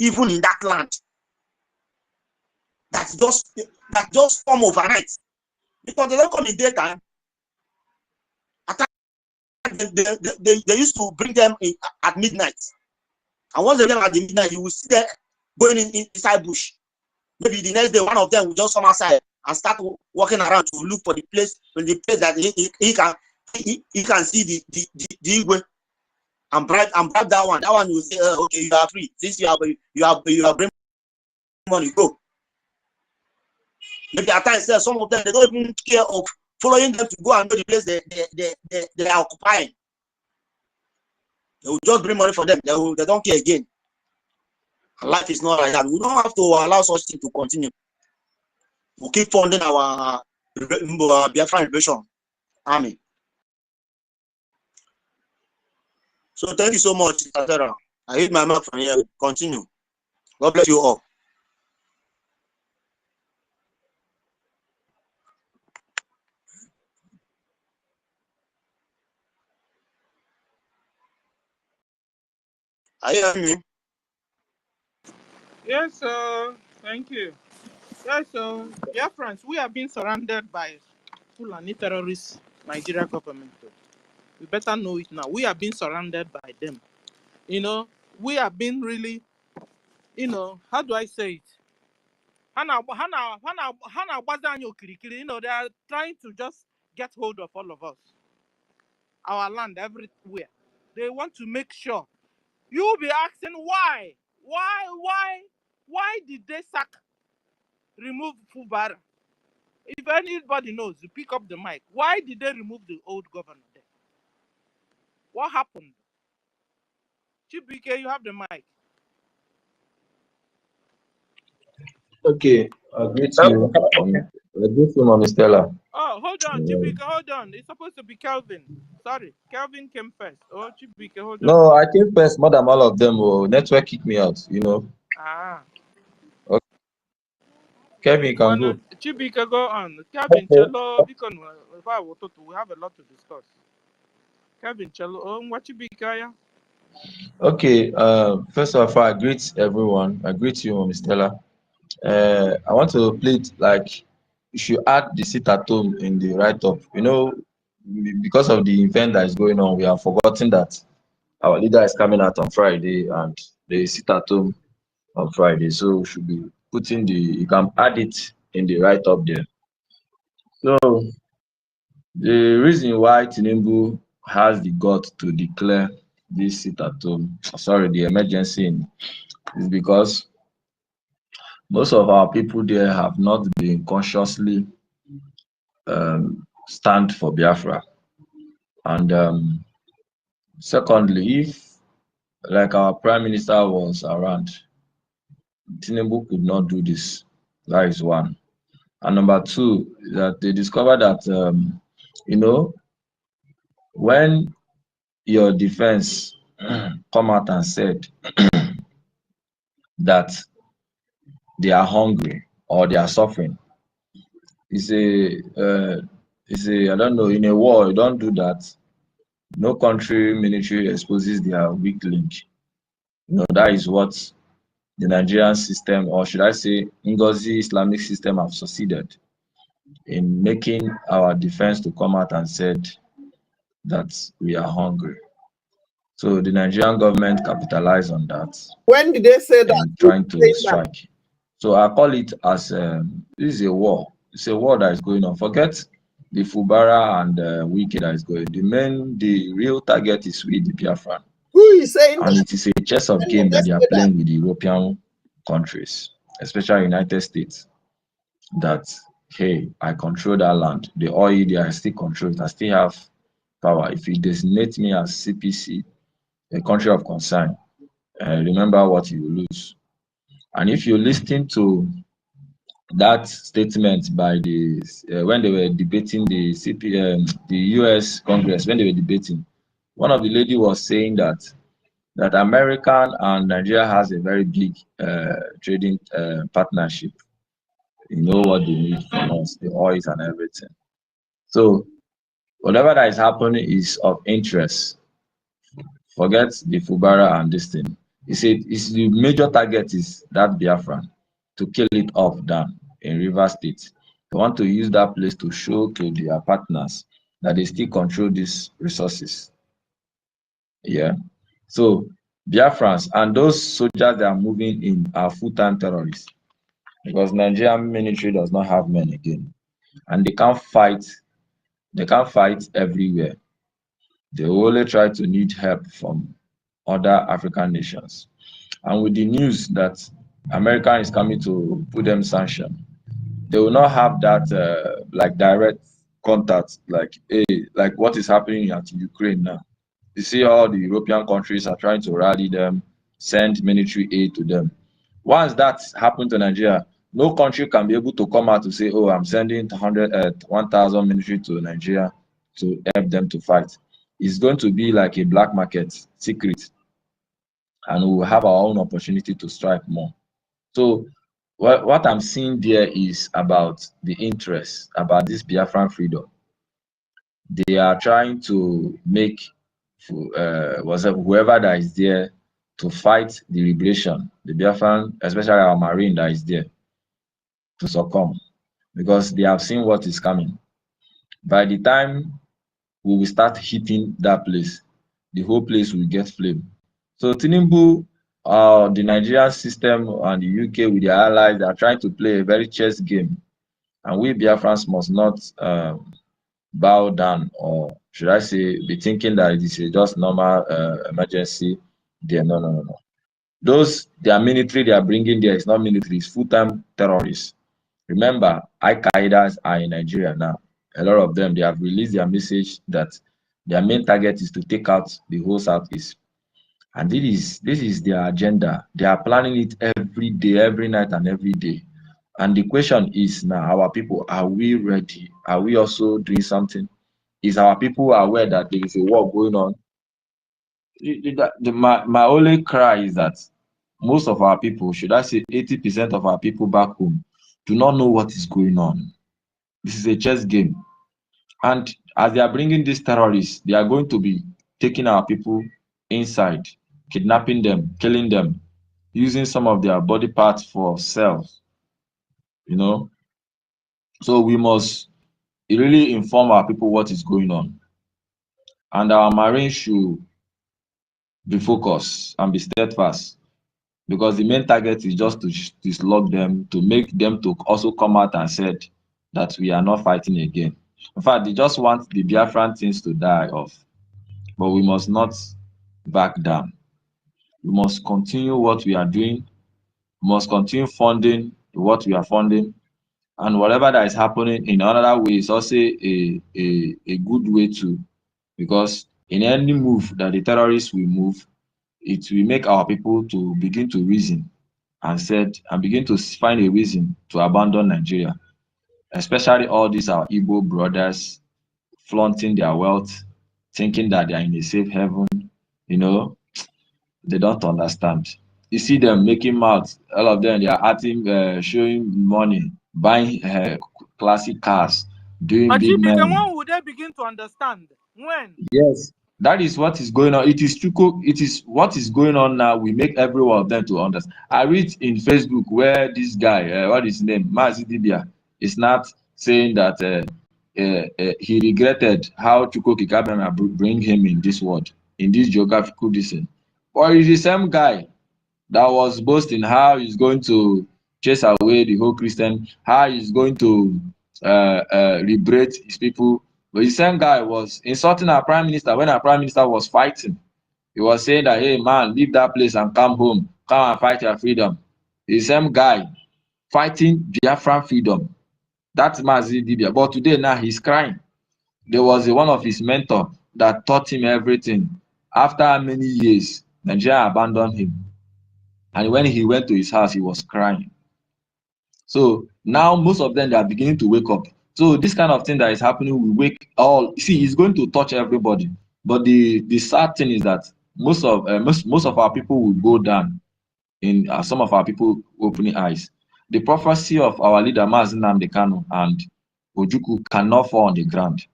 even in that land. That just form overnight. Because they don't come in daytime. They used to bring them in at midnight. And once they bring them at the midnight, you will see them going inside bush. Maybe the next day, one of them will just come outside and start walking around to look for the place that he can see the Igwe and bribe that one. That one will say, okay, you are free. Since you are bringing money, go. Maybe at times some of them they don't even care of following them to go and know the place they are occupying. They will just bring money for them. They don't care again. Life is not like that. We don't have to allow such things to continue. We keep funding our Biafran Liberation Army. So thank you so much, Sarah. I hit my mouth from here. Continue. God bless you all. Are you hearing me? Yes, sir. Thank you. Yes, sir. Biafrans, we have been surrounded by Fulani terrorists, Nigeria government. We better know it now. We have been surrounded by them. You know, we have been really, you know, how do I say it? You know, they are trying to just get hold of all of us. Our land, everywhere. They want to make sure. You'll be asking why? Why did they remove Fubara? If anybody knows, you pick up the mic. Why did they remove the old governor there? What happened? Chibike, you have the mic. Okay, I greet you. I greet you, Mommy Stella. Oh, hold on, Chibike, hold on. It's supposed to be Kelvin. Sorry, Kelvin came first. Oh, Chibike, hold on. No, I came first more than all of them. Oh, network kicked me out, you know. Ah. Okay. Kevin, can go. Chibike, go on. Kevin, Cello, because we have a lot to discuss. Kevin, Cello, what Chibike, yeah? Okay, first of all, I greet everyone. I greet you, Mommy Stella. I want to plead, like, you should add the sit at home in the write-up. You know, because of the event that is going on, we have forgotten that our leader is coming out on Friday and they sit at home on Friday. So we should be putting you can add it in the write-up there. So the reason why Tinubu has the gut to declare this sit at home, the emergency is because most of our people there have not been consciously stand for Biafra. And secondly, if like our prime minister was around, Tinubu could not do this. That is one. And number two, that they discovered that you know, when your defense come out and said that they are hungry or they are suffering, it's a I don't know, in a war you don't do that. No country military exposes their weak link. You know, that is what the Nigerian system, or should I say NGOZI Islamic system, have succeeded in making our defense to come out and said that we are hungry. So the Nigerian government capitalized on that. When did they say that? Trying to strike. So I call it as this is a war. It's a war that is going on. Forget the Fubara and Wiki that is going. The real target is with the Biafran. Who is saying and that? It is a chess of game that they are playing with the European countries, especially United States, that, hey, I control that land. The oil, they are still controlled. I still have power. If you designate me as CPC, a country of concern, remember what you lose. And if you listen to that statement by the when they were debating the the US Congress, when they were debating, one of the lady was saying that American and Nigeria has a very big trading partnership. You know what they need from us, the oils and everything. So whatever that is happening is of interest. Forget the Fubara and this thing. He said the major target is that Biafran, to kill it off down in River State. They want to use that place to show to their partners that they still control these resources. Yeah. So Biafrans and those soldiers that are moving in are full-time terrorists because Nigerian military does not have men again. And they can't fight everywhere. They only try to need help from other African nations. And with the news that America is coming to put them sanction, they will not have that like direct contact, like like what is happening at Ukraine now. You see all the European countries are trying to rally them, send military aid to them. Once that happened to Nigeria, no country can be able to come out to say, oh, I'm sending 1,000 military to Nigeria to help them to fight. It's going to be like a black market, secret, and we will have our own opportunity to strike more. So what I'm seeing there is about the interest, about this Biafran freedom. They are trying to make whoever that is there to fight the liberation, the Biafran, especially our Marine that is there, to succumb because they have seen what is coming. By the time we will start hitting that place, the whole place will get flame. So Tinubu, the Nigerian system and the UK with their allies, they are trying to play a very chess game. And we Biafrans must not bow down, or should I say, be thinking that it is a just normal emergency there. No, no, no, no. Those, their military they are bringing there is not military, it's full-time terrorists. Remember, IKIDs are in Nigeria now. A lot of them, they have released their message that their main target is to take out the whole Southeast. And this is their agenda. They are planning it every day, every night, and every day. And the question is now, our people, are we ready? Are we also doing something? Is our people aware that there is a war going on? My only cry is that most of our people, should I say 80% of our people back home, do not know what is going on. This is a chess game. And as they are bringing these terrorists, they are going to be taking our people inside, kidnapping them, killing them, using some of their body parts for sales, you know. So we must really inform our people what is going on. And our Marines should be focused and be steadfast because the main target is just to dislodge them, to make them to also come out and said that we are not fighting again. In fact, they just want the Biafran things to die off. But we must not back down. We must continue what we are doing. We must continue funding what we are funding. And whatever that is happening in another way is also a good way too. Because in any move that the terrorists will move, it will make our people to begin to reason and begin to find a reason to abandon Nigeria. Especially all these our Igbo brothers flaunting their wealth, thinking that they are in a safe haven, you know, they don't understand. You see them making mouths, all of them, they are acting, showing money, buying classic cars, doing big Ajibi, then men. when would they begin to understand? When? Yes, that is what is going on. It is true. It is what is going on now. We make every one of them to understand. I read in Facebook where this guy, what is his name, Mazi Dibia, is not saying that he regretted how Chuko Kikabema bring him in this world, in this geographical distance. But it's the same guy that was boasting how he's going to chase away the whole Christian, how he's going to liberate his people. But the same guy was insulting our prime minister when our prime minister was fighting. He was saying that, hey man, leave that place and come home, come and fight your freedom. The same guy fighting Biafran freedom. That's Mazi Dibia. But today now he's crying. There was one of his mentor that taught him everything. After many years, Nigeria abandoned him. And when he went to his house, he was crying. So now most of them, they are beginning to wake up. So this kind of thing that is happening will wake all. See, it's going to touch everybody. But the sad thing is that most of our people will go down in some of our people opening eyes. The prophecy of our leader Mazi Nnamdi Kanu and Ojukwu cannot fall on the ground.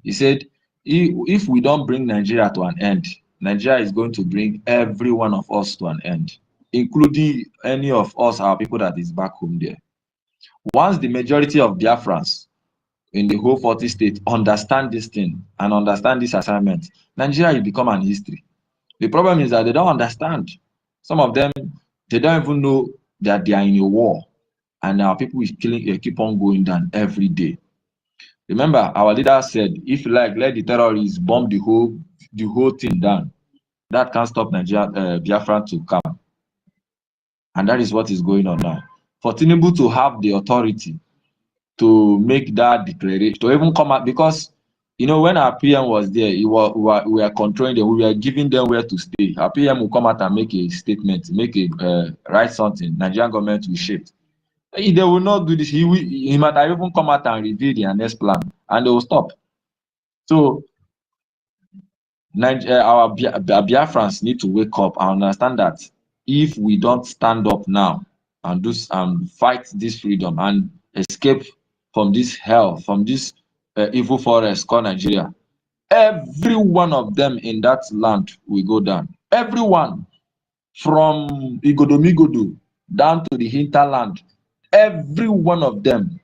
He said, if we don't bring Nigeria to an end, Nigeria is going to bring every one of us to an end, including any of us, our people that is back home there. Once the majority of Biafrans in the whole 40 states understand this thing and understand this assignment, Nigeria will become an history. The problem is that they don't understand. Some of them, they don't even know that they are in a war, and our people is killing, keep on going down every day. Remember, our leader said, if you like, let the terrorists bomb the whole thing down. That can't stop Nigeria, Biafra to come. And that is what is going on now. For Tinubu to have the authority to make that declaration, to even come out, because you know, when our PM was there, we were controlling them, we were giving them where to stay. Our PM will come out and make a statement, write something. Nigerian government will shift. If they will not do this, he might have even come out and reveal their next plan, and they will stop. So our Biafrans need to wake up and understand that if we don't stand up now and fight this freedom and escape from this hell, from this evil forest called Nigeria, every one of them in that land will go down. Everyone, from Igodomigodo down to the hinterland, every one of them.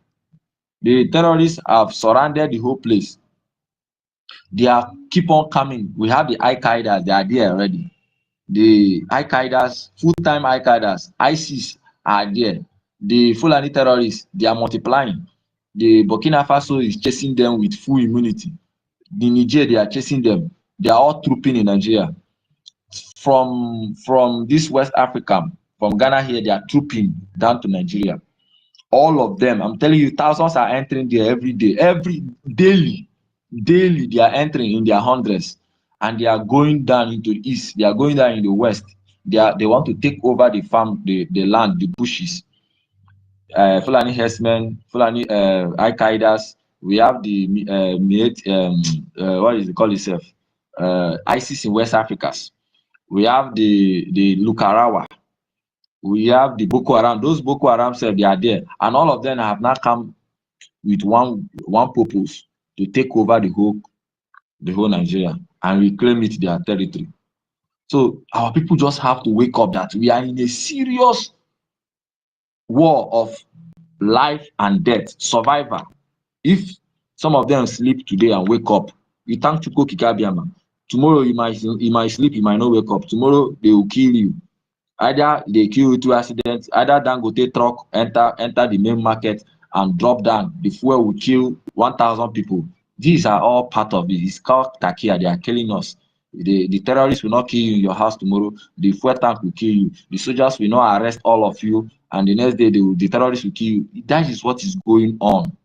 The terrorists have surrounded the whole place. They are keep on coming. We have the IKIDs, they are there already. The IKIDs, full-time IKIDs, ISIS are there. The Fulani terrorists, they are multiplying. The Burkina Faso is chasing them with full immunity. The Niger, they are chasing them. They are all trooping in Nigeria. From this West Africa, from Ghana here, they are trooping down to Nigeria. All of them, I'm telling you, thousands are entering there every day, daily they are entering in their hundreds, and they are going down into the east, they are going down in the west. They want to take over the farm, the land, the bushes. Fulani herdsmen, Fulani Al-Qaedas. We have the what is it called itself? ISIS in West Africa. We have the Lukarawa. We have the Boko Haram. Those Boko Haram said they are there, and all of them have now come with one purpose: to take over the whole Nigeria and reclaim it their territory. So our people just have to wake up that we are in a serious war of life and death, survivor. If some of them sleep today and wake up, you thank Chuko Kikabiama. Tomorrow you might sleep, you might not wake up. Tomorrow they will kill you. Either they kill you through accidents, either Dangote truck enter the main market and drop down. The fuel will kill 1,000 people. These are all part of it. It's called Takia. They are killing us. The terrorists will not kill you in your house tomorrow. The fuel tank will kill you. The soldiers will not arrest all of you, and the next day the terrorists will kill you. That is what is going on.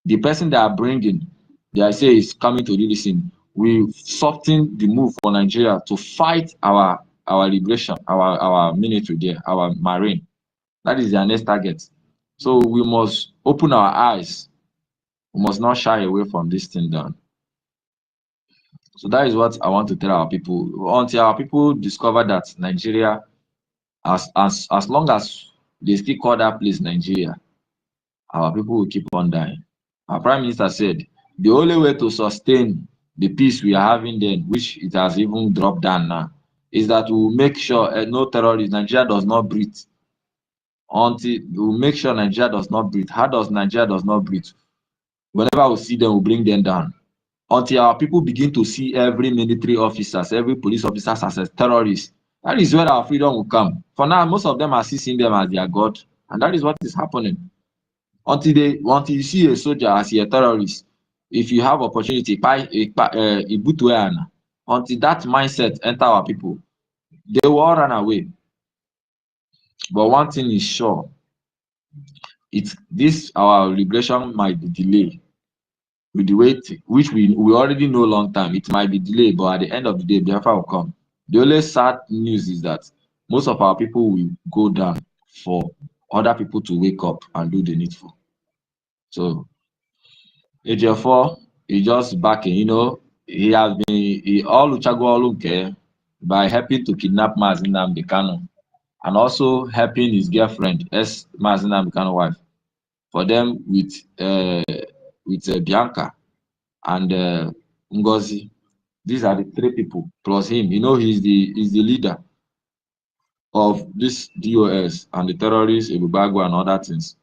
The person they are bringing, they say is coming to do this thing, will soften the move for Nigeria to fight our liberation, our military there, our marine. That is their next target. So we must open our eyes. We must not shy away from this thing down. So that is what I want to tell our people. Until our people discover that Nigeria, as long as they still call that place Nigeria, our people will keep on dying. Our Prime Minister said the only way to sustain the peace we are having then, which it has even dropped down now, is that we will make sure no terrorist, Nigeria does not breathe. Until we will make sure Nigeria does not breathe. How does Nigeria does not breathe? Whenever we see them, we'll bring them down. Until our people begin to see every military officers, every police officers as terrorists, that is where our freedom will come. For now, most of them are still seeing them as their God, and that is what is happening. Until you see a soldier as a terrorist, if you have opportunity, until that mindset enter our people, they will all run away. But one thing is sure, our liberation might be delayed with the wait, which we already know long time. It might be delayed, but at the end of the day, Biafra will come. The only sad news is that most of our people will go down for other people to wake up and do the needful. So AJ4 is just backing, he has been all Uchago by helping to kidnap Mazi Nnamdi Kanu, and also helping his girlfriend, Mazi Nnamdi Kanu wife, for them with Bianca and NGOZI. These are the three people plus him. You know, he's the leader of this DOS and the terrorists, Ibibagwa and other things.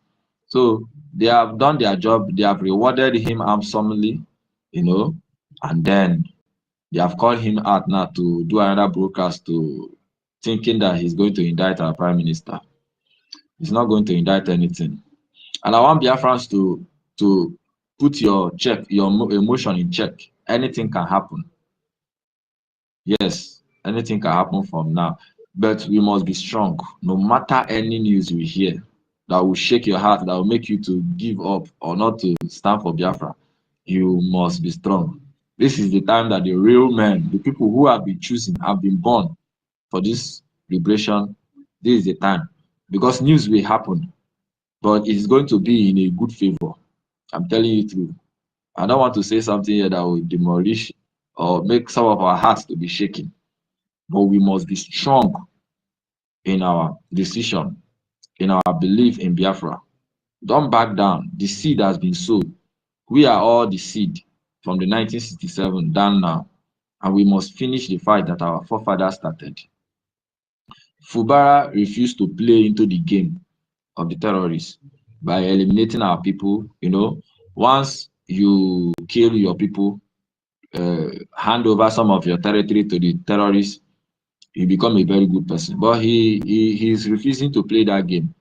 So they have done their job. They have rewarded him handsomely, you know, and then they have called him out now to do another broadcast to thinking that he's going to indict our prime minister. He's not going to indict anything. And I want Biafrans to put your emotion in check. Anything can happen. Yes, anything can happen from now. But we must be strong. No matter any news we hear that will shake your heart, that will make you to give up or not to stand for Biafra, you must be strong. This is the time that the real men, the people who have been choosing, have been born for this liberation. This is the time. Because news will happen, but it is going to be in a good favor. I'm telling you true. I don't want to say something here that will demolish or make some of our hearts to be shaken. But we must be strong in our decision, in our belief in Biafra. Don't back down. The seed has been sowed. We are all the seed from the 1967 down now, and we must finish the fight that our forefathers started. Fubara refused to play into the game of the terrorists by eliminating our people. You know, once you kill your people, hand over some of your territory to the terrorists, you become a very good person. But he's refusing to play that game.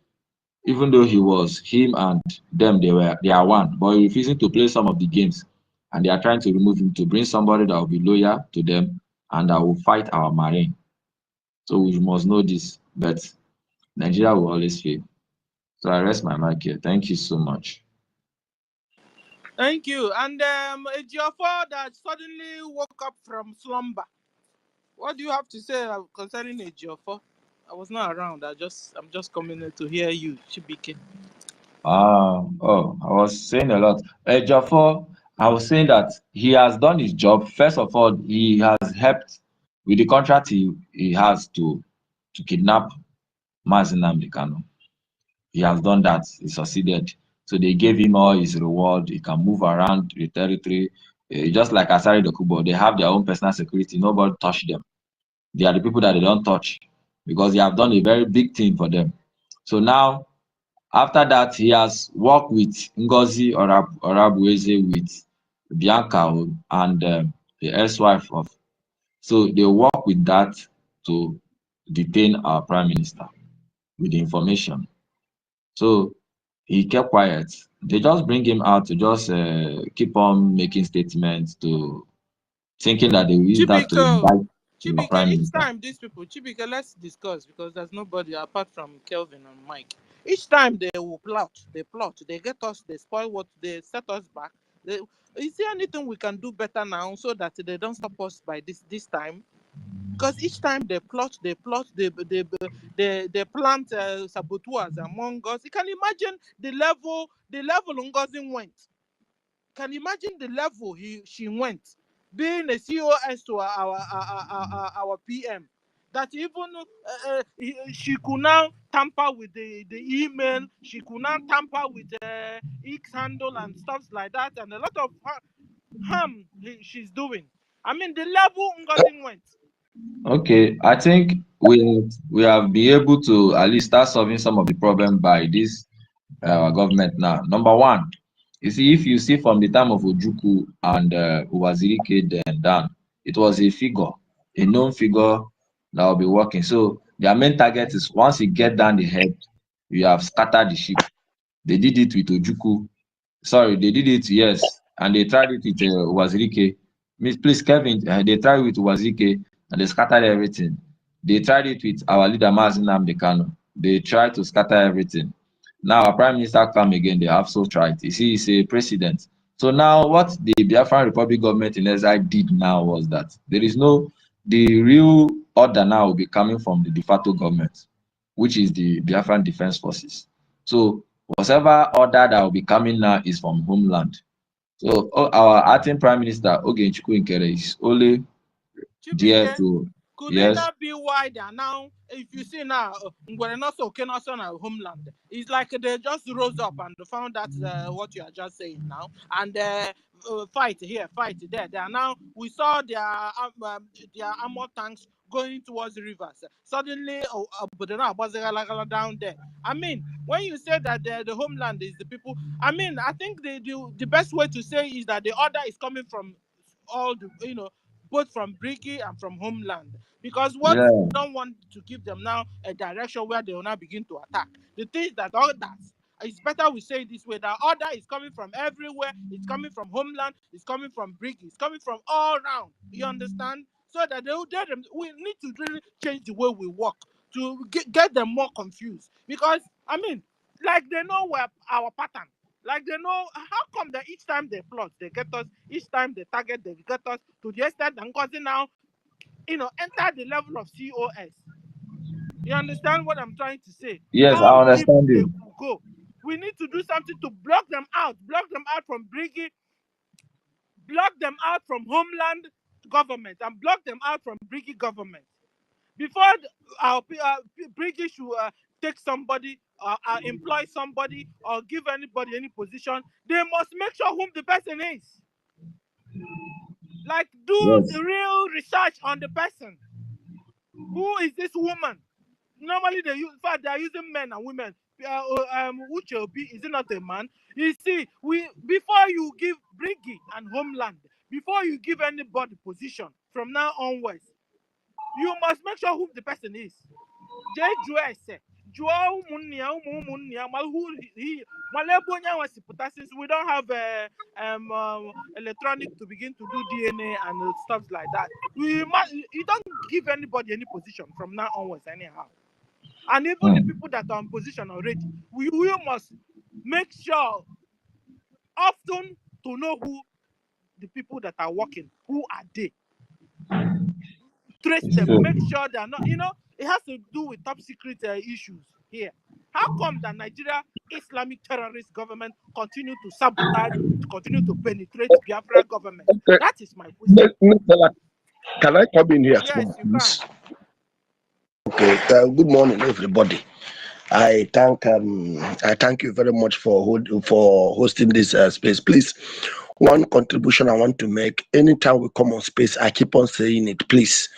Even though him and them, they are one, but he's refusing to play some of the games. And they are trying to remove him to bring somebody that will be loyal to them and that will fight our marine. So we must know this. But Nigeria will always fail. So I rest my mic here. Thank you so much. Thank you. And Ejiofor that suddenly woke up from slumber. What do you have to say concerning Ejiofor? I was not around. I'm just coming in to hear you, Chibike. I was saying a lot. Jafar, I was saying that he has done his job. First of all, he has helped with the contract he has to kidnap Mazi Nnamdi Kanu. He has done that. He succeeded. So they gave him all his reward. He can move around the territory. Just like Asari Dokubo, they have their own personal security. Nobody touch them. They are the people that they don't touch because they have done a very big thing for them. So now, after that, he has worked with NGOZI Orabueze, with Bianca and the ex-wife of. So they work with that to detain our prime minister with the information. So he kept quiet. They just bring him out to just keep on making statements, to thinking that they will use that to indict the Chibike, prime each minister. time these people, Chibike, let's discuss because there's nobody apart from Kelvin and Mike. Each time they will plot, they get us, they spoil what they set us back. Is there anything we can do better now so that they don't stop us by this time? Because each time they plot, they plant saboteurs among us. You can imagine the level Ngozi went. Can you imagine the level she went, being a COS to our PM, that even she could now tamper with the email, she could now tamper with the X handle and stuff like that, and a lot of harm she's doing. I mean, the level Ngozi went. Okay, I think we have been able to at least start solving some of the problem by this our government now. Number one, you see, if you see from the time of Ojukwu and Uwazirike then down, it was a figure, a known figure that will be working. So their main target is once you get down the head, you have scattered the ship. They did it with Ojukwu. Sorry, they did it, yes, and they tried it with Uwazirike. Please, Kevin, they tried it with Uwazirike and they scattered everything. They tried it with our leader Mazi Nnamdi Kanu. They tried to scatter everything. Now our prime minister come again, they have so tried. You see, he's a president. So now what the Biafran Republic government in exile did now was that the real order now will be coming from the de facto government, which is the Biafran Defense Forces. So whatever order that will be coming now is from homeland. So our acting prime minister, Ogenchukwu Nkere, is only there Chibike, to, could it yes. not be wider now? If you see now, homeland, it's like they just rose up and found that what you are just saying now, and fight here, fight there. They are now, we saw their armor tanks going towards the rivers. Suddenly, down there. I mean, when you say that the homeland is the people, I mean, I think the best way to say is that the order is coming from all the, both from BRGIE and from homeland. Because what Yeah. we don't want to give them now a direction where they will now begin to attack. The things that others, it's better we say it this way, that order is coming from everywhere, it's coming from homeland, it's coming from BRGIE, it's coming from all around. You understand? So that we need to really change the way we work to get them more confused. Because, I mean, like they know where our pattern. Like they know, how come that each time they plot, they get us, each time they target, they get us, to the extent that NGOZI now, enter the level of COS. You understand what I'm trying to say? Yes, How I understand deep you. they could go. We need to do something to block them out from BRGIE, block them out from homeland government, and block them out from BRGIE government. Before our BRGIE should take somebody, employ somebody, or give anybody any position, they must make sure whom the person is. Like, do Yes. the real research on the person. Who is this woman? Normally, they are using men and women. Uche Obi, is it not a man? You see, before you give BRGIE and homeland, before you give anybody position from now onwards, you must make sure who the person is. Since we don't have electronic to begin to do DNA and stuff like that, you don't give anybody any position from now onwards anyhow. And even the people that are in position already, we must make sure often to know who the people that are working, who are they. Trace them, make sure they are not, it has to do with top secret issues here. How come that Nigeria Islamic terrorist government continue to sabotage, continue to penetrate Biafra government? Okay. That is my question. Can I come in here? Yes, you can. Okay. Good morning, everybody. I thank you very much for hosting this space. Please, one contribution I want to make. Anytime we come on space, I keep on saying it. Please,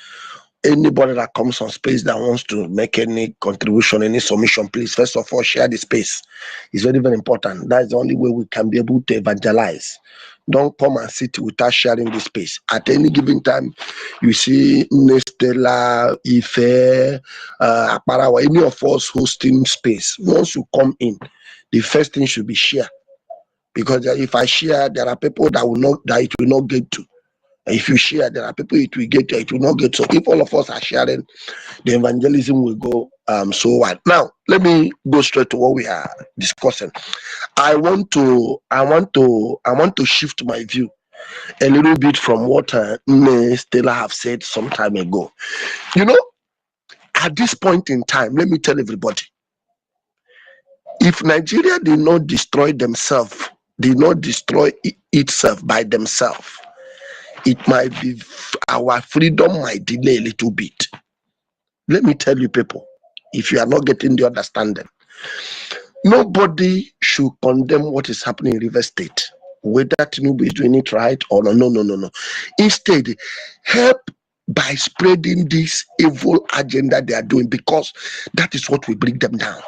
anybody that comes on space that wants to make any contribution, any submission, please, first of all, share the space. It's very, very important. That's the only way we can be able to evangelize. Don't come and sit without sharing the space. At any given time, you see Nestela, Ife, Akparawa, any of us hosting space. Once you come in, the first thing should be share. Because if I share, there are people that it will not get to. If you share, there are people it will get to, it will not get. So if all of us are sharing, the evangelism will go so wide. Now, let me go straight to what we are discussing. I want to shift my view a little bit from what Stella have said some time ago. At this point in time, let me tell everybody, if Nigeria did not destroy itself by themselves, it might be our freedom might delay a little bit. Let me tell you, people, if you are not getting the understanding, nobody should condemn what is happening in River State, whether Tinubu is doing it right or no. Instead, help by spreading this evil agenda they are doing, because that is what will bring them down.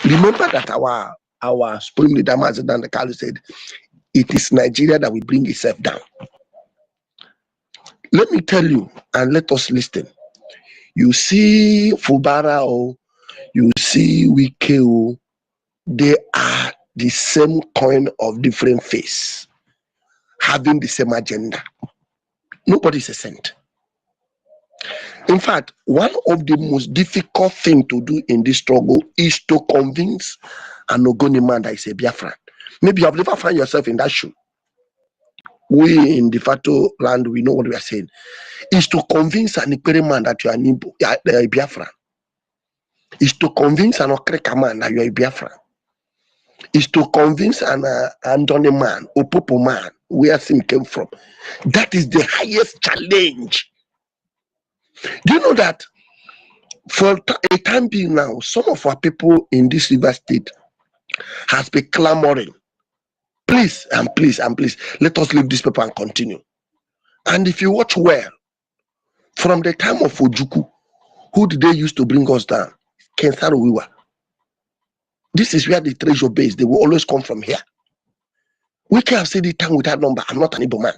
Remember that our supreme leader Mazen Kali said, it is Nigeria that will bring itself down. Let me tell you, and let us listen. You see Fubara or you see Wike, they are the same coin of different face, having the same agenda. Nobody is a saint. In fact, one of the most difficult things to do in this struggle is to convince an Ogoni man that is a Biafran. Maybe you have never found yourself in that shoe. We in the Fato land, we know what we are saying. Is to convince an Ikere man that you are a Biafran. Is to convince an Okreka man that you are a Biafran. Is to convince an Andone man, Opopo man, where Sim came from. That is the highest challenge. Do you know that for a time being now, some of our people in this River State has been clamoring Please and please and please, let us leave this paper and continue. And if you watch well, from the time of Ojuku, who did they use to bring us down? Kensaro Wiwa. This is where the treasure base, they will always come from here. We can have said the time without number. I'm not an able man.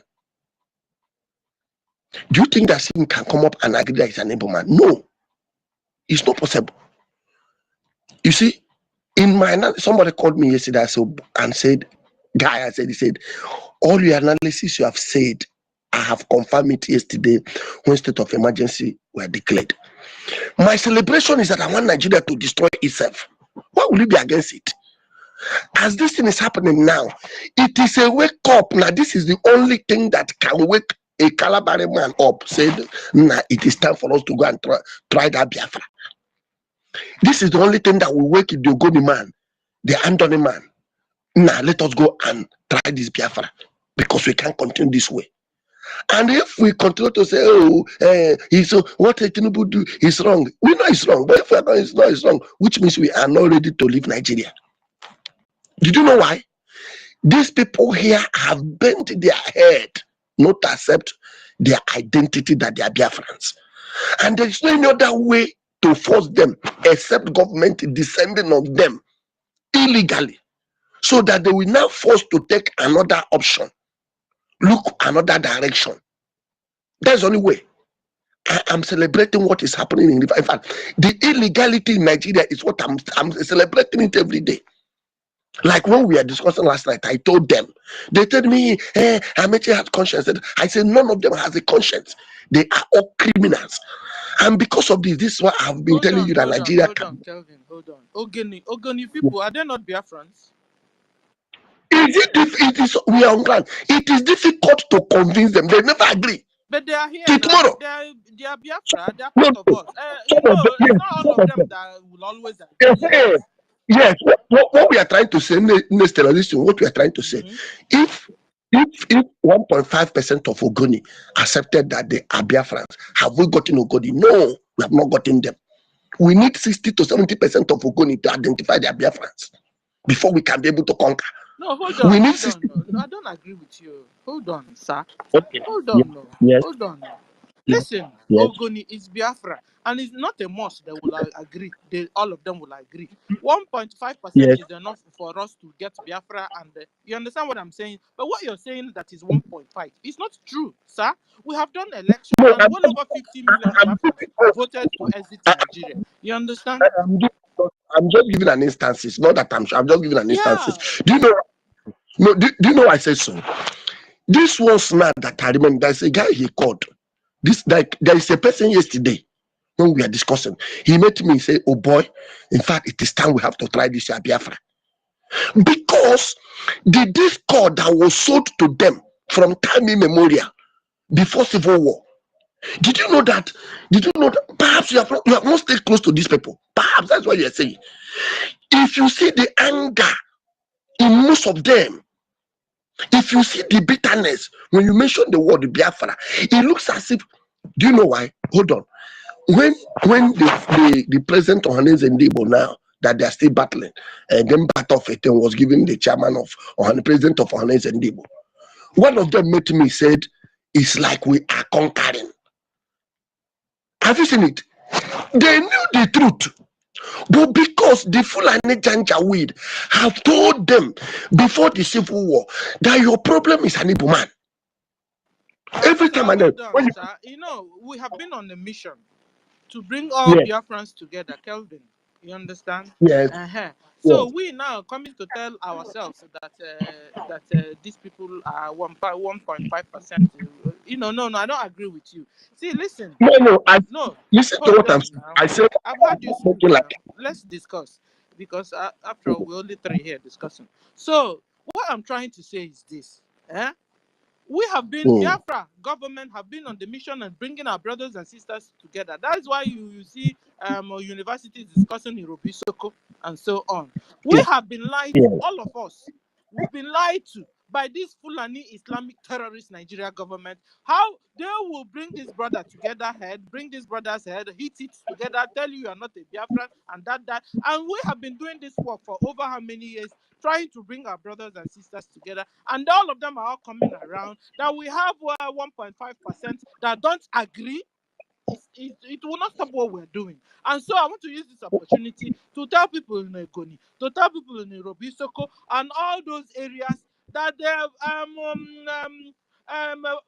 Do you think that Sim can come up and agree that he's an able man? No, it's not possible. You see, in my somebody called me yesterday and said, he said, all your analysis you have said, I have confirmed it yesterday when state of emergency were declared. My celebration is that I want Nigeria to destroy itself. Why will you be against it? As this thing is happening now, it is a wake up. Now, this is the only thing that can wake a Calabari man up. Said, nah, it is time for us to go and try that Biafra. This is the only thing that will wake the Ogoni man, the Andoni man. Now, let us go and try this Biafra because we can't continue this way. And if we continue to say, oh, he's what Tinubu do is wrong, we know it's wrong. But if we are not, it's wrong, which means we are not ready to leave Nigeria. Did you know why? These people here have bent their head not to accept their identity that they are Biafrans. And there is no any other way to force them except government descending on them illegally, so that they will now forced to take another option, look another direction. That's the only way. I am celebrating what is happening in fact, the illegality in Nigeria is what I'm celebrating it every day. Like when we were discussing last night, I told them, they told me, Amechi has conscience. I said, none of them has a conscience. They are all criminals. And because of this is what I've been telling you that Nigeria can. Kelvin, hold on. Ogoni people, are they not Biafrans? It is, we are on ground. It is difficult to convince them. They never agree. But they are here Till now. tomorrow. They are Biafra. They are part of us. It's not all of them that will always agree. Yes, what we are trying to say, what we are trying to say, if 1.5% of Ogoni accepted that they are Biafrans, have we gotten Ogoni? No, we have not gotten them. We need 60 to 70% of Ogoni to identify their Biafrans before we can be able to conquer. No, hold on. No, I don't agree with you. Hold on, sir. Okay. Hold on, no. Yes. Hold on. Listen, yes. Ogoni is Biafra, and it's not a must they will agree. All of them will agree. 1.5% is enough for us to get Biafra, and you understand what I'm saying? But what you're saying that is 1.5, it's not true, sir. We have done elections, and well over 50 million Biafrans voted to exit Nigeria. You understand? I'm just giving an instance. It's not that I'm just giving an instance. Do you know? No. Do you know why I said so? This was not that I remember. There's a guy he called. There is a person yesterday when we are discussing. He met me and say, "Oh boy, in fact, it is time we have to try this Biafra." Because the discord that was sold to them from time immemorial before Civil War. Did you know that? Perhaps you have not stayed close to these people. Perhaps that's what you are saying. If you see the anger in most of them, if you see the bitterness when you mention the word Biafra, it looks as if. Do you know why? Hold on. When the president Ohanes Ndibo now that they are still battling, and then part of it was given the chairman of the president of Ohanes Ndibo. One of them met me said, "It's like we are conquering." Have you seen it? They knew the truth, but because the Fulani Janjaweed have told them before the Civil War that your problem is an Igbo man. Every time I know, we have been on a mission to bring all Biafrans together, Kelvin. You understand? Yes. So we now coming to tell ourselves that these people are 1.5%. No, I don't agree with you. See, listen. Listen to what I'm saying. I said I've heard you speak. Let's discuss, because after all, we're only three here discussing. So what I'm trying to say is this. We have been, Biafra government have been on the mission and bringing our brothers and sisters together. That is why you see universities discussing Irobisoko and so on. We have been lied to, all of us. We've been lied to. by this Fulani Islamic terrorist Nigeria government, how they will bring this brother together head, bring this brother's head, hit it together, tell you are not a Biafran, and that. And we have been doing this work for over how many years, trying to bring our brothers and sisters together, and all of them are all coming around, that we have 1.5% that don't agree. It will not stop what we're doing. And so I want to use this opportunity to tell people in Ekoni, to tell people in Robisoko, and all those areas that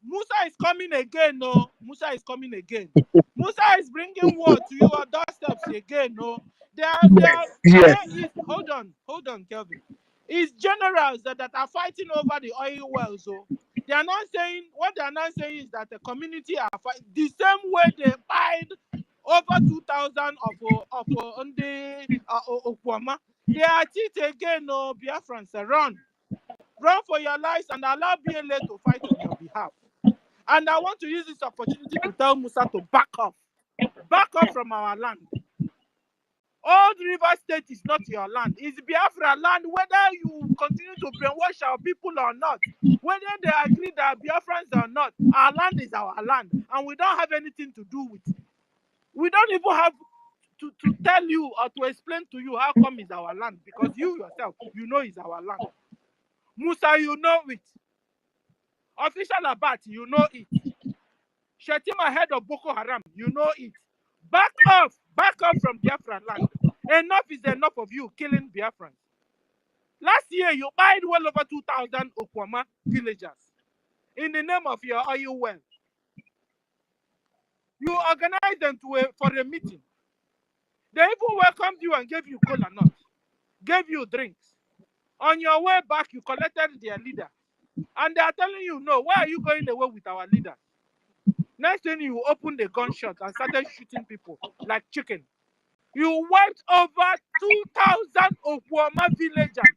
Musa is coming again. No, Musa is coming again. Musa is bringing word to your doorsteps again. No, hold on, Kelvin. It's generals that are fighting over the oil wells. So they are not saying, what they are not saying is that the community are fighting the same way they fight over 2,000 of Okwama. They are it again. No, Biafrans, run for your lives and allow BLA to fight on your behalf. And I want to use this opportunity to tell Musa to back off from our land. Old River State is not your land. It's Biafra land, whether you continue to brainwash our people or not, whether they agree that Biafrans or not, our land is our land, and we don't have anything to do with it. We don't even have to tell you or to explain to you how come it's our land, because you yourself, you know it's our land. Musa, you know it. Official Abat, you know it. Shetima, head of Boko Haram, you know it. Back off from Biafra land. Enough is enough of you killing Biafrans. Last year, you buyed well over 2,000 Okwama villagers in the name of your oil well. You organized them for a meeting. They even welcomed you and gave you cola nuts, gave you drinks. On your way back, you collected their leader. And they are telling you, no, why are you going away with our leader? Next thing, you opened the gunshot and started shooting people like chicken. You wiped over 2,000 Okwama villagers.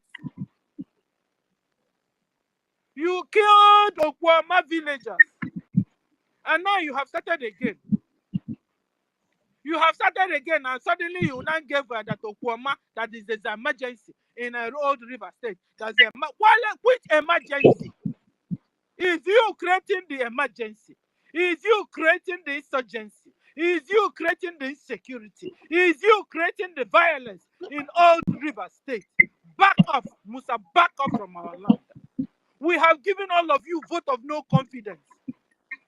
You killed Okwama villagers. And now you have started again. And suddenly you now gave that Okwama, that is an emergency in a Old River State. Which emergency? Is you creating the emergency? Is you creating the insurgency? Is you creating the insecurity? Is you creating the violence in Old River State? Back off, Musa, back off from our land. We have given all of you vote of no confidence.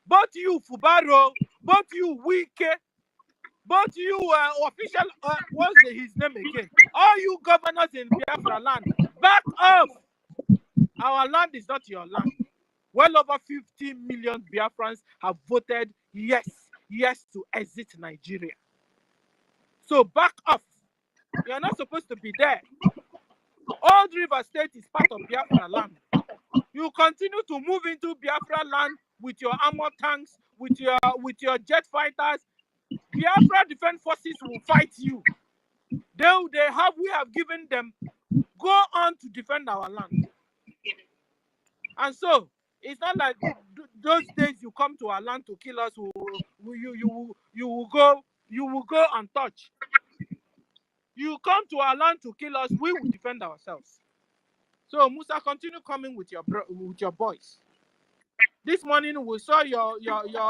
Both you, Fubaro, both you, Wike, both you, official, what's his name again? All you governors in Biafra land, back off. Our land is not your land. Well over 50 million Biafrans have voted yes to exit Nigeria. So back off. You're not supposed to be there. Old River State is part of Biafra land. You continue to move into Biafra land with your armored tanks, with your jet fighters. Biafra Defense Forces will fight you. We have given them, go on to defend our land. And so it's not like those days you come to our land to kill us, you will go untouched. You come to our land to kill us, we will defend ourselves. So Musa, continue coming with your boys. This morning we saw your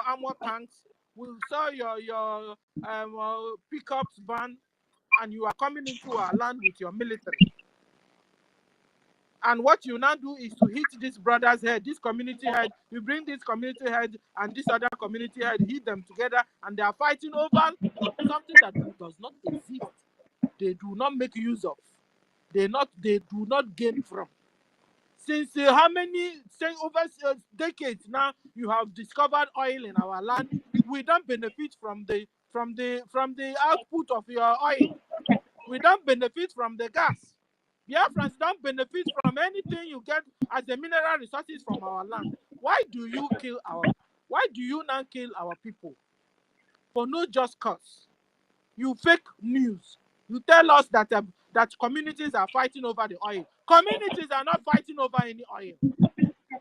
armor tanks, we saw your pickups van, and you are coming into our land with your military. And what you now do is to hit this brother's head, this community head. You bring this community head and this other community head, hit them together, and they are fighting over something that does not exist. They do not make use of. They do not gain from. Since over decades now, you have discovered oil in our land. We don't benefit from the output of your oil. We don't benefit from the gas. Biafrans don't benefit from anything you get as the mineral resources from our land. Why do you now kill our people? For no just cause. You fake news. You tell us that communities are fighting over the oil. Communities are not fighting over any oil.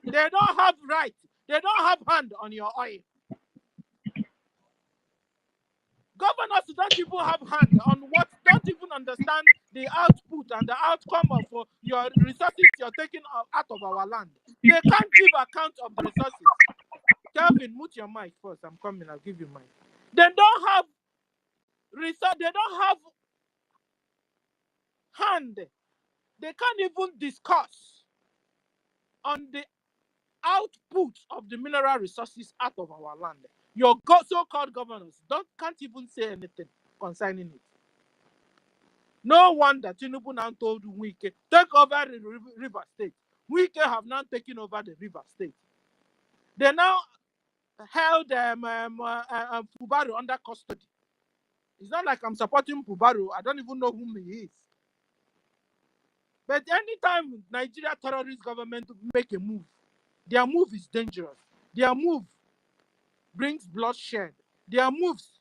They don't have right. They don't have hand on your oil. Governors don't even have hand on don't even understand the output and the outcome of your resources you're taking out of our land. They can't give account of the resources. Kelvin, mute your mic first. I'm coming. I'll give you mine. They don't have resource. They don't have hand. They can't even discuss on the output of the mineral resources out of our land. Your so-called governors can't even say anything concerning it. No wonder Tinubu now told Wike, take over the River State. Wike have now taken over the River State. They now held Fubaro under custody. It's not like I'm supporting Fubaro. I don't even know whom he is. But anytime Nigeria terrorist government make a move, their move is dangerous. Their move brings bloodshed. Their moves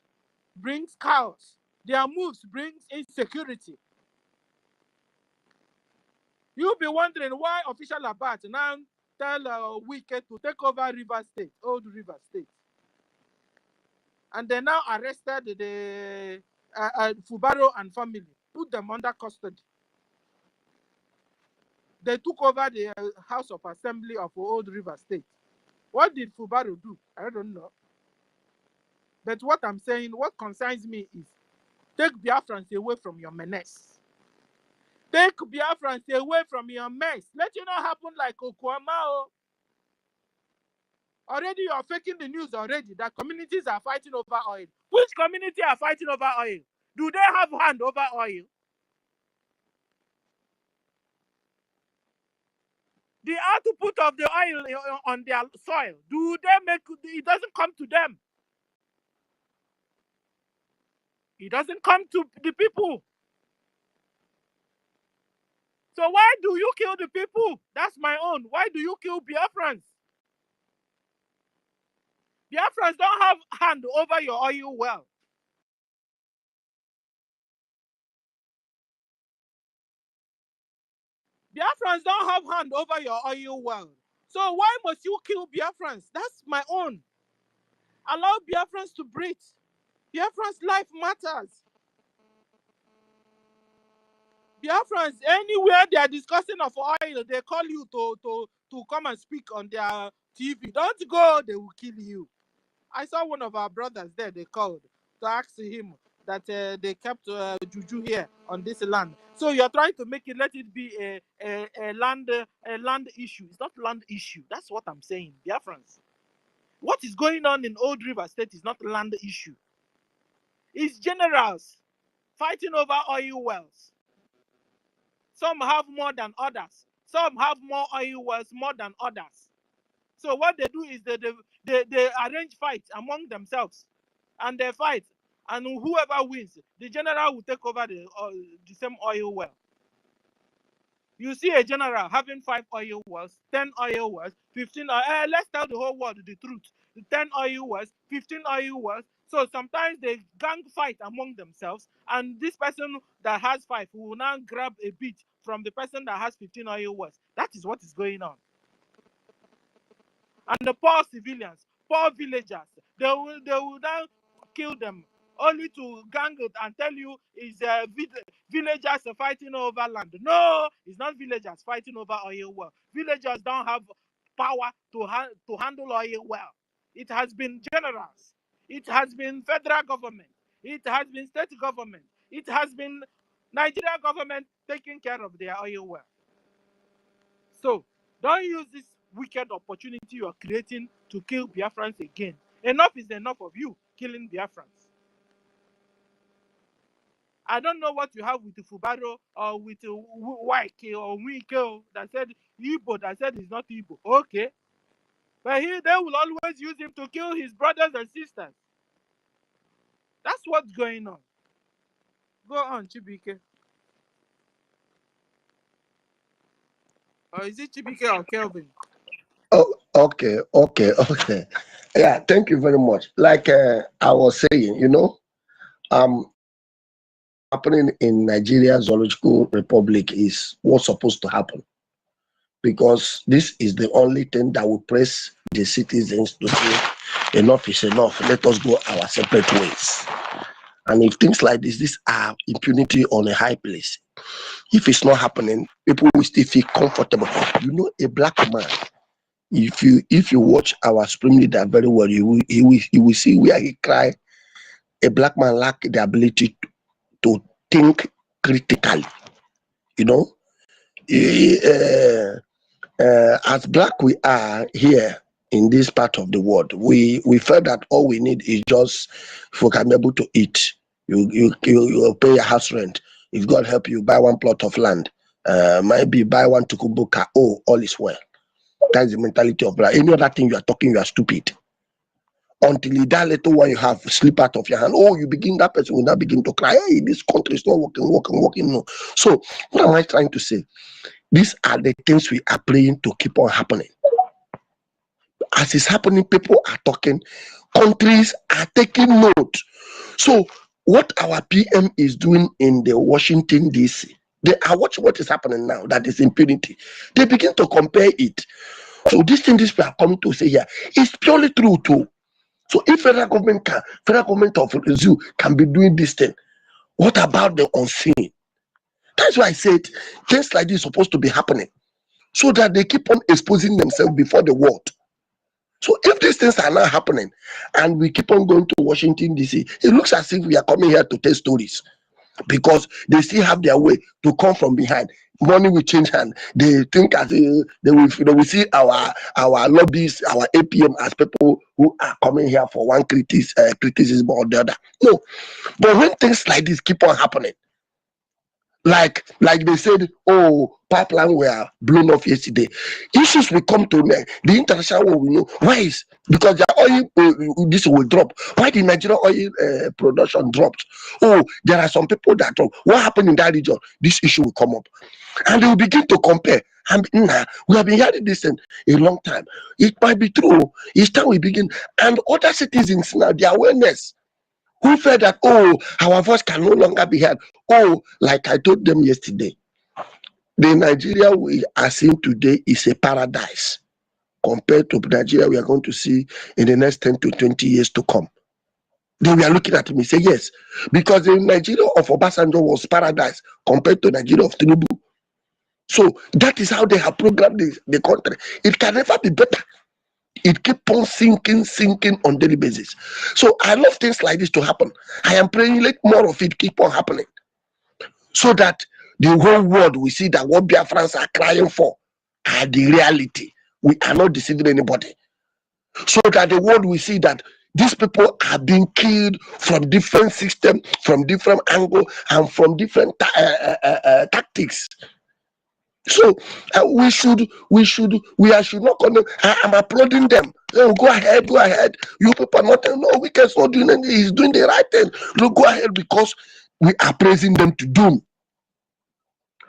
brings chaos. Their moves brings insecurity. You'll be wondering why official Abat now tell Wike to take over River State, Old River State. And they now arrested the Fubaro and family, put them under custody. They took over the House of Assembly of Old River State. What did Fubaro do? I don't know. But what I'm saying, what concerns me is, take Biafrans away from your menace. Take Biafrans away from your mess. Let it not happen like Okwama. Already you're faking the news already that communities are fighting over oil. Which community are fighting over oil? Do they have hand over oil? The output of the oil on their soil, do they make it? Doesn't come to them. It doesn't come to the people. So why do you kill the people? That's my own. Why do you kill Biafrans? Biafrans don't have hand over your oil well. Biafrans don't have hand over your oil well. So why must you kill Biafrans? That's my own. Allow Biafrans to breathe. Biafrans' life matters. Biafrans, anywhere they are discussing of oil, they call you to come and speak on their TV. Don't go, they will kill you. I saw one of our brothers there, they called to ask him that they kept juju here on this land. So you're trying to make it, let it be a land issue. It's not land issue. That's what I'm saying, Biafrans. What is going on in Old River State is not land issue. It's generals fighting over oil wells. Some have more than others. Some have more oil wells more than others. So what they do is they arrange fights among themselves, and they fight, and whoever wins, the general will take over the same oil well. You see a general having 5 oil wells, 10 oil wells, 15 oil. Let's tell the whole world the truth. 10 oil wells, 15 oil wells. So sometimes they gang fight among themselves, and this person that has 5 will now grab a bit from the person that has 15 oil wells. That is what is going on. And the poor civilians, poor villagers, they will now kill them, only to gang it and tell you it's villagers fighting over land. No, it's not villagers fighting over oil well. Villagers don't have power to handle oil well. It has been generals. It has been federal government. It has been state government. It has been Nigerian government taking care of their oil well. So don't use this wicked opportunity you are creating to kill Biafrans again. Enough is enough of you killing Biafrans. I don't know what you have with the Fubaro or with the Wike or Wike that said Igbo, that said he's not Igbo. Okay. But they will always use him to kill his brothers and sisters. That's what's going on. Go on, Chibike. Or is it Chibike or Kelvin? Oh, okay. Yeah, thank you very much. Like I was saying, happening in Nigeria Zoological Republic is what's supposed to happen, because this is the only thing that will press the citizens to say enough is enough. Let us go our separate ways. And if things like this, these are impunity on a high place. If it's not happening, people will still feel comfortable. You know, a black man, if you watch our supreme leader very well, you will see where he cry. A black man lack the ability to think critically. You know, as black we are here in this part of the world, we felt that all we need is just if we can be able to eat. You pay your house rent. If God help you, buy one plot of land. Maybe buy one tukubuka. Oh, all is well. That's the mentality of black. Any other thing you are talking, you are stupid. Until that little one you have slip out of your hand. Oh, you begin, that person will now begin to cry. Hey, this country is not working. No. So what am I trying to say? These are the things we are praying to keep on happening. As it's happening, people are talking, countries are taking note. So what our PM is doing in the Washington DC, they are watching what is happening now, that is impunity. They begin to compare it. So this thing we are coming to say here is purely true too. So if federal government of Zoo can be doing this thing, what about the unseen? That's why I said things like this is supposed to be happening, so that they keep on exposing themselves before the world. So if these things are not happening and we keep on going to Washington DC, it looks as if we are coming here to tell stories, because they still have their way to come from behind. Money will change hand. They think as they will see our lobbies, our APM as people who are coming here for one criticism or the other. No, but when things like this keep on happening, like they said, oh, pipeline were blown off yesterday. Issues will come to me. The international world will know why is because the oil this will drop. Why the Nigerian oil production dropped? Oh, there are some people that drop. What happened in that region? This issue will come up, and they will begin to compare. And we have been hearing this in a long time. It might be true. It's time we begin, and other citizens now, their awareness, who felt that, oh, our voice can no longer be heard. Oh, like I told them yesterday, the Nigeria we are seeing today is a paradise compared to Nigeria we are going to see in the next 10 to 20 years to come. Then we are looking at me, say yes, because the Nigeria of Obasanjo was paradise compared to Nigeria of Tinubu. So that is how they have programmed the country. It can never be better. It keeps on sinking on daily basis. So I love things like this to happen. I am praying let more of it keep on happening, so that the whole world will see that what Biafrans are crying for are the reality. We are not deceiving anybody. So that the world will see that these people are being killed from different systems, from different angles, and from different tactics. So we should not condemn. I'm applauding them. Go ahead. You people are not. No, we can not doing anything. He's doing the right thing. Look, go ahead, because we are praising them to doom.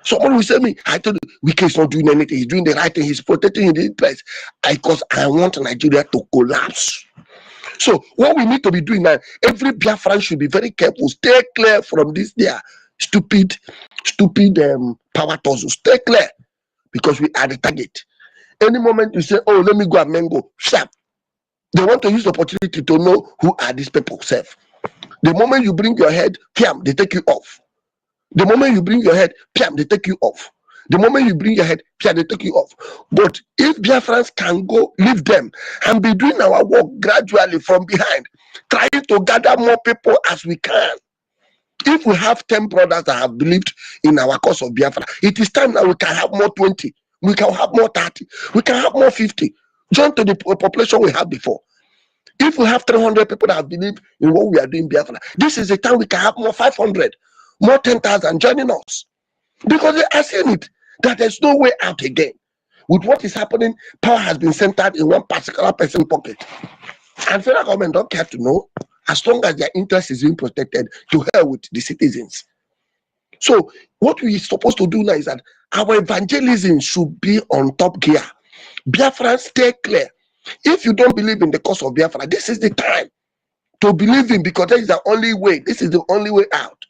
Someone will say me, I told you, Wike is not doing anything. He's doing the right thing. He's protecting his place. Because I want Nigeria to collapse. So what we need to be doing now, every Biafran should be very careful. Stay clear from this their stupid power tussle. Stay clear, because we are the target. Any moment you say, oh, let me go and mango, sharp. They want to use the opportunity to know who are these people. Self. The moment you bring your head, piam, they take you off. The moment you bring your head, piam, they take you off. The moment you bring your head, piam, they take you off. But if Biafrans can go, leave them, and be doing our work gradually from behind, trying to gather more people as we can. If we have 10 brothers that have believed in our cause of Biafra, it is time that we can have more 20. We can have more 30. We can have more 50. Join to the population we had before. If we have 300 people that have believed in what we are doing Biafra, this is the time we can have more 500, more 10,000 joining us. Because they are seeing it, that there's no way out again. With what is happening, power has been centered in one particular person's pocket. And federal government don't care to know, as long as their interest is being protected, to hell with the citizens. So what we are supposed to do now is that our evangelism should be on top gear. Biafra, stay clear. If you don't believe in the cause of Biafra, this is the time to believe in, because that is the only way. This is the only way out.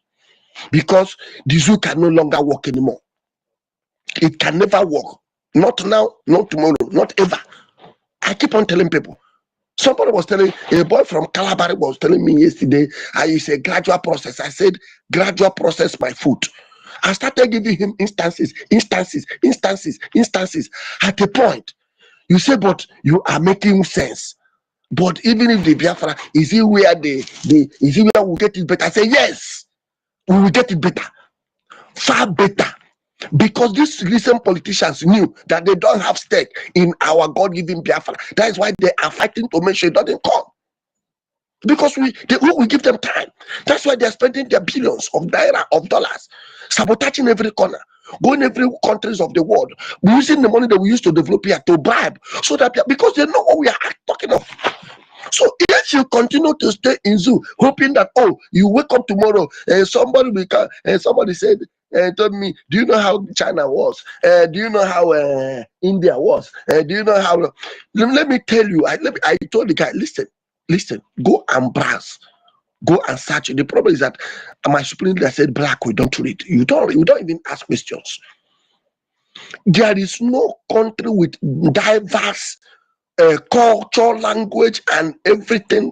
Because the zoo can no longer work anymore. It can never work. Not now, not tomorrow, not ever. I keep on telling people, Somebody was telling, a boy from Calabar was telling me yesterday, it's a gradual process. I said, gradual process my foot. I started giving him instances. At a point, you say, but you are making sense. But even if the Biafra, is it where is it where we get it better? I say, yes, we will get it better, far better. Because these recent politicians knew that they don't have stake in our God-given Biafra. That is why they are fighting to make sure it doesn't come. Because we give them time. That's why they're spending their billions of naira, of dollars, sabotaging every corner, going every countries of the world, using the money that we used to develop here to bribe, so that because they know what we are talking of. So if you continue to stay in zoo, hoping that you wake up tomorrow and somebody will come, and somebody said, told me, do you know how China was? Do you know how India was? Do you know how? Let me tell you. I told the guy, listen, go and browse, go and search. The problem is that my supreme leader said, black, we don't read. You don't even ask questions. There is no country with diverse culture, language, and everything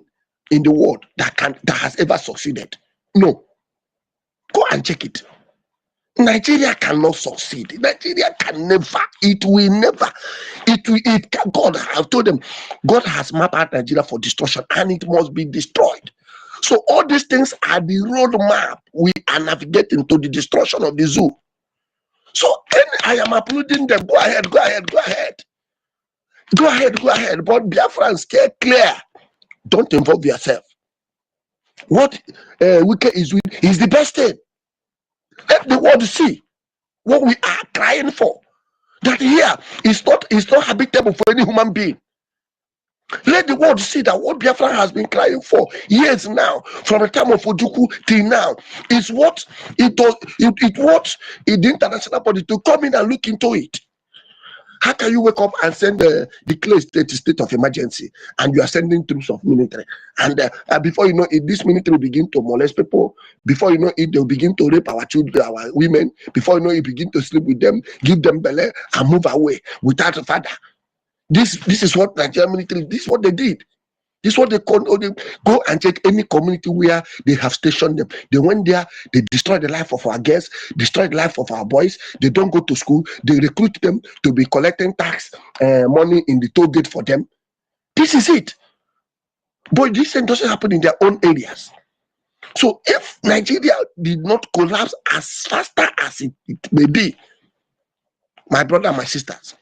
in the world that has ever succeeded. No, go and check it. Nigeria cannot succeed. Nigeria can never. It will never. God, I've told them, God has mapped out Nigeria for destruction, and it must be destroyed. So all these things are the roadmap we are navigating to the destruction of the zoo. So I am applauding them. Go ahead. But Biafrans, stay clear. Don't involve yourself. What Wike is doing is the best thing. Let the world see what we are crying for. That here is not habitable for any human being. Let the world see that what Biafra has been crying for years now, from the time of Ojukwu till now, is what the international body to come in and look into it. How can you wake up and send declare state of emergency, and you are sending troops of military, and before you know it, this military will begin to molest people. Before you know it, they'll begin to rape our children, our women. Before you know it, begin to sleep with them, give them belly, and move away without a father. This is what Nigerian military. This is what they did. This is what they go and check any community where they have stationed them. They went there, they destroyed the life of our guests, destroyed the life of our boys. They don't go to school. They recruit them to be collecting tax money in the toll gate for them. This is it. But this thing doesn't happen in their own areas. So if Nigeria did not collapse as faster as it may be, my brother and my sisters,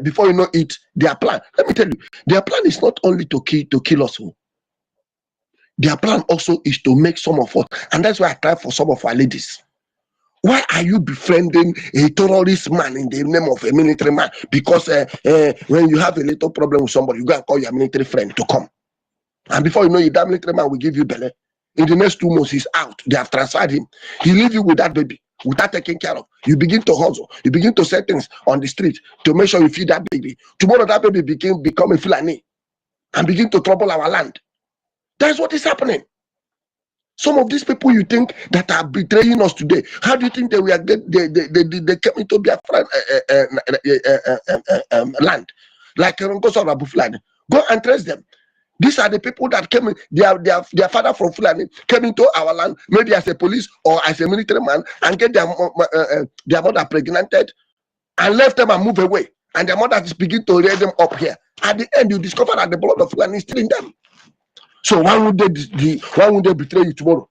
before you know it, their plan, let me tell you, their plan is not only to kill us. Their plan also is to make some of us, and that's why I cry for some of our ladies. Why are you befriending a terrorist man in the name of a military man? Because when you have a little problem with somebody, you go and call your military friend to come. And before you know it, that military man will give you belly. In the next 2 months, he's out. They have transferred him. He leave you with that baby without taking care of. You begin to hustle. You begin to set things on the street to make sure you feed that baby. Tomorrow, that baby become a Fulani and begin to trouble our land. That's what is happening. Some of these people you think that are betraying us today, how do you think they came into Biafra land? Like Fulani. Go and trace them. These are the people that came in, their father from Fulani came into our land, maybe as a police or as a military man, and get their mother pregnanted and left them and move away. And their mother just begin to rear them up here. At the end, you discover that the blood of Fulani is still in them. So why would they betray you tomorrow?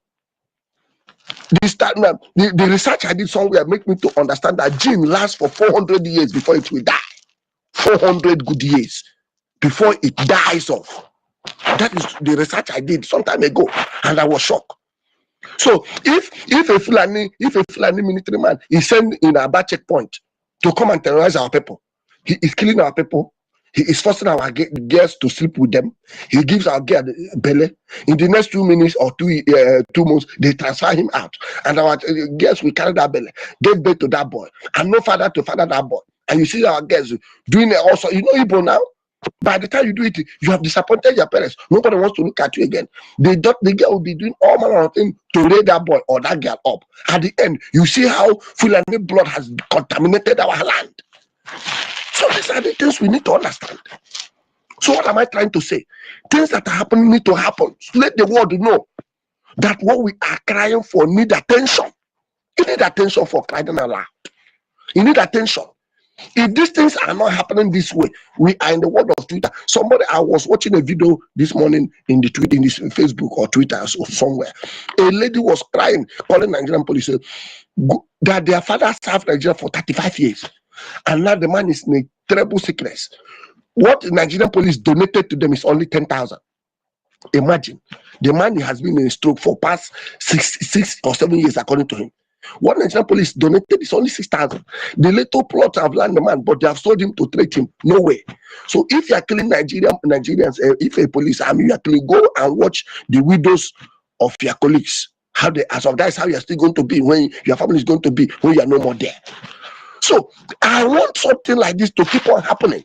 The research I did somewhere make me to understand that gene lasts for 400 years before it will die. 400 good years before it dies off. That is the research I did some time ago, and I was shocked. So if a Fulani military man is sent in a bad checkpoint to come and terrorize our people, he is killing our people. He is forcing our girls to sleep with them. He gives our girl belly. In the next 2 minutes or 2 months, they transfer him out, and our girls will carry that belly, give birth to that boy, and no father to father that boy. And you see our girls doing it also. You know Igbo now. By the time you do it, you have disappointed your parents. Nobody wants to look at you again. The girl will be doing all manner of things to raise that boy or that girl up. At the end, you see how Fulani blood has contaminated our land. So these are the things we need to understand. So what am I trying to say? Things that are happening need to happen. Let the world know that what we are crying for need attention. You need attention for crying aloud. You need attention. If these things are not happening this way, we are in the world of Twitter. I was watching a video this morning in the tweet, in this Facebook or Twitter or somewhere. A lady was crying, calling Nigerian police that their father served Nigeria for 35 years, and now the man is in a terrible sickness. What the Nigerian police donated to them is only 10,000. Imagine, the man has been in a stroke for past 6 or 7 years, according to him. What Nigerian police donated is only 6,000. The little plot have landed the man, but they have told him to treat him. No way. So if you are killing Nigerians, if a police army, you actually go and watch the widows of your colleagues. How they, as of that is how you are still going to be when your family is going to be when you are no more there. So I want something like this to keep on happening.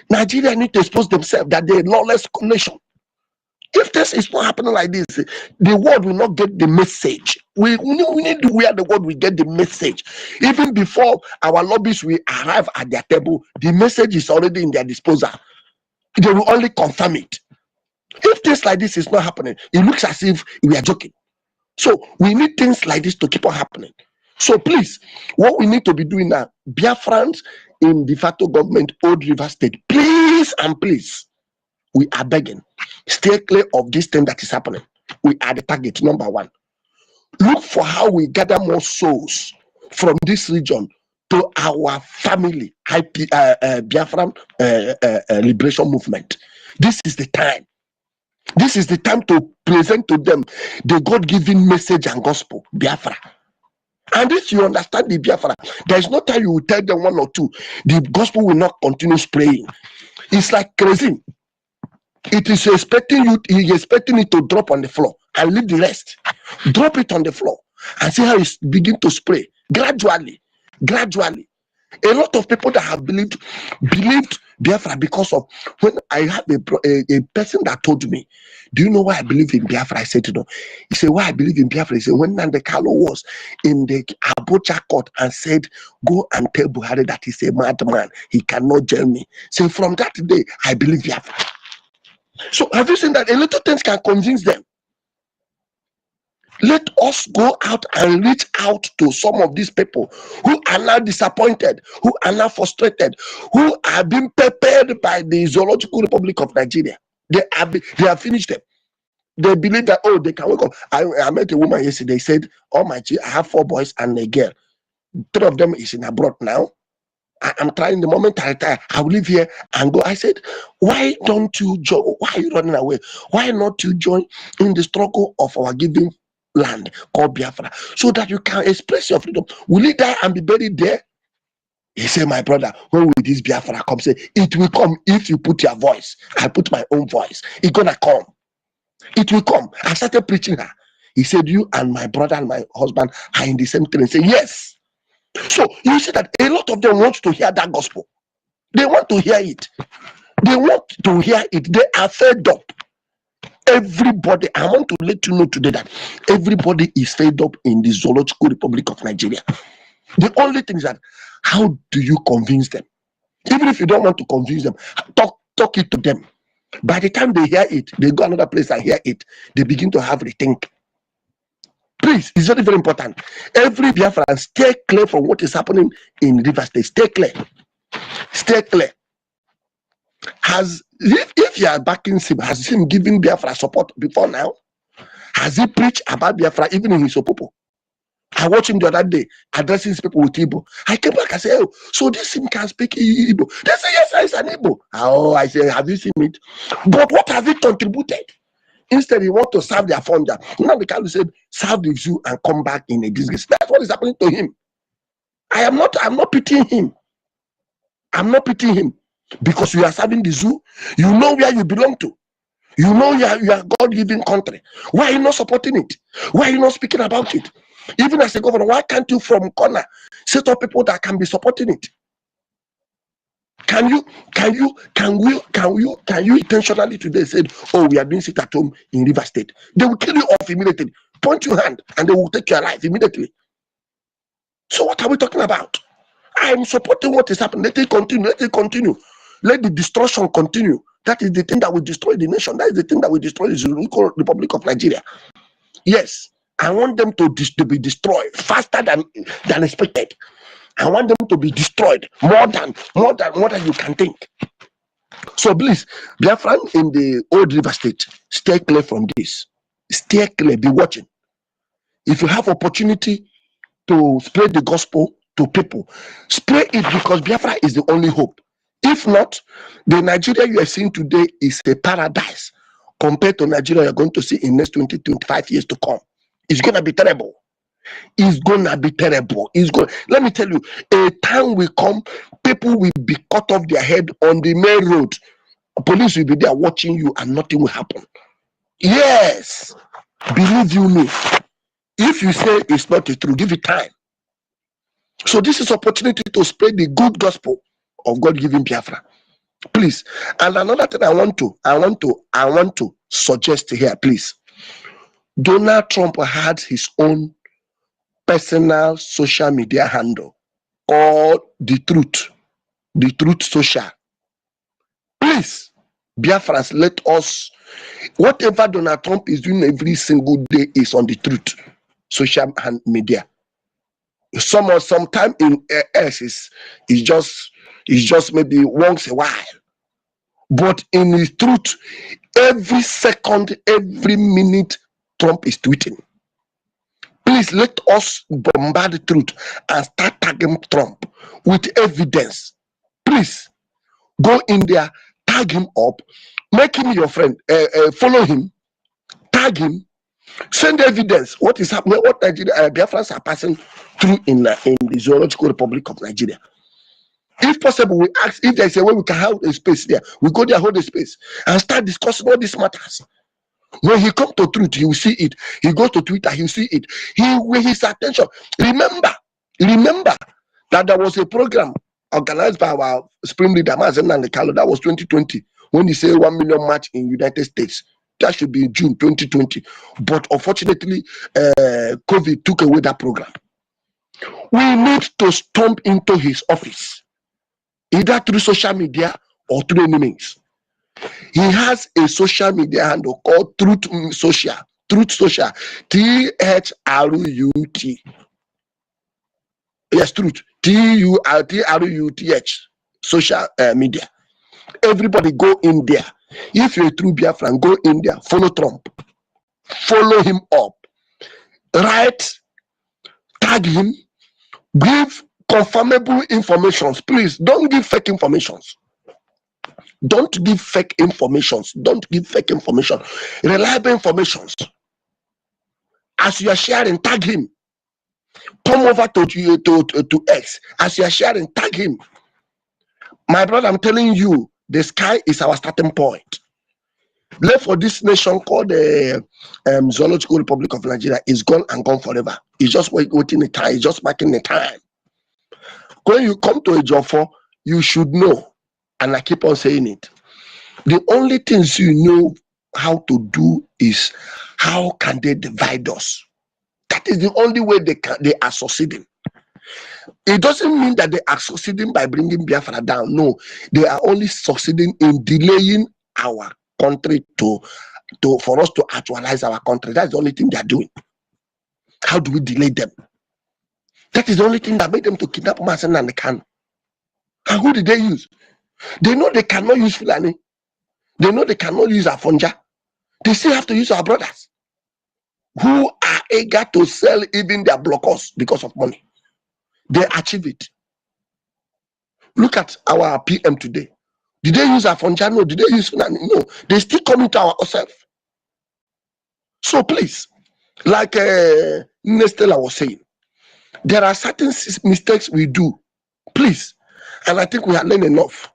Nigeria need to expose themselves that they're a lawless nation. If this is not happening like this, the world will not get the message. We need to where the world will get the message. Even before our lobbyists will arrive at their table, the message is already in their disposal. They will only confirm it. If things like this is not happening, it looks as if we are joking. So we need things like this to keep on happening. So please, what we need to be doing now, Biafrans in de facto government, Old River State, please and please, we are begging, stay clear of this thing that is happening. We are the target, number one. Look for how we gather more souls from this region to our family, Biafran liberation movement. This is the time. This is the time to present to them the God-given message and gospel, Biafra. And if you understand the Biafra, there is no time you will tell them one or two. The gospel will not continue spraying. It's like kerosene. It is expecting it to drop on the floor and leave the rest. Drop it on the floor and see how it begin to spray gradually. A lot of people that have believed Biafra because of when I have a person that told me, do you know why I believe in Biafra? I said, no. He said, why I believe in Biafra? He said, when Nnamdi Kanu was in the Abuja court and said, go and tell Buhari that he's a madman, he cannot jail me. So from that day, I believe Biafra. So have you seen that a little things can convince them? Let us go out and reach out to some of these people who are now disappointed, who are now frustrated, who are being prepared by the Zoological Republic of Nigeria. They have finished them. They believe that, oh, they can wake up. I met a woman yesterday, said, oh my God, I have 4 boys and a girl. 3 of them is in abroad now. I'm trying, the moment I retire, I will live here and go. I said, why don't you join? Why are you running away? Why not you join in the struggle of our given land called Biafra, so that you can express your freedom? Will you die and be buried there? He said, my brother, when will this Biafra come? Say, it will come if you put your voice. I put my own voice. It's gonna come. It will come. I started preaching her. He said, you and my brother and my husband are in the same train. Say, yes. So you see that a lot of them want to hear that gospel. They want to hear it. They want to hear it. They are fed up. Everybody, I want to let you know today that everybody is fed up in the Zoological Republic of Nigeria. The only thing is that, how do you convince them? Even if you don't want to convince them, talk it to them. By the time they hear it, they go another place and hear it, they begin to have rethink. Please, it's very, very important. Every Biafran, stay clear from what is happening in River State. Stay clear. Stay clear. If you are backing him, has him given Biafra support before now? Has he preached about Biafra even in his Opopo? I watched him the other day addressing people with Igbo. I came back and said, oh, so this him can speak Igbo. They say, yes, it's an Igbo. Oh, I say, have you seen it? But what have he contributed? Instead, he want to serve their founder. Now the guy said, serve the zoo and come back in a disgrace. That's what is happening to him. I'm not pitying him. I'm not pitying him. Because you are serving the zoo, you know where you belong to. You know you are God-given country. Why are you not supporting it? Why are you not speaking about it? Even as a governor, why can't you from corner set up people that can be supporting it? Can you intentionally today say, oh, we are doing sit at home in River State? They will kill you off immediately, point your hand, and they will take your life immediately. So what are we talking about? I am supporting what is happening. Let it continue. Let it continue. Let the destruction continue. That is the thing that will destroy the nation. That is the thing that will destroy the Republic of Nigeria. Yes, I want them to be destroyed faster than expected. I want them to be destroyed more than you can think. So please, Biafran in the old River State, stay clear from this. Stay clear, be watching. If you have opportunity to spread the gospel to people, spread it, because Biafra is the only hope. If not, the Nigeria you are seeing today is a paradise compared to Nigeria you're going to see in next 20-25 years to come. It's going to be terrible. It's going to be terrible. Let me tell you, a time will come, people will be cut off their head on the main road. Police will be there watching you and nothing will happen. Yes, believe you me. If you say it's not true, give it time. So this is opportunity to spread the good gospel of God given Biafra. Please. And another thing I want to suggest here, please. Donald Trump had his own personal social media handle called The Truth Social. Please, Biafrans, let us, whatever Donald Trump is doing every single day is on The Truth social media. Sometime in X is just maybe once a while, but in his truth, every second, every minute, Trump is tweeting. Please let us bombard the truth and start tagging Trump with evidence. Please go in there, tag him up, make him your friend, follow him, tag him, send evidence. What is happening? What Nigeria Biafrans are passing through in the Zoological Republic of Nigeria. If possible, we ask if there's a way we can hold a space there. We go there, hold a space, and start discussing all these matters. When he comes to truth, he will see it. He goes to Twitter, he will see it. He will his attention. Remember that there was a program organized by our spring leader, ANNANG. That was 2020, when he said 1 million march in United States. That should be June 2020. But unfortunately, COVID took away that program. We need to stomp into his office, either through social media or through any means. He has a social media handle called Truth Social. THRUT. Yes, Truth. TRUTH. Social media. Everybody go in there. If you're a true Biafran, go in there. Follow Trump. Follow him up. Write. Tag him. Give confirmable informations. Please don't give fake informations. Don't give fake informations. Don't give fake information. Reliable informations. As you are sharing, tag him. Come over to X. As you are sharing, tag him. My brother, I'm telling you, the sky is our starting point. Left for this nation called the Zoological Republic of Nigeria is gone and gone forever. It's just waiting the time. It's just marking the time. When you come to a Jofo, you should know, and I keep on saying it. The only things you know how to do is how can they divide us. That is the only way they are succeeding. It doesn't mean that they are succeeding by bringing Biafra down. No, they are only succeeding in delaying our country for us to actualize our country. That's the only thing they are doing. How do we delay them? That is the only thing that made them to kidnap Masen and the Khan. And who did they use? They know they cannot use Fulani. They know they cannot use Afonja. They still have to use our brothers who are eager to sell even their blockers because of money. They achieve it. Look at our PM today. Did they use Afonja? No. Did they use Fulani? No. They still come to ourselves. So please, like Nestela was saying, there are certain mistakes we do. Please. And I think we have learned enough.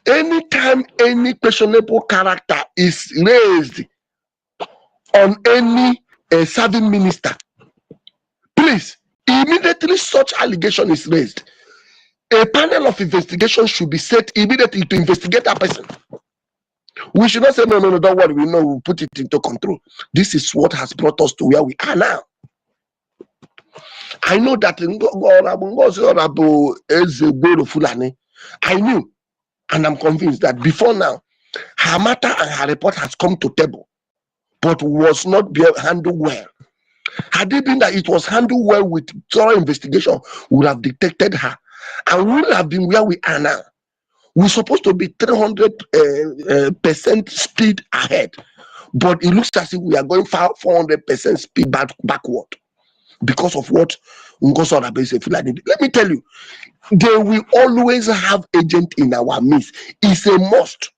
Anytime any questionable character is raised on any serving minister, please, immediately such allegation is raised. A panel of investigation should be set immediately to investigate that person. We should not say, no, don't worry, we know, we'll put it into control. This is what has brought us to where we are now. I know that I knew, and I'm convinced that before now, Her matter and her report has come to table, but was not handled well. Had it been that it was handled well with thorough investigation, we would have detected her, and we would have been where we are now. We're supposed to be 300% speed ahead, but it looks as if we are going 400% speed backward because of what NGOZI say. Let me tell you, they will always have agent in our midst. It's a must.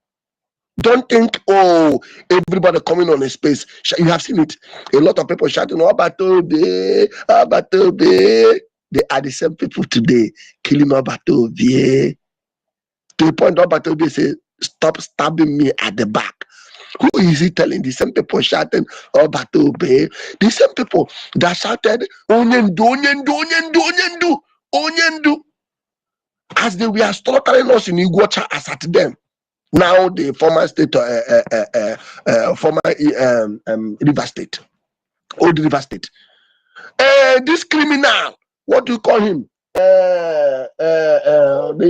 Don't think, oh, everybody coming on a space. You have seen it. A lot of people shouting, oh, Batobe, oh, Batobe. They are the same people today killing Batobe. To the point of Batobe say, stop stabbing me at the back. Who is he telling? The same people shouting, oh, Batobe. The same people that shouted, Onyendu, Onyendu, Onyendu, Onyendu, Onyendu. As they were slaughtering us in OGOJA as at them. Now the former state, River State, old River State. This criminal, what do you call him? The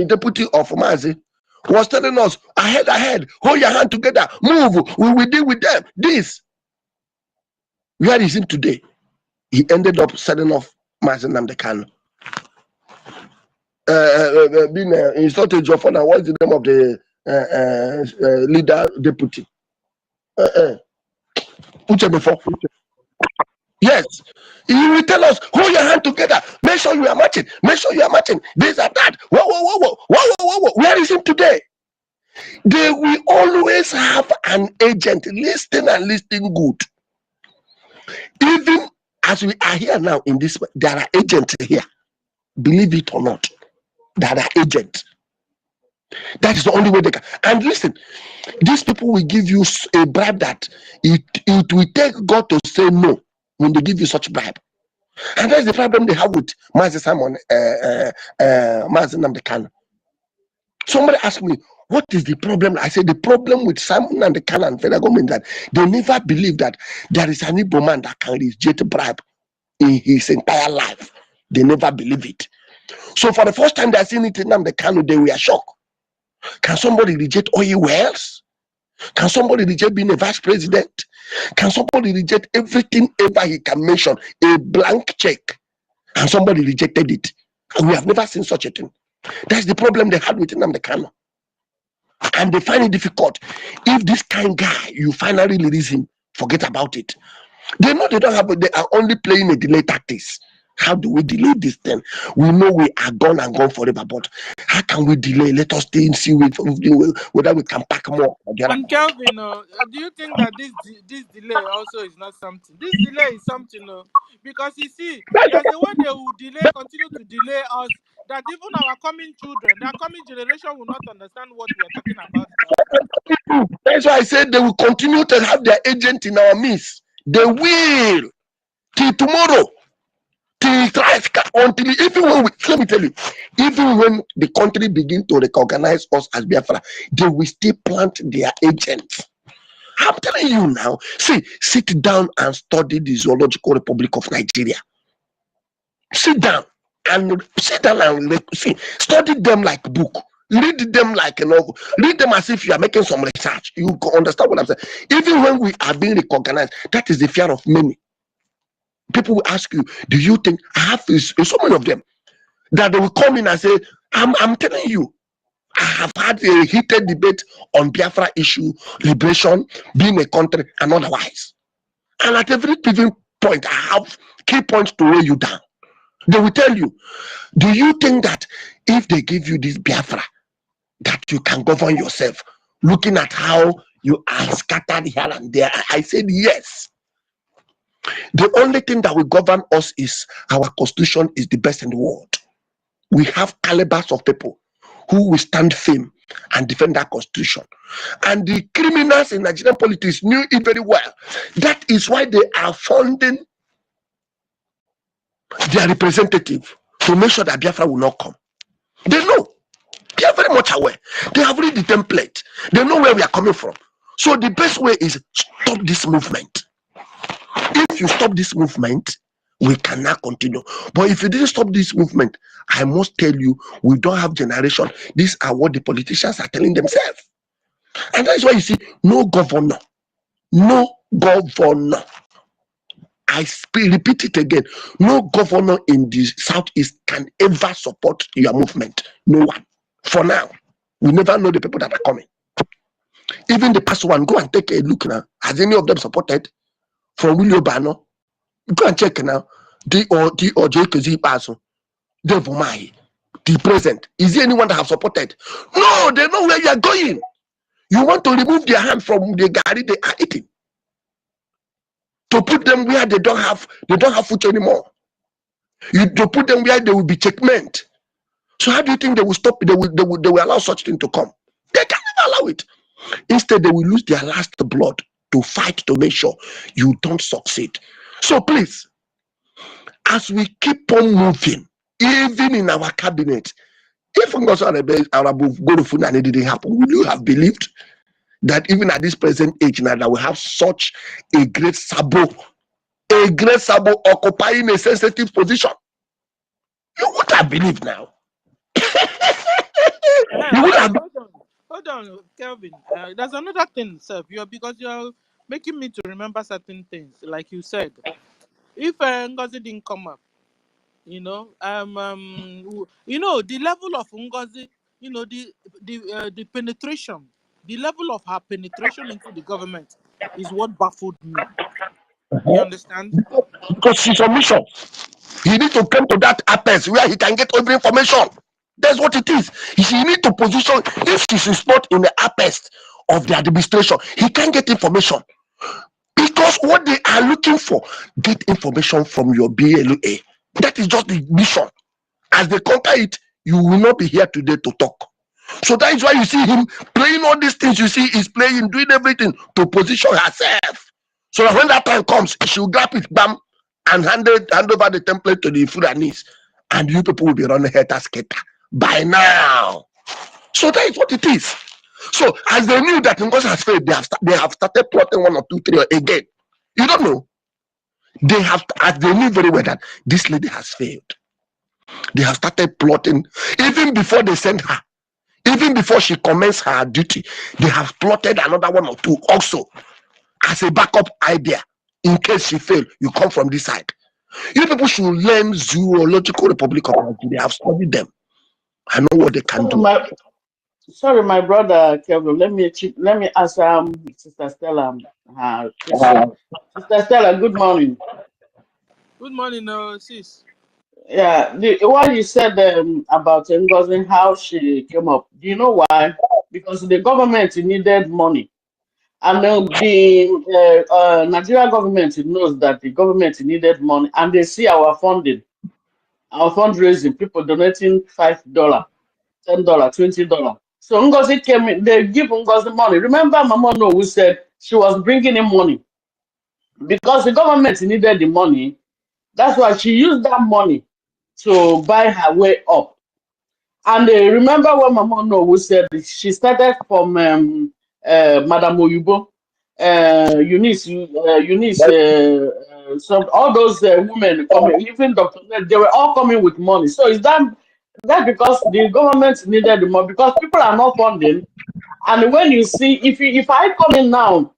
deputy of Mazi was telling us, ahead, hold your hand together, move, we will deal with them. This. Where is him today? He ended up setting off Mazi Namdekan. Being insulted your father. What's the name of the leader deputy? Yes, he will tell us, hold your hand together, make sure you are matching, this or that. Whoa. Where is him today? They will always have an agent listening good. Even as we are here now in this, there are agents here. Believe it or not, there are agents. That is the only way they can. And listen, these people will give you a bribe that it will take God to say no when they give you such bribe. And that's the problem they have with Mazi Simon, Mazi Namdekan. Somebody asked me, what is the problem? I said the problem with Simon Namdekan and federal government that they never believe that there is an Igbo man that can reject bribe in his entire life. They never believe it. So for the first time they are seeing it in Namdekan, they were shocked. Can somebody reject oil wells? Can somebody reject being a vice president? Can somebody reject everything ever he can mention? A blank check. And somebody rejected it. And we have never seen such a thing. That's the problem they had with Namdekan. And they find it difficult. If this kind guy, you finally release him, forget about it. They know they don't have, they are only playing a delay tactics. How do we delay this thing? We know we are gone and gone forever, but how can we delay? Let us stay and see whether we can pack more. And Kelvin, do you think that this delay also is not something? This delay is something, because you see, there's a way they will continue to delay us, that even our coming children, their coming generation will not understand what we are talking about now. That's why I said they will continue to have their agent in our midst. They will till tomorrow. Until even when let me tell you, even when the country begin to recognize us as Biafra, they will still plant their agents. I'm telling you now. See, sit down and study the Zoological Republic of Nigeria. Sit down and see, study them like a book. Read them like a novel. Read them as if you are making some research. You understand what I'm saying? Even when we are being recognized, that is the fear of many. People will ask you, do you think I have so many of them that they will come in and say, I'm telling you, I have had a heated debate on Biafra issue, liberation, being a country, and otherwise. And at every given point, I have key points to weigh you down. They will tell you, do you think that if they give you this Biafra, that you can govern yourself, looking at how you are scattered here and there? I said yes. The only thing that will govern us is our constitution is the best in the world. We have calibers of people who will stand firm and defend that constitution. And the criminals in Nigerian politics knew it very well. That is why they are funding their representative to make sure that Biafra will not come. They know. They are very much aware. They have read the template. They know where we are coming from. So the best way is stop this movement. If you stop this movement, we cannot continue. But if you didn't stop this movement, I must tell you, we don't have generation. These are what the politicians are telling themselves. And that's why you see no governor. No governor. Repeat it again. No governor in the Southeast can ever support your movement. No one. For now. We never know the people that are coming. Even the past one, go and take a look now. Has any of them supported? From William Bano? Go and check now. The EKID person. The present. Is there anyone that have supported? No, they know where you are going. You want to remove their hand from the gari they are eating. To put them where they don't have food anymore. To put them where they will be checkmate. So how do you think they will stop? They will allow such thing to come? They can never allow it. Instead, they will lose their last blood to fight to make sure you don't succeed. So please, as we keep on moving, even in our cabinet, if Ngozi didn't happen, would you have believed that even at this present age now that we have such a great sabo occupying a sensitive position? You would have believed now. You would have. Hold on, Kelvin. There's another thing, sir. Because you're making me to remember certain things. Like you said, if Ngozi didn't come up, the level of Ngozi, the penetration, the level of her penetration into the government is what baffled me. You understand? Because she's on mission. He needs to come to that apex where he can get every information. That's what it is. He need to position. If she's not in the apex of the administration, he can't get information. Because what they are looking for, get information from your BLA. That is just the mission. As they conquer it, you will not be here today to talk. So that is why you see him playing all these things. You see he's playing, doing everything to position herself. So that when that time comes, she will grab it, bam, and hand over the template to the Fulanese. And you people will be running head-to-skater by now. So that is what it is. So as they knew that Ngozi has failed, they have started plotting 1 or 2, 3 again. You don't know. They have, as they knew very well that this lady has failed. They have started plotting even before they sent her. Even before she commenced her duty, they have plotted another 1 or 2 also as a backup idea. In case she failed, you come from this side. You people should learn Zoological Republic of Nigeria. They have studied them. I know what they can do. Sorry, my brother Kevin. Let me answer Sister Stella. Sister Stella, good morning. Good morning, sis. Yeah, what you said about Ngozi, how she came up. Do you know why? Because the government needed money, and the Nigerian government knows that the government needed money, and they see our funding, our fundraising, people donating $5, $10, $20. So Ngozi came in, they give Ngozi money. Remember, Mama No, who said she was bringing in money because the government needed the money. That's why she used that money to buy her way up. And remember when Mama No, who said she started from Madame Oyubo, Eunice, all those women coming, even Dr. Ned, they were all coming with money. So is that because the government needed the money? Because people are not funding. And when you see, if I come in now,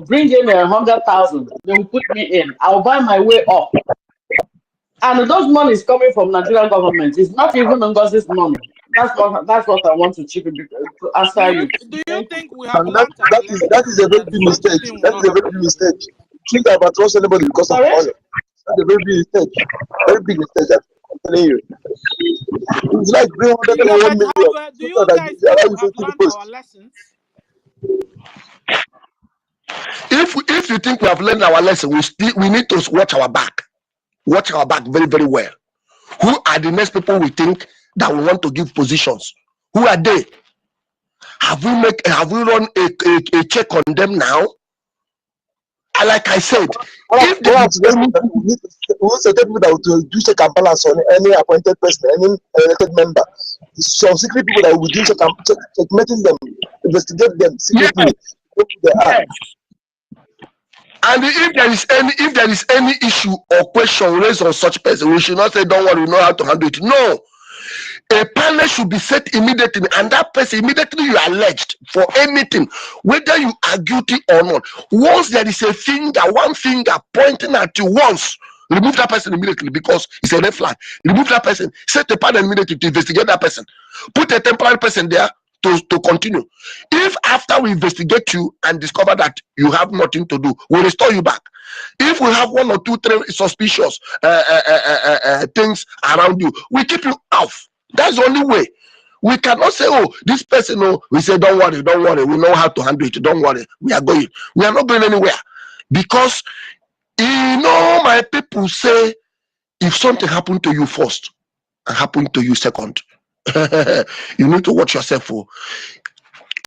bring in 100,000, they will put me in. I'll buy my way up. And those money is coming from Nigerian government. It's not even Ngozi's money. That's what I want to chip in to answer you. Do you think we have learned that is a very big mistake. That is a very big mistake. Think about trust anybody because of oil. That's a very big mistake. Very big mistake. That I'm telling you. It's like 301 million. Do you guys have learned our lessons? If you think we have learned our lesson, we need to watch our back. Watch our back very, very well. Who are the next people we think that we want to give positions? Who are they? Have we run a check on them now? And like I said, if we want to people that will do check and balance on any appointed person, any elected member. Some secret people that will do checkmating them, investigate them secretly. Yes. And if there is any issue or question raised on such person, we should not say, don't worry, we know how to handle it. No. a panel should be set immediately, and that person immediately you are alleged for anything, whether you are guilty or not. Once there is a finger, one finger pointing at you once, remove that person immediately because it's a red flag. Remove that person, set a panel immediately to investigate that person. Put a temporary person there to continue. If after we investigate you and discover that you have nothing to do, we'll restore you back. If we have 1 or 2, 3 suspicious things around you, we keep you off. That's the only way. We cannot say, oh, this person, oh, we say, don't worry, we know how to handle it, don't worry, we are going. We are not going anywhere. Because, you know, my people say, if something happened to you first, and happened to you second, you need to watch yourself for.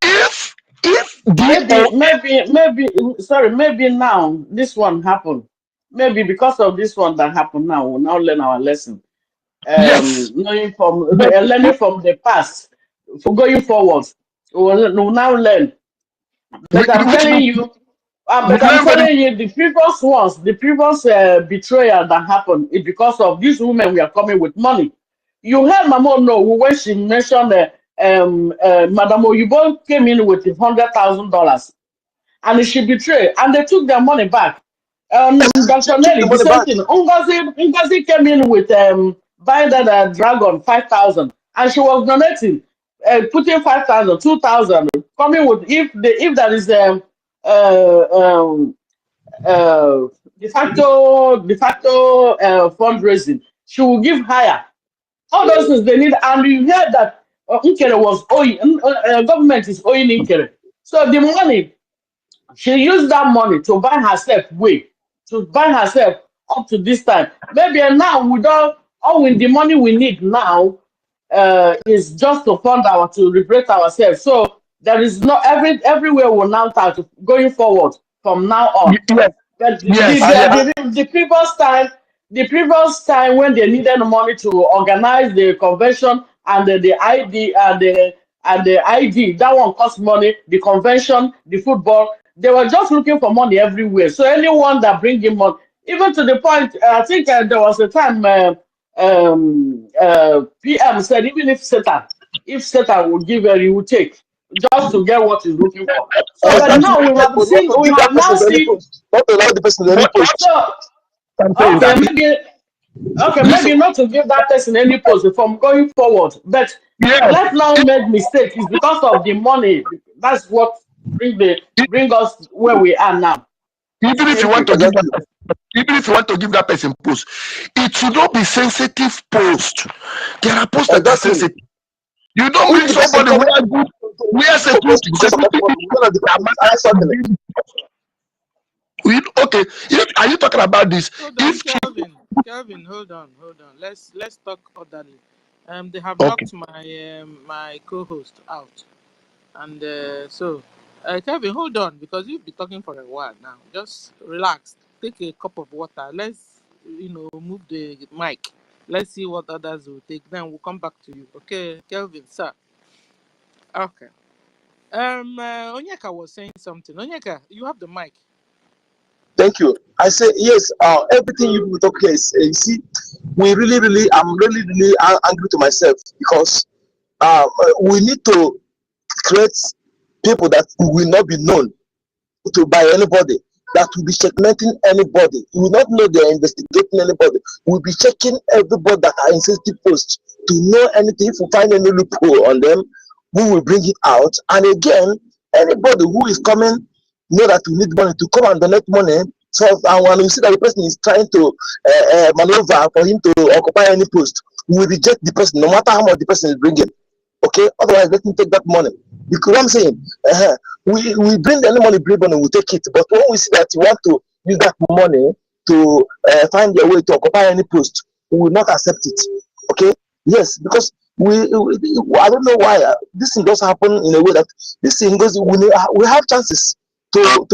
If maybe now this one happened. Maybe because of this one that happened now, we'll now learn our lesson. Yes. Learning from the past, for going forward, we'll now learn. But I'm telling you, the previous betrayal that happened is because of these women we are coming with money. You heard Mama know when she mentioned Madam Oyibo came in with $100,000 and she betrayed and they took their money back. Dr. Nelly, the same thing. Ngozi came in with buy that dragon 5,000 and she was donating, putting 5,000, 2,000, coming with if there is de facto fundraising, she will give higher. All those things they need, and you hear that Nkere was owing, government is owing Nkere. So the money, she used that money to buy herself up to this time. Maybe now we don't, with the money we need now is just to fund to liberate ourselves. So there is no everywhere will now start going forward from now on. Yes. But Yes. the previous time when they needed money to organize the convention and the ID and the ID, that one cost money, the convention, the football, they were just looking for money everywhere. So anyone that bring in money, even to the point, I think there was a time PM said, even if Satan would give he would take just to get what he's looking for. So but now we have now seen not allow the person any post. So maybe not to give that person any post from going forward, but let's now make mistake is because of the money. That's what bring us where we are now. Even if you want to give that person post, it should not be sensitive post. There are posts that are sensitive. You don't bring somebody who has security. Okay, are you talking about this? Kelvin, hold on. Let's talk orderly. They have knocked my co-host out, and so Kelvin, hold on, because you've been talking for a while now. Just relax, take a cup of water. Let's move the mic. Let's see what others will take. Then we'll come back to you. Okay, Kelvin, sir. Okay. Onyeka was saying something. Onyeka, you have the mic. Thank you. I say yes. Everything you talk here is, you see, I'm really angry to myself because we need to create people that will not be known by anybody, that will be checkmating anybody. You will not know they're investigating anybody. We'll be checking everybody that are in sensitive posts to know anything. If we find any loophole on them, we will bring it out. And again, anybody who is coming, know that we need money to come and donate money. So and when we see that the person is trying to maneuver for him to occupy any post, we will reject the person, no matter how much the person is bringing. Okay, otherwise let him take that money. You know what I'm saying? We bring any money, we take it. But when we see that you want to use that money to find your way to occupy any post, we will not accept it. Okay? Yes, because I don't know why this thing does happen in a way that this thing goes. We have chances to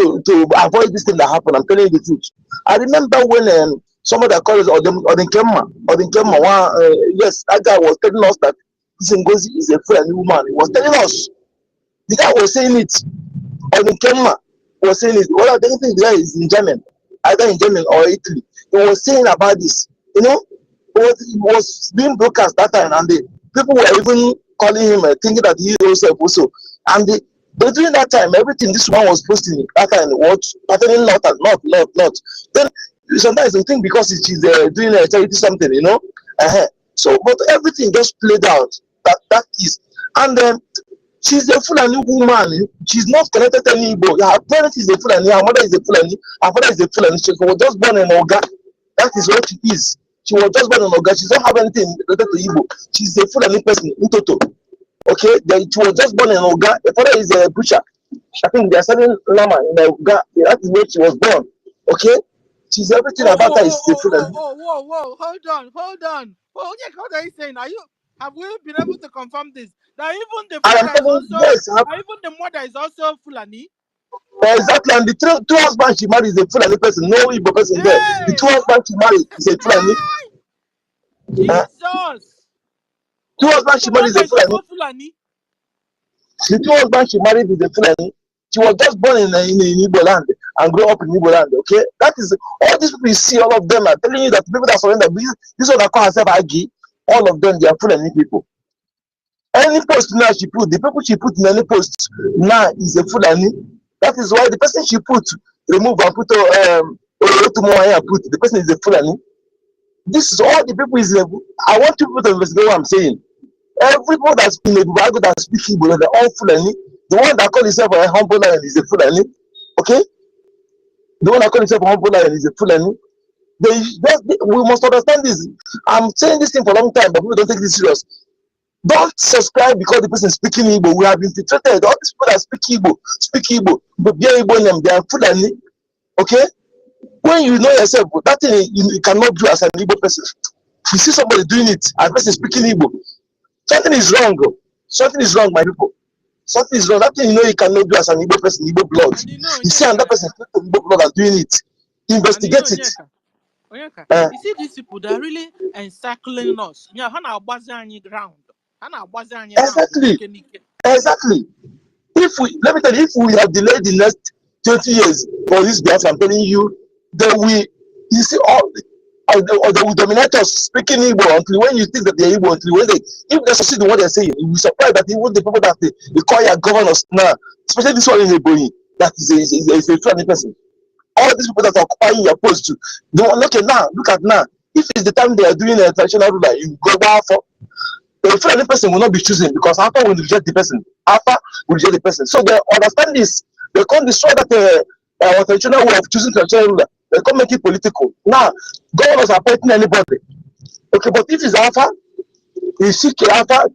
avoid this thing that happened. I'm telling you the truth. I remember when somebody that called us Odenkema, yes, that guy was telling us that this NGOZI is a friendly woman. He was telling us. The guy was saying it. Odenkema was saying it. Well, I don't think the guy is in German, either in German or Italy. He was saying about this. You know, it was being broadcast that time, and People were even calling him, thinking that he himself also. And but during that time, everything this one was posting that time was pertaining not. Then sometimes they think because she's doing a charity something, you know. So, but everything just played out. That is, and then she's a Fulani woman. She's not connected to any Igbo. Her parents is a Fulani. Her mother is a Fulani. Her father is a Fulani. She was just born in Oga. That is what she is. She was just born in Oga. She doesn't have anything related to Igbo. She's a Fulani person in total. Okay, then she was just born in Oga. The father is a butcher. I think they are selling llama in Oga. That is where she was born. Okay, she's everything about her is a Fulani. Whoa! Hold on. What are you saying? Have we been able to confirm this? That even the father is also, yes, even the mother is also Fulani. Exactly, and the two husbands she married is a Fulani person, no Igbo person there. The two husbands she married is a Fulani. Jesus. Two husbands she married is a Fulani. The two husbands she married is a Fulani. She was just born in Igbo land and grew up in Igbo land. Okay, that is all these people you see. All of them are telling you that people that surrender. This one that call herself BRGIE, all of them they are Fulani people. Any post now she put, the people she put in any post now is a Fulani. That is why the person she put, remove and put put, the person is a Fulani. This is all the people is. I want people to investigate what I'm saying. Everybody that's in the Bible that speak Igbo, they're all Fulani. The one that call himself a humble lion is a Fulani. Okay? The one that call himself a humble lion is a Fulani. We must understand this. I'm saying this thing for a long time, but people don't take this serious. Don't subscribe because the person is speaking Igbo. We have infiltrated all these people that speak Igbo, but they are Fulani. Okay? When you know yourself, that thing you cannot do as an Igbo person. If you see somebody doing it, and the person is speaking Igbo, something is wrong. Something is wrong, my people. Something is wrong. That thing you know you cannot do as an Igbo person, Igbo blood. You see another person speaking Igbo blood and doing it. Investigate it. You see these people, they're really encircling us. Yeah, ground. Exactly. Let me tell you, if we have delayed the next 20 years for this Biafra, I'm telling you, then you see they will dominate us speaking Igbo until when you think that they're Igbo, until when if they succeed in what they're saying, you'll be surprised that even the people that they call your governors now, especially this one in Ebonyi, that is a Fulani person. All these people that are occupying your post too, they will look at now. If it's the time they are doing a traditional ruler, you go back for the Fulani person will not be choosing because after will reject the person. So they understand this. They can't destroy that our traditional way of choosing traditional ruler. They can't make it political. Now, governors are appointing anybody. Okay, but if it's Alpha, you see Alpha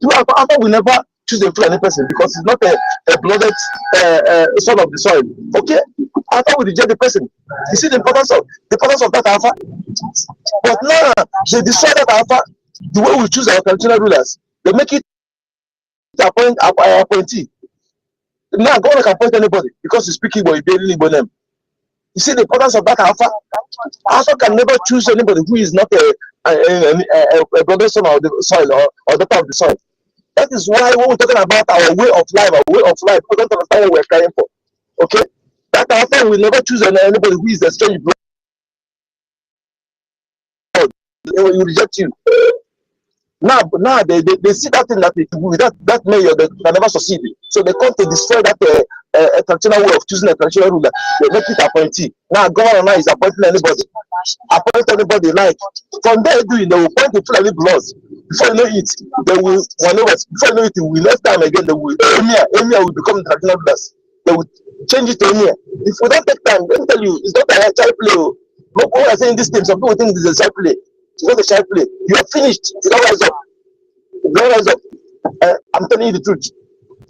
will never choose a Fulani person because he's not a blooded son of the soil. Okay? Alpha will reject the person. You see the importance of that Alpha? But now they destroy that Alpha. The way we choose our traditional rulers, they make it appointee. Now governor can appoint anybody because he's speaking Igbo, he's Igbo name. You see the importance of that Alpha? Alpha can never choose anybody who is not a brother son of the soil or daughter of the soil. That is why when we're talking about our way of life, we don't understand what we're crying for. Okay? That Alpha will never choose anybody who is a strange blood. They will reject you. Now they see that thing that mayor that can never succeed. So they come to destroy that traditional way of choosing a traditional ruler. They make it appointee. Now governor now is appointing anybody. Appoint anybody like from there they will point the Fulani blood. Before you know it, they will before you know it, we next time again they will Emir will become the traditional rulers. They will change it to Emir. If we don't take time, let me tell you, it's not a child play. Look, when we are saying this thing, some people think this is a child play. It's not a child play. You are finished. You don't rise up. You don't rise up. I'm telling you the truth.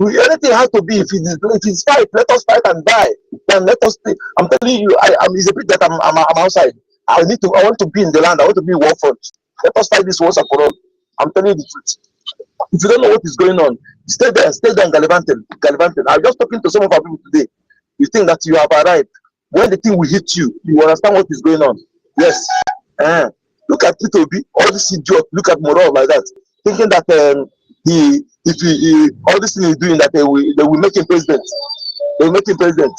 Anything has to be. If it's fight, let us fight and die. Then let us stay. I'm telling you, it's a bit that I'm outside. I want to be in the land. I want to be in war front. Let us fight this once and for all. I'm telling you the truth. If you don't know what is going on, stay there and gallivanting. I was just talking to some of our people today. You think that you have arrived. When the thing will hit you, you understand what is going on. Yes. Look at Peter Obi, all this idiot, look at Moral like that, thinking that all this thing he's doing, that they will make him president. They will make him president.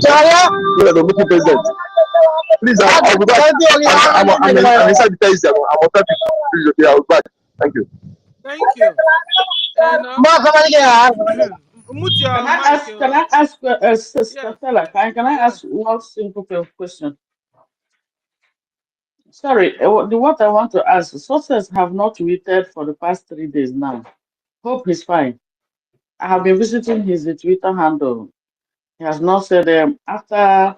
Yeah, they will make him president. Please, I'll be back. I'm inside the place. I'm on traffic. Please, okay, I'll be back. Thank you. Thank you. You know, mute your Can I mic. ask? Can I ask, Sister Yes, Stella? Can I yes. ask one simple question? Sorry, what I want to ask. Sources have not tweeted for the past 3 days now. Hope he's fine. I have been visiting his Twitter handle. He has not said after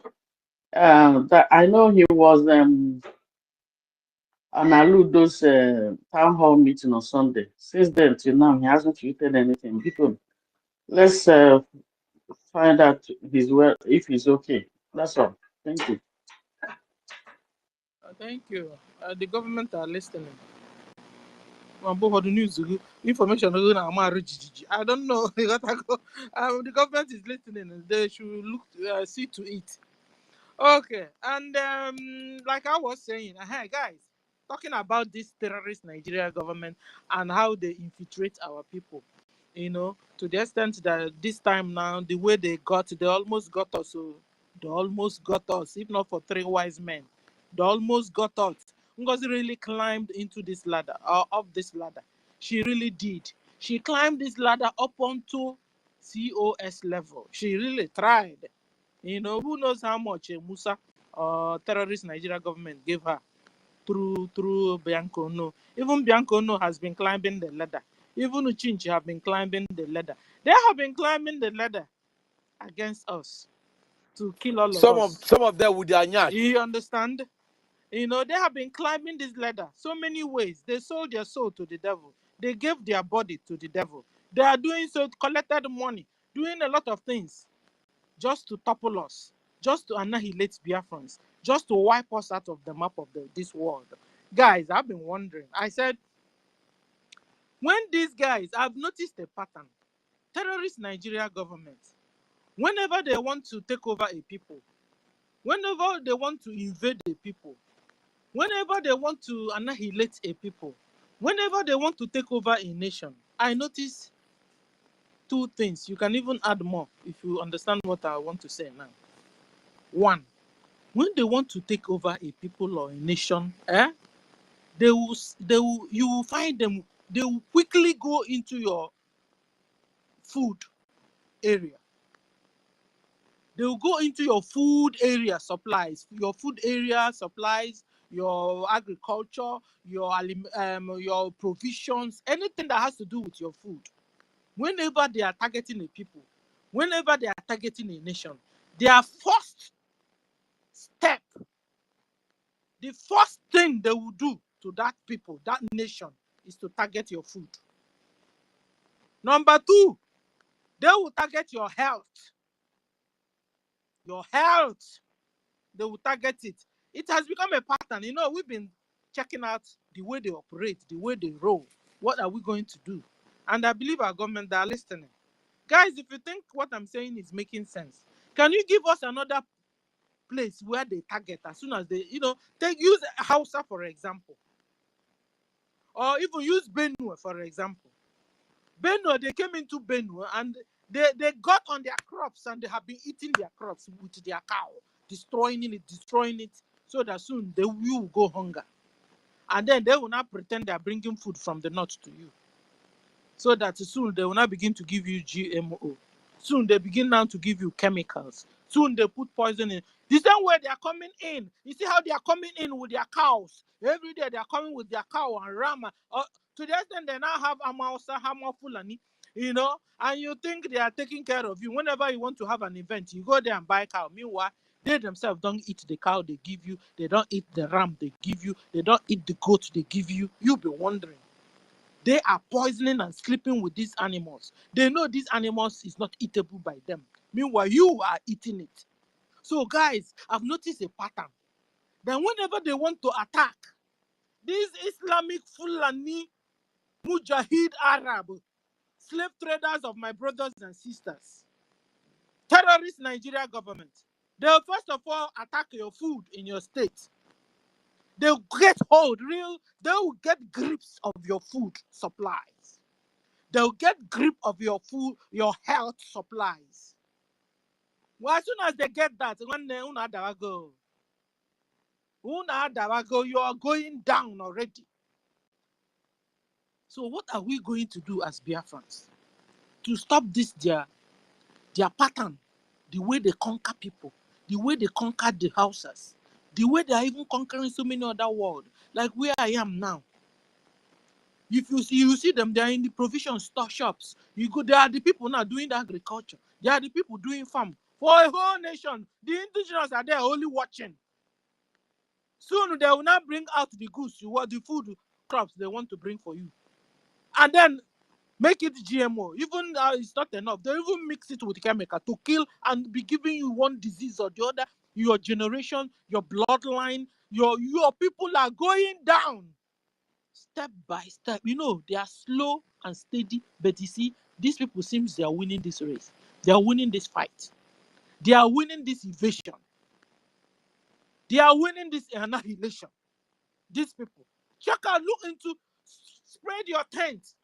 that. I know he was on Aludo's town hall meeting on Sunday. Since then till now, he hasn't tweeted anything. People, let's find out if he's okay. That's all. Thank you. Thank you. The government are listening. For the news, information. I don't know. The government is listening. They should look, see to it. Okay, and like I was saying, hey guys, talking about this terrorist Nigeria government and how they infiltrate our people, to the extent that this time now, the way they almost got us. So they almost got us, if not for three wise men, they almost got us. Ngozi really climbed into this ladder, or up this ladder. She really did. She climbed this ladder up onto COS level. She really tried. Who knows how much Musa or terrorist Nigeria government gave her through Bianco No. Even Bianco No has been climbing the ladder. Even Uchinchi have been climbing the ladder. They have been climbing the ladder against us to kill all of us. Some of them with their nyash. You understand? They have been climbing this ladder so many ways. They sold their soul to the devil. They gave their body to the devil. They are doing so, collected money, doing a lot of things just to topple us, just to annihilate Biafrans, just to wipe us out of the map of this world. Guys, I've been wondering. I said, when these guys, I've noticed a pattern. Terrorist Nigeria government, whenever they want to take over a people, whenever they want to invade a people, whenever they want to annihilate a people, whenever they want to take over a nation, I notice two things. You can even add more if you understand what I want to say now. One, when they want to take over a people or a nation, you will find them, they will quickly go into your food area. They will go into your food area supplies, your agriculture, your provisions, anything that has to do with your food. Whenever they are targeting a people, whenever they are targeting a nation, their first step, the first thing they will do to that people, that nation, is to target your food. Number two, they will target your health. Your health, they will target it. It has become a pattern. We've been checking out the way they operate, the way they roll. What are we going to do? And I believe our government, they are listening. Guys, if you think what I'm saying is making sense, can you give us another place where they target as soon as they, use Hausa, for example. Or even use Benue, for example. Benue, they came into Benue and they got on their crops and they have been eating their crops with their cow, destroying it, so that soon they will go hunger. And then they will not pretend they are bringing food from the north to you. So that soon they will not begin to give you GMO. Soon they begin now to give you chemicals. Soon they put poison in. The same way they are coming in. You see how they are coming in with their cows. Every day they are coming with their cow and ram. To the extent they now have Amausa, Hama Fulani, and you think they are taking care of you. Whenever you want to have an event, you go there and buy cow. Meanwhile, they themselves don't eat the cow they give you. They don't eat the ram they give you. They don't eat the goat they give you. You'll be wondering. They are poisoning and sleeping with these animals. They know these animals is not eatable by them. Meanwhile, you are eating it. So guys, I've noticed a pattern. Then whenever they want to attack, these Islamic Fulani, Mujahid Arab, slave traders of my brothers and sisters, terrorist Nigeria government, they'll first of all attack your food in your state. They'll get they will get grips of your food supplies. They'll get grip of your food, your health supplies. Well, as soon as they get that, when they go, you are going down already. So what are we going to do as Biafrans to stop this their pattern, the way they conquer people, the way they conquered the houses, the way they are even conquering so many other world, like where I am now. If you see them, they are in the provision store shops. You go, they are the people now doing the agriculture. They are the people doing farm for a whole nation. The indigenous are there only watching. Soon they will not bring out the goods, the food crops they want to bring for you, and then make it GMO. Even it's not enough. They even mix it with chemical to kill and be giving you one disease or the other. Your generation, your bloodline, your people are going down step by step. They are slow and steady, but you see, these people seems they are winning this race. They are winning this fight. They are winning this invasion. They are winning this annihilation. These people. Check out, look into, spread your tent.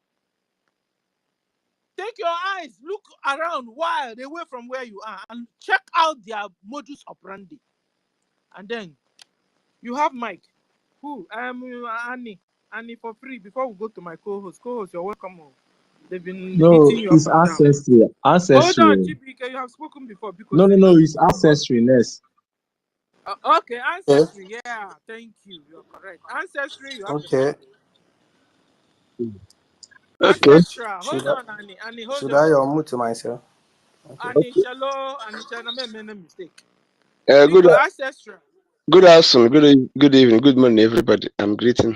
Take your eyes, look around while away from where you are, and check out their modus operandi. And then you have Mike, who Annie for free. Before we go to my co-host, you're welcome home. They've been beating you it's up and ancestry. down. Ancestry. Hold on, GPK, you have spoken before because No, it's ancestry-ness. Okay, ancestry. Yeah, thank you. You're correct. Ancestry, you have the mic. Okay. Ancestral. Hold on, Annie. Hold Should on. I unmute myself? Annie, shallow. Annie, I made a mistake. Good Ancestral. good afternoon, good evening, good morning, everybody. I'm greeting.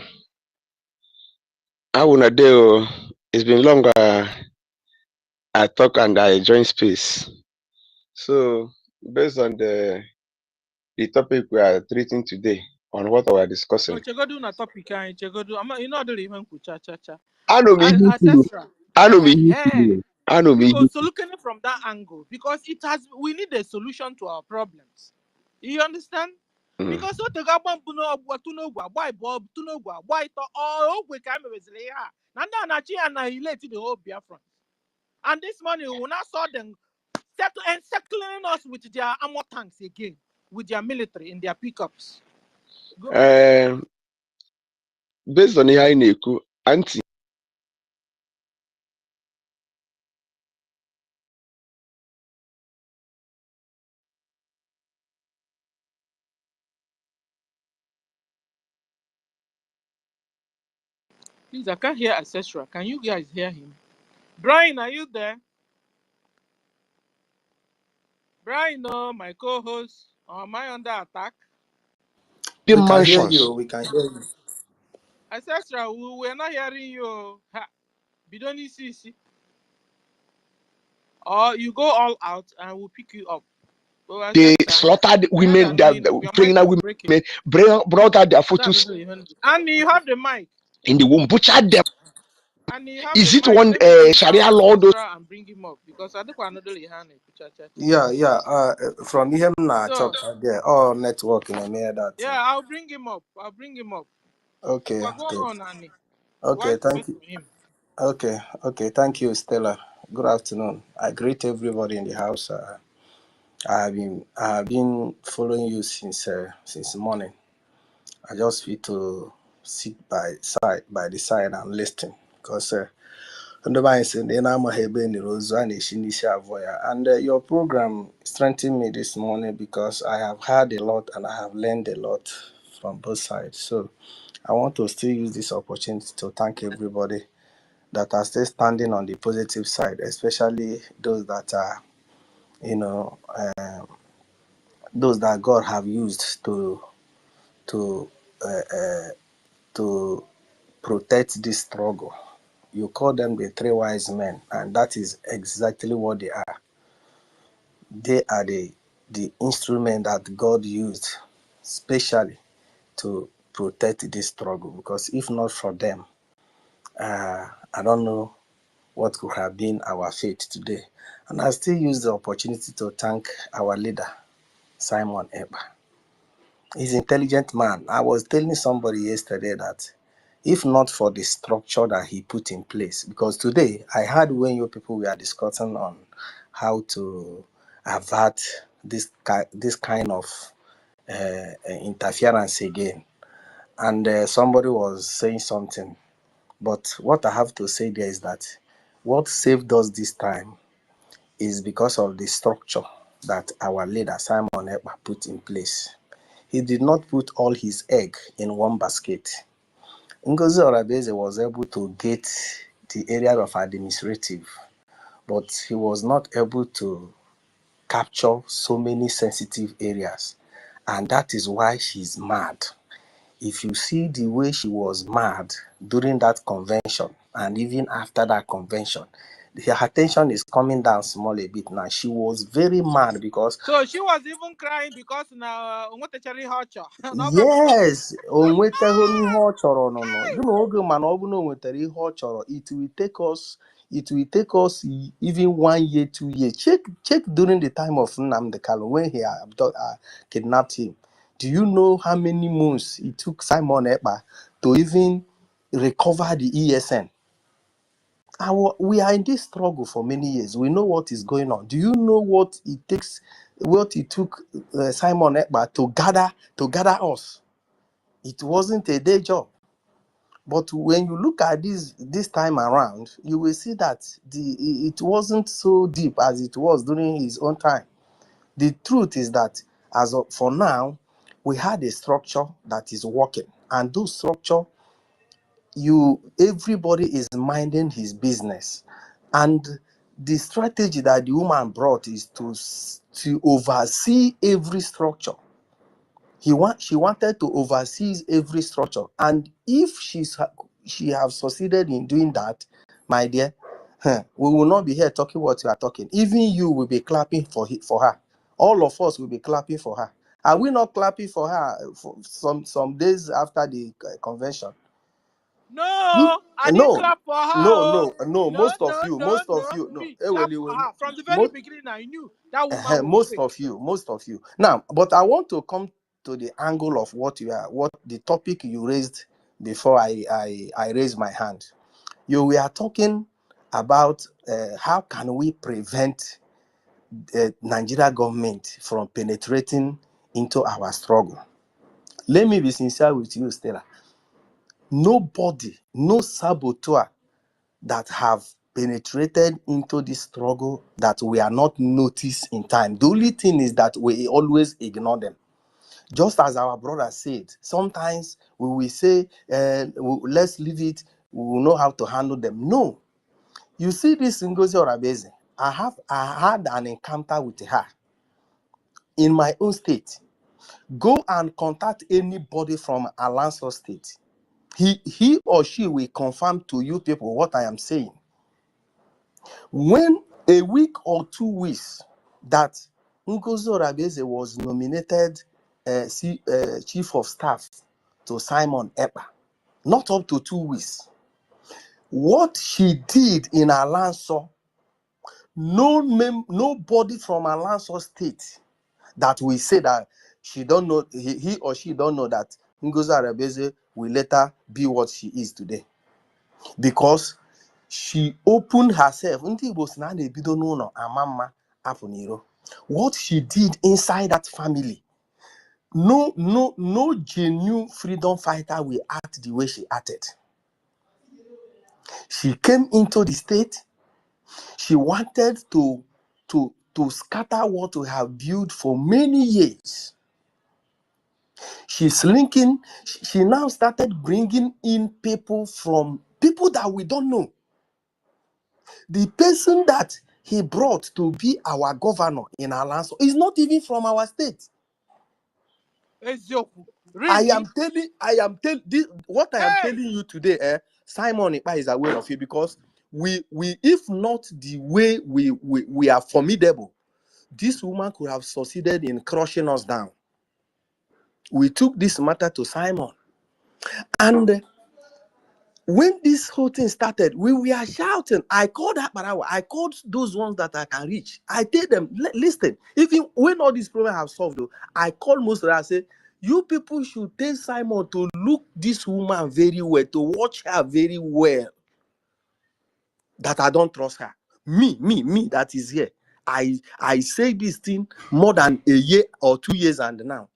How una dey o? It's been long. I talk and I join space. So based on the topic we are treating today, on what we are discussing. No, chegodu na topic chegodu. You know the even cha. I know me. Ancestral. I know me. I know me. Because so looking from that angle, because we need a solution to our problems. You understand? Because what the government annihilate the whole Biafran. And this morning we will not saw them settling us with their armor tanks again, with their military in their pickups. Based on ihe anyị na-ekwu, anti Please, I can't hear Ancestral. Can you guys hear him? Brian, are you there? Brian, no, my co-host. Am I under attack? We can hear you. We can hear you. Ancestral, we're not hearing you. Bidoni CC. Or you go all out and we'll pick you up. they slaughtered women, pregnant women, brought out their photos. And you have the mic. In the womb, butchered them. And you have Is the it mic. one Sharia law? And bring him up because I think another Yeah. From him now, talk there. Oh, networking and that. Yeah, I'll bring him up. Okay. Well, go on, Annie. Okay, thank you. Okay, thank you, Stella. Good afternoon. I greet everybody in the house. I have been following you since morning. I just feel to sit by the side and listen because and your program strengthened me this morning because I have heard a lot and I have learned a lot from both sides. So I want to still use this opportunity to thank everybody that are still standing on the positive side, especially those that are, those that God have used to protect this struggle. You call them the three wise men, and that is exactly what they are. They are the instrument that God used specially to protect this struggle. Because if not for them, I don't know what could have been our fate today. And I still use the opportunity to thank our leader, Simon Ekpa. He's an intelligent man. I was telling somebody yesterday that if not for the structure that he put in place, because today I heard when you people were discussing on how to avert this kind of interference again, and somebody was saying something But what I have to say there is that what saved us this time is because of the structure that our leader Simon Ekpa put in place. He did not put all his egg in one basket. Ngozi Orabeze was able to get the area of administrative, but he was not able to capture so many sensitive areas. And that is why she's mad. If you see the way she was mad during that convention, and even after that convention, her attention is coming down small a bit now. She was very mad because... So she was even crying because now Yes, you know, it will take us even 1 year, 2 years. Check during the time of Nnamdi Kanu when he kidnapped him. Do you know how many months it took Simon Ekpa to even recover the ESN? We are in this struggle for many years. We know what is going on. Do you know what it takes? What it took Simon Ekpa to gather us? It wasn't a day job. But when you look at this time around, you will see that it wasn't so deep as it was during his own time. The truth is that for now, we had a structure that is working, and those structure, everybody is minding his business, and the strategy that the woman brought is to oversee every structure. She wanted to oversee every structure, and if she have succeeded in doing that, my dear, we will not be here talking what you are talking. Even you will be clapping for her. All of us will be clapping for her. Are we not clapping for her for some days after the convention? No, I didn't clap for her. No. Most of you. Me, clap for her. From the very beginning, I knew that woman was fake. Most of you. Now, but I want to come to the angle of what the topic you raised before I raised my hand. We are talking about how can we prevent the Nigeria government from penetrating into our struggle. Let me be sincere with you, Stella. Nobody, no saboteur that have penetrated into this struggle that we are not noticed in time. The only thing is that we always ignore them. Just as our brother said, sometimes we will say, let's leave it, we will know how to handle them. No. You see this Ngozi Orabeze, I had an encounter with her in my own state. Go and contact anybody from Alanso State. He or she will confirm to you people what I am saying. When a week or 2 weeks that Ngozi Orabeze was nominated chief of staff to Simon Ekpa, not up to 2 weeks, what she did in Alanso, nobody from Alanso State that will say that she don't know, he or she don't know that Ngozi Orabeze will later be what she is today, because she opened herself. What she did inside that family, no genuine freedom fighter will act the way she acted. She came into the state. She wanted to scatter what we have built for many years. She's linking. She now started bringing in people that we don't know. The person that he brought to be our governor in Alanso is not even from our state. Really? I am telling you today, Simon Ekpa is aware of it, because we if not the way we are formidable, this woman could have succeeded in crushing us down. We took this matter to Simon, and when this whole thing started, we were shouting. I called Akbarawa. I called those ones that I can reach. I tell them, listen, even when all these problems have solved, I called most of them. I said, you people should tell Simon to look this woman very well, to watch her very well, that I don't trust her. Me, that is here. I say this thing more than a year or 2 years and now.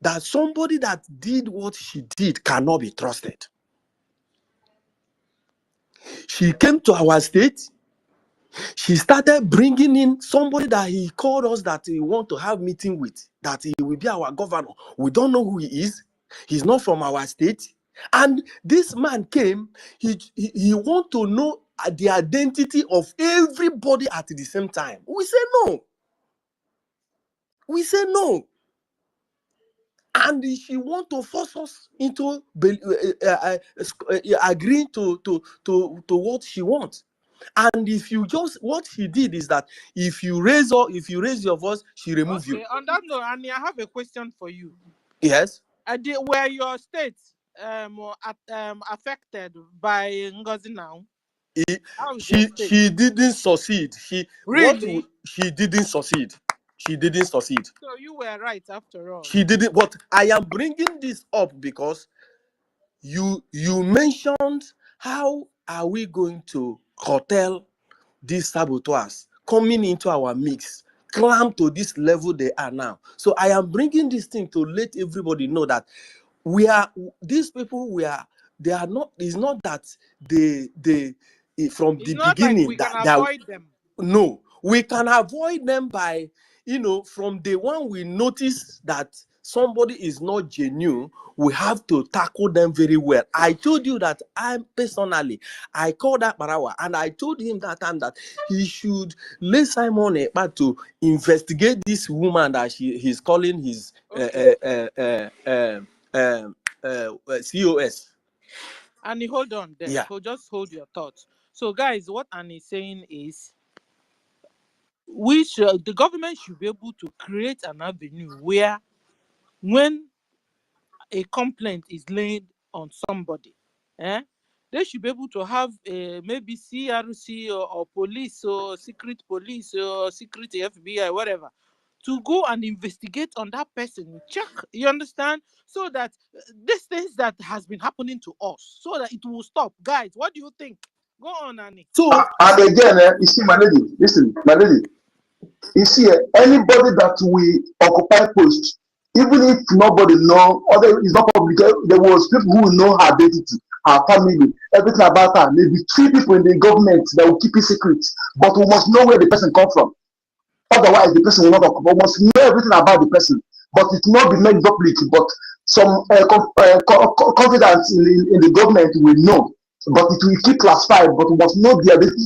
that somebody that did what she did cannot be trusted. She came to our state. She started bringing in somebody that he called us that he want to have meeting with, that he will be our governor. We don't know who he is. He's not from our state. And this man came, he want to know the identity of everybody at the same time. We say no. We say no. And she want to force us into agreeing to what she wants. And if you just, what she did is that if you raise your voice, she remove you. On that note, Annie, I have a question for you. Yes. Were your states affected by NGOZI now? She didn't succeed. Really? She didn't succeed. She didn't succeed. So you were right after all. She didn't. But I am bringing this up because you mentioned how are we going to curtail these saboteurs coming into our mix, climb to this level they are now. So I am bringing this thing to let everybody know that these people they are not. It's not that they from the beginning like we can avoid them. No, we can avoid them by, from the one we notice that somebody is not genuine, we have to tackle them very well. I told you that I called that Barawa and I told him that time that he should let Simon Ekpa to investigate this woman that he's calling his COS. And hold on there. Yeah. Just hold your thoughts. So guys, what Annie's saying is the government should be able to create an avenue where when a complaint is laid on somebody, they should be able to have maybe CRC or police or secret police or secret FBI, whatever, to go and investigate on that person, check, you understand? So that these things that has been happening to us, so that it will stop. Guys, what do you think? Go on, Annie. So, and again, you see, my lady, listen, my lady, you see, anybody that we occupy post, even if nobody know, or it's not public, there was people who know her identity, her family, everything about her. Maybe 3 people in the government that will keep it secret, but we must know where the person comes from. Otherwise, the person will not occupy. We must know everything about the person, but it will not be made public. But some confidence in the government will know, but it will keep classified. But we must know the identity.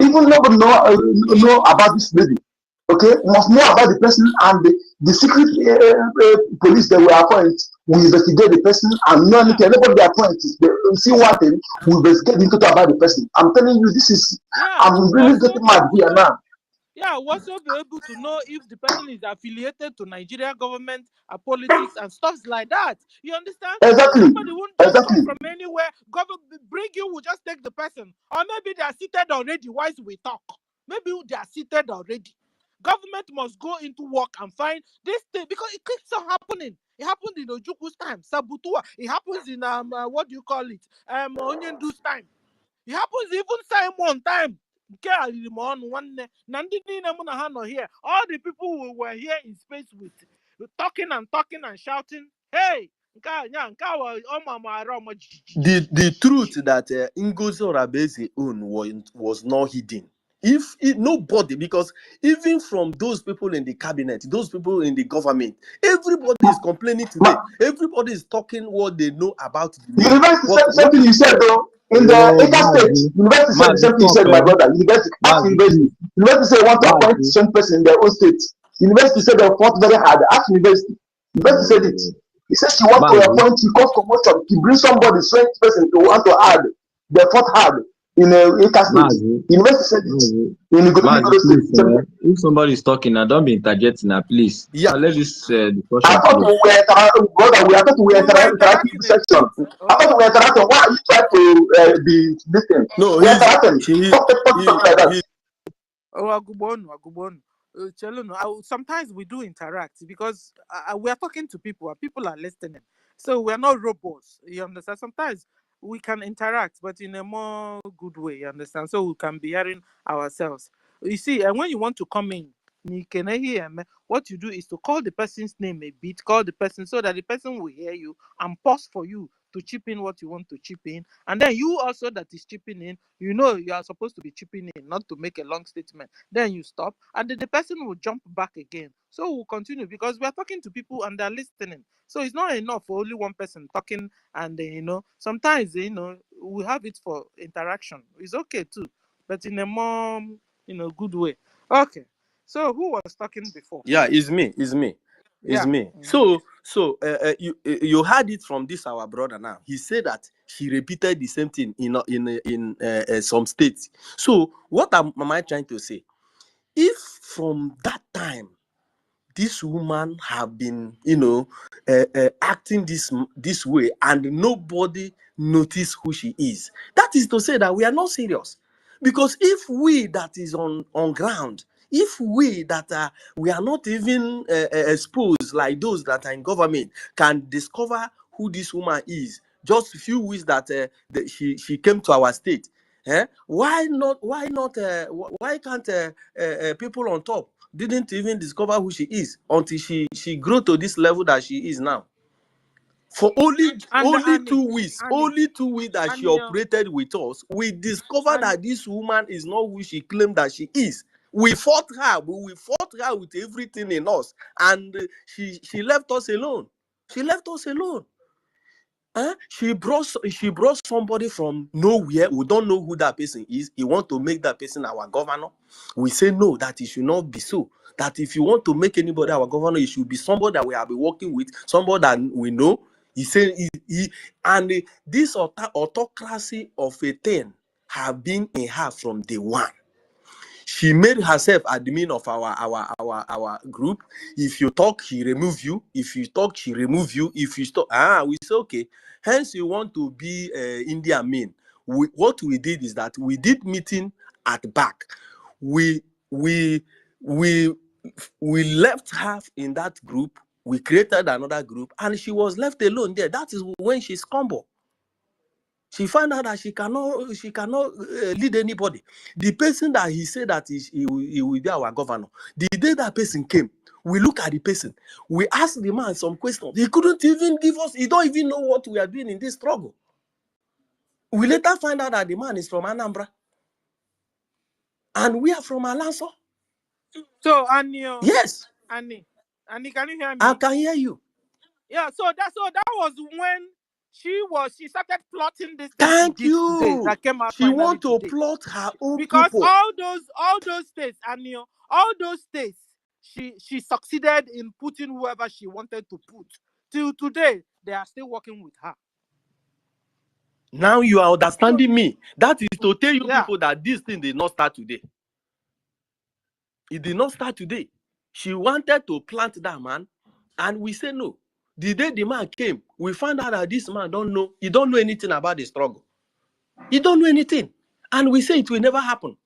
Even nobody know about this lady. Okay, we must know about the person, and the secret police that we appoint will investigate the person and know anything. Anybody they appoint, they see one thing, we investigate into about the person. I'm telling you, this is, I'm really getting mad here now. Yeah, also be able to know if the person is affiliated to Nigeria government, politics, and stuff like that. You understand? Exactly. Somebody won't just come from anywhere. Government bring you, will just take the person. Or maybe they are seated already. Why do we talk? Maybe they are seated already. Government must go into work and find this thing, because it keeps on happening. It happened in Ojuku's time, Sabutua. It happens in what do you call it? Onyendu's time. It happens even Simon time. All the people who were here in space with talking and shouting, hey, the truth that Ngozi Orabeze own was not hidden. If nobody, because even from those people in the cabinet, those people in the government, everybody is complaining today. Everybody is talking what they know about the university said something you said though. In the Eka State, university said the same thing you said, my brother. University said want to appoint the same person in their own state. University said they fought very hard. Ask university. University said it. He said she wants to appoint, he calls promotion, he brings somebody, strange person to want to add. They fought hard in Eka State. University said it. In the if somebody is talking, I don't be interjecting, please. Yeah, let this discussion. I thought we were interacting section. I thought we were interacting. Why are you trying to be listening? No, we are interacting. Sometimes we do interact because we are talking to people and people are listening. So we are not robots. You understand? Sometimes we can interact, but in a more good way. You understand? So we can be hearing ourselves. You see, and when you want to come in, what you do is to call the person's name a bit, call the person so that the person will hear you and pause for you to chip in what you want to chip in. And then you also that is chipping in, you are supposed to be chipping in, not to make a long statement. Then you stop, and then the person will jump back again. So we'll continue because we are talking to people and they're listening. So it's not enough for only one person talking, and sometimes we have it for interaction. It's okay too, but in a more good way. Okay. So who was talking before? Yeah, it's me. So you heard it from this our brother now. He said that she repeated the same thing in some states. So what am I trying to say? If from that time this woman have been acting this way and nobody notice who she is, that is to say that we are not serious. Because if we that is on ground, if we that we are not even exposed like those that are in government can discover who this woman is just a few weeks that she came to our state, why can't people on top didn't even discover who she is until she grew to this level that she is now? For only 2 weeks, that she operated with us, we discovered that this woman is not who she claimed that she is. We fought her, but we fought her with everything in us, and she left us alone. She brought somebody from nowhere. We don't know who that person is. He want to make that person our governor. We say no, that it should not be so. That if you want to make anybody our governor, it should be somebody that we have been working with, somebody that we know. He said this autocracy of a thing have been in her from day one. She made herself admin of our group. If you talk, she remove you. If you talk, she remove you. If you stop, we say okay. Hence, you want to be India main. What we did is that we did meeting at back. We left her in that group. We created another group, and she was left alone there. That is when she scumbled. She found out that she cannot lead anybody. The person that he said that he will be our governor, the day that person came, we look at the person. We asked the man some questions. He couldn't even give us. He don't even know what we are doing in this struggle. We later find out that the man is from Anambra, and we are from Alanso. So Annie, yes, Annie, can you hear me? I can hear you. Yeah. So that was when she started plotting this thing. Thank you. Today, that came out. She want to plot her own because people. all those states, Annie, all those states, she succeeded in putting whoever she wanted to put. Till today, they are still working with her. Now you are understanding me. That is to tell you people that this thing did not start today. It did not start today. She wanted to plant that man, and we say no. The day the man came, we found out that this man he don't know anything about the struggle. He don't know anything. And we say it will never happen.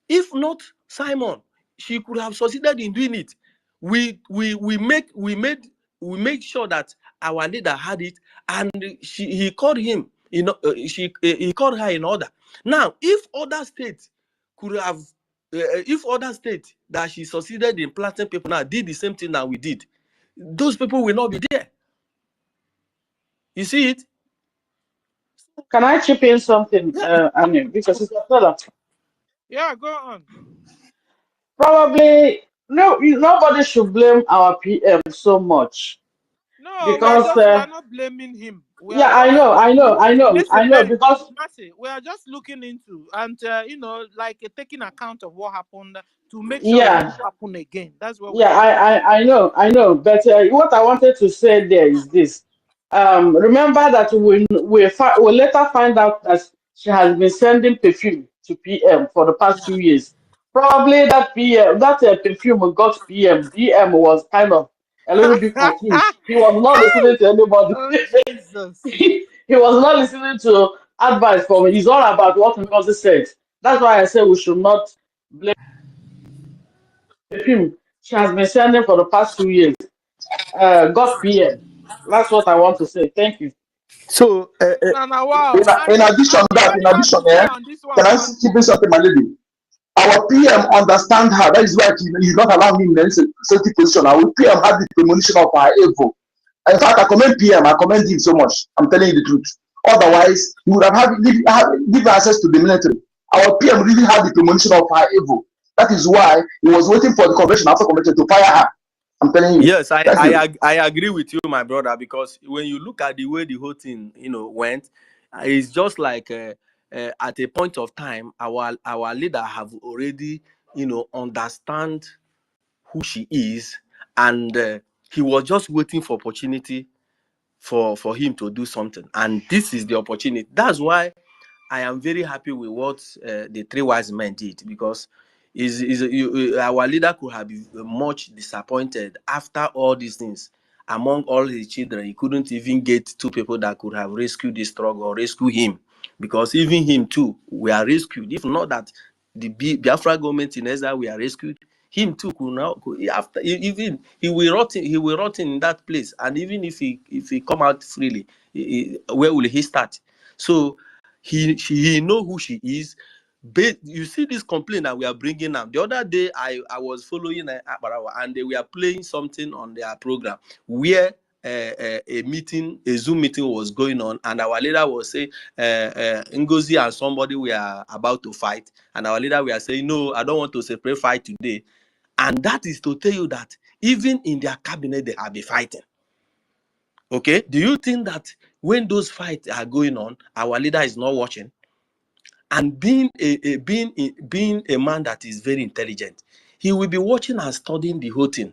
If not Simon, she could have succeeded in doing it. We made sure that our leader had it, and he called him. He called her in order. Now, if other states could have, if other states that she succeeded in planting people now did the same thing that we did, those people will not be there. You see it? Can I chip in something, Annie? Because it's a fella. Yeah, go on. Probably nobody should blame our PM so much. No, because we are not blaming him. I know. Because we are just looking into and taking account of what happened to make sure it won't happen again. That's what. I know. But what I wanted to say there is this. Remember that we later find out that she has been sending perfume to PM for the past 2 years. Probably that perfume got PM. PM was kind of a little bit confused. He was not listening to anybody. Oh, Jesus. He was not listening to advice from me. It's all about what NGOZI said. That's why I say we should not blame perfume. She has been sending for the past 2 years. Got PM. That's what I want to say. Thank you. So, wow. in addition, can I keep in something, my lady? Our PM understand her. That is why he's not allowing me in any sensitive position. Our PM had the premonition of her evil. In fact, I commend PM. I commend him so much. I'm telling you the truth. Otherwise, he would have give access to the military. Our PM really had the premonition of her evil. That is why he was waiting for the convention after convention to fire her. I'm telling you. Yes, I agree with you, my brother, because when you look at the way the whole thing, went, it's just like at a point of time, our leader have already, understand who she is, and he was just waiting for opportunity for him to do something, and this is the opportunity. That's why I am very happy with what the three wise men did, because our leader could have been much disappointed after all these things. Among all his children, he couldn't even get two people that could have rescued this struggle or rescue him, because even him too were rescued. If not that the Biafra government in exile were rescued, him too could now after even he will rot in that place, and even if he come out freely, where will he start? So he know who she is. You see this complaint that we are bringing up. The other day, I was following Akbarawa, and they were playing something on their program where a Zoom meeting was going on, and our leader was saying NGOZI and somebody were about to fight, and our leader were saying, no, I don't want to separate fight today. And that is to tell you that even in their cabinet, they are be fighting. Okay, do you think that when those fights are going on, our leader is not watching? And being a man that is very intelligent, he will be watching and studying the whole thing.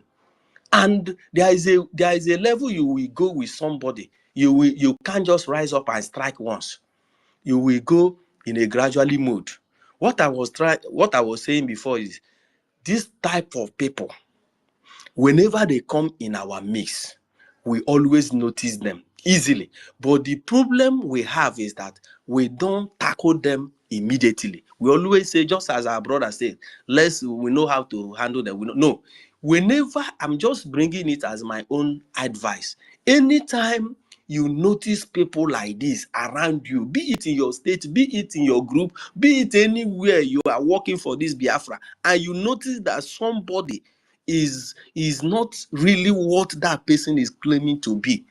And there is a level you will go with somebody. You can't just rise up and strike once. You will go in a gradually mode. What I was saying before is this type of people, whenever they come in our mix, we always notice them easily. But the problem we have is that we don't tackle them immediately. We always say, just as our brother said, we know how to handle them. No. Whenever, I'm just bringing it as my own advice. Anytime you notice people like this around you, be it in your state, be it in your group, be it anywhere you are working for this Biafra, and you notice that somebody is not really what that person is claiming to be,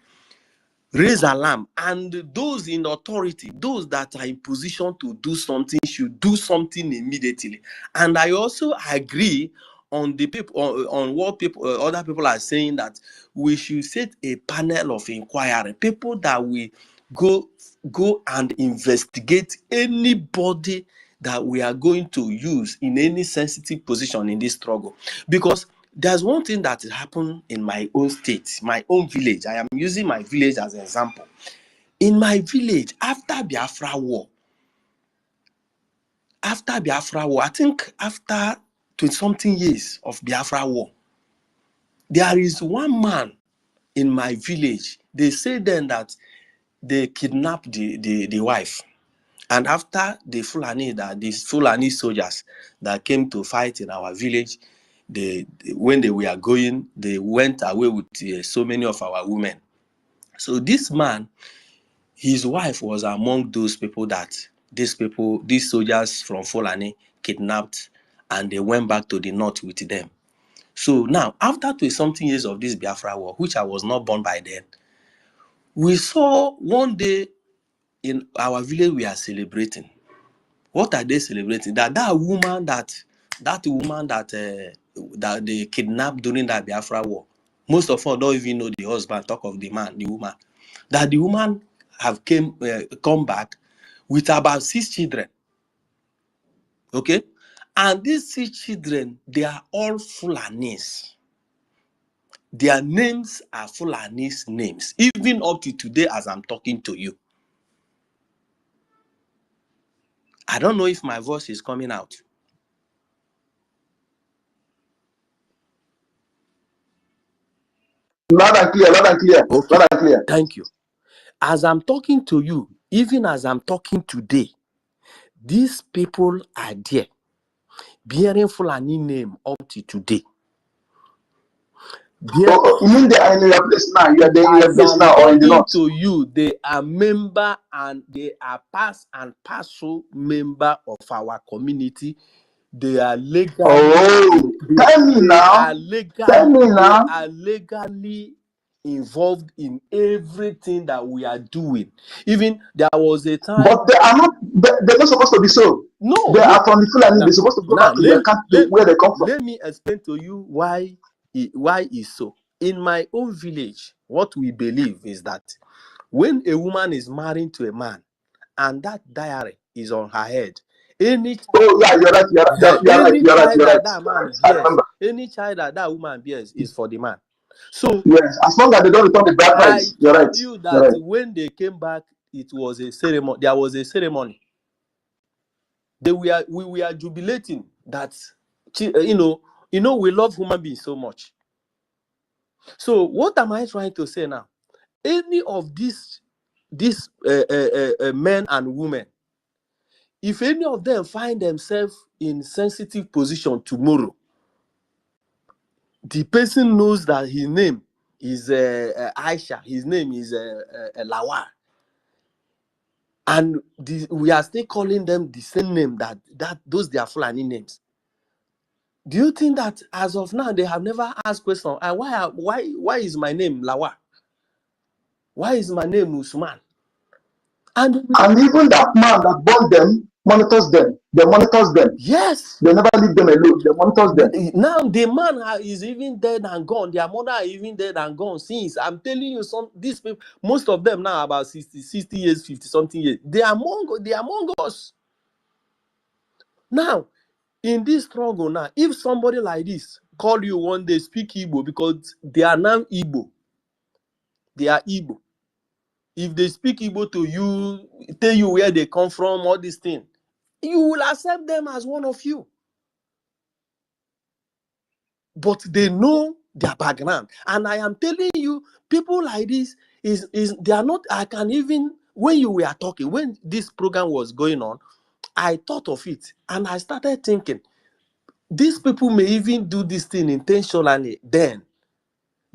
raise alarm. And those in authority, those that are in position to do something, should do something immediately. And I also agree on the people on what other people are saying, that we should set a panel of inquiry, people that will go and investigate anybody that we are going to use in any sensitive position in this struggle. Because there's one thing that happened in my own state, my own village. I am using my village as an example. In my village, after Biafra war, I think after 20-something years of Biafra war, there is one man in my village. They say then that they kidnapped the wife. And after the Fulani soldiers that came to fight in our village, when they were going, they went away with so many of our women. So this man, his wife was among those people that these soldiers from Fulani kidnapped, and they went back to the north with them. So now, after 20-something years of this Biafra war, which I was not born by then, we saw one day in our village we are celebrating. What are they celebrating? That woman that they kidnapped during that Biafra war. Most of us don't even know the husband. Talk of the woman. That the woman have come back with about 6 children. Okay, and these 6 children, they are all Fulanis. Their names are Fulanis names, even up to today as I'm talking to you. I don't know if my voice is coming out. Loud and clear, loud and clear, Okay. loud and clear. Thank you. As I'm talking to you, even as I'm talking today, these people are there, bearing Fulani name up to today. You mean they are in your place now? You are there in your place now, or in the north? To you, they are member, and they are part and parcel member of our community. They are legally. Oh, tell me now. Tell me They now. are legally involved in everything that we are doing. Even there was a time. But they are not. They're not supposed to be so. No, they are from the Fulani. They're supposed to go back to their country where they come from. Let me explain to you why it's so. In my own village, what we believe is that when a woman is married to a man and that diary is on her head, any child that man bears, any child that woman bears is for the man. So yes, as long as they don't return the bride price, you're right. You that when they came back, it was a ceremony. There was a ceremony. We were jubilating that we love human beings so much. So what am I trying to say now? Any of these men and women, if any of them find themselves in sensitive position tomorrow, the person knows that his name is Aisha, his name is Lawa, and we are still calling them the same name that those they are Fulani names. Do you think that as of now they have never asked question? Why is my name Lawa? Why is my name Usman? And even that man that born them monitors them. They monitors them. Yes. They never leave them alone. They monitors them. Now the man is even dead and gone. Their mother are even dead and gone since. I'm telling you, these people, most of them now about 60 years, 50 something years. They are among us. Now, in this struggle now, if somebody like this call you one day, speak Igbo, because they are now Igbo. They are Igbo. If they speak Igbo to you, tell you where they come from, all these things, you will accept them as one of you. But they know their background. And I am telling you, people like this they are not. I can even, when you were talking, when this program was going on, I thought of it and I started thinking, these people may even do this thing intentionally then,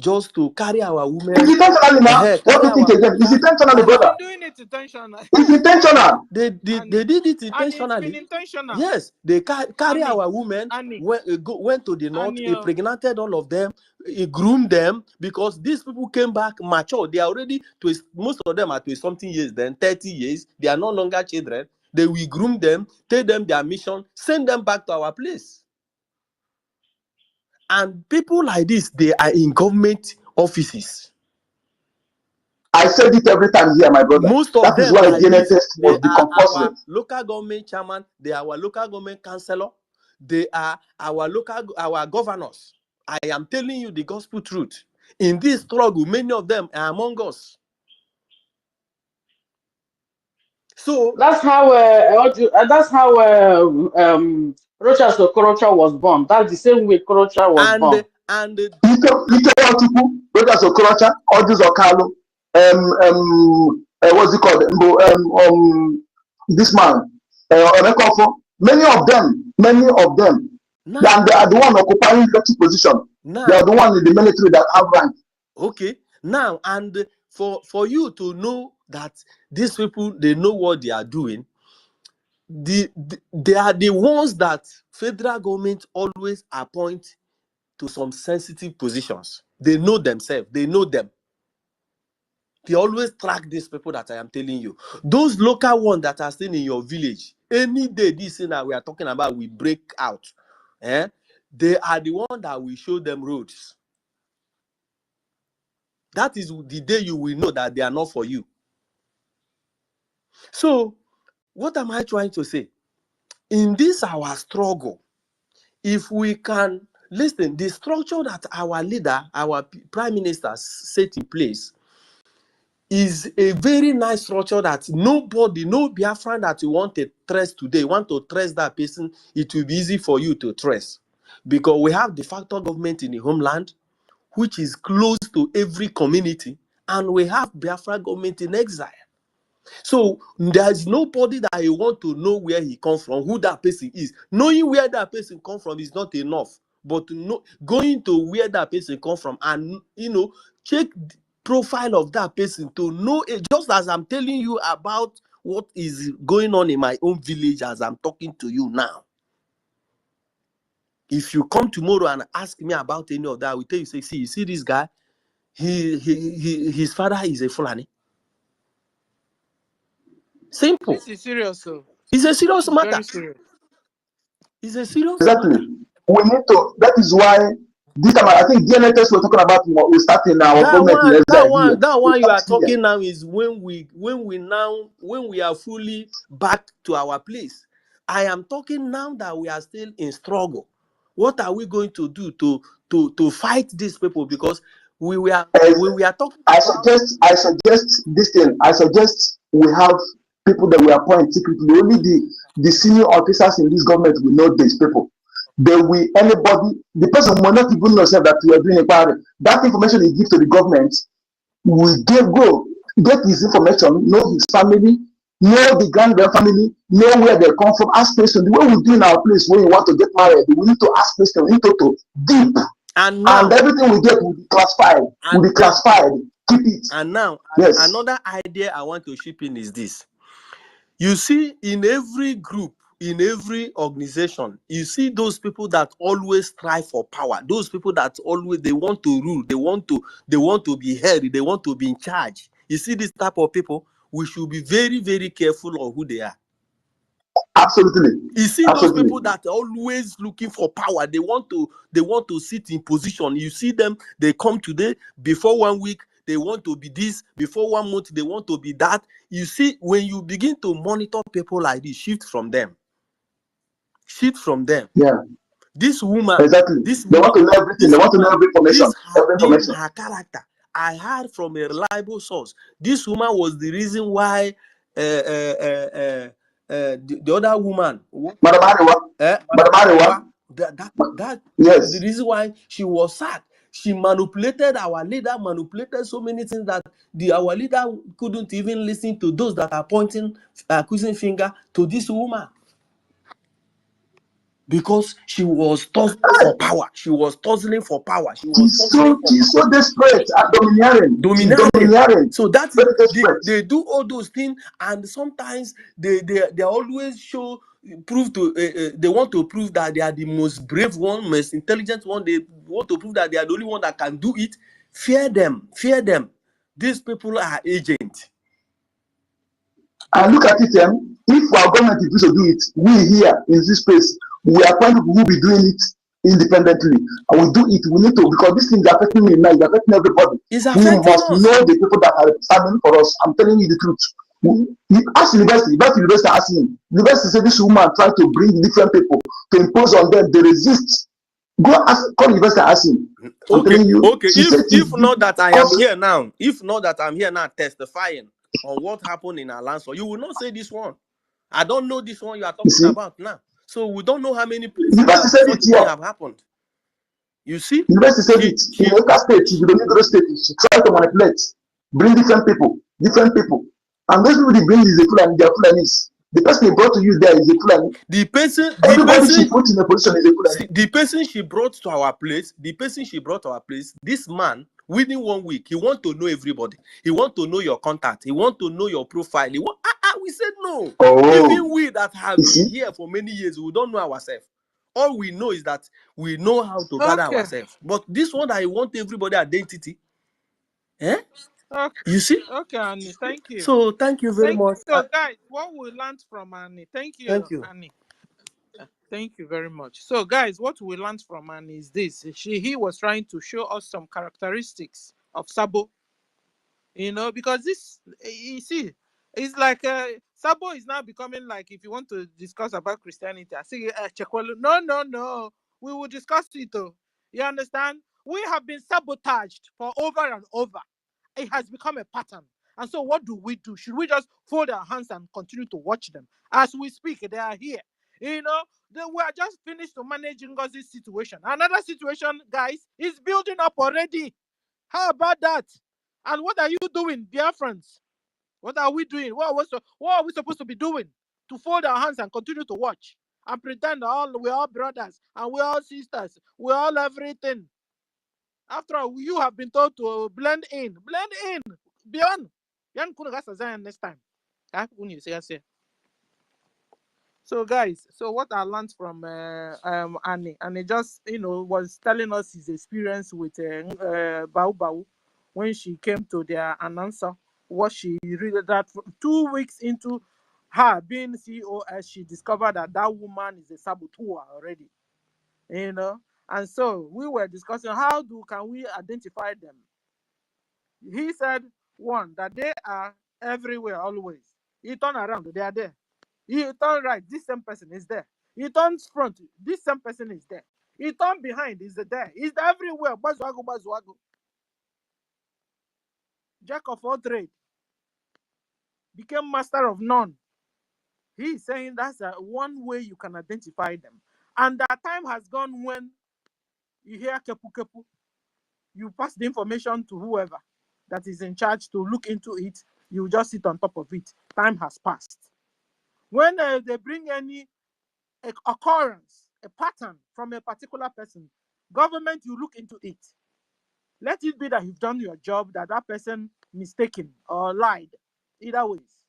just to carry our women. It's intentionally now. What do you think again? It's intentionally, brother. Doing it intentionally. It's intentional. They did it intentionally. And it's been intentional. Yes, they carry our women, went to the north, he impregnated all of them, he groomed them, because these people came back mature. They are already, most of them are 20-something years, then 30 years. They are no longer children. They will groom them, tell them their mission, send them back to our place. And people like this, they are in government offices. I said it every time here, my brother. Most of that them is why like DNA test must be compulsory. Our local government chairman, they are our local government councillor, they are our governors. I am telling you the gospel truth. In this struggle, many of them are among us. So that's how Rocha Okorocha was born. That's the same way Okorocha was born. And Rocha Okorocha, Odus Okalo, what's it called? This man, many of them, and they are the one occupying the position. They are the one in the military that have rank. Okay, now, and for you to know that these people, they know what they are doing, they are the ones that federal government always appoint to some sensitive positions. They know themselves, they know them. They always track these people that I am telling you. Those local ones that are still in your village, any day this thing that we are talking about will break out. They are the one that will show them roads. That is the day you will know that they are not for you. So, what am I trying to say? In this our struggle, if we can listen, the structure that our leader, our prime minister set in place is a very nice structure that no Biafran that you want to trace today, want to trace that person, it will be easy for you to trace. Because we have de facto government in the homeland, which is close to every community, and we have Biafra government in exile. So there's nobody that you want to know where he comes from, who that person is. Knowing where that person comes from is not enough, but going to where that person comes from and check the profile of that person to know it, just as I'm telling you about what is going on in my own village as I'm talking to you now. If you come tomorrow and ask me about any of that, I will tell you, say, see, you see this guy, his father is a Fulani. Simple. This is serious, so It's a serious matter. very serious. It's a serious Exactly. matter. We need to. That is why this time I think DNA test we're talking about will start in our government in That here. one you are Start here. talking now is when we are fully back to our place. I am talking now that we are still in struggle. What are we going to do to fight these people? Because we were talking. I suggest this thing. I suggest we have people that we appoint secretly. Only the senior officers in this government will know these people. They will anybody, the person will not even know that we are doing a party. That information you give to the government, we get his information, know his family, know the grandparent family, know where they come from, ask questions. The way we do in our place when you want to get married, we need to ask questions in total, deep. And everything we get will be classified. Will be classified. Keep it. And now, yes. Another idea I want to chip in is this. You see, in every group, in every organization, you see those people that always strive for power. Those people that always they want to rule, they want to be heard, they want to be in charge. You see this type of people, we should be very, very careful of who they are. Absolutely. You see those people that are always looking for power. They want to sit in position. You see them, they come today, before 1 week, they want to be this, before 1 month, they want to be that. You see, when you begin to monitor people like this, shift from them. Yeah. This woman, exactly. They want to know everything. They want to know every information. Her character. I heard from a reliable source. This woman was the reason why the other woman, Madam Arewa, that yes. is the reason why she was sacked. She manipulated our leader, manipulated so many things that our leader couldn't even listen to those that are pointing accusing finger to this woman. Because she was tussling for power. She was tussling for power. She's so desperate and domineering. So that they do all those things, and sometimes they always prove to they want to prove that they are the most brave one, most intelligent one. They want to prove that they are the only one that can do it. Fear them. These people are agents. And look at it, if our government is to do it, we here in this place, we appoint people who will be doing it independently. And we do it, we need to, because this thing is affecting me now, it's affecting everybody. We must know the people that are standing for us. I'm telling you the truth. You ask university asking. University say this woman trying to bring different people to impose on them, they resist. Go ask, call university asking. Okay. If not that I'm here now testifying on what happened in Alonso, you will not say this one. I don't know this one you are talking about now. So we don't know how many places that have happened. You see? University said it. In Oka State, you don't need to state. She tried to manipulate, bring different people. And those people they bring is a Fulani, they are Fulanis. The person they brought to you there is a Fulani. The person she put in a position is a Fulani. The person she brought to our place, this man, within 1 week, he want to know everybody. He want to know your contact. He want to know your profile. We said no. Even we that have been here for many years, we don't know ourselves. All we know is that we know how to gather ourselves. But this one, I want everybody identity. Okay. You see? Okay, Annie. Thank you. So thank you very much. So, guys, what we learned from Annie? Thank you. Annie. Thank you very much. So, guys, what we learned from Annie is this: he was trying to show us some characteristics of Sabo. Because this, you see, it's like Sabo is now becoming like, if you want to discuss about Christianity, I say, no, we will discuss it. You understand? We have been sabotaged for over and over. It has become a pattern. And so what do? Should we just fold our hands and continue to watch them? As we speak, they are here. We are just finished to manage NGOZI's situation. Another situation, guys, is building up already. How about that? And what are you doing, Biafrans? What are we doing? What are we supposed to be doing? To fold our hands and continue to watch and pretend we're all brothers and we're all sisters. We're all everything. After all, you have been told to blend in. Beyond. Next time. So So guys, so what I learned from Annie, and it just was telling us his experience with Bau Bau when she came to their announcer. What she read that 2 weeks into her being COS, she discovered that that woman is a saboteur already. And so we were discussing can we identify them. He said one, that they are everywhere always. He turned around, they are there. He turned right, this same person is there. He turns front, this same person is there. He turned behind, is there. He's everywhere. Bazuago, bazuago. Jack of all trade. Became master of none. He's saying that's one way you can identify them. And that time has gone when you hear kepu kepu, you pass the information to whoever that is in charge to look into it. You just sit on top of it. Time has passed. When they bring any occurrence, a pattern from a particular person, government, you look into it. Let it be that you've done your job, that person mistaken or lied, either ways.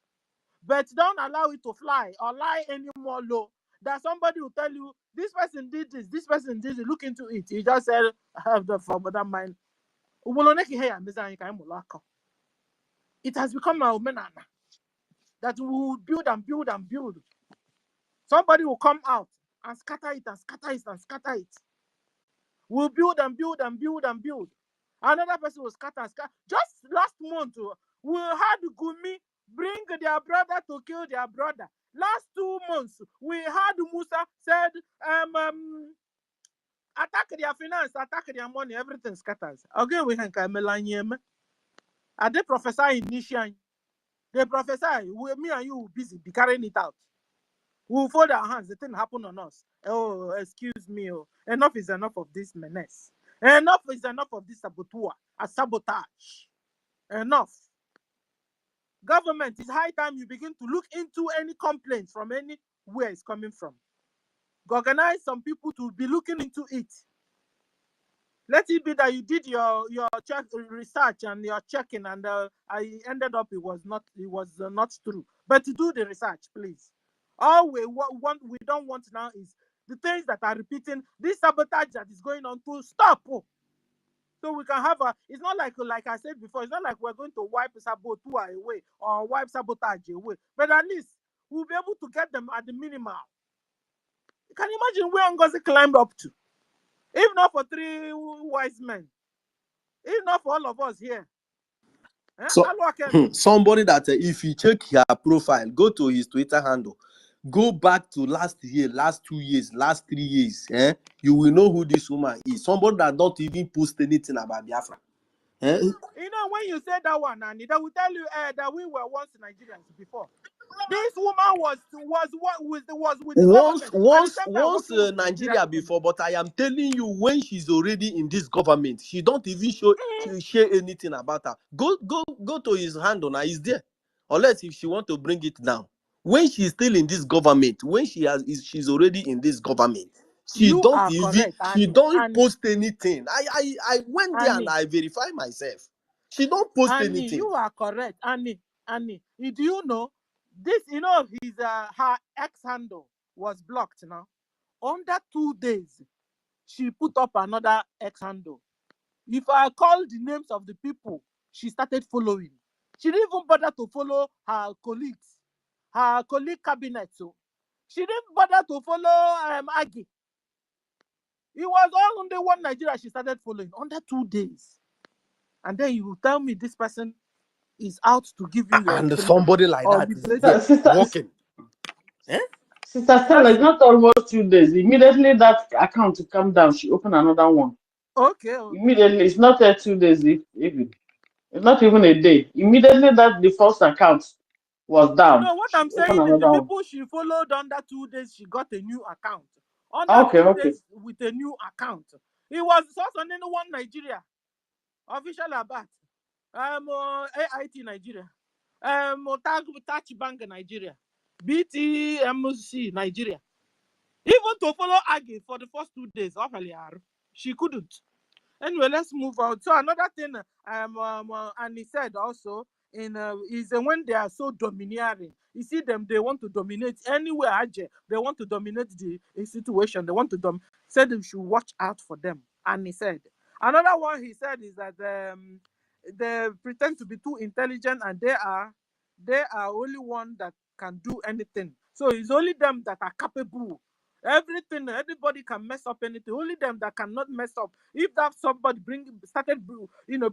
But don't allow it to fly or lie anymore low. That somebody will tell you, this person did this person did it, look into it. You just said, I have the that mind. It has become a menana that we will build and build and build. Somebody will come out and scatter it and scatter it and scatter it. We'll build and build and build and build. Another person will scatter and scatter. Just last month, we had Gumi bring their brother to kill their brother. Last 2 months, we had Musa said, attack their finance, attack their money, everything scatters. Again, we can come. Are they prophesy in Nishan? They prophesy, me and you will busy be carrying it out. We'll fold our hands, the thing happen on us. Oh, excuse me. Oh. Enough is enough of this menace. Enough is enough of this sabotage. Enough. Government, it's high time you begin to look into any complaints from anywhere it's coming from. Organize some people to be looking into it. Let it be that you did your research and your checking, and I ended up it was not true. But to do the research, please. All we don't want now is the things that are repeating, this sabotage that is going on to stop. So we can have it's not like I said before, it's not like we're going to wipe saboteur away or wipe sabotage away. But at least we'll be able to get them at the minimal. You can imagine where NGOZI climbed up to. If not for 3 wise men. If not for all of us here. So, somebody that if you check her profile, go to his Twitter handle, go back to last year, last 2 years, last 3 years, you will know who this woman is. Somebody that don't even post anything about Biafra. When you say that one, and they will tell you that we were once Nigerians before. This woman was with the once Nigeria before, but I am telling you, when she's already in this government, she don't even share anything about her. Go to his handle now, he's there. Unless if she want to bring it down. When she's still in this government, when she's already in this government, she don't post anything. I went there and I verify myself. She don't post anything. You are correct, Annie. Do you know this? His her ex handle was blocked now. Under 2 days, she put up another ex handle. If I call the names of the people she started following, she didn't even bother to follow her colleagues, her colleague cabinet. So she didn't bother to follow Aggie. It was all under one Nigeria she started following under 2 days. And then you tell me this person is out to give you your and somebody like that is walking. Sister Stella, it's not almost 2 days. Immediately that account to come down, she opened another one. Okay. Immediately, it's not 2 days even. It's not even a day. Immediately that the first account was down. No, what I'm saying is the people she followed under 2 days, she got a new account. Under 2 days with a new account. It was just on one Nigeria. Official about AIT Nigeria. Touch Bank Nigeria. BTMC Nigeria. Even to follow Aggie for the first 2 days, she couldn't. Anyway, let's move on. So another thing, and he said also, is when they are so domineering. You see them, they want to dominate anywhere. They want to dominate the situation. They want to said we should watch out for them. And he said another one. He said is that they pretend to be too intelligent, and they are only one that can do anything. So it's only them that are capable. Everything, anybody can mess up anything. Only them that cannot mess up. If that somebody started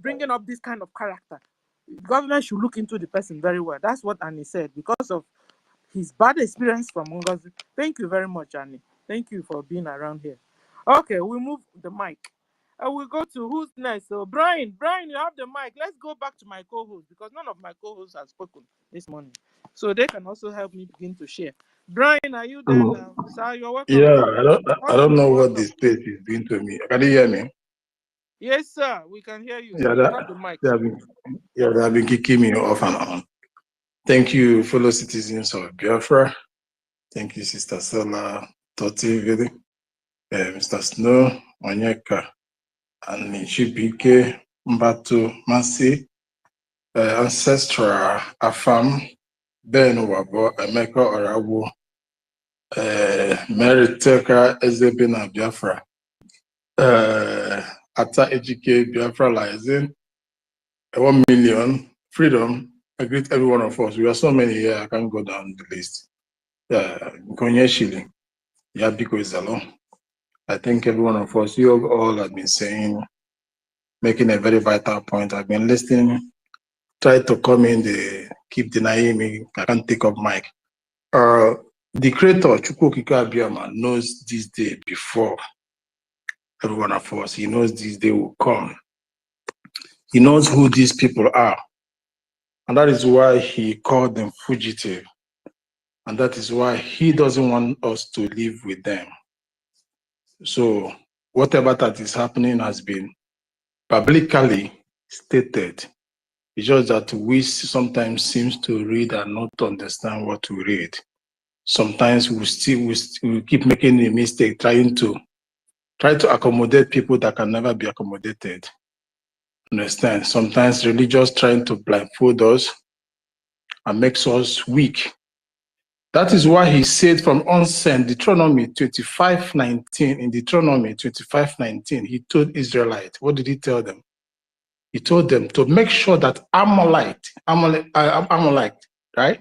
bringing up this kind of character, government should look into the person very well. That's what Annie said because of his bad experience from NGOZI. Thank you very much, Annie. Thank you for being around here. Okay, we move the mic. We go to who's next. So Brian, you have the mic. Let's go back to my co-host because none of my co-hosts have spoken this morning, so they can also help me begin to share. Brian, are you there now? Sir, you're welcome. Yeah, I don't know what this space is doing to me. Can you hear me? Yes, sir. We can hear you. Yeah, You have the mic. they have been kicking me off and on. Thank you, fellow citizens of Biafra. Thank you, Sister Stella, Toti, Mr. Snow, Onyeka, and Nchibike, Mbatu, Masi, Ancestral, Afam, Ben Wabo, Emeka Orawu, Mary Teka, Ezebina Biafra, Ata Ejike Biafra Rising, 1 million, freedom. I greet every one of us. We are so many here, I can't go down the list. Konye Shilling, Yabiko is alone. I think every one of us, you all have been saying, making a very vital point. I've been listening, try to come in, they keep denying me, I can't take up mic. The creator, EFIK-IBIBIO, knows this day before every one of us. He knows this day will come. He knows who these people are. And that is why he called them fugitive. And that is why he doesn't want us to live with them. So whatever that is happening has been publicly stated. It's just that we sometimes seem to read and not understand what we read. Sometimes we keep making a mistake trying to accommodate people that can never be accommodated. Understand? Sometimes religious trying to blindfold us and makes us weak. That is why he said from onset, Deuteronomy 25:19, in Deuteronomy 25:19, he told Israelites, what did he tell them? He told them to make sure that Amalek, right,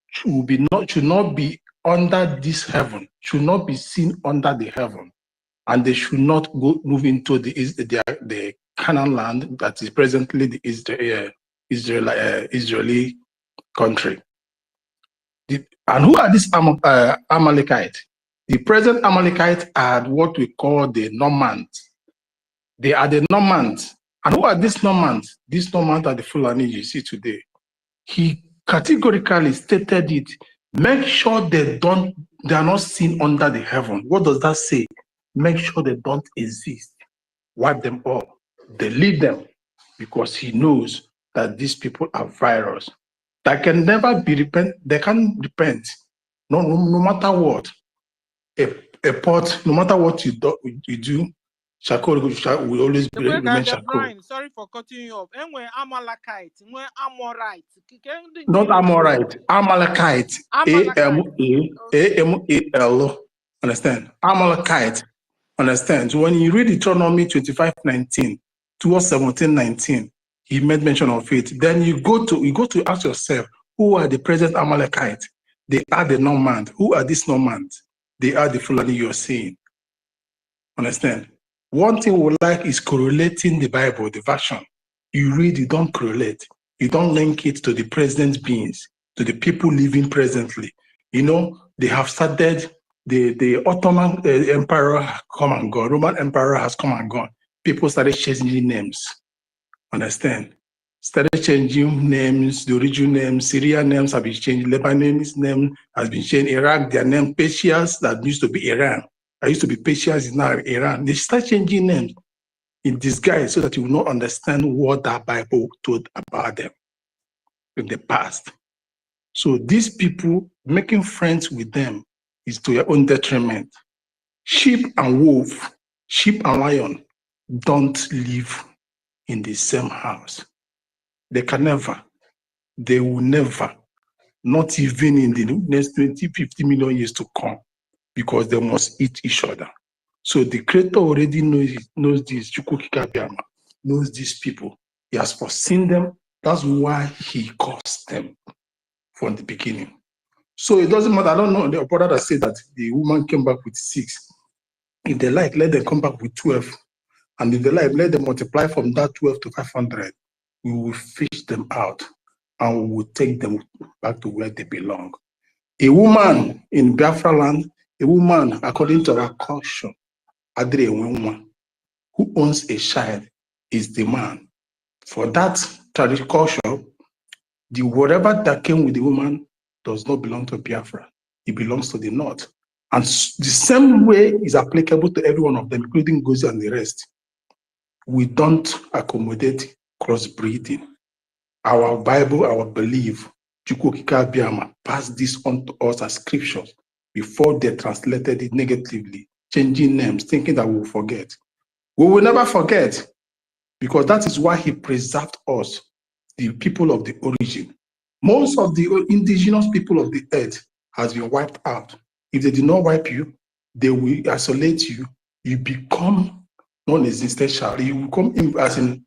should not be under this heaven, should not be seen under the heaven, and they should not move into the Canaan land that is presently the Israeli country. And who are these Amalekites? The present Amalekites are what we call the Normans. They are the Normans. And who are these Normans? These Normans are the Fulani you see today. He categorically stated it. Make sure they are not seen under the heaven. What does that say? Make sure they don't exist. Wipe them all. Delete them. Because he knows that these people are virus. That can never be repent. They can't repent. No matter what. A pot, no matter what you do, Shakol will always remain Shakol. Brian, sorry for cutting you off. And when Amalekite, when Amorite. Not Amorite, Amalekite. A-M-A-L. Understand? Amalekite. Understand? So when you read Deuteronomy 25:19 towards 17:19, he made mention of it. Then you go to ask yourself, who are the present Amalekites? They are the Normans. Who are these Normans? They are the Fulani you're seeing. Understand? One thing we like is correlating the Bible, the version. You read, you don't correlate. You don't link it to the present beings, to the people living presently. You know, they have started, the Ottoman Emperor has come and gone, Roman Emperor has come and gone. People started changing names. Understand? Started changing names, the original names, Syrian names have been changed, Lebanese name has been changed, Iraq, their name, Persians that used to be Iran. I used to be Persians, is now Iran. They start changing names in disguise so that you will not understand what that Bible told about them in the past. So these people, making friends with them is to your own detriment. Sheep and wolf, sheep and lion don't live in the same house. They can never. they will never, not even in the next 20, 50 million years to come, because they must eat each other. So the Creator already knows this. Chukwukika knows these people. He has foreseen them. That's why he caused them from the beginning. So it doesn't matter. I don't know the brother that said that the woman came back with 6. If they like, let them come back with 12. And if they like, let them multiply from that 12 to 500. We will fish them out and we will take them back to where they belong. A woman in Biafra land, a woman, according to our culture, who owns a child is the man. For that traditional culture, the whatever that came with the woman does not belong to Biafra. It belongs to the North. And the same way is applicable to every one of them, including NGOZI and the rest. We don't accommodate crossbreeding. Our Bible, our belief, Chukwukika passed this on to us as scriptures before they translated it negatively, changing names, thinking that we will forget. We will never forget, because that is why he preserved us, the people of the origin. Most of the indigenous people of the earth has been wiped out. If they did not wipe you, they will isolate you. You become non-existential. You become, as in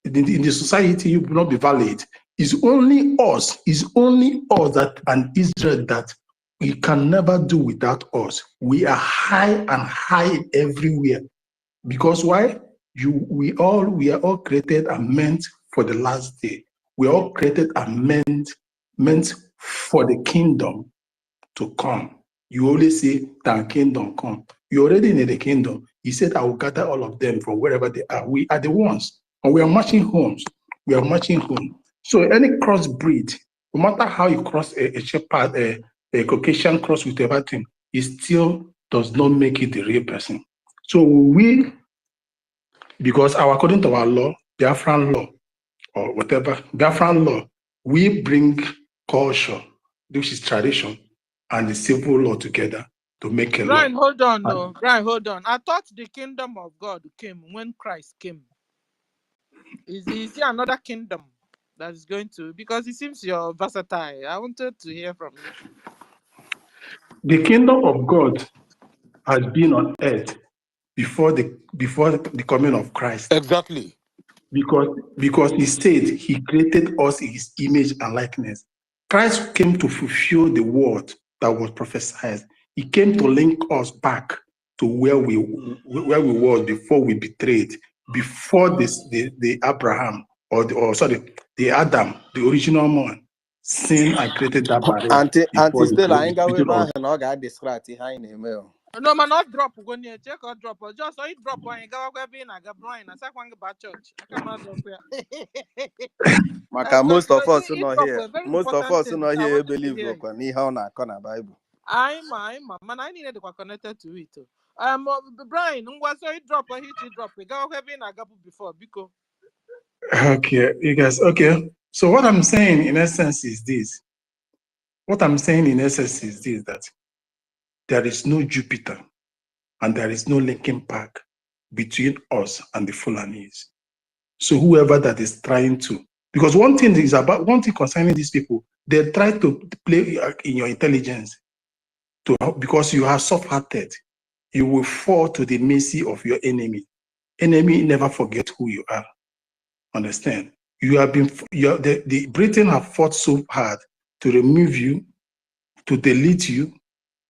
the society, you will not be valid. It's only us that and Israel that we can never do without us. We are high and high everywhere. Because why? We are all created and meant for the last day. We are all created and meant for the kingdom to come. You always say, "Thy kingdom come." You're already in the kingdom. He said, "I will gather all of them from wherever they are." We are the ones, and we are marching homes. We are marching home. So any crossbreed, no matter how you cross a shepherd, a Caucasian cross with everything, it still does not make it the real person. So we, because according to our law, Biafran law, or whatever, Biafran law, we bring culture, which is tradition, and the civil law together to make a law. Brian, hold on, no. Brian, hold on. I thought the kingdom of God came when Christ came. Is there another kingdom that is going to? Because it seems you're versatile. I wanted to hear from you. The kingdom of God has been on earth before the coming of Christ. Exactly. Because he said he created us in his image and likeness. Christ came to fulfill the word that was prophesied. He came to link us back to where we were before we betrayed, before the Abraham the Adam, the original man, sinned and created that barrier. Auntie Stella, I ain't got with no guy distract behind him. No, man, not drop. When you check or drop, or just so you drop when you go being a Brian. I said, "One about church." I cannot drop here. Most of us who not here, most of us who not here believe on Bible. I'm man. I needed to be connected to it. Brian, was so you drop or hit you drop? We go being a gap before because. Okay, you guys. Okay, so what I'm saying in essence is this. That there is no Jupiter and there is no Linkin Park between us and the Fulanis. So whoever that is trying to, because one thing concerning these people, they try to play in your intelligence because you are soft-hearted. You will fall to the mercy of your enemy. Enemy never forget who you are. Understand? The Britain have fought so hard to remove you, to delete you,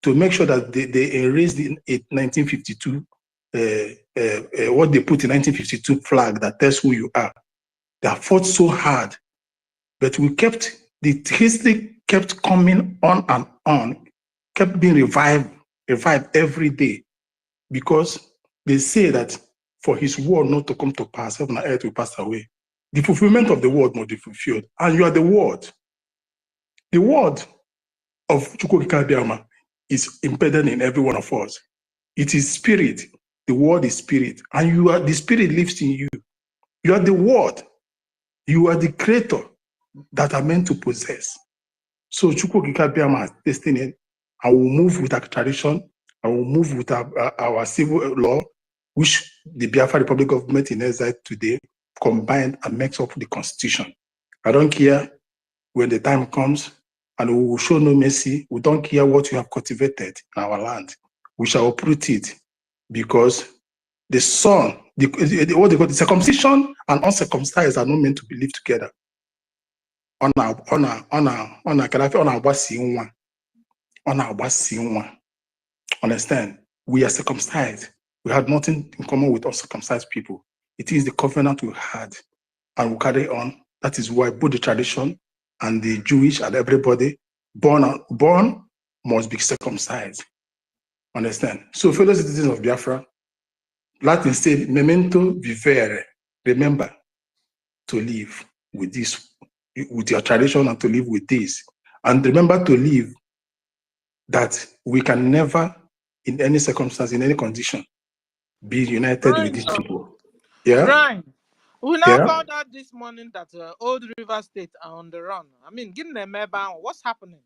to make sure that they erased the 1952, what they put in 1952 flag that tells who you are. They have fought so hard, but the history kept coming on and on, kept being revived every day, because they say that for his word not to come to pass, heaven and earth will pass away. The fulfillment of the word must be fulfilled, and you are the word. The word of Chukwukika is embedded in every one of us. It is spirit. The word is spirit, and the spirit lives in you. You are the word. You are the creator that are meant to possess. So Chukwukika has destiny. I will move with our tradition. I will move with our civil law, which the Biafra Republic government in exile today combined and makes up the constitution. I don't care when the time comes, and we will show no mercy. We don't care what you have cultivated in our land. We shall uproot it, because the son, what they call the circumcision and uncircumcised are not meant to be lived together. Understand? We are circumcised. We had nothing in common with uncircumcised people. It is the covenant we had, and we carry on. That is why both the tradition and the Jewish and everybody born must be circumcised. Understand? So, fellow citizens of Biafra, Latin said, memento vivere, remember to live with this, with your tradition, and to live with this. And remember to live that we can never, in any circumstance, in any condition, be united with these people. Yeah? Brian, we now Yeah? found out this morning that Old River State are on the run. I mean, getting them bound. What's happening?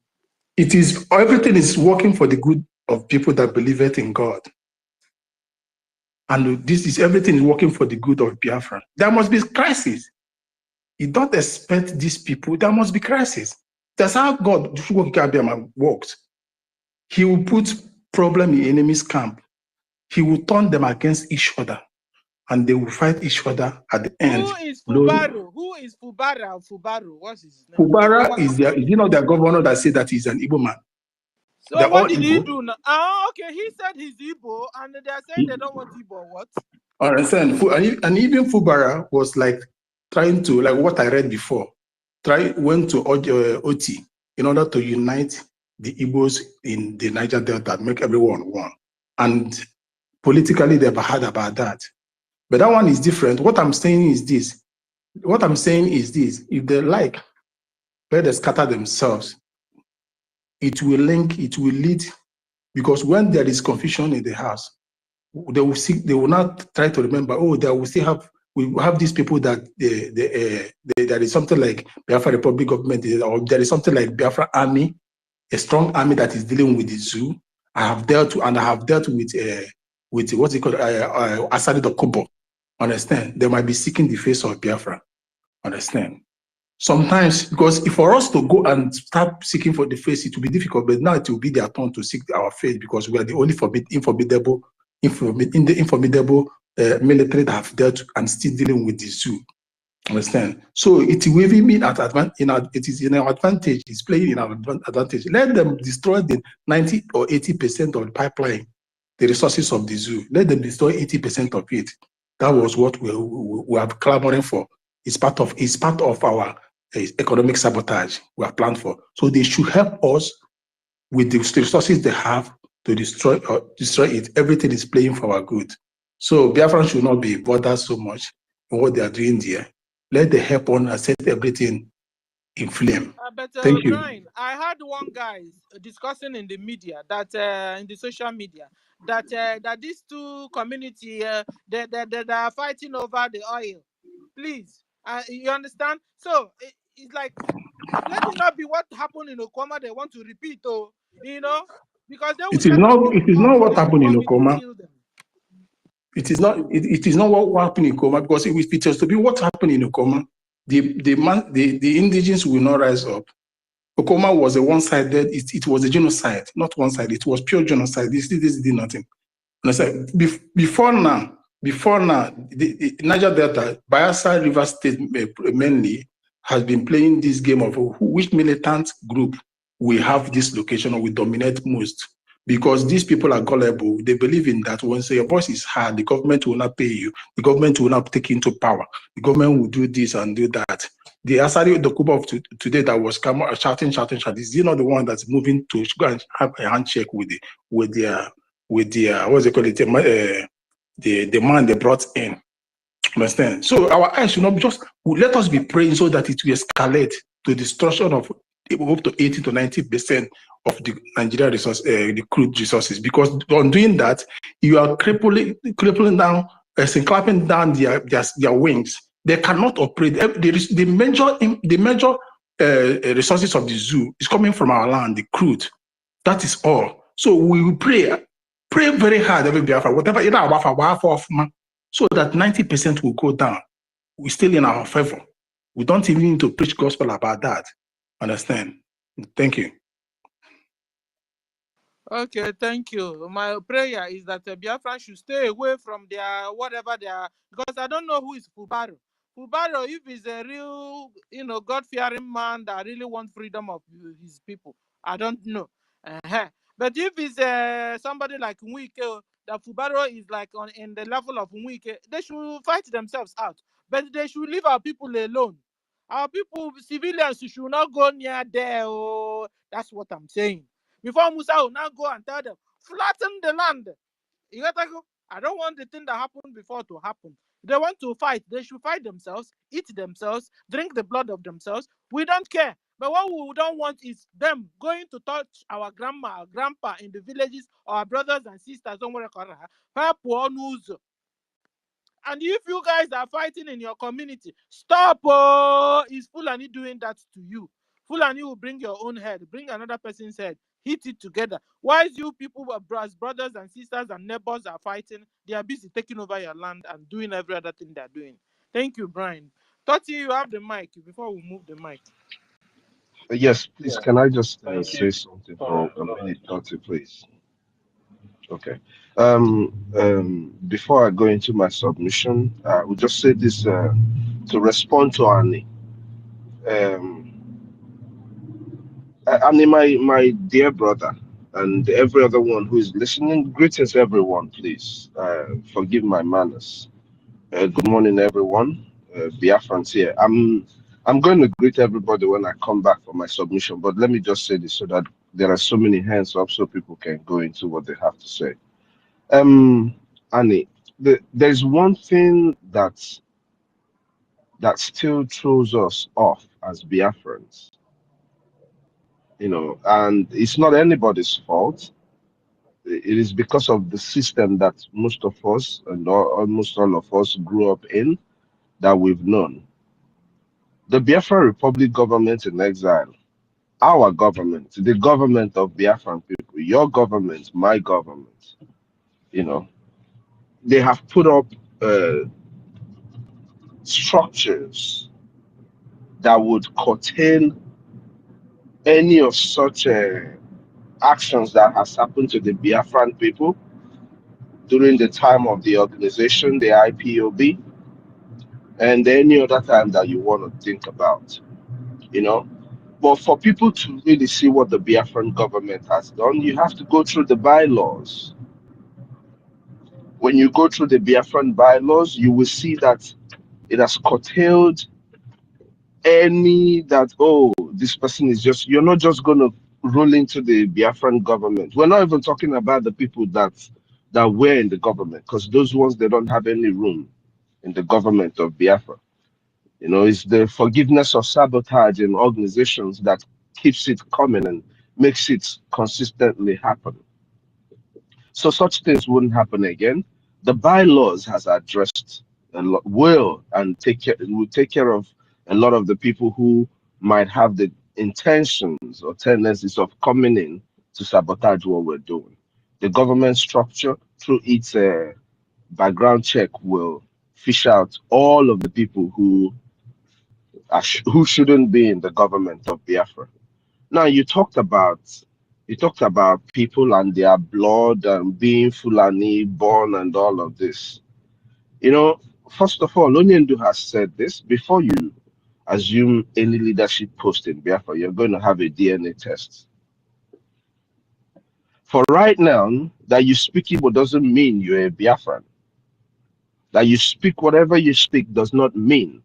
It is, everything is working for the good of people that believe it in God. And this is, everything is working for the good of Biafra. There must be crisis. You don't expect these people, there must be crisis. That's how God works. He will put problem in enemy's camp. He will turn them against each other, and they will fight each other at the end. Who is Fubaru? Who is Fubara or Fubaru? What's his name? Fubara is their governor that said that he's an Igbo man. So They're what all did Igbo. he do now? Oh, okay, he said he's Igbo, and they're saying they don't want Igbo. What? And even Fubara was like trying to, like what I read before, went to OT in order to unite the Igbos in the Niger Delta, make everyone one. And politically, they've heard about that. But that one is different. What I'm saying is this. If they like, let them scatter themselves. It will lead, because when there is confusion in the house, they will not try to remember, oh, we have these people that there is something like Biafra Republic government, or there is something like Biafra army, a strong army that is dealing with the zoo. I have dealt with what's it called, Asari Dokubo. Understand? They might be seeking the face of Biafra. Understand? Sometimes, because if for us to go and start seeking for the face, it will be difficult, but now it will be their turn to seek our face, because we are the only formidable military that have dealt and still dealing with the zoo. Understand? So it will even mean it is in our advantage, it's playing in our advantage. Let them destroy the 90 or 80% of the pipeline, the resources of the zoo. Let them destroy 80% of it. That was what we are clamoring for. It's part of our economic sabotage we are planned for. So they should help us with the resources they have to destroy it. Everything is playing for our good. So Biafrans should not be bothered so much in what they are doing there. Let them help on and set everything in flame. Thank you. Brian, I heard one guy discussing in the media that in the social media that these two communities they are fighting over the oil. Please, you understand? So it's like, let it not be what happened in Okoma. They want to repeat, because they will It is not what happened in Okoma. It is not what happened in Okoma, because if it was to be what happened in Okoma, the indigenous will not rise up. Okoma was a one-sided, it was a genocide, not one-sided, it was pure genocide. This did nothing. And I said, before now, the Niger Delta, Bayelsa River State mainly, has been playing this game of which militant group will have this location or will dominate most. Because these people are gullible. They believe in that once your voice is heard, the government will not pay you. The government will not take you into power. The government will do this and do that. The Asari Dokubo of today that was shouting, is he not the one that's moving to go and have a handshake with the what's it called, the man they brought in? Understand? So our eyes should not just, let us be praying so that it will escalate to destruction of up to 80 to 90% of the Nigeria resource, the crude resources. Because on doing that, you are crippling down, clapping down their wings. They cannot operate. The major resources of the zoo is coming from our land, the crude. That is all. So we will pray very hard every Biafra, whatever, so that 90% will go down. We're still in our favor. We don't even need to preach gospel about that. Understand? Thank you. Okay, thank you. My prayer is that the Biafran should stay away from their whatever they are, because I don't know who is Fubaro. Fubaro, if he's a real, God-fearing man that really wants freedom of his people, I don't know. But if he's somebody like Nwike, that Fubaro is like in the level of Nwike, they should fight themselves out. But they should leave our people alone. Our people, civilians, should not go near there. Oh, that's what I'm saying. Before Musa will now go and tell them, flatten the land. You gotta go. I don't want the thing that happened before to happen. They want to fight. They should fight themselves, eat themselves, drink the blood of themselves. We don't care. But what we don't want is them going to touch our grandma, our grandpa in the villages, or our brothers and sisters. Don't worry. And if you guys are fighting in your community, stop. Oh, is Fulani doing that to you? Fulani will bring your own head, bring another person's head, hit it together. Why is you people, as brothers and sisters and neighbors are fighting, they are busy taking over your land and doing every other thing they're doing. Thank you, Brian. Toti, you have the mic before we move the mic. Yes, please, can I just say something for a minute, 30, please? Okay. Before I go into my submission, I will just say this to respond to Annie. Annie, my dear brother, and every other one who is listening, greetings, everyone, please. Forgive my manners. Good morning, everyone. Biafrans here. I'm going to greet everybody when I come back for my submission, but let me just say this so that there are so many hands up so people can go into what they have to say. Annie, there's one thing that still throws us off as Biafrans, and it's not anybody's fault. It is because of the system that most of us and almost all of us grew up in that we've known. The Biafra Republic government in exile, our government, the government of Biafran people, your government, my government, they have put up structures that would curtail any of such actions that has happened to the Biafran people during the time of the organization, the IPOB, and any other time that you want to think about, But for people to really see what the Biafran government has done, you have to go through the bylaws. When you go through the Biafran bylaws, you will see that it has curtailed this person is just, you're not just going to roll into the Biafran government. We're not even talking about the people that were in the government, because those ones, they don't have any room in the government of Biafra. It's the forgiveness of sabotage in organizations that keeps it coming and makes it consistently happen. So such things wouldn't happen again. The bylaws has addressed a lot, will take care of a lot of the people who might have the intentions or tendencies of coming in to sabotage what we're doing. The government structure, through its background check, will fish out all of the people who shouldn't be in the government of Biafra. Now, you talked about people and their blood and being Fulani born and all of this. First of all, Onyendu has said this: before you assume any leadership post in Biafra, you're going to have a DNA test. For right now, that you speak Igbo doesn't mean you're a Biafran. That you speak whatever you speak does not mean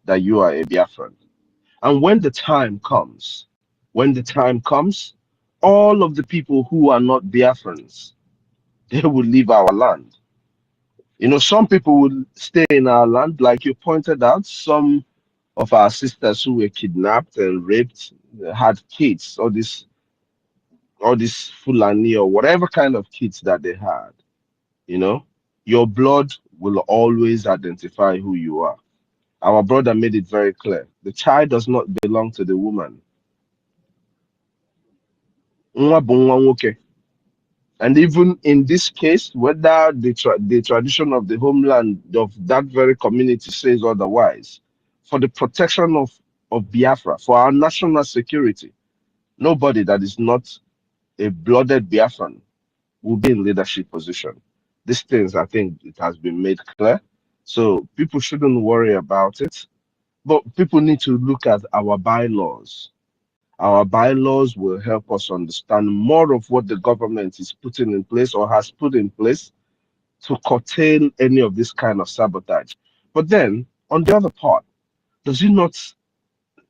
that you are a Biafran. And when the time comes, all of the people who are not Biafrans, they will leave our land. Some people will stay in our land, like you pointed out. Some of our sisters who were kidnapped and raped had kids, or this Fulani or whatever kind of kids that they had. Your blood will always identify who you are. Our brother made it very clear. The child does not belong to the woman. And even in this case, whether the tradition of the homeland of that very community says otherwise, for the protection of of Biafra, for our national security. Nobody that is not a blooded Biafran will be in leadership position. These things, I think it has been made clear. So people shouldn't worry about it. But people need to look at our bylaws. Our bylaws will help us understand more of what the government is putting in place or has put in place to curtail any of this kind of sabotage. But then, on the other part, does it not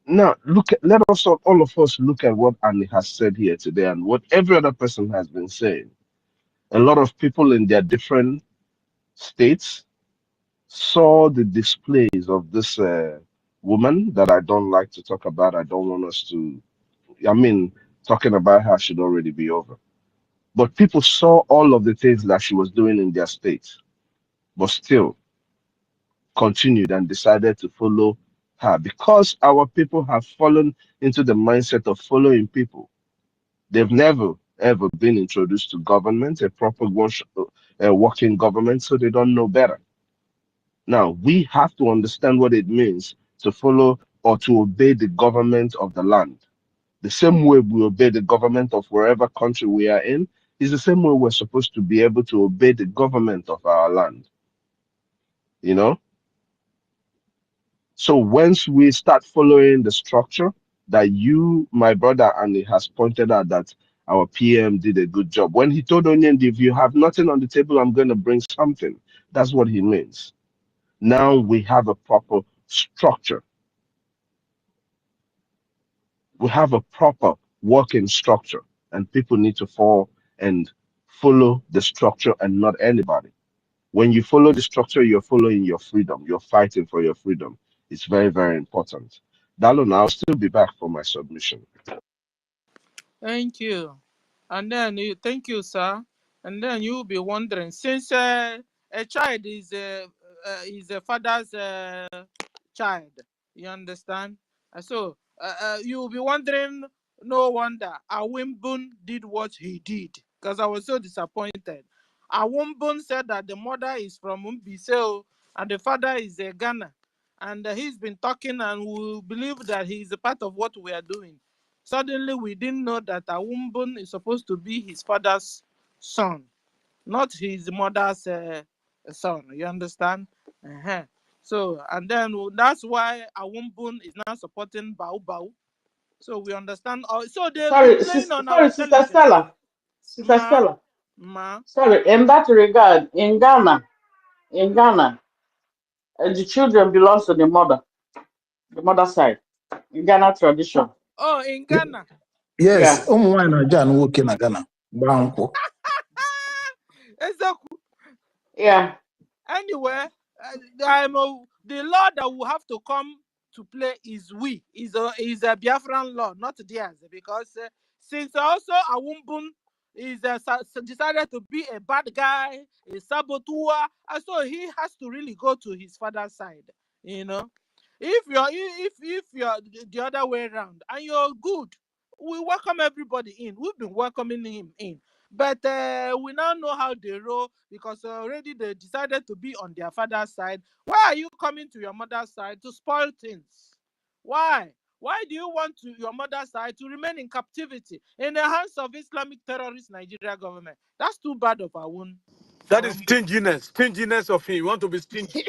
now look at, let us all of us look at what Annie has said here today and what every other person has been saying. A lot of people in their different states saw the displays of this woman that I don't like to talk about. I don't want us to, I mean, talking about her should already be over. But people saw all of the things that she was doing in their state, but still continued and decided to follow her because our people have fallen into the mindset of following people. They've never ever been introduced to government, a proper working government, so they don't know better. Now, we have to understand what it means to follow or to obey the government of the land. The same way we obey the government of wherever country we are in is the same way we're supposed to be able to obey the government of our land. You know? So once we start following the structure that you, my brother Annie, has pointed out that our PM did a good job. When he told Onion, if you have nothing on the table, I'm going to bring something. That's what he means. Now we have a proper structure. We have a proper working structure, and people need to fall and follow the structure and not anybody. When you follow the structure, you're following your freedom. You're fighting for your freedom. It's very, very important. Dalon, I'll still be back for my submission. Thank you. And then thank you, sir. And then you'll be wondering, since a child is a father's child, you understand? So you'll be wondering, no wonder Awimbun did what he did, because I was so disappointed. Awimbun said that the mother is from Umbiseo and the father is a Ghana. And he's been talking, and we believe that he's a part of what we are doing. Suddenly, we didn't know that Awumbun is supposed to be his father's son, not his mother's son. You understand? So, and then that's why Awumbun is now supporting Bau Bau. So we understand. So they've been playing on our Sister intelligence. Stella. Sister Ma, Stella. ma. Sorry, in that regard, in Ghana, the children belongs to the mother side. In Ghana tradition. Oh, in Ghana. Yes, Yeah. na Jan woke na Ghana. Banko. Exactly. Yeah. Anyway, the law that will have to come to play is a Biafran law, not theirs, because since also Awumbun is decided to be a bad guy, a saboteur, and so he has to really go to his father's side. You know, if you're the other way around and you're good, we welcome everybody in. We've been welcoming him in. But we now know how they roll, because already they decided to be on their father's side. Why are you coming to your mother's side to spoil things? Why? Why do you want your mother's side to remain in captivity in the hands of Islamic terrorist Nigeria government? That's too bad of our own. That is stinginess. Stinginess of him. You want to be stingy.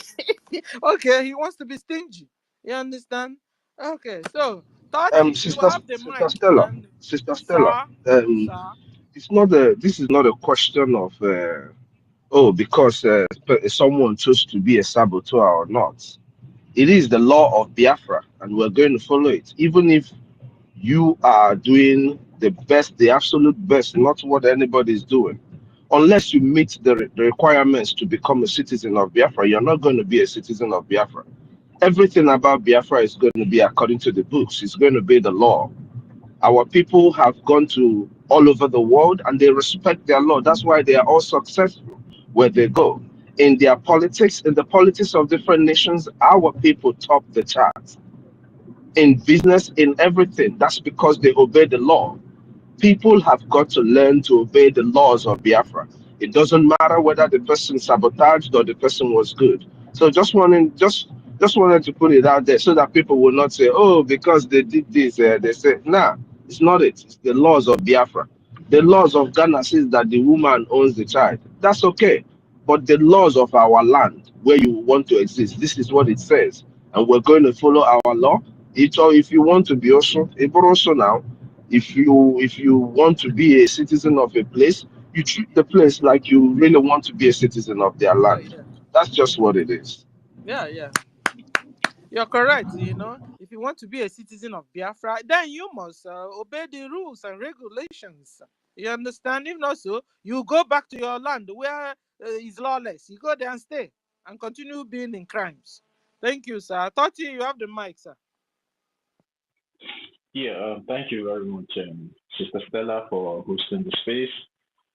Okay, he wants to be stingy. You understand? Okay, so Touchy, you Sister have the Sister mic. Stella, And Sister Stella. sir, sir. It's not a. This is not a question of because someone chose to be a saboteur or not. It is the law of Biafra, and we're going to follow it, even if you are doing the best, the absolute best, not what anybody is doing. Unless you meet the requirements to become a citizen of Biafra, you're not going to be a citizen of Biafra. Everything about Biafra is going to be according to the books. It's going to be the law. Our people have gone to all over the world and they respect their law. That's why they are all successful where they go. In their politics, in the politics of different nations, our people top the charts. In business, in everything, that's because they obey the law. People have got to learn to obey the laws of Biafra. It doesn't matter whether the person sabotaged or the person was good. So just Just wanted to put it out there so that people will not say, oh, because they did this, they say, nah, it's not it. It's the laws of Biafra. The laws of Ghana says that the woman owns the child. That's okay. But the laws of our land, where you want to exist, this is what it says. And we're going to follow our law. If you want to be also now, if you want to be a citizen of a place, you treat the place like you really want to be a citizen of their Yeah, land. yeah, That's just what it is. yeah, yeah. You're correct. If you want to be a citizen of Biafra, then you must obey the rules and regulations. You understand? If not so, you go back to your land where it's lawless. You go there and stay and continue being in crimes. Thank you, sir. Thought you have the mic, sir. Yeah, thank you very much, Sister Stella, for hosting the space.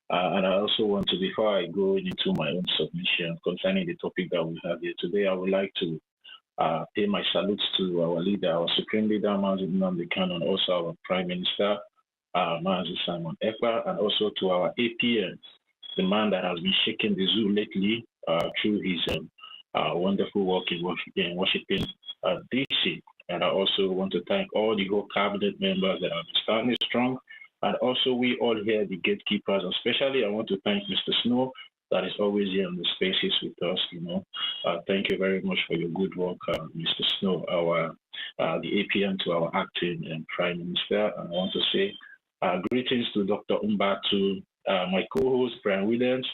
And I also want to, before I go into my own submission concerning the topic that we have here today, I would like to pay my salutes to our leader, our supreme leader, Mazi Nnamdi Kanu, and also our Prime Minister, Mazi Simon Ekpa, and also to our APN, the man that has been shaking the zoo lately through his wonderful work in Washington, D.C. And I also want to thank all the whole cabinet members that have been standing strong. And also we all here, the gatekeepers, especially I want to thank Mr. Snow that is always here on the spaces with us, Thank you very much for your good work, Mr. Snow, the APM to our acting and Prime Minister. And I want to say greetings to Dr. Umbatu, my co-host, Brian Williams,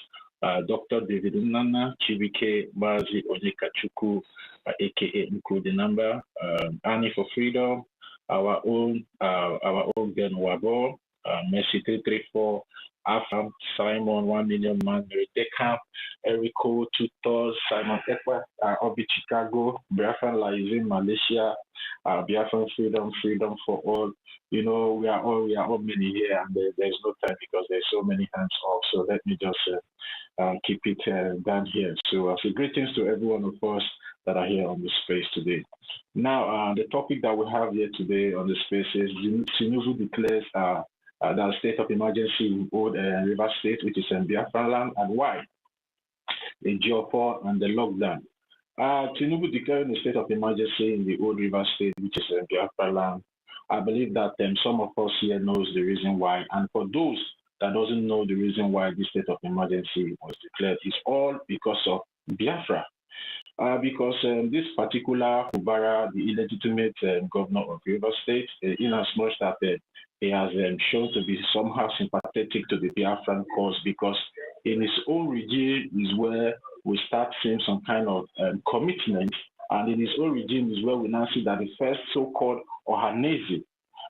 Dr. David Nana, Chibike Bazi Onyekachuku, aka Nkudi Number, Annie for Freedom, our own Ben Wabo, Messi 334, Afam, Simon 1 million man, Decamp, Erico, Tutos, Simon Ekwa, Obi Chicago, Biafran Lies Malaysia, Biafran Freedom for all. We are all many here, and there's no time because there's so many hands off. So let me just keep it down here. So greetings to every one of us that are here on the space today. Now, the topic that we have here today on the space is Tinubu declares the state of emergency in Old River State, which is in Biafra land, and why? The Geofor and the lockdown. Tinubu declaring the state of emergency in the Old River State, which is in Biafra land. I believe that some of us here knows the reason why, and for those that doesn't know the reason why this state of emergency was declared, it's all because of Biafra. Because this particular Fubara, the illegitimate governor of River State, in as much that he has shown to be somehow sympathetic to the Biafran cause, because in his own regime is where we start seeing some kind of commitment, and in his own regime is where we now see that the first so-called Ohanese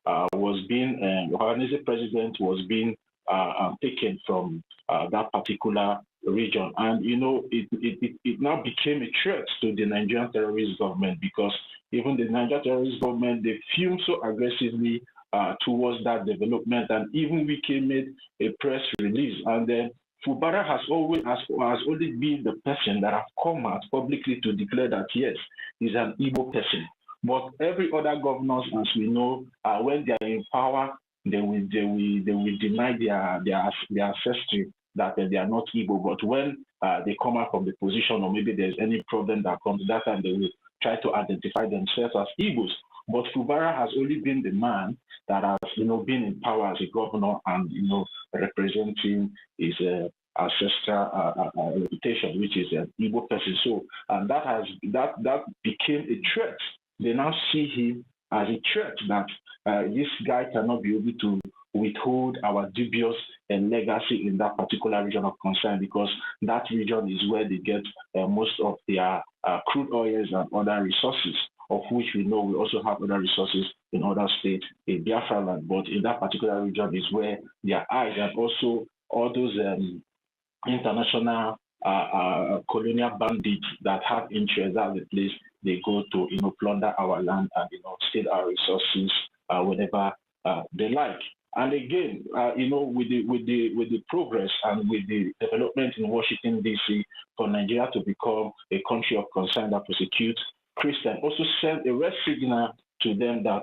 Ohanese president was being taken from that particular region. And, it now became a threat to the Nigerian terrorist government, because even the Nigerian terrorist government, they fumed so aggressively towards that development. And even Wike made a press release. And then Fubara has only been the person that has come out publicly to declare that, yes, he's an Igbo person. But every other governors, as we know, when they are in power, they will deny their ancestry, that they are not Igbo. But when they come out from the position, or maybe there's any problem that comes, that time they will try to identify themselves as Igbos. But Fubara has only been the man that has, been in power as a governor and, representing his ancestral reputation, which is an Igbo person. So, and that became a threat. They now see him as a threat that this guy cannot be able to withhold our dubious legacy in that particular region of concern, because that region is where they get most of their crude oils and other resources, of which we know we also have other resources in other states in Biafra land. But in that particular region is where their eyes, and also all those international colonial bandits that have interest at the place, they go to plunder our land and steal our resources whenever they like. And again, with the progress and with the development in Washington D.C. for Nigeria to become a country of concern that persecutes Christians, also send a red signal to them that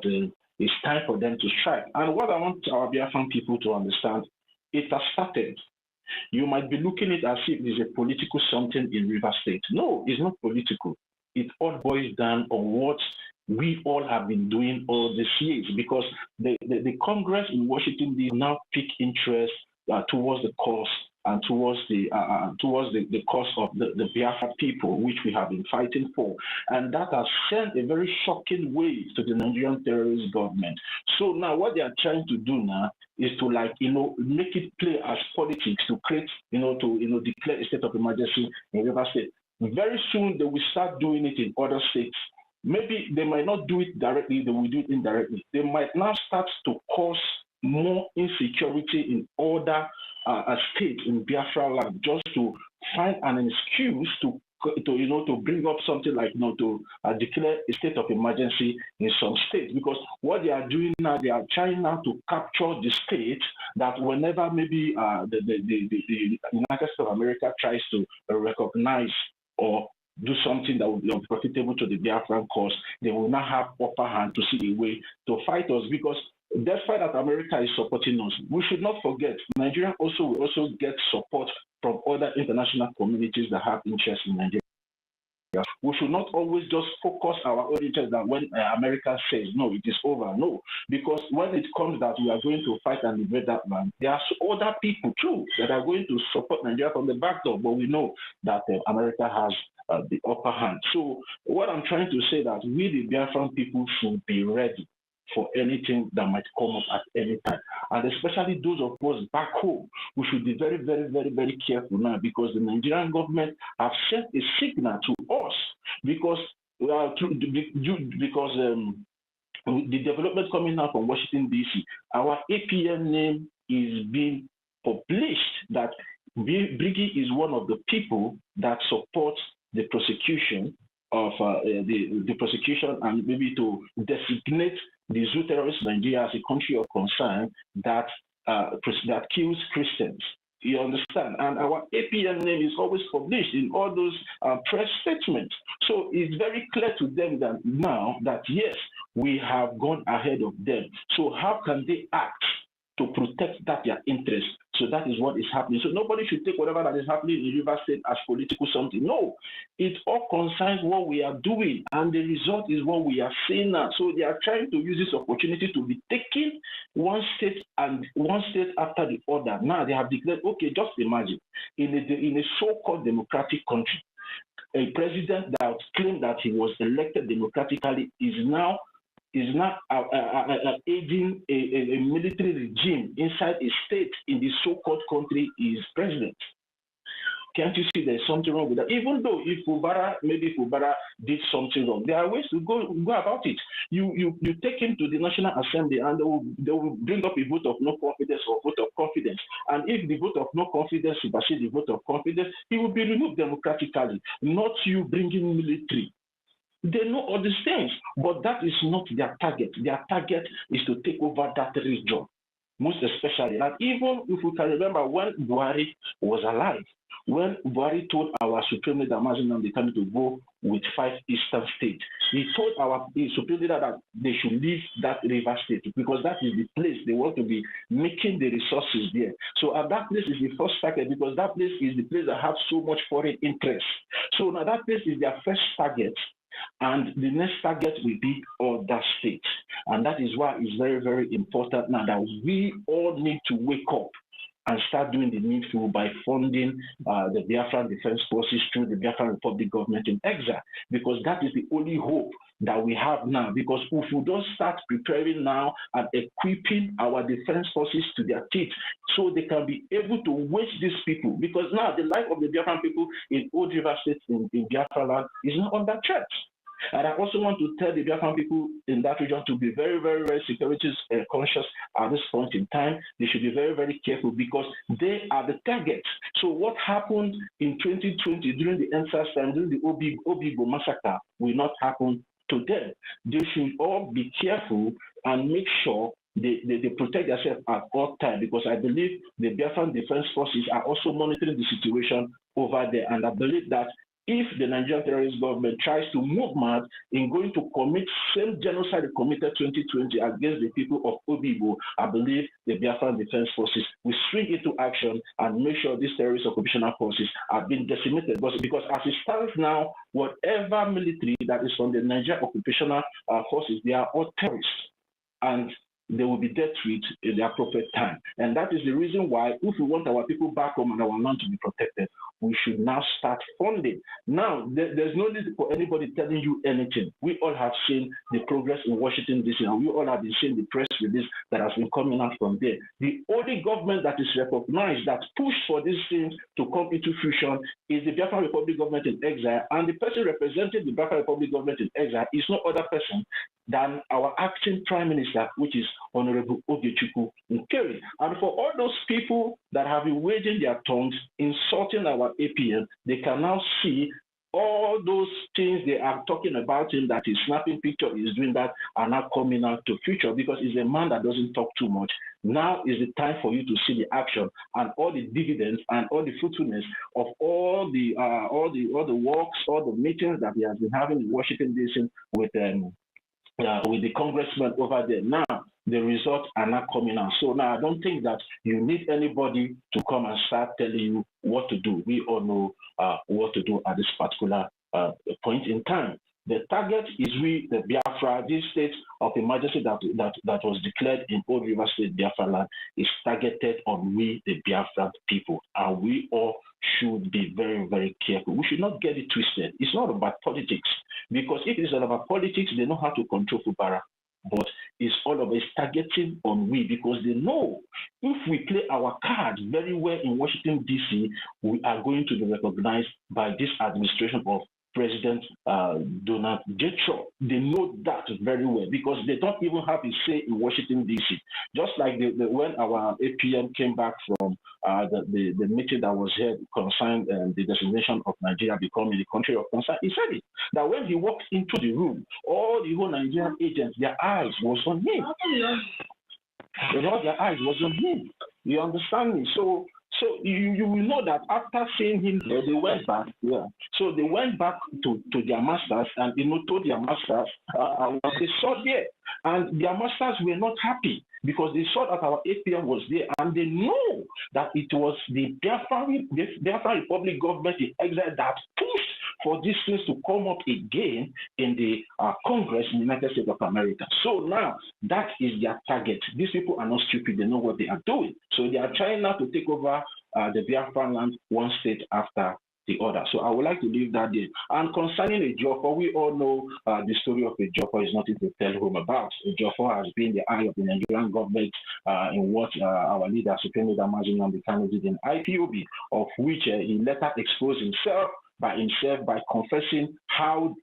it's time for them to strike. And what I want our Biafran people to understand, it has started. You might be looking at it as if it's a political something in River State. No, it's not political. it all boils down on what we all have been doing all these years, because the Congress in Washington D.C. now pick interest towards the cause and towards the cause of the Biafra people, which we have been fighting for, and that has sent a very shocking wave to the Nigerian terrorist government. So now what they are trying to do now is to make it play as politics, to create to declare a state of emergency in River State. Very soon they will start doing it in other states. Maybe they might not do it directly, they will do it indirectly. They might now start to cause more insecurity in other states in Biafra land, just to find an excuse to bring up something like to declare a state of emergency in some states. Because what they are doing now, they are trying now to capture the states that whenever maybe the United States of America tries to recognize or do something that would be profitable to the Biafran cause, they will not have upper hand to see a way to fight us. Because despite that America is supporting us, we should not forget Nigeria will also get support from other international communities that have interest in Nigeria. We should not always just focus our own interest that when America says no, it is over. No, because when it comes that we are going to fight and liberate that land, there are other people too that are going to support Nigeria from the back door. But we know that America has the upper hand. So what I'm trying to say that we, the Biafran people, should be ready for anything that might come up at any time. And especially those of us back home, we should be very, very, very, very careful now, because the Nigerian government have sent a signal to us, because the development coming out from Washington, D.C., our APM name is being published that BRGIE is one of the people that supports the prosecution of the prosecution, and maybe to designate the zoo terrorist Nigeria as a country of concern that kills Christians. You understand? And our APM name is always published in all those press statements. So it's very clear to them that now that yes, we have gone ahead of them. So how can they act to protect their interest? So that is what is happening. So nobody should take whatever that is happening in River State as political something. No, it all concerns what we are doing, and the result is what we are seeing now. So they are trying to use this opportunity to be taking one state after the other. Now they have declared, okay, just imagine, in a so-called democratic country, a president that claimed that he was elected democratically is now aiding a military regime inside a state in the so-called country is president. Can't you see there's something wrong with that? Even though if Fubara did something wrong, there are ways to go about it. You take him to the National Assembly and they will bring up a vote of no confidence or vote of confidence. And if the vote of no confidence supersedes the vote of confidence, he will be removed democratically, not you bringing military. They know all these things, but that is not their target. Their target is to take over that region, most especially. And even if we can remember when Buhari was alive, when Buhari told our Supreme Leader Mazinam to go with 5 eastern states, he told our Supreme Leader that they should leave that River State because that is the place they want to be making the resources there. So that place is the first target because that place is the place that has so much foreign interest. So now that place is their first target. And the next target will be other states. And that is why it's very, very important now that we all need to wake up and start doing the needful by funding the Biafran Defense Forces through the Biafran Republic government in exile, because that is the only hope that we have now. Because if we don't start preparing now and equipping our defense forces to their teeth so they can be able to wage these people, because now the life of the Biafran people in Old River State in Biafra land is not under threat. And I also want to tell the Biafran people in that region to be very, very, very security conscious at this point in time. They should be very, very careful because they are the target. So what happened in 2020 during the NSAS time, during the Obibo massacre, will not happen to them. They should all be careful and make sure they protect themselves at all times, because I believe the Biafran Defense Forces are also monitoring the situation over there. And I believe that if the Nigerian terrorist government tries to move mad in going to commit same genocide it committed 2020 against the people of Obibo, I believe the Biafran Defense Forces will swing into action and make sure these terrorist occupational forces are being decimated. Because as it stands now, whatever military that is from the Nigerian occupational forces, they are all terrorists. And they will be dealt with in the appropriate time. And that is the reason why, if we want our people back home and our land to be protected, we should now start funding. Now, there's no need for anybody telling you anything. We all have seen the progress in Washington, D.C., and we all have been seeing the press release that has been coming out from there. The only government that is recognized that pushed for these things to come into fruition is the Biafran Republic government in exile, and the person representing the Biafran Republic government in exile is no other person than our acting prime minister, which is Honorable Ogechukwu Nkeri. And for all those people that have been waging their tongues, insulting our APN, they can now see all those things they are talking about him, that his snapping picture is doing that, are now coming out to future, because he's a man that doesn't talk too much. Now is the time for you to see the action and all the dividends and all the fruitfulness of all the works, all the meetings that he has been having in Washington, D.C. with the congressman over there. Now, the results are not coming out. So now I don't think that you need anybody to come and start telling you what to do. We all know what to do at this particular point in time. The target is we, the Biafra, this state of emergency that was declared in Old River State, Biafra land, is targeted on we, the Biafra people. And we all should be very, very careful. We should not get it twisted. It's not about politics. Because if it's all about politics, they know how to control Fubara. But it's all about targeting on we, because they know if we play our cards very well in Washington, D.C., we are going to be recognized by this administration of President Donald J. Trump. They know that very well, because they don't even have a say in Washington, D.C. Just like when our APM came back from the meeting that was held concerning the designation of Nigeria becoming the country of concern, he said it, that when he walked into the room, all the whole Nigerian agents, their eyes was on him. All their eyes was on him. You understand me? So you will know that after seeing him there, they went back. Yeah. So they went back to their masters and told their masters what they saw there. And their masters were not happy, because they saw that our APM was there, and they know that it was the Biafran Republic government in exile that pushed for these things to come up again in the Congress in the United States of America. So now that is their target. These people are not stupid. They know what they are doing. So they are trying now to take over the Biafran land one state after the other. So I would like to leave that there. And concerning Ejiofor, we all know the story of Ejiofor is nothing to tell home about. Ejiofor has been the eye of the Nigerian government in what our leader, Supreme Leader Mazi Nnamdi Kanu, did in IPOB, of which he later exposed himself by confessing how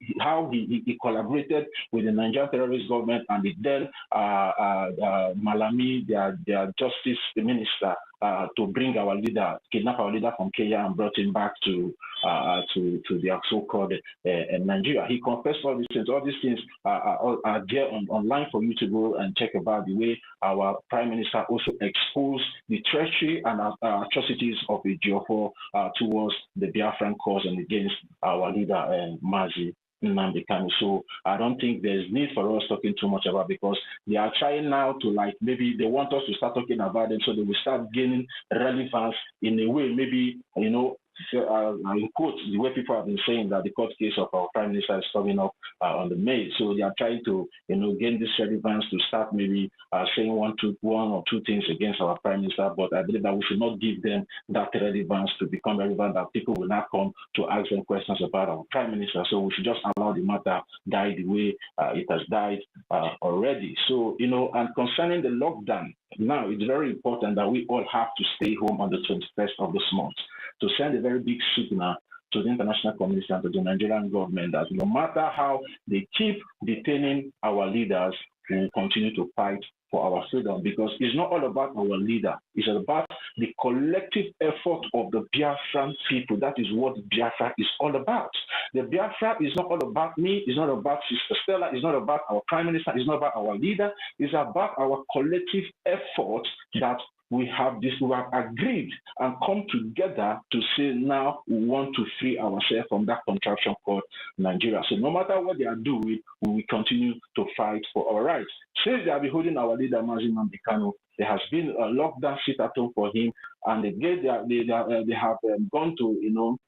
he collaborated with the Nigerian terrorist government and the then Malami, their justice minister, to bring our leader, kidnap our leader from Kenya and brought him back to their so-called Nigeria. He confessed all these things. All these things are there online for you to go and check about the way our prime minister also exposed the treachery and atrocities of Ejiofor towards the Biafran cause and against our leader, Mazi Nnamdi Kanu. So I don't think there's need for us talking too much about, because they are trying now to, like, maybe they want us to start talking about them so they will start gaining relevance in a way, maybe, in quotes, the way people have been saying that the court case of our prime minister is coming up on the May. So they are trying to, gain this relevance to start maybe saying one or two things against our prime minister. But I believe that we should not give them that relevance to become relevant, that people will not come to ask them questions about our prime minister. So we should just allow the matter die the way it has died already. So, and concerning the lockdown, now it's very important that we all have to stay home on the 21st of this month, to send a very big signal to the international community and to the Nigerian government that no matter how they keep detaining our leaders, we will continue to fight for our freedom, because it's not all about our leader. It's about the collective effort of the Biafran people. That is what Biafra is all about. The Biafra is not all about me. It's not about Sister Stella. It's not about our prime minister. It's not about our leader. It's about our collective effort that we have agreed and come together to say now we want to free ourselves from that contraption called Nigeria. So no matter what they are doing, we will continue to fight for our rights. Since they have been holding our leader Mazi Nnamdi Kanu, there has been a lockdown sit at home for him, and they have gone to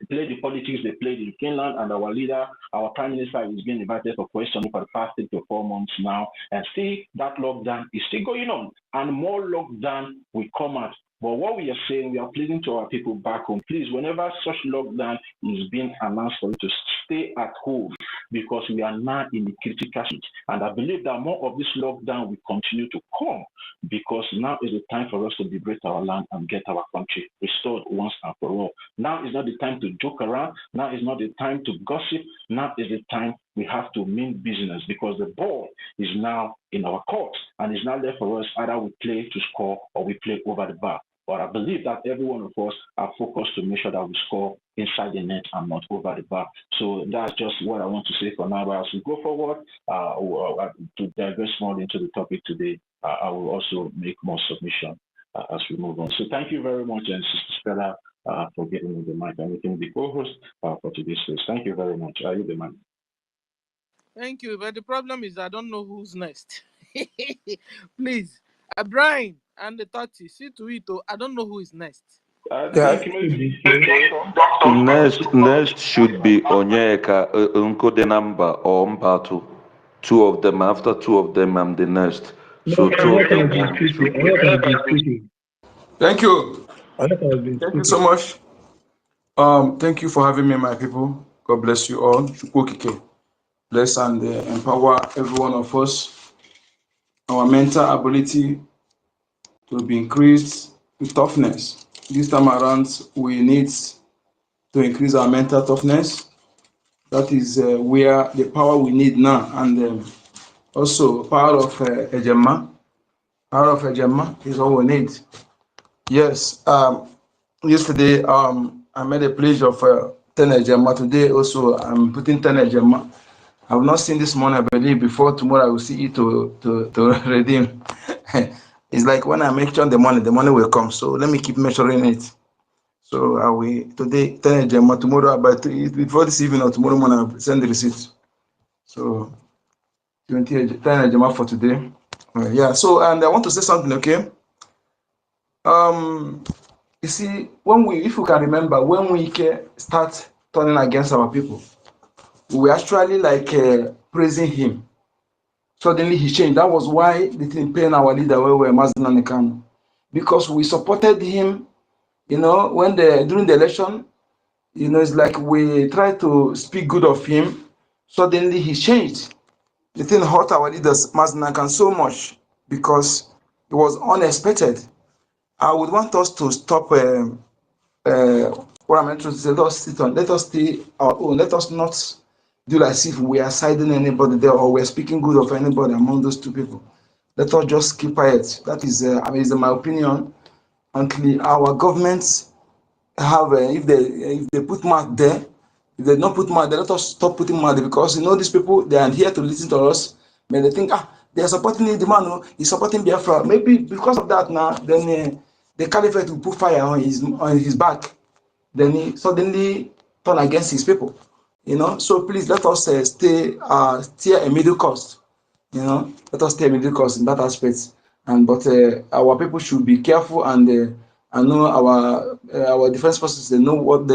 play the politics they played in Finland, and our leader, our prime minister, is being invited for questioning for the past 3 to 4 months now, and still that lockdown is still going on, and more lockdown will come out. But what we are saying, we are pleading to our people back home, please, whenever such lockdown is being announced, for you to stay at home, because we are now in the critical stage. And I believe that more of this lockdown will continue to come, because now is the time for us to liberate our land and get our country restored once and for all. Now is not the time to joke around. Now is not the time to gossip. Now is the time we have to mean business, because the ball is now in our court, and it's now left for us, either we play to score or we play over the bar. But I believe that every one of us are focused to make sure that we score inside the net and not over the bar. So that's just what I want to say for now. But as we go forward, to digress more into the topic today, I will also make more submission as we move on. So thank you very much, and Sister Stella, for getting me the mic and making the co-host for today's show. Thank you very much. Are you the man? Thank you, but the problem is I don't know who's next. Please, Brian and the 30, see to it. I don't know who is next. Next should be Onyeka Nkodenamba or Mbatu. 2 of them. After 2 of them, I'm the next. So 2 of them. Thank you. Thank you so much. Thank you for having me, my people. God bless you all. Bless and empower every one of us. Our mental ability to be increased with toughness. This time around, we need to increase our mental toughness. That is where the power we need now, and also power of Ejema. Power of Ejema is all we need. Yes. Yesterday, I made a pledge of 10 Ejema. Today, also, I'm putting 10 Ejema. I have not seen this money, I believe. Before tomorrow, I will see it to redeem. It's like when I mention the money will come. So let me keep measuring it. So I will today 10 Ejema, tomorrow about before this evening or tomorrow morning I'll send the receipt. So 10 Ejema for today. Yeah. So, and I want to say something. Okay. You see, if you can remember, when we start turning against our people, we were actually like praising him. Suddenly he changed. That was why the thing pain our leader where we were Mazi Nnamdi Kanu, because we supported him. When during the election, it's like we tried to speak good of him. Suddenly he changed. The thing hurt our leaders Mazi Nnamdi Kanu so much because it was unexpected. I would want us to stop. What I'm trying to say, let us stay our own. Let us not do as if we are siding anybody there or we're speaking good of anybody among those 2 people. Let us just keep quiet. That is, is my opinion. Until our governments have, if they put mouth there, if they don't put mouth there, let us stop putting mouth there, because these people, they are here to listen to us. May they think, they are supporting the man, he's supporting Biafra. Maybe because of that now, then the caliphate will put fire on his back. Then he suddenly turn against his people. So please let us steer a middle course. Let us steer a middle course in that aspect. But our people should be careful, and I know our defense forces, they know what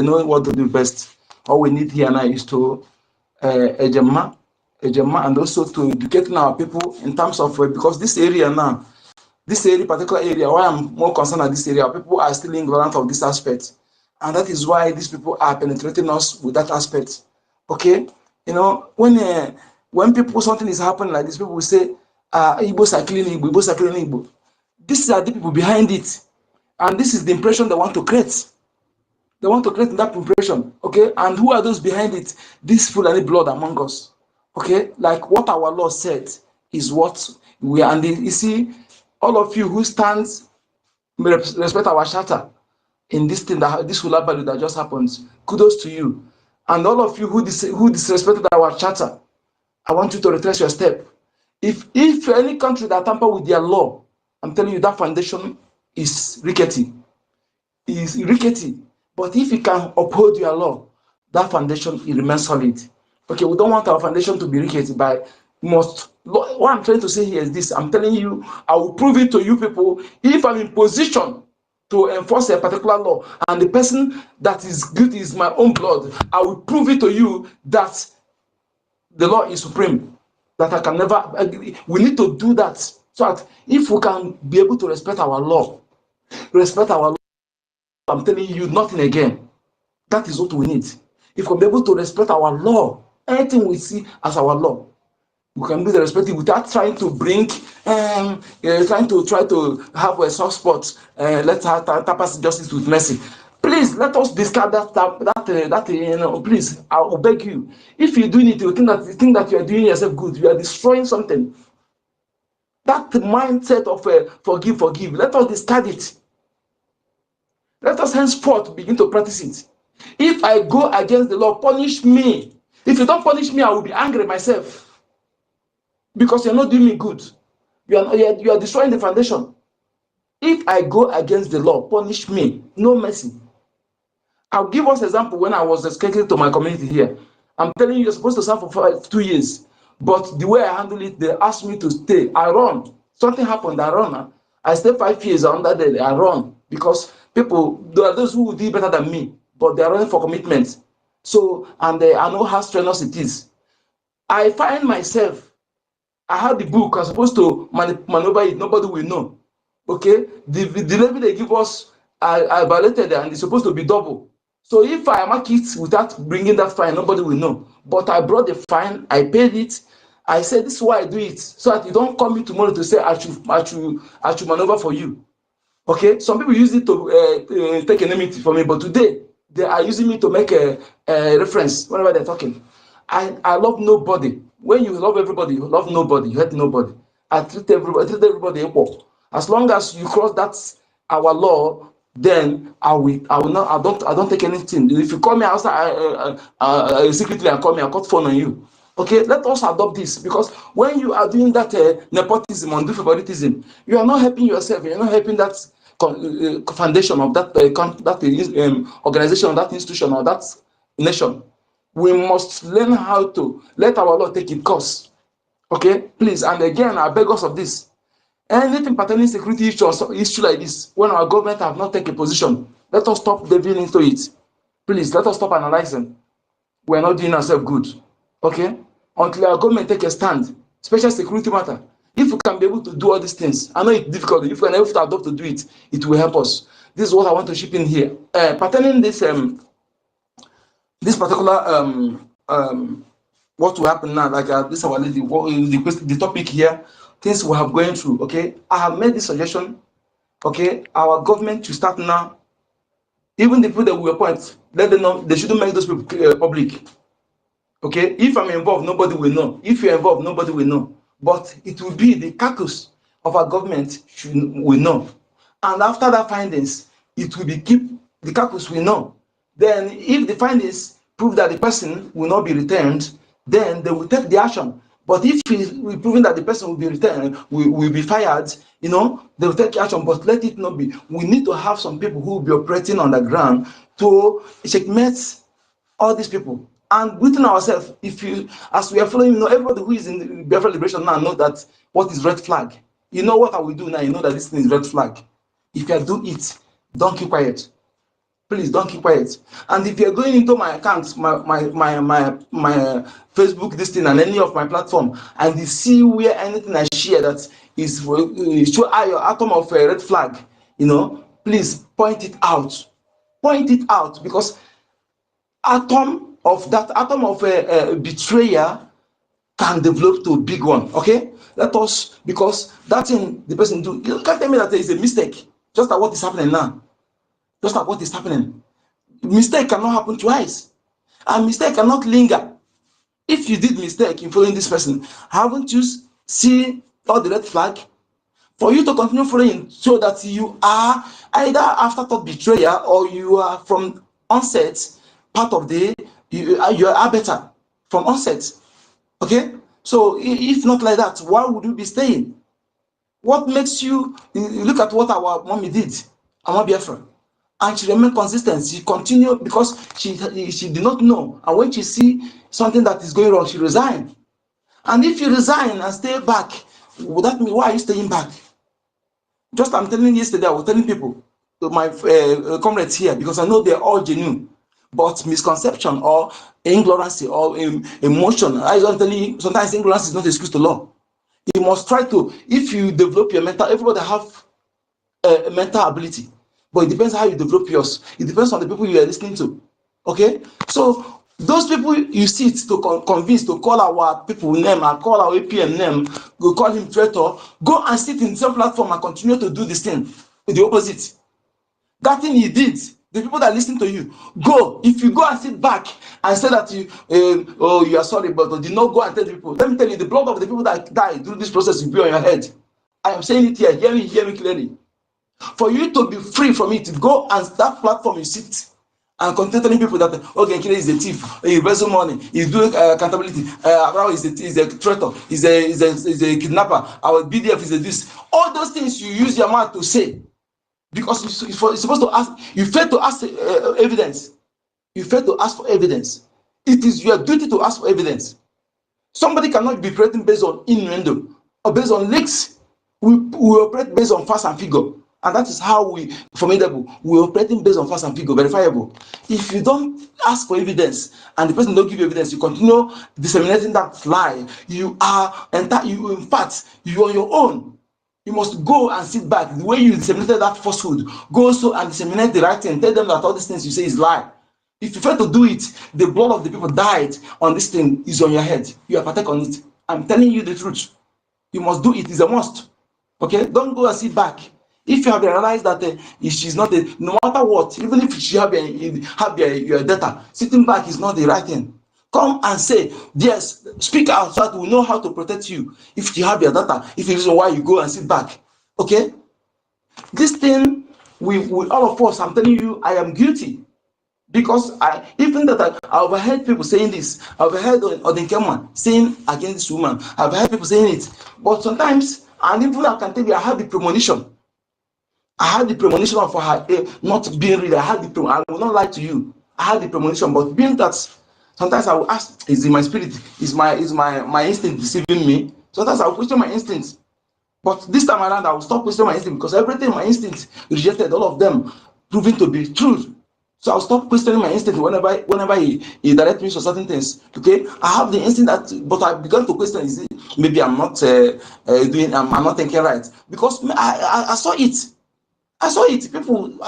to do best. All we need here now is to Ejema, and also to educate our people in terms of because this particular area, why I'm more concerned at this area, people are still ignorant of this aspect. And that is why these people are penetrating us with that aspect. Okay? When something is happening like this, people will say, Igbos are killing Igbo, Igbos are killing Igbo. These are the people behind it. And this is the impression they want to create. They want to create that impression. Okay? And who are those behind it? This Fulani blood among us. Okay? Like what our law said is what we are. And you see, all of you who stands, respect our charter in this thing, this Hulabali that just happened, kudos to you. And all of you who disrespected our charter, I want you to retrace your step. If any country that tamper with their law, I'm telling you that foundation is rickety. Is rickety. But if you can uphold your law, that foundation it remains solid. Okay, we don't want our foundation to be rickety by must. What I'm trying to say here is this. I'm telling you, I will prove it to you people if I'm in position to enforce a particular law and the person that is guilty is my own blood. I will prove it to you that the law is supreme. That I can never. We need to do that so that if we can be able to respect our law, I'm telling you, nothing again. That is what we need. If we're able to respect our law, anything we see as our law, we can be respected without trying to bring, trying to have a soft spot. Let's tapas justice with mercy. Please let us discard that. Please, I will beg you. If you're doing it, you think that you are doing yourself good. You are destroying something. That mindset of forgive. Let us discard it. Let us henceforth begin to practice it. If I go against the law, punish me. If you don't punish me, I will be angry myself. Because you're not doing me good. You are destroying the foundation. If I go against the law, punish me. No mercy. I'll give us an example when I was escaping to my community here. I'm telling you, you're supposed to serve for 2 years. But the way I handle it, they asked me to stay. I run. Something happened, I run. I stayed 5 years under there, I run. Because people, there are those who will do better than me, but they are running for commitment. So, and I know how strenuous it is. I find myself, I had the book, I'm supposed to maneuver it, nobody will know. Okay? The level they give us, I violated and it's supposed to be double. So if I mark it without bringing that fine, nobody will know. But I brought the fine, I paid it. I said, this is why I do it, so that you don't come in tomorrow to say I should maneuver for you. Okay? Some people use it to take enmity for me, but today they are using me to make a reference whenever they're talking. I love nobody. When you love everybody, you love nobody, you hate nobody. I treat everybody equal. As long as you cross that our law, then I will not. I don't take anything. If you call me outside secretly and call me, I cut phone on you. Okay, let us adopt this, because when you are doing that nepotism and favoritism, you are not helping yourself. You are not helping that foundation of that organization, or that institution, or that nation. We must learn how to let our law take its course. Okay, please. And again, I beg us of this. Anything pertaining security issue like this, when our government have not taken a position, let us stop delving into it. Please, let us stop analyzing. We are not doing ourselves good. Okay? Until our government take a stand, special security matter. If we can be able to do all these things, I know it's difficult. If we can able to adopt to do it, it will help us. This is what I want to chip in here. Pertaining this particular what will happen now, like this our lady, the topic here, things we have going through. Okay, I have made this suggestion. Okay, our government to start now. Even the people that we appoint, let them know they shouldn't make those people public. Okay, if I'm involved, nobody will know. If you're involved, nobody will know. But it will be the caucus of our government will know. And after that findings, it will be the caucus will know. Then if the findings prove that the person will not be returned, then they will take the action. But if we proven that the person will be returned, will be fired, they will take action. But let it not be. We need to have some people who will be operating on the ground to checkmate all these people. And within ourselves, as we are following, everybody who is in the Biafra liberation now know that what is red flag. You know what I will do now. You know that this thing is red flag. If you do it, don't keep quiet. Please don't keep quiet. And if you're going into my accounts, my Facebook, this thing, and any of my platform, and you see where anything I share that is show your atom of a red flag, please point it out. Point it out, because atom of a betrayer can develop to a big one. Okay, because that thing the person do, you can't tell me that there is a mistake. Just like what is happening now. Just like what is happening. Mistake cannot happen twice, and mistake cannot linger. If you did mistake in following this person, haven't you seen all the red flag? For you to continue following, so that you are either afterthought betrayer, or you are from onset part of you are better from onset. Okay, so if not like that, why would you be staying? What makes you look at what our mommy did, our Biafra, and she remained consistent. She continued because she did not know, and when she see something that is going wrong, she resigned. And if you resign and stay back, would that mean why are you staying back? Just I'm telling you yesterday, I was telling people, my comrades here, because I know they're all genuine, but misconception or ignorance or emotion. I don't tell you, sometimes ignorance is not excuse to law. You must try to, if you develop your mental, everybody have a mental ability, but it depends how you develop yours. It depends on the people you are listening to. Okay, so those people you sit to convince to call our people name and call our APM name, go call him traitor, go and sit in the same platform and continue to do this thing with the opposite. That thing he did, the people that listen to you, go. If you go and sit back and say that you, you are sorry, but did not go and tell the people. Let me tell you, the blood of the people that died through this process will be on your head. I am saying it here. Hear me clearly. For you to be free from it, go and that platform you sit and continue telling people that okay, Nkile is a thief, he embezzle money, he's doing accountability, Abraham is a traitor, is a kidnapper, our BDF is a this. All those things you use your mouth to say because you're supposed to ask. You fail to ask evidence. You fail to ask for evidence. It is your duty to ask for evidence. Somebody cannot be operating based on innuendo or based on leaks. We operate based on facts and figure. And that is how we formidable. We're operating based on facts and figure, verifiable. If you don't ask for evidence and the person don't give you evidence, you continue disseminating that lie. You are in fact, you are on your own. You must go and sit back. The way you disseminated that falsehood, go so and disseminate the right thing. Tell them that all these things you say is lie. If you fail to do it, the blood of the people died on this thing is on your head. You are partake on it. I'm telling you the truth. You must do it. It's a must. Okay? Don't go and sit back. If you have realized that she's not no matter what, even if she have your data, sitting back is not the right thing. Come and say, yes, speak out so that we know how to protect you. If you have your data, if the reason why you go and sit back. Okay? This thing, we all of us, I'm telling you, I am guilty. Because even that I overheard people saying this, I overheard Odenkema saying against this woman, I've heard people saying it. But sometimes, and even I can tell you, I had the premonition. I had the premonition for her not being real. I will not lie to you. I had the premonition, but being that sometimes I will ask, is it my spirit? Is my instinct deceiving me? Sometimes I will question my instincts. But this time around, I will stop questioning my instinct because everything my instinct rejected, all of them proving to be true. So I'll stop questioning my instinct whenever he directs me to certain things. Okay, I have the instinct that, but I began to question: is it maybe I'm not I'm not thinking right? Because I saw it. I saw it. People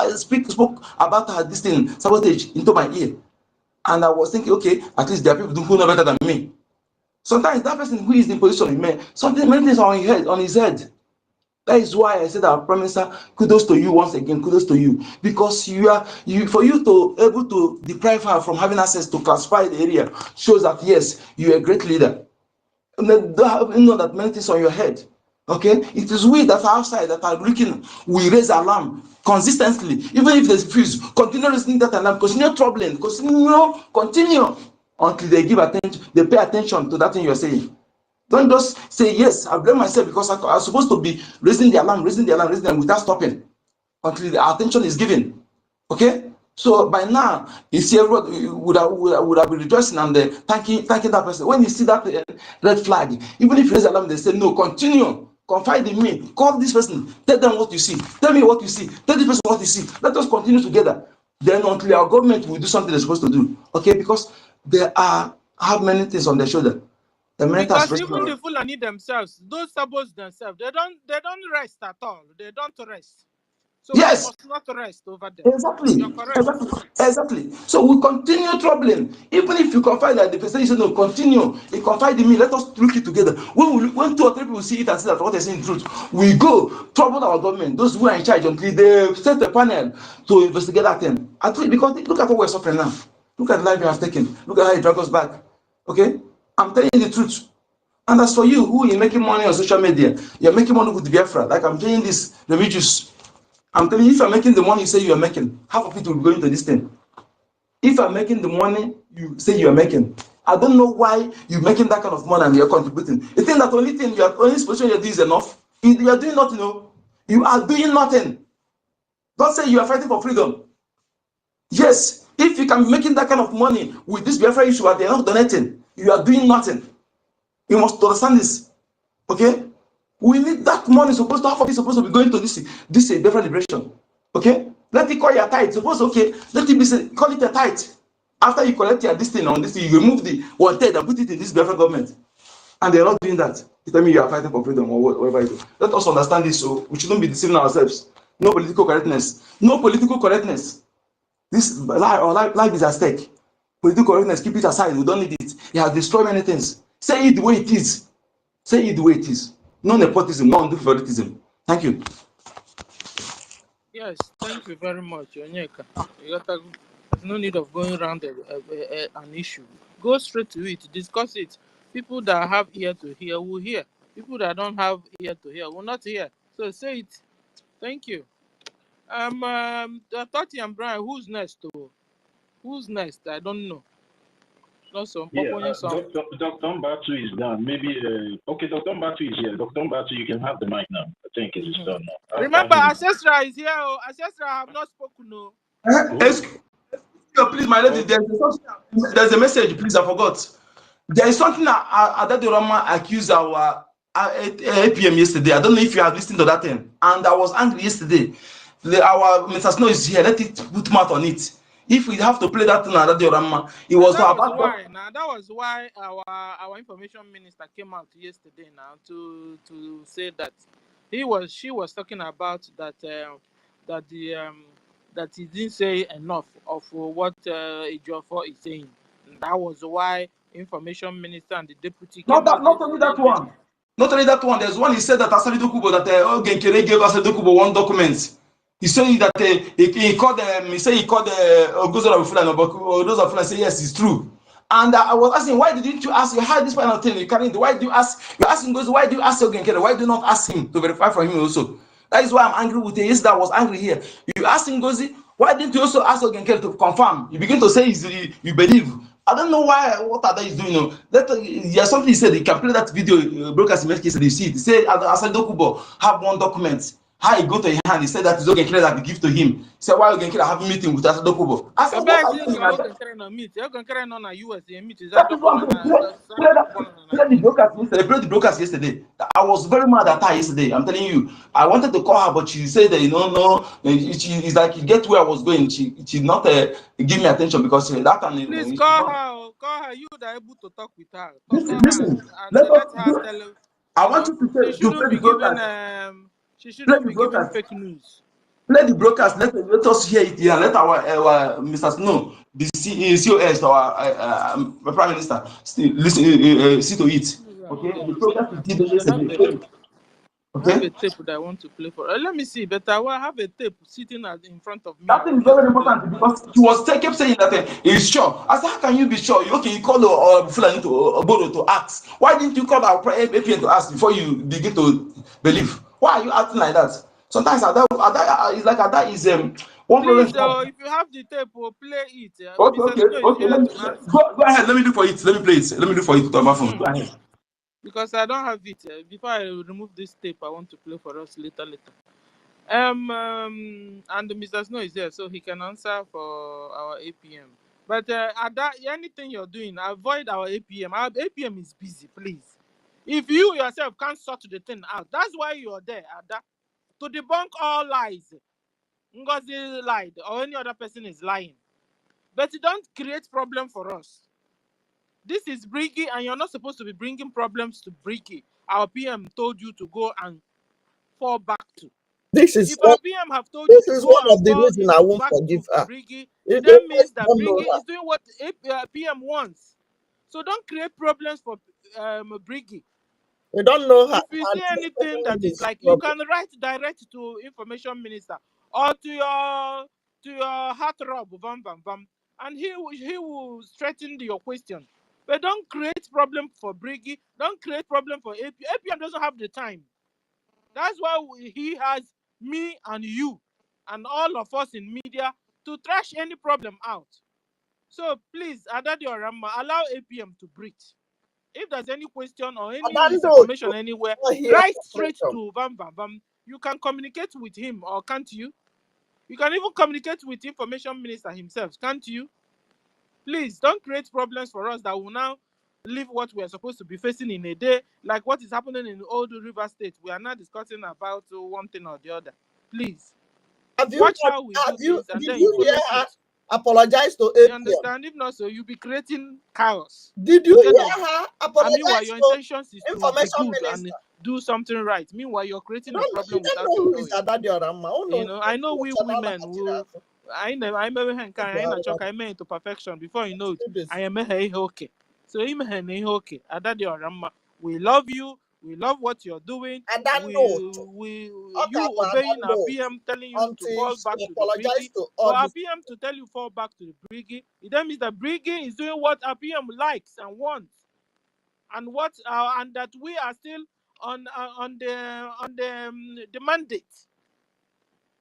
spoke about this thing, sabotage, into my ear. And I was thinking, okay, at least there are people who know better than me. Sometimes that person who is in position in me, many things are on his head. That is why I said, our Prime Minister, kudos to you once again, kudos to you. Because for you to able to deprive her from having access to classify the area shows that, yes, you're a great leader. And then you know that many things on your head. Okay, it is we that are outside that are looking. We raise alarm consistently, even if they refuse. Continue raising that alarm. Continue troubling. Continue until they give attention. They pay attention to that thing you're saying. Don't just say yes. I blame myself because I'm supposed to be raising the alarm without stopping until the attention is given. Okay. So by now, you see, everybody would have been rejoicing and thanking that person. When you see that red flag, even if you raise alarm, they say no. Continue. Confide in me. Call this person. Tell them what you see. Tell me what you see. Tell this person what you see. Let us continue together. Then until our government will do something they're supposed to do. Okay, because they have many things on their shoulder. Because even the Fulani themselves, those sabos themselves, they don't rest at all. They don't rest. So yes, we must not rest over there. Exactly. You're correct. Exactly. So we continue troubling. Even if you confide that the person says no, continue. He confide in me. Let us look it together. When 2 or 3 people see it and see that what they're saying is truth, we go trouble our government, those who are in charge, until they set a panel to investigate that thing. At least because look at what we're suffering now. Look at the life we have taken. Look at how it drags us back. Okay? I'm telling you the truth. And as for you, who is making money on social media, you're making money with Biafra. Like I'm doing this religious. I'm telling you, if you're making the money you say you are making, half of it will go into this thing. If I'm making the money you say you are making, I don't know why you're making that kind of money and you're contributing. You think that only position you're doing is enough? You are doing nothing, no. You are doing nothing. Don't say you are fighting for freedom. Yes, if you can be making that kind of money with this Biafra issue and they're not donating, you are doing nothing. You must understand this. Okay? We need that money supposed to half of it supposed to be going to this Biafra liberation. Okay? Let it call your tithe. Suppose okay, let it be call it a tithe. After you collect your this thing on this thing, you remove the 1/3 and put it in this Biafra government. And they're not doing that. You tell me you are fighting for freedom or whatever you do. Let us understand this so we shouldn't be deceiving ourselves. No political correctness. No political correctness. This life is at stake. Political correctness, keep it aside. We don't need it. It has destroyed many things. Say it the way it is. Say it the way it is. No nepotism, no undue favoritism. Thank you. Yes, thank you very much, Onyeka. There's no need of going around an issue. Go straight to it, discuss it. People that have ear to hear will hear. People that don't have ear to hear will not hear. So say it. Thank you. Tati and Brian, who's next? Oh? Who's next? I don't know. Not some Yeah, song. Dr. Mbatu is done. Maybe, okay, Dr. Mbatu is here. Dr. Mbatu, you can have the mic now. I think it's done now. Remember, Ancestral is here. Oh. Ancestral have not spoken. No. Please, my lady, there's a message, please, I forgot. There is something that Adadorama accused our APM yesterday. I don't know if you have listened to that thing. And I was angry yesterday. Our Mr. Snow is here. Let it put mouth on it. If we have to play that thing at Adadorama, it was that about. Was why, now, that was why our information minister came out yesterday now to say that she was talking about that that he didn't say enough of what Ejiofor is saying. And that was why information minister and the deputy came out. Not only that one. Not only that one. There's one he said that Asali Dokubo that Genkere gave Asali Dokubo one document. He said that he called he said he called Ogozola Fulani, but Ogozola Fulani said yes, it's true. And I was asking, why didn't you ask? You had this kind of thing. You carrying. Why do you ask? You're asking Gozo, why do you ask Genkere? Why do you not ask him to verify for him also? That is why I'm angry with him. Yesterday I was angry here. You asked Ngozi, why didn't you also ask Genkere to confirm? You begin to say you believe. I don't know why what Ada is doing. No, there's something he said. He can play that video broadcast in case they see it. He said Asali Dokubo have one document. How he go to his hand, he said that is Ogenkere that he give to him. He said, why Ogenkere have a meeting with Asali Dokubo? I said, what are you doing like that? That is what I'm saying. Play the broadcast yesterday. I was very mad at her yesterday. I'm telling you. I wanted to call her, but she said that, no. It's like, you get where I was going. She did not give me attention because that time. Please call her. Call her. You that are able to talk with her. Listen. Let her tell. I want you to play the broadcast. She shouldn't be giving fake news. Play the broadcast. Let us hear it here. Let our Mr. Snow, the COS, our Prime Minister, listen, see to it. Okay, the broadcast is given yesterday. Okay. I have a tape that I want to play for. Let me see, but I have a tape sitting in front of me. That thing is very important because he kept saying that he's sure. I said, how can you be sure? Okay, you call Fulani to Oboro to ask. Why didn't you call our APN to ask before you begin to believe? Why are you acting like that? Sometimes it's like that is one Please, problem. If you have the tape, play it. Okay. Go ahead. Let me do for it. Let me play it. Let me do for it on my phone. Go ahead. Because I don't have it. Before I remove this tape, I want to play for us later. And Mr. Snow is there, so he can answer for our APM. But anything you're doing, avoid our APM. Our APM is busy, please. If you yourself can't sort the thing out, that's why you're there, Ada, to debunk all lies. Ngozi lied, or any other person is lying. But you don't create problem for us. This is BRGIE, and you're not supposed to be bringing problems to BRGIE. Our PM told you to go and fall back to. If our PM have told you to go and fall back to BRGIE, it then means that BRGIE is doing what PM wants. So don't create problems for BRGIE. We don't know her. If you see anything that is like, you can write direct to information minister or to your heartthrob, and he will straighten your question. But don't create problem for BRGIE. Don't create problem for APM. APM doesn't have the time. That's why he has me and you and all of us in media to trash any problem out. So please, Adadi Orama, allow APM to breathe. If there's any question or any misinformation anywhere, write straight to Bam Bam Bam. You can communicate with him, or can't you? You can even communicate with Information Minister himself, can't you? Please don't create problems for us that will now leave what we are supposed to be facing in a day, like what is happening in Old River State. We are not discussing about one thing or the other. Please watch how we do things, and then you follow suit. Apologize to You APM. understand? If not so, you'll be creating chaos. Did you hear her apologize? Meanwhile, your intentions is to be Information good Minister and do something right. Meanwhile, you're creating a problem you without don't know you who is knowing. Adadioramma. You know, I know we women will. I never into perfection. Before you know it, I am okay. So okay. Adadioramma, we love you. We love what you're doing. You obeying our PM telling you to fall back to the BRGIE. For our PM to tell you fall back to the BRGIE, it then means the BRGIE is doing what our PM likes and wants, and what and that we are still on the mandate.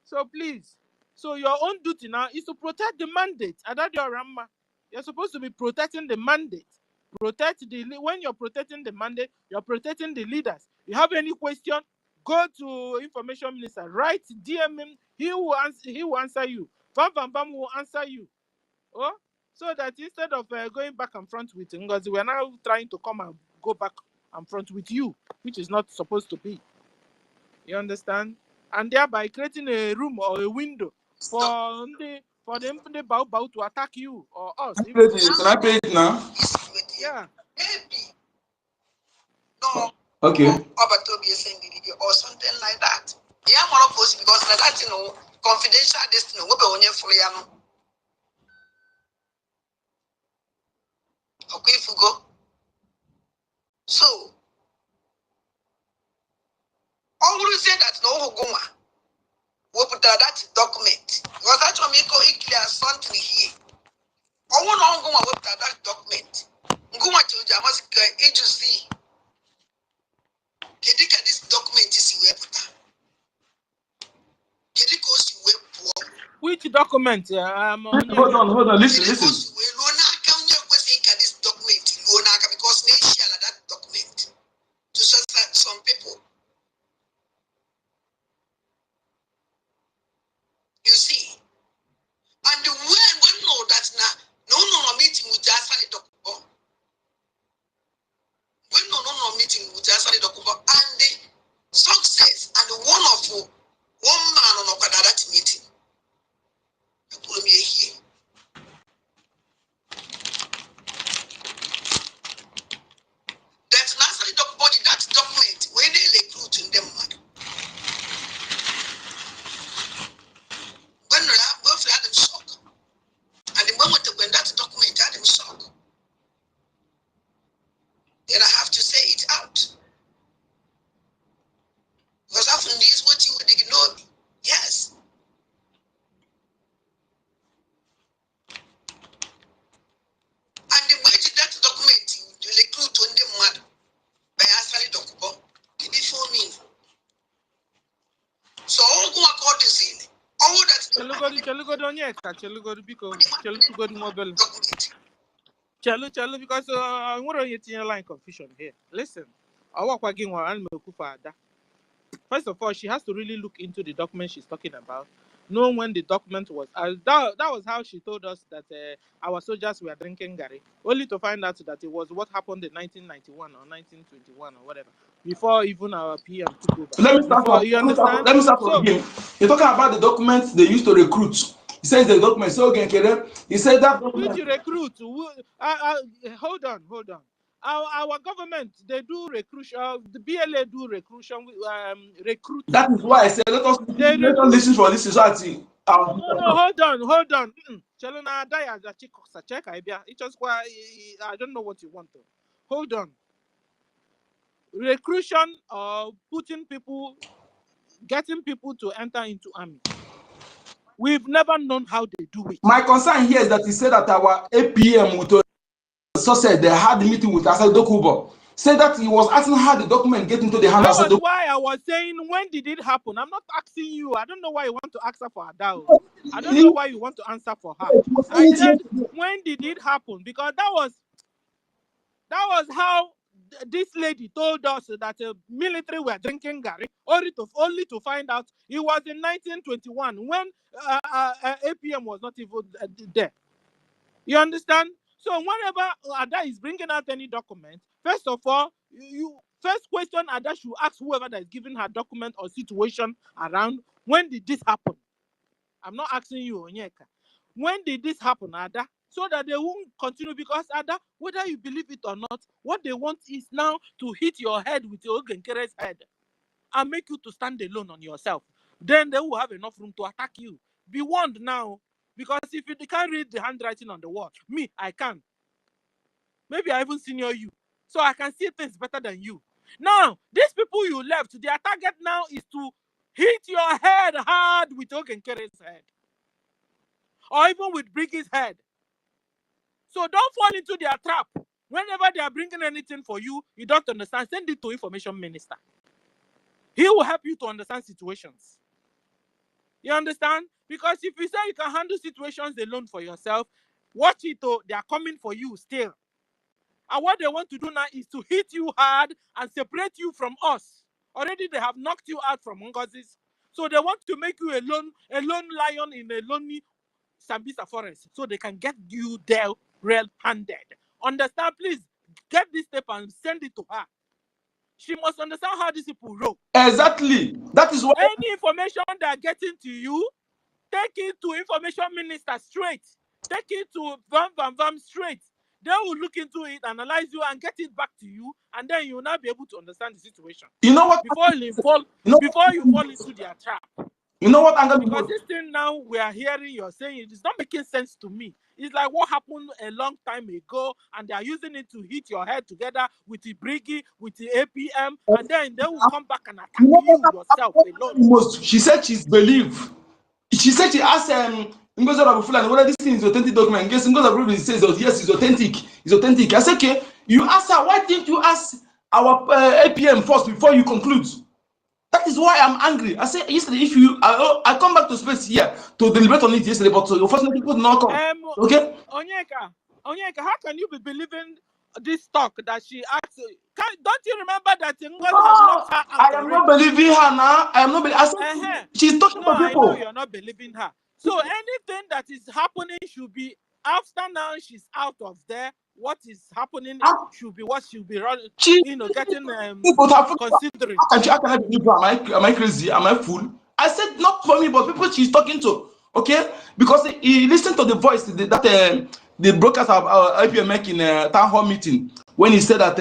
So please, so your own duty now is to protect the mandate. Adadioramma, you're supposed to be protecting the mandate. When you're protecting the mandate, you're protecting the leaders. You have any question, go to Information Minister, write, DM him, he will answer you. Bam Bam Bam will answer you. Oh, so that instead of going back and front with NGOZI, we're now trying to come and go back and front with you, which is not supposed to be. You understand? And thereby creating a room or a window for them to attack you or us. Can I play it now? Yeah. No. Okay. Or something like that. Yeah, more because that confidential destiny. We be on your free okay, if you go. So, always say that no Goma. We put that document. Because that's what make it clear something here. I want to go with that document. Nguma to must agency. Can you get this document? Is where put? Can you go see where? Which document? Hold on. Listen. This document, because they share that document to some people. You see, and when know that now, no meeting with Asali Dokubo. When no meeting with Asali Dokubo, and the success and one man on that meeting. You put me here. That's Asali Dokubo, that document, when they recruit in them. When both had them shock. And the moment when that document had him shock, then I have to say it out. Because often this is what you would ignore. Yes. And the way that document you recruit on them mad by Asali Dokubo, can be for me. So all go accordingly. All that Chelu, because I'm going to line confusion here. Listen, first of all, she has to really look into the document she's talking about, know when the document was. That was how she told us that our soldiers were drinking Gary, only to find out that it was what happened in 1991 or 1921 or whatever, before even our PM took over. Let me start from again. You're talking about the documents they used to recruit. He says the document. So again, he said that document. Which recruit? Hold on. Our government, they do recruitment. The BLA do recruitment. That is why I said let us listen for this. No, hold on. It's just why I don't know what you want to. Hold on. Recruitment or getting people to enter into army. We've never known how they do it. My concern here is that he said that our APM with success they had the meeting with Asali Dokubo. Said that he was asking how the document get into the hand of That was why I was saying, when did it happen? I'm not asking you. I don't know why you want to ask her for Adao. I don't know why you want to answer for her. I said, when did it happen? Because that was how this lady told us that military were drinking Gary, only to find out it was in 1921 when APM was not even there. You understand? So whenever Ada is bringing out any document, first of all, first question Ada should ask whoever that is giving her document or situation around, when did this happen? I'm not asking you, Onyeka. When did this happen, Ada? So that they won't continue, because Ada, whether you believe it or not, what they want is now to hit your head with your Ogenkere's head and make you to stand alone on yourself. Then they will have enough room to attack you. Be warned now, because if you can't read the handwriting on the wall, me, I can. Maybe I even senior you, so I can see things better than you. Now, these people you left, their target now is to hit your head hard with Ogenkere's head, or even with BRGIE's head. So don't fall into their trap. Whenever they are bringing anything for you, you don't understand, send it to Information Minister. He will help you to understand situations. You understand? Because if you say you can handle situations alone for yourself, watch it, oh, they are coming for you still. And what they want to do now is to hit you hard and separate you from us. Already they have knocked you out from NGOZIs. So they want to make you a lone lion in a lonely Sambisa forest, so they can get you there red-handed. Understand? Please get this tape and send it to her. She must understand how these people roll. Exactly. That is what. Any information they are getting to you, take it to Information Minister straight. Take it to Vam straight. They will look into it, analyze you, and get it back to you, and then you will not be able to understand the situation. You know what? Before you fall into their trap. You know what, Angle? Because this thing now we are hearing you're saying, it is not making sense to me. It's like what happened a long time ago, and they are using it to hit your head together with the BRGIE, with the APM, and then they will come back and attack you yourself alone. She said she's believed. She said she asked Ngozi Abufulani whether this thing is authentic document. Yes, Ngozi Abufulani says yes, it's authentic. It's authentic. I said, okay, you ask her, why didn't you ask our APM first before you conclude? That is why I'm angry. I said yesterday, if you, I come back to space here to deliberate on it yesterday, but unfortunately people did not come. Okay? Onyeka, how can you be believing this talk that she asked? Don't you remember that Ngozi has knocked her out? I am not believing her now. I am not believing. She's talking to people. I know you're not believing her. So anything that is happening should be after now. She's out of there. What is happening should be what she'll be running. Getting considering. How can I believe her? Am I crazy? Am I fool? I said not for me, but people she's talking to. Okay, because he listened to the voice that the broadcast of IPM making town hall meeting when he said that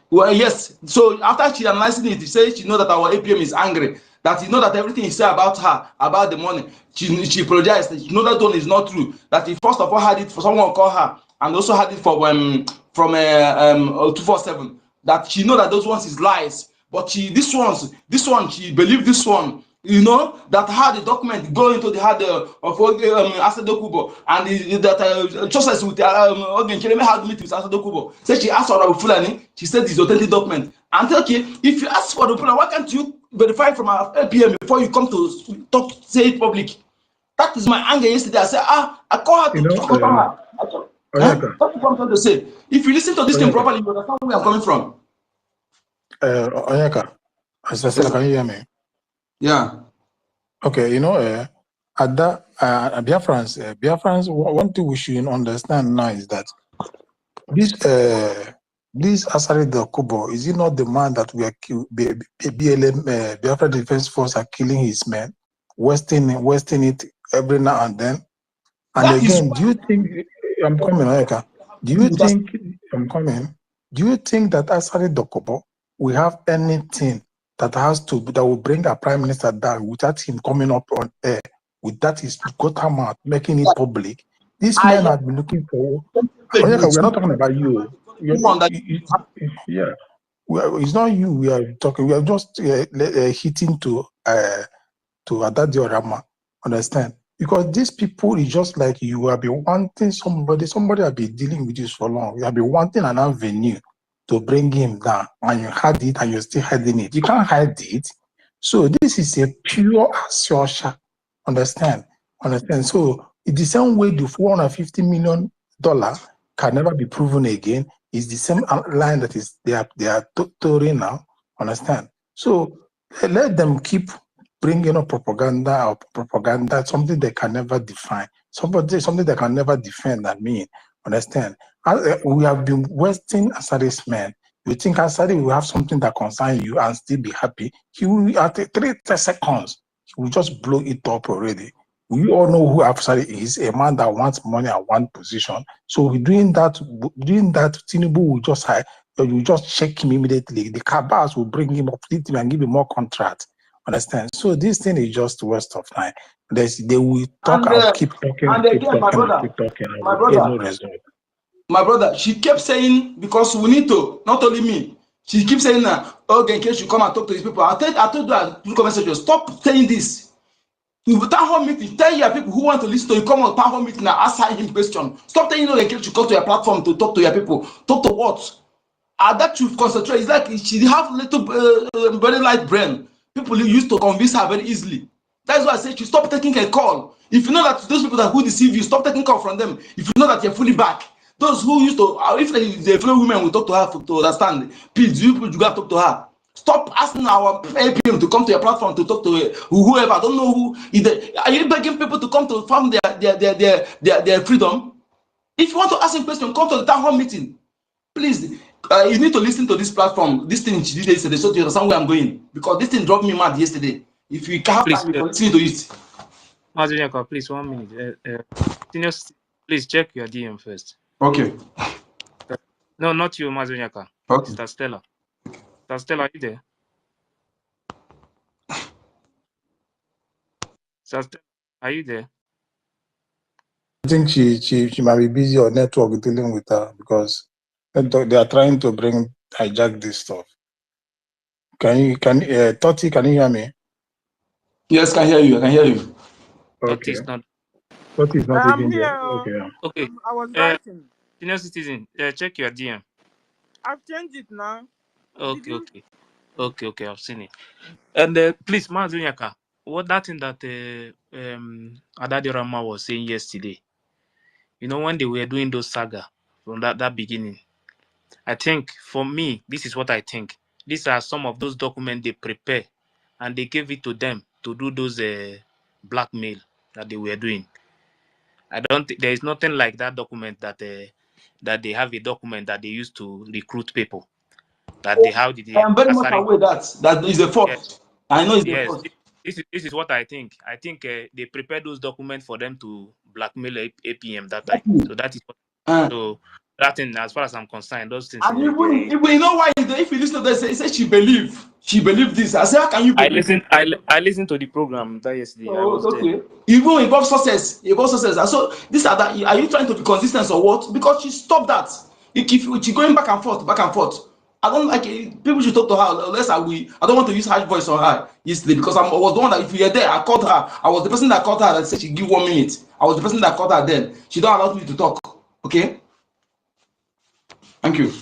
well, yes. So after she analyzing it, he said she know that our APM is angry. That he know that everything he said about her, about the money, she apologized. She know that one is not true. That he first of all had it for someone call her, and also had it from 247. That she know that those ones is lies. But this one she believed this one. You know that had the document go into the head of Asadokubo, and that Joseph with Ogenkereme had meeting with Asadokubo. Said she asked for the Fulani. She said it's authentic document. And okay, if you ask for the Fulani, why can't you verify from our LPM before you come to talk, say it public? That is my anger yesterday. I said, I call her to talk about her. What you want to say? If you listen to this thing properly, you understand where I'm coming from. Onyeka, as I said, can you hear me? Yeah. Okay, you know, at that Biafrans, one thing we should understand now is that this Asari Dokubo, is he not the man that we are BLM Biafra Defense Force are killing his men, wasting it every now and then? And that again, do you think I'm coming, Onyeka? Do you think I'm coming? Do you think that Asari Dokubo will have anything that will bring a prime minister down without him coming up on air, with that his got mouth making it public? These men have been looking for. We're not talking about you. Yeah, it's not you. We are talking. We are just hitting to Adadio Rama. Understand? Because these people is just like you have been wanting somebody. Somebody have been dealing with this for long. You have been wanting an avenue to bring him down, and you had it, and you're still hiding it. You can't hide it. So this is a pure assertion. Understand? So it's the same way the $450 million can never be proven again. It's the same line that is they are touring now. Understand? So let them keep bringing up propaganda, something they can never define, something they can never defend. I mean, understand? We have been wasting Asadi's men. You think Asadi will have something that concerns you and still be happy? He will, at 3 seconds, he will just blow it up already. We all know who Asadi is, a man that wants money and one position. So doing that, Tinubu will just you just check him immediately. The cabals will bring him up and give him more contracts. Understand? So this thing is just a waste of time. They will talk and keep talking and keep talking and keep talking and we'll get no result. My brother, she kept saying, because we need to, not only me, she keeps saying that, okay, in case you come and talk to these people. I told her, through comment section, stop saying this. You town hall meeting, tell your people who want to listen to you, come on town hall meeting and ask him question. Stop telling you in case you come to your platform to talk to your people. Talk to what? And that you concentrate. It's like she have little, very light brain. People used to convince her very easily. That's why I said you stop taking a call. If you know that those people that who deceive you, stop taking call from them. If you know that you're fully back. Those who used to, if the fellow women will talk to her to understand, please, you got to talk to her. Stop asking our APM to come to your platform to talk to whoever. I don't know who. Are you begging people to come to farm their freedom? If you want to ask a question, come to the town hall meeting. Please, you need to listen to this platform. This thing she did yesterday, so you understand where I'm going. Because this thing dropped me mad yesterday. If you can't have time, you can listen to it. Mazunyaka, please, 1 minute. Please check your DM first. Okay. No, not you, Mazunyaka. Okay. Sister Stella. Sister Stella, are you there? Sister Stella, are you there? I think she might be busy on network dealing with her because they are trying to hijack this stuff. Toti, can you hear me? Yes, can hear you. I can hear you. Okay. Toti is not I'm even here. there. Okay. Okay. I was writing. Senior citizen, check your DM. I've changed it now. Okay, I've seen it. And please, Mazunyaka, what that thing that Adadi Rama was saying yesterday, you know, when they were doing those saga from that beginning, I think for me, this is what I think. These are some of those documents they prepare and they gave it to them to do those blackmail that they were doing. I don't think there is nothing like that document that they have a document that they use to recruit people. That they how did they? I am very much aware that is a fault. Yes. I know it's a fault. This is what I think. I think they prepared those documents for them to blackmail APM that time. So that is what. So that thing, as far as I'm concerned, those things. And even you know why? If you listen to this, he said she believed this. I said, how can you believe? I listened to the program that yesterday. I was there. Even above success. And so these are that. Are you trying to be consistent or what? Because she stopped that. If she going back and forth. I don't like it. People should talk to her. Unless I don't want to use harsh voice on her yesterday because I was the one that if you were there, I called her. I was the person that called her that said she give 1 minute. I was the person that called her then. She don't allow me to talk. Okay. Thank you.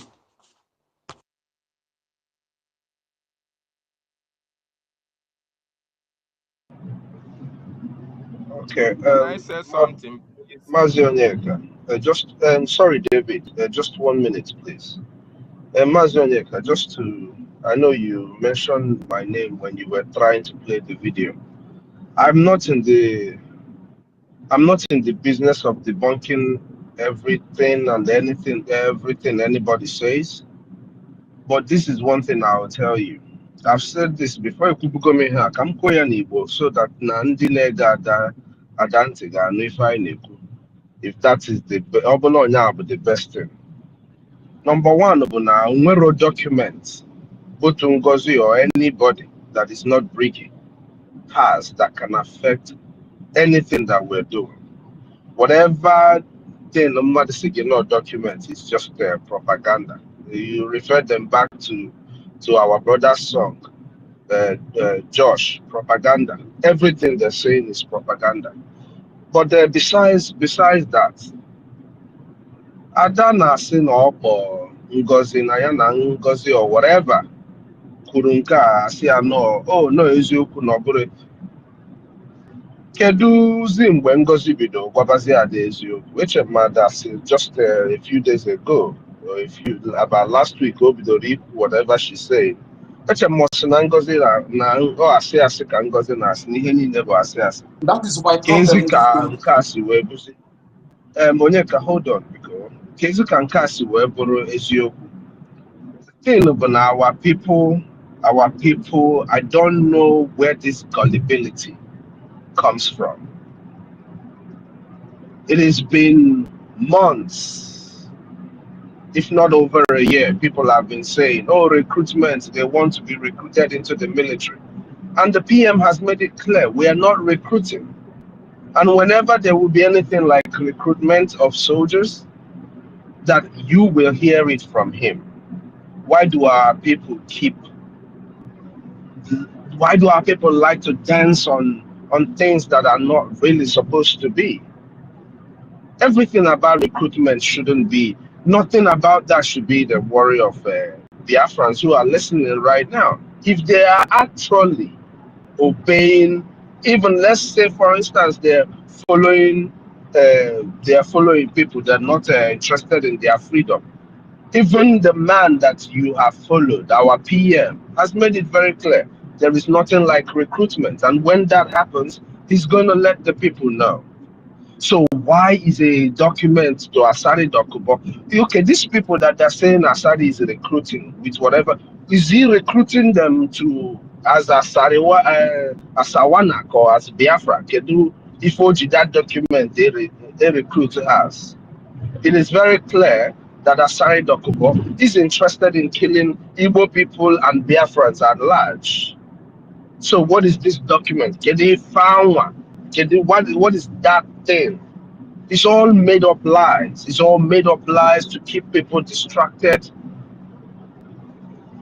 Okay. Can I say something? Mazionyeka, sorry, David, just 1 minute, please. Mazionyeka, I know you mentioned my name when you were trying to play the video. I'm not in the business of debunking everything and everything anybody says. But this is one thing I'll tell you. I've said this before. So that if that is the best thing. Number one, nwero documents, both NGOZI or anybody that is not BRGIE has that can affect anything that we're doing. Whatever thing document is just propaganda. You refer them back to our brother's song, Josh, propaganda. Everything they're saying is propaganda. But besides that, Adana sin or Ngozi Ngozi or whatever, Kurunka, no, oh no, eziokwu no bure. Kedu zim when Ngozi bido gwabazi ade eziokwu, which mother said just a few days ago. know, if you about last week, Obidori, whatever she said. Such a Mosina Ngozi na oh ase ka Ngozi na nihe niile bụ ase. That is why Kenzi problem is ka going. nke a si wee bụzi. Onye ka hold on biko. Kenzi ka nke a si wee bụrụ eziokwu. Thing about our people, I don't know where this gullibility comes from. It has been months, if not over a year. People have been saying, oh, recruitment, they want to be recruited into the military. And the PM has made it clear, we are not recruiting. And whenever there will be anything like recruitment of soldiers, that you will hear it from him. Why do our people like to dance on things that are not really supposed to be? Everything about recruitment shouldn't be, nothing about that should be the worry of Biafrans who are listening right now. If they are actually obeying, even let's say for instance they're following people that are not interested in their freedom. Even the man that you have followed, our PM, has made it very clear there is nothing like recruitment. And when that happens, he's going to let the people know. So why is a document to Asari Dokubo? Okay, these people that they're saying Asari is recruiting with whatever, is he recruiting them to as Asawanak or as Biafra? Kedu if that document they recruit as? It is very clear that Asari Dokubo is interested in killing Igbo people and Biafrans at large. So what is this document? Kedi found one. Kedi, what is that thing? It's all made up lies. It's all made up lies to keep people distracted,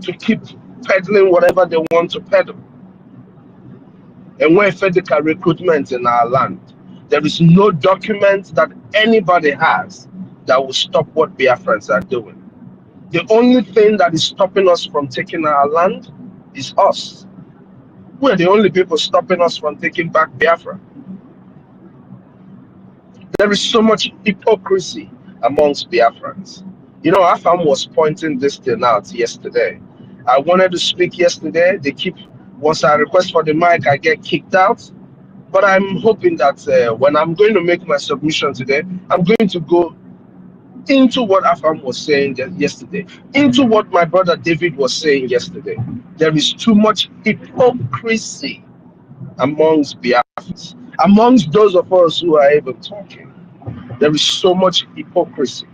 to keep peddling whatever they want to peddle. And when Fedica recruitment in our land, there is no document that anybody has that will stop what Biafrans are doing. The only thing that is stopping us from taking our land is us. We're the only people stopping us from taking back Biafra. There is so much hypocrisy amongst Biafrans. You know, Afam was pointing this thing out yesterday. I wanted to speak yesterday. Once I request for the mic, I get kicked out. But I'm hoping that when I'm going to make my submission today, I'm going to go into what Afam was saying yesterday, into what my brother David was saying yesterday. There is too much hypocrisy amongst Biafrans, amongst those of us who are even talking. There is so much hypocrisy.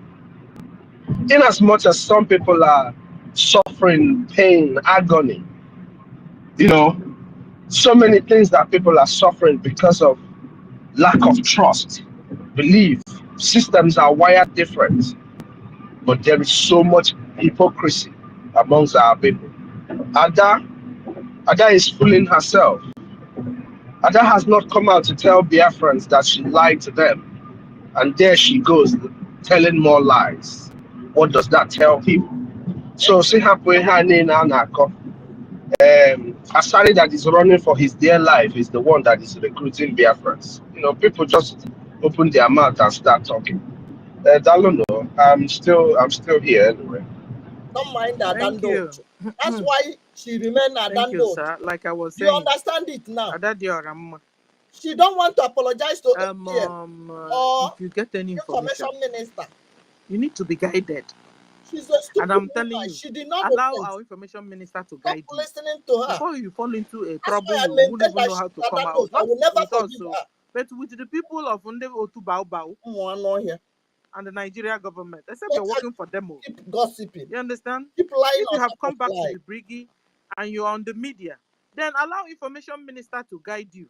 In as much as some people are suffering pain, agony, you know, so many things that people are suffering because of lack of trust, belief. Systems are wired different, but there is so much hypocrisy amongst our people. Ada is fooling herself. Ada has not come out to tell Biafrans that she lied to them. And there she goes, telling more lies. What does that tell people? So, see how Asari that is running for his dear life is the one that is recruiting Biafrans. You know, people just open their mouth and start talking. I don't know. I'm still here anyway. Don't mind that. Thank you. That's why she remained at Thank you, sir. Like I was saying, you understand it now. Adadioram, She don't want to apologize to APM or if you get any information, minister. you need to be guided. She's a stupid And I'm telling woman. you, She did not allow repent. our information minister to Stop guide you. listening to her. Before you fall into a That's trouble, why I you maintain wouldn't even that know how to she's come at that out. note. I Not will never with us, forgive her. but with the people of Nde Otu Baobao and the Nigeria government. Except you're working for them. Keep gossiping. You understand? Keep lying If you on have top come of back lie. to the BRGIE and you're on the media, then allow information minister to guide you.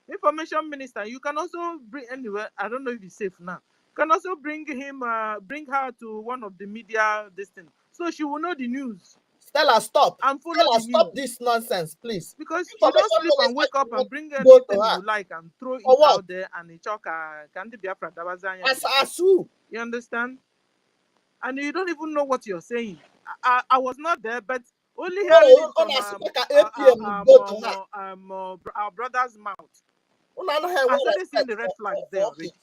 Information minister, you can also bring anywhere. I don't know if he's safe now. You can also bring her to one of the media thing, so she will know the news. Stella, stop. And follow Stella, the stop news. this nonsense, please. Because you don't sleep and wake up and bring anything you like and throw it out there and it's candy Biafra. As who? You understand? And you don't even know what you're saying. I was not there, but only hearing it from our brother's mouth. I started seeing the red flags there already.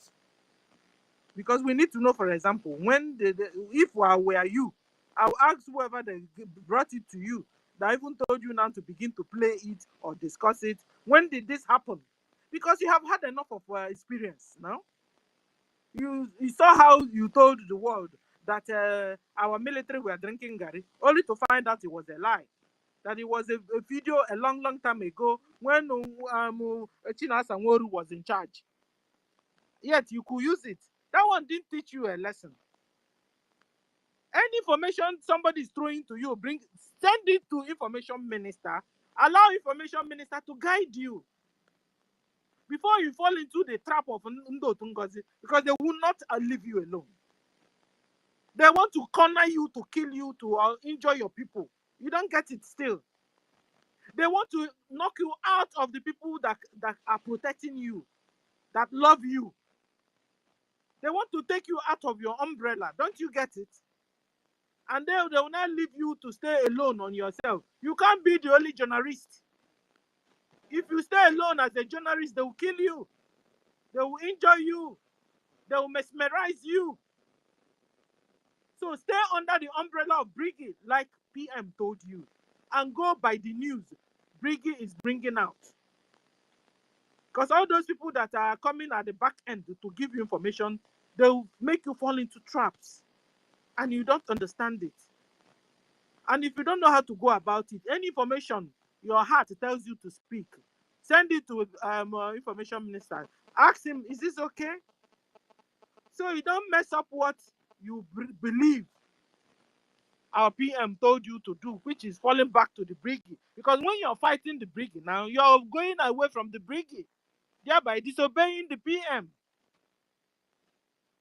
Because we need to know, for example, when if were you, I'll ask whoever they brought it to you, that even told you now to begin to play it or discuss it. When did this happen? Because you have had enough of experience now. You saw how you told the world that our military were drinking Gary, only to find out it was a lie. That it was a video a long time ago when Chinasa Nworu was in charge. Yet you could use it. That one didn't teach you a lesson. Any information somebody is throwing to you, send it to information minister. Allow information minister to guide you before you fall into the trap of NGOZI, because they will not leave you alone. They want to corner you, to kill you, to injure your people. You don't get it still. They want to knock you out of the people that are protecting you, that love you. They want to take you out of your umbrella. Don't you get it? And they will not leave you to stay alone on yourself. You can't be the only journalist. If you stay alone as a journalist, they will kill you. They will injure you. They will mesmerize you. So stay under the umbrella of BRGIE, like PM told you, and go by the news BRGIE is bringing out. Because all those people that are coming at the back end to give you information, they'll make you fall into traps, and you don't understand it. And if you don't know how to go about it, any information your heart tells you to speak, send it to information minister. Ask him, is this okay? So you don't mess up what you believe our PM told you to do, which is falling back to the BRGIE. Because when you're fighting the BRGIE now, you're going away from the BRGIE, thereby disobeying the PM.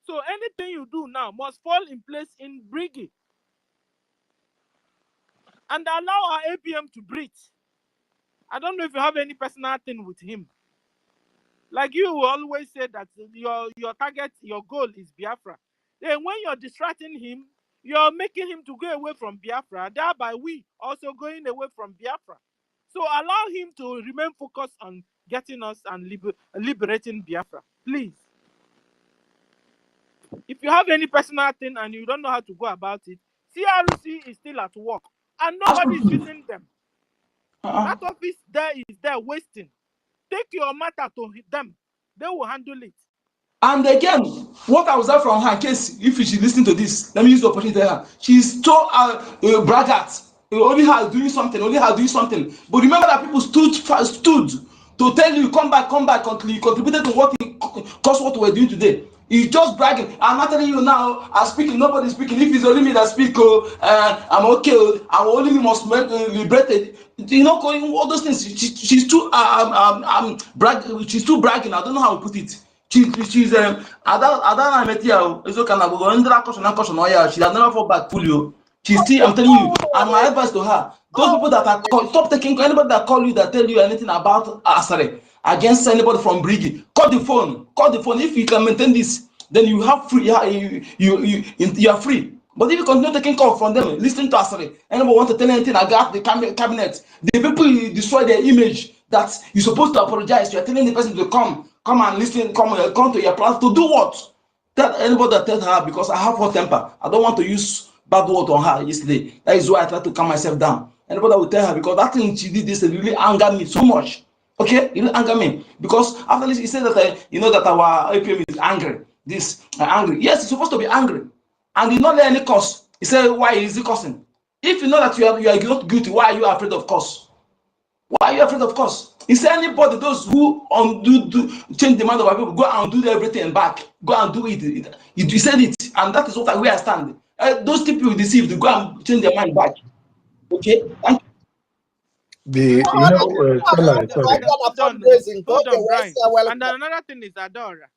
So anything you do now must fall in place in BRGIE. And allow our APM to breathe. I don't know if you have any personal thing with him. Like you always say that your target, your goal is Biafra. Then when you're distracting him, you're making him to go away from Biafra, thereby we also going away from Biafra. So allow him to remain focused on getting us and liberating Biafra. Please. If you have any personal thing and you don't know how to go about it, CRC is still at work and nobody is using them. That office there is there wasting. Take your matter to them. They will handle it. And again, what I was heard from her, in case if she's listening to this, let me use the opportunity to tell her. She's so braggart. Only her doing something, only her doing something. But remember that people stood to tell you, come back until you contributed to what caused what we're doing today. He's just bragging. I'm not telling you now, I'm speaking, nobody's speaking. If it's only me that speak, I'm okay, I'm only me must be liberated. You know, all those things. She's too she's too bragging. I don't know how to put it. She's Adana Metia is okay. She has never fought back fully. She's still, I'm telling you, and my advice to her, those people that are stop taking anybody that call you that tell you anything about Asare against anybody from BRGIE. Call the phone. If you can maintain this, then you have free. You are free. But if you continue taking call from them, listening to Asare, anybody want to tell anything about the cabinet, the people destroy their image. That you're supposed to apologize. You're telling the person to come and listen, come to your class to do what? Tell anybody that tells her, because I have hot temper. I don't want to use bad word on her yesterday. That is why I try to calm myself down. Anybody will tell her, because that thing she did this really angered me so much. Okay, it really angered me because after this, he said that you know that our APM is angry. Angry. Yes, it's supposed to be angry, and he not let any cause. He said, why is he cursing? If you know that you are not guilty, why are you afraid of cause? Why are you afraid of course? Is there anybody, those who change the mind of our people, go and do everything back, go and do it? You said it, and that is what we are standing. Those people deceived, go and change their mind back. Okay, thank you. Stella, sorry. Hold on, Brian. And another thing is Adora.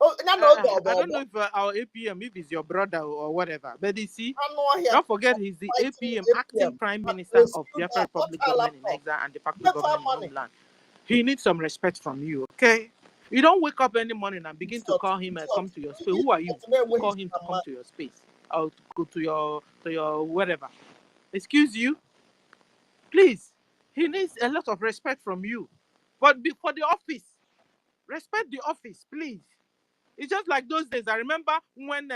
I don't know if our APM, if it's your brother or whatever, but you see, don't forget he's the APM, acting prime minister of Biafra Republic government in exile and de facto government in homeland. He needs some respect from you, okay? You don't wake up any morning and begin to call him and come to your space. Who are you to call him to come to your space or to go to your whatever? Excuse you, please. He needs a lot of respect from you, but for the office, respect the office, please. It's just like those days. I remember when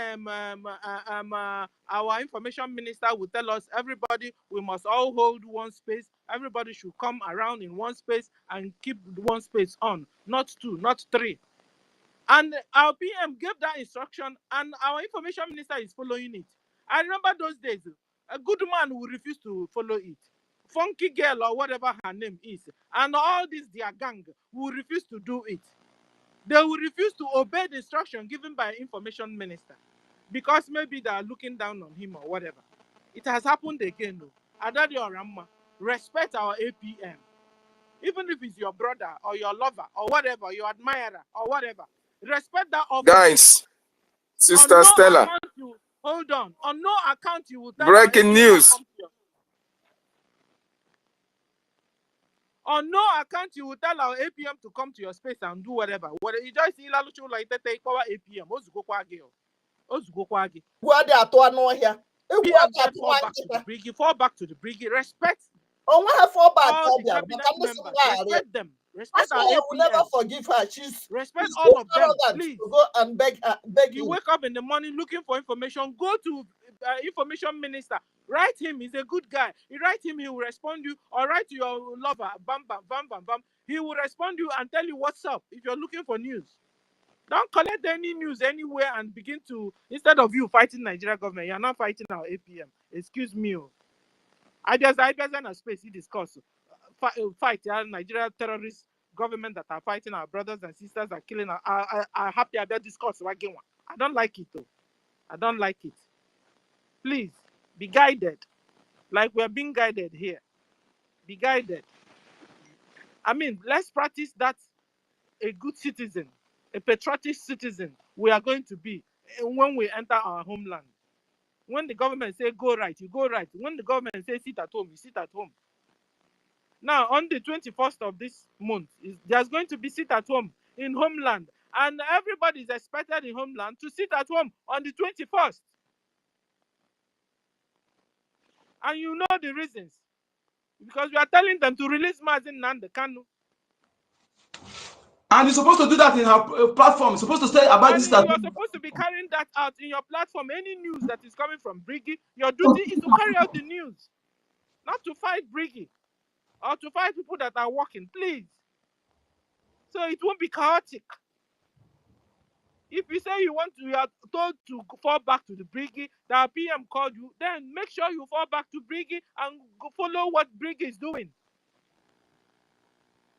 our information minister would tell us, everybody, we must all hold one space. Everybody should come around in one space and keep one space on, not two, not three. And our PM gave that instruction, and our information minister is following it. I remember those days. A good man will refuse to follow it. Funky girl or whatever her name is, and all this their gang will refuse to do it. They will refuse to obey the instruction given by information minister because maybe they are looking down on him or whatever. It has happened again. Adadi Orama, respect our APM. Even if it's your brother or your lover or whatever, your admirer or whatever, respect that office. Guys, Sister on no Stella, account you, hold on no account you will tell breaking news. On no account you will tell our APM to come to your space and do whatever. What you just see Laluchu like that take power APM. Ozugokwagi. Who are they at one here? PM said fall back to the BRGIE. Fall back to the BRGIE. Respect. Oh, we have fall back. All the cabinet members. Respect them. Respect our APM. Will never forgive her. Respect all of them. Please to go and beg you wake up in the morning looking for information. Go to information minister. Write him. He's a good guy. You write him, he will respond you. Or write to your lover. Bam, bam, bam, bam, bam. He will respond you and tell you what's up if you're looking for news. Don't collect any news anywhere and begin to, instead of you fighting Nigeria government, you're not fighting our APM. Excuse me. I just in a space he discuss fight Nigeria terrorist government that are fighting our brothers and sisters are killing are happy about discourse. I don't like it though. I don't like it. Please be guided, like we're being guided here. Be guided. I mean, let's practice that a good citizen, a patriotic citizen we are going to be when we enter our homeland. When the government say go right, you go right. When the government say sit at home, you sit at home. Now, on the 21st of this month, there's going to be sit at home in homeland. And everybody is expected in homeland to sit at home on the 21st. And you know the reasons. Because we are telling them to release Mazin Nande Kanu. And you're supposed to do that in her platform. You're supposed to say about and this. You're supposed to be carrying that out in your platform. Any news that is coming from BRGIE, your duty is to carry out the news. Not to fight BRGIE. Or to fight people that are working, please. So it won't be chaotic. If you say you are told to fall back to the BRGIE, the PM called you, then make sure you fall back to BRGIE and follow what BRGIE is doing.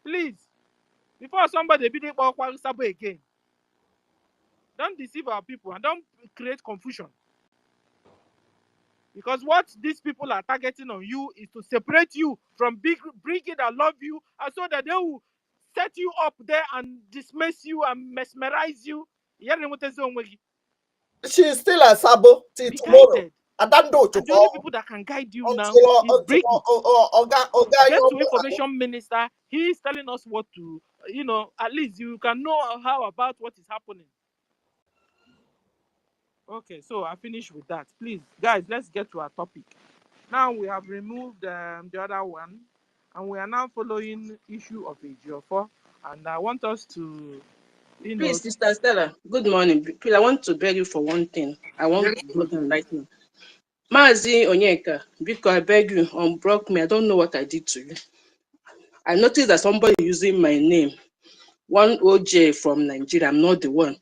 Please. Before somebody be again. Don't deceive our people and don't create confusion. Because what these people are targeting on you is to separate you from BRGIE that love you, and so that they will set you up there and dismiss you and mesmerize you. She's still a sabo till tomorrow. I don't know. The only people that can guide you now is BRGIE. Get to information minister. He is telling us what to, at least you can know how about what is happening. Okay, so I finish with that. Please, guys, let's get to our topic. Now we have removed the other one, and we are now following issue of Ejiofor. And I want us to, Please, Sister Stella, good morning. Please, I want to beg you for one thing. I want to go down right now. Mazi Onyeka, because I beg you, unblock me. I don't know what I did to you. I noticed that somebody using my name, one OJ from Nigeria. I'm not the one.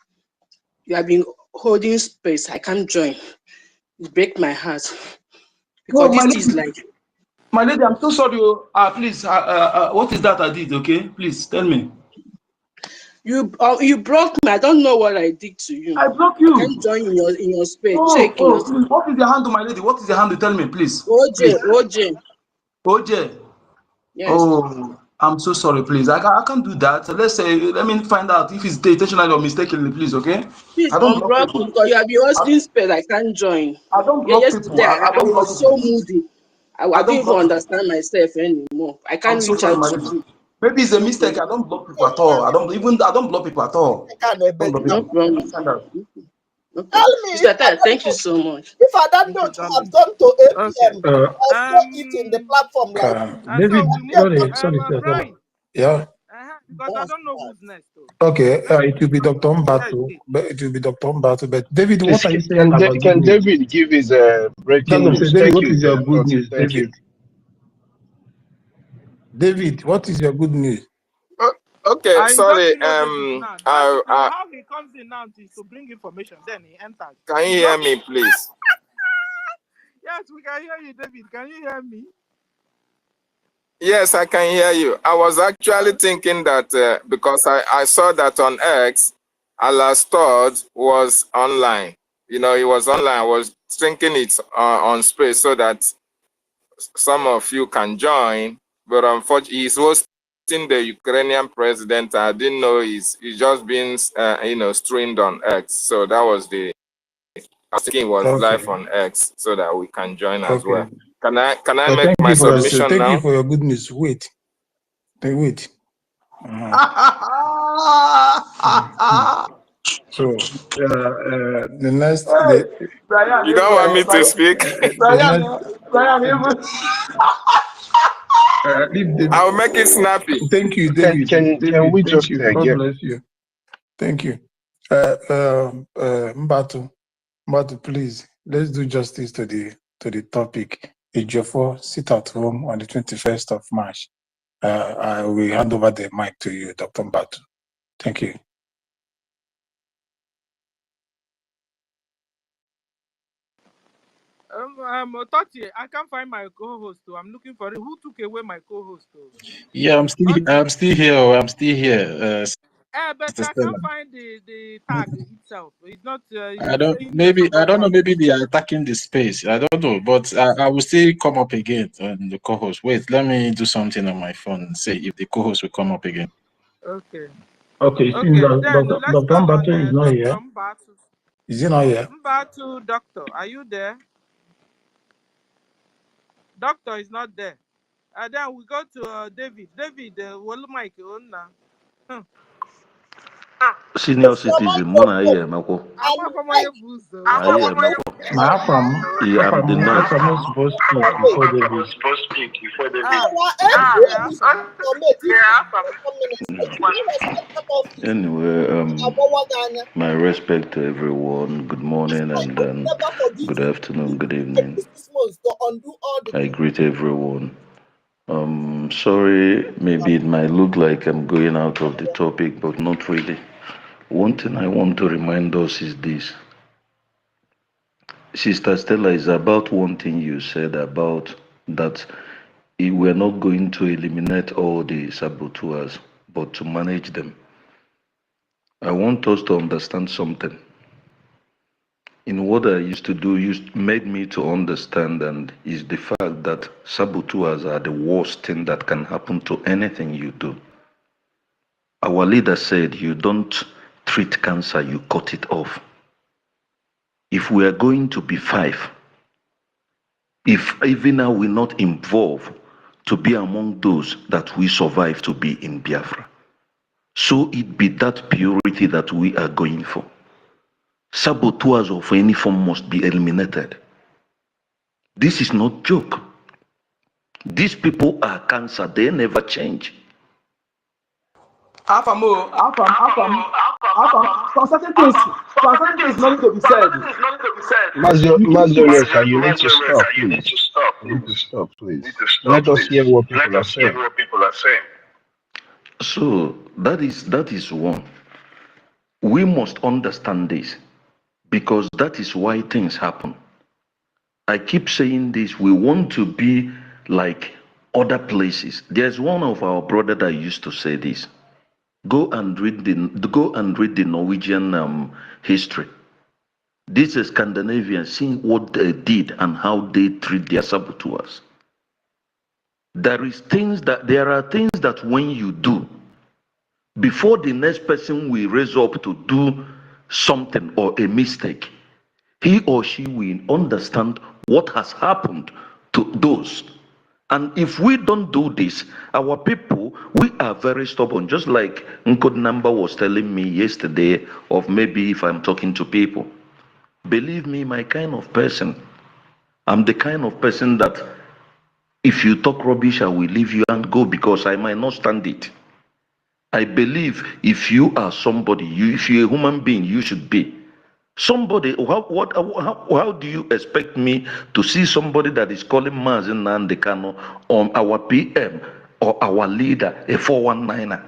You have been holding space. I can't join. It breaks my heart. Because this is like... My lady, I'm so sorry. Please, what is that I did, okay? Please, tell me. You blocked me. I don't know what I did to you. I blocked you. I can't join in your space. Check please, what is your handle, my lady? What is your handle? Tell me, please. OJ. Yes. Oh, I'm so sorry, please. I can't do that. Let me find out if it's intentionally or mistakenly, please, okay? Please unblock me because you have been hosting space. I can't join. I don't block people. I was so moody. I don't even understand myself anymore. I can't reach out to you. Maybe it's a mistake. I don't block people at all. I don't block people at all. No problem. Thank you so much. If I don't know to have gone to APM, I'll still eat in the platform. Maybe sorry. Yeah. because I don't know who's next. Okay, it will be Dr. Mbatu. But David, what are you saying about can good news? David give his breaking news? David, Thank what you, is your good news? Thank you. David, what is your good news? Okay, sorry. How he comes in now is to bring information. Then he enters. Can you hear me, please? Yes, we can hear you, David. Can you hear me? Yes, I can hear you. I was actually thinking that because I saw that on X, Alastod was online. You know, he was online. I was thinking it's on space so that some of you can join. But unfortunately, he's hosting the Ukrainian president. I didn't know he's just been, streamed on X. So that was I was thinking it was live on X so that we can join as well. Can I make my submission now? Thank you for your good news. Wait. So the next, Brian, you don't want me to speak? I'll make it snappy. Thank you, David. Can we just God bless you. Thank you. Mbatu, please, let's do justice to the topic. Ejiofor, sit at home on the 21st of March. I will hand over the mic to you, Dr. Mbatu. Thank you. Toti, I can't find my co-host. I'm looking for it. Who took away my co-host? Yeah, I'm still here. I'm still here. But I can't find the tag itself. It's not. I don't know. Maybe they are attacking the space. I don't know, but I will still come up again on the co-host. Wait, let me do something on my phone and see if the co-host will come up again. Okay. Okay. Since Dr. Mbatu is not here. Is he not here? Mbatu, doctor, are you there? Doctor is not there. Then we go to David. David, what mic on now? Senior citizen, Mona here, Mako. I am the nurse. Supposed to speak before David. Anyway, my respect to everyone. Good morning and good afternoon, good evening. I greet everyone. Sorry, maybe it might look like I'm going out of the topic, but not really. One thing I want to remind us is this. Sister Stella, is about one thing you said about that we're not going to eliminate all the saboteurs, but to manage them. I want us to understand something. In what I used to do, made me to understand, and is the fact that saboteurs are the worst thing that can happen to anything you do. Our leader said, you don't treat cancer, you cut it off. If we are going to be 5, if even now we're not involved to be among those that we survive to be in Biafra, so it be that purity that we are going for. Saboteurs of any form must be eliminated. This is not joke. These people are cancer, they never change. Some certain things not to be said. Mazureka, you need to stop, please. You need to stop, please. Let us hear what people are saying. So that is one. We must understand this because that is why things happen. I keep saying this, we want to be like other places. There's one of our brother that used to say this. Go and read the Norwegian history. This is Scandinavian, seeing what they did and how they treat their saboteurs. There are things that when you do, before the next person will raise up to do something or a mistake, he or she will understand what has happened to those. And if we don't do this, our people, we are very stubborn. Just like Nkod Number was telling me yesterday, of maybe if I'm talking to people. Believe me, my kind of person, I'm the kind of person that if you talk rubbish, I will leave you and go because I might not stand it. I believe if you are somebody, if you're a human being, you should be somebody. How do you expect me to see somebody that is calling Mazen Nandekano on our PM or our leader a 419er?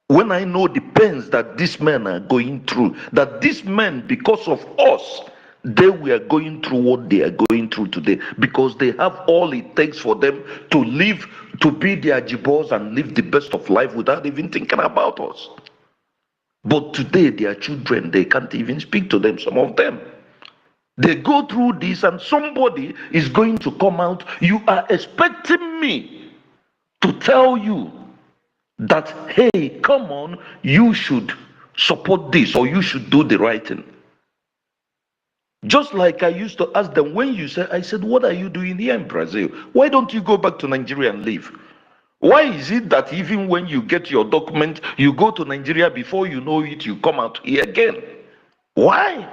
When I know the pains that these men are going through, that these men, because of us, they were going through what they are going through today, because they have all it takes for them to live, to be their jibos and live the best of life without even thinking about us. But today, their children, they can't even speak to them, some of them. They go through this and somebody is going to come out. You are expecting me to tell you that, hey, come on, you should support this or you should do the right thing. Just like I used to ask them, when you said, I said, what are you doing here in Brazil? Why don't you go back to Nigeria and live? Why is it that even when you get your document, you go to Nigeria, before you know it, you come out here again? Why?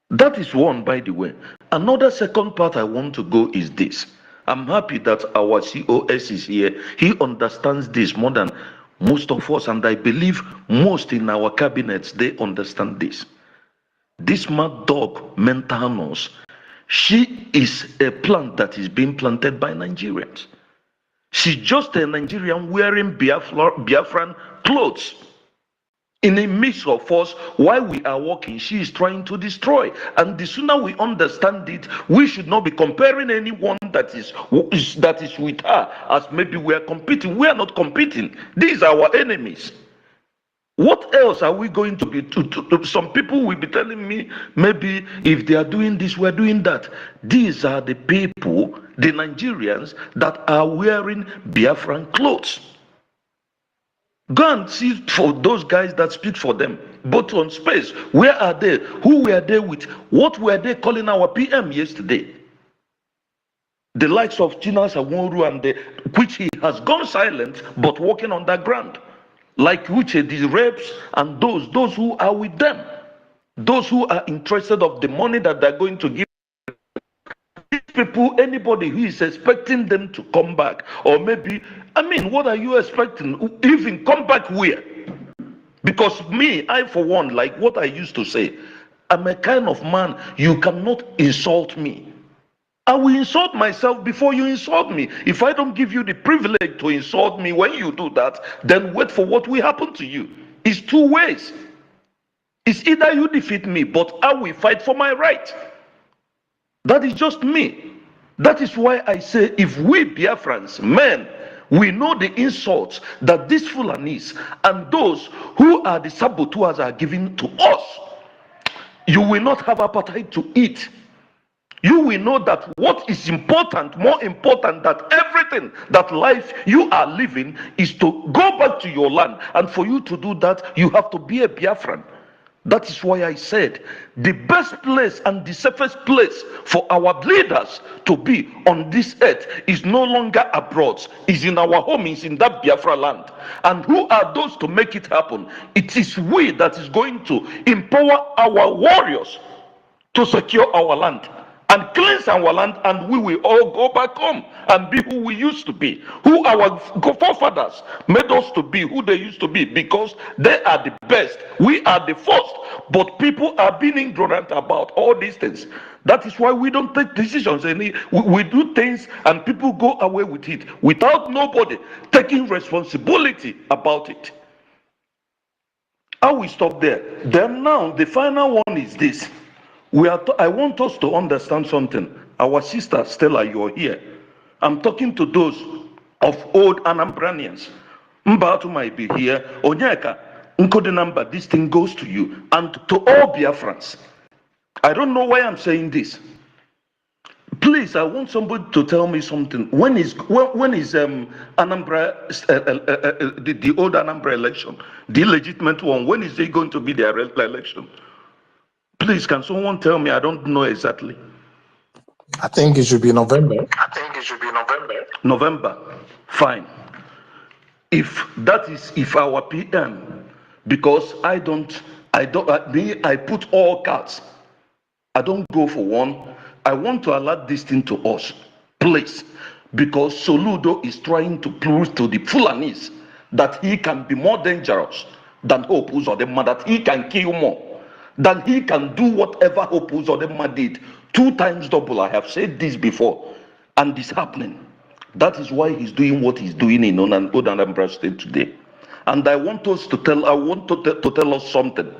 That is one, by the way. Another second part I want to go is this. I'm happy that our COS is here. He understands this more than most of us, and I believe most in our cabinets, they understand this. This mad dog, Mentanos, she is a plant that is being planted by Nigerians. She's just a Nigerian wearing Biafran clothes. In a mix of us, while we are working, she is trying to destroy. And the sooner we understand it, we should not be comparing anyone that is with her as maybe we are competing. We are not competing. These are our enemies. What else are we going to be? Some people will be telling me, maybe if they are doing this, we're doing that. These are the people, the Nigerians, that are wearing Biafran clothes. Go and see for those guys that speak for them, both on space. Where are they? Who were they with? What were they calling our PM yesterday? The likes of Chinas Awonru and which he has gone silent, but walking on that ground. Like which the reps and those who are with them, those who are interested of the money that they're going to give these people. Anybody who is expecting them to come back, or maybe, I mean, what are you expecting? Even come back where? Because me, I for one, like what I used to say, I'm a kind of man, you cannot insult me. I will insult myself before you insult me. If I don't give you the privilege to insult me when you do that, then wait for what will happen to you. It's two ways. It's either you defeat me, but I will fight for my right. That is just me. That is why I say, if we Biafrans, men, we know the insults that these Fulanis and those who are the saboteurs are giving to us, you will not have appetite to eat. You will know that what is important, more important than everything, that life you are living, is to go back to your land. And for you to do that, you have to be a Biafran. That is why I said the best place and the safest place for our leaders to be on this earth is no longer abroad, is in our home, is in that Biafra land. And who are those to make it happen? It is we that is going to empower our warriors to secure our land and cleanse our land, and we will all go back home and be who we used to be, who our forefathers made us to be, who they used to be, because they are the best. We are the first, but people are being ignorant about all these things. That is why we don't take decisions. We do things and people go away with it without nobody taking responsibility about it. I will stop there. Then now, the final one is this. I want us to understand something. Our sister Stella, you're here. I'm talking to those of old Anambranians. Mbatu might be here. Onyeka, Nkodinamba, this thing goes to you and to all Biafrans. I don't know why I'm saying this. Please, I want somebody to tell me something. When is Anambra, the old Anambra election, the legitimate one? When is it going to be their election? Please, can someone tell me? I don't know exactly. I think it should be November. November. Fine. If our PM, because I put all cards. I don't go for one. I want to allow this thing to us, please, because Soludo is trying to prove to the Fulanis that he can be more dangerous than Hope Uzodinma, that he can kill more, that he can do whatever Hope Uzodinma did 2 times double. I have said this before, and it's happening. That is why he's doing what he's doing in Anambra State today. And I want us to tell, to tell us something.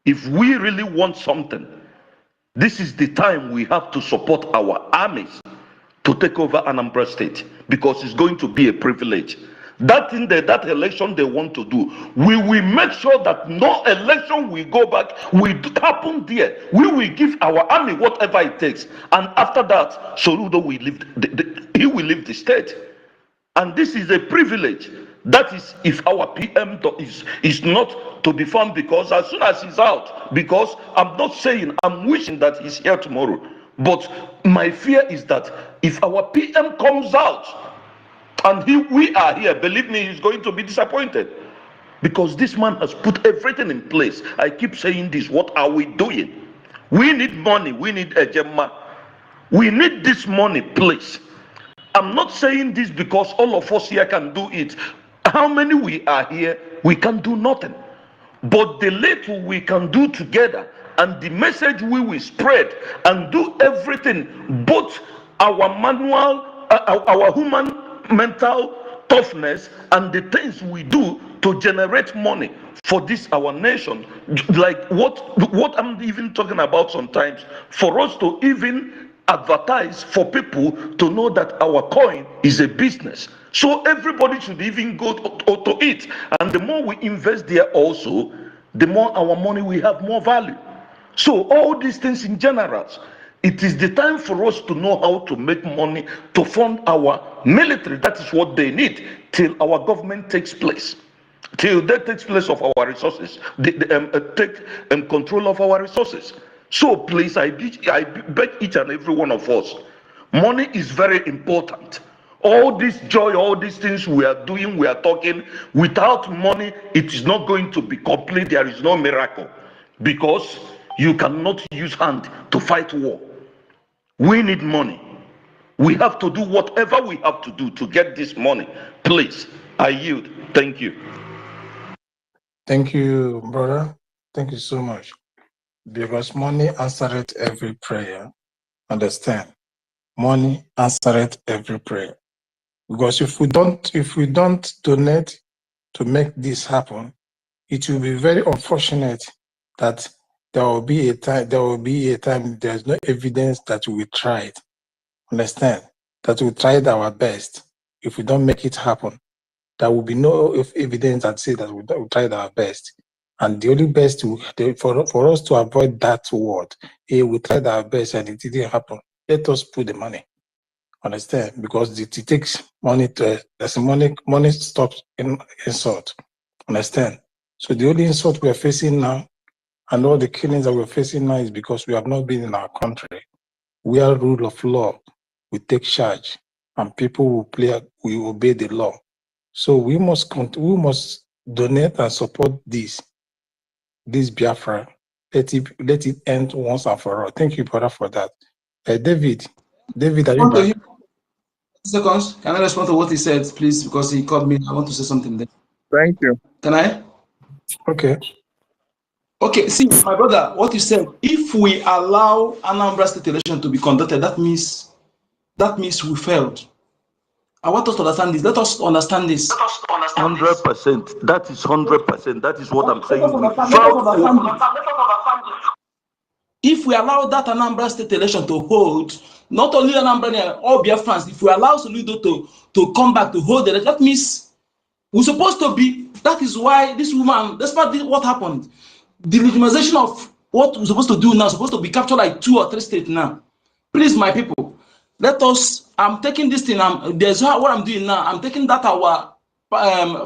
If we really want something, this is the time we have to support our armies to take over Anambra State, because it's going to be a privilege. That thing, that election they want to do, we will make sure that no election will go back, will happen there. We will give our army whatever it takes. And after that, Soludo will leave, he will leave the state. And this is a privilege. That is if our PM is not to be found, because as soon as he's out, because I'm not saying, I'm wishing that he's here tomorrow. But my fear is that if our PM comes out and we are here, believe me, he's going to be disappointed. Because this man has put everything in place. I keep saying this, what are we doing? We need money, we need a Gemma. We need this money, please. I'm not saying this because all of us here can do it. How many we are here, we can do nothing. But the little we can do together, and the message we will spread and do everything, both our manual, our human mental toughness, and the things we do to generate money for this our nation, like what I'm even talking about sometimes, for us to even advertise for people to know that our coin is a business. So everybody should even go to it. And the more we invest there also, the more our money will have more value. So all these things in general, it is the time for us to know how to make money to fund our military. That is what they need till our government takes place. Till that takes place of our resources, take control of our resources. So please, I beg each and every one of us, money is very important. All this joy, all these things we are doing, we are talking, without money, it is not going to be complete. There is no miracle, because you cannot use hand to fight war. We need money. We have to do whatever we have to do to get this money. Please, I yield. Thank you. Thank you, brother. Thank you so much. Because money answereth every prayer. Understand? Money answereth every prayer. Because if we don't donate to make this happen, it will be very unfortunate that there will be a time there's no evidence that we tried. Understand? That we tried our best. If we don't make it happen, there will be no evidence that say that we tried our best. And the only best for us to avoid that word, we tried our best and it didn't happen. Let us put the money. Understand? Because it takes money to money stops in insult. Understand? So the only insult we are facing now, and all the killings that we're facing now, is because we have not been in our country where rule of law will take charge and people will obey the law. So we must donate and support this Biafra. Let it end once and for all. Thank you, brother, for that. David, are you back? Seconds. Can I respond to what he said, please? Because he called me. I want to say something there. Thank you. Can I? Okay. Okay, see, my brother, what you said, if we allow Anambra State election to be conducted, that means we failed. I want us to understand this. Let us understand this. 100%. That is 100%. That is what I'm saying. If we allow that Anambra State election to hold, not only Anambra, all Biafrans, if we allow Soludo to come back to hold the election, that means we're supposed to be. That is why this woman, despite what happened, the legitimization of what we're supposed to do now, supposed to be captured like 2 or 3 states now. Please, my people, let us. I'm taking this thing. There's what I'm doing now. I'm taking that our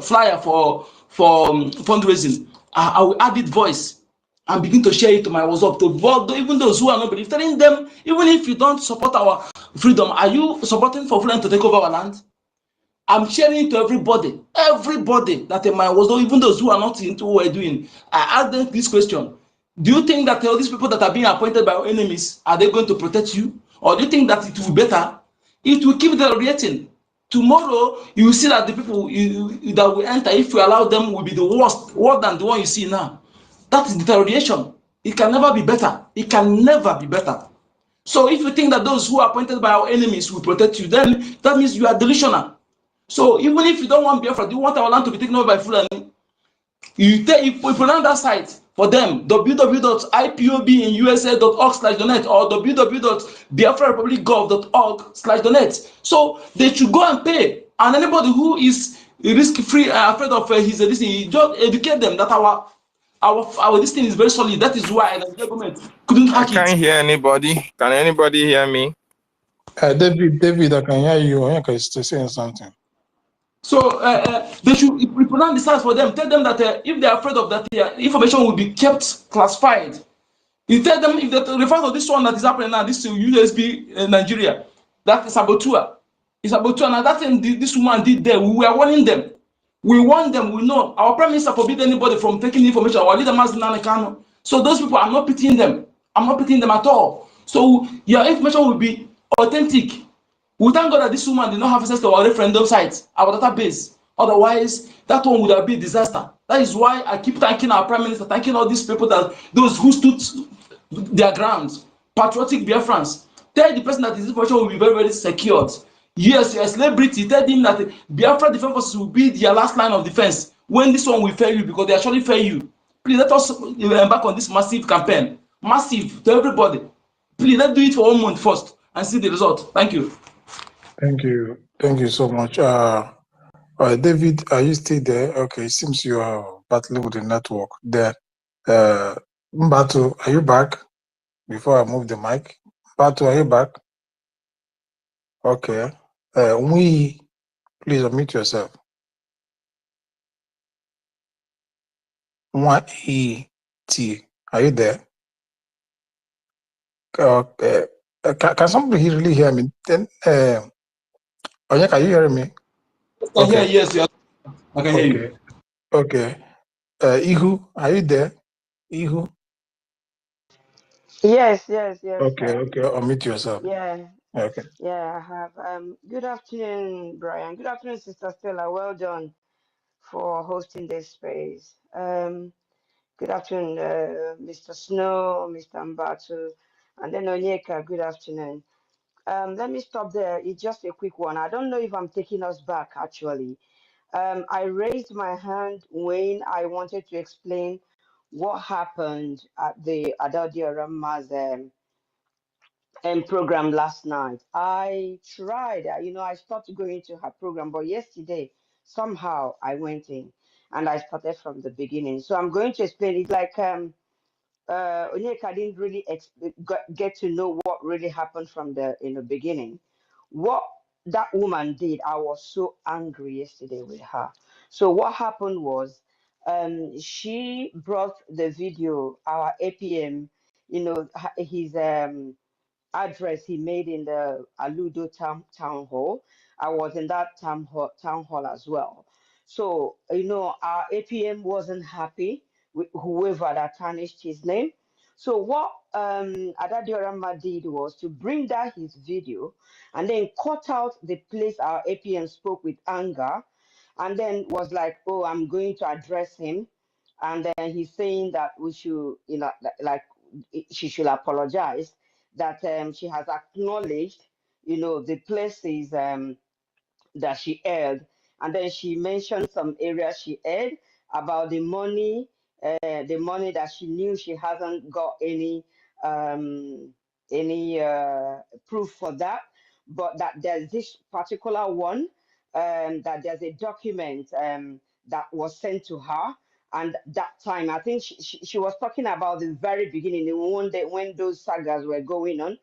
flyer for fundraising. I will add it voice and begin to share it to my WhatsApp to even those who are not believing, telling them, even if you don't support our freedom, are you supporting for freedom to take over our land? I'm sharing it to everybody that in my WhatsApp, even those who are not into what we're doing. I ask them this question: do you think that all these people that are being appointed by our enemies, are they going to protect you? Or do you think that it will be better? It will keep deteriorating. Tomorrow, you will see that the people that will enter, if we allow them, will be the worse than the one you see now. That is deterioration. It can never be better. It can never be better. So if you think that those who are appointed by our enemies will protect you, then that means you are delusional. So even if you don't want Biafra, you want our land to be taken over by Fulani, you pronounce that site for them, www.ipobinUSA.org/donate or www.biafrarepublicgov.org/donate. So they should go and pay. And anybody who is risk-free and afraid of his this thing, just educate them that our this thing is very solid. That is why the government couldn't hack it. I can't hear anybody. Can anybody hear me? David, I can hear you. I can still saying something. So they should pronounce the sites for them. Tell them that if they are afraid of that, information will be kept classified. You tell them if they refer to this one that is happening now, this USB Nigeria, that is Sabotua. It's Sabotua. Now that thing this woman did there, we were warning them. We warn them. We know our prime minister forbid anybody from taking information. Our leader Mazinanekano. So those people, I'm not pitying them. I'm not pitying them at all. So your information will be authentic. We thank God that this woman did not have access to our referendum site, our database. Otherwise, that one would have been a disaster. That is why I keep thanking our prime minister, thanking all these people, that those who stood their grounds, patriotic Biafrans. Tell the person that his information will be very, very secured. Yes, you're a celebrity. Tell him that Biafra Defense Forces will be their last line of defense when this one will fail you, because they actually fail you. Please let us embark on this massive campaign. Massive to everybody. Please let's do it for 1 month first and see the result. Thank you. Thank you. Thank you so much. David, are you still there? Okay, it seems you are battling with the network there. Mbatu, are you back? Before I move the mic. Mbatu, are you back? Okay. Please unmute yourself. T, are you there? Okay. Can somebody really hear me? Then, Onyeka, are you hearing me? I hear, yes, I can hear you. Okay. Ihu, are you there? Ihu? Yes. Okay, unmute yourself. Yeah. Okay. Yeah, I have. Good afternoon, Brian. Good afternoon, Sister Stella. Well done for hosting this space. Good afternoon, Mr. Snow, Mr. Mbatu, and then Onyeka. Good afternoon. Let me stop there. It's just a quick one. I don't know if I'm taking us back, actually. I raised my hand when I wanted to explain what happened at the Adodiorama's program last night. I tried, I started going to her program, but yesterday, somehow I went in and I started from the beginning. So I'm going to explain it like Onyeka didn't really get to know what really happened from the beginning. What that woman did, I was so angry yesterday with her. So what happened was, she brought the video, our APM, his address he made in the Aludo town hall. I was in that town hall as well. So, our APM wasn't happy with whoever that tarnished his name. So what Adadiorama did was to bring down his video and then cut out the place our APM spoke with anger, and then was like, oh, I'm going to address him. And then he's saying that we should, like she should apologize, that she has acknowledged, the places that she held. And then she mentioned some areas she held about the money that she knew she hasn't got any proof for that, but that there's this particular one, that there's a document that was sent to her. And that time, I think she was talking about the very beginning, the one day when those sagas were going on,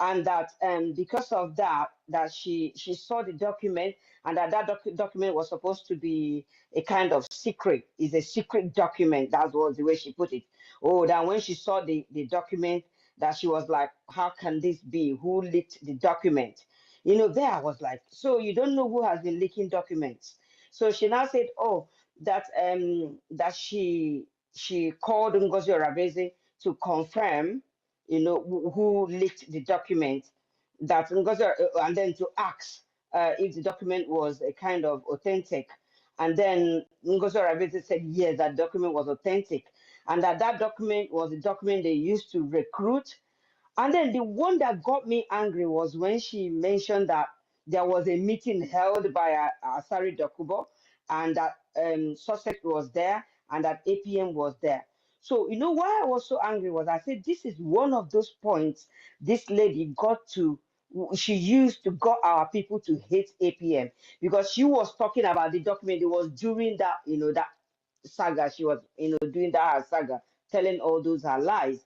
and that because of that she saw the document, and that document was supposed to be a kind of secret, is a secret document. That was the way she put it. Oh, that when she saw the document, that she was like, how can this be? Who leaked the document? There I was like, so you don't know who has been leaking documents? So she now said, oh, that she called Ngozi Orabeze to confirm, who leaked the document, that Ngozi, and then to ask if the document was a kind of authentic. And then Ngozi Oraveze said, yes, that document was authentic. And that document was a document they used to recruit. And then the one that got me angry was when she mentioned that there was a meeting held by Asari Dokubo and that Sussex was there and that APM was there. So, you know why I was so angry was I said, this is one of those points this lady she used to got our people to hate APM because she was talking about the document. It was during that, that saga. She was, doing that her saga, telling all those her lies.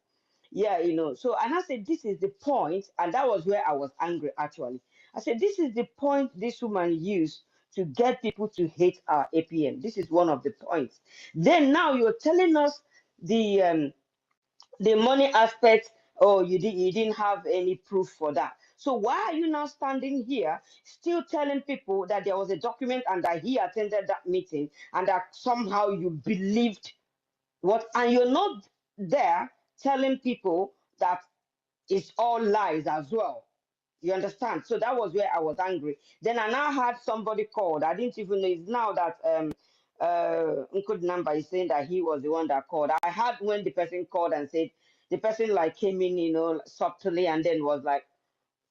Yeah, so, and I said, this is the point, and that was where I was angry actually. I said, this is the point this woman used to get people to hate our APM. This is one of the points. Then now you're telling us the money aspect. Oh, you didn't have any proof for that. So why are you now standing here still telling people that there was a document and that he attended that meeting and that somehow you believed what, and you're not there telling people that it's all lies as well. You understand? So that was where I was angry. Then I now had somebody called. I didn't even know. It's now that Uncle Number is saying that he was the one that called. I had when the person called and said the person like came in, subtly, and then was like,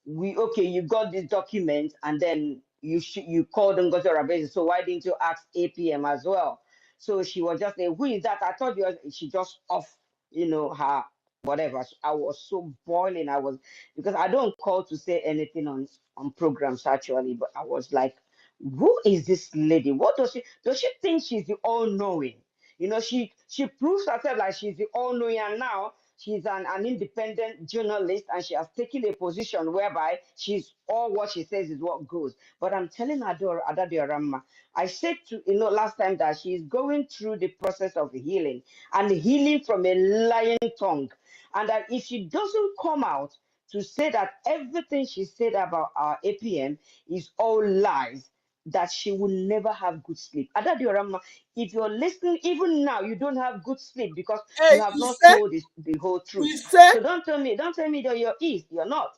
okay, you got this document, and then you called and got your Rabezi. So why didn't you ask APM as well? So she was just like, who is that? I thought she just off, her whatever. So I was so boiling. Because I don't call to say anything on programs actually, but I was like, who is this lady? What does she think she's the all-knowing? She proves herself like she's the all-knowing, and now she's an independent journalist, and she has taken a position whereby she's all what she says is what goes. But I'm telling Adadio Rama, I said to last time that she's going through the process of healing and healing from a lying tongue, and that if she doesn't come out to say that everything she said about our APM is all lies, that she will never have good sleep. Adadio Rama, if you're listening, even now, you don't have good sleep because you have not told the whole truth. So don't tell me that you're not.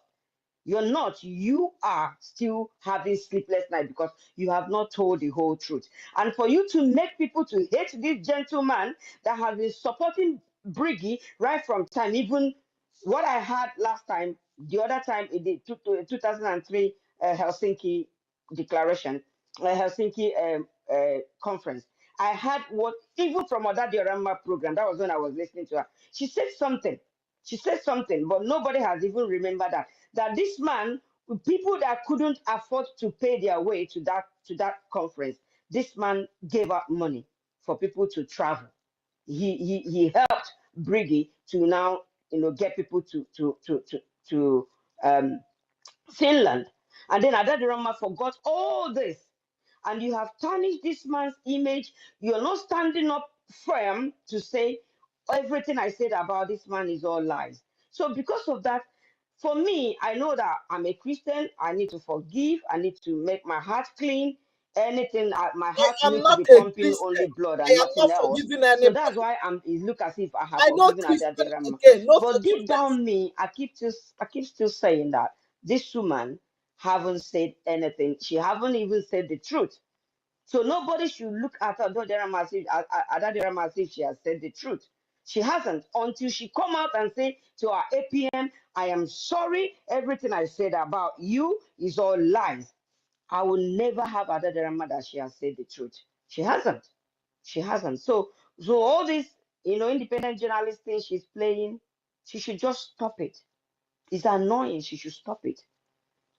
You're not. You are still having sleepless night because you have not told the whole truth. And for you to make people to hate this gentleman that has been supporting BRGIE right from time, even what I had last time, the other time in the 2003 Helsinki declaration, Helsinki conference. I had what, even from other Diorama program, that was when I was listening to her. She said something, but nobody has even remembered that this man, people that couldn't afford to pay their way to that conference, this man gave out money for people to travel. He helped BRGIE to now get people to Finland. And then Adadirama forgot all this. And you have tarnished this man's image. You're not standing up firm to say everything I said about this man is all lies. So because of that, for me, I know that I'm a Christian. I need to forgive. I need to make my heart clean. Anything, my heart I am needs to not be a pumping only Christian. blood I and am nothing not else. forgiving So that's anybody. why it look as if I have I know forgiven Christian Adadirama. again, no But deep forgiveness. down me, I keep still saying that this woman haven't said anything. She haven't even said the truth. So nobody should look at her Adadirama as if she has said the truth. She hasn't until she come out and say to our APM, I am sorry, everything I said about you is all lies. I will never have Adadirama that she has said the truth. She hasn't. She hasn't. So all this, independent journalist thing she's playing, she should just stop it. It's annoying. She should stop it.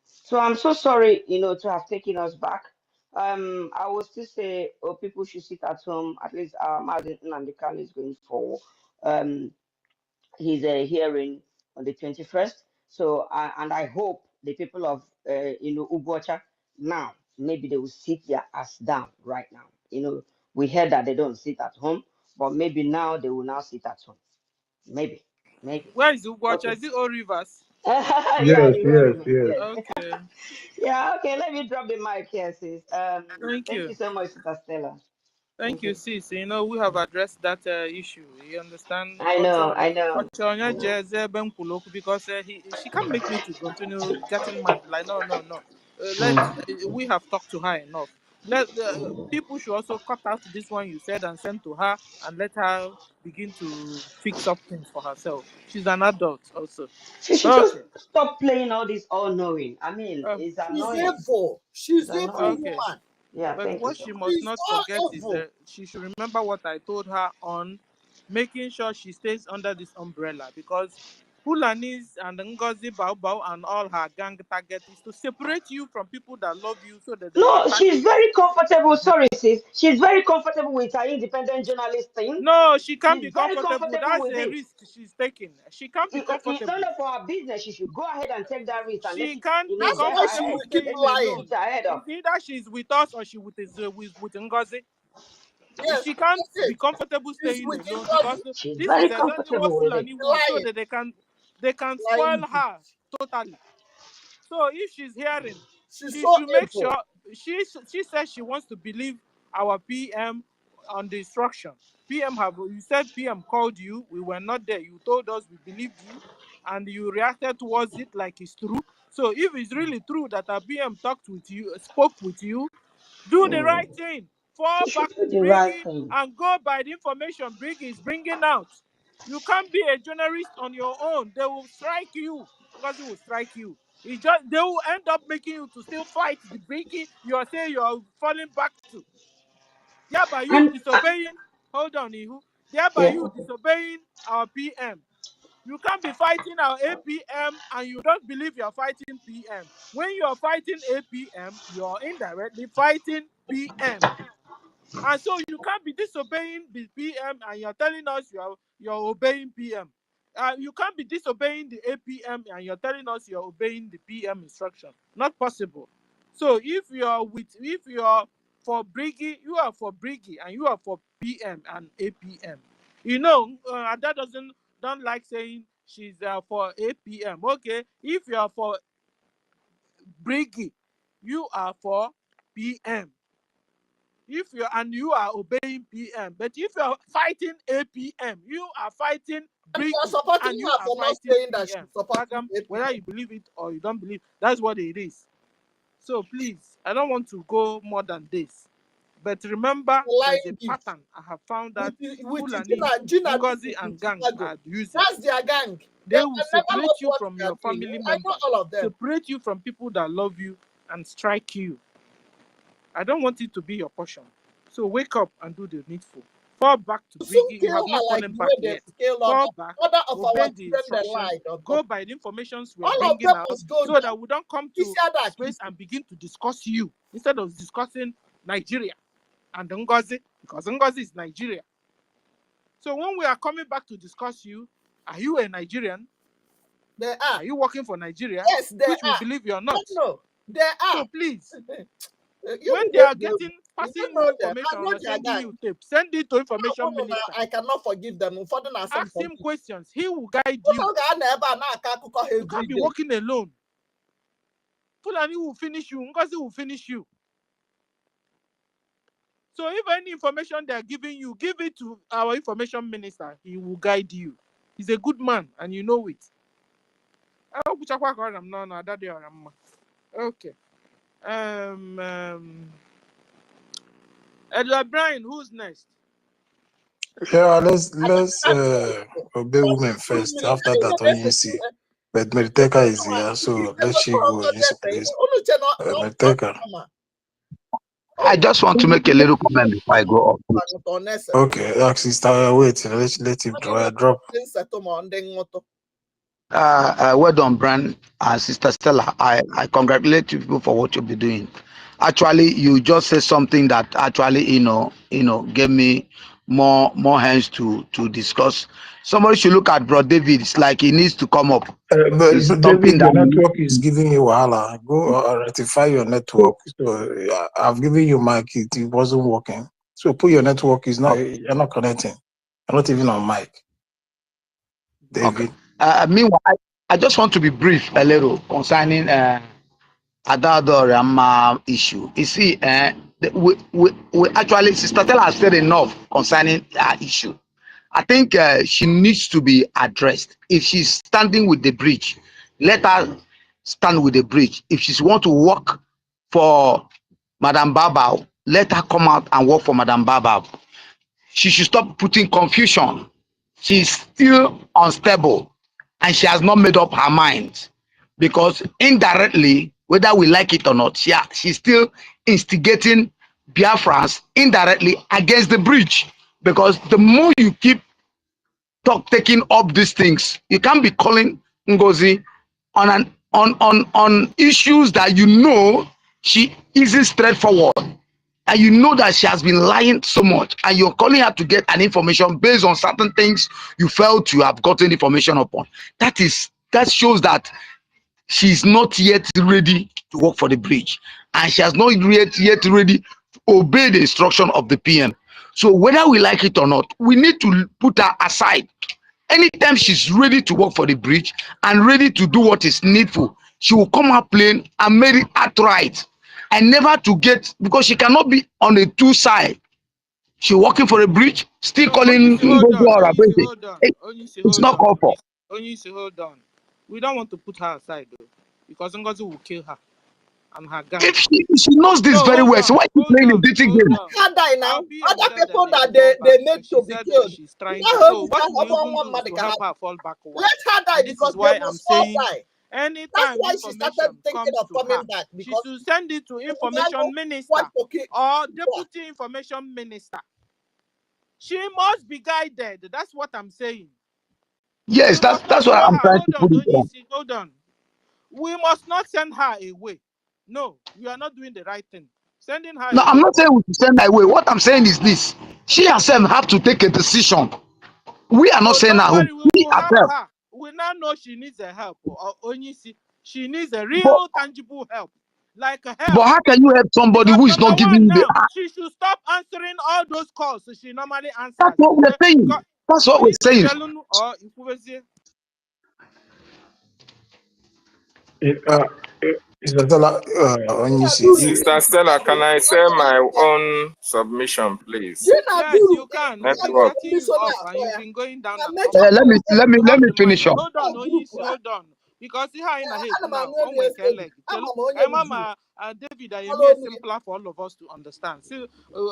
So I'm so sorry, to have taken us back. I will still say, people should sit at home. At least Martin Nandekal is going for his hearing on the 21st. So and I hope the people of OGOJA now maybe they will sit their ass down right now. We heard that they don't sit at home, but maybe now they will now sit at home. Maybe. Where is Ugocha? Okay. Is it all rivers? Yeah, the whole river. Yes. Okay. Yeah, okay, let me drop the mic here, sis. Thank Thank you. you so much, Sister Stella. Thank you, sis. We have addressed that issue. You understand? I know. Because she can't make me to continue getting mad. Like, no. we have talked to her enough. People should also cut out this one you said and send to her and let her begin to fix up things for herself. She's an adult also. She should just stop playing all this all-knowing. I mean, it's She's annoying. evil. She's It's evil annoying. Okay. woman. Yeah, But thank you what so she much. must She's not all forget is evil. that she should remember what I told her on making sure she stays under this umbrella, because Fulanis and Ngozi Bao and all her gang target is to separate you from people that love you so that they will No, attack she's you. very comfortable. Sorry, sis. She's very comfortable with her independent journalist thing. No, she can't She's be very comfortable. comfortable That's with a it. risk she's taking. She can't be It's comfortable. not for her business. She should go ahead and take that risk and let She it, can't be That's get her why she head, comfortable will keep staying lying. alone. get her head up. It's either she's with us or she with Ngozi. Yes, She can't that's be it. comfortable She's staying with alone, Ngozi. because She's this is very exactly what comfortable with it. Fulani want, so Lying. that they can spoil Lying. her totally. So if she's hearing, She's she so should make evil. sure she says she wants to believe our PM on the instruction. You said PM called you, we were not there. You told us, we believed you, and you reacted towards it like it's true. So if it's really true that our PM spoke with you, do the right thing. Fall She back should do to the right BRGIE thing. and go by the information BRGIE is bringing out. You can't be a journalist on your own. They will strike you. Because they will strike you. They will end up making you to still fight the BRGIE you are saying you are falling back to. Thereby you And disobeying. Hold on, Ihu. Thereby yeah, you disobeying our PM. You can't be fighting our APM and you don't believe you're fighting PM. When you're fighting APM, you're indirectly fighting PM. And so you can't be disobeying the PM and you're telling us you're obeying PM. You can't be disobeying the APM and you're telling us you're obeying the PM instruction. Not possible. So if you're for BRGIE, you are for BRGIE and you are for PM and APM. You know, Ada don't like saying she's for APM. Okay, if you are for BRGIE, you are for PM. If you are obeying PM, but if you are fighting APM, you are fighting And you are BRGIE supporting and you her are for not fighting saying that she's PM. supporting Whether APM. you believe it or you don't believe, that's what it is. So please, I don't want to go more than this. But remember, there's a Lying gift. pattern I have found that With Fulani, Gina Ngozi, in and gang Chicago. are using. That's their gang. They They will can never separate love you what from they are your doing. family I know members, all of them. separate you from people that love you, and strike you. I don't want it to be your portion. So wake up and do the needful. Fall back to Soon BRGIE. You kill have not her like fallen the back way they yet. killed Fall back, other of our obey the children they instructions, lied on go top. by the informations we are All of bringing them out, must go so down. that we don't come to space and begin to discuss you instead of discussing Nigeria and Ngozi, because Ngozi is Nigeria. So when we are coming back to discuss you, are you a Nigerian? They are. Are you working for Nigeria? Yes, they Which we are. believe you're not. No, they are. So please, You when they know are them. passing You you know them. information I know or their sending gang. you tapes, send it to information No, minister. I cannot forgive them. For them, Ask him questions. He will guide you. You can't be working alone. Fulani will finish you. Ngozi will finish you. So if any information they are giving you, give it to our information minister. He will guide you. He's a good man, and you know it. Okay. Edward Brian, who's next? Yeah, let's obey women first. After that, ONC. But Meriteka is here, so let she go in please. Meriteka. I just want to make a little comment before I go up. Okay, sister, wait. Let him drop. Well done, Brand and Sister Stella. I congratulate you for what you'll be doing. Actually, you just said something that actually, gave me more hands to discuss. Somebody should look at Bro David. It's like he needs to come up. But It's David, something your that network is giving you wahala. Go rectify your network. So I've given you mic. It wasn't working. So put your network. You're not connecting. You're not even on mic. David. Okay. Meanwhile, I just want to be brief a little concerning Adadorama issue. You see, we actually, Sister Stella has said enough concerning issue. I think she needs to be addressed. If she's standing with the bridge, let her stand with the bridge. If she want to walk for Madam Babao, let her come out and work for Madam Babao. She should stop putting confusion. She's still unstable and she has not made up her mind, because indirectly, whether we like it or not, she's still instigating Biafrans indirectly against the bridge. Because the more you keep taking up these things, you can't be calling Ngozi on issues that you know she isn't straightforward, and you know that she has been lying so much, and you're calling her to get an information based on certain things you felt you have gotten information upon. That shows that she's not yet ready to work for the bridge, and she has not yet ready to obey the instruction of the PM. So whether we like it or not, we need to put her aside. Anytime she's ready to work for the bridge and ready to do what is needful, she will come out plain and make it outright, and never to get, because she cannot be on a two side. She working for a bridge, still No, calling Onyisi, hold on. Onyisi, hold on. Onyisi, It's hold not on. called for. Onyisi, hold on. We don't want to put her aside though, because Ngozi will kill her and her gang. If she knows this very well, so why is she playing a dirty game? Can't die now. Other people that they they made to be killed. she's trying Now to. her So with what her we even one do man is to can help have. her fall backward. Let her die And this because is why they I'm must all saying die. That's anytime why she started information thinking comes of to her, coming back, she because should send it to information minister or deputy information minister. She must be guided. That's what I'm saying. Yes, We must that's not what throw I'm her. trying Hold to on, put it on. Onyisi, hold on. We must not send her away. No, we are not doing the right thing. Sending her No, I'm away. not saying we should send her away. What I'm saying is this: she herself have to take a decision. We are not So saying don't her home. worry, we She will help herself. her. We now know she needs a help. Or Onyisi, she needs a But, real tangible help. Like a but help. how can you help somebody Because who is number not giving one you the? now, she should stop answering all those calls so she normally answers. That's what we're saying. That's what we're saying. Sister Stella, Sister Stella, can I say my own submission, please? Yes, you can. We've been Network. setting you up and you've been going down and up. Let me finish up. Hold on, Onyisi, hold on. Because see how in a hate now. Oh my leg. Mama, David, I am here simpler for all of us to understand. See,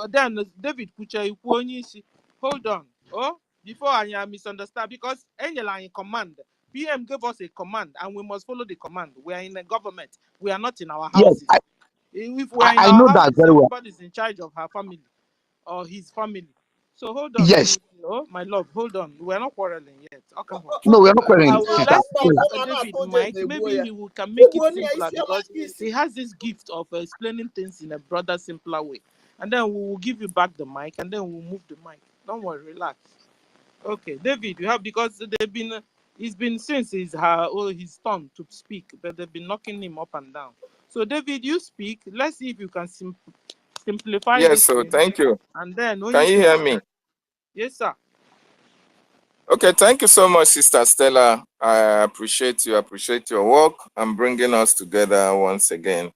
then David Kucha, Onyisi, hold on. Oh, before I misunderstand, because any line command. PM gave us a command and we must follow the command. We are in the government. We are not in our houses. Yes, If we are in I our know that houses, very well. everybody's in charge of her family or his family. So hold on, Yes. oh my love, hold on. We're not quarreling yet. Okay. No, we're not quarreling, sister. Let's give David Mike. Maybe he can make it simpler because he has this gift of explaining things in a broader, simpler way. And then we will give you back the mic, and then we'll move the mic. Don't worry, relax. Okay, David, you have, because it's been since his turn to speak, but they've been knocking him up and down. So David, you speak. Let's see if you can simplify Yes, this so thing. thank you. And then Can you hear me? Yes, sir. Okay, thank you so much, Sister Stella. I appreciate you. Appreciate your work and bringing us together once again.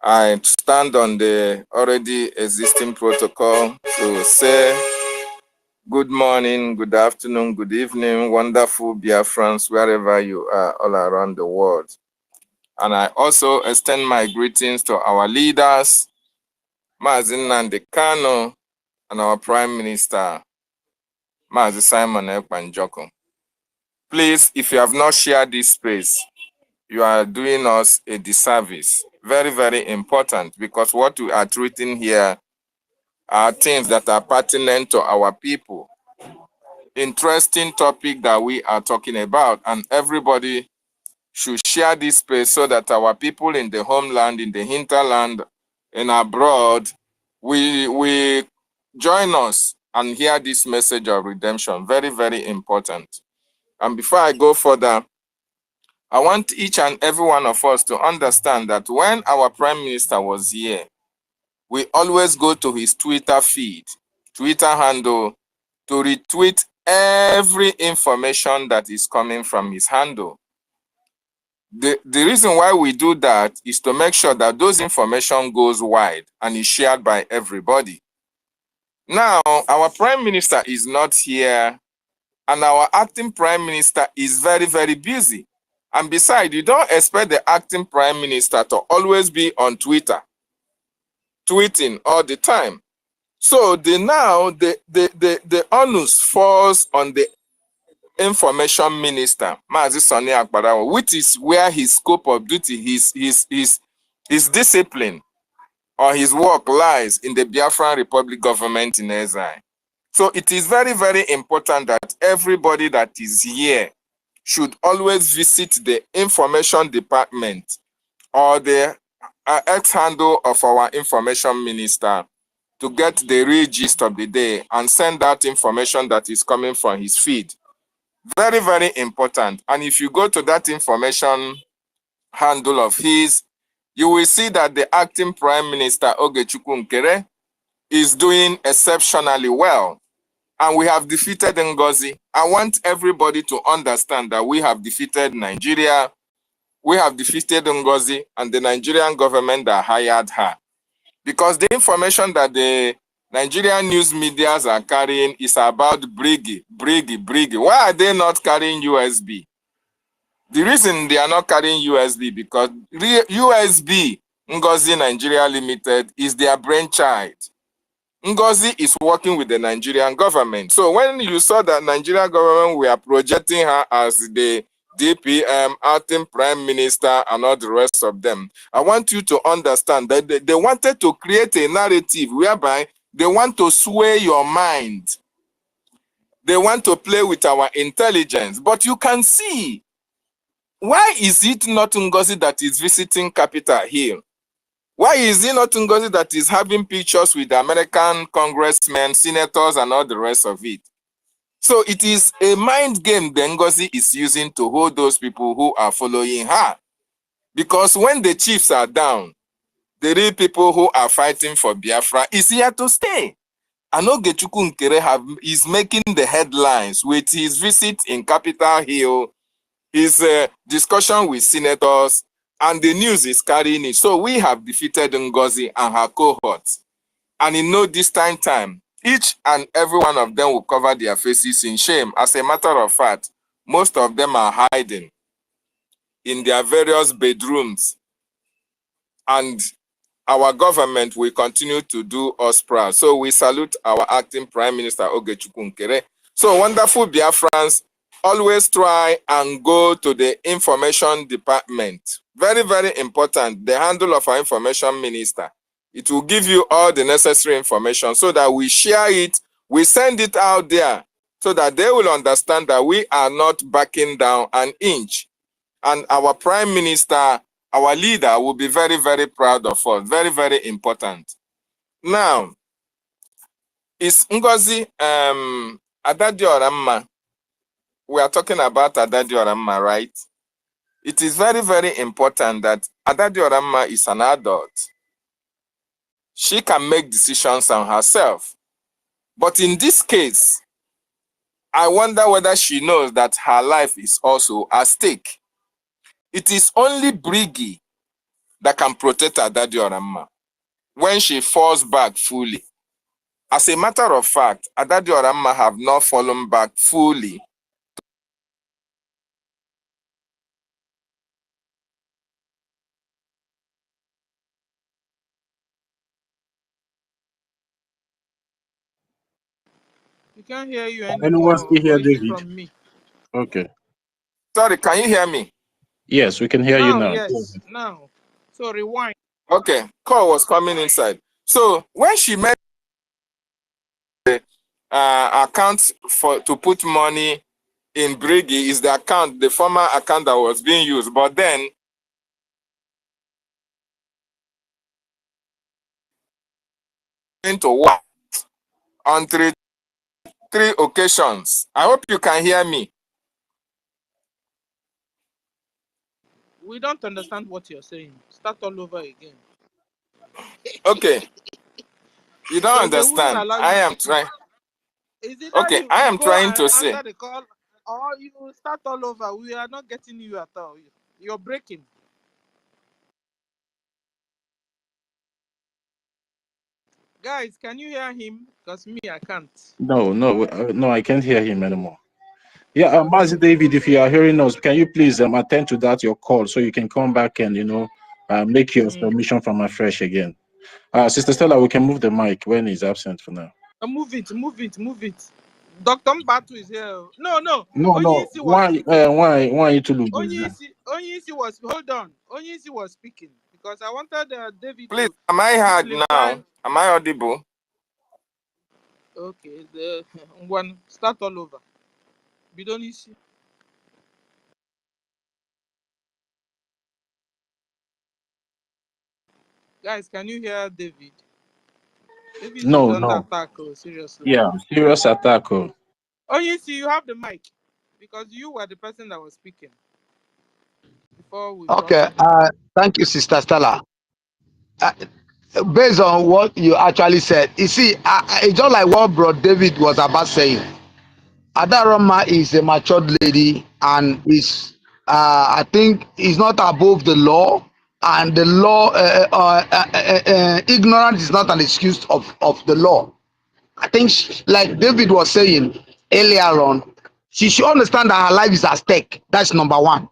I stand on the already existing protocol to say good morning, good afternoon, good evening, wonderful Biafrans, wherever you are all around the world. And I also extend my greetings to our leaders, Mazi Nnamdi Kanu, and our Prime Minister, Mazi Simon Ekpa Njoku. Please, if you have not shared this space, you are doing us a disservice. Very, very important, because what we are treating here are things that are pertinent to our people. Interesting topic that we are talking about, and everybody should share this space so that our people in the homeland, in the hinterland, and abroad, we join us and hear this message of redemption. Very, very important. And before I go further, I want each and every one of us to understand that when our Prime Minister was here, we always go to his Twitter feed, Twitter handle, to retweet every information that is coming from his handle. The reason why we do that is to make sure that those information goes wide and is shared by everybody. Now, our Prime Minister is not here, and our acting Prime Minister is very, very busy. And besides, you don't expect the acting prime minister to always be on Twitter, tweeting all the time. So the onus falls on the information minister, Mazi Sani Akbarawa, which is where his scope of duty, his discipline or his work lies in the Biafran Republic government in exile. So it is very, very important that everybody that is here should always visit the information department or the ex-handle of our information minister to get the real gist of the day and send out information that is coming from his feed. Very, very important. And if you go to that information handle of his, you will see that the acting Prime Minister Ogechukwu Nkere is doing exceptionally well. And we have defeated NGOZI. I want everybody to understand that we have defeated Nigeria, we have defeated NGOZI, and the Nigerian government that hired her. Because the information that the Nigerian news medias are carrying is about BRGIE. Why are they not carrying USB? The reason they are not carrying USB because USB, NGOZI Nigeria Limited, is their brainchild. NGOZI is working with the Nigerian government. So when you saw that Nigerian government were projecting her as the DPM, acting prime minister, and all the rest of them, I want you to understand that they wanted to create a narrative whereby they want to sway your mind. They want to play with our intelligence. But you can see, why is it not NGOZI that is visiting Capitol Hill? Why is it not NGOZI that is having pictures with the American congressmen, senators, and all the rest of it? So it is a mind game the NGOZI is using to hold those people who are following her. Because when the chiefs are down, the real people who are fighting for Biafra is here to stay. And Ogechukwu Nkere is making the headlines with his visit in Capitol Hill, his discussion with senators, and the news is carrying it. So we have defeated NGOZI and her cohorts. And in no distant time, each and every one of them will cover their faces in shame. As a matter of fact, most of them are hiding in their various bedrooms. And our government will continue to do us proud. So we salute our acting Prime Minister Ogechukwu Nkere. So wonderful Biafrans, always try and go to the information department. Very, very important. The handle of our information minister. It will give you all the necessary information so that we share it, we send it out there so that they will understand that we are not backing down an inch. And our prime minister, our leader, will be very, very proud of us. Very, very important. Now, is NGOZI Adadioramma? We are talking about Adadioramma, right? It is very, very important that Adadioramma is an adult. She can make decisions on herself. But in this case, I wonder whether she knows that her life is also at stake. It is only BRGIE that can protect Adadioramma when she falls back fully. As a matter of fact, Adadioramma have not fallen back fully. We can't hear you Anyone anymore. still Or hear is it David? from me? Okay. Sorry, can you hear me? Yes, we can hear you Now, now. yes. Now. So rewind. Okay, call was coming inside. So when she made the account to put money in BRGIE, is the account, the former account that was being used. But then into what? On three occasions. I hope you can hear me. We don't understand what you're saying. Start all over again. Okay. You don't So they wouldn't understand. allow I you am to speak. trying. Is it that Okay, you I am go trying and to say. answer the call, or you start all over? We are not getting you at all. You're breaking. Guys, can you hear him? Because me, I can't. No, I can't hear him anymore. Yeah, Mazi David, if you are hearing us, can you please attend to that your call so you can come back and make your submission from afresh again. Sister Stella, we can move the mic when he's absent for now. Move it, move it, move it. Dr. Mbatu is here. No. No. Onyisi was speaking. Why you to lose? Onyisi was, hold on. Onyisi was speaking because I wanted David. Please, am I heard now? Am I audible? Okay, the one start all over. Bidonisi. Guys, can you hear David? David is under attack, seriously. Yeah, serious attack. Onyisi, you have the mic because you were the person that was speaking. Before we Okay, thank you, Sister Stella. Based on what you actually said, you see, it's just like what Bro David was about saying. Adaroma is a matured lady and is, I think, is not above the law. And the law, ignorance is not an excuse of the law. I think, like David was saying earlier on, she should understand that her life is at stake. That's number one.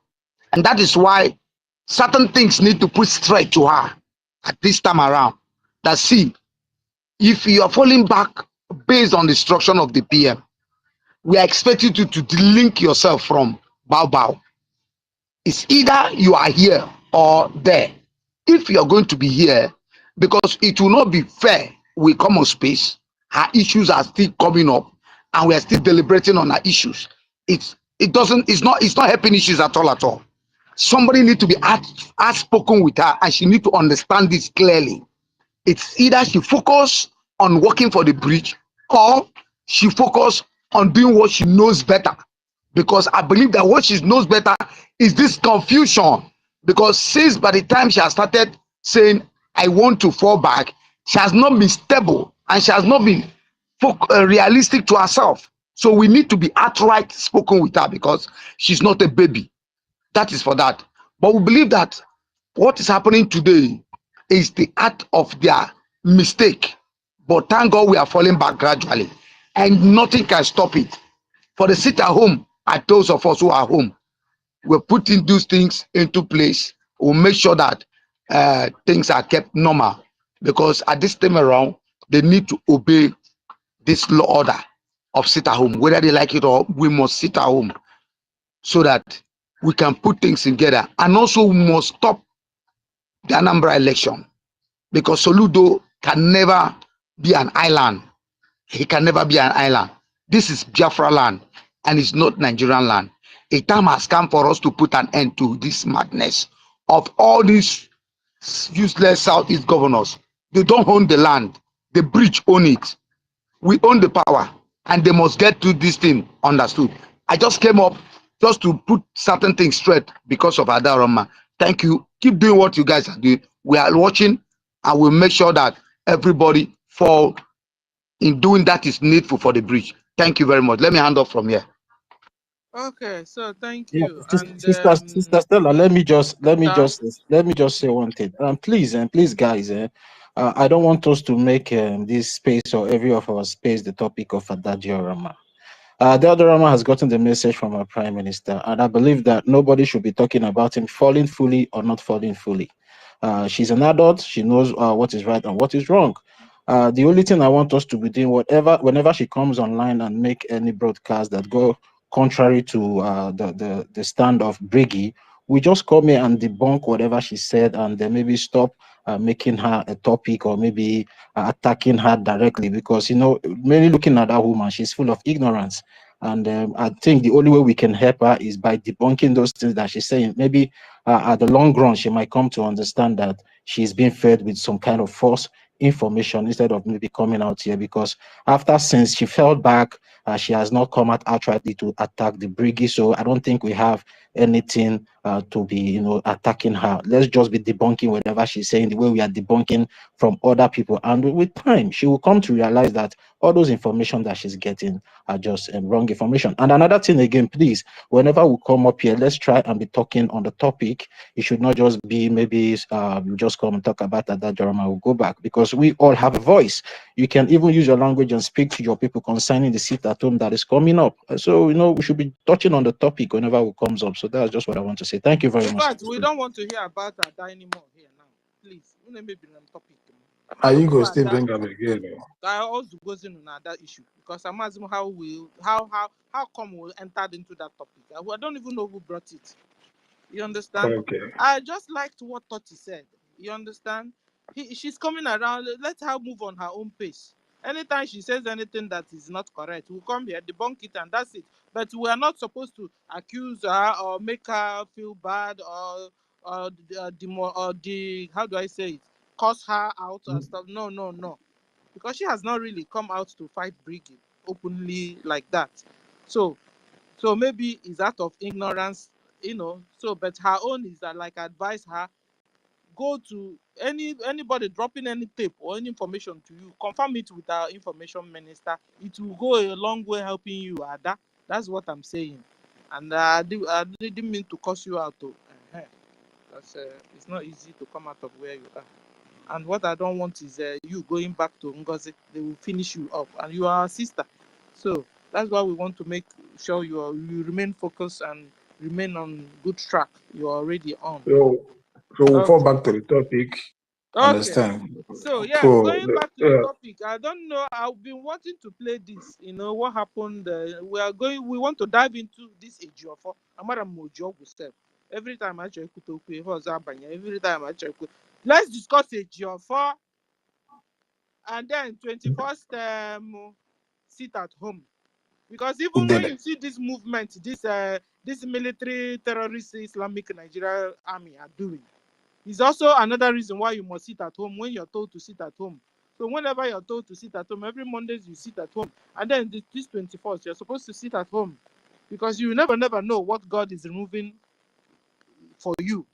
And that is why certain things need to put straight to her at this time around. That see, if you are falling back based on the instruction of the PM, we are expecting you to delink yourself from Bao. It's either you are here or there. If you are going to be here, because it will not be fair, we come on space, her issues are still coming up, and we are still deliberating on her issues. It's not helping issues at all. Somebody need to be outspoken with her, and she need to understand this clearly. It's either she focus on working for the bridge or she focus on doing what she knows better. Because I believe that what she knows better is this confusion. Because since by the time she has started saying, I want to fall back, she has not been stable and she has not been realistic to herself. So we need to be outright spoken with her because she's not a baby. That is for that. But we believe that what is happening today is the act of their mistake. But thank God we are falling back gradually and nothing can stop it. For the sit at home, at those of us who are home, we're putting those things into place. We'll make sure that things are kept normal because at this time around, they need to obey this law order of sit at home. Whether they like it or we must sit at home so that we can put things together. And also we must stop the Anambra election because Soludo can never be an island. He can never be an island. This is Biafra land and it's not Nigerian land. A time has come for us to put an end to this madness of all these useless Southeast governors. They don't own the land. The bridge own it. We own the power and they must get to this thing understood. I just came up just to put certain things straight because of Adaroma. Thank you. Keep doing what you guys are doing. We are watching and we'll make sure that everybody fall in doing that is needful for the bridge. Thank you very much. Let me hand off from here. Okay, so thank you. Sister Stella, let me just say one thing. Please, guys, I don't want us to make this space or every of our space the topic of Adadiorama. Adadiorama has gotten the message from our Prime Minister, and I believe that nobody should be talking about him falling fully or not falling fully. She's an adult. She knows what is right and what is wrong. The only thing I want us to be doing, whenever she comes online and make any broadcast that go contrary to the stand of BRGIE, we just come here and debunk whatever she said and then maybe stop making her a topic or maybe attacking her directly because, mainly looking at that woman, she's full of ignorance. And I think the only way we can help her is by debunking those things that she's saying. Maybe at the long run, she might come to understand that she's being fed with some kind of false information instead of maybe coming out here, because since she fell back, she has not come out outrightly to attack the BRGIE. So I don't think we have anything to be, attacking her. Let's just be debunking whatever she's saying the way we are debunking from other people. And with time, she will come to realize that all those information that she's getting are just wrong information. And another thing again, please, whenever we come up here, let's try and be talking on the topic. It should not just be maybe you just come and talk about that Jorama will go back, because we all have a voice. You can even use your language and speak to your people concerning the seat at home that is coming up. So, we should be touching on the topic whenever it comes up. So that's just what I want to say. Thank you very In much. fact, we don't want to hear about Ada anymore here now. Please, we may be on topic. Are you going to still bring up again? I also goes in on that issue because I'm asking how come we entered into that topic. I don't even know who brought it. You understand? Okay. I just liked what Toti said. You understand? She's coming around. Let her move on her own pace. Anytime she says anything that is not correct, we'll come here, debunk it, and that's it. But we are not supposed to accuse her or make her feel bad or how do I say it? Curse her out and stuff. No. Because she has not really come out to fight BRGIE openly like that. So maybe it's out of ignorance, So, but her own is that, like, advise her, go to anybody dropping any tape or any information to you, confirm it with our information minister. It will go a long way helping you, Ada. That's what I'm saying. And I didn't mean to curse you out, though. That's it's not easy to come out of where you are. And what I don't want is you going back to NGOZI. They will finish you up, and you are a sister. So that's why we want to make sure you remain focused and remain on good track. You're already on. So we'll fall back to the topic. Okay. Understand? So yeah, going back to the topic, I don't know. I've been wanting to play this. What happened? We want to dive into this Ejiofo. Every time I check every time I check. Let's discuss Ejiofo. And then 21st sit at home, because even when you see this movement, this military terrorist Islamic Nigeria army are doing, is also another reason why you must sit at home when you're told to sit at home. So whenever you're told to sit at home, every Mondays you sit at home, and then this 21st you're supposed to sit at home, because you never know what God is removing for you.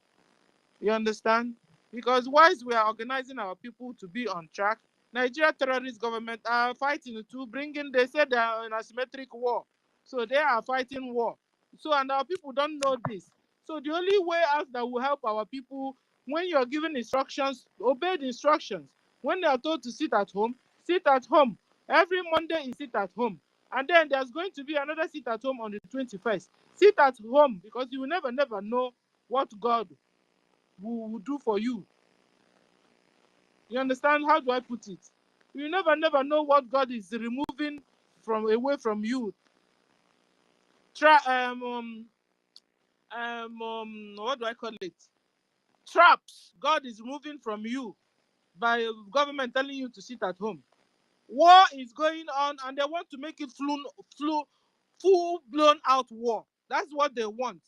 You understand? Because whilst we are organizing our people to be on track, Nigeria terrorist government are fighting to bring in, they said they are in asymmetric war. So they are fighting war. So, and our people don't know this. So the only way out that will help our people, when you're given instructions, obey the instructions. When they are told to sit at home, sit at home. Every Monday is sit at home. And then there's going to be another sit at home on the 21st. Sit at home, because you will never know what God will do for you. You understand? How do I put it? You never know what God is removing away from you. What do I call it? Traps God is removing from you by government telling you to sit at home. War is going on, and they want to make it full-blown out war. That's what they want.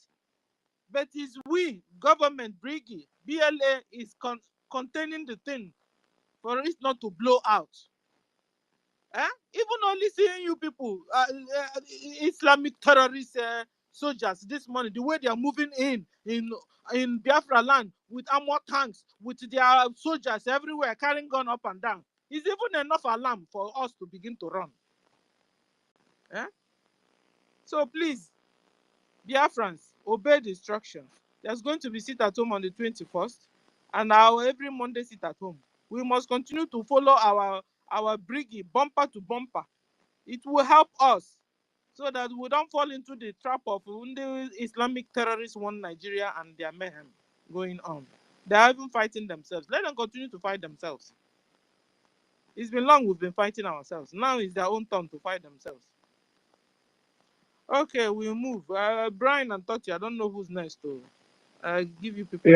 But it's we, government, BRGIE, BLA, is containing the thing for it not to blow out. Even only seeing you people, Islamic terrorist soldiers this morning, the way they are moving in Biafra land with armored tanks, with their soldiers everywhere carrying gun up and down, is even enough alarm for us to begin to run. So please, Biafrans, obey the instructions. There's going to be sit at home on the 21st, and every Monday sit at home. We must continue to follow our BRGIE bumper to bumper. It will help us so that we don't fall into the trap of the Islamic terrorists want Nigeria and their mayhem going on. They are even fighting themselves. Let them continue to fight themselves. It's been long we've been fighting ourselves. Now it's their own turn to fight themselves. Okay, we'll move. Brian and Toti, I don't know who's next to give you people.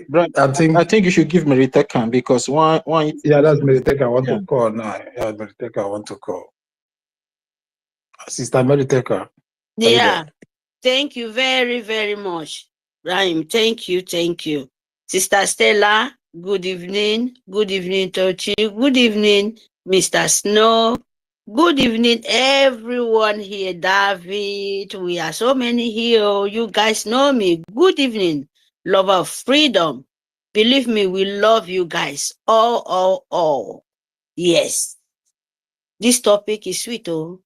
Brian, I think you should give Meritekan, because one. Yeah, that's Meritekan I want to call now. Yeah, Meritekan I want to call. Sister Meritekan. Yeah. Thank you very, very much, Brian. Thank you. Sister Stella, good evening. Good evening, Tochi. Good evening, Mr. Snow. Good evening, everyone here. David, we are so many here. You guys know me. Good evening, lover of freedom. Believe me, we love you guys. All. Yes. This topic is sweet, oh.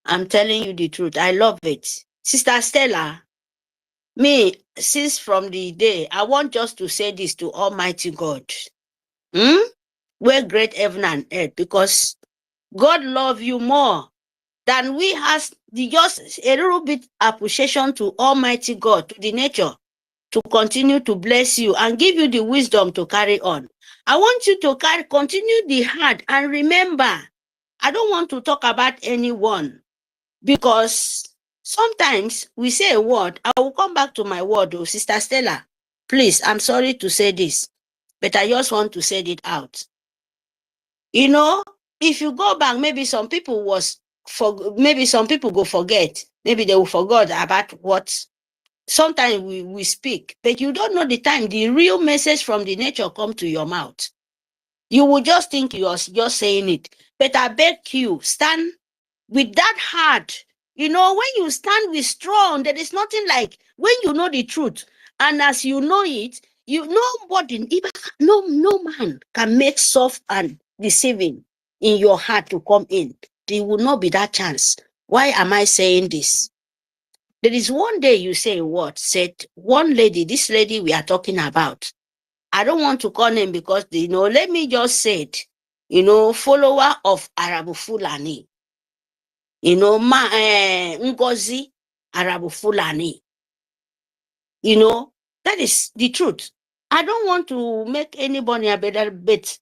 I'm telling you the truth. I love it. Sister Stella, me, since from the day, I want just to say this to Almighty God. We're great heaven and earth, because God love you more than we has just a little bit appreciation to Almighty God, to the nature, to continue to bless you and give you the wisdom to carry on. I want you to continue the heart, and remember, I don't want to talk about anyone, because sometimes we say a word. I will come back to my word, oh, Sister Stella. Please, I'm sorry to say this, but I just want to say it out. You know, if you go back, maybe some people go forget. Maybe they will forget about what sometimes we speak, but you don't know the time the real message from the nature come to your mouth. You will just think you are just saying it. But I beg you, stand with that heart. You know, when you stand with strong, there is nothing like when you know the truth. And as you know it, nobody, even no man can make soft and deceiving in your heart to come in. There will not be that chance. Why am I saying this? There is one day you say a word, said one lady, this lady we are talking about. I don't want to call name because, let me just say it, follower of Arabu Fulani. NGOZI, Arabu Fulani. That is the truth. I don't want to make anybody a better bet,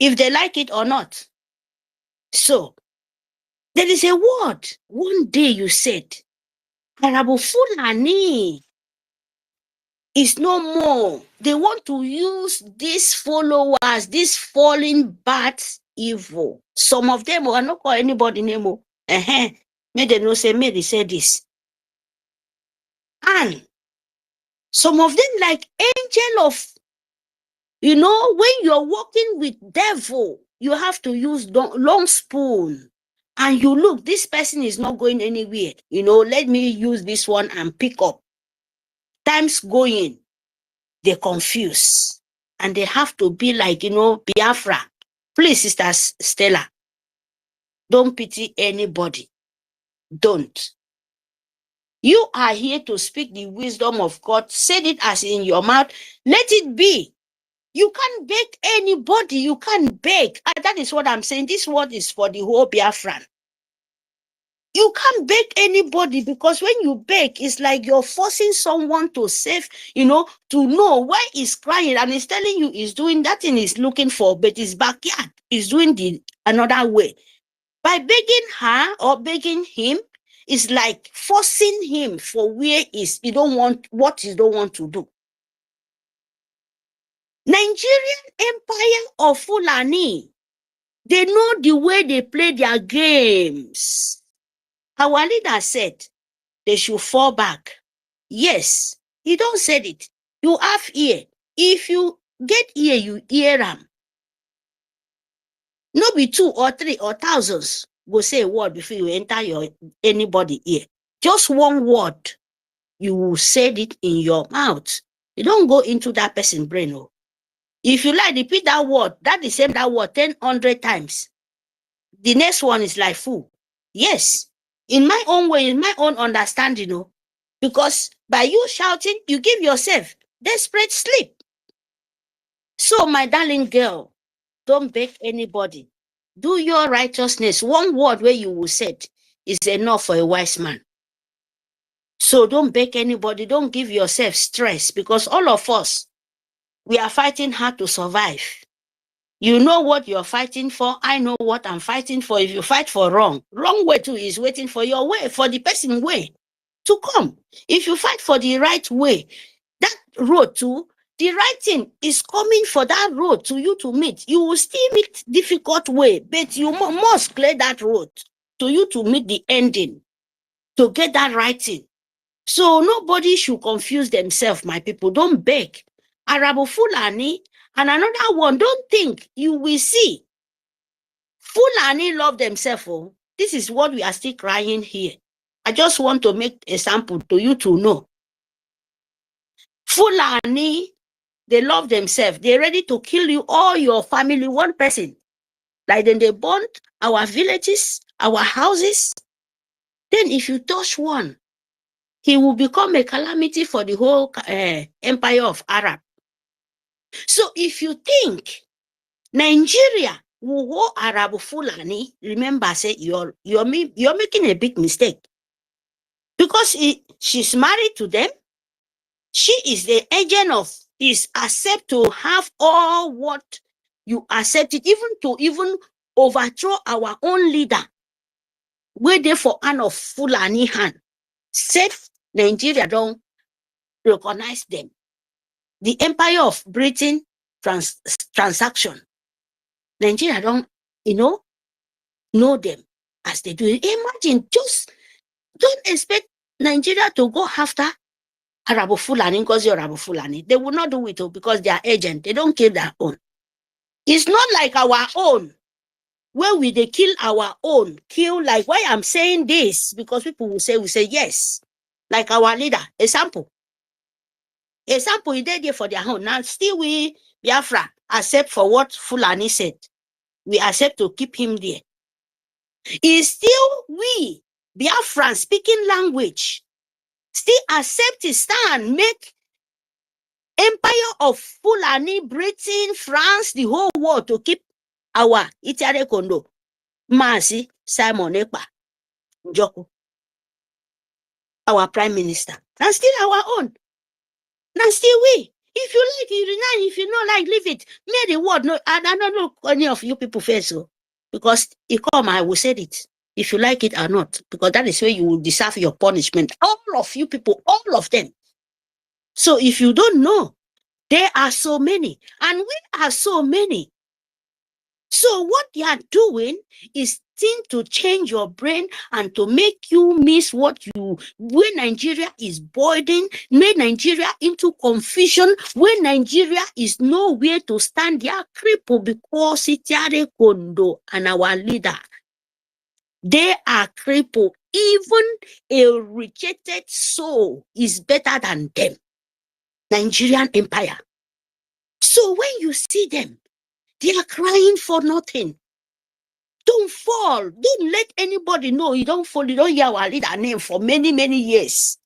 if they like it or not. So, there is a word. One day you said, Arabu Fulani is no more. They want to use these followers, these fallen bats, evil. Some of them are not call anybody name. May they know say, may they say this. And some of them like angel of, when you're working with devil, you have to use long spoon. And you look, this person is not going anywhere. Let me use this one and pick up. Time's going. They confuse. And they have to be like, Biafra. Please, Sister Stella, don't pity anybody. Don't. You are here to speak the wisdom of God. Say it as in your mouth. Let it be. You can't beg anybody. You can't beg. And that is what I'm saying. This word is for the whole Biafran. You can't beg anybody, because when you beg, it's like you're forcing someone to save, to know why he's crying, and he's telling you he's doing that thing he's looking for, but his backyard is doing the another way. By begging her or begging him, it's like forcing him for where he don't want what he don't want to do. Nigerian Empire of Fulani, they know the way they play their games. Our leader said they should fall back. Yes, he don't said it. You have ear. If you get ear, you hear them. No be 2 or 3 or thousands go say a word before you enter anybody ear. Just one word, you will say it in your mouth. You don't go into that person's brain. No. If you like, repeat that word, that word 100 times. The next one is like fool. Yes, in my own way, in my own understanding, because by you shouting, you give yourself desperate sleep. So, my darling girl, don't beg anybody. Do your righteousness. One word where you will say is enough for a wise man. So don't beg anybody. Don't give yourself stress, because all of us, we are fighting hard to survive. You know what you're fighting for. I know what I'm fighting for. If you fight for wrong way too is waiting for your way, for the person way to come. If you fight for the right way, that road too, the right thing is coming for that road to you to meet. You will still meet difficult way, but you must clear that road to you to meet the ending, to get that right thing. So nobody should confuse themselves, my people. Don't beg. Arabu Fulani and another one, don't think you will see Fulani love themselves. Oh. This is what we are still crying here. I just want to make a sample to you to know. Fulani, they love themselves. They're ready to kill you, all your family, one person. Like then they burn our villages, our houses. Then if you touch one, he will become a calamity for the whole empire of Arab. So if you think Nigeria will go Arab Fulani, remember, say you're making a big mistake. Because she's married to them, she is the agent of is accept to have all what you accepted, even overthrow our own leader. Where they for an of Fulani hand. Safe Nigeria don't recognize them. The empire of Britain transaction. Nigeria don't, know them as they do. Imagine, just don't expect Nigeria to go after Arabo Fulani, NGOZI or Arabo Fulani. They will not do it because they are agent. They don't kill their own. It's not like our own. When they kill our own, like why I'm saying this, because people will say, yes. Like our leader, example, he did there for their own. Now still we, Biafra, accept for what Fulani said. We accept to keep him there. It's still we, Biafrans, speaking language, still accept his stand, make empire of Fulani, Britain, France, the whole world to keep our Itare Kondo. Masi Simon Ekpa Njoku, our prime minister. That's still our own. That's still we. If you like, you resign. If you don't like, leave it. May the word no. I don't know any of you people face so, because IKOM, I will say it. If you like it or not, because that is where you will deserve your punishment. All of you people, all of them. So if you don't know, there are so many, and we are so many. So what they are doing is to change your brain and to make you miss when Nigeria is boiling, make Nigeria into confusion, when Nigeria is nowhere to stand. They are crippled because Itiare Kondo and our leader, they are crippled. Even a rejected soul is better than them. Nigerian empire. So when you see them, they are crying for nothing. Don't fall. Don't let anybody know you don't fall. You don't hear our leader name for many, many years.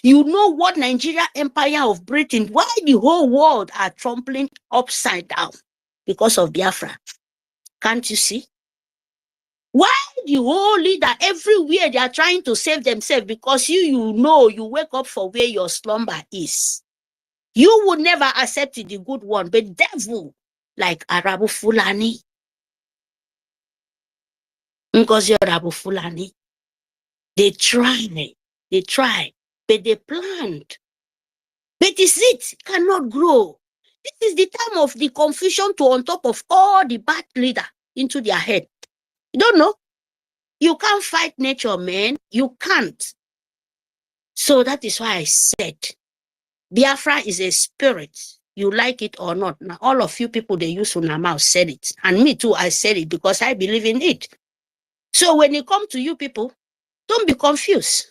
You know what Nigeria empire of Britain, why the whole world are trampling upside down because of Biafra. Can't you see? Why the whole leader everywhere they are trying to save themselves? Because you wake up for where your slumber is. You would never accept the good one, but devil like Arabu Fulani. NGOZI or Arabu Fulani. They try, but they plant. But the seed cannot grow. This is the time of the confusion to on top of all the bad leader into their head. You don't know? You can't fight nature, man. You can't. So that is why I said, Biafra is a spirit. You like it or not. Now, all of you people, they use Unamau said it. And me too, I said it because I believe in it. So when it comes to you people, don't be confused.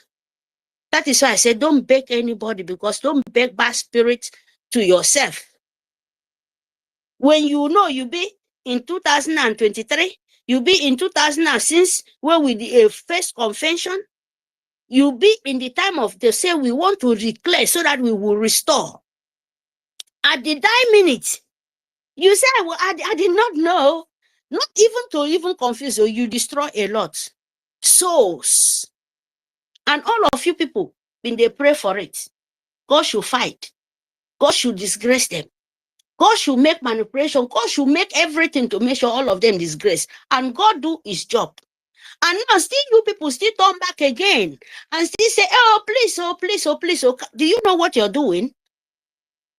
That is why I said don't beg anybody, because don't beg bad spirit to yourself. When you know you be in 2023, you be in 2000 since when we did a first convention, you be in the time of they say we want to declare so that we will restore. At the dying minute, you say, well, I did not know. Not even to confuse you, you destroy a lot. Souls. And all of you people, when they pray for it, God should fight. God should disgrace them. God should make manipulation. God should make everything to make sure all of them disgrace. And God do his job. And now still you people still turn back again and still say, oh, please, oh, please, oh, please. Oh. Do you know what you're doing?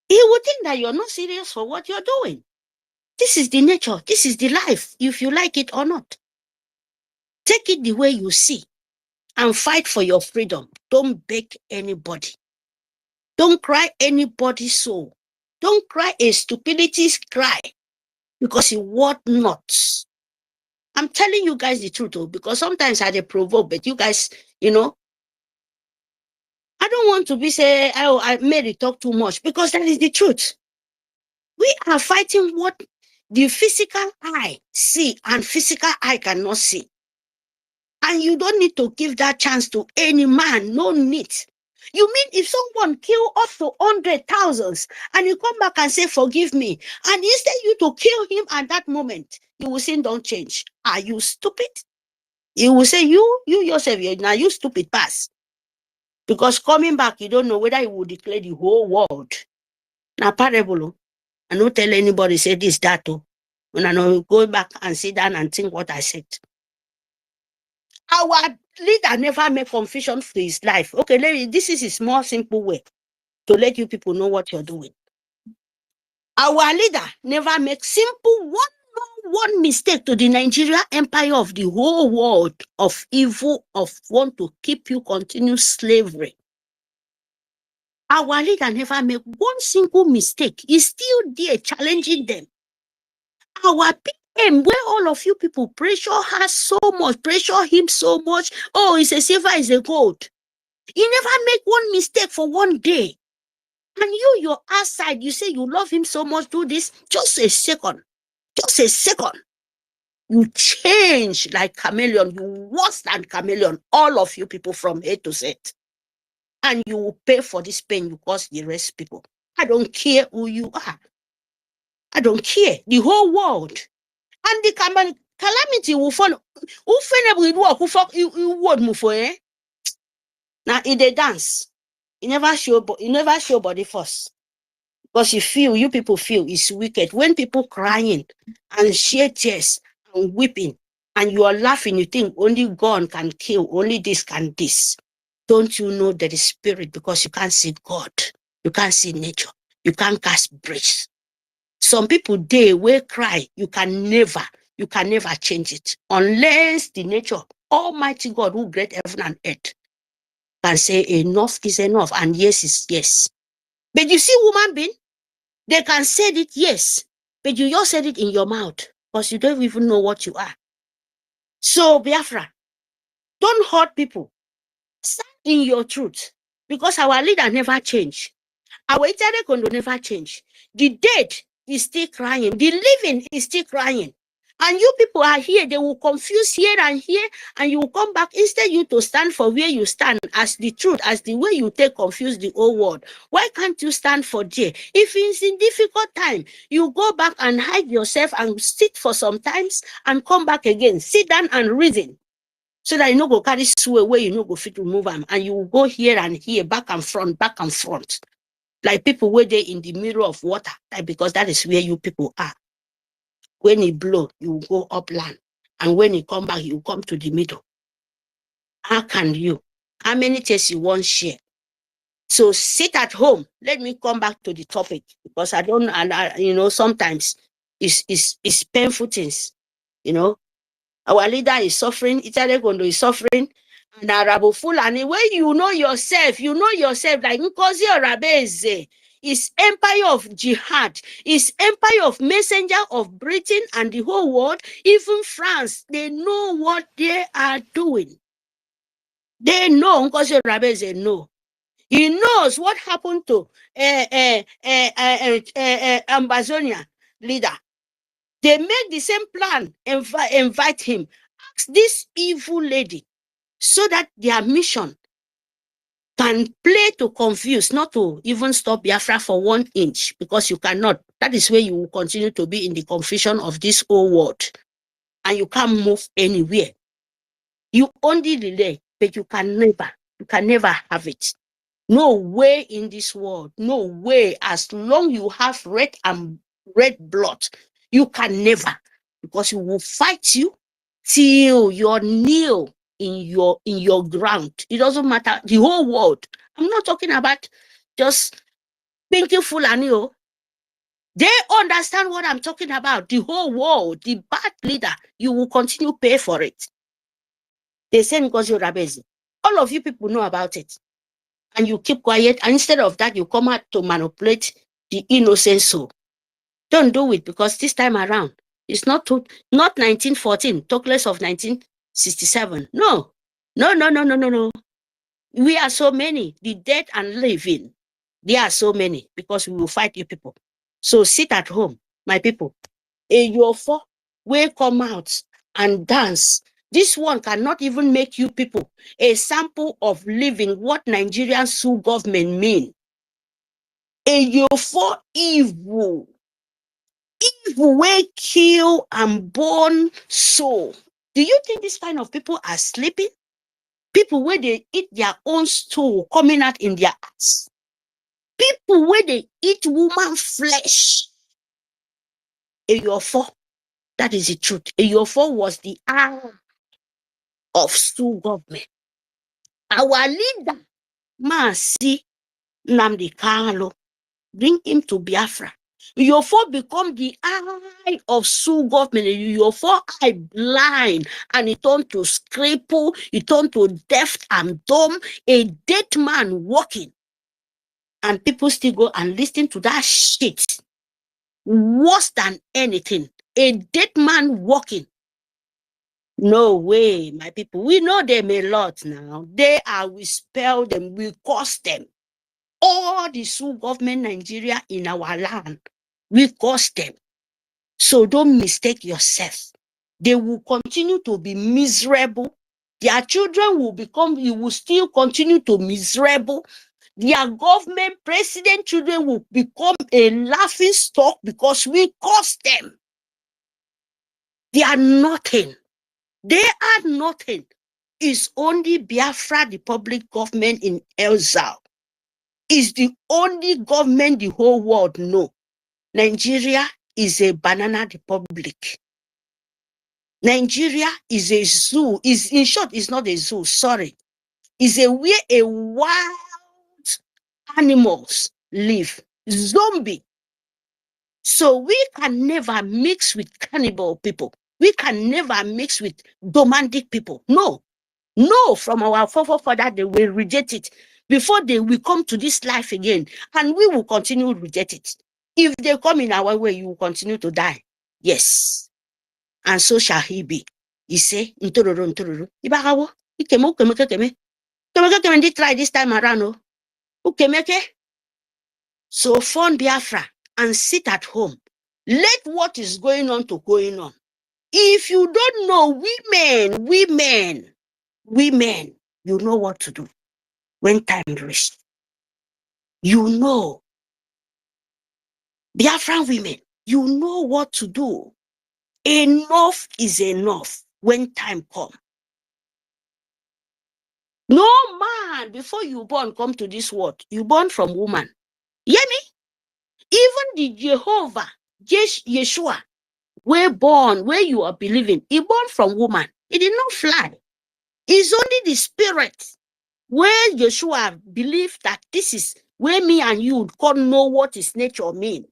He would think that you're not serious for what you're doing. This is the nature. This is the life, if you like it or not. Take it the way you see and fight for your freedom. Don't beg anybody. Don't cry anybody's soul. Don't cry a stupidity's cry because it worth not. I'm telling you guys the truth, because sometimes I provoke, but you guys, you know, I don't want to be say, oh, I made it talk too much, because that is the truth. We are fighting what the physical eye see and physical eye cannot see. And you don't need to give that chance to any man, no need. You mean if someone kill up to 100,000 and you come back and say, forgive me, and instead you to kill him at that moment, you will say, don't change. Are you stupid? You will say, you yourself, now you stupid pass. Because coming back, you don't know whether you will declare the whole world. Now parable, I don't tell anybody say this, that, when I know go back and sit down and think what I said. Our leader never make confusion for his life. Okay, this is a small, simple way to let you people know what you're doing. Our leader never make simple one mistake to the Nigeria empire of the whole world of evil, of want to keep you continue slavery. Our leader never make one single mistake. He's still there challenging them. Our PM, where all of you people pressure her so much, pressure him so much. Oh, it's a silver, it's a gold. He never make one mistake for one day. And your outside, you say you love him so much, do this, just a second. Just a second. You change like chameleon, you worse than chameleon, all of you people from A to Z. And you will pay for this pain you cause the rest people. I don't care who you are. I don't care. The whole world. And the calamity will follow. Who would move for eh? Now in the dance, you never show body first. Because you people feel it's wicked. When people crying and shed tears and weeping, and you are laughing, you think only God can kill, only this can this. Don't you know that the spirit, because you can't see God, you can't see nature, you can't cast bridge. Some people they will cry, you can never change it. Unless the nature, Almighty God who created heaven and earth, can say enough is enough and yes is yes. But you see human being, they can say it yes, but you just said it in your mouth because you don't even know what you are. So Biafra, don't hurt people. Stand in your truth, because our leader never changed. Our Italy never change. The dead is still crying. The living is still crying. And you people are here, they will confuse here, and you will come back. Instead you to stand for where you stand as the truth, as the way you take confuse the whole world. Why can't you stand for there? If it's in difficult time, you go back and hide yourself and sit for some times and come back again. Sit down and reason. So that you no go carry sway where you no go fit to move them. And you will go here and here, back and front. Like people where they in the middle of water, like because that is where you people are. When it blow, you go upland. And when it come back, you come to the middle. How can you? How many tests you want share? So sit at home. Let me come back to the topic, because I don't, and sometimes it's painful things. Our leader is suffering, Italy Gondo is suffering, and Arabo Fulani, when you know yourself, like Nkozi Orabeze is empire of jihad, is empire of messenger of Britain and the whole world, even France, they know what they are doing. They know, Nkozi Orabeze know. He knows what happened to Amazonia leader. They make the same plan, invite him. Ask this evil lady so that their mission can play to confuse, not to even stop Biafra for 1 inch, because you cannot. That is where you will continue to be in the confusion of this whole world. And you can't move anywhere. You only delay, but you can never have it. No way in this world, no way. As long you have red blood, you can never, because it will fight you till your kneel in your ground. It doesn't matter, the whole world. I'm not talking about just thinking Fulani. They understand what I'm talking about. The whole world, the bad leader, you will continue to pay for it. They say Ngozi Rabezi. All of you people know about it. And you keep quiet, and instead of that, you come out to manipulate the innocent soul. Don't do it, because this time around, It's not 1914, talk less of 1967. No. No. We are so many, the dead and living. There are so many because we will fight you people. So sit at home, my people. Your four will come out and dance. This one cannot even make you people a sample of living what Nigerian Sioux government mean. Your four evil will kill and burn soul. Do you think this kind of people are sleeping? People where they eat their own stool coming out in their ass. People where they eat woman flesh. Your four. That is the truth. Eyofo was the eye of Sioux government. Our leader, Masi Nnamdi Kanu, bring him to Biafra. Eyofo become the eye of Sioux government. Eyofo eye blind and he turned to cripple, he turned to deaf and dumb, a dead man walking. And people still go and listen to that shit. Worse than anything. A dead man walking. No way, my people. We know them a lot now. We spell them, we curse them. All the Sioux government Nigeria in our land, we curse them. So don't mistake yourself. They will continue to be miserable. Their children you will still continue to miserable. Their government, president children will become a laughing stock because we curse them. They are nothing. They are nothing. It's only Biafra, the public government in exile. Is the only government the whole world know. Nigeria is a banana republic. Nigeria is a zoo. In short, it's not a zoo, sorry. It's where a wild animals live. Zombie. So we can never mix with cannibal people. We can never mix with domestic people. No. No, from our forefather, they will reject it. Before they will come to this life again, and we will continue to reject it. If they come in our way, you will continue to die. Yes. And so shall he be. He say, Ntororo. Ibagawo, ukeme. Keme try this time around. Ukemeke. So fund Biafra and sit at home. Let what is going on to going on. If you don't know women, you know what to do when time reaches. You know. Biafran women, you know what to do. Enough is enough when time comes. No man, before you born, come to this world. You born from woman. Hear me? Even the Jehovah, Yeshua, where you are believing, he born from woman. He did not fly. It's only the spirit where Yeshua believed that this is where me and you can't know what his nature mean.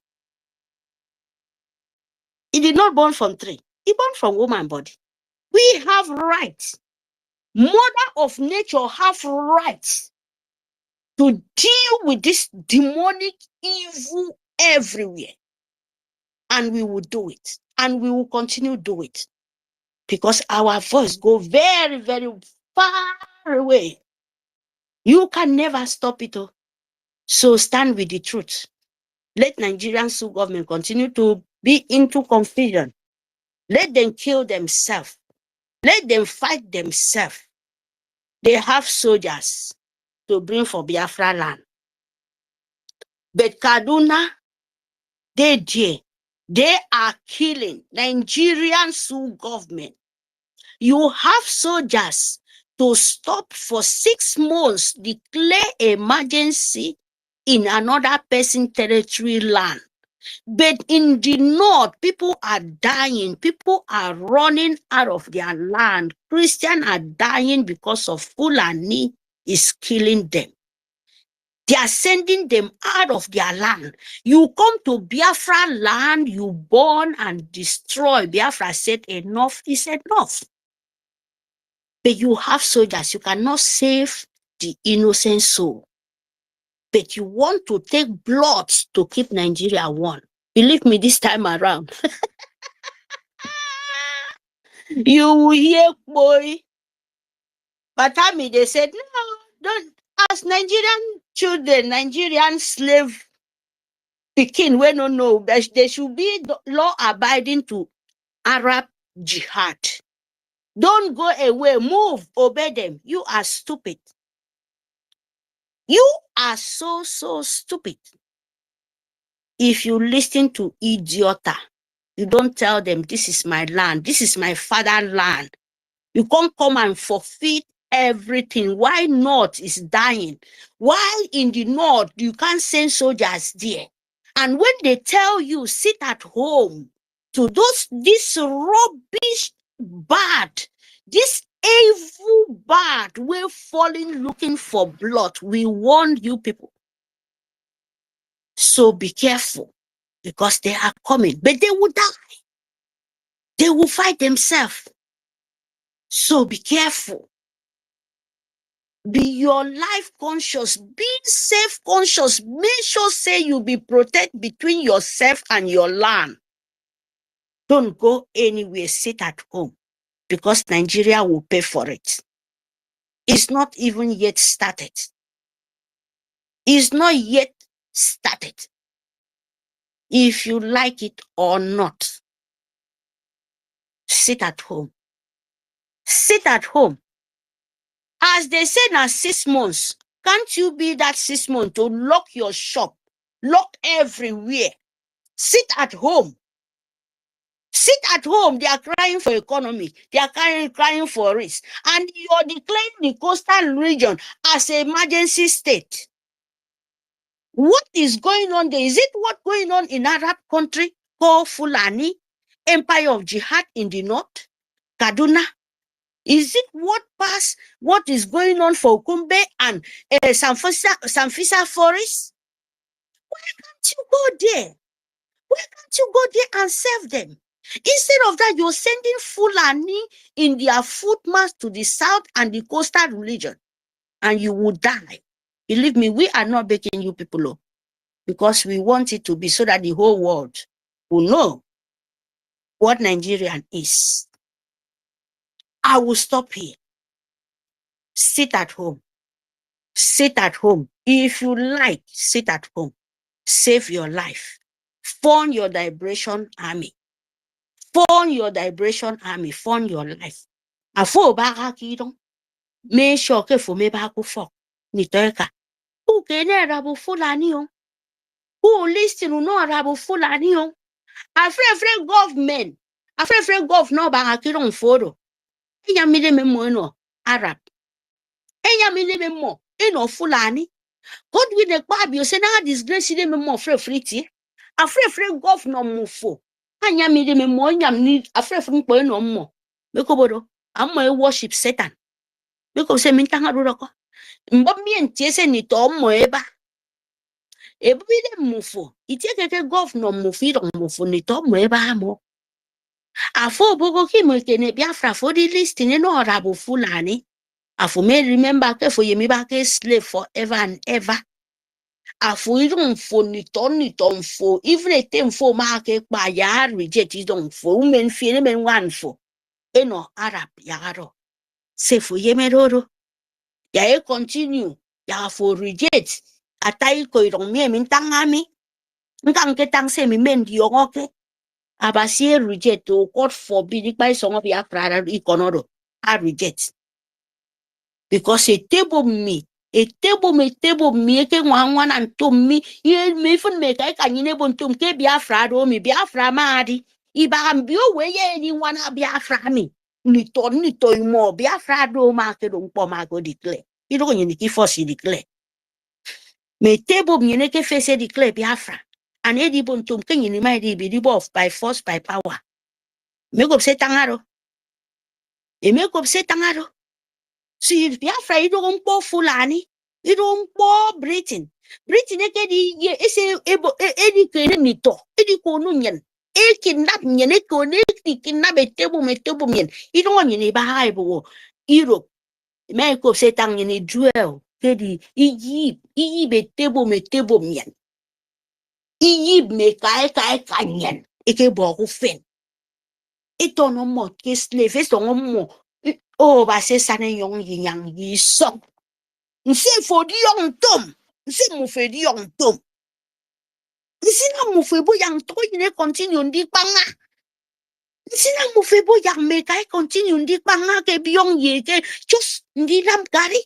He did not born from tree. He born from woman body. We have rights. Mother of nature have rights to deal with this demonic evil everywhere. And we will do it. And we will continue to do it. Because our voice go very, very far away. You can never stop it. So stand with the truth. Let Nigerian Sioux government continue to be into confusion. Let them kill themselves. Let them fight themselves. They have soldiers to bring for Biafra land. But Kaduna, they are killing Nigerian Sioux government. You have soldiers to stop for 6 months, declare emergency in another person territory land. But in the north, people are dying. People are running out of their land. Christians are dying because of Fulani is killing them. They are sending them out of their land. You come to Biafra land, you burn and destroy. Biafra said enough is enough. But you have soldiers. You cannot save the innocent soul. But you want to take blood to keep Nigeria one. Believe me, this time around, You will hear boy. But I mean, they said, no, don't, as Nigerian children, Nigerian slave picking, we don't know, they should be law abiding to Arab jihad. Don't go away, move, obey them. You are stupid. You are so stupid. If you listen to idiota, you don't tell them, this is my land, this is my fatherland. You can't come and forfeit everything. Why North is dying? Why in the North you can't send soldiers there? And when they tell you sit at home to this rubbish bad, this evil bad, we're falling looking for blood. We warn you people. So be careful, because they are coming, but they will die. They will fight themselves. So be careful. Be your life conscious, be self conscious. Make sure say you be protect between yourself and your land. Don't go anywhere, sit at home, because Nigeria will pay for it. It's not even yet started. It's not yet started. If you like it or not, sit at home. Sit at home. As they say now 6 months, can't you be that 6 months to lock your shop, lock everywhere, sit at home? Sit at home. They are crying for economy. They are crying for risk. And you're declaring the coastal region as an emergency state. What is going on there? Is it what's going on in Arab country called Fulani, Empire of Jihad in the north, Kaduna? Is it what is going on for Kumbe and Sanfisa Forest? Why can't you go there? Why can't you go there and serve them? Instead of that, you're sending Fulani in their footmarks to the south and the coastal region, and you will die. Believe me, we are not making you people up, because we want it to be so that the whole world will know what Nigerian is. I will stop here. Sit at home. Sit at home. If you like, sit at home. Save your life. Form your liberation army. Form your liberation army. Form your life. Afo baga kidong. Make sure ke for me bago fok. Ni toeka. Who can rabu Fulani on? Who listen to no rabu Fulani on? Afre government. Afre government baga kidong foro. Enya mide me mo no Arab. Enya mide me mo eno Fulani. God with the Bible, you say now disgrace them more free. Afre government mufo. Anya mide me mo nyam need afre mpo no mo. Mekobodo. Amma worship Satan. Because se mintanga ruroko. Mbombi entiese ni to mo eba. Ebide mufo. Itieke government mufido mufo ni to mo eba mo. Afo bogo ki mo kene Biafra for the list ni no rabu Fulani. Afo me remember ke for yemi ba ke slave forever and ever. Afo idon fo ni ton fo. Even a tem fo ma ke pa ya reject idon fo. Umen fie men wan fo. Eno Arab yagaro. Se fo yeme roro. Ya continue. Ya fo reject. Atai ko idon me mintangami. Nkang ke tang se mi men di oke. Abasi reject o God forbid by song of Biafra ikonodo. I reject. Because a table me ke wan and to me ye me fun me kai kan yine bon tum ke Biafra do mi Biafra madi iba ambio we ye ni wan Biafra mi ni to mo Biafra do ma ke do po ma go declare i do ni ki force declare me table mi ne ke face declare Biafra and e di bon tum ke ni mai di bi di bof by force by power me go se tangaro e me go se tangaro. Si Biafra you don't po Fulani, you don't po Britain. Britain ekedi ye ese ebo edi kene nito, edi kono nyen. E kidnap nyen e kone kidnap etebo metebo nyen. You don't want nyen ba ebo Europe. America se tang nyen duel. Kedi Egypt etebo metebo nyen. Egypt me kai nyen. Eke bo ku fen. Ito no mo ke slave so mo o ba se sane yong yang yi so. Nse fo di yong tom. Nse mo fe di yong tom. Nse na mo fe bo yang to ne continue ndi panga. Nse na mo fe bo yang me kai continue ndi panga ke biyong ye ke just ndi lam gari.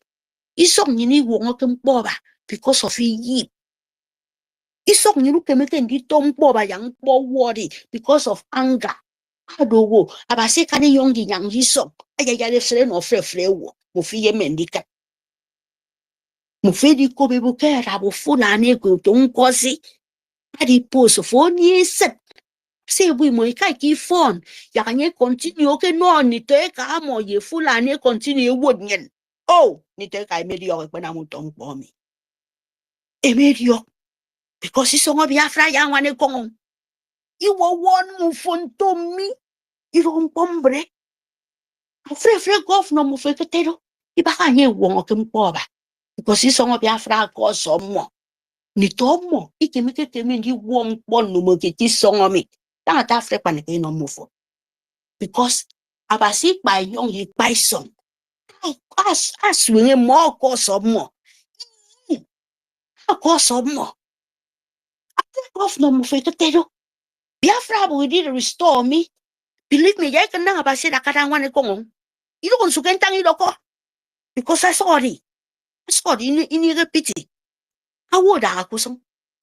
Isong ni wongo kem boba because of yi. Isong ni ke me ke ndi tom boba yang bo worry because of anger. Adowo abase kani yongi yang yiso aya ya refre no frefre wo mo fi ye mendika mo fi di ko be buke rabo fulani ko to nkosi adi poso fo ni set se bu mo kai ki phone ya kanye continue ke no ni te ka mo ye fulani continue wo nyen oh ni te kai medio ko na mo ton po mi e medio because iso ngo Biafra ya wane kong iwo won mu fonto mi iro pombre Frefre governor mo fe ketero ibaka nye wongo ke mpoba because isongo Biafra ko somo ni tomo ikemike kemi ndi won pon no mo ke ti songo mi ta Africa ne ke no mo fo because abasi pa yon yi pa son as we mo ko somo ko somo governor mo fe ketero Biafra will did restore me believe me ya kan na abasi da kata wane kongong ilo kon sukentang ilo ko because I sorry ini repiti. Awoda akusong.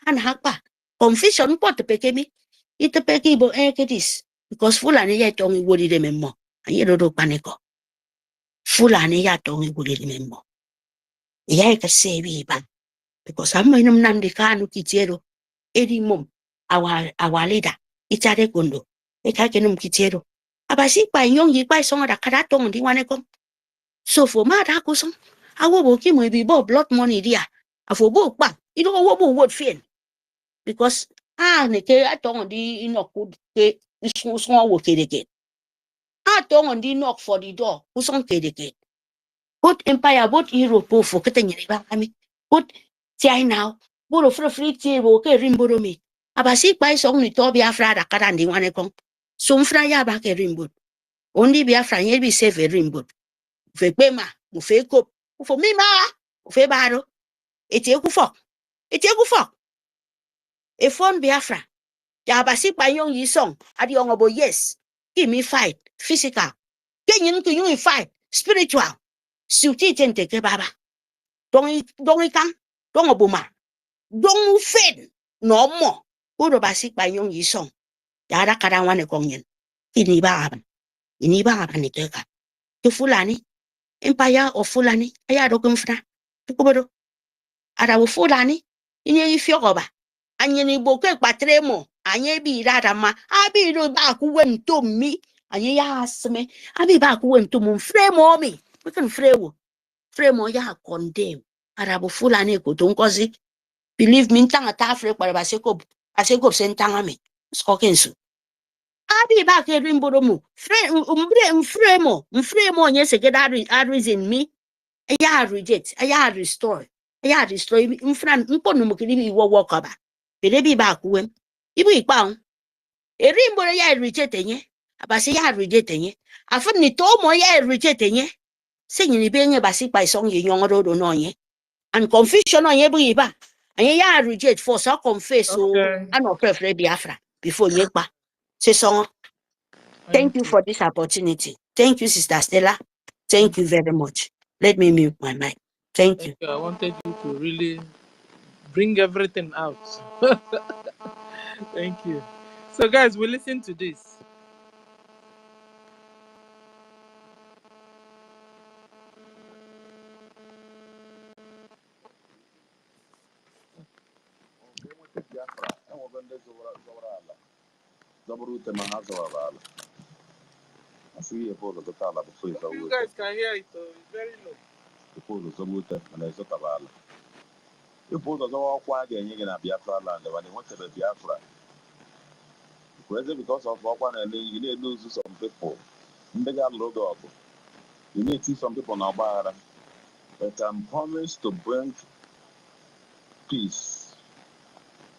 Anak pa. Confusion po te peke mi. Ite peke ibo kedis. Because fulani ya tongi wodi de memmo. Aye do paniko. Fulani ya tongi wodi de memmo. Ya ka sebi ba. Because amma inum nandi kanu kitiero. Edi mum. Awalida. Itare kondo. Eka kenum kitiero. Abasi pa nyongi pa songa da kada tongi di wane kom. So for ma da akusong. Awo bo ki mo bi bo blood money dia. Afo bo pa. Ido wo bo word fien. Because ne ke atong di inok ke usong wo kedeke. Atong di knock for the door usong kedeke. Both empire both Europe for ketenya ba kami. Both China boro free table ke rimboro mi. Abasi pa song ni to Biafra da kada ndi wane kong. So mfra ya ba ke rimbo. Only Biafra ye bi save rimbo. Fe pema, mo fe kop. Fo mi ma, mo fe baro. Etie ku fok. Etie ku fok. E phone Biafra. Ya basi pa yung yisong. Adi yung obo yes. Give me fight. Physical. Kenyin to yung fight. Spiritual. Suti tente ke baba. Dong ikang. Dong obuma. Dong fen. No mo. Uro basi pa yung yisong. Ya ada kadang wane kongyen. Ini ba aban. Ini ba aban ni teka. Ke fulani. Empire of fulani. Aya do kumfra. Tukubodo. Ada wo fulani. Ini ifyokoba. Anye ni boke patremo. Anye bi rada ma. Abi do ba ku wento mi. Anye ya asme. Abi ba ku wento mo fremo mi. We can frewo. Fremo ya condemn. Arabo fulani ko to nkozi. Believe me ntanga ta Africa para baseko. Aseko sentanga mi. Skokensu. Abi ba ke rimboro mo. Mfremo nye sekeda reason mi. Ya reject. Ya restore. Ya destroy mfran mpono mo kiri wo workaba. Berebi ba kuwem. Ibu ikpaun. Erimboro ya reject enye. Abasi ya reject enye. Afun ni to mo ya reject enye. Senyi ni benye basi pa isong ye nyongoro do no nye. And confusion on ye bu iba. Anye ya reject for so confess so ano prefer Biafra before ye pa. Se song. Thank you for this opportunity. Thank you, Sister Stella. Thank you very much. Let me mute my mic. Thank you. I wanted you to really bring everything out. Thank you. So, guys, we listen to this. You guys can hear it, though. It's very low. Because of what you need to lose some people. You need to see some people now, but I'm promised to bring peace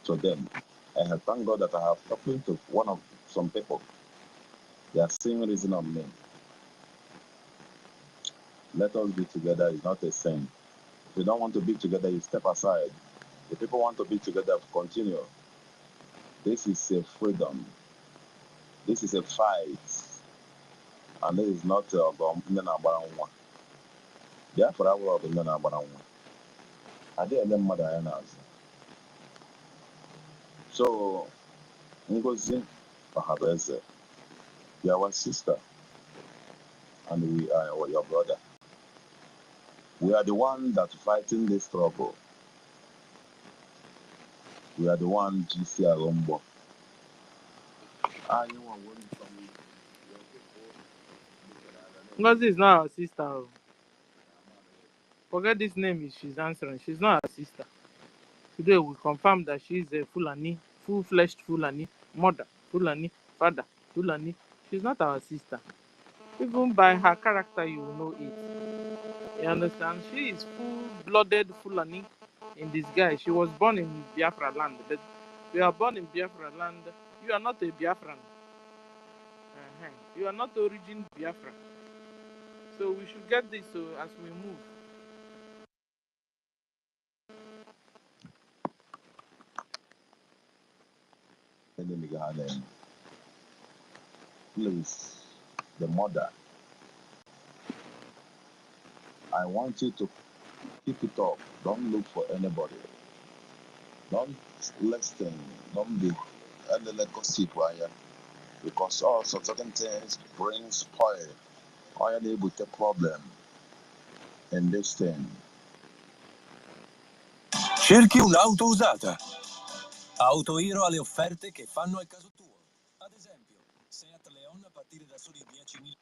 to them. I have thank God that I have spoken to some people. They are seeing reason on me. Let us be together is not a sin. If you don't want to be together, you step aside. If people want to be together, continue. This is a freedom. This is a fight. And this is not Biafra world. I didn't know mother. So, NGOZI, Pahabeze, you are our sister, and we are your brother. We are the one that fighting this struggle. We are the one GC Arombo. NGOZI is not our sister. Oh. Forget this name she's answering. She's not our sister. Today we confirm that she is a Fulani, full-fleshed Fulani, mother, Fulani, father, Fulani. She's not our sister. Even by her character, you will know it. You understand? She is full-blooded Fulani in disguise. She was born in Biafra land. But we are born in Biafra land. You are not a Biafran. You are not origin Biafra. So we should get this as we move. Please, the mother, I want you to keep it up. Don't look for anybody. Don't listen. Don't be gossip, because also certain things bring spoil. Or you're able to problem in this thing. Cerchi un'auto usata. Auto Hero ha le offerte che fanno al caso tuo. Ad esempio, Seat Leon a partire da soli 10.000.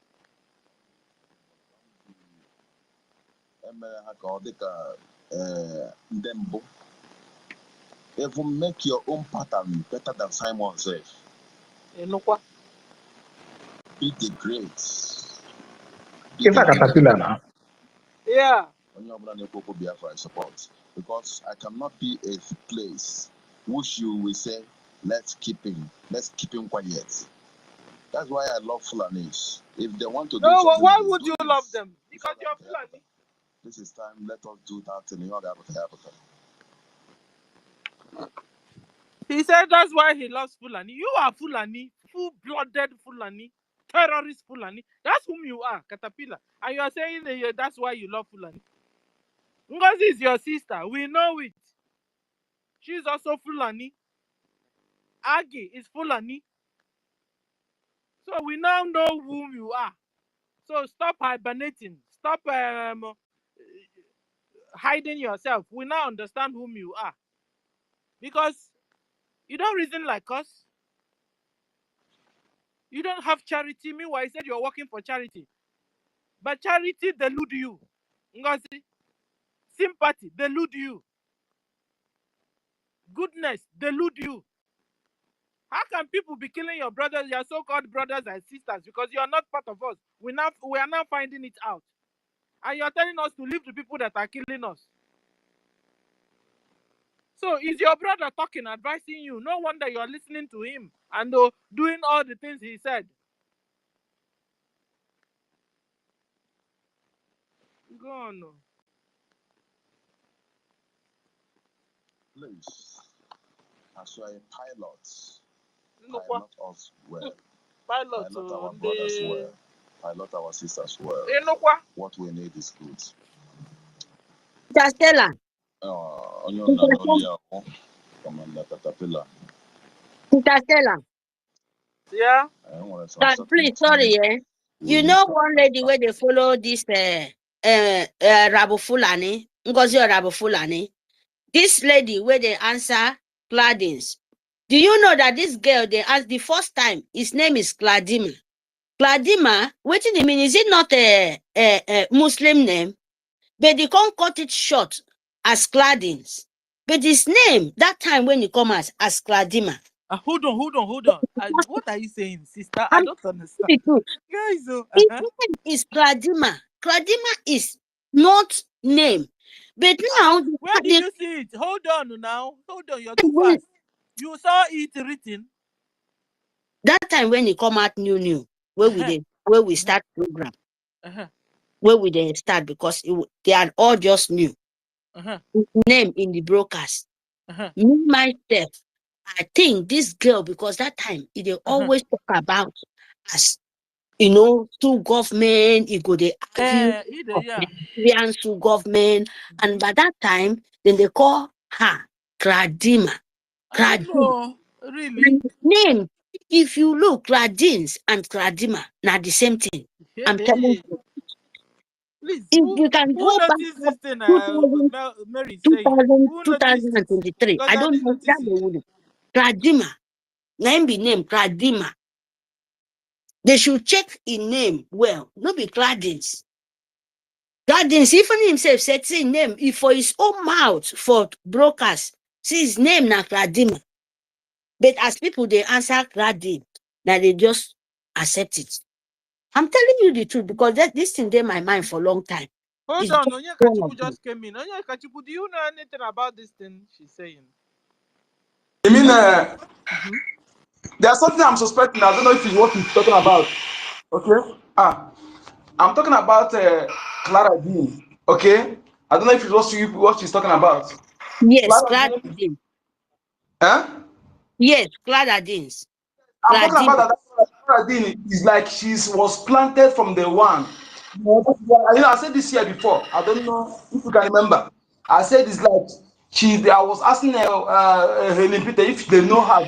Even make your own pattern better than Simon says. Be the great. Be the Caterpillar now. Yeah. Biafra support. Because I cannot be a place which you will say, let's keep him quiet. That's why I love Fulanis. If they want to do something, why would you love them? Because you're Fulani. This is time, let us do that in Africa. He said that's why he loves Fulani. You are Fulani, full-blooded Fulani, terrorist Fulani. That's whom you are, Caterpillar. And you are saying that's why you love Fulani. NGOZI is your sister. We know it. She's also Fulani. Agi is Fulani. So we now know whom you are. So stop hibernating. Stop hiding yourself. We now understand whom you are. Because you don't reason like us. You don't have charity. Meanwhile, you said you're working for charity. But charity delude you. NGOZI. Sympathy delude you. Goodness delude you. How can people be killing your brothers, your so-called brothers and sisters, because you are not part of us? We are now finding it out. And you're telling us to leave the people that are killing us. So is your brother talking, advising you? No wonder you're listening to him and doing all the things he said. Go on. Please, as you are a pilot us well. Pilot our brothers well. Pilot our sisters well. What we need is good. Stella. Commander Caterpillar. Stella. Yeah. Please, sorry, You know one lady where they follow this Rabu Fulani, NGOZI or Rabu Fulani. This lady where they answer Claddings. Do you know that this girl they asked the first time his name is Cladima? Cladima, what do you mean? Is it not a Muslim name? But they can't cut it short as Claddings. But his name that time when he come as Cladima. Hold on. What are you saying, sister? I don't understand. Guys, his name is Cladima. Cladima is not name. But now where did you see it? Hold on now. Hold on, you're too fast. You saw it written. That time when he come out new. where we start program, where we then start because they are all just new. Name in the broadcast. Me myself, I think this girl, because that time they always talk about as two government, you go they argue of Nigerian two government, and by that time, then they call her Gradima. I don't know, really. Name, if you look, Gradins and Gradima, not the same thing. I'm telling you. Please, If you can who go back noticed up this thing 2000, Mary is saying? Who noticed it? 2023, Because I I don't didn't know notice that it. they would. Gradima, name be name Gradima. They should check in name well, not be Gladys. Gladys, even himself said say name, if for his own mouth for brokers, see his name na Gladima. But as people they answer Gladys, now they just accept it. I'm telling you the truth because this thing in my mind for a long time. Hold It's on, just Onye one Kachiku of them. just came in. Onye Kachiku, do you know anything about this thing she's saying? I mean, there's something I'm suspecting. I don't know if it's what he's talking about. Okay. I'm talking about Clara Dean. Okay. I don't know if it's what she's talking about. Yes, Clara Dean. Gladys. Huh? Yes, Gladys. I'm talking about Gladys. that Clara Dean is like she was planted from the one. I said this year before. I don't know if you can remember. I said it's like I was asking Helen Peter if they know her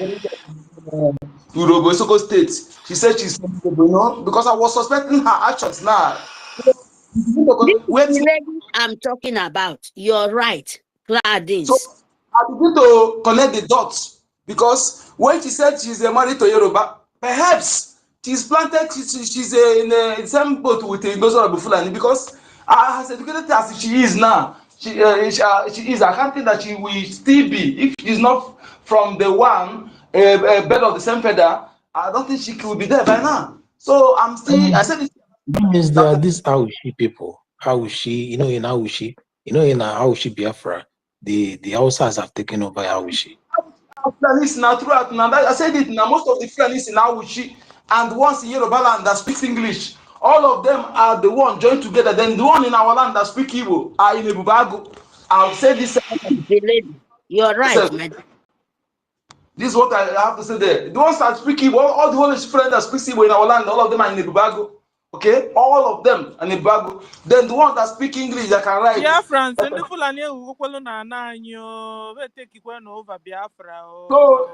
Urobo Soko State. She said she's from Urobo, because I was suspecting her actions now. This is Wait. the lady I'm talking about. You're right, So Gladys. I begin to connect the dots because when she said she's married to Yoruba, perhaps she's planted, she's in the same boat with NGOZI Fulani because as educated as she is now, she is. I can't think that she will still be if she's not from the one bed of the same feather. I don't think she could be there by now. So I'm still. I said it. That means there are these Aushi people. Aushi, in Aushi, in Aushi Biafra, the Hausas have taken over Aushi. Fulanis now throughout now. I said it now. Most of the Fulanis in Awuchi and ones in Yoruba land that speaks English, all of them are the one joined together. Then the one in our land that speak Igbo are in Ebubago. I'll say this. The lady. You're right, man. This is what I have to say there. The ones that speak Igbo, all the ones friends that speak Igbo in our land, all of them are in Ebubago. Okay, all of them are in Ebubago. Then the ones that speak English that can write. Biafrans, and the Fulani who na nanyo, we take it over Biafra. So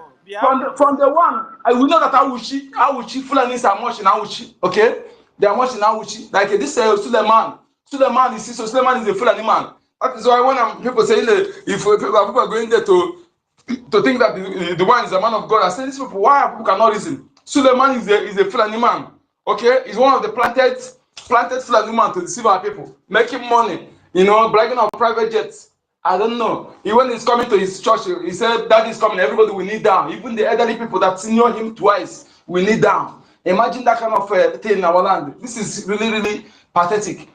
from the one, I will know that Awuchi Fulanis are much in Awuchi. Okay, they are much in Awuchi. Like this Suleiman is Suleiman is a Fulani man. That is why when people saying if people are going there to think that the one is a man of God, I say these people, why people cannot reason? Suleiman is a Fulani man. Okay, he's one of the planted Fulani man to deceive our people, making money, bragging on private jets. I don't know. When he's coming to his church, he said, "That is coming. Everybody will kneel down. Even the elderly people that senior him twice will kneel down." Imagine that kind of thing in our land. This is really, really pathetic.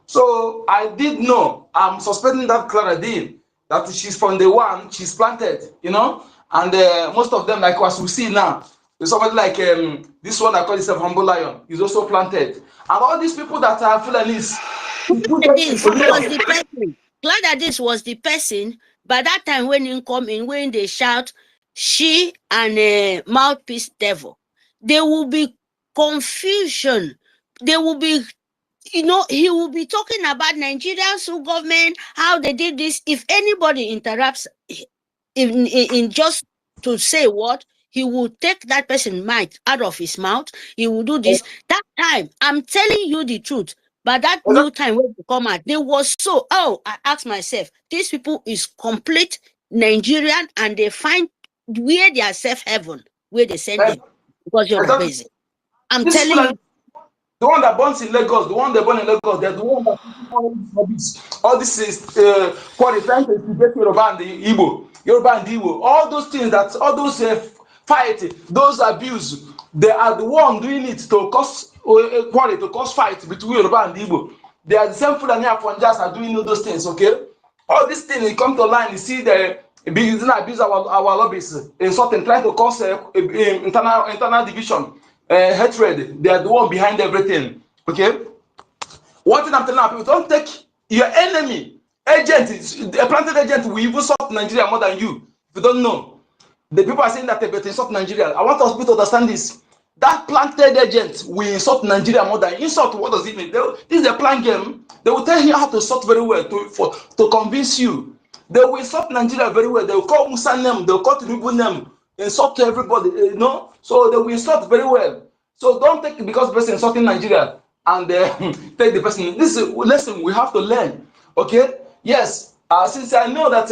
So I did know. I'm suspecting that Clara Dean, that she's from the one she's planted. And most of them, like as we see now, somebody like this one that call himself Humble Lion is also planted. And all these people that are Fulanis, This was the person. Glad that this was the person. By that time, when you come in, when they shout, she and a mouthpiece devil, there will be confusion. There will be, he will be talking about Nigerian government, how they did this. If anybody interrupts in just to say what, he will take that person's mic out of his mouth. He will do this. That time, I'm telling you the truth. But that new time when they come out, they was I asked myself, these people is complete Nigerian and they find where they are safe heaven, where they send them. Because you're not busy. I'm telling you. The one that born in Lagos, the one that born in Lagos, they're the one that all this is qualifying to debate Yoruba and the Igbo, all those things all those fight, those abuse, they are the one doing it to cause quarrel, to cause fight between Yoruba and the Igbo. They are the same Fulani Afonjas are doing all those things, okay? All these things, you come to line, you see the abuse our lobbies in something, trying to cause internal division hatred. They are the one behind everything. Okay. One thing I'm telling our people: don't take your enemy agent, a planted agent, will even insult Nigeria more than you. If you don't know, the people are saying that they insult Nigeria. I want us to understand this. That planted agent will insult Nigeria more than insult. What does it mean? This is a plan game. They will tell you how to insult very well to convince you. They will insult Nigeria very well. They will call Musa name. They will call Tinubu name. Insult to everybody. You know. So they will insult very well. So don't take it because the person insulting Nigeria and take the person. This is a lesson we have to learn. Okay. Yes. Since I know that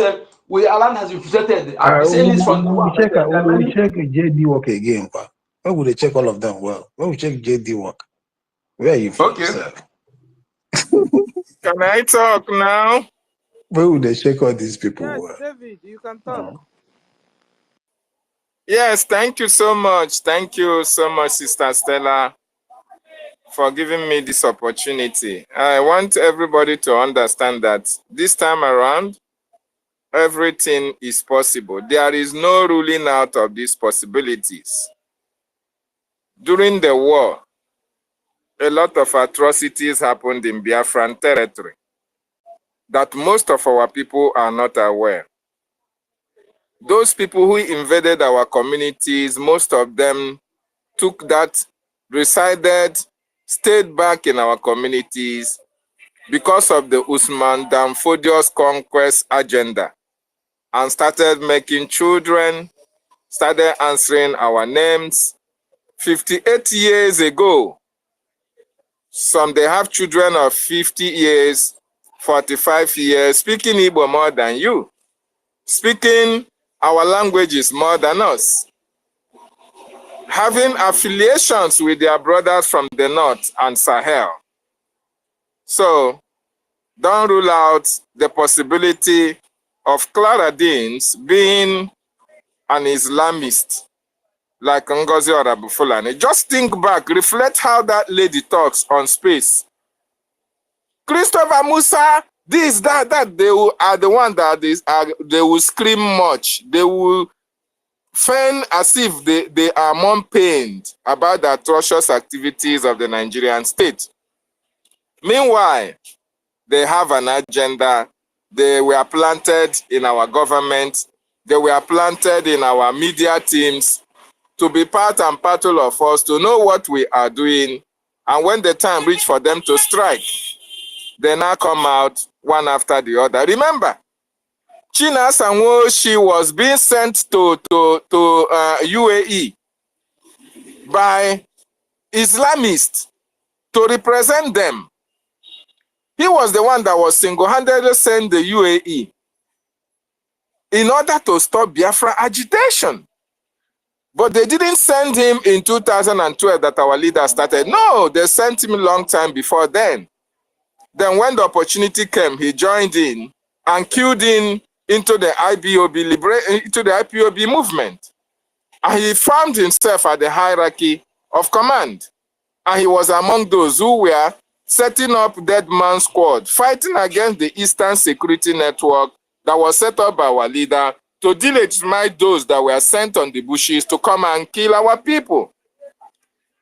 Alan has infiltrated. I've been saying this from We check JD work again. Where would they check all of them? Well, when we check JD work, where are you from? Okay. Sir? Can I talk now? Where would they check all these people? Yes, David, you can talk. Yes, thank you so much. Thank you so much, Sister Stella, for giving me this opportunity. I want everybody to understand that this time around, everything is possible. There is no ruling out of these possibilities. During the war, a lot of atrocities happened in Biafran territory that most of our people are not aware. Those people who invaded our communities, most of them took that, resided, stayed back in our communities because of the Usman Dan Fodio's conquest agenda, and started making children, started answering our names. 58 years ago, some they have children of 50 years, 45 years, speaking Igbo more than you, speaking our languages more than us, having affiliations with their brothers from the north and Sahel. So don't rule out the possibility of Clara Deans being an Islamist like NGOZI or Abu Fulani. Just think back, reflect how that lady talks on Space. Christopher Musa, this, that, they are the one that they will scream much. They will feign as if they are more pained about the atrocious activities of the Nigerian state. Meanwhile, they have an agenda. They were planted in our government. They were planted in our media teams to be part and parcel of us, to know what we are doing. And when the time reached for them to strike, they now come out one after the other. Remember, China Sanwo-Shi was being sent to UAE by Islamists to represent them. He was the one that was single-handedly sent the UAE in order to stop Biafra agitation. But they didn't send him in 2012 that our leader started. No, they sent him a long time before then. Then when the opportunity came, he joined in and queued in into the IPOB movement. And he found himself at the hierarchy of command. And he was among those who were setting up Dead Man Squad, fighting against the Eastern Security Network that was set up by our leader to delegitimize those that were sent on the bushes to come and kill our people.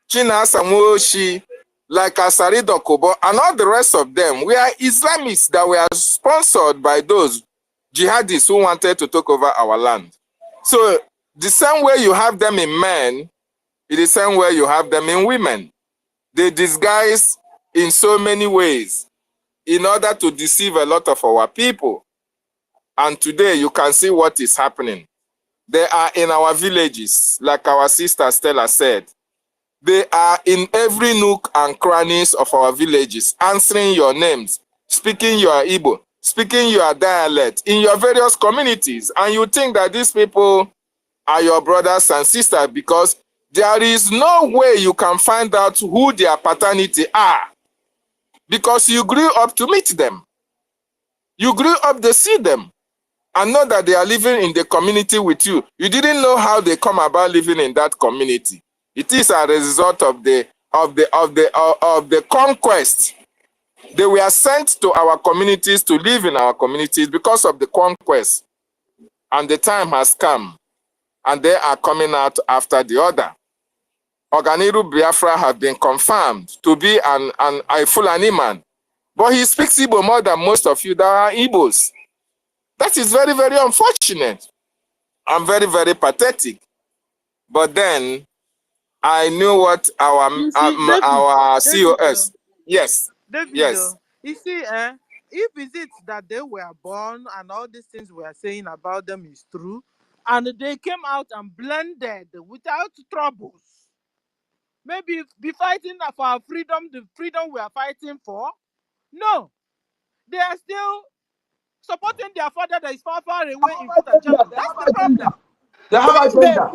China Sanwo-Shi, like Asari Dokubo, and all the rest of them were Islamists that were sponsored by those jihadists who wanted to take over our land. So the same way you have them in men, it is the same way you have them in women. They disguise in so many ways in order to deceive a lot of our people. And today you can see what is happening. They are in our villages, like our sister Stella said. They are in every nook and crannies of our villages, answering your names, speaking your Igbo, speaking your dialect in your various communities. And you think that these people are your brothers and sisters because there is no way you can find out who their paternity are because you grew up to meet them. You grew up to see them and know that they are living in the community with you. You didn't know how they come about living in that community. It is a result of the conquest. They were sent to our communities to live in our communities because of the conquest. And the time has come. And they are coming out after the other. Oganiru Biafra have been confirmed to be a Fulani man. But he speaks Igbo more than most of you that are Igbos. That is very, very unfortunate and very, very pathetic. But then I knew what our You see, David, COS. Yes. David, Yes. you see, if is it that they were born and all these things we are saying about them is true, and they came out and blended without troubles, maybe be fighting for our freedom, the freedom we are fighting for. No, they are still supporting their father that is far, far away in front of Germany. That's the problem. They have agenda.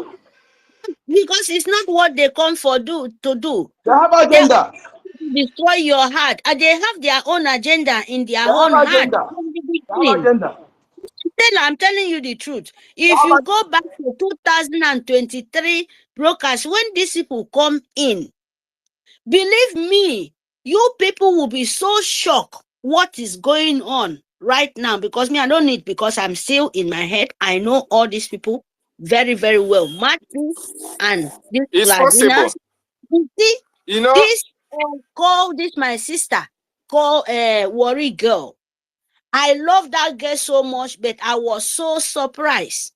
Because it's not what they come for to do. They have agenda. They destroy your heart, and they have their own agenda in their They have own heart. agenda. From the They have beginning. agenda. I'm telling you the truth. If you go back to 2023 broadcast, when these people come in, believe me, you people will be so shocked what is going on right now. Because me, I don't need, because I'm still in my head. I know all these people very, very well. Matthew and this It's Vladina. possible. You see, You know, this call this my sister, call Worry Girl. I love that girl so much, but I was so surprised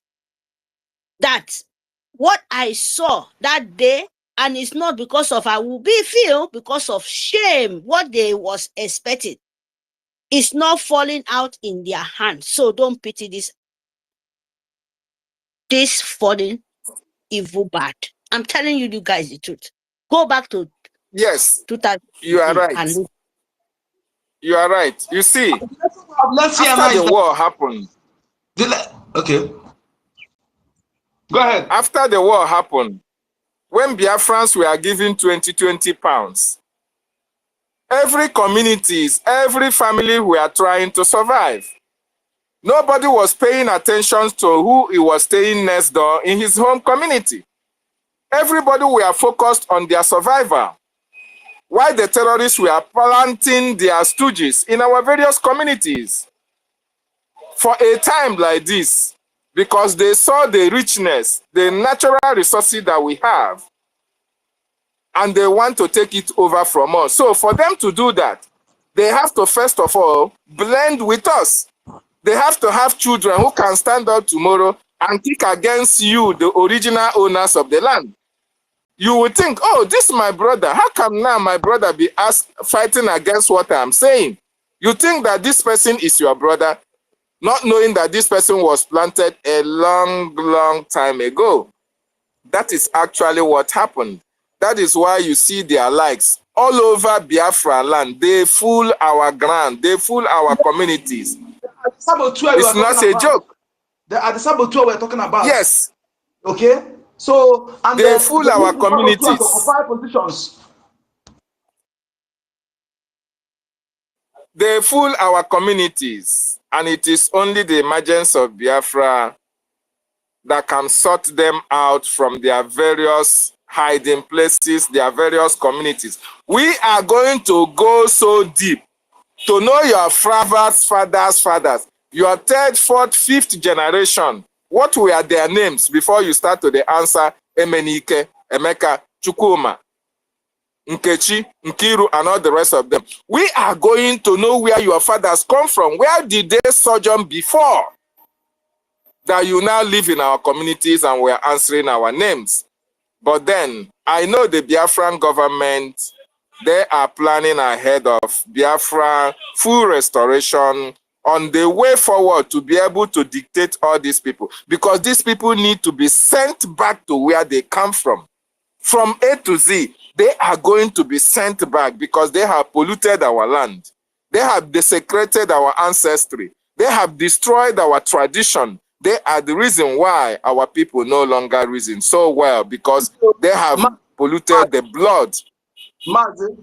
that what I saw that day, and it's not because of I will be feel because of shame, what they was expecting is not falling out in their hands. So don't pity this falling evil bad. I'm telling you guys the truth. Go back to yes, 2000 you are right. and You are right. You see, Let's see after the war happened. Okay. Go ahead. After the war happened, when Biafrans were given 20 pounds, every communities, every family were trying to survive. Nobody was paying attention to who he was staying next door in his home community. Everybody were focused on their survival, while the terrorists were planting their stooges in our various communities. For a time like this, because they saw the richness, the natural resources that we have, and they want to take it over from us. So for them to do that, they have to first of all blend with us. They have to have children who can stand up tomorrow and kick against you, the original owners of the land. You would think, oh, this is my brother. How come now my brother be fighting against what I'm saying? You think that this person is your brother, not knowing that this person was planted a long, long time ago. That is actually what happened. That is why you see their likes all over Biafra land. They fool our ground. They fool our communities. It's not a joke. At the saboteur we're talking about. Yes. Okay. So and they fool our communities. Positions. They fool our communities, and it is only the emergence of Biafra that can sort them out from their various hiding places, their various communities. We are going to go so deep to know your fathers, your third, fourth, fifth generation. What were their names before you start to the answer Emenike, Emeka, Chukwuma, Nkechi, Nkiru, and all the rest of them. We are going to know where your fathers come from. Where did they sojourn before that you now live in our communities and we're answering our names? But then, I know the Biafran government, they are planning ahead of Biafra full restoration on the way forward to be able to dictate all these people. Because these people need to be sent back to where they come from. From A to Z, they are going to be sent back because they have polluted our land. They have desecrated our ancestry. They have destroyed our tradition. They are the reason why our people no longer reason so well, because they have polluted the blood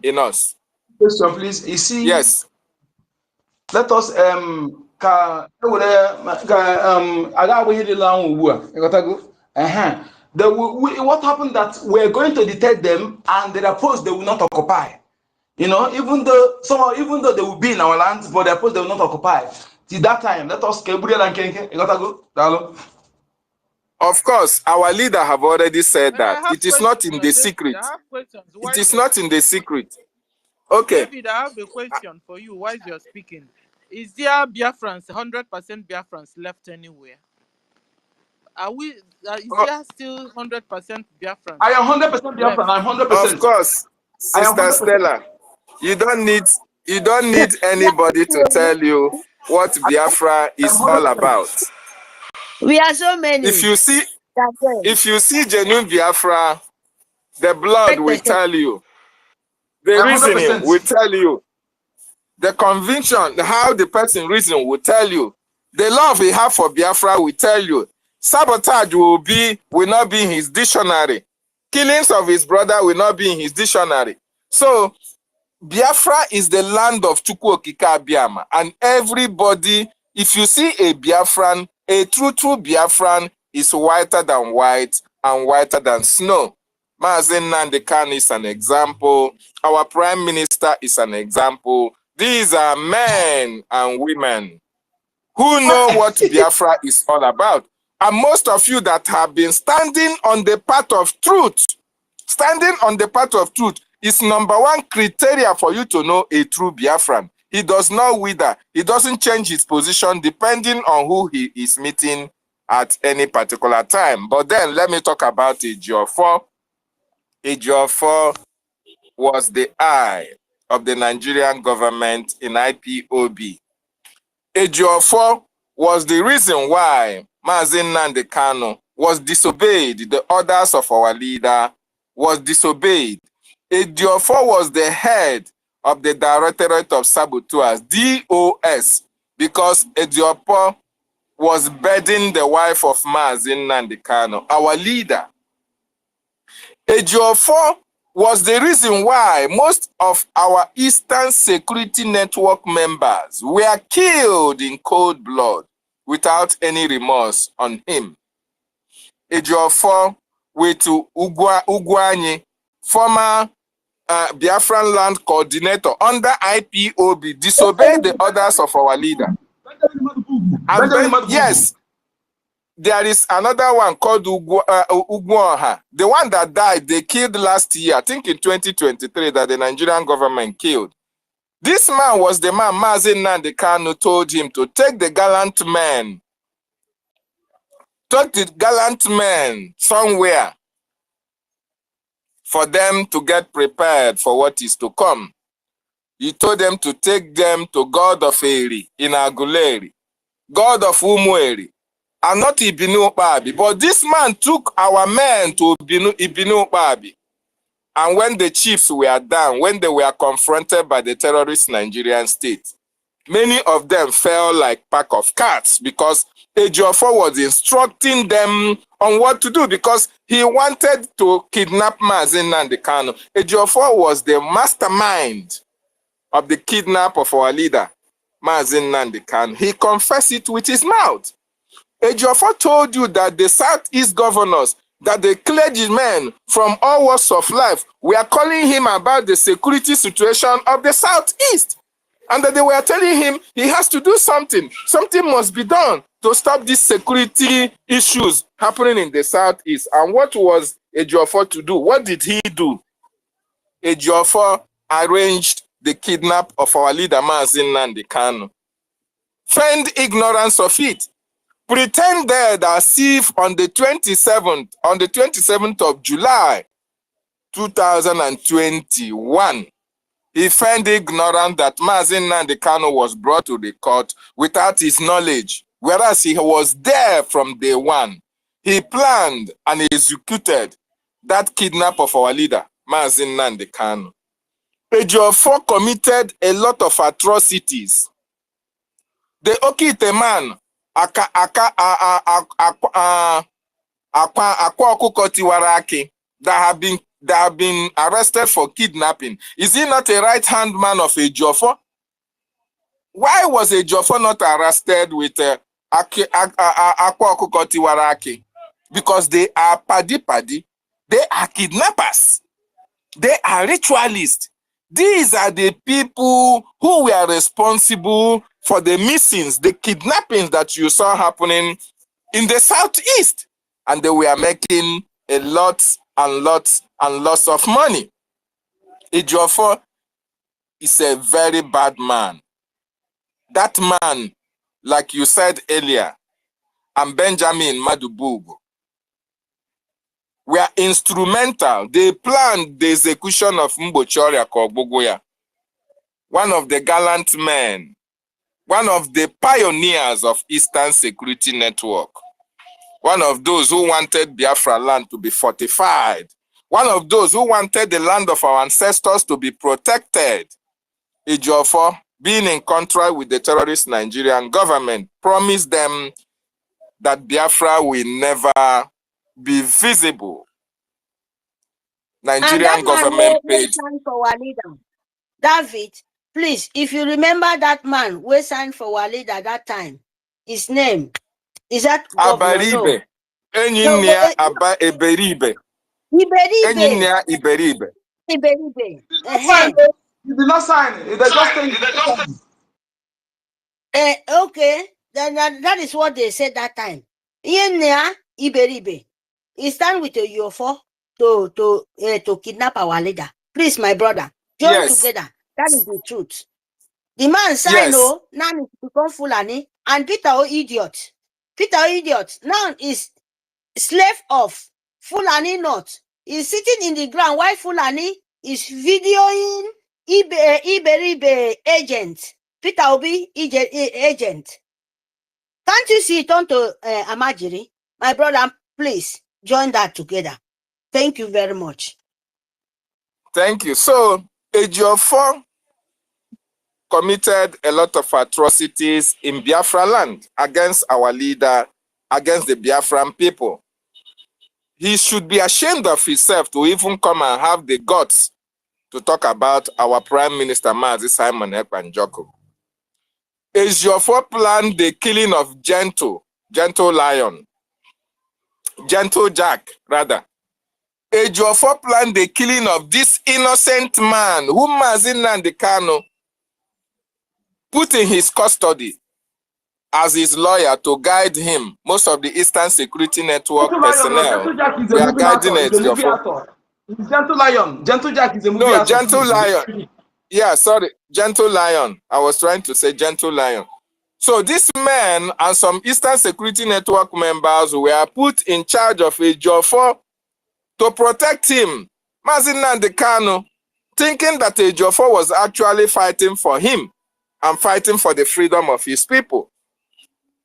in us. Question, please. You see, yes. Let us what happened that we're going to detect them and their posts they will not occupy. You know, even though they will be in our lands, but their posts they will not occupy. Till that time, let us Of course, our leader have already said And I that. have It is not questions, in the David. secret. I have questions. Why It is you're not in the speaking? secret. Okay. David, I have a question for you. Why you're speaking? Is there Biafrans, 100% Biafrans left anywhere? Are we? Is O- there still 100% Biafrans I am 100% left? Biafran. I'm Of 100%. course, I am Sister 100%. Stella, you don't need anybody to tell you what Biafra I am is all 100%. about. We are so If many. you see That's it. if you see genuine Biafra, the blood will 100%. tell you. The I am reasoning will 100%. tell you. The conviction, how the person reason will tell you. The love he have for Biafra will tell you. Sabotage will not be in his dictionary. Killings of his brother will not be in his dictionary. So Biafra is the land of Chukwu Okike Abiama, and everybody, if you see a Biafran, a true Biafran is whiter than white and whiter thin snow. Mazen Nnamdi Kanu is an example. Our prime minister is an example. These are men and women who know what Biafra is all about. And most of you that have been standing on the path of truth, is number one criteria for you to know a true Biafran. He does not wither. He doesn't change his position depending on who he is meeting at any particular time. But then let me talk about Ejiofor. Ejiofor was the eye of the Nigerian government in IPOB. Ejiofor was the reason why Mazen Nnamdi Kanu was disobeyed. The orders of our leader was disobeyed. Ejiofor was the head of the Directorate of Saboteurs, DOS, because Ejiofor was bedding the wife of Mazen Nnamdi Kanu, our leader. Ejiofor was the reason why most of our Eastern Security Network members were killed in cold blood without any remorse on him. Ejiofor Wetu Ugwuanyi, former Biafran land coordinator under IPOB, disobeyed the orders of our leader. And yes, there is another one called Ugwuoha, the one that died, they killed last year, I think in 2023, that the Nigerian government killed. This man was the man Mazen Nnamdi Kanu told him to take the gallant men somewhere for them to get prepared for what is to come. He told them to take them to God of Eri in Aguleri, God of Umueri, and not Ibinu Ukpabi. But this man took our men to Ibinu Ukpabi. And when the chiefs were down, when they were confronted by the terrorist Nigerian state, many of them fell like pack of cats because Ejiofor was instructing them on what to do because he wanted to kidnap Mazen Nnamdi Kanu. Ejiofor was the mastermind of the kidnap of our leader, Mazen Nnamdi Kanu. He confessed it with his mouth. Ejiofor told you that the Southeast governors, that the clergymen from all walks of life were calling him about the security situation of the Southeast. And that they were telling him he has to do something. Something must be done to stop these security issues happening in the Southeast. And what was Ejiofor to do? What did he do? Ejiofor arranged the kidnap of our leader, Mazen Nnamdi Kanu. Feigned ignorance of it. Pretended as if on the 27th of July 2021, he feigned ignorant that Mazen Nnamdi Kanu was brought to the court without his knowledge, whereas he was there from day one. He planned and executed that kidnap of our leader, Mazen Nnamdi Kanu. Ejiofor committed a lot of atrocities. The Okite man, Akwa Okuko Tiwaraki, that have been arrested for kidnapping. Is he not a right-hand man of Ejiofor? Why was Ejiofor not arrested with Akwa Okuko Tiwaraki? Because they are paddy. They are kidnappers. They are ritualists. These are the people who were responsible for the missings, the kidnappings that you saw happening in the Southeast. and they were making a lot and lots and lots of money. Ejiofor is a very bad man. That man, like you said earlier, and Benjamin Madubugu, were instrumental. They planned the execution of Mbochoria Kogbogoya, one of the gallant men, one of the pioneers of Eastern Security Network, one of those who wanted Biafra land to be fortified, one of those who wanted the land of our ancestors to be protected. Ejiofor, being in contract with the terrorist Nigerian government, promised them that Biafra will never be visible. And Nigerian that man government wey paid. sign for our leader, David, please, if you remember that man wey signed for our leader that time, his name, is that governor? No. Abaribe. No, Enyinia Aba Eberibe. Iberibe. Enyinia Iberibe. Iberibe. You did not sign. They just saying. Okay, then that is what they said that time. Ienia Iberibe. He stand with a UFO to kidnap our leader. Please, my brother, join Yes. together. That is the truth. The man signed, Yes. oh, now he become Fulani, and Peter, oh, idiot. Peter, oh, idiot, now is slave of Fulani not. He's sitting in the ground while Fulani is videoing Iberibe agent. Peter Obi agent. Can't you see it on to Amajiri? My brother, please join that together. Thank you very much. Thank you. So, Ejiofor committed a lot of atrocities in Biafra land against our leader, against the Biafran people. He should be ashamed of himself to even come and have the guts to talk about our Prime Minister, Mazi Simon Ekpanjoko. Ejiofor planned the killing of Gentle Jack, rather. Ejiofor planned the killing of this innocent man whom Mazi Nnamdi Kanu put in his custody as his lawyer to guide him. Most of the Eastern Security Network personnel were guiding Ejiofor. Gentle Lion. Gentle Jack is a movie. No, Gentle Lion. Yeah, sorry. Gentle Lion. I was trying to say Gentle Lion. So this man and some Eastern Security Network members were put in charge of Ejiofor to protect him. Mazi Nnamdi Kanu, thinking that Ejiofor was actually fighting for him and fighting for the freedom of his people,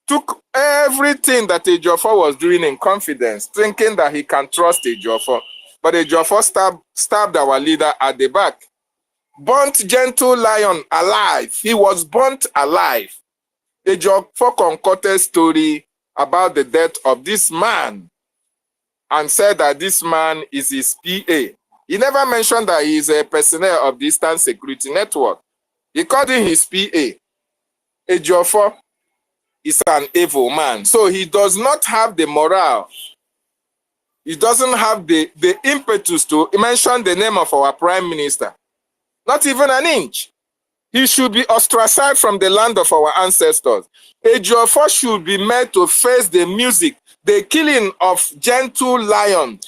took everything that Ejiofor was doing in confidence, thinking that he can trust Ejiofor. But Ejiofor stabbed our leader at the back. Burnt Gentle Lion alive. He was burnt alive. Ejiofor concocted story about the death of this man and said that this man is his PA. He never mentioned that he is a personnel of the Eastern Security Network. He called him his PA. Ejiofor is an evil man. So he does not have the morale. He doesn't have the impetus to mention the name of our Prime Minister. Not even an inch. He should be ostracized from the land of our ancestors. Ejiofor should be made to face the music, the killing of Gentle Lion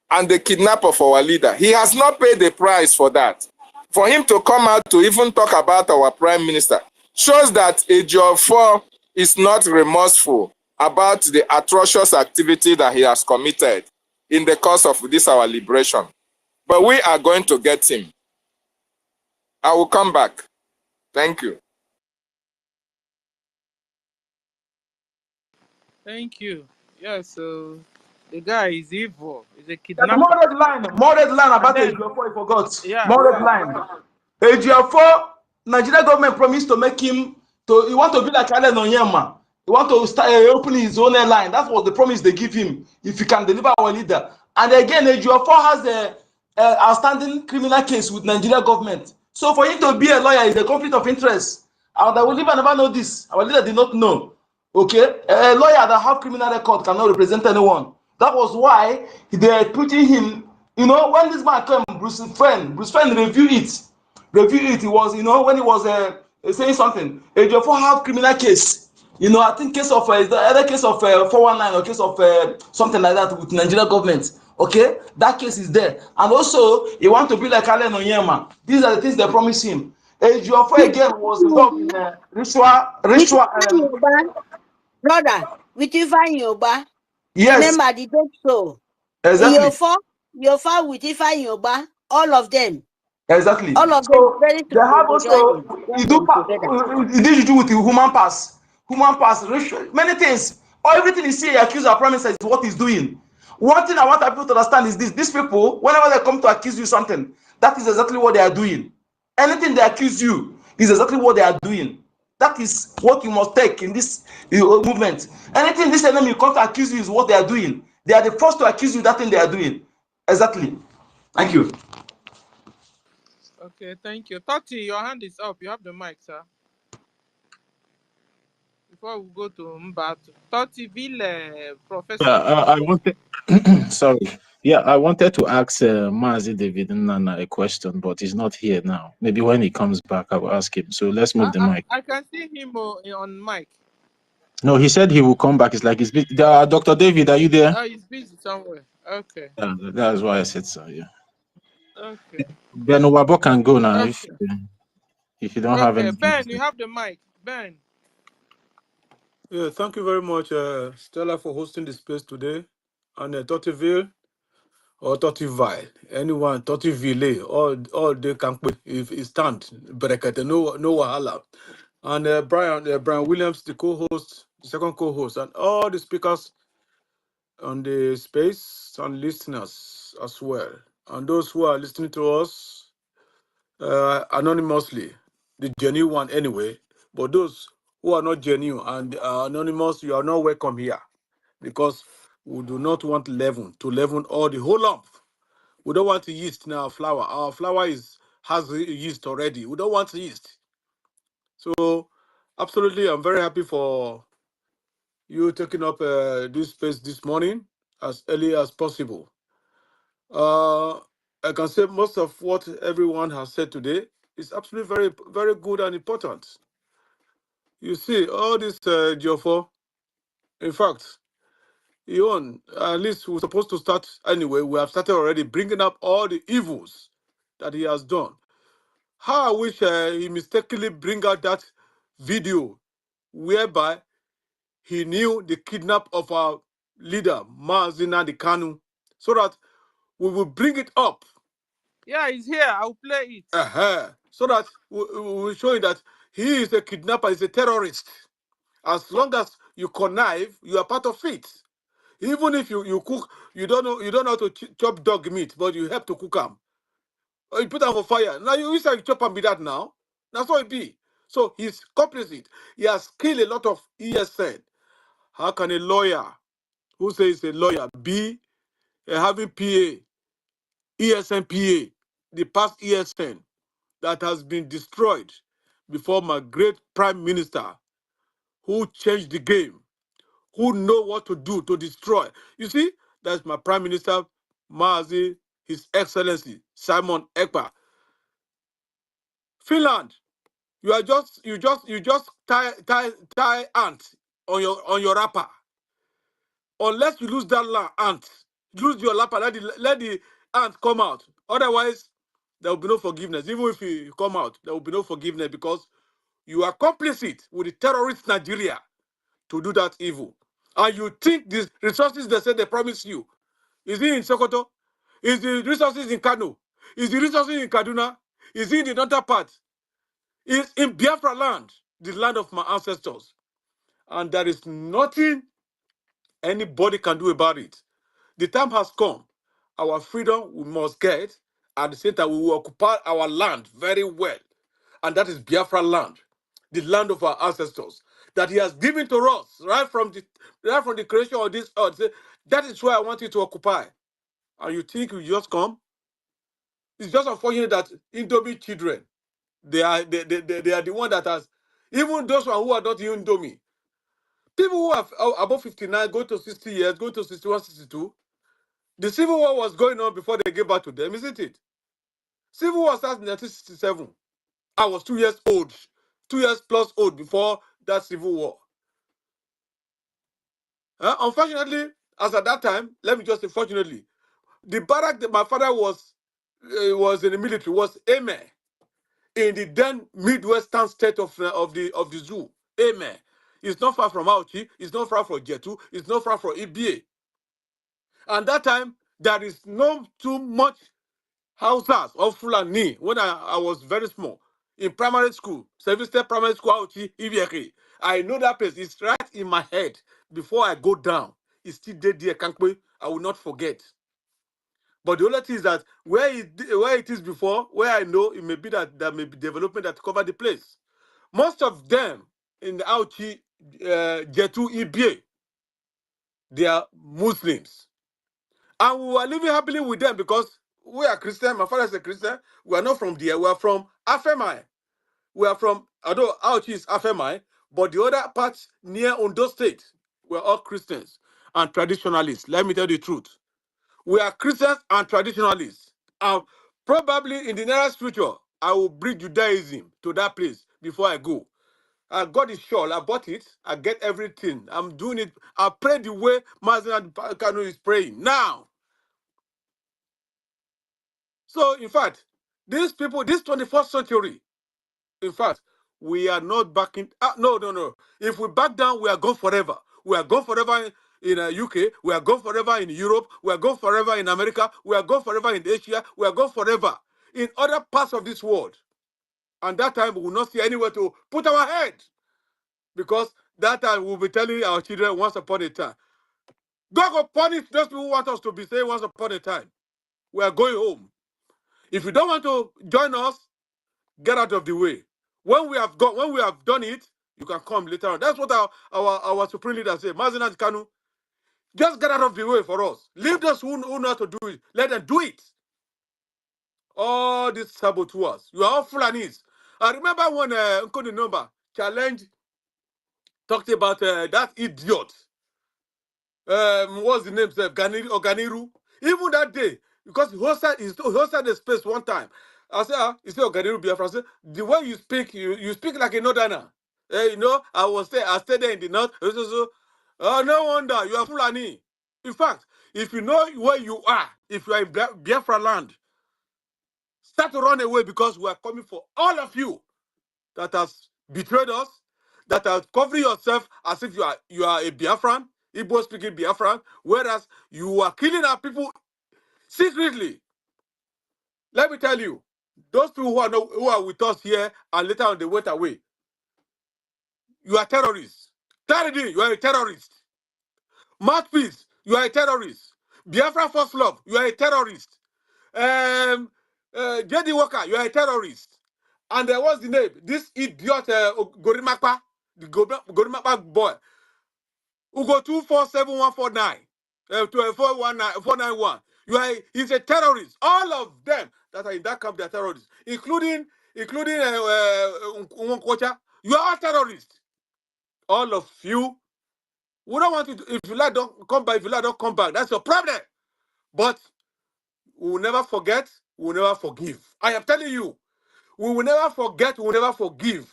and the kidnap of our leader. He has not paid the price for that. For him to come out to even talk about our Prime Minister shows that Ejiofor is not remorseful about the atrocious activity that he has committed in the course of this our liberation. But we are going to get him. I will come back. Thank you. Thank you. Yeah, so the guy is evil. He's a There's kidnapper. more red line about And then, Ejiofor, I forgot. yeah. More red line. Ejiofor, Nigeria government promised to make him, he want to be like Allen Onyema. He want to start open his own airline. That's what the promise they give him, if he can deliver our leader. And again, Ejiofor has a outstanding criminal case with Nigeria government. So for him to be a lawyer is a conflict of interest. And our leader never know this. Our leader did not know. Okay, a lawyer that have criminal record cannot represent anyone. That was why they are putting him. You know, when this man came, Bruce Friend reviewed it. It was, you know, when he was saying something. Ejiofor have criminal case You know, I think case of the other case of 419 or case of something like that with Nigerian government. Okay, that case is there, and also he want to be like Allen Onyema. These are the things they promise him. Ejiofor again was involved in With ritual. Yoba, brother, with Ifeanyi Yoba, Yes, remember the date so. exactly, Yofa with Ifeanyi Yoba, all of them exactly. So very they soon they have go join also them, join them together. it did do with the human pass, ritual, many things. Or everything you see accuse our prime minister is what he's doing. One thing I want people to understand is this: these people, whenever they come to accuse you something, that is exactly what they are doing. Anything they accuse you is exactly what they are doing. That is what you must take in this movement. Anything this enemy comes to accuse you is what they are doing. They are the first to accuse you that thing they are doing. Exactly. Thank you. Okay, thank you. Toti, your hand is up. You have the mic, sir. Before we go to Mbatu. Toti Ville, Yeah, Professor. I wanted. Sorry. Yeah, I wanted to ask Mazi David Nana a question, but he's not here now. Maybe when he comes back, I will ask him. So let's move the mic. I can see him on mic. No, he said he will come back. It's like he's busy. Dr. David, are you there? Oh, he's busy somewhere. Okay. Yeah, that's why I said so. Yeah. Okay. Ben Wabo can go now Okay. if you don't have Okay. anything to Ben, say. you have the mic. Ben. Yeah, thank you very much, Stella, for hosting the space today. And Totiville or Totivile, anyone, Totiville, all they can put if it stand, Berekete, no wahala. And Brian Williams, the co-host, the second co-host, and all the speakers on the space and listeners as well. And those who are listening to us anonymously, the genuine one anyway, but those who are not genuine and anonymous, you are not welcome here because we do not want leaven all the whole lump. We don't want yeast in our flour. Our flour has yeast already. We don't want yeast. So, absolutely, I'm very happy for you taking up this space this morning as early as possible. I can say most of what everyone has said today is absolutely very, very good and important. You see, all this Jofo, in fact, at least we're supposed to start anyway. We have started already bringing up all the evils that he has done. How I wish he mistakenly bring out that video whereby he knew the kidnap of our leader, Mazina the Kanu, so that we will bring it up. Yeah, he's here. I'll play it. So that we will show you that he is a kidnapper, he's a terrorist. As long as you connive, you are part of it. Even if you cook, you don't know how to chop dog meat, but you help to cook them. Or you put them for fire. Now you say you chop them with that now. That's what it be. So he's complicit. He has killed a lot of ESN. How can a lawyer who says a lawyer be having PA, ESN PA, the past ESN that has been destroyed before my great prime minister who changed the game, who know what to do to destroy. You see, that's my Prime Minister, Mazi, His Excellency, Simon Ekpa. Finland, you just tie ant on your wrapper. Unless you lose that ant, lose your wrapper, let the ant come out. Otherwise, there will be no forgiveness. Even if you come out, there will be no forgiveness because you are complicit with the terrorist Nigeria to do that evil. And you think these resources they said they promised you, is it in Sokoto? Is the resources in Kano? Is the resources in Kaduna? Is it in the other part? It's in Biafra land, the land of my ancestors. And there is nothing anybody can do about it. The time has come. Our freedom we must get. At the same time, we will occupy our land very well. And that is Biafra land, the land of our ancestors, that he has given to us right from the creation of this earth. Say, that is where I want you to occupy. And you think you just come? It's just unfortunate that Indomie children, they are the one that has, even those who are not Indomie, people who are above 59, go to 60 years, go to 61, 62. The Civil War was going on before they gave back to them, isn't it? Civil War started in 1967. I was 2 years old, 2 years plus old before that Civil War. Unfortunately, as at that time, let me just say, fortunately, the barrack that my father was in the military was Amen in the then midwestern state of the zoo. Amen. It's not far from Auchi. It's not far from Jetu. It's not far from Ibie. And that time there is no too much houses of Fulani when I was very small in primary school, Service State Primary School, Auchi, Ibieke. I know that place. It's right in my head. Before I go down, it's still there. I will not forget. But the only thing is that where it is before, where I know it may be that there may be development that cover the place. Most of them in the Auchi, Jetu, Ibie, they are Muslims. And we were living happily with them because we are Christian. My father is a Christian. We are not from there. We are from Afemai. We are from, although Auchi is Afemai, but the other parts near Ondo State, we're all Christians and traditionalists. Let me tell you the truth. We are Christians and traditionalists. And probably in the nearest future, I will bring Judaism to that place before I go. God is sure. I bought it. I get everything. I'm doing it. I pray the way Mazen Kanu is praying now. So, in fact, these people, this 21st century, in fact, we are not backing. No. If we back down, we are gone forever. We are gone forever in UK. We are gone forever in Europe. We are gone forever in America. We are gone forever in Asia. We are gone forever in other parts of this world. And that time, we will not see anywhere to put our head. Because that time, we'll be telling our children once upon a time. God will punish those people who want us to be saying once upon a time. We are going home. If you don't want to join us, get out of the way. When we have done it, you can come later on. That's what our supreme leader said. Mazen Kanu, just get out of the way for us. Leave those who know how to do it. Let them do it. All these saboteurs. You are all Fulanis. I remember when Uncle Number challenge talked about that idiot. What's the name? Oganiru. Even that day, because he hosted the space one time. I said, he said, Oganiru Biafra. I said, the way you speak, you speak like a northerner. I stayed there in the north. No wonder you are Fulani. In fact, if you know where you are, if you are in Biafra land, start to run away because we are coming for all of you that has betrayed us, that are covering yourself as if you are a Biafran, Igbo speaking Biafran, whereas you are killing our people secretly. Let me tell you, those people who are with us here and later on they went away, you are terrorists. Taridin, you are a terrorist. Mouthpiece, you are a terrorist. Biafra First Love, you are a terrorist. JD Walker, you are a terrorist. And what's the name? This idiot Gorimapa, the Gorimapa boy, who go 247-149, 491. He's a terrorist. All of them that are in that camp, they are terrorists, including Nwokocha. You are all terrorists. All of you. We don't want you to, if you like, don't come back. If you like, don't come back. That's your problem. But we will never forget. We will never forgive. I am telling you, we will never forget. We will never forgive.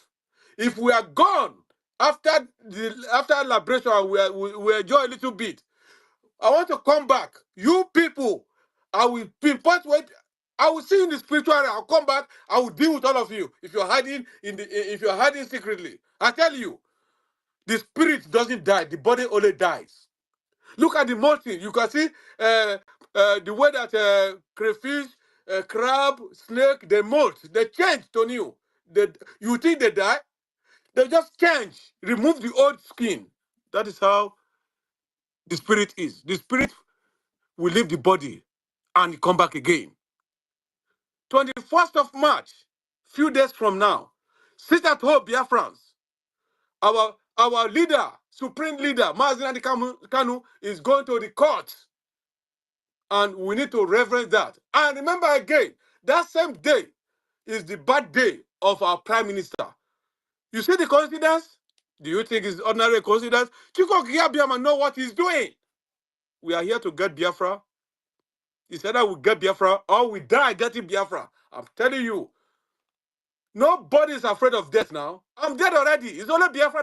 If we are gone after liberation, we enjoy a little bit. I want to come back. You people, I will pinpoint where I will see you in the spiritual realm. I'll come back. I will deal with all of you. If you're hiding secretly, I tell you, the spirit doesn't die. The body only dies. Look at the molting. You can see the way that crayfish, crab, snake, they molt. They change to new. You think they die? They just change. Remove the old skin. That is how the spirit is. The spirit will leave the body and come back again. 21st of March, few days from now, sit at home, Biafrans. Our leader, supreme leader, Mazen Kanu, is going to the court. And we need to reverence that. And remember again, that same day is the birthday of our prime minister. You see the coincidence? Do you think it's ordinary coincidence? Chiko Kiabiama know what he's doing. We are here to get Biafra. It's either we get Biafra or we die getting Biafra. I'm telling you. Nobody is afraid of death now. I'm dead already. It's only Biafra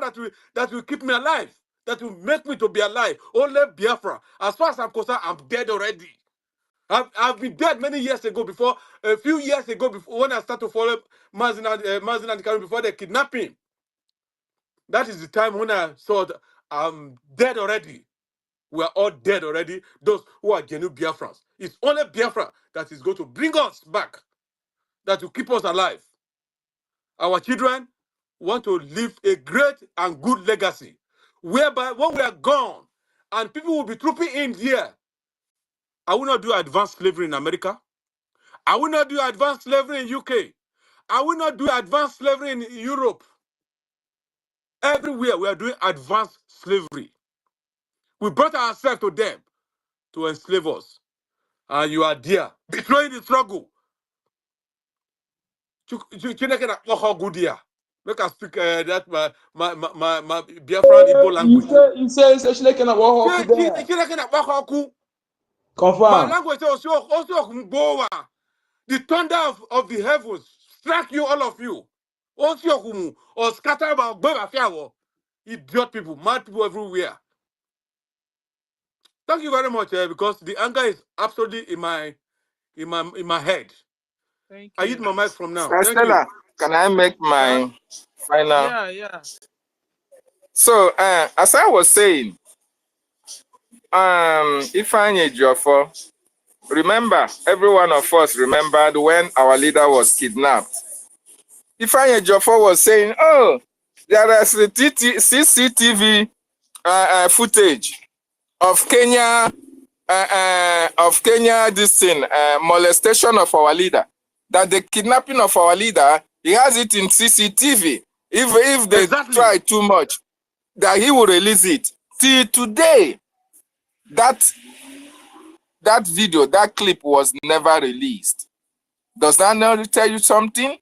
that will keep me alive. that will make me to be alive. Only Biafra. As far as I'm concerned, I'm dead already. I've been dead many years ago before, a few years ago before when I started to follow Mazin and Karen before they kidnapped him. That is the time when I thought I'm dead already. We are all dead already. Those who are genuine Biafrans. It's only Biafra that is going to bring us back, that will keep us alive. Our children want to leave a great and good legacy, whereby when we are gone and people will be trooping in here, I will not do advanced slavery in America. I will not do advanced slavery in UK. I will not do advanced slavery in Europe. Everywhere we are doing advanced slavery. We brought ourselves to them to enslave us. And you are there, betraying the struggle. Make us speak that my Biafran Igbo language. He says Chineke na wo hoku there. My Confirm. language also the thunder of the heavens strike you, all of you. Or scatter about idiot people, mad people everywhere. Thank you very much, because the anger is absolutely in my head. Thank I use you. my mic from now. Thank you. Stella, can I make my final? Yeah. So, as I was saying, Ifeanyi Ejiofor, remember, every one of us remembered when our leader was kidnapped. Ifeanyi Ejiofor was saying, oh, there is the CCTV footage of Kenya, this thing, molestation of our leader. That the kidnapping of our leader, he has it in CCTV. If they try too much, that he will release it. Till today, that video, that clip was never released. Does that not tell you something?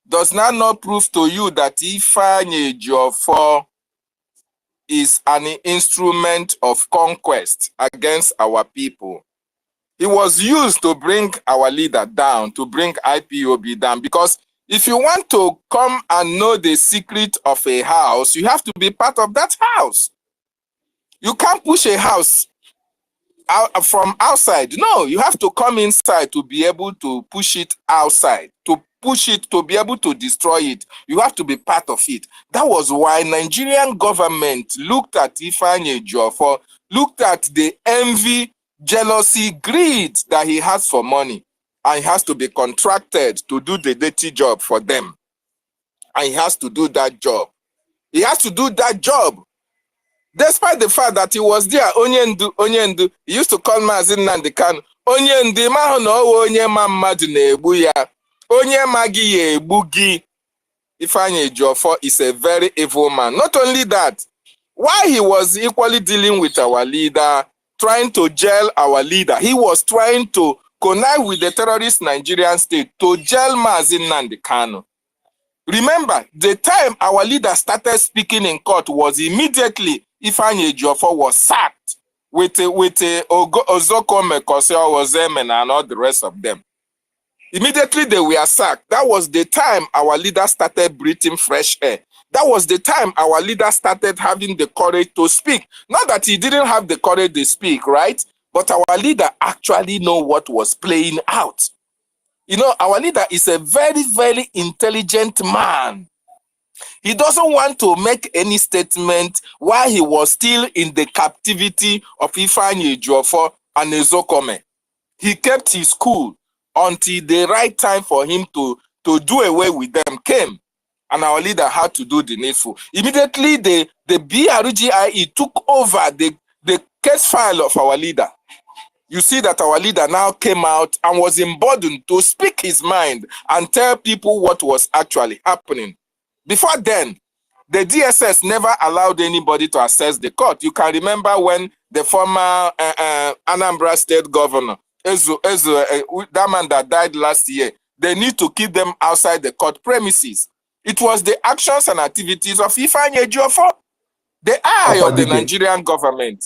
Does that not prove to you that Ifeanyi Ejiofor is an instrument of conquest against our people? He was used to bring our leader down, to bring IPOB down, because if you want to come and know the secret of a house, you have to be part of that house. You can't push a house out from outside. No, you have to come inside to be able to push it outside, to push it, to be able to destroy it. You have to be part of it. That was why Nigerian government looked at Ifeanyi Ejiofor, looked at the envy, jealousy, greed that he has for money, and he has to be contracted to do the dirty job for them. And he has to do that job. He has to do that job. Despite the fact that he was there, Onyendu, he used to call Mazin Nandikan, Onyendu, Mahono, Onye Mamadu na-egbu ya, Onye magi ya egbu gi. Ifeanyi Ejiofor is a very evil man. Not only that, while he was equally dealing with our leader, trying to jail our leader, he was trying to connive with the terrorist Nigerian state to jail Mazin Nandikano. Remember, the time our leader started speaking in court was immediately Ifeanyi Ejiofor was sacked with Ozokome, Koseo, Ozemen, and all the rest of them. Immediately they were sacked. That was the time our leader started breathing fresh air. That was the time our leader started having the courage to speak. Not that he didn't have the courage to speak, right? But our leader actually know what was playing out. You know, our leader is a very, very intelligent man. He doesn't want to make any statement while he was still in the captivity of Ifeanyi Ejiofor and Ezokome. He kept his cool until the right time for him to do away with them came. And our leader had to do the needful. Immediately, the BRGIE took over the case file of our leader. You see that our leader now came out and was emboldened to speak his mind and tell people what was actually happening. Before then, the DSS never allowed anybody to access the court. You can remember when the former Anambra State Governor, that man that died last year, they need to keep them outside the court premises. It was the actions and activities of Ifeanyi Ejiofor, the eye of the Nigerian government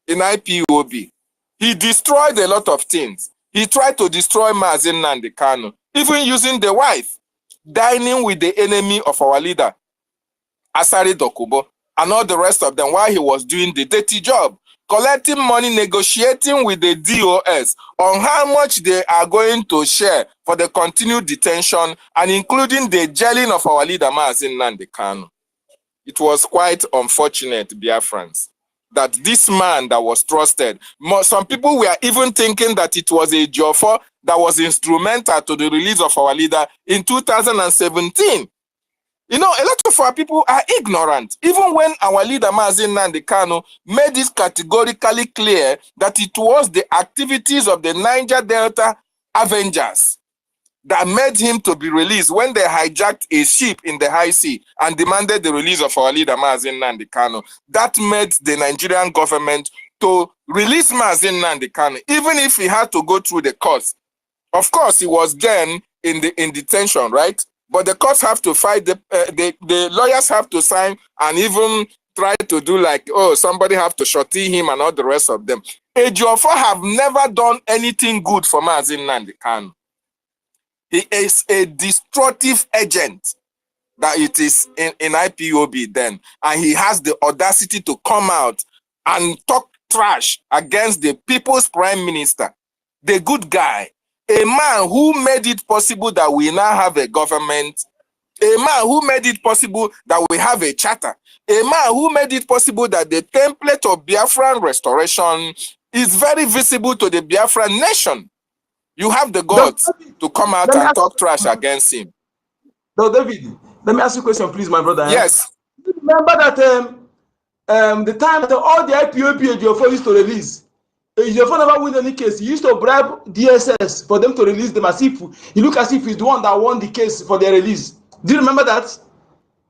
in IPOB. He destroyed a lot of things. He tried to destroy Mazin Nandikano, even using the wife, dining with the enemy of our leader, Asari Dokubo. and all the rest of them while he was doing the dirty job, collecting money, negotiating with the DOS on how much they are going to share for the continued detention and including the jailing of our leader, Mazi Nnamdi Kanu. It was quite unfortunate, Biafrans, that this man that was trusted, some people were even thinking that it was a Jofo that was instrumental to the release of our leader in 2017. You know, a lot of our people are ignorant. Even when our leader, Mazi Nnamdi Kanu, made it categorically clear that it was the activities of the Niger Delta Avengers that made him to be released when they hijacked a ship in the high sea and demanded the release of our leader, Mazi Nnamdi Kanu. That made the Nigerian government to release Mazi Nnamdi Kanu, even if he had to go through the courts. Of course, he was then in detention, right? But the courts have to fight, the lawyers have to sign and even try to do like, oh, somebody have to shorty him and all the rest of them. Ejiofor have never done anything good for Mazi Nnamdi Kanu. He is a destructive agent that it is in IPOB then. And he has the audacity to come out and talk trash against the people's prime minister, the good guy, a man who made it possible that we now have a government, a man who made it possible that we have a charter, a man who made it possible that the template of Biafran restoration is very visible to the Biafran nation. You have the guts to come out and talk trash against him. No, David, let me ask you a question, please, my brother. Yes. Remember that the time that all the IPOB Ejiofor used to release, Ejiofor never win any case. He used to bribe DSS for them to release them as if he look as if he's the one that won the case for their release. Do you remember that?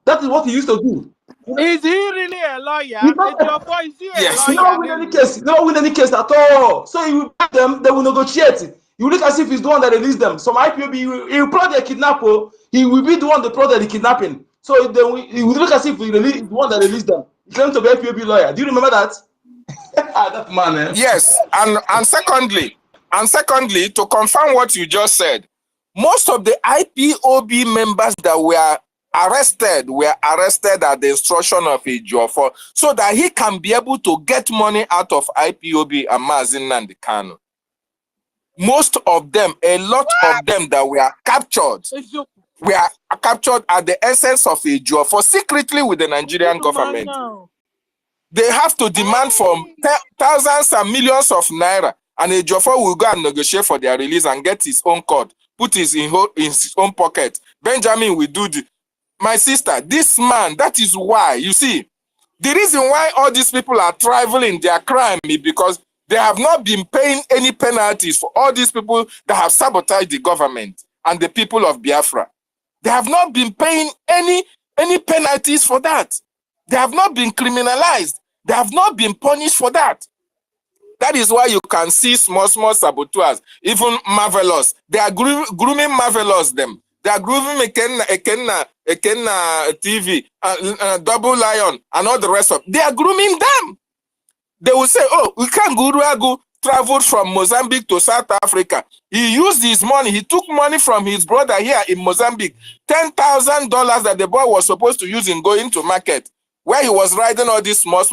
That is what he used to do. Is he really a lawyer? Ejiofor, is he a lawyer? He never win any case. He never win any case at all. So he will bribe them. They will negotiate. You look as if he's the one that released them. Some IPOB, he will plot the kidnapper. He will be the one that plotted the kidnapping. So he will look as if he's the one that released them. He claimed to be IPOB lawyer. Do you remember that? That man. Eh? Yes, and secondly, to confirm what you just said, most of the IPOB members that were arrested at the instruction of Ejiofor so that he can be able to get money out of IPOB and Mazi Nnamdi Kanu. Most of them, a lot of them that were captured at the essence of Ejiofor secretly with the Nigerian government. They have to demand from thousands and millions of naira, and Ejiofor will go and negotiate for their release and get his own cut, put his in his own pocket. Benjamin will do my sister, this man, that is why, you see, the reason why all these people are thriving in their crime is because they have not been paying any penalties for all these people that have sabotaged the government and the people of Biafra. They have not been paying any penalties for that. They have not been criminalized. They have not been punished for that. That is why you can see small saboteurs, even Marvelous. They are grooming Marvelous them. They are grooming Ekenna TV, Double Lion, and all the rest of them. They are grooming them. They will say, oh, we can't go traveled from Mozambique to South Africa. He used his money. He took money from his brother here in Mozambique. $10,000 that the boy was supposed to use in going to market, where he was riding all this small.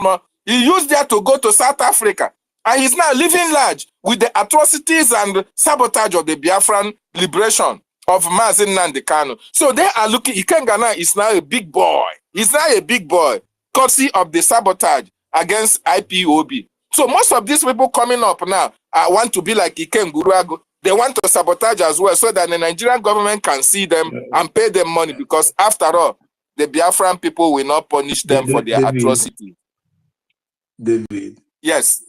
He used that to go to South Africa. And he's now living large with the atrocities and sabotage of the Biafran liberation of Mazi Nnamdi Kanu. So they are looking, Ikengana is now a big boy. He's now a big boy, courtesy of the sabotage against IPOB. So most of these people coming up now want to be like Ikem Guruagu. They want to sabotage as well so that the Nigerian government can see them and pay them money, because after all, the Biafran people will not punish them for their atrocity. David. Yes.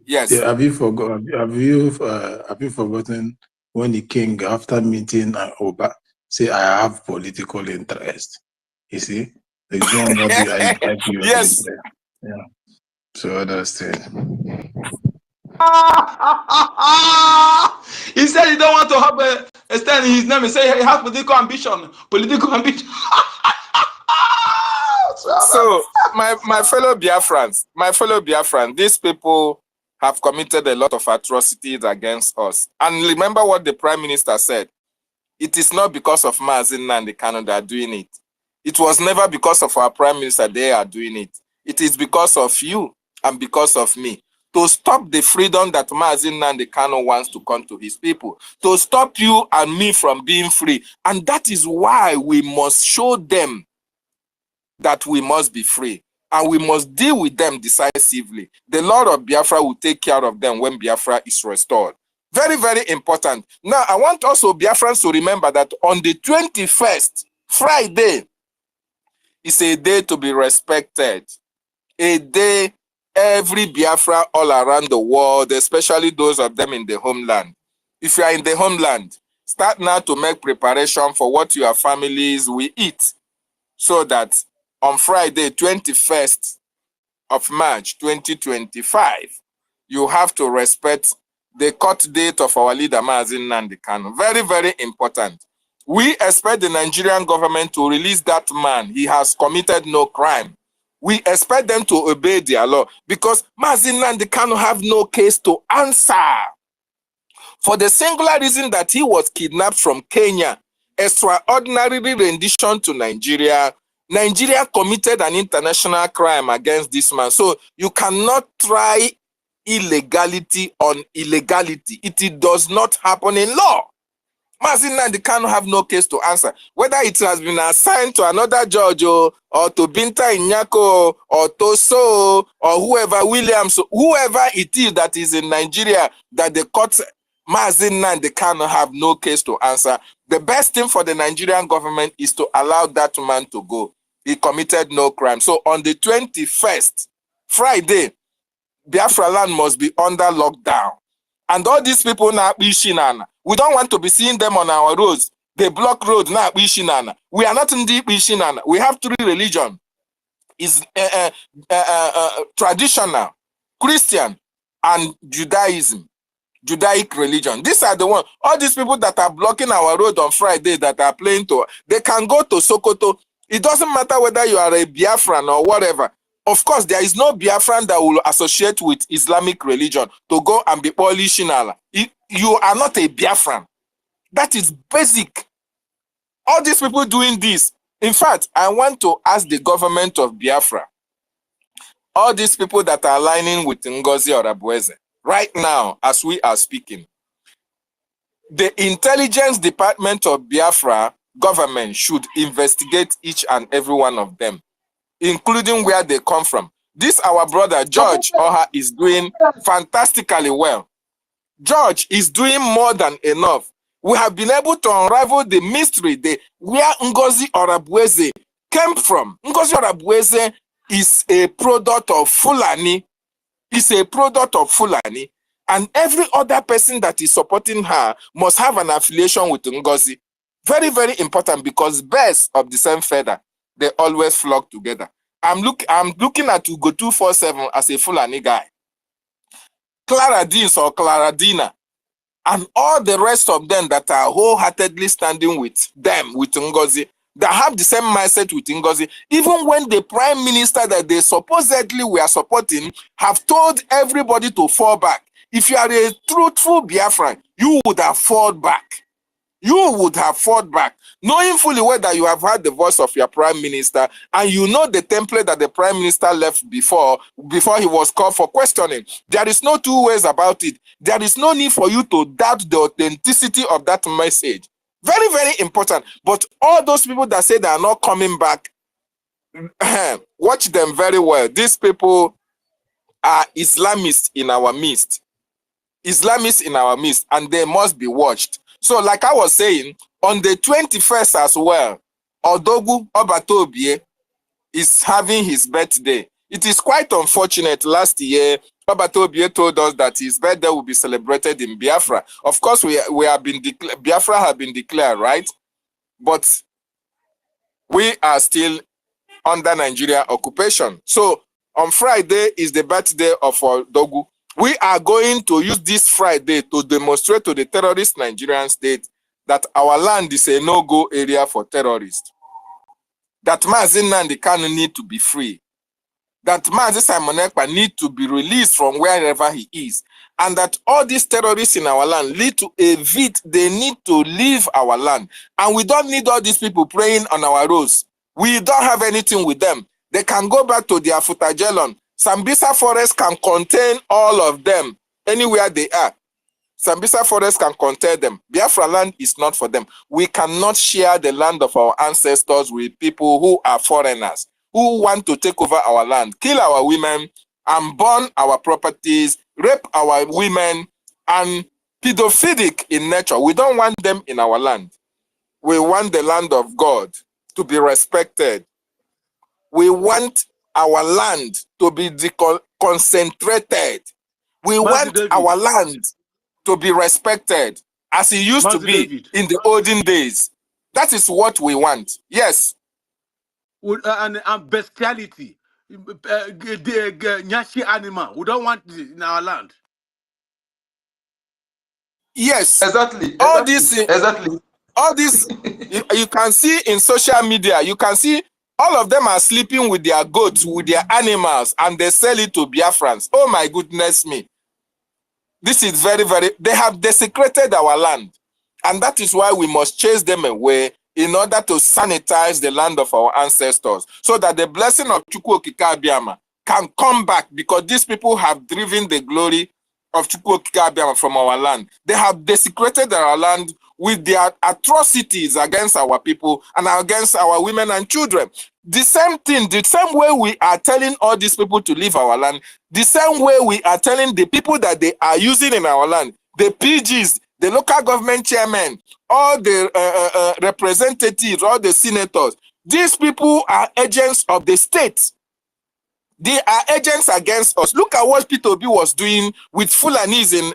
Yes. Have you forgotten when the king, after meeting Oba, say, I have political interest? You see? The yes. Yeah. So that's it. He said he don't want to have a stand in his name. He said he has political ambition. So my fellow Biafrans, these people have committed a lot of atrocities against us. And remember what the Prime Minister said. It is not because of Mazi Nnamdi Kanu that are doing it. It was never because of our prime minister they are doing it. It is because of you and because of me. To stop the freedom that Mazi Nnamdi Kanu wants to come to his people. To stop you and me from being free. And that is why we must show them that we must be free. And we must deal with them decisively. The Lord of Biafra will take care of them when Biafra is restored. Very, very important. Now, I want also Biafrans to remember that on the 21st, Friday, is a day to be respected. A day every Biafra all around the world, especially those of them in the homeland. If you are in the homeland, start now to make preparation for what your families will eat, so that on Friday, 21st of March, 2025, you have to respect the court date of our leader, Mazi Nnamdi Kanu. Very, very important. We expect the Nigerian government to release that man. He has committed no crime. We expect them to obey their law because Mazi Nnamdi Kanu have no case to answer. For the singular reason that he was kidnapped from Kenya, extraordinary rendition to Nigeria, Nigeria committed an international crime against this man. So you cannot try illegality on illegality. It does not happen in law. Mazi Nnamdi Kanu have no case to answer. Whether it has been assigned to another judge or to Binta Inyako or Toso or whoever, Williams, whoever it is that is in Nigeria that the court, Mazi Nnamdi Kanu have no case to answer. The best thing for the Nigerian government is to allow that man to go. He committed no crime. So on the 21st, Friday, Biafra land must be under lockdown. And all these people now, we don't want to be seeing them on our roads. They block road now. We are not in deep Ishinana. We have three religions. Is traditional, Christian, and Judaism. Judaic religion. These are the ones. All these people that are blocking our road on Friday that are playing to, they can go to Sokoto. It doesn't matter whether you are a Biafran or whatever. Of course, there is no Biafran that will associate with Islamic religion to go and be polishing Allah. You are not a Biafran. That is basic. All these people doing this. In fact, I want to ask the government of Biafra, all these people that are aligning with NGOZI or Abueze, right now, as we are speaking, the intelligence department of Biafra government should investigate each and every one of them, including where they come from. This our brother George Oha is doing fantastically well. George is doing more than enough. We have been able to unravel the mystery, where NGOZI or Abueze came from. NGOZI or Abueze is a product of Fulani. Is a product of Fulani, and every other person that is supporting her must have an affiliation with NGOZI. Very, very important, because birds of the same feather, they always flock together. I'm looking at Ugo 247 as a Fulani guy. Clara Deans or Clara Dina, and all the rest of them that are wholeheartedly standing with them, with NGOZI, that have the same mindset with NGOZI, even when the prime minister that they supposedly were supporting have told everybody to fall back. If you are a truthful Biafran, you would have fought back. You would have fought back, knowing fully well that you have heard the voice of your prime minister, and you know the template that the prime minister left before he was called for questioning. There is no two ways about it. There is no need for you to doubt the authenticity of that message. Very, very important. But all those people that say they are not coming back, watch them very well. These people are Islamists in our midst. Islamists in our midst, and they must be watched. So, like I was saying, on the 21st as well, Odogu Obatobie is having his birthday. It is quite unfortunate. Last year, Obatobie told us that his birthday will be celebrated in Biafra. Of course, Biafra have been declared, right? But we are still under Nigeria occupation. So, on Friday is the birthday of Odogu. We are going to use this Friday to demonstrate to the terrorist Nigerian state that our land is a no-go area for terrorists. That Mazi Nnamdi Kanu need to be free. That Mazi Simon Ekpa need to be released from wherever he is. And that all these terrorists in our land need to evade, they need to leave our land. And we don't need all these people praying on our roads. We don't have anything with them. They can go back to their Futajelon. Sambisa Forest can contain all of them anywhere they are. Sambisa Forest can contain them. Biafra land is not for them. We cannot share the land of our ancestors with people who are foreigners, who want to take over our land, kill our women, and burn our properties, rape our women, and pedophilic in nature. We don't want them in our land. We want the land of God to be respected. We want our land to be concentrated. We want our land to be respected as it used to be in the olden days. That is what we want. Yes. And bestiality. Nyashi animal. We don't want it in our land. Yes. Exactly. All this, Exactly. all this, you can see in social media, you can see all of them are sleeping with their goats, with their animals, and they sell it to Biafrans. Oh my goodness me. This is very, very, they have desecrated our land. And that is why we must chase them away in order to sanitize the land of our ancestors, so that the blessing of Chukwu Okike Abiama can come back, because these people have driven the glory of Chukwu Okike Abiama from our land. They have desecrated our land with their atrocities against our people and against our women and children. The same thing, the same way we are telling all these people to leave our land, the same way we are telling the people that they are using in our land, the PGs, the local government chairmen, all the representatives, all the senators, these people are agents of the state. They are agents against us. Look at what P2B was doing with Fulanis in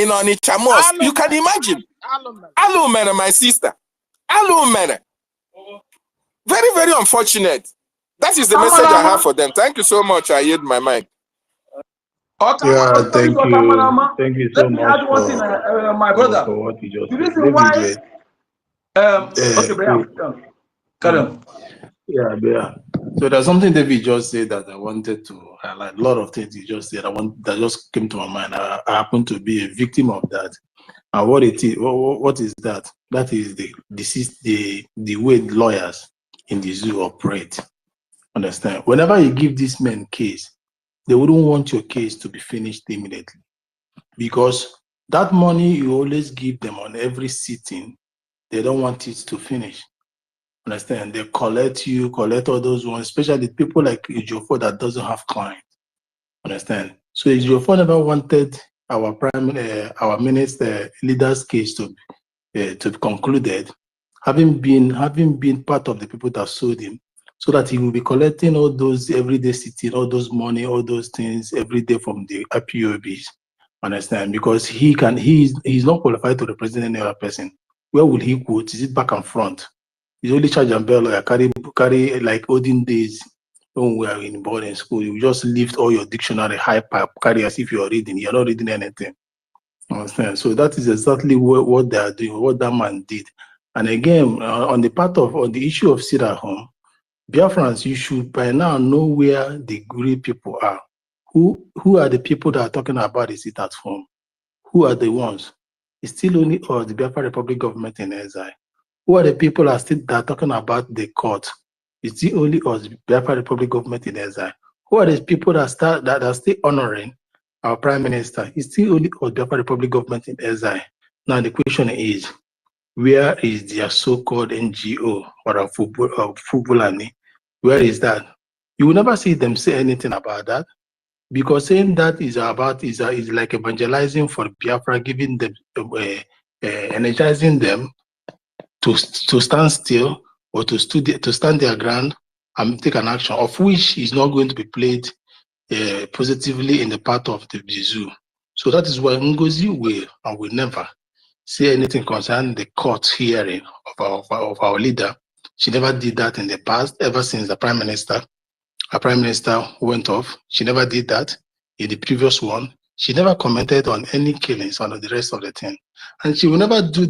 Onitsha Mosque. You can imagine. Alumere, my sister. Alumere. Very, very unfortunate. That is the message I have for them. Thank you so much. I yield my mic. Yeah, thank you. Thank you so Let me much add one thing, my brother. for what you just The said. reason why, okay, David, carry on. Yeah. So there's something David just said that I wanted to highlight. A lot of things he just said that just came to my mind. I happen to be a victim of that. And what it is, what is that? That is the way lawyers in the zoo operate. Understand? Whenever you give these men case, they wouldn't want your case to be finished immediately, because that money you always give them on every sitting, they don't want it to finish. Understand? They collect all those ones, especially people like Ejiofor that doesn't have clients. Understand? So Ejiofor never wanted our minister leader's case to be concluded, having been part of the people that sued him, so that he will be collecting all those everyday sitting, all those money, all those things every day from the IPOBs. Understand? Because he's not qualified to represent any other person. Where will he quote? Is it back and front? He's only charge and bell lawyer, carry like olden days when we were in boarding school. You just lift all your dictionary high pipe, carry as if you're reading. You're not reading anything. Understand? So that is exactly what they are doing, what that man did. And again, on the issue of sit at home, Biafrans, you should by now know where the great people are. Who are the people that are talking about the sit at home? Who are the ones? It's still only us, the Biafra Republic government in exile. Who are the people that are talking about the court? It's the only us, Biafra Republic government in exile. Who are the people that are still honoring our prime minister? It's still only us, Biafra Republic government in exile. Now the question is, where is their so-called NGO or a Fubulani? Where is that? You will never see them say anything about that, because saying that is like evangelizing for Biafra, giving them, energizing them to stand still or to stand their ground and take an action, of which is not going to be played positively in the part of the zoo. So that is why NGOZI will never say anything concerning the court hearing of our leader. She never did that in the past, ever since our prime minister went off. She never did that in the previous one. She never commented on any killings or the rest of the thing. And she will never do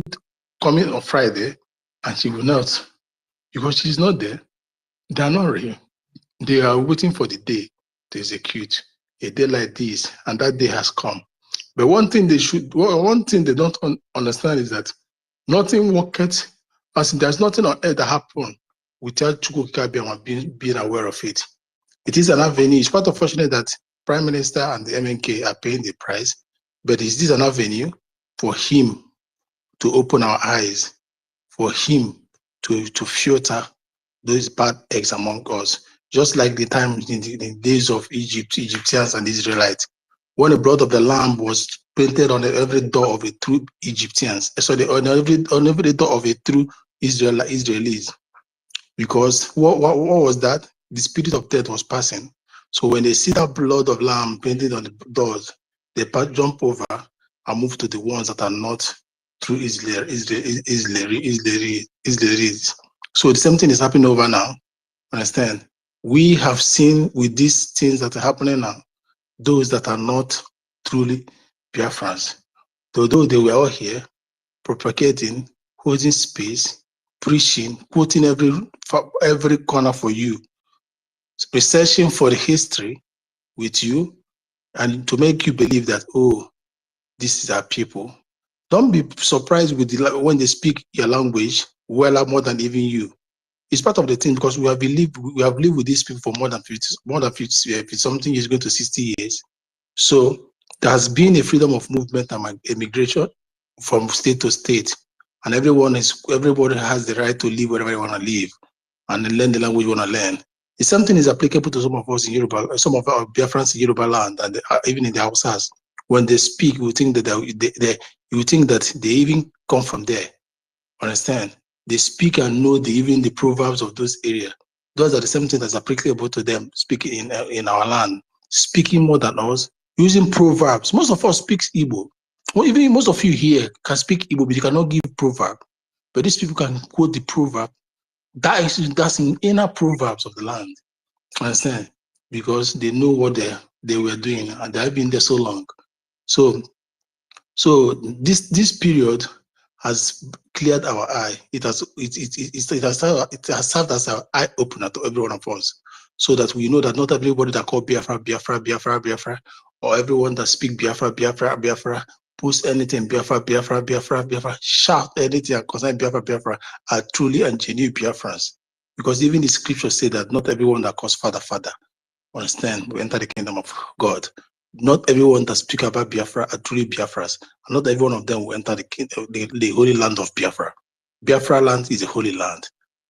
coming on Friday, and she will not, because she's not there. They are not real. They are waiting for the day to execute a day like this, and that day has come. But one thing they don't understand is that nothing worketh, as there's nothing on earth that happened without Chukwuka being aware of it. It is an avenue. It's quite unfortunate that Prime Minister and the MNK are paying the price, but is this an avenue for him to open our eyes, for him to filter those bad eggs among us, just like the time in the days of Egyptians and Israelites, when the blood of the lamb was painted on every door of a true Egyptians, sorry, on every door of a true Israelis. Because what was that? The spirit of death was passing. So when they see that blood of lamb painted on the doors, they jump over and move to the ones that are not true Israelis. So the same thing is happening over now. Understand? We have seen with these things that are happening now, those that are not truly Biafrans, although they were all here propagating, holding space, preaching, quoting every corner for you, researching for the history with you, and to make you believe that, oh, this is our people. Don't be surprised with when they speak your language well more than even you. It's part of the thing, because we have lived with these people for more than 50 something years, going to 60 years. So there has been a freedom of movement and immigration from state to state, and everybody has the right to live wherever they want to live and learn the language you want to learn. If something is applicable to some of us in Yoruba, some of our Biafrans in Yoruba land, and even in the Hausas, when they speak, you think that you think that they even come from there. Understand? They speak and know even the proverbs of those areas. Those are the same things that's applicable to them speaking in our land, speaking more than us, using proverbs. Most of us speak Igbo. Well, even most of you here can speak Igbo, but you cannot give proverb. But these people can quote the proverb. That's in inner proverbs of the land. Understand? Because they know what they were doing, and they have been there so long. So this period has cleared our eye. It has served as an eye opener to every one of us, so that we know that not everybody that call Biafra, or everyone that speak Biafra, post anything Biafra, shout anything concerning Biafra are truly and genuine Biafrans. Because even the scripture say that not everyone that calls Father, understand, will enter the kingdom of God. Not everyone that speak about Biafra are truly Biafras, and not every one of them will enter the holy land of Biafra. Biafra land is a holy land,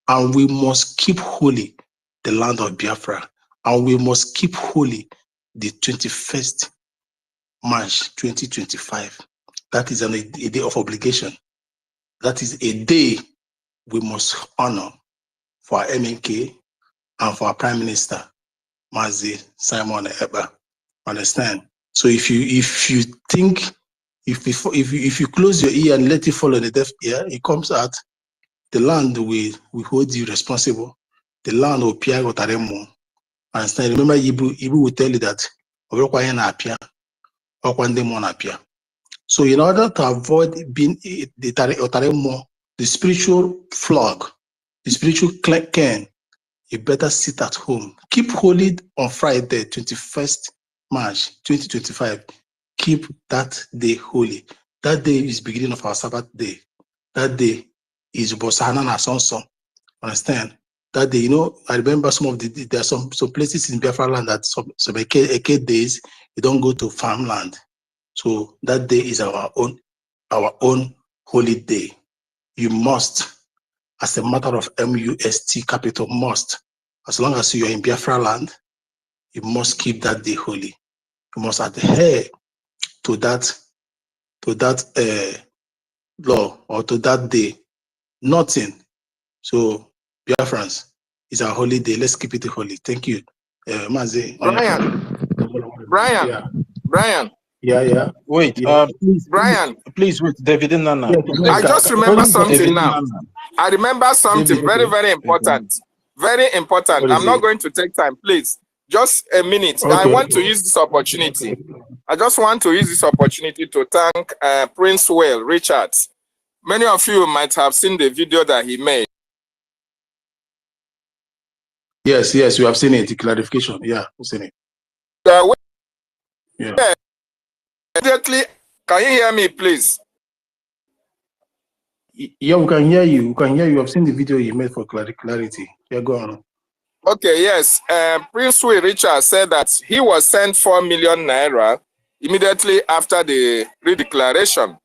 and we must keep holy the land of Biafra, and we must keep holy the 21st March 2025. That is a day of obligation. That is a day we must honor for our MNK and for our Prime Minister, Mazi Simon Ekpa. Understand? So if you think, if you close your ear and let it fall on the deaf ear, it comes out, the land will hold you responsible. The land will pia gotaremo. Understand? Remember, Ibu will tell you that so in order to avoid being the otaremo, the spiritual flog, the spiritual can, you better sit at home. Keep holy on Friday, 21st March 2025. Keep that day holy. That day is beginning of our Sabbath day. That day is Bosana na Sonson. Understand? That day, I remember there are some places in Biafra land that some EKID days, you don't go to farmland. So that day is our own holy day. You must, as a matter of MUST capital, must, as long as you are in Biafra land, you must keep that day holy. You must adhere to that law or to that day. Nothing. So Biafrans, is our holy day. Let's keep it holy. Thank you. Mazi, Brian. Yeah. Wait, yeah. Please wait, David and Nana. I just remember something now. I remember something very important. Very important. I'm not going to take time, please. Just a minute. Okay. I want to use this opportunity. I just want to use this opportunity to thank Prince Well Richards. Many of you might have seen the video that he made. Yes, we have seen it. The clarification. Yeah, we've seen it. Yeah. Immediately, can you hear me, please? Yeah, we can hear you. We can hear you. I've seen the video you made for clarity. Yeah, go on. Okay, yes. Prince Louis Richard said that he was sent 4 million naira immediately after the redeclaration.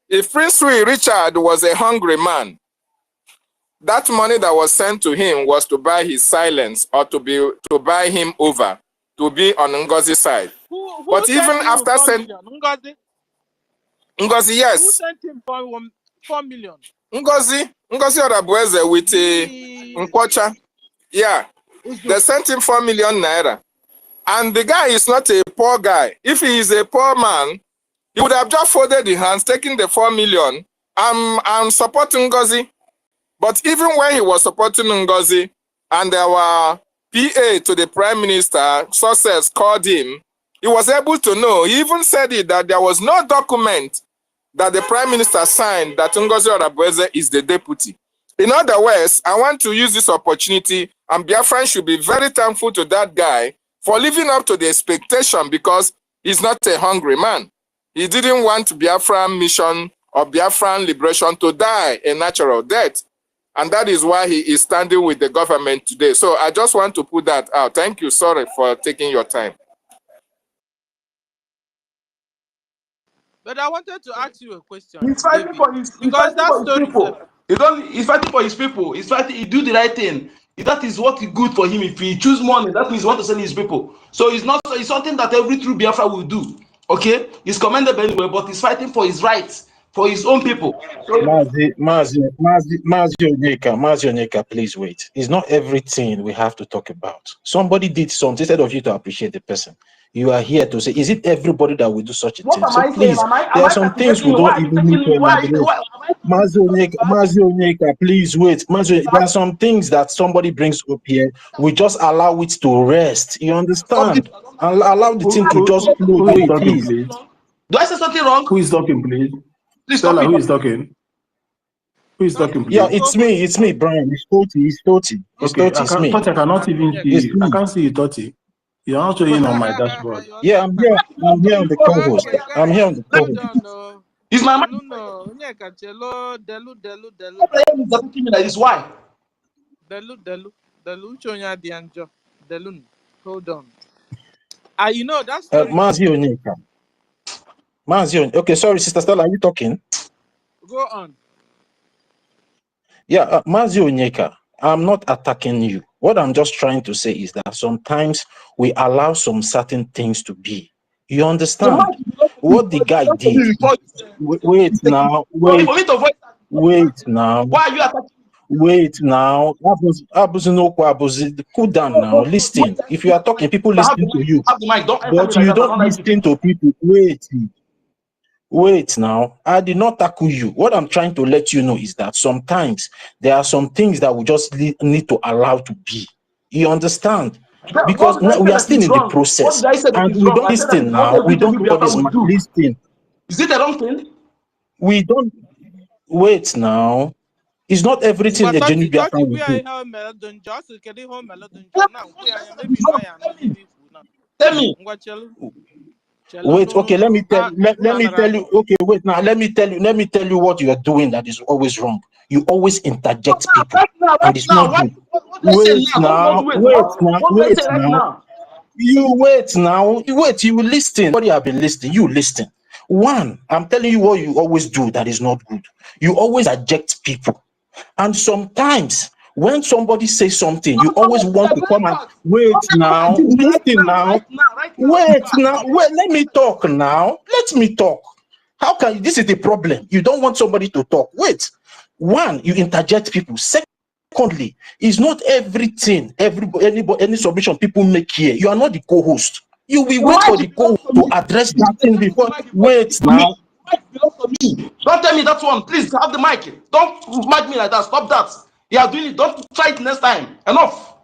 If Prince Louis Richard was a hungry man, that money that was sent to him was to buy his silence or to buy him over to be on Ngozi's side. Who But even sent you after 4 million? Ngozi? Ngozi, Who yes. sent him 4 million? Ngozi Orabueze with a Nkwocha. Yeah. They sent him 4 million naira. And the guy is not a poor guy. If he is a poor man, he would have just folded the hands, taken the 4 million. I'm supporting Ngozi. But even when he was supporting Ngozi and our PA to the Prime Minister, Success, called him, he was able to know. He even said it that there was no document that the Prime Minister signed that Ngozi Orabueze is the deputy. In other words, I want to use this opportunity, and Biafran should be very thankful to that guy for living up to the expectation, because he's not a hungry man. He didn't want Biafran mission or Biafran liberation to die a natural death. And that is why he is standing with the government today. So I just want to put that out. Thank you. Sorry for taking your time. But I wanted to ask you a question. He's fighting for his, Because that story people. He's fighting for his people. He's fighting. He do the right thing. That is what is good for him. If he choose money, that means he want to send his people. So it's not. It's something that every true Biafra will do. Okay, he's commendable anyway, but he's fighting for his rights, for his own people. So, Mazi Onyeka, please wait. It's not everything we have to talk about. Somebody did something. Instead of you to appreciate the person, you are here to say, is it everybody that will do such a thing? So please, there are some things we don't even need to elaborate. Mazi Onyeka, please wait. There are some things that somebody brings up here. We just allow it to rest. You understand? And allow the thing to just flow the way it is. Do I say something wrong? Who is talking, please? Please Stella, who is talking? Who is talking, please? Yeah, it's me, Brian. It's Toti. Okay, It's me. I cannot even see you. I can't see you, Toti. You're not showing on my dashboard. Yeah, I'm here on the co-host. I'm here on the co-host. Is my man? No. Delu. Why? Delu. Chonya Dianjo. Delu. Hold on. You know that's Mazi Onyeka. Okay, sorry, Sister Stella, are you talking? Go on. Yeah, Mazi Onyeka, I'm not attacking you. What I'm just trying to say is that sometimes we allow some certain things to be. You understand? What the guy did. Wait now. Why are you attacking? Wait now. Cool down now. Listen. If you are talking, people listen to you. But you don't listen to people. Wait now. I did not tackle you. What I'm trying to let you know is that sometimes there are some things that we just need to allow to be. You understand? Because we are still in the process. And we don't listen now. We don't do this. Listen. Is it the wrong thing? We don't. Wait now. It's not everything a genuine Biafran will do. Tell me. Wait, okay, let me tell you. Okay, wait now. Let me tell you what you are doing that is always wrong. You always interject people, and it's not good. Wait now. You wait now. You will listen. What you have been listening, you listen. One, I'm telling you what you always do that is not good. You always eject people. And sometimes when somebody says something, you always want to come and wait now. Listen now. Wait now. Wait, let me talk now. Let me talk. How can you? This is the problem. You don't want somebody to talk. Wait. One, you interject people. Secondly, it's not everything, any submission people make here. You are not the co-host. You will wait for the co-host to address that thing before. Wait now. Don't tell me that one. Please have the mic. Don't mic me like that. Stop that. You are doing it. Don't try it next time. Enough.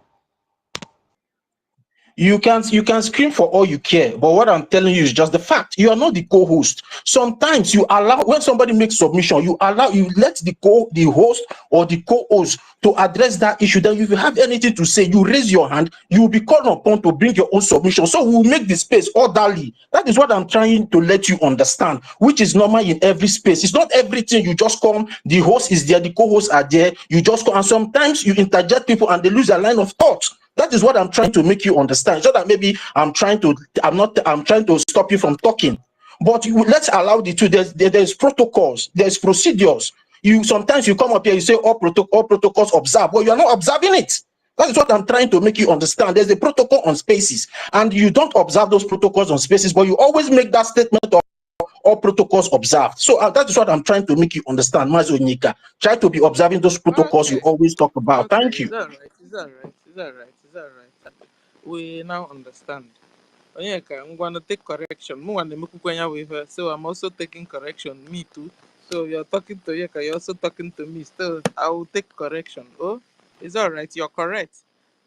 You can scream for all you care, but what I'm telling you is just the fact. You are not the co-host. Sometimes you allow, when somebody makes submission, you let the host or the co-host to address that issue. Then if you have anything to say, you raise your hand, you will be called upon to bring your own submission. So we will make the space orderly. That is what I'm trying to let you understand, which is normal in every space. It's not everything you just come, the host is there, the co-hosts are there, you just come, and sometimes you interject people and they lose their line of thought. That is what I'm trying to make you understand. So that maybe I'm trying to stop you from talking. But let's allow the two. There's protocols, there's procedures. Sometimes you come up here, you say all protocols observed, but you are not observing it. That is what I'm trying to make you understand. There's a protocol on spaces, and you don't observe those protocols on spaces, but you always make that statement of all protocols observed. So that is what I'm trying to make you understand, Mazo Nika. Try to be observing those protocols you Okay. always talk about. Okay. Thank you. Is that right? Is that right? Is that right? Is that right? We now understand. Onyeka, I'm gonna take correction. Mo and the with her, so I'm also taking correction. Me too. So you're talking to Onyeka, you're also talking to me. Still, I will take correction. Oh, it's all right. You're correct.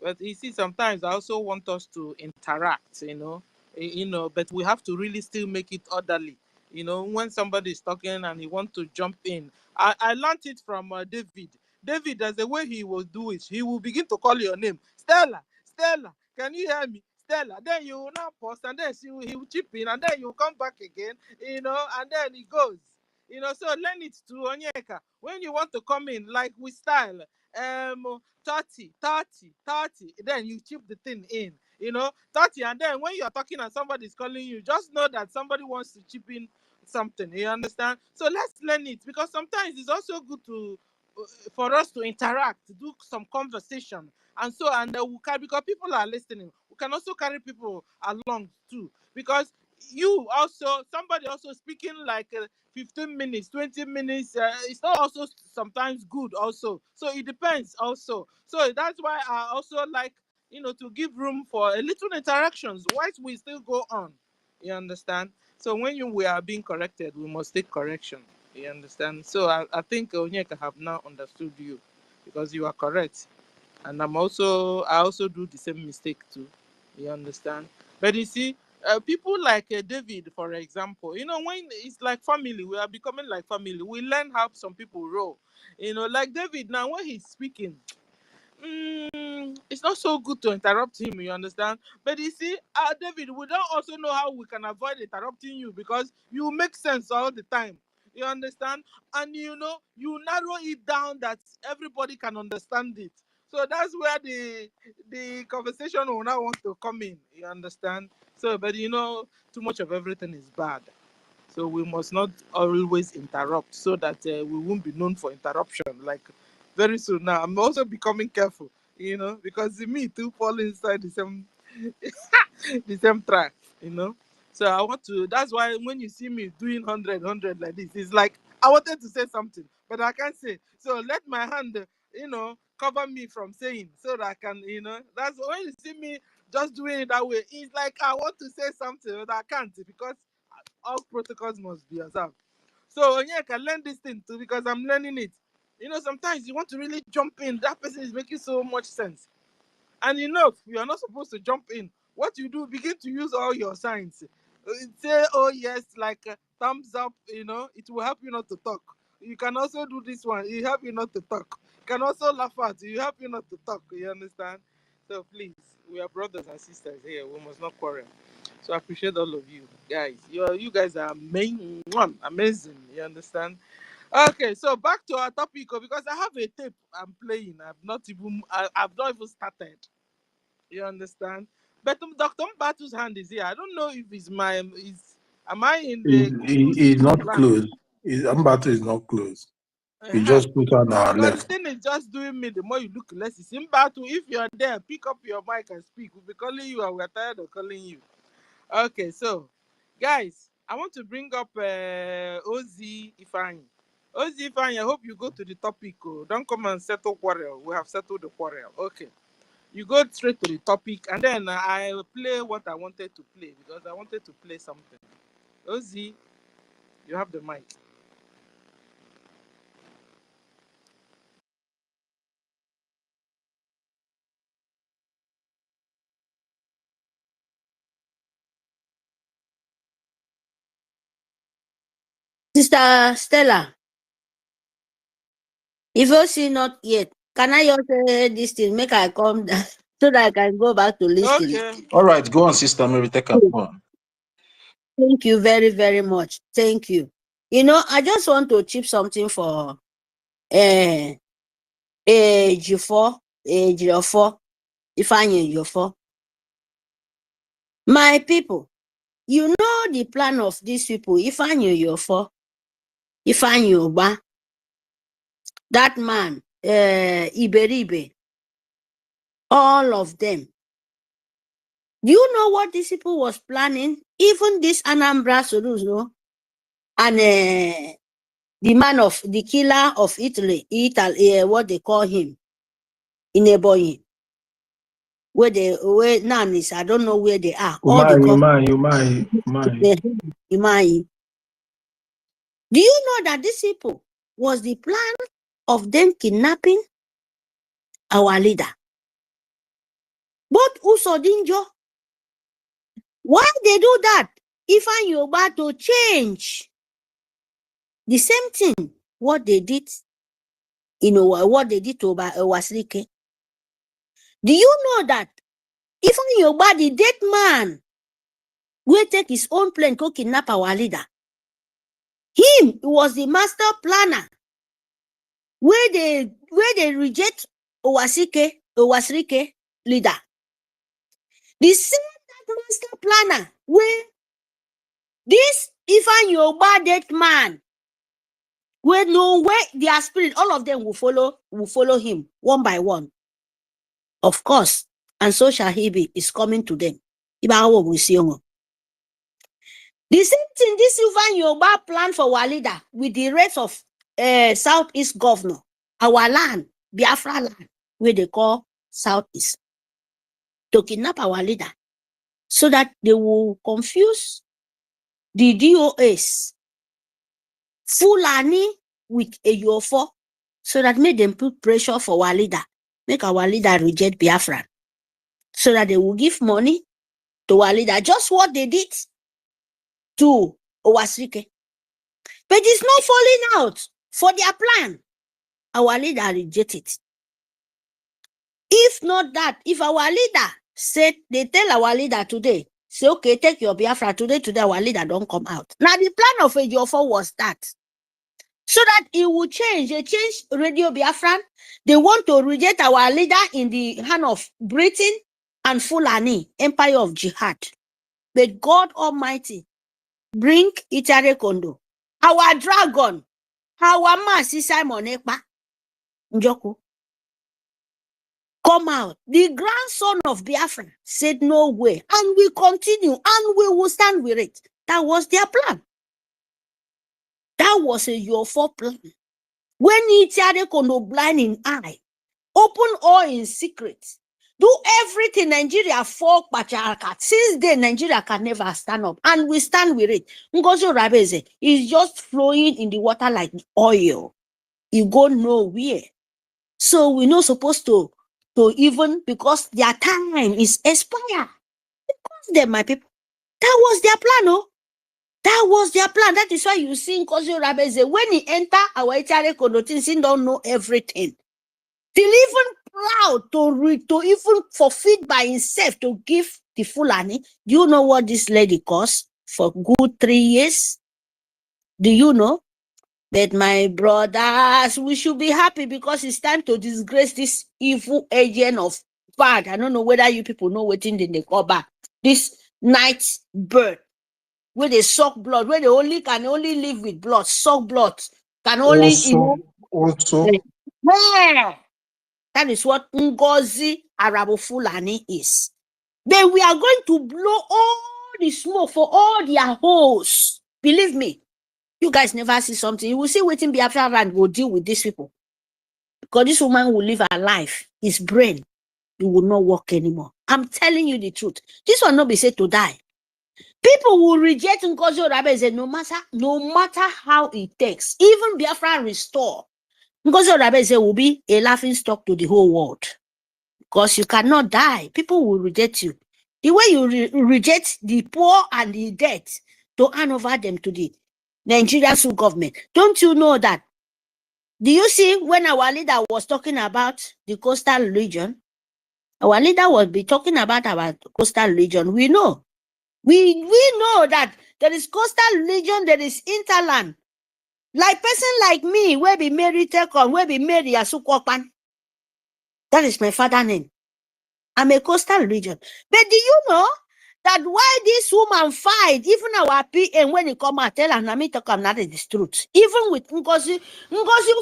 But you see, sometimes I also want us to interact. But we have to really still make it orderly. When somebody is talking and he wants to jump in, I learned it from David. David, there's a way he will do it. He will begin to call your name, Stella, Stella. Can you hear me? Stella. Then you will now pause and then he will chip in and then you come back again, and then it goes. So learn it to Onyeka. When you want to come in, like with style, 30, 30, 30, then you chip the thing in, 30, and then when you're talking and somebody's calling you, just know that somebody wants to chip in something, you understand? So let's learn it, because sometimes it's also good for us to interact, do some conversation, and we can, because people are listening, we can also carry people along too, because somebody also speaking like 15 minutes, 20 minutes, it's not also sometimes good also, so it depends also. So that's why I also like to give room for a little interactions whilst we still go on, you understand? So when we are being corrected, we must take correction. You understand? So I think Onyeka have now understood you, because you are correct. And I also do the same mistake too. You understand? But you see, people like David, for example, when it's like family, we are becoming like family. We learn how some people roll. Like David now, when he's speaking, it's not so good to interrupt him, you understand? But you see, David, we don't also know how we can avoid interrupting you, because you make sense all the time. You understand? And you narrow it down that everybody can understand it. So that's where the conversation will now want to come in. You understand? So, but too much of everything is bad. So we must not always interrupt, so that we won't be known for interruption. Like very soon now, I'm also becoming careful, because me too fall inside the same track, So I want to. That's why when you see me doing 100 like this, it's like I wanted to say something, but I can't say. So let my hand, cover me from saying, so that I can, That's when you see me just doing it that way. It's like I want to say something, but I can't, because all protocols must be observed. So yeah, I can learn this thing too, because I'm learning it. Sometimes you want to really jump in. That person is making so much sense. And you are not supposed to jump in. What you do, begin to use all your signs. Say, oh yes, like thumbs up, it will help you not to talk. You can also do this one, it help you not to talk. You can also laugh at you, help you not to talk, you understand? So please, we are brothers and sisters here, we must not quarrel. So I appreciate all of you guys. You guys are amazing, you understand? Okay, so back to our topic, because I have a tape I'm playing. I've not even started. You understand? But Dr. Mbatu's hand is here. I don't know if am I in the close He's not line? close. Ambato is not close. He Uh-huh. just put on our Because the left. thing is just doing me. The more you look less, it's Mbatu. If you're there, pick up your mic and speak. We'll be calling you, and we're tired of calling you. Okay, so guys, I want to bring up Ozi Ifeanyi. Ozi Ifeanyi, I hope you go to the topic. Oh. Don't come and settle quarrel. We have settled the quarrel. Okay. You go straight to the topic, and then I will play what I wanted to play, because I wanted to play something. Ozi, you have the mic. Sister Stella, if you see not yet, can I just say this thing, make I come down so that I can go back to listening? Okay. All right, go on, Sister Mary, take up. Go on. Thank you very, very much. Thank you. You know, I just want to chip something for age 4, if I knew you 4. My people, you know the plan of these people. If I knew you 4, if I knew that man, Iberibe, all of them. Do you know what these people was planning? Even this Anambra Solution and the man of the killer of Italy, what they call him, in a boy, where none is, I don't know where they are. All the Umai. Do you know that these people was the plan of them kidnapping our leader? But Usodinjo, why they do that? If I you about to change the same thing, what they did, what they did to Waslike. Do you know that if your body dead man will take his own plane to kidnap our leader? Him was the master planner where they reject Owasrike leader. The same master planner where this Ifan Yoruba dead man, where no way their spirit, all of them will follow him one by one. Of course, and so shall he be, is coming to them. The same thing this Ifan Yoruba plan for our leader with the rest of Southeast governor, our land, Biafra land, where they call Southeast, to kidnap our leader so that they will confuse the DOS Fulani with a UFO so that made them put pressure for our leader, make our leader reject Biafra, so that they will give money to our leader, just what they did to Owasrike. But it's not falling out for their plan. Our leader rejected it. If not that, if our leader said, they tell our leader today, say, okay, take your Biafra today, our leader don't come out. Now the plan of Ejiofor was that, so that it will change. They change Radio Biafran. They want to reject our leader in the hand of Britain and Fulani, Empire of Jihad. But God Almighty bring Itare Kondo, our dragon, our Masi Simon Ekpa, Njoku, come out. The grandson of Biafra said no way, and we continue, and we will stand with it. That was their plan. That was a UFO plan. When Itare Kondo blind in eye, open all in secret, do everything Nigeria for Pacharaka. Since then, Nigeria can never stand up, and we stand with it. Ngozi Rabeze is just flowing in the water like oil. You go nowhere. So we're not supposed to even, because their time is expired. Because them, my people, that was their plan, oh. That was their plan. That is why you see Ngozi Rabeze, when he enter our Itare Kondo, he don't know everything. Till even proud to even forfeit by himself to give the Fulani. Do you know what this lady cost for good 3 years? Do you know? But my brothers, we should be happy because it's time to disgrace this evil agent of bad. I don't know whether you people know what in they call back. This night bird, where they suck blood, where they can only live with blood, suck blood, can only Also. Yeah. That is what Ngozi Arabo Fulani is. Then we are going to blow all the smoke for all their holes. Believe me, you guys never see something. You will see waiting Biafra and will deal with these people. Because this woman will live her life. His brain, it will not work anymore. I'm telling you the truth. This will not be said to die. People will reject Ngozi Arabo no matter how it takes. Even Biafra restore. Ngozi Arabo will be a laughing stock to the whole world. Because you cannot die. People will reject you. The way you reject the poor and the dead, to hand over them to the Nigerian government. Don't you know that? Do you see when our leader was talking about the coastal region? Our leader will be talking about our coastal region. We know. We know that there is coastal region, there is interland. Like person like me, where be Mary Tekon, where be Mary Asukwapan. That is my father name. I'm a coastal region. But do you know that why this woman fight, even our PM, when he come and tell her, Nami talk, that is the truth. Even with Ngozi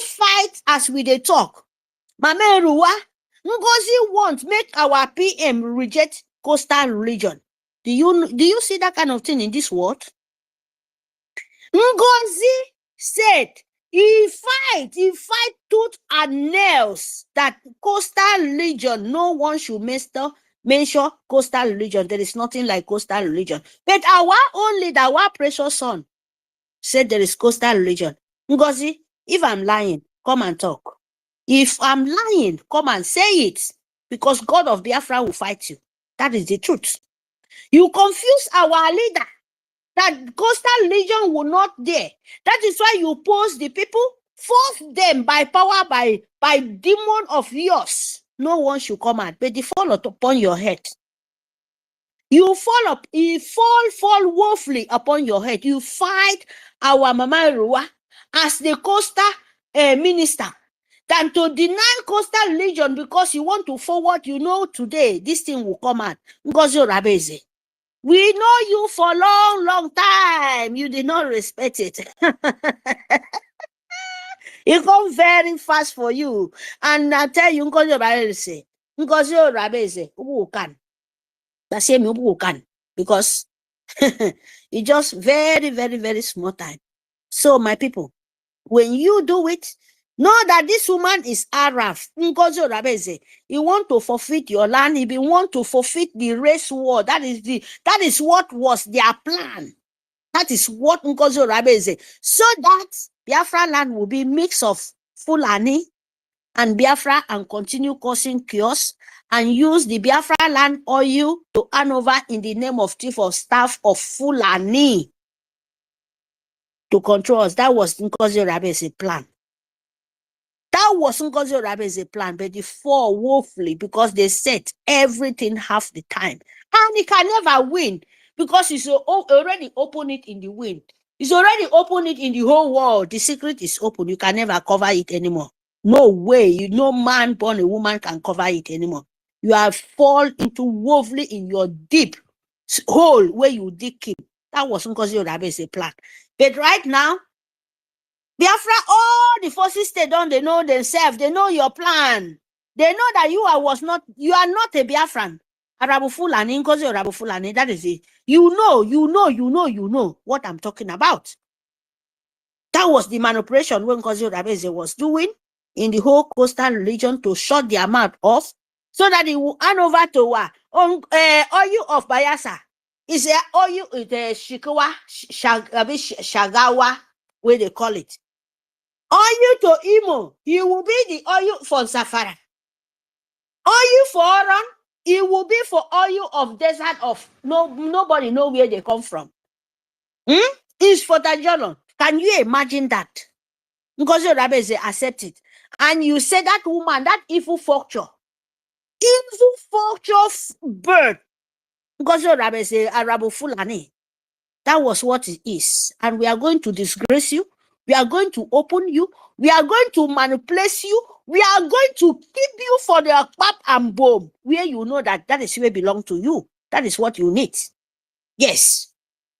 fight as we they talk. Mama Ruwa, Ngozi won't make our PM reject coastal region. Do you see that kind of thing in this world? Ngozi said he fight tooth and nails that coastal region, no one should mention coastal region. There is nothing like coastal region. But our own leader, our precious son, said there is coastal region. Ngozi, if I'm lying, come and talk. If I'm lying, come and say it. Because God of Biafra will fight you. That is the truth. You confuse our leader that coastal region will not there. That is why you pose the people, force them by power, by demon of yours. No one should come out, but they fall upon your head. You fall woefully upon your head. You fight our Mama Ruwa as the coastal minister than to deny coastal region because you want to forward, today this thing will come out. Ngozi Orabeze. We know you for long time. You did not respect it. It come very fast for you. And I tell you, Ngozi Orabeze, who can? The same who can. Because it's just very small time. So my people, when you do it, know that this woman is Araf. Ngozi Orabeze. You want to forfeit your land. If you want to forfeit the race war, that is what was their plan. That is what Ngozi Orabeze. So that Biafra land will be mix of Fulani and Biafra and continue causing chaos and use the Biafra land oil to hand over in the name of chief of staff of Fulani to control us. That was Ngozi Orabeze's plan. That was Ngozi Orabeze's plan, but they fall woefully because they said everything half the time. And he can never win because he's already open it in the wind. He's already open it in the whole world. The secret is open. You can never cover it anymore. No way. No man born a woman can cover it anymore. You have fall into woefully in your deep hole where you dig him. That was Ngozi Orabeze's plan. But right now, Biafra, all the forces they know themselves, they know your plan. They know that you are not a Biafran. Arabu Fulani, Ngozi Arabu Fulani, that is it. You know what I'm talking about. That was the manipulation when Ngozi Orabeze was doing in the whole coastal region to shut their mouth off so that it will hand over to oil of Bayelsa. It's oil Shikawa, Shagawa, where they call it. Oil to Imo, he will be the oil for Zafara. Oil for Oran, it will be for oil of desert of nobody know where they come from. It's for Tajolon. Can you imagine that? Ngozi Orabeze accept it. And you say that woman, that evil fortune bird, Ngozi Orabeze, Arabu Fulani. That was what it is. And we are going to disgrace you. We are going to open you. We are going to manipulate you. We are going to keep you for the pap and bomb, where you know that is where belong to you. That is what you need. Yes.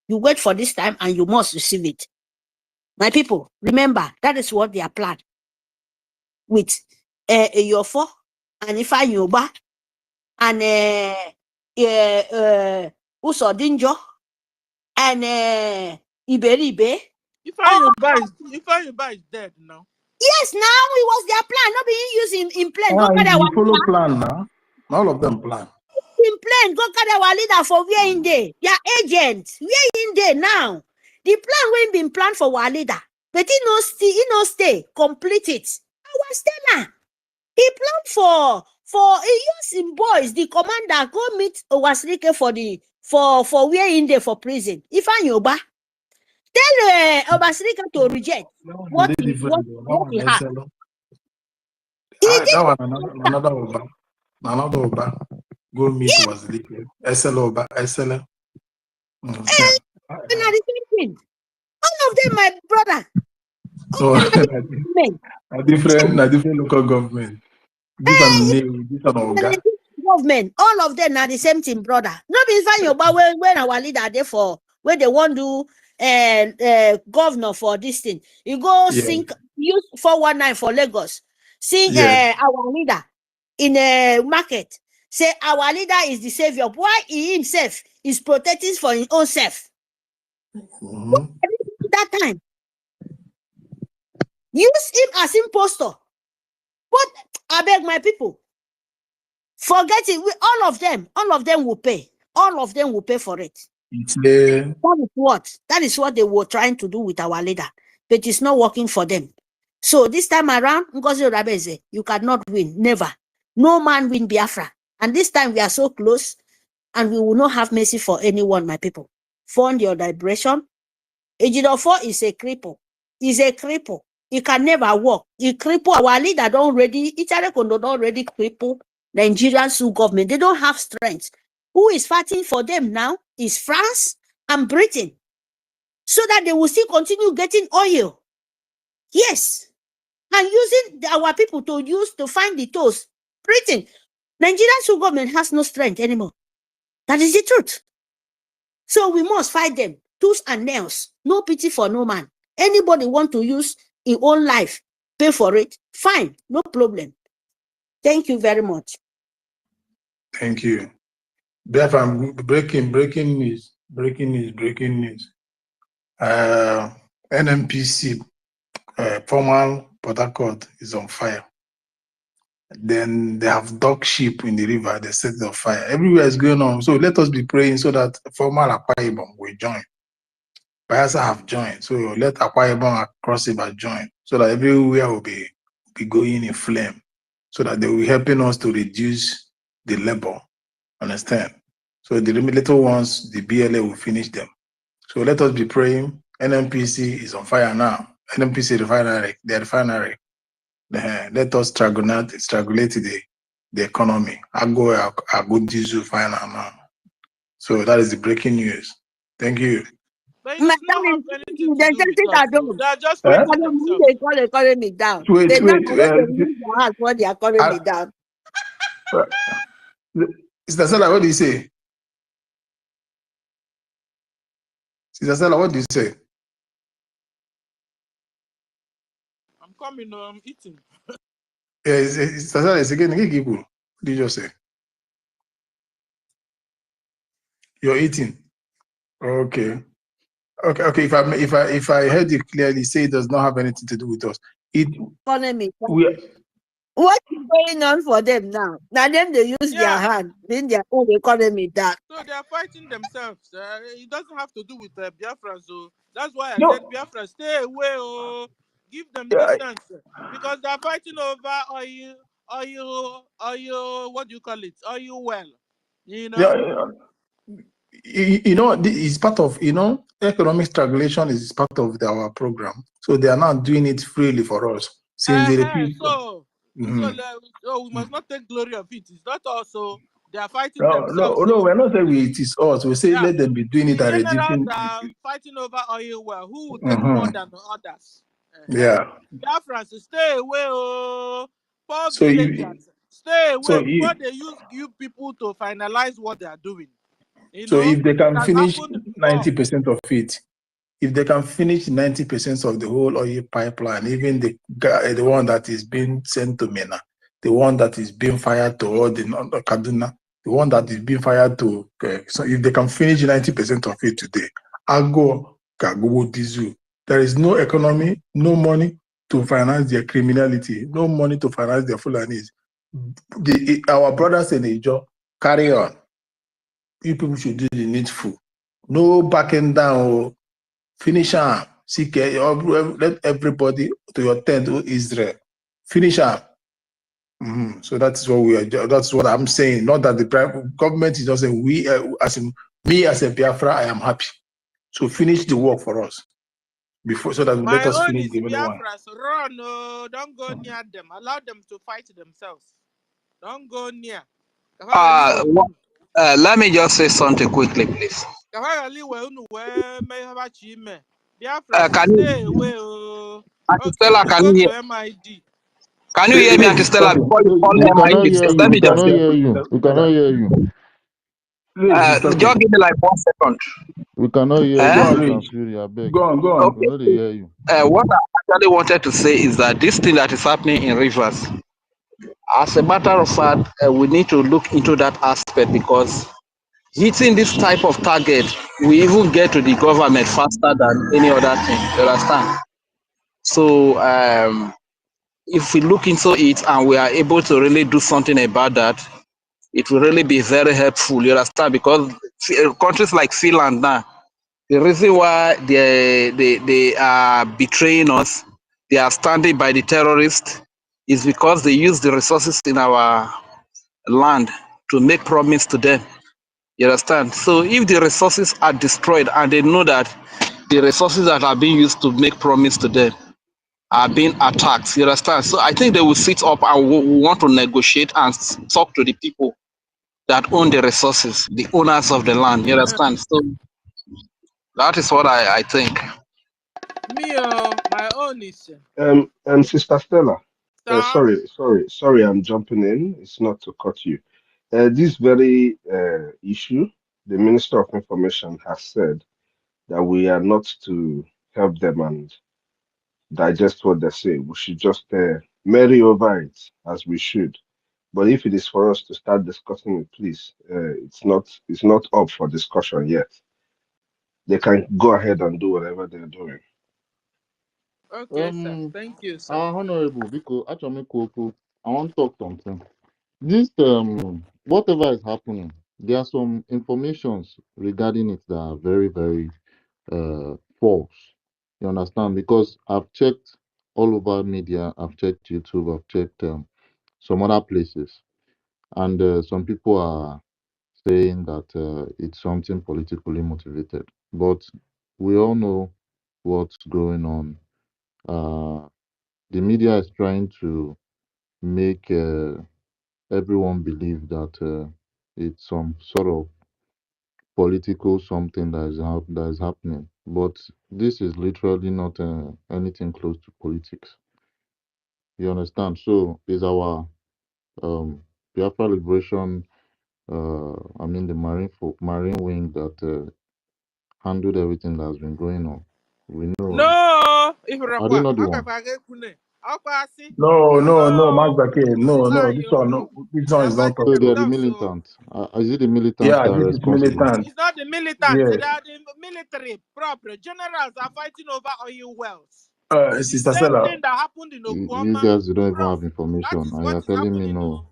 You wait for this time and you must receive it. My people, remember, that is what they are planned. With Yofo and Ifeanyi and Usodinjo and Iberibe. Ifeanyi is dead now. Yes, now it was their plan, not being used in plan. You follow plan now. All of them plan. In plan, go carry our leader for where in there. Their agents, where in there now. The plan won't be planned for our leader, but he no stay, complete it. Our Stella, he planned for he used him boys, the commander, go meet Owasrike for where in there for prison. Ifeanyi Oba. Tell Obasrika to reject what he has. That one another Oba. Go meet was leaking. SL Oba, SL. Understand? And the same thing. All of them, my brother. So a different local government. This one name, this one Oga. Government, all of them are the same thing, brother. Not be fine about when our leader there for when they want to governor for this thing. You go sing use 419 for Lagos. Sing our leader in a market. Say our leader is the savior. Why he himself is protecting for his own self? That time. Use him as impostor. But I beg my people. Forget it. All of them will pay. All of them will pay for it. That is what they were trying to do with our leader, but it's not working for them. So this time around, Ngozi Rabeze, you cannot win. Never. No man win Biafra. And this time we are so close, and we will not have mercy for anyone, my people. Fund your liberation. Ejidofo is a cripple. He's a cripple. He can never walk. He cripple our leader. Don't already. Don't already cripple Nigerian government. They don't have strength. Who is fighting for them now is France and Britain, so that they will still continue getting oil. Yes, and using our people to find the toes. Britain, Nigerian government has no strength anymore. That is the truth. So we must fight them, tooth and nails. No pity for no man. Anybody want to use his own life, pay for it, fine, no problem. Thank you very much. Thank you. Biafra, breaking news. NMPC, formal Port Harcourt is on fire. Then they have dog sheep in the river. They set it on fire. Everywhere is going on. So let us be praying so that formal Akwa Ibom will join. Bayelsa have joined. So let Akwa Ibom across River join, so that everywhere will be going in flame, so that they will be helping us to reduce the labor. Understand? So the little ones, the BLA will finish them. So let us be praying. NMPC is on fire now. NMPC refinery, the refinery. Let us strangulate the economy. I go diesel final now. So that is the breaking news. Thank you. But it does not have anything to do with us. They are just fighting themselves. They call the economy down. They not use their hands for the economy down. Sister Stella, what do you say? Sister Stella, what do you say? I'm coming, I'm eating. Sister Stella, it's again, what did you just say? You're eating. Okay. If I heard you clearly, say it does not have anything to do with us. Economy. What is going on for them now? Now them they use their hand, in their own economy down. So they are fighting themselves. It doesn't have to do with Biafra. So that's why I said Biafra, stay away or give them distance, because they are fighting over oil. What do you call it? Oil well. You know. It's part of economic strangulation is part of our program. So they are not doing it freely for us since they refuse. So we must not take glory of it. It's not also they are fighting themselves. No, we're not saying it is us. We say let them be doing it and reducing. They are fighting over oil well. Who will take more than others? Biafrans, stay away, poor villagers. Stay away before they use you people to finalize what they are doing. So if they can finish 90% of it, if they can finish 90% of the whole oil pipeline, even the one that is being sent to Mena, the one that is being fired to all the Kaduna, the one that is being fired to, so if they can finish 90% of it today, Ago diesel. There is no economy, no money to finance their criminality, no money to finance their Fulanis. Our brothers in Ijo, carry on. You people should do the needful. No backing down. Finish up. Let everybody to your tent, Israel. Finish up. So that's what we are. That's what I'm saying. Not that the private government is just saying we, as in me as a Biafra, I am happy. So finish the work for us. before so that we let My us own finish is the remaining one. Biafras. Run, don't go near them. Allow them to fight themselves. Don't go near. Let me just say something quickly, please. Biafrans, Can stay you, away. Auntie Okay, Stella, we'll can go you hear? to MID. Can you hear me, Auntie Stella? Before you call me We cannot MID, hear just you. let We me just cannot hear you. We cannot hear you. just give me like 1 second. We cannot hear you, Eh? Quick and Fury. I beg. Go on, go on. We Okay. know they hear you. What I actually wanted to say is that this thing that is happening in Rivers, as a matter of fact, we need to look into that aspect because hitting this type of target, we even get to the government faster than any other thing. You understand? So if we look into it and we are able to really do something about that, it will really be very helpful. You understand? Because countries like Finland now, the reason why they are betraying us, they are standing by the terrorists, is because they use the resources in our land to make promise to them. You understand? So if the resources are destroyed and they know that the resources that are being used to make promise to them are being attacked, you understand? So I think they will sit up and want to negotiate and talk to the people that own the resources, the owners of the land. You understand? So that is what I think. Me, my own is. Sister Stella. Sir, Sorry, I'm jumping in. It's not to cut you. This very issue, the Minister of Information has said that we are not to help them and digest what they say. We should just marry over it as we should. But if it is for us to start discussing it, please, it's not up for discussion yet. They can go ahead and do whatever they're doing. okay, sir. Thank you, sir. Honorable, because actually, I want to talk something. This whatever is happening, there are some informations regarding it that are very, very false. You understand? Because I've checked all over media, I've checked YouTube, I've checked some other places, and some people are saying that it's something politically motivated. But we all know what's going on. The media is trying to make everyone believe that it's some sort of political something that is happening. But this is literally not anything close to politics. You understand? So is our Biafra Liberation, the Marine Wing that handled everything that has been going on. We know. No, if Are they Rakwa, not the one? No, no, Master K. No. lie, This one, yo. no, this They one are is not fighting So talking. they are the themselves, so militant. Is it the militants Yeah, that are this is responsible? militant. it's not the militants. Yeah. They are the military proper. Generals are fighting over oil wells. The Sister same Stella. thing that happened in You Okwama, guys don't even bros. have That information, is and what you're is telling me happening. no.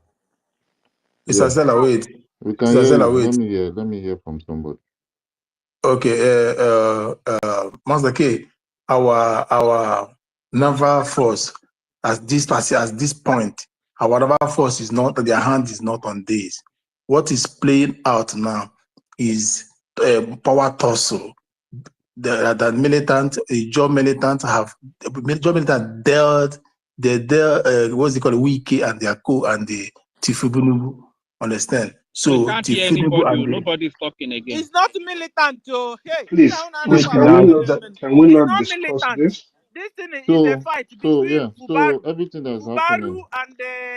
Sister Yeah, Stella, Bros. wait. we can Sister hear Stella, you. wait. Let me hear from somebody. Okay, Master K, our naval force at this point, our naval force is not, their hand is not on this. What is playing out now is power tussle. The militant, job militant dealt, what's it called, Wiki and their co and the Tifubunubu, understand? We So can't hear Tifunubu anybody. and the, Nobody's talking again. It's not militant, oh. Hey, Please, wait can now. we it's not not discuss militant. this? This thing is a So, fight between so everything that is happening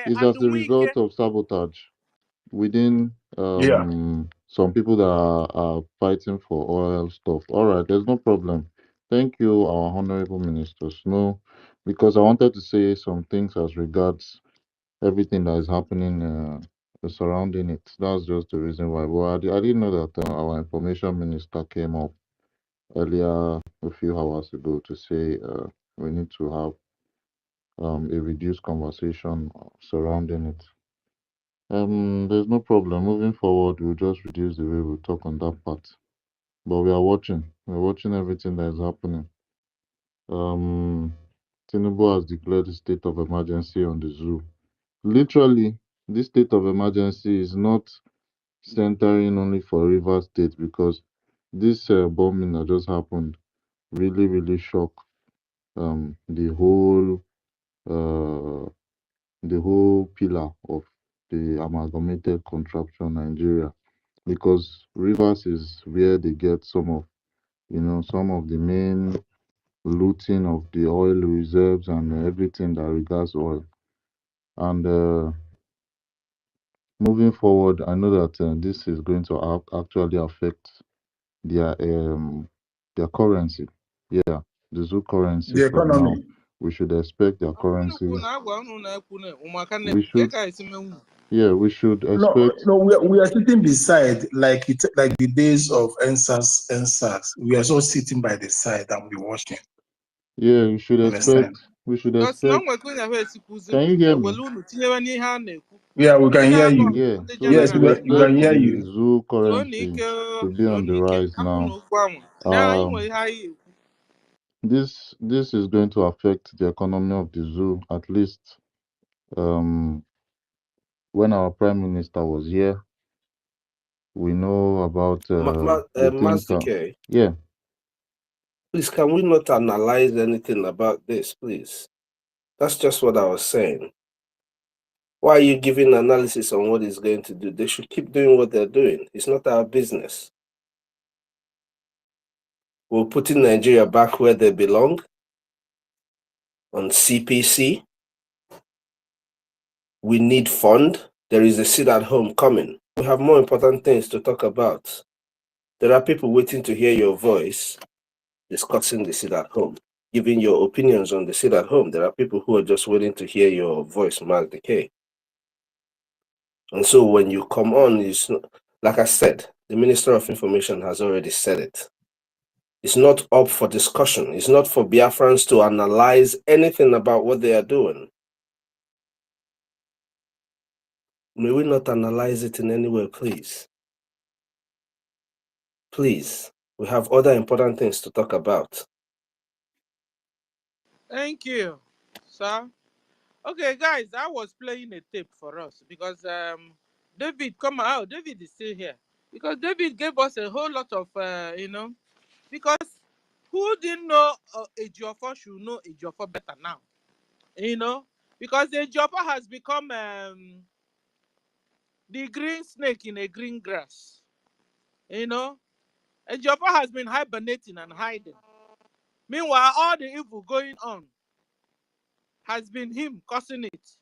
is and as the a Wike. result of sabotage within Yeah. some people that are fighting for oil stuff. All right, there's no problem. Thank you, our honorable ministers. No, because I wanted to say some things as regards everything that is happening surrounding it. That's just the reason why. Well, I didn't know that our information minister came up earlier a few hours ago to say we need to have a reduced conversation surrounding it. There's no problem. Moving forward, we'll just reduce the way we talk on that part. But we are watching. We're watching everything that is happening. Tinubu has declared a state of emergency on the zoo. Literally, this state of emergency is not centering only for Rivers State because this bombing that just happened really, really shock the uh, whole pillar of the amalgamated contraption Nigeria, because Rivers is where they get some of the main looting of the oil reserves and everything that regards oil. And moving forward, I know that this is going to actually affect their currency. Yeah, the zoo currency. The From now, economy. we should expect their currency. We should, we should No, expect. no, we are sitting beside like the days of NSAS. We are so sitting by the side and we watching. Yeah, we should Understand? expect. We should expect. Can you hear me? Yeah, we can hear you. Yeah, so we Yes, should we can expect hear the you. zoo currency to be on the rise now. This is going to affect the economy of the zoo, at least. When our prime minister was here, we know about the things. Master K, Yeah, please, can we not analyze anything about this, please? That's just what I was saying. Why are you giving analysis on what it's going to do? They should keep doing what they're doing. It's not our business. We're putting Nigeria back where they belong on CPC. We need fund. There is a sit at home coming. We have more important things to talk about. There are people waiting to hear your voice discussing the sit at home, giving your opinions on the sit at home. There are people who are just waiting to hear your voice, Mark Decay. And so when you come on, it's not, like I said, the Minister of Information has already said it. It's not up for discussion. It's not for Biafrans to analyze anything about what they are doing. May we not analyze it in any way, please? Please, we have other important things to talk about. Thank you, sir. Okay, guys, I was playing a tape for us because David, come out. David is still here because David gave us a whole lot of, because who didn't know Ejiofor should know Ejiofor better now, because Ejiofor has become the green snake in a green grass, Ejiofor has been hibernating and hiding. Meanwhile, all the evil going on has been him causing it.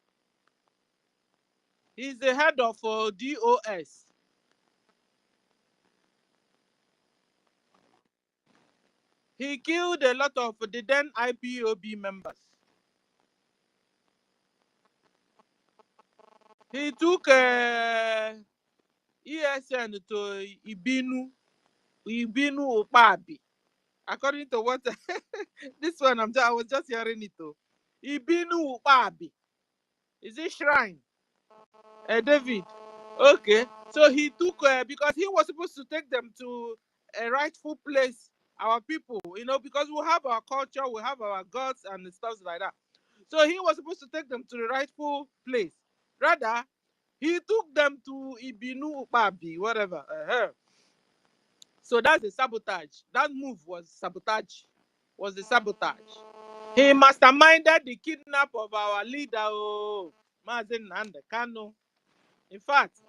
He's the head of DOS. He killed a lot of the then IPOB members. He took ESN to Ibinu Upabi. According to what this one I was just hearing it to. Ibinu Upabi. Is it shrine? David. Okay. So he took because he was supposed to take them to a rightful place, our people, because we have our culture, we have our gods and stuff like that. So he was supposed to take them to the rightful place. Rather, he took them to Ibinu Upabi, whatever. So that's the sabotage. That move was sabotage. Was the sabotage. He masterminded the kidnap of our leader, Mazen Nanda Kanu. In fact,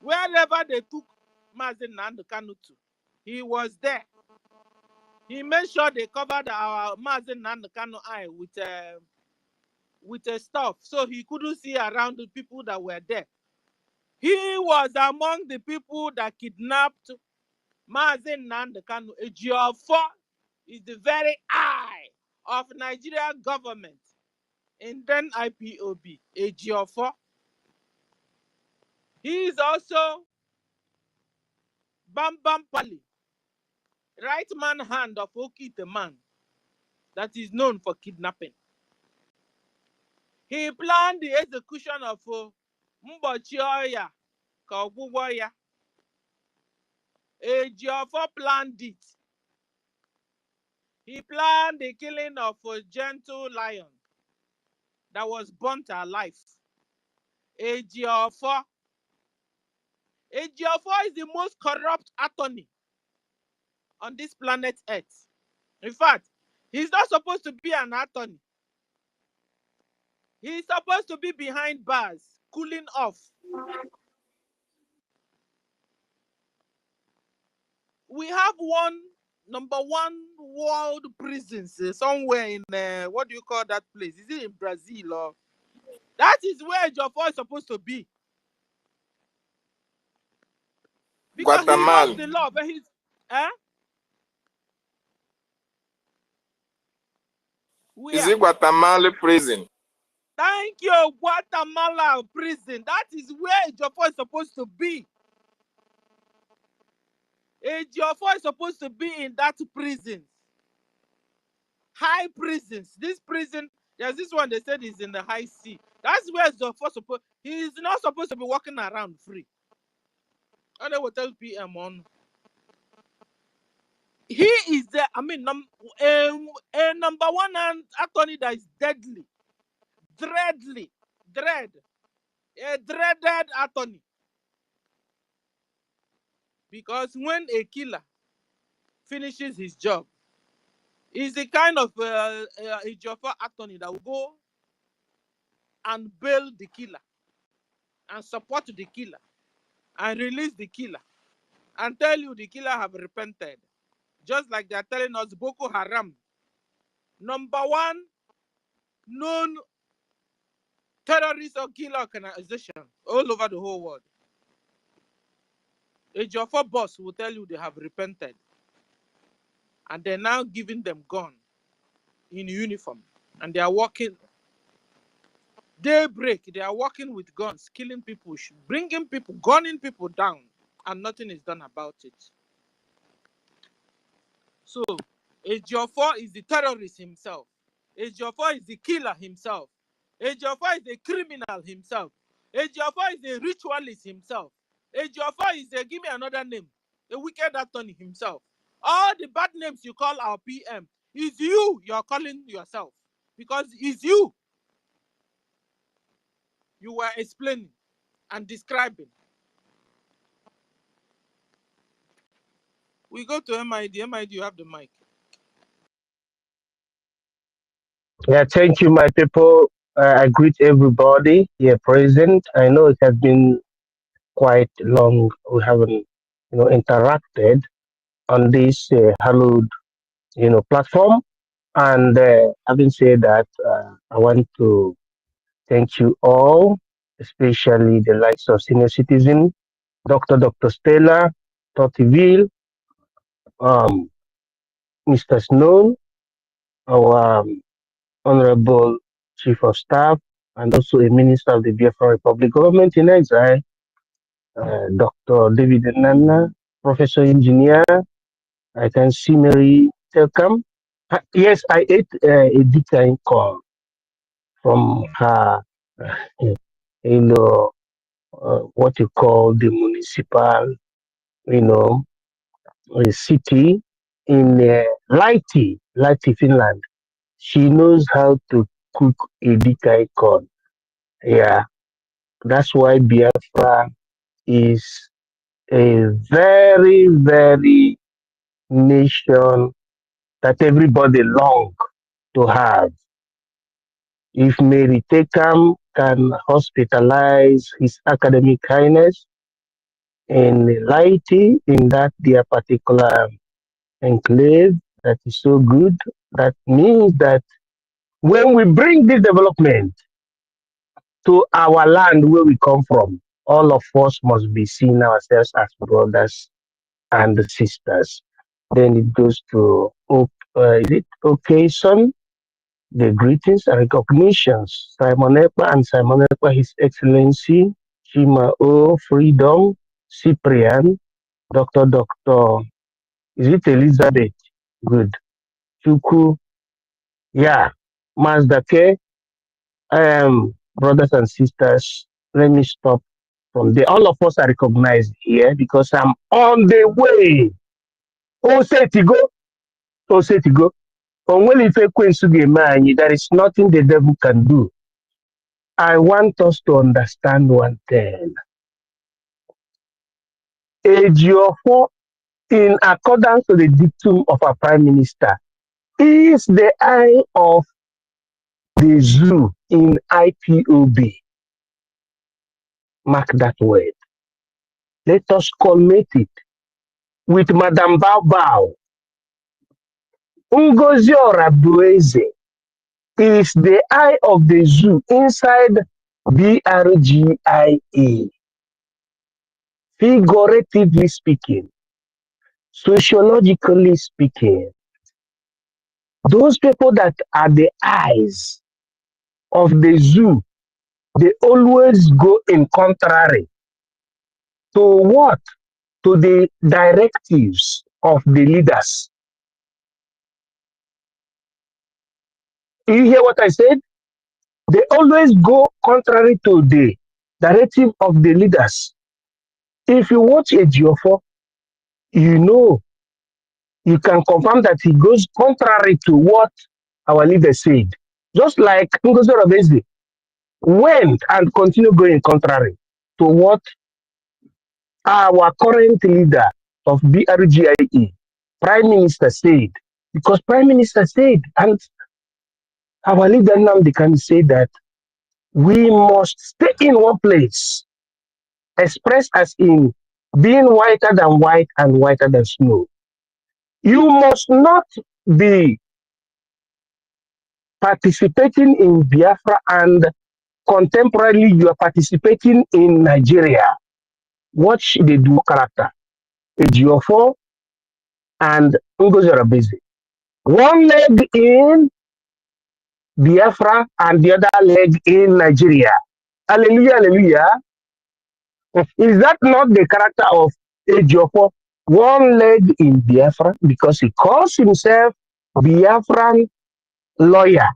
wherever they took Mazen Nanda Kanu to, he was there. He made sure they covered our Mazen Nanda Kanu eye with a stuff, so he couldn't see around the people that were there. He was among the people that kidnapped Mazen Nanda Kanu. Ejiofor is the very eye of Nigerian government in then IPOB. Ejiofor. He is also Bam Bam Pali, right man hand of Oki the man that is known for kidnapping. He planned the execution of Mbochi Oya, Kogbugoya. Ejiofor planned it. He planned the killing of a gentle lion that was burnt alive. Ejiofor. Ejiofor is the most corrupt attorney on this planet Earth. In fact, he's not supposed to be an attorney. He's supposed to be behind bars, cooling off. We have number one world prisons somewhere in what do you call that place? Is it in Brazil or? That is where Jofo is supposed to be. Because he knows Guatemala. the law, but he's Is where? it Guatemala prison? Thank you, Guatemala prison. That is where Jofo is supposed to be. Jofo is supposed to be in that prison. High prisons. This prison, there's this one they said is in the high sea. That's where Jofo supposed. He is not supposed to be walking around free. And they will tell PM on. He is the, I mean, a number one attorney that is deadly, a dreaded attorney. Because when a killer finishes his job, he's the kind of a Joffa attorney that will go and bail the killer and support the killer and release the killer and tell you the killer have repented. Just like they're telling us Boko Haram, number one known terrorist or killer organization all over the whole world. A Joffa boss will tell you they have repented. And they're now giving them gun in uniform. And they are walking daybreak. They are walking with guns, killing people, bringing people, gunning people down. And nothing is done about it. So, Ejiofor is the terrorist himself. Ejiofor is the killer himself. Ejiofor is a criminal himself. Ejiofor is a ritualist himself. Ejiofor is a, give me another name, a wicked attorney himself. All the bad names you call our PM is you're calling yourself. Because it's you were explaining and describing. We go to MID. MID, you have the mic. Yeah, thank you, my people. I greet everybody here present. I know it has been quite long. We haven't, interacted on this hallowed, platform. And having said that, I want to thank you all, especially the likes of senior citizen, Dr. Stella, Totiville, um, Mr. Snow, our Honorable Chief of Staff, and also a Minister of the Biafra Republic Government in Exile, Dr. David Nana, Professor Engineer. I can see Mary Telcom. Yes, I ate a decline call from her, what you call the municipal, city in Lahti, Finland. She knows how to cook a decline corn. Yeah, that's why Biafra is a very, very nation that everybody long to have. If Mary Tekam can hospitalize his academic highness in Laiti, in that their particular enclave, that is so good, that means that when we bring this development to our land where we come from, all of us must be seeing ourselves as brothers and sisters. Then it goes to is it occasion, the greetings and recognitions. Simon Ekpa and Simon Ekpa, His Excellency, Chima O, Freedom, Cyprian, Dr. Is it Elizabeth? Good. Chuku, yeah, Mazdake, brothers and sisters, let me stop from there. All of us are recognized here because I'm on the way. Oh, say to go. Oh, say to go. There is nothing the devil can do. I want us to understand one thing. Ejiofor, in accordance to the dictum of our Prime Minister, is the eye of the zoo in IPOB. Mark that word. Let us commit it with Madame Bao Bao. Ngozi Orabueze is the eye of the zoo inside BRGIE. Figuratively speaking, sociologically speaking, those people that are the eyes of the zoo, they always go in contrary to what? To the directives of the leaders. You hear what I said? They always go contrary to the directive of the leaders. If you watch a Geoffo, you know, you can confirm that he goes contrary to what our leaders said. Just like Ngozi Obeze went and continue going contrary to what our current leader of BRGIE, Prime Minister said. Because Prime Minister said, and our leader Nnamdi can say that we must stay in one place, expressed as in being whiter than white and whiter than snow. You must not be participating in Biafra and contemporarily you are participating in Nigeria. Watch the dual character, Ejiofor and Ngozi Obeze. One leg in Biafra and the other leg in Nigeria. Hallelujah, hallelujah. Is that not the character of Ejiofor? One leg in Biafra because he calls himself Biafran lawyer.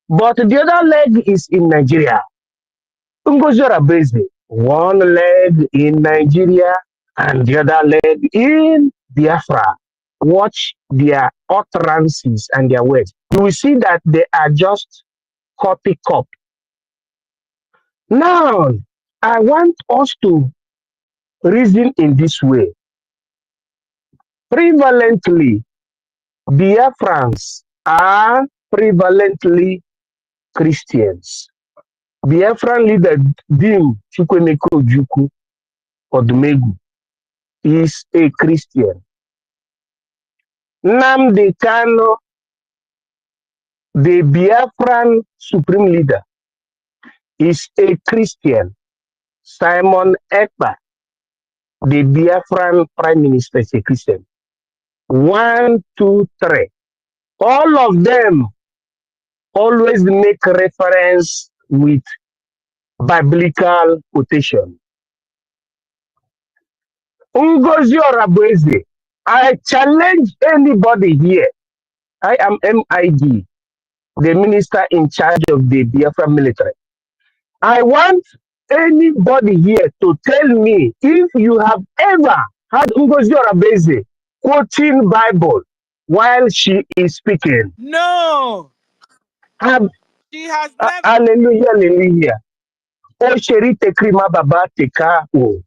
But the other leg is in Nigeria. Ngozi Obeze, one leg in Nigeria and the other leg in Biafra. Watch their utterances and their words. You will see that they are just copy. Now, I want us to reason in this way. Prevalently, Biafrans are prevalently Christians. Biafran leader Dim Chukwemeka Ojukwu Odumegwu is a Christian. Nnamdi Kanu, the Biafran supreme leader, is a Christian. Simon Ekpa, the Biafran prime minister, is a Christian. 1, 2, 3. All of them always make reference with biblical quotation. Ngozi Orabueze, I challenge anybody here. I am MID, the minister in charge of the Biafra military. I want anybody here to tell me if you have ever had Ngozi Orabueze quoting Bible while she is speaking. No. She has never. Hallelujah, hallelujah. O sheri tekrima baba teka o.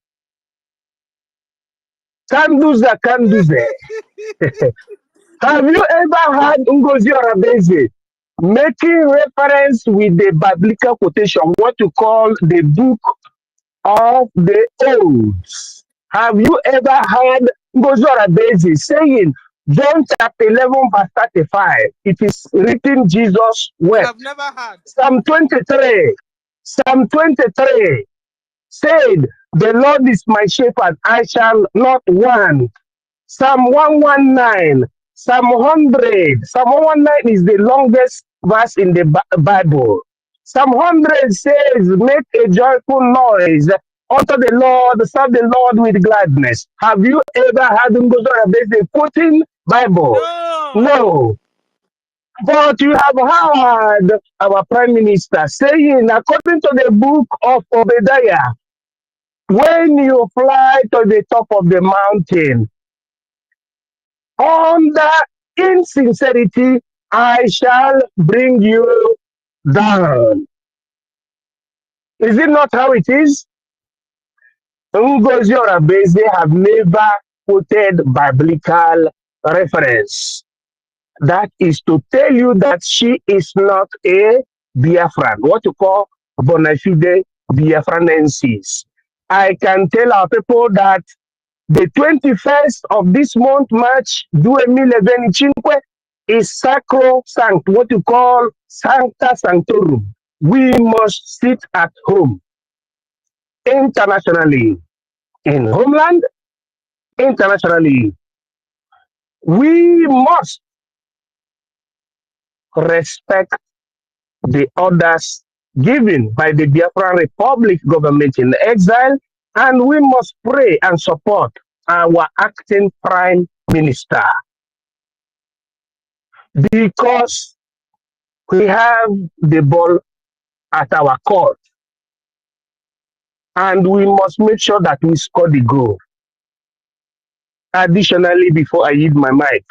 Kanduza kanduze. Have you ever had Ngozi Orabueze making reference with the biblical quotation, what you call the book of the Odes? Have you ever heard Ngozi Orabueze saying, John chapter 11, verse 35, it is written Jesus wept. I have never heard. Psalm 23 said, the Lord is my shepherd, I shall not want. Psalm 119, Psalm 100. Psalm 119 is the longest verse in the Bible. Psalm 100 says, make a joyful noise unto the Lord, serve the Lord with gladness. Have you ever had Ngozi Orabueze quoting Bible? No. But you have heard our Prime Minister saying, according to the book of Obadiah, when you fly to the top of the mountain, under insincerity, I shall bring you down. Is it not how it is? Ngozi Orabueze have never quoted biblical reference. That is to tell you that she is not a Biafran, what you call bona fide Biafranensis. I can tell our people that the 21st of this month, March 2025, is sacrosanct, what you call Sancta Sanctorum. We must sit at home internationally, in homeland, internationally. We must respect the orders given by the Biafran Republic government in exile, and we must pray and support our acting prime minister because we have the ball at our court, and we must make sure that we score the goal. Additionally, before I yield my mic,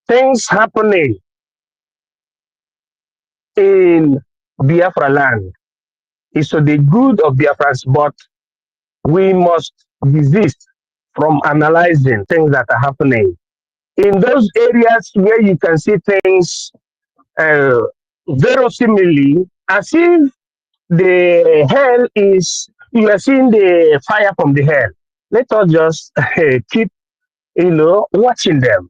things happening in Biafra land is to the good of Biafrans, but we must desist from analyzing things that are happening. In those areas where you can see things verosimilly, as if the hell is, you are seeing the fire from the hell. Let us just keep, watching them.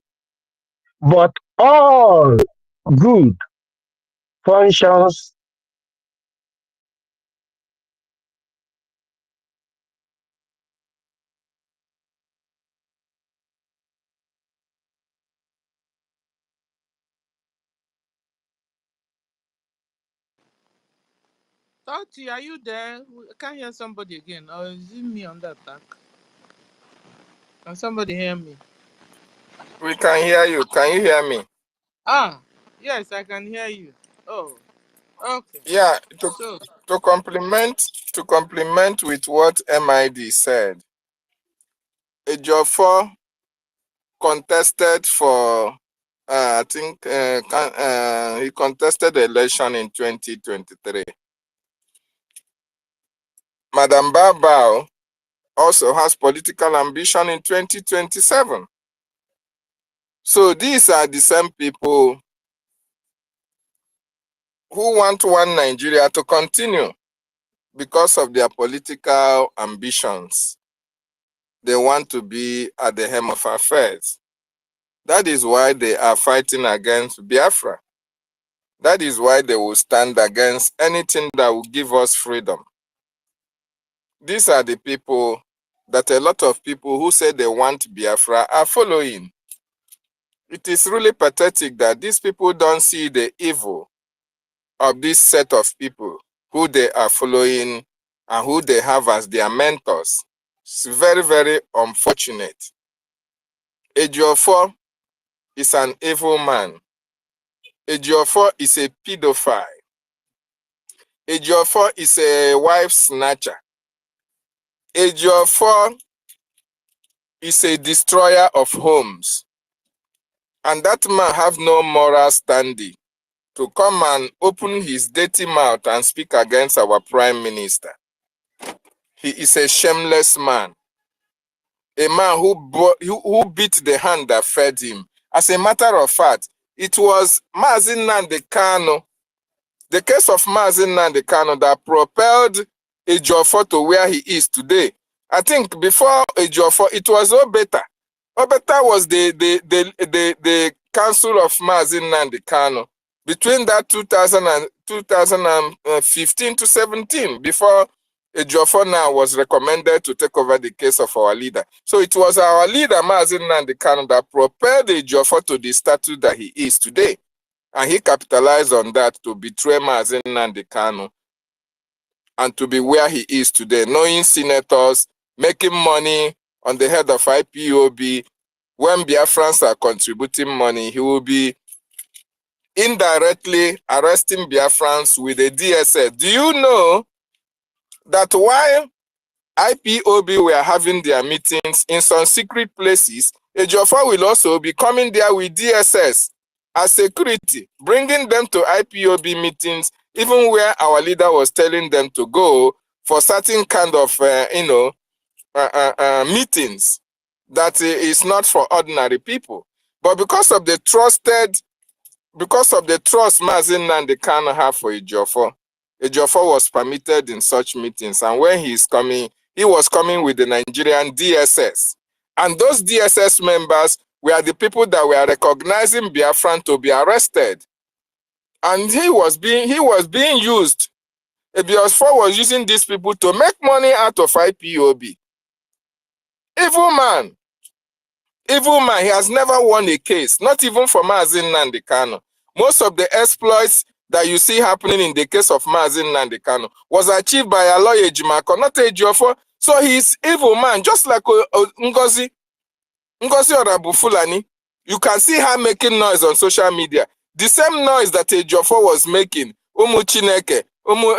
But all good functions Tati, are you there? I can't hear somebody again. Or is it me on that attack? Can somebody hear me? We can hear you. Can you hear me? Ah, yes, I can hear you. Oh, okay. Yeah, So, to complement with what MID said, Ejiofor contested for I think he contested the election in 2023. Madam Babao also has political ambition in 2027. So these are the same people who want one Nigeria to continue because of their political ambitions. They want to be at the helm of affairs. That is why they are fighting against Biafra. That is why they will stand against anything that will give us freedom. These are the people that a lot of people who say they want Biafra are following. It is really pathetic that these people don't see the evil of this set of people who they are following and who they have as their mentors. It's very, very unfortunate. Ejiofor is an evil man. Ejiofor is a pedophile. Ejiofor is a wife snatcher. Ejiofor is a destroyer of homes. And that man have no moral standing to come and open his dirty mouth and speak against our prime minister. He is a shameless man. A man who beat the hand that fed him. As a matter of fact, it was Mazi Nnamdi Kanu, the case of Mazi Nnamdi Kanu, that propelled Ejiofor to where he is today. I think before Ejiofor, it was Obeta. Obeta was the council of Mazi Nnamdi Kanu between that 2015 to 17, before Ejiofor now was recommended to take over the case of our leader. So it was our leader, Mazi Nnamdi Kanu, that propelled Ejiofor to the status that he is today. And he capitalized on that to betray Mazi Nnamdi Kanu and to be where he is today, knowing senators, making money on the head of IPOB. When Biafrans are contributing money, he will be indirectly arresting Biafrans with a DSS. Do you know that while IPOB were having their meetings in some secret places, Ejiofor will also be coming there with DSS as security, bringing them to IPOB meetings, even where our leader was telling them to go for certain kind of, meetings that is not for ordinary people. But because of the trust Mazin Nnamdi Kanu have for Ejiofor was permitted in such meetings. And when he was coming with the Nigerian DSS. And those DSS members were the people that were recognizing Biafran to be arrested. And he was being used. Ejiofor was using these people to make money out of IPOB. Evil man. Evil man, he has never won a case, not even for Mazin Nnamdi Kanu. Most of the exploits that you see happening in the case of Mazin Nnamdi Kanu was achieved by a lawyer, Ejimako, not Ejiofor. So he's evil man, just like Ngozi Orabu Fulani. You can see her making noise on social media. The same noise that Ejiofor was making, Umu Chineke, Umu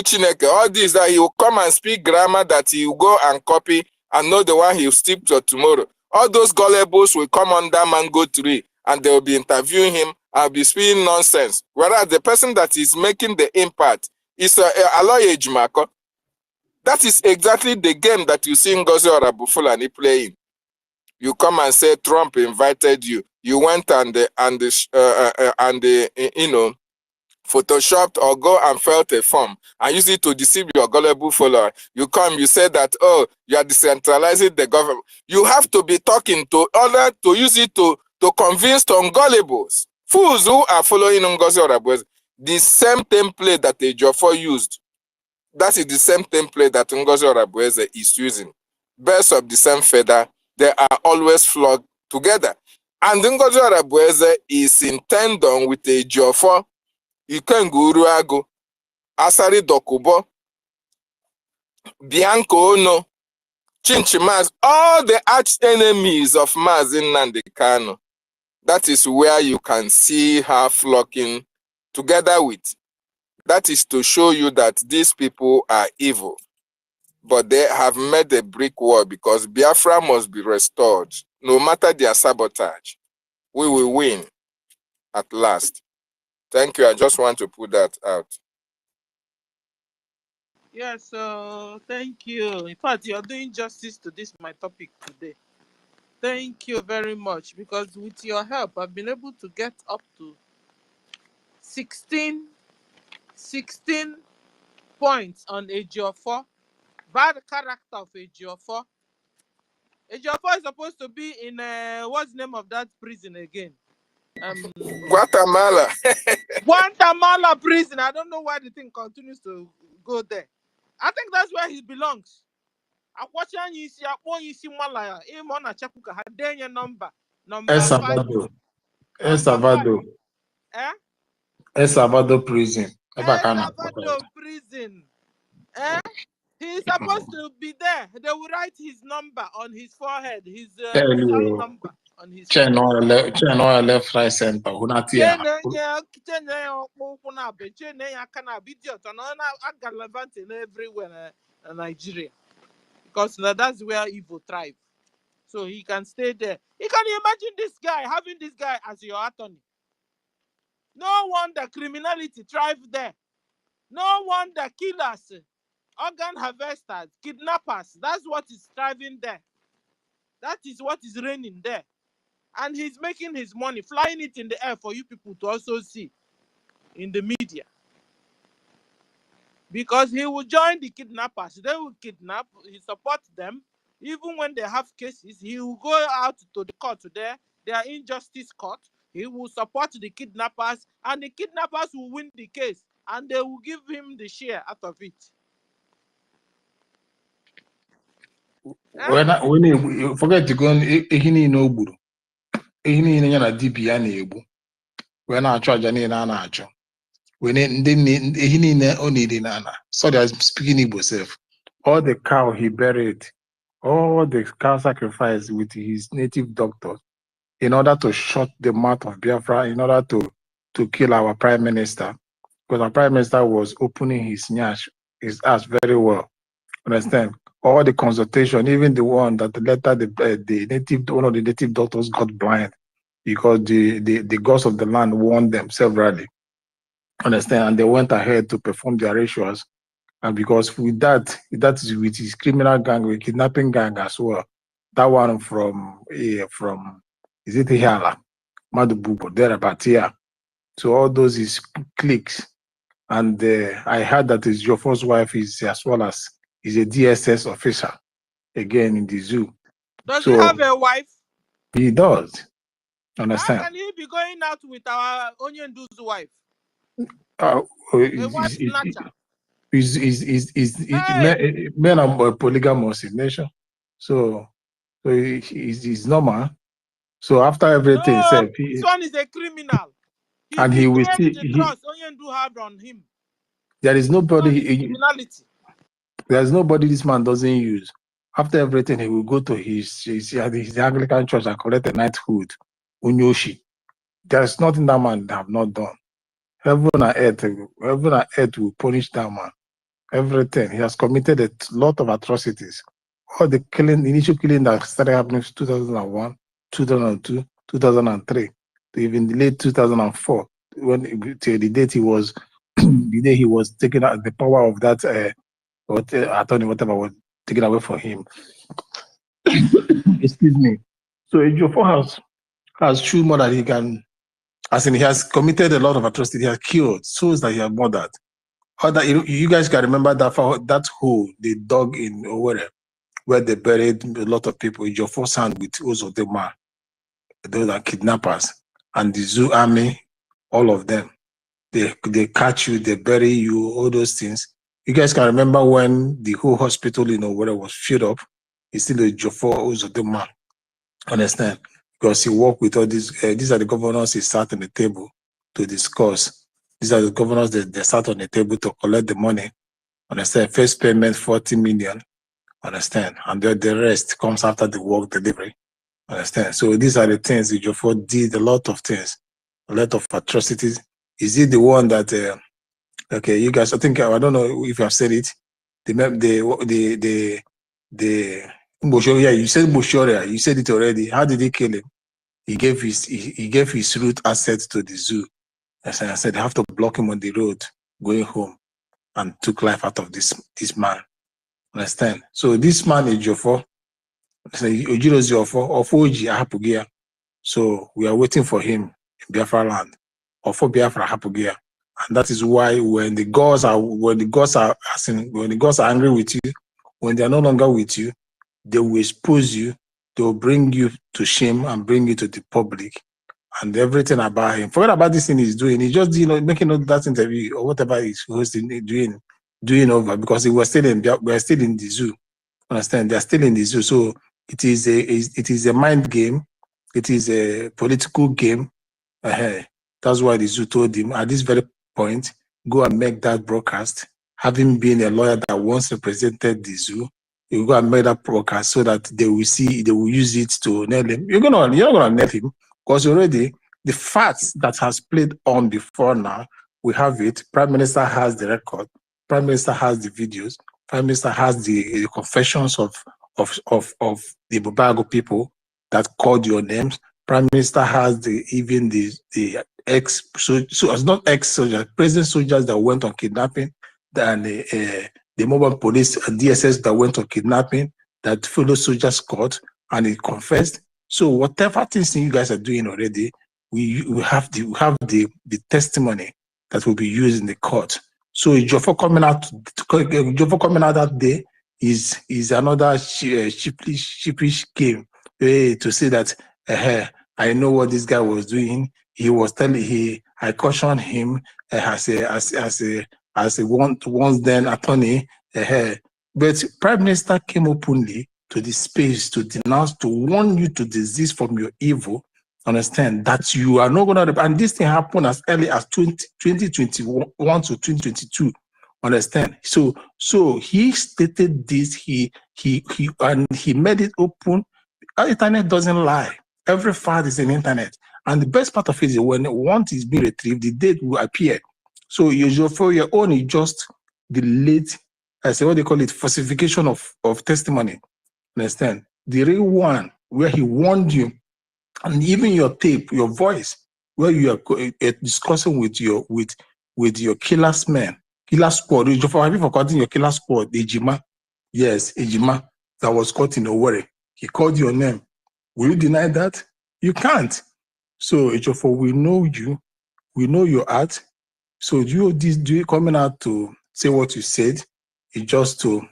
Chineke, all this, that he will come and speak grammar that he will go and copy and know the one he will stick to tomorrow. All those gullibles will come under mango tree and they will be interviewing him and be speaking nonsense. Whereas the person that is making the impact is Aloy Ejimako. That is exactly the game that you see Ngozi Orabu Fulani playing. You come and say Trump invited you. You went and photoshopped or go and filled a form and use it to deceive your gullible follower. You come, you say that, oh, you are decentralizing the government. You have to be talking to order to use it to convince ungullibles. Fools who are following Ngozi Orabu. The same template that Ejiofor used. That is the same template that Ngozi Orabu is using. Birds of the same feather, they are always flocked together. And Ngozi Orabu is in tandem with Ejiofor, Ikenguru Agu, Asari Dokubo, Bianco Ono, Chinchimaz, all the arch enemies of Mazin Nnamdi Kanu. That is where you can see her flocking together with. That is to show you that these people are evil. But they have made a brick wall because Biafra must be restored. No matter their sabotage, we will win at last. Thank you. I just want to put that out. Yes, thank you. In fact, you're doing justice to this my topic today. Thank you very much, because with your help, I've been able to get up to 16 points on Ejiofor. Bad character of Ejiofor. Ejiofor is supposed to be in what's the name of that prison again? Guatemala. Guatemala prison. I don't know why the thing continues to go there. I think that's where he belongs. Akwacha yisi akpo yisi malaya. Imo na chekuka hadenya number El 5. Salvador. El Number 5. Salvador. El Salvador prison. El Salvador prison. He's supposed to be there. They will write his number on his forehead, his cell number on his forehead. Cheno left right center. Hunatia. Everywhere in Nigeria. Because that's where evil thrives. So he can stay there. You can imagine this guy, having this guy as your attorney. No wonder criminality thrives there. No wonder killers, organ harvesters, kidnappers, that's what is thriving there. That is what is reigning there. And he's making his money, flying it in the air for you people to also see in the media. Because he will join the kidnappers. They will kidnap, he supports them. Even when they have cases, he will go out to the court there, their injustice court. He will support the kidnappers, and the kidnappers will win the case, and they will give him the share out of it. When you forget to go ehini no gburu. Ehini ina na dibia na egbu. When I charge any na acho. When ehini na onidi na. Sorry, I'm speaking Igbo self. All the cow he buried, all the cow sacrificed with his native doctors in order to shut the mouth of Biafra, in order to kill our prime minister. Because our prime minister was opening his ass very well. Understand? All the consultation, even the one that later one of the native doctors got blind because the gods of the land warned them severally. Understand? And they went ahead to perform their rituals. And because with that is with his criminal gang, with kidnapping gang as well. That one from Is it Hiala? Madububo, there about here. So all those is cliques. And I heard that his your first wife is as well as is a DSS officer again in the zoo. Does So he have a wife? he does. How Understand? can he be going out with our Onyendu's wife? A wife snatcher. Men are polygamous in nature. So he's normal. So after everything, No, this one is a criminal. and he will betrayed still the trust Onyendu had on him. there is nobody criminality. There's nobody this man doesn't use. After everything, he will go to his Anglican church and collect a knighthood. Unyoshi. There's nothing that man have not done. Heaven and earth will punish that man. Everything. He has committed a lot of atrocities. All the initial killing that started happening in 2001, 2002, 2003, to even the late 2004, till the date he was, the day he was taking out the power of that attorney, whatever was taken away from him. Excuse me. So Ejiofor has shown more that he can, as in he has committed a lot of atrocity. He has killed souls that he has murdered. Other, you guys can remember that hole they dug in Owerri, where they buried a lot of people. Ejiofor signed with Ozodema, those are kidnappers, and the zoo army, all of them. They catch you, they bury you, all those things. You guys can remember when the whole hospital in Owerri was filled up. It's still Ejiofor Ozodema. Understand? Because he worked with all these. These are the governors he sat on the table to discuss. These are the governors that they sat on the table to collect the money. Understand? First payment 40 million. Understand? And then the rest comes after the work delivery. Understand? So these are the things Ejiofor did. A lot of things, a lot of atrocities. Is he the one that? Okay, you guys. I think I don't know if you have said it. Yeah, you said Bushoria. You said it already. How did he kill him? He gave his root assets to the zoo. As I said, they have to block him on the road going home, and took life out of this man. Understand? So this man is Ejiofor. So we are waiting for him in Biafra land, or for Biafra Hapugia. And that is why when the gods are angry with you, when they are no longer with you, they will expose you, they will bring you to shame and bring you to the public and everything about him. Forget about this thing he's doing. He's just making that interview or whatever he's doing over, because we are still in the zoo. Understand? They're still in the zoo. So it is a mind game, it is a political game. That's why the zoo told him at this very point, go and make that broadcast. Having been a lawyer that once represented the zoo, you go and make that broadcast so that they will use it to nail him. You're not gonna nail him, because already the facts that has played on before now, we have it. Prime Minister has the record. Prime Minister has the videos. Prime Minister has the confessions of the Bubago people that called your names. Prime Minister has the ex, so it's not ex-soldiers, present soldiers that went on kidnapping, and the mobile police and DSS that went on kidnapping, that fellow soldiers caught, and he confessed. So whatever things you guys are doing already, we have the testimony that will be used in the court. So Ejiofor coming out that day is another sheepish game to say that I know what this guy was doing. He was telling I cautioned him as a once then attorney. But Prime Minister came openly to the space to denounce, to warn you to desist from your evil. Understand that you are not going to, and this thing happened as early as 2021 to 2022. Understand? So he stated this. He made it open. Internet doesn't lie. Every fact is in internet, and the best part of it is when once is being retrieved, the date will appear. So for your own, is just the late, I say what they call it, falsification of testimony. Understand? The real one where he warned you, and even your tape, your voice, where you are discussing with your killer's men, killer squad. Have you forgotten your killer squad, Ejima? Yes, Ejima, that was caught in Owerri. He called your name. Will you deny that? You can't. So Ejiofor, we know you, we know your art. So you coming out to say what you said, it's just to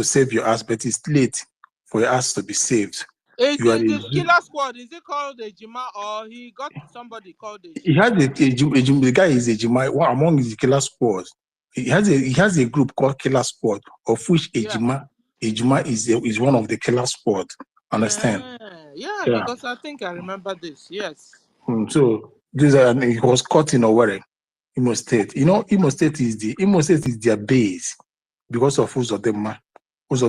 save your ass, but it's late for your ass to be saved. You are The killer squad, is it called the Jima, or he got somebody called the He has the guy is a Ejima, one among the killer squad. He has a group called Killer Squad, of which Ejima is one of the killer squad. Understand? Yeah, Yeah. because I think I remember this. Yes. So this he was caught in Owerri, Imo State. You know, Imo State is their base because of Uzodinma. Because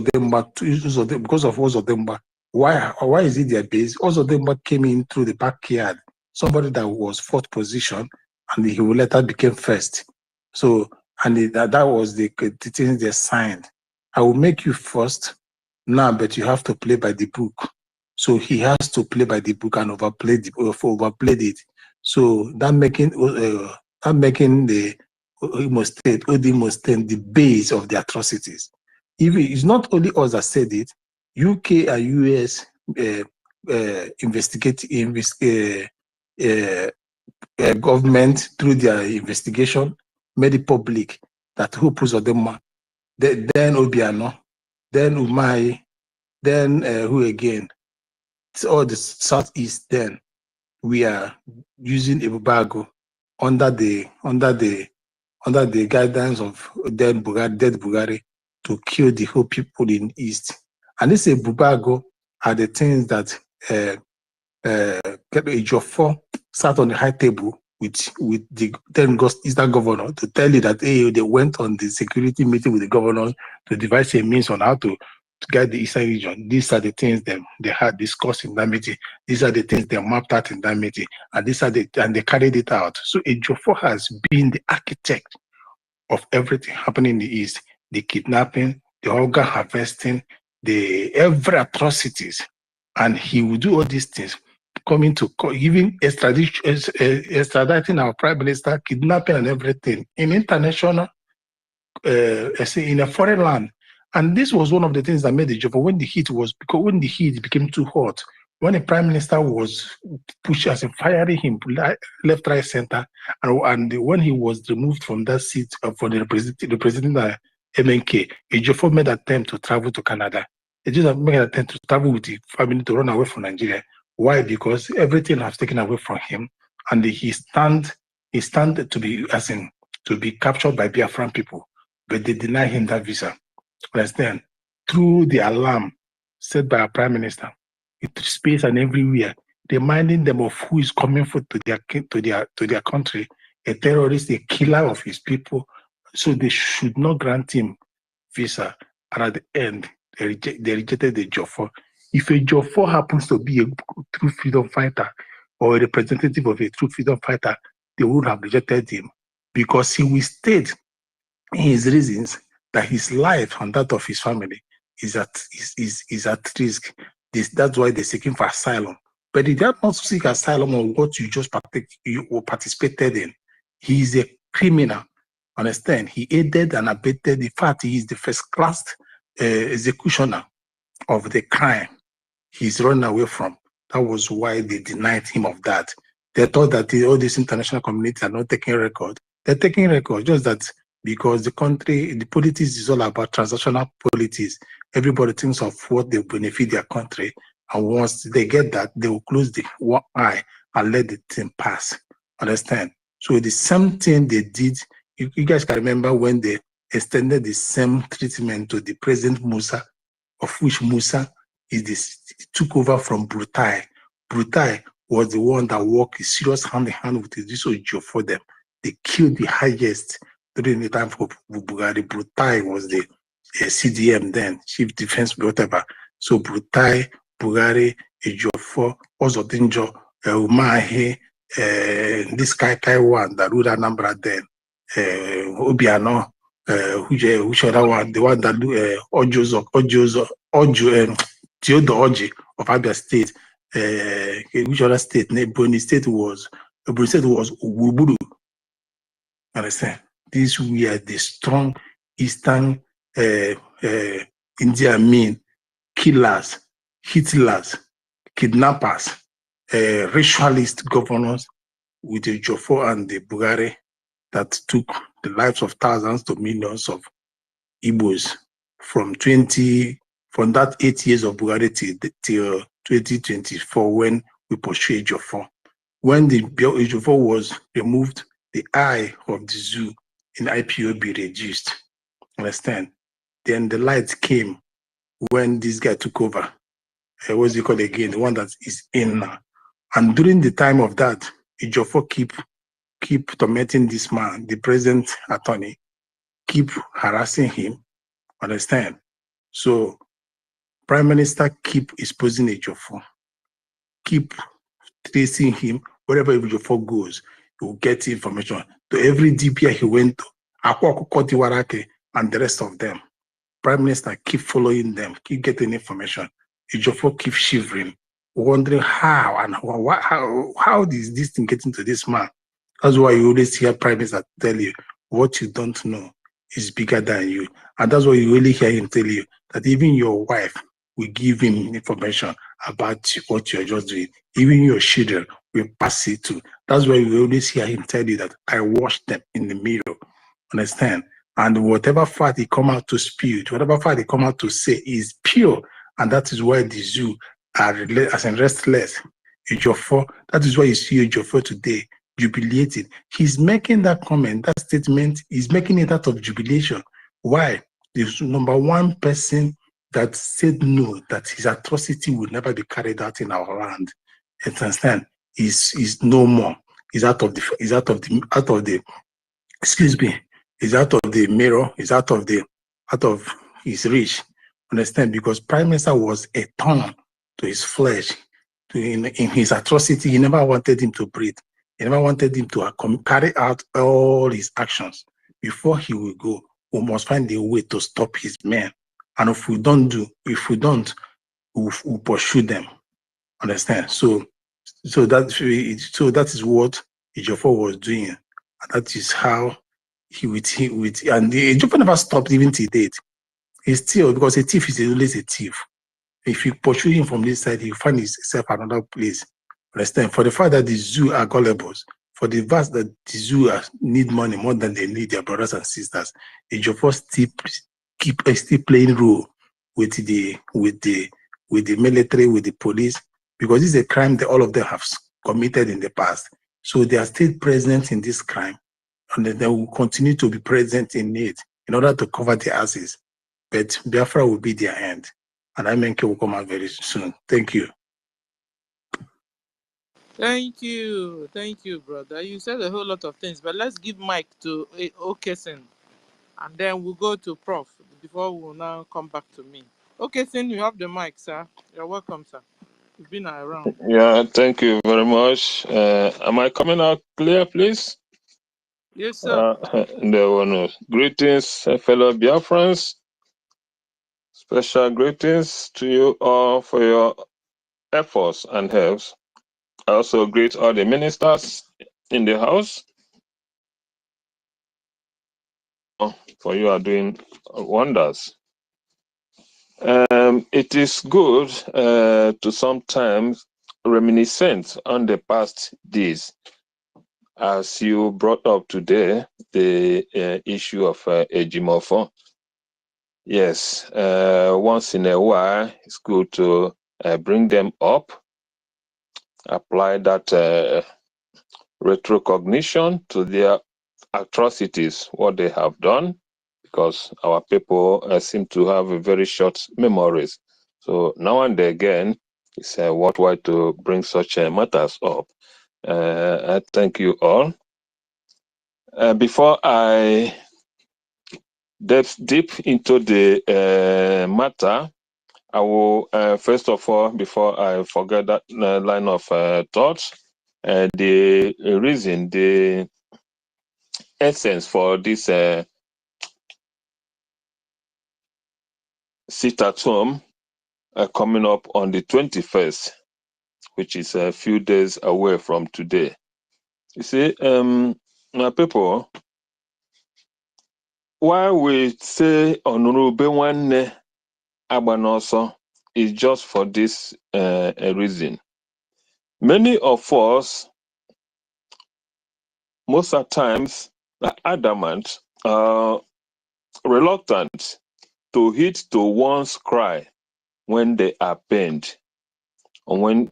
of Uzodinma. Why is it their base? Uzodinma came in through the backyard. Somebody that was fourth position, and he later became first. So, and that was the things they signed. I will make you first now, but you have to play by the book. So he has to play by the book and overplayed it. So that making the Imo State the base of the atrocities. It's not only us that said it. UK and US government through their investigation made it public that who put Odema, then Obiano, then Umai, then who again? It's all the Southeast. Then we are using Ebubago under the guidance of dead Bugari to kill the whole people in East. And this Ebubago are the things that Ejiofor sat on the high table with the then Eastern governor to tell you that they went on the security meeting with the governor to devise a means on how to get the Eastern region. These are the things they had discussed in that meeting. These are the things they mapped out in that meeting, and they carried it out. So Ejiofor has been the architect of everything happening in the East: the kidnapping, the organ harvesting, the every atrocities, and he will do all these things. Coming to giving extraditing our prime minister, kidnapping and everything in international, in a foreign land. And this was one of the things that made the job. When the heat became too hot, when the prime minister was pushed as in firing him left, right, center, and when he was removed from that seat for the representing the MNK, Ejiofor made an attempt to travel to Canada. He just made an attempt to travel with the family to run away from Nigeria. Why? Because everything has taken away from him, and he stand to be captured by Biafran people, but they deny him that visa. Understand? Through the alarm set by our prime minister, it space and everywhere, reminding them of who is coming to their country, a terrorist, a killer of his people. So they should not grant him visa. And at the end, they rejected the Ejiofor. If a Ejiofor happens to be a true freedom fighter or a representative of a true freedom fighter, they would have rejected him because he will state in his reasons that his life and that of his family is at risk. That's why they're seeking for asylum. But he did not seek asylum on what you just participated in. He is a criminal. Understand? He aided and abetted. In fact, he is the first-class executioner of the crime he's running away from. That was why they denied him of that. They thought that all this international community are not taking record. They're taking record, just that because the politics is all about transactional politics. Everybody thinks of what they benefit their country, and once they get that, they will close the one eye and let the thing pass. Understand? So the same thing they did, you guys can remember when they extended the same treatment to the President Musa, of which Musa took over from Brutai. Brutai was the one that worked serious hand in hand with this Ojo for them. They killed the highest during the time for Bugari. Brutai was the CDM then, Chief Defense whatever. So Brutai, Bugari, Ejiofor, Ozodinjo, Umahi, this Kai one that ruled Anambra then, Obiano, which other one? The one that Theodore Oji of Abia State. Which other state? Ebonyi State was Uburu. Understand? These were the strong Eastern Indian killers, hitlers, kidnappers, ritualist governors with the Jofo and the Bugari that took the lives of thousands to millions of Igbos from that 8 years of Bugari till 2024 when we pursued Jofo. When the Jofo was removed, the eye of the zoo in IPOB reduced. Understand? Then the light came when this guy took over. What's it called again? The one that is in now. And during the time of that, Ejiofor keep tormenting this man, the present attorney, keep harassing him. Understand? So Prime Minister keep exposing Ejiofor, keep tracing him. Wherever Ejiofor goes, he will get information. To every DPI he went to, Akwa and the rest of them. Prime Minister keep following them, keep getting information. Ejiofor keep shivering, wondering how is this thing getting to this man? That's why you always hear Prime Minister tell you, what you don't know is bigger than you. And that's why you really hear him tell you that even your wife will give him information about what you're just doing. Even your children will pass it to. That's why you always hear him tell you that I washed them in the mirror. Understand? And whatever fact he come out to spew, whatever fact he come out to say is pure. And that is why the zoo are restless. Ejiofor, that is why you see Ejiofor today jubilating. He's making that comment, that statement, he's making it out of jubilation. Why? The number one person that said no, that his atrocity will never be carried out in our land. You understand? Is no more. He's out of the excuse me. Is out of the mirror, is out of his reach. Understand? Because Prime Minister was a thorn to his flesh. In his atrocity, he never wanted him to breathe. He never wanted him to carry out all his actions. Before he will go, we must find a way to stop his men. And if we don't, we'll pursue them. Understand? So that is what Ejiofor was doing. And that is how and the Ejiofor never stopped even till date. He's still, because a thief is always a thief. If you pursue him from this side, he'll find himself another place. Understand? For the fact that the zoo are gullible, for the fact that the zoo need money more than they need their brothers and sisters, Ejiofor still playing role with the military, with the police, because this is a crime that all of them have committed in the past. So they are still present in this crime, and then they will continue to be present in it in order to cover their asses. But Biafra will be their end. And ANNANG will come out very soon. Thank you. Thank you, brother. You said a whole lot of things, but let's give mic to Okesin, and then we'll go to Prof before we'll now come back to me. Okesin, you have the mic, sir. You're welcome, sir. You've been around. Yeah, thank you very much. Am I coming out clear, please? Yes, sir. Greetings, fellow Biafrans. Special greetings to you all for your efforts and helps. I also greet all the ministers in the house. For you are doing wonders. It is good to sometimes reminiscent on the past days. As you brought up today, the issue of Ejimofo. Yes, once in a while, it's good to bring them up, apply that retrocognition to their atrocities, what they have done, because our people seem to have a very short memories. So now and again, it's worthwhile to bring such matters up. I thank you all. Before I delve deep into the matter, I will, first of all, before I forget that line of thoughts, the reason, the essence for this sit at home coming up on the 21st, which is a few days away from today. You see, my people, why we say Onurube Nwanne Agbanoso is just for this reason. Many of us, most of the times, are adamant, reluctant to heed to one's cry when they are pained or when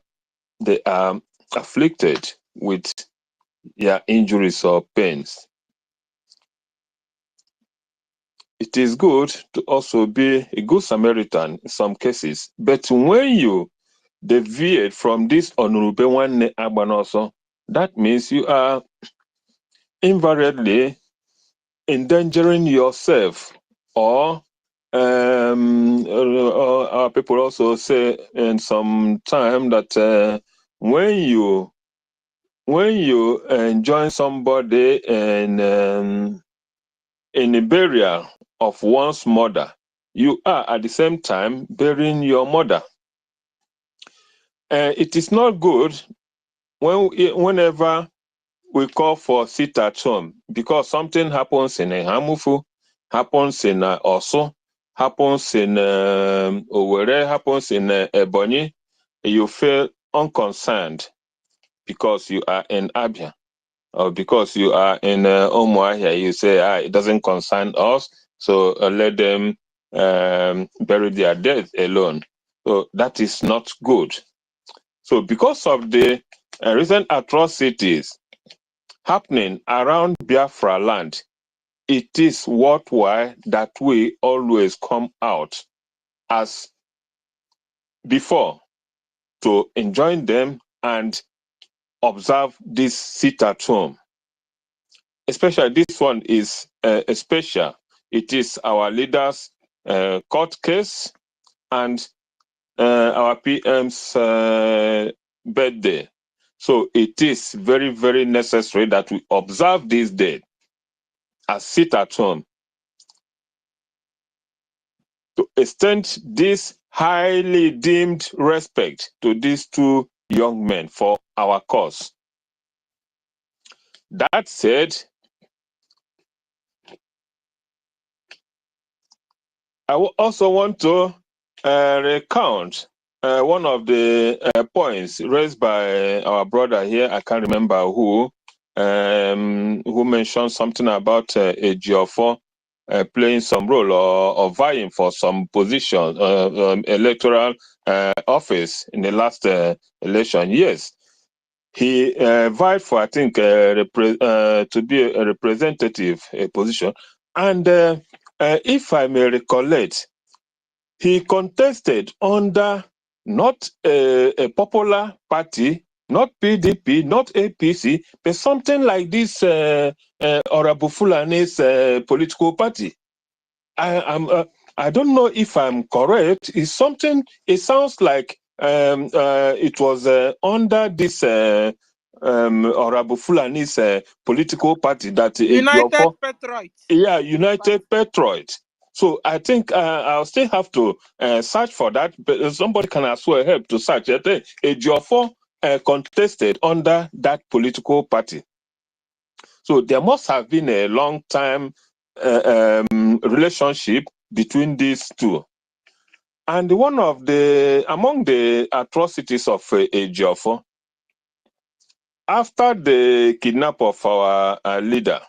they are afflicted with their injuries or pains. It is good to also be a good Samaritan in some cases, but when you deviate from this onurube one also, that means you are invariably endangering yourself, or our people also say in some time that when you join somebody in a burial of one's mother, you are at the same time burying your mother. It is not good whenever we call for sit at home, because something happens in Hamufu, happens in Oso, happens in Owerri, happens in Ebonyi, you feel unconcerned because you are in Abia, or because you are in Umuahia, you say, it doesn't concern us, so let them bury their dead alone. So that is not good. So because of the recent atrocities happening around Biafra land, it is worthwhile that we always come out as before to enjoy them and observe this sit at home. Especially this one is special. It is our leaders' court case and our PM's birthday. So it is very, very necessary that we observe this day as sit at home to extend this highly deemed respect to these two young men for our cause. That said, I also want to recount one of the points raised by our brother here. I can't remember who mentioned something about a Geoffrey playing some role or vying for some position, electoral office in the last election. Yes, he vied for, I think, to be a representative position. And if I may recollect, he contested under not a popular party, not PDP, not APC, but something like this Honorable Fulani's political party. I don't know if I'm correct. It's something. It sounds like it was under this Honorable Fulani's political party that United Patriots. Yeah, United Patriots. So I think I'll still have to search for that, but somebody can as well help to search. I think Ejiofor contested under that political party. So there must have been a long time relationship between these two. And one of among the atrocities of Ejiofor, after the kidnap of our leader,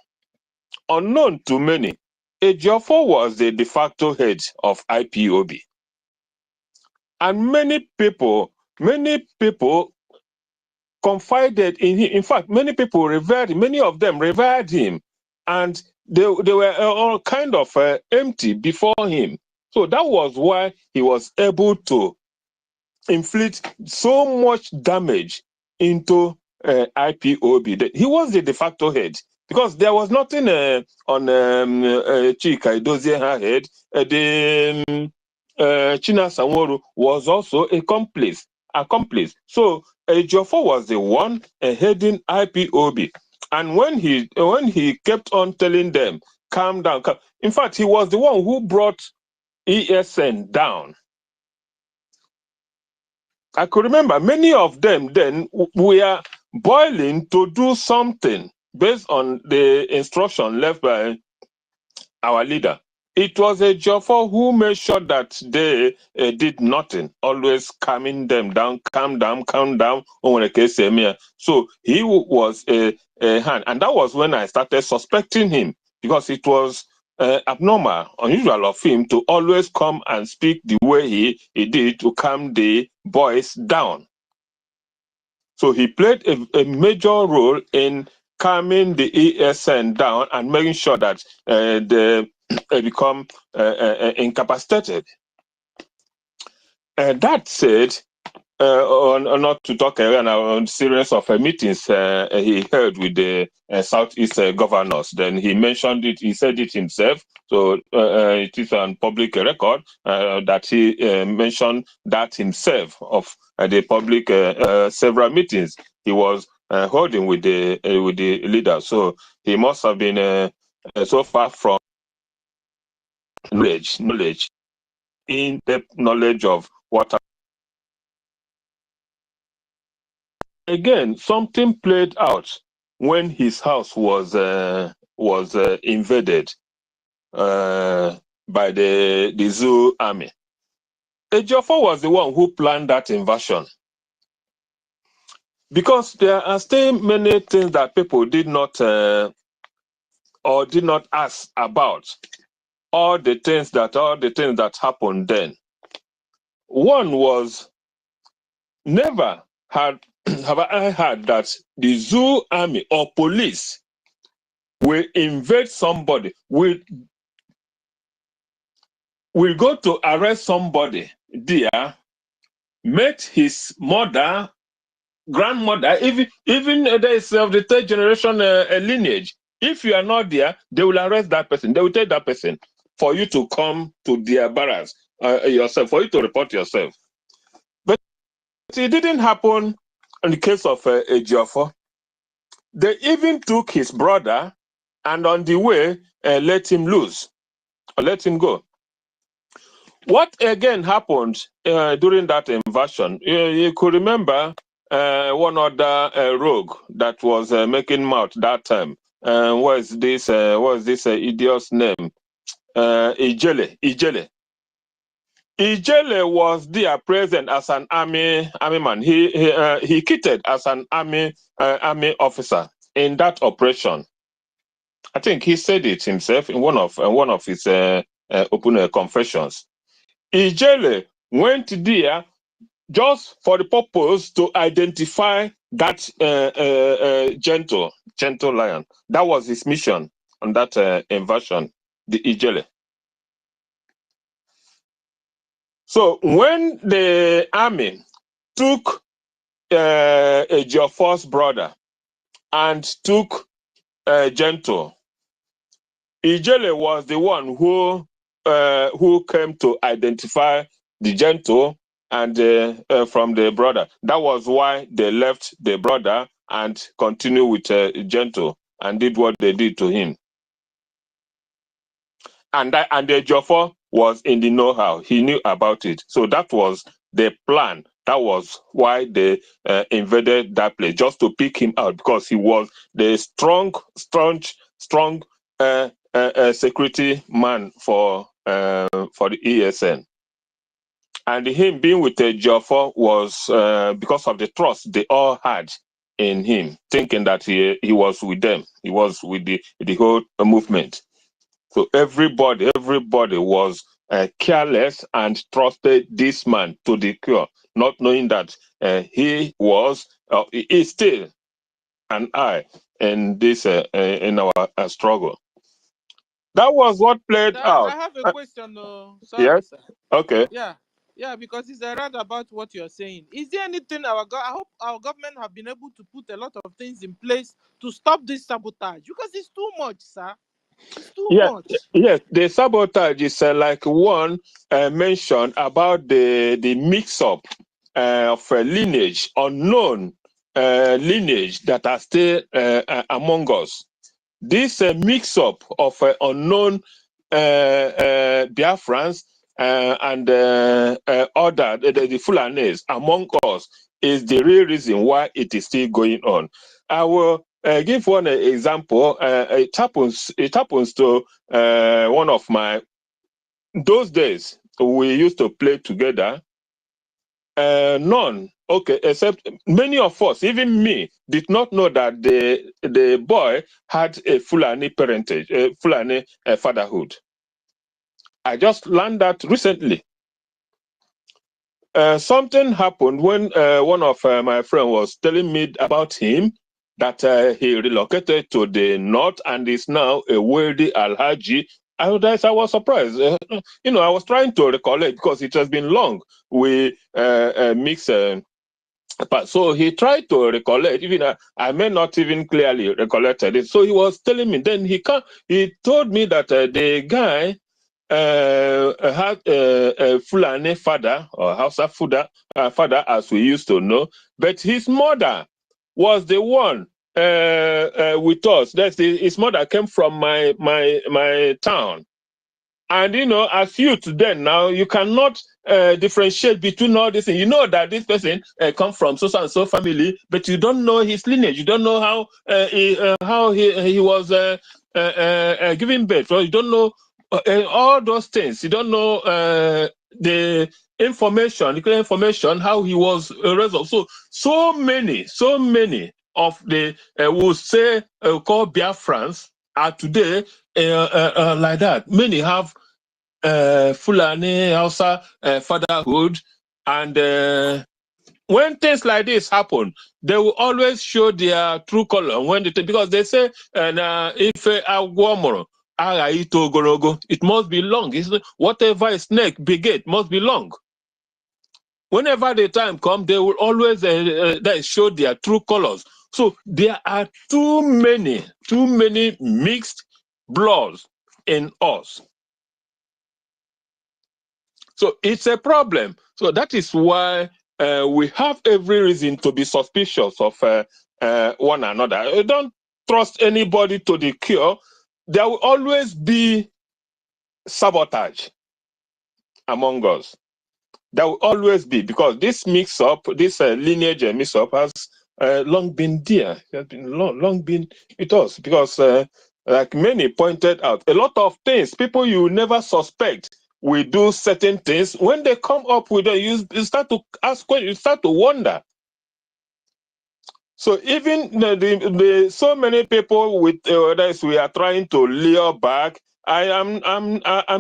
unknown to many, Ejiofor was the de facto head of IPOB. And many people confided in him. In fact, many people revered him. Many of them revered him. And they were all kind of empty before him. So that was why he was able to inflict so much damage into IPOB. He was the de facto head because there was nothing on Chika Idozieha head. China Sanworu was also accomplice. So Ejiofor was the one heading IPOB. And when he kept on telling them, calm down. In fact, he was the one who brought ESN down. I could remember many of them then were boiling to do something based on the instruction left by our leader. It was a Joffer who made sure that they did nothing, always calming them down, calm down. So he was a hand. And that was when I started suspecting him, because it was abnormal, unusual of him to always come and speak the way he did to calm the boys down. So he played a major role in calming the ESN down and making sure that they become incapacitated. That said, not to talk on series of meetings he held with the Southeast governors. Then he mentioned it, he said it himself. So it is on public record that he mentioned that himself of the public several meetings he was holding with the leaders. So he must have been so far from knowledge, in-depth knowledge of what. Again, something played out when his house was invaded by the Zoo army. Ejiofor was the one who planned that invasion, because there are still many things that people did not or did not ask about. All the things that happened then. One was, never have I heard that the Zoo army or police will invade somebody, will go to arrest somebody there, met his mother, grandmother, even there is of the third generation lineage. If you are not there, they will arrest that person. They will take that person for you to come to their barracks yourself, for you to report yourself. But it didn't happen in the case of Ejiofor. They even took his brother, and on the way let him loose, or let him go. What again happened during that invasion? You could remember one other rogue that was making mouth that time. What is this idiot's name? Ijele. Ijele was there present as an army man. He kitted as an army officer in that operation. I think he said it himself in one of his open confessions. Ijele went there just for the purpose to identify that gentle lion. That was his mission on that invasion, the Ijele. So when the army took Ejiofor's brother and took Gentle, Ijele was the one who came to identify the Gentle and from the brother. That was why they left the brother and continued with Gentle and did what they did to him. And the Ejiofor was in the know-how. He knew about it. So that was the plan. That was why they invaded that place, just to pick him out, because he was the strong security man for the ESN. And him being with Ejiofor was because of the trust they all had in him, thinking that he was with them. He was with the whole movement. So everybody was careless and trusted this man to the core, not knowing that he is still an eye in this in our struggle. That was what played out. I have a question, sorry, yes? sir. Okay. Yeah, because it's right about what you're saying. Is there anything I hope our government have been able to put a lot of things in place to stop this sabotage? Because it's too much, sir. It's too much. Yes, the sabotage is like one mentioned about the mix-up of lineage, unknown lineage that are still among us. This mix-up of unknown Biafrans and other the Fulanis among us is the real reason why it is still going on. I will give one example. It happens to one of my those days we used to play together. None, okay, except many of us, even me, did not know that the boy had a Fulani parentage, a Fulani fatherhood. I just learned that recently. Something happened when one of my friends was telling me about him, that he relocated to the north and is now a wealthy Alhaji. I was surprised. I was trying to recollect because it has been long. We mix. But so he tried to recollect, even I may not even clearly recollected it. So he was telling me. Then he told me that the guy had a Fulani father or Hausa father, as we used to know, but his mother was the one with us. His mother came from my town. And as youth then now, you cannot differentiate between all these things. You know that this person comes from so and so family, but you don't know his lineage. You don't know how he was giving birth. Or you don't know all those things. You don't know the clear information, how he was raised. So many of the we'll say called Biafrans are today like that. Many have Fulani Hausa fatherhood, and when things like this happen, they will always show their true color because they say, if agwomoro ito ogologo, it must be long. Whatever a snake beget must be long. Whenever the time comes, they will always they show their true colors. So there are too many mixed bloods in us. So it's a problem. So that is why we have every reason to be suspicious of one another. Don't trust anybody to the cure. There will always be sabotage among us. There will always be, because this mix-up, this lineage mix-up has long been there. It has been long been with us, because like many pointed out, a lot of things, people you never suspect will do certain things. When they come up with it, you start to ask questions, you start to wonder. So even the so many people with others we are trying to lure back. I'm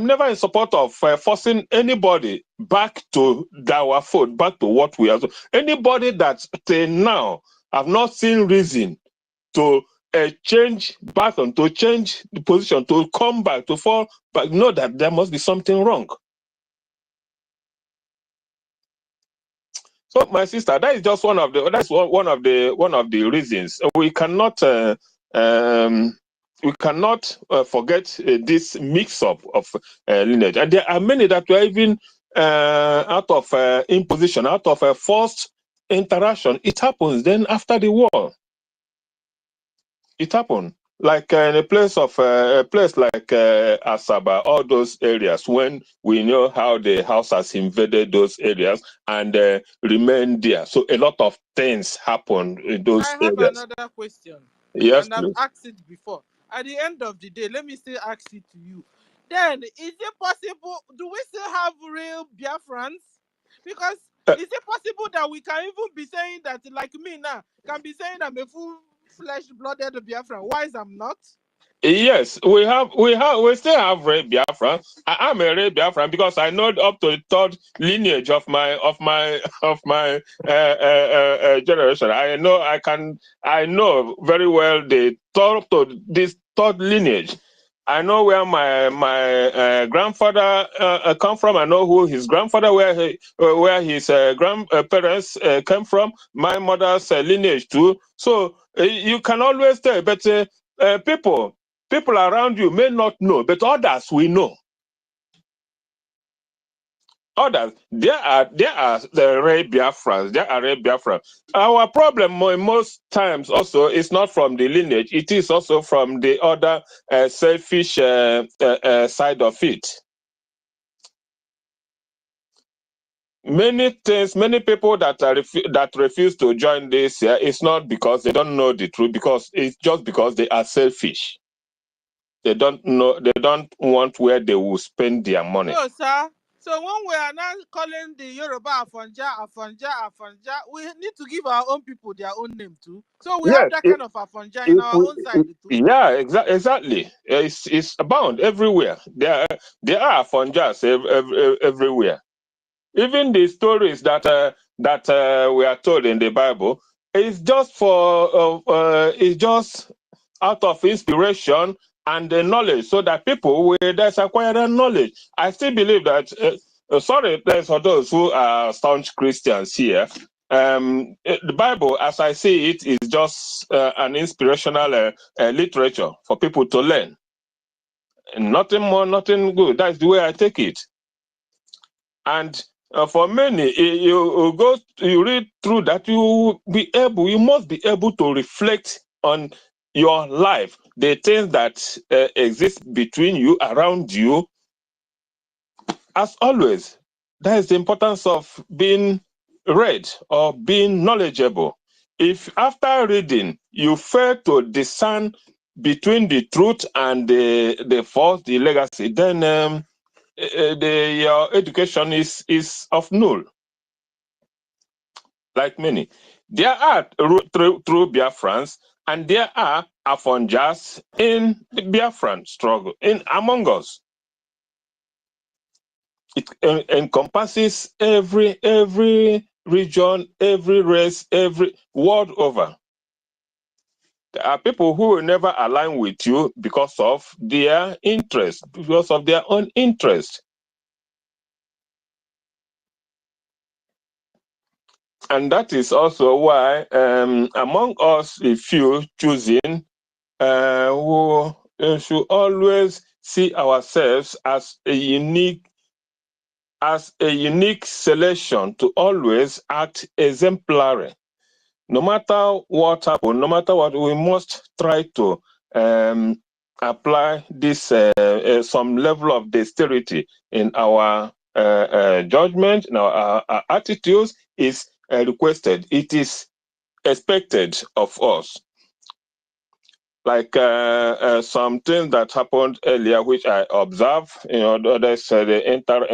never in support of forcing anybody back to our food, back to what we are. Anybody that till now have not seen reason to change pattern, to change the position, to come back, to fall back, know that there must be something wrong. So, my sister, that is just one of the reasons we cannot forget this mix-up of lineage, and there are many that were even out of imposition, out of a forced interaction. It happens then after the war. It happened. Like in a place like Asaba, all those areas, when we know how the house has invaded those areas and remained there. So a lot of things happened in those I have areas. another question. Yes, and I've please. asked it before. At the end of the day, let me still ask it to you. Then, is it possible, do we still have real Biafrans? Because is it possible that we can even be saying that, like me now, can be saying I'm a full-fledged-blooded Biafran, while I'm not? Yes, we still have Ray Biafra. I am a Ray Biafran because I know up to the third lineage of my generation. I know very well the third to this third lineage. I know where my grandfather come from. I know who his grandfather, where his grandparents came from. My mother's lineage too. So you can always tell, but people around you may not know, but others will know. Others, there are the Ray Biafrans. There are Ray Biafrans. Our problem most times also is not from the lineage. It is also from the other selfish side of it. Many people that refuse to join this here, it's not because they don't know the truth, because it's just because they are selfish. They don't know. They don't want where they will spend their money. So, sir, so when we are now calling the Yoruba Afonja, we need to give our own people their own name too. So we have Yes, that kind of Afonja in our own side too. yeah, exactly. It's abound everywhere. There are Fonjas everywhere. Even the stories that we are told in the Bible is just it's just out of inspiration and the knowledge, so that people will just acquire that knowledge. I still believe that. Sorry, there's for those who are staunch Christians here. The Bible, as I see it, is just an inspirational literature for people to learn. Nothing more, nothing good. That's the way I take it. And for many, you read through that, you must be able to reflect on your life, the things that exist between you, around you. As always, that is the importance of being read or being knowledgeable. If after reading you fail to discern between the truth and the false, the legacy, then your education is of null. Like many, there are true Biafrans, and there are Afonjas in the Biafran struggle among us. It encompasses every region, every race, every world over. There are people who will never align with you because of their interest, because of their own interest. And that is also why among us, a few choosing who should always see ourselves as a unique selection, to always act exemplary. No matter what happens, no matter what, we must try to apply this some level of dexterity in our judgment, in our attitudes. Is requested. It is expected of us. Like something that happened earlier, which I observed, others they enter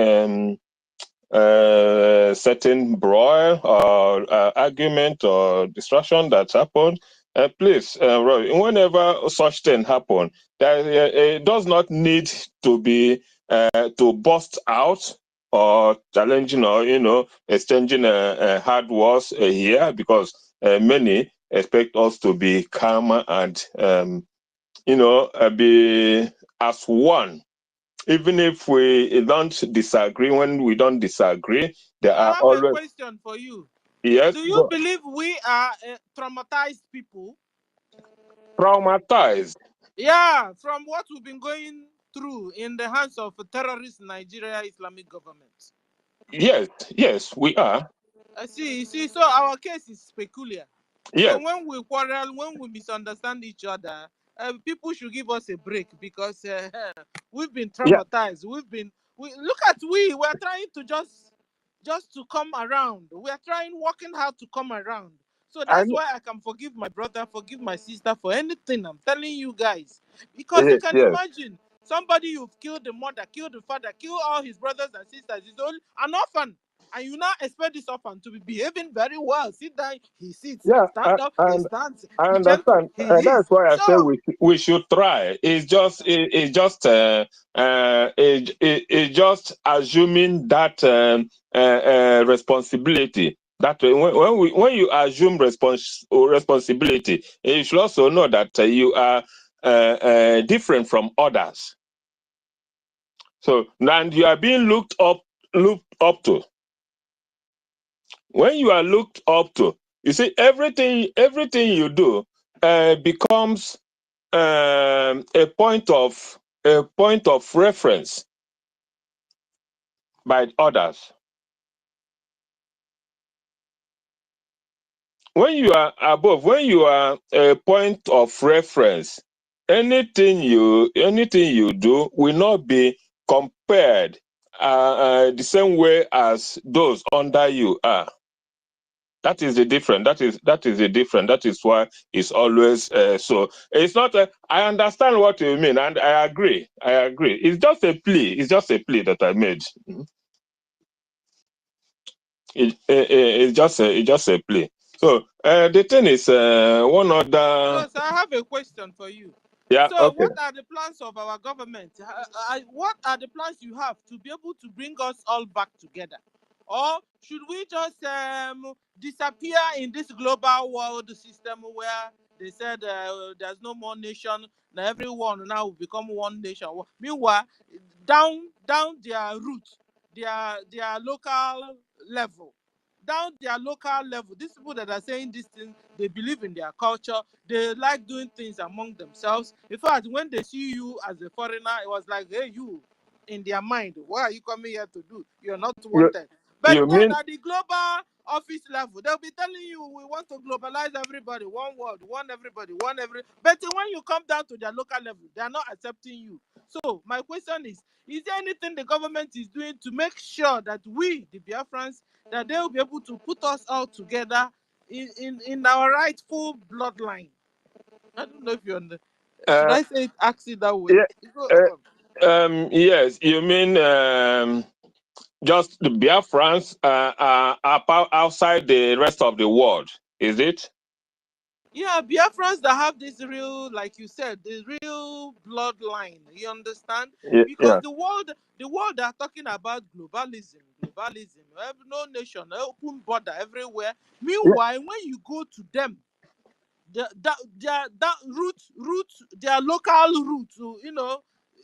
certain broil or argument or distraction that happened. Please, whenever such thing happen, it does not need to be to burst out or challenging or exchanging hard words here, because many expect us to be calm and be as one. Even if we don't disagree, when we don't disagree, there I are have always. a question for you. Yes. Do you believe we are traumatized people? Traumatized? Yeah, from what we've been going through in the hands of terrorist Nigeria Islamic government. Yes, we are. I see. So our case is peculiar. Yes. So when we quarrel, when we misunderstand each other, people should give us a break, because we've been traumatized. Yeah. We're trying to just to come around. We are working hard to come around. So that's why I can forgive my brother, forgive my sister for anything. I'm telling you guys, because you can imagine somebody you've killed the mother, killed the father, killed all his brothers and sisters. He's only an orphan. And you now expect this orphan to be behaving very well. Sit down, he sits. Yeah, Stand up, he stands. I Be gentle, understand. he is. That's why I say So we should try. It's just just assuming that responsibility. That when you assume responsibility, you should also know that you are different from others. So, and you are being looked up to. When you are looked up to, you see, everything you do becomes a point of reference by others. When you are above, when you are a point of reference, anything you do will not be compared the same way as those under you are. That is the difference. That is the difference. That is why it's always so. It's not. I understand what you mean, and I agree. I agree. It's just a plea. It's just a plea that I made. It's just a plea. So the thing is, one other. No, sir, I have a question for you. Yeah. So, Okay. what are the plans of our government? What are the plans you have to be able to bring us all back together? Or should we just disappear in this global world system where they said there's no more nation, now everyone now will become one nation? Meanwhile, down their root, their local level, down their local level, these people that are saying these things, they believe in their culture, they like doing things among themselves. In fact, when they see you as a foreigner, it was like, hey, you, in their mind, what are you coming here to do? You're not wanted. But You then mean? at the global office level, they'll be telling you, we want to globalize everybody, one world, one everybody, one every. But when you come down to their local level, they are not accepting you. So my question is there anything the government is doing to make sure that we, the Biafrans, that they will be able to put us all together in our rightful bloodline? I don't know if you understand. Should I say it, ask it that way? Yeah. Yes. You mean just the Biafrans are outside the rest of the world? Is it? Yeah, Biafrans that have this real, like you said, the real bloodline. You understand? Because Yeah. the world they are talking about globalism, no nation, open border everywhere. Meanwhile, when you go to them, their root, their local roots,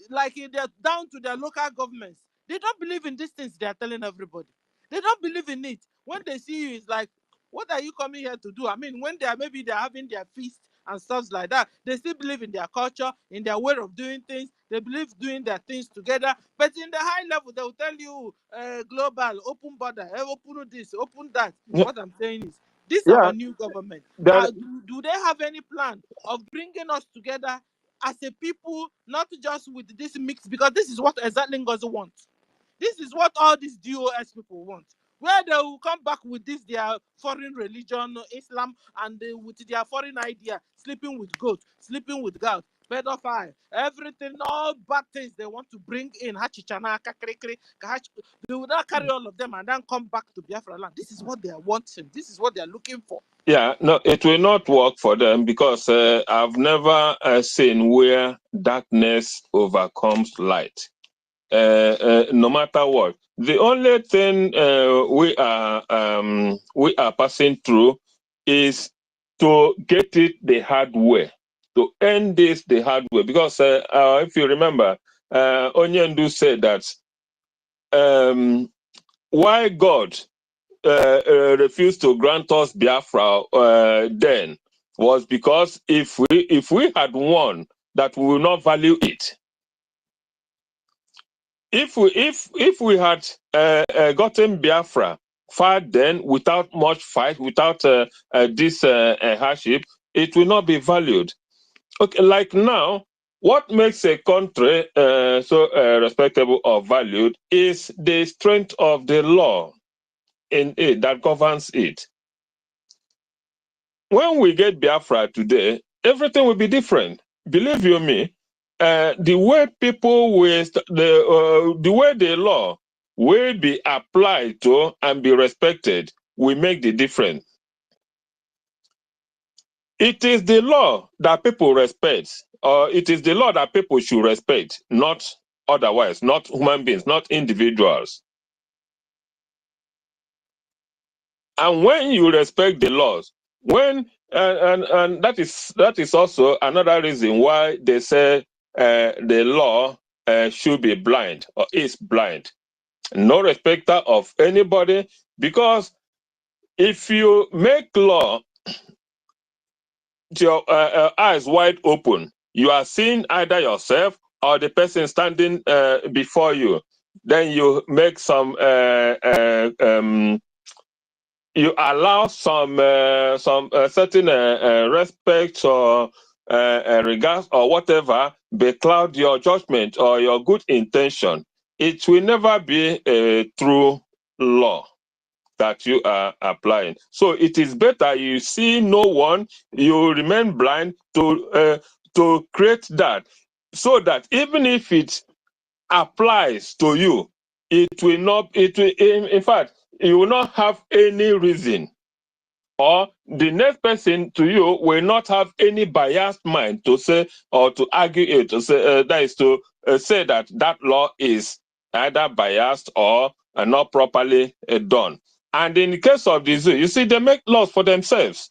like they're down to their local governments. They don't believe in these things they are telling everybody. They don't believe in it. When they see you, it's like, what are you coming here to do? I mean, when they're having their feast and stuff like that, they still believe in their culture, in their way of doing things. They believe doing their things together. But in the high level, they will tell you global, open border, open this, open that. What I'm saying is, this Yeah. our new government. Then, Do they have any plan of bringing us together as a people, not just with this mix? Because this is what exactly NGOZI wants. This is what all these DOS people want. Where they will come back with this their foreign religion, Islam, and with their foreign idea, sleeping with goats, sleeping with gout, pedophile, everything, all bad things they want to bring in. They will not carry all of them and then come back to Biafra land. This is what they are wanting. This is what they are looking for. yeah, no, it will not work for them because I've never seen where darkness overcomes light. No matter what, the only thing we are passing through is to get it the hard way, to end this the hard way. Because if you remember, Onyendu said that why God refused to grant us Biafra then was because if we had won, that we will not value it. If we had gotten Biafra far then without much fight, without this hardship, it will not be valued. Okay, like now, what makes a country so respectable or valued is the strength of the law in it that governs it. When we get Biafra today, everything will be different. Believe you me, the way people with the way the law will be applied to and be respected will make the difference. It is the law that people respect, or it is the law that people should respect, not otherwise, not human beings, not individuals. And when you respect the laws, when and that is also another reason why they say the law should be blind or is blind, no respecter of anybody. Because if you make law with your eyes wide open, you are seeing either yourself or the person standing before you. Then you make some you allow some certain respect or regards or whatever becloud your judgment or your good intention. It will never be a true law. that you are applying. So it is better you see no one, you remain blind to create that, so that even if it applies to you, it will not. It will, in fact, you will not have any reason, or the next person to you will not have any biased mind to say or to argue it, to say that is to say that that law is either biased or not properly done. And in the case of the zoo, you see, they make laws for themselves.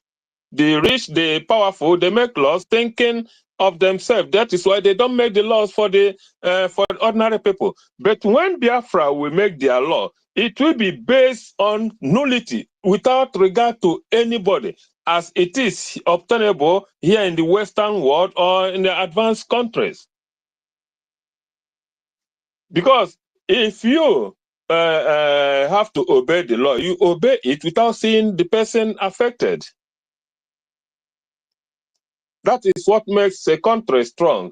The rich, the powerful, they make laws thinking of themselves. That is why they don't make the laws for the ordinary people. But when Biafra will make their law, it will be based on nullity without regard to anybody, as it is obtainable here in the Western world or in the advanced countries. Because if you have to obey the law, you obey it without seeing the person affected. That is what makes a country strong.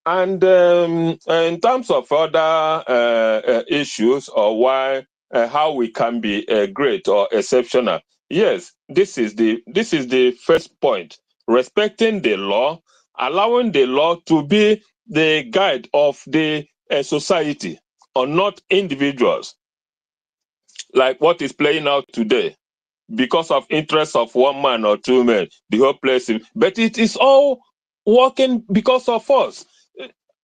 And in terms of other issues, or why how we can be great or exceptional, yes, this is the first point: respecting the law, allowing the law to be the guide of the society, or not individuals, like what is playing out today. Because of interest of one man or two men, the whole place. But it is all working because of us.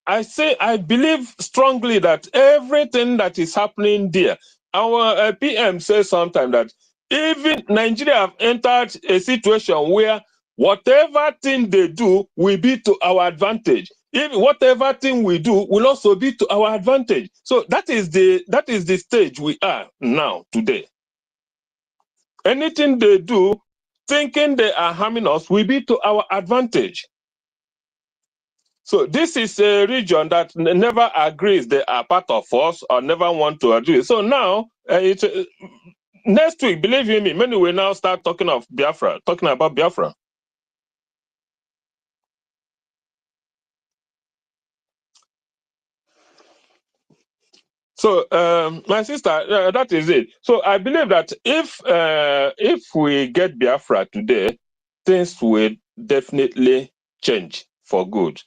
I believe strongly that everything that is happening there, our PM says sometimes that even Nigeria have entered a situation where whatever thing they do will be to our advantage. Even whatever thing we do will also be to our advantage. So that is the stage we are now today. Anything they do, thinking they are harming us, will be to our advantage. So this is a region that never agrees they are part of us, or never want to agree. So now, next week, believe you me, many will now start talking of Biafra, talking about Biafra. So, my sister, that is it. So I believe that if we get Biafra today, things will definitely change for good.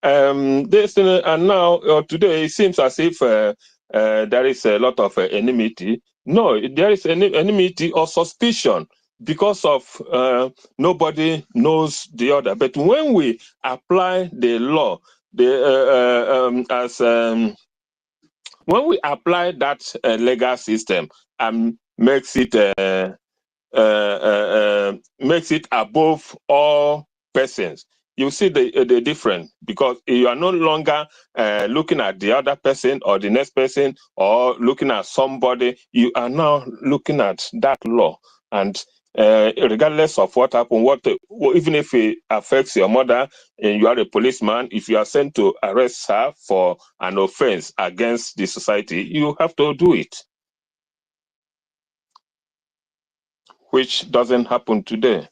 This and now today it seems as if there is a lot of enmity. No, there is enmity or suspicion because of nobody knows the other. But when we apply the law, when we apply that legal system and makes it above all persons, you see the difference, because you are no longer looking at the other person or the next person or looking at somebody. You are now looking at that law, and regardless of what happened, even if it affects your mother and you are a policeman, if you are sent to arrest her for an offense against the society, you have to do it, which doesn't happen today.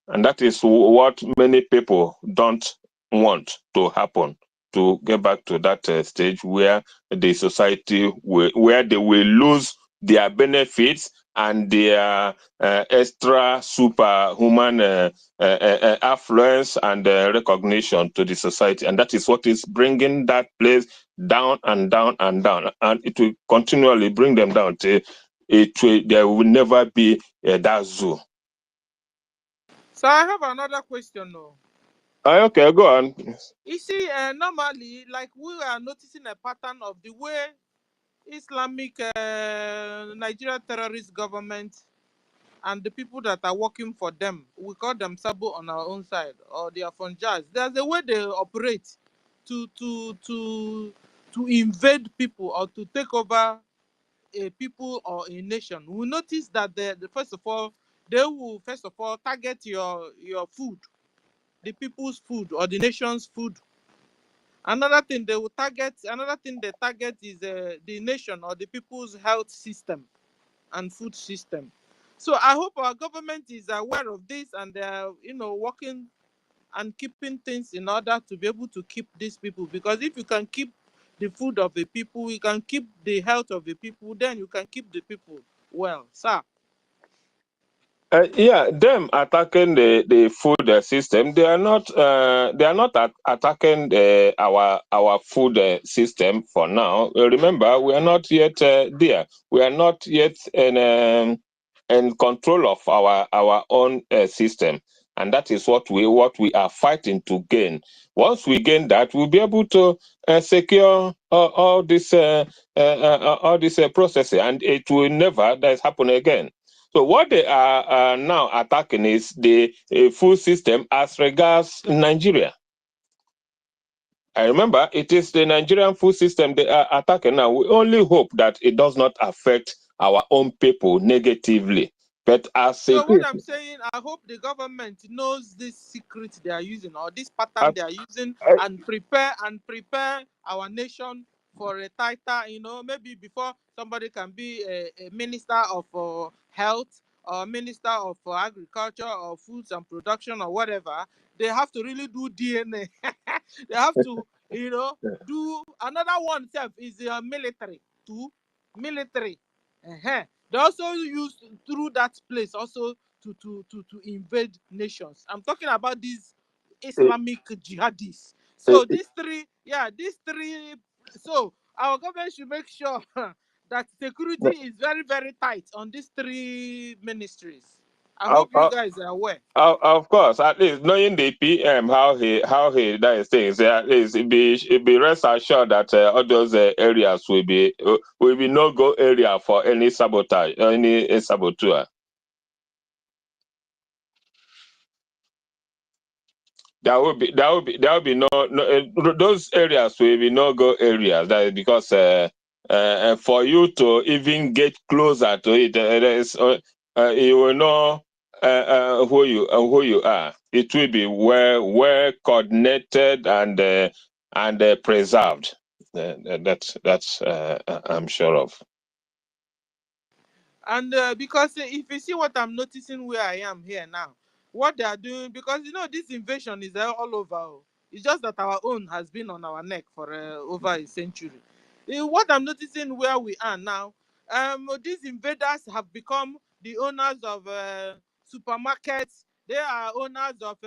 And that is what many people don't want to happen, to get back to that stage where the society where they will lose their benefits and their extra superhuman affluence and recognition to the society. And that is what is bringing that place down and down and down. And it will continually bring them down till there will never be that zoo. So I have another question now. Okay, go on. You see, normally, like, we are noticing a pattern of the way Islamic Nigeria terrorist government and the people that are working for them, we call them Sabo on our own side, or they are Funjas. There's a way they operate to invade people or to take over a people or a nation. We notice that first of all, they will first of all target your food, the people's food or the nation's food. Another thing they target is the nation or the people's health system and food system. So I hope our government is aware of this, and they're working and keeping things in order to be able to keep these people. Because if you can keep the food of the people, you can keep the health of the people, then you can keep the people well, sir. Yeah, them attacking the food system. They are not attacking our food system for now. Remember, we are not yet there. We are not yet in control of our own system, and that is what we are fighting to gain. Once we gain that, we'll be able to secure all this processing, and it will never happen again. So what they are now attacking is the food system as regards Nigeria. I remember it is the Nigerian food system they are attacking now. We only hope that it does not affect our own people negatively. But as so what I'm saying, I hope the government knows this secret they are using, or this pattern they are using, and prepare our nation for a tighter, maybe before somebody can be a minister of health, or minister of agriculture, or foods and production, or whatever. They have to really do DNA. They have to, do another one. Self is military too, military. They also use through that place also to invade nations. I'm talking about these Islamic jihadists. So these three. So our government should make sure that security is very, very tight on these three ministries. I hope you guys are aware. Of course, at least knowing the PM how he does things, at least it be rest assured that all those areas will be no go area for any sabotage, any saboteur. There will be no those areas will be no go areas. That is because for you to even get closer to it, you will know who you are. It will be well coordinated and preserved. That's I'm sure of. And because if you see what I'm noticing where I am here now, what they are doing, because this invasion is all over. It's just that our own has been on our neck for over a century. What I'm noticing where we are now, these invaders have become the owners of supermarkets. They are owners of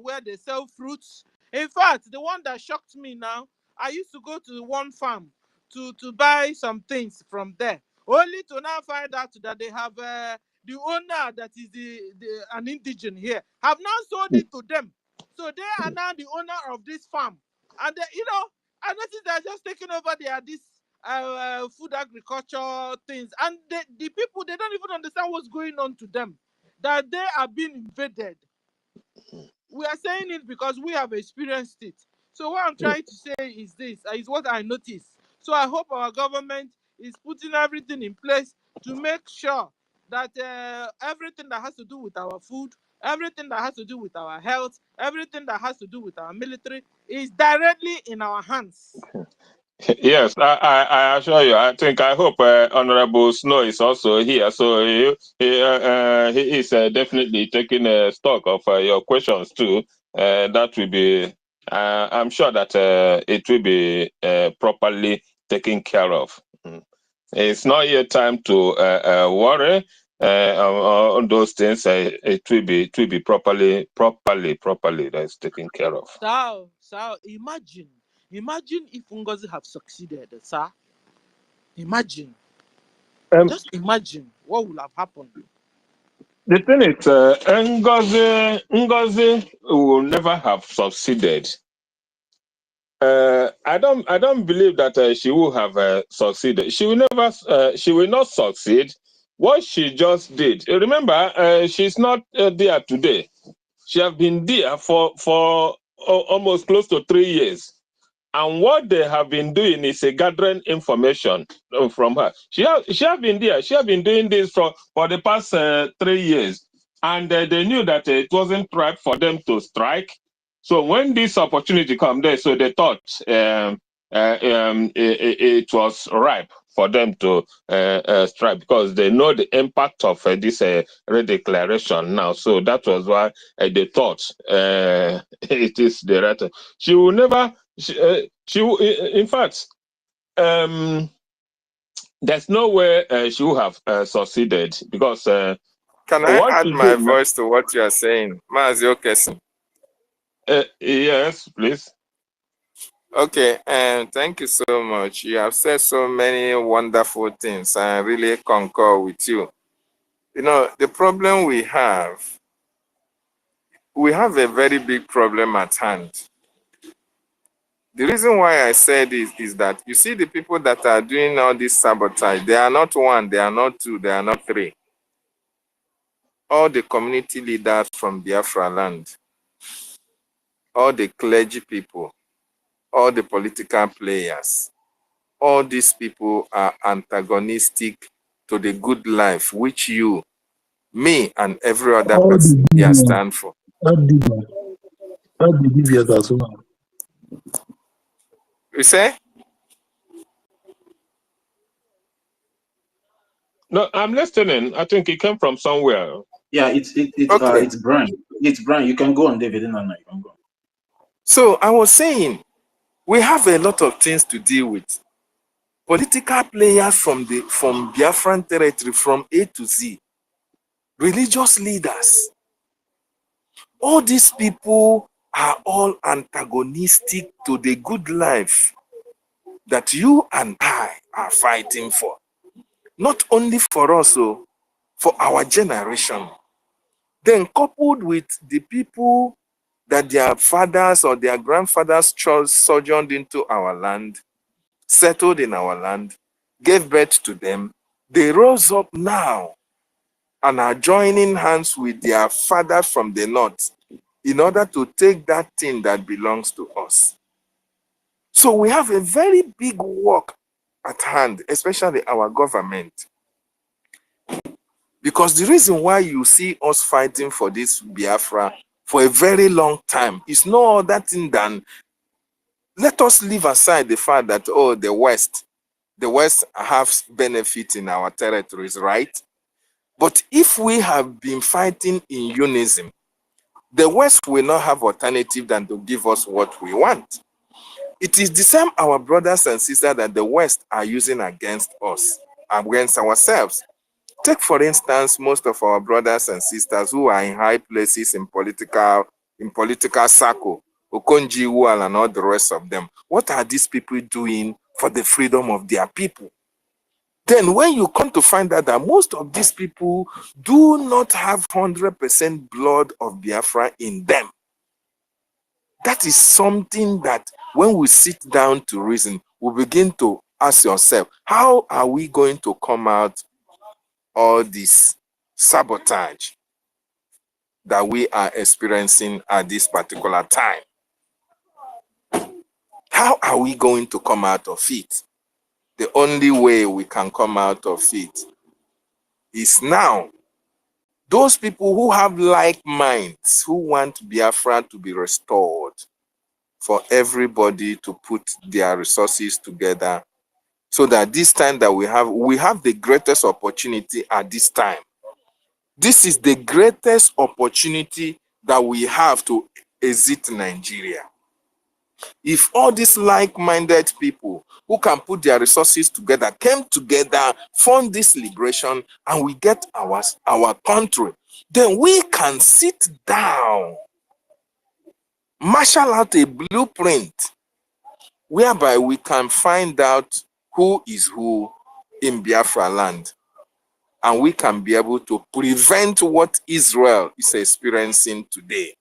where they sell fruits. In fact, the one that shocked me now, I used to go to one farm to buy some things from there, only to now find out that they have the owner that is an indigene here have now sold it to them. So they are now the owner of this farm. And I noticed they're just taking over this food agriculture things. And the people, they don't even understand what's going on to them, that they are being invaded. We are saying it because we have experienced it. So what I'm trying to say is this, is what I noticed. So I hope our government is putting everything in place to make sure that everything that has to do with our food, everything that has to do with our health, everything that has to do with our military is directly in our hands. Yes, I assure you. I hope Honorable Snow is also here, so he is definitely taking stock of your questions too. That will be, I'm sure that it will be properly taken care of. It's not yet time to worry on those things. It will be properly that's taken care of. So imagine if NGOZI have succeeded, sir. Imagine. Just imagine what would have happened. The thing is, Ngozi will never have succeeded. I don't believe that she will have succeeded. She will never. She will not succeed. What she just did. Remember, she's not there today. She have been there for almost close to 3 years. And what they have been doing is gathering information from her. She have been there. She have been doing this for the past 3 years. And they knew that it wasn't right for them to strike. So when this opportunity came there, so they thought it was ripe for them to strike, because they know the impact of this redeclaration now. So that was why they thought it is the right. She will never. In fact, there's no way she will have succeeded because can I what add she my did, voice to what you are saying? Mazi Okesin. yes, please. Okay, and thank you so much. You have said so many wonderful things. I really concur with you. You know, the problem we have a very big problem at hand. The reason why I said this is that you see the people that are doing all this sabotage, they are not one, they are not two, they are not three. All the community leaders from Biafra land, all the clergy people, all the political players, all these people are antagonistic to the good life which you, me, and every other All the person here deviants, stand for. all the deviants as well. You say? No, I'm listening. I think it came from somewhere. Yeah, Okay. it's Brian. It's Brian. You can go on, David, and Anna. You can go. So I was saying, we have a lot of things to deal with. Political players from Biafran territory, from A to Z, religious leaders. All these people are all antagonistic to the good life that you and I are fighting for. Not only for us, for our generation. Then coupled with the people that their fathers or their grandfathers sojourned into our land, settled in our land, gave birth to them, they rose up now and are joining hands with their fathers from the north in order to take that thing that belongs to us. So we have a very big work at hand, especially our government. Because the reason why you see us fighting for this Biafra for a very long time is no other thing than, let us leave aside the fact that, oh, the West has benefit in our territories, right? But if we have been fighting in unison, the West will not have alternative than to give us what we want. It is the same our brothers and sisters that the West are using against us, against ourselves. Take, for instance, most of our brothers and sisters who are in high places in political circle, Okonji Iweala and all the rest of them. What are these people doing for the freedom of their people? Then when you come to find out that most of these people do not have 100% blood of Biafra in them, that is something that when we sit down to reason, we begin to ask yourself, how are we going to come out all this sabotage that we are experiencing at this particular time? How are we going to come out of it? The only way we can come out of it is now. Those people who have like minds, who want Biafra to be restored, for everybody to put their resources together so that this time that we have the greatest opportunity at this time. This is the greatest opportunity that we have to exit Nigeria. If all these like-minded people who can put their resources together came together, fund this liberation, and we get our country, then we can sit down, marshal out a blueprint whereby we can find out who is who in Biafra land, and we can be able to prevent what Israel is experiencing today.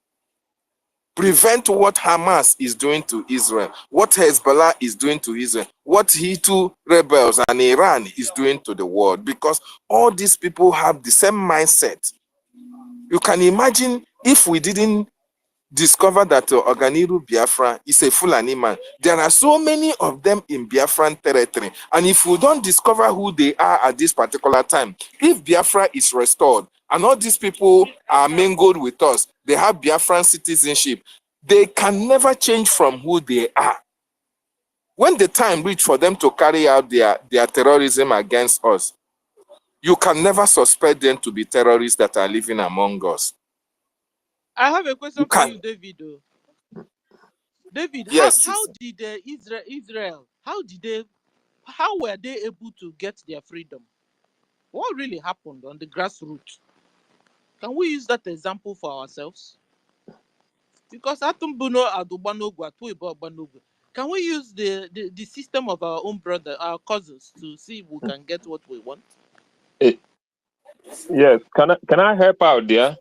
Prevent what Hamas is doing to Israel, what Hezbollah is doing to Israel, what Houthi rebels and Iran is doing to the world, because all these people have the same mindset. You can imagine if we didn't discover that Oganiru Biafra is a Fulani man. There are so many of them in Biafran territory, and if we don't discover who they are at this particular time, if Biafra is restored and all these people are mingled with us, they have Biafran citizenship, they can never change from who they are. When the time reach for them to carry out their terrorism against us, you can never suspect them to be terrorists that are living among us. I have a question for you, David. David, Yes. how did Israel, how did they how were they able to get their freedom? What really happened on the grassroots? Can we use that example for ourselves? Because can we use the system of our own brother, our cousins, to see if we can get what we want? Yes, can I help out there?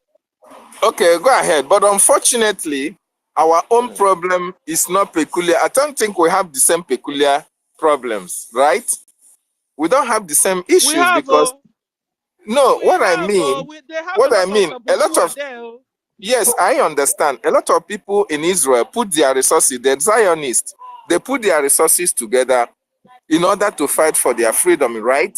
Okay, go ahead. But unfortunately, our own problem is not peculiar. I don't think we have the same peculiar problems, right? We don't have the same We issues have, because no, they what I have mean, a lot of a lot Sabutua of there. yes, I understand. A lot of people in Israel put their resources, the Zionists, they put their resources together in order to fight for their freedom, right?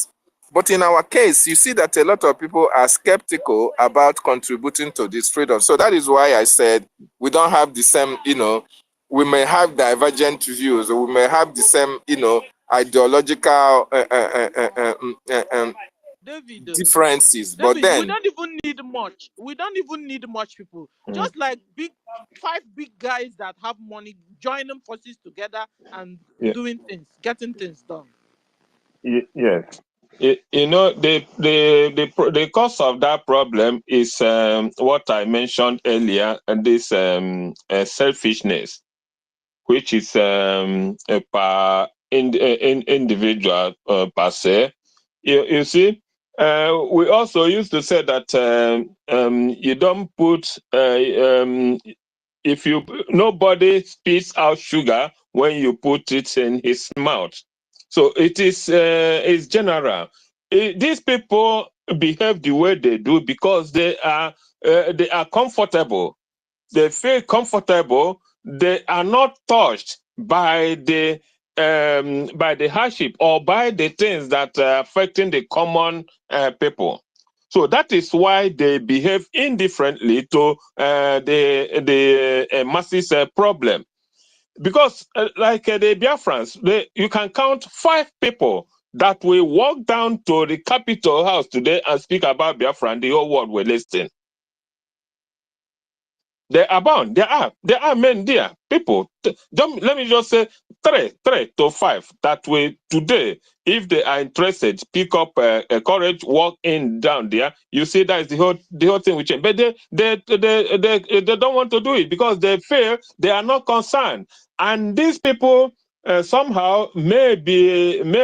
But in our case, you see that a lot of people are skeptical about contributing to this freedom. So that is why I said we don't have the same, we may have divergent views, or we may have the same, ideological David, differences. But David, we then, don't even need much. We don't even need much people. Just like five big guys that have money joining forces together and doing things, getting things done. Yes. The cause of that problem is what I mentioned earlier, and this selfishness, which is individual per se. You see, we also used to say that you don't put if you nobody spits out sugar when you put it in his mouth. So it is it's general. These people behave the way they do because they are comfortable. They feel comfortable. They are not touched by the hardship or by the things that are affecting the common people. So that is why they behave indifferently to the masses problem. Because like the Biafrans, you can count 5 people that will walk down to the Capitol House today and speak about Biafra, and the whole world will listen. They abound. There are men there. People. Let me just say 3 to 5 that way today. If they are interested, pick up a courage, walk in down there. You see, that is the whole thing will change. But they don't want to do it because they feel they are not concerned. And these people somehow may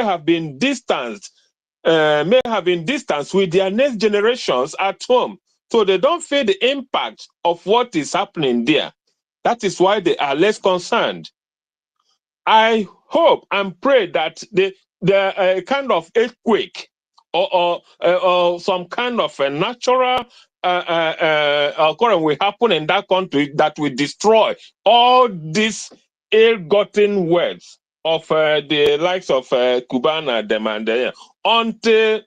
have been distanced. May have been distanced with their next generations at home. So they don't feel the impact of what is happening there. That is why they are less concerned. I hope and pray that the kind of earthquake or some kind of a natural occurrence will happen in that country that will destroy all these ill-gotten wealth of the likes of Cubana, them and them,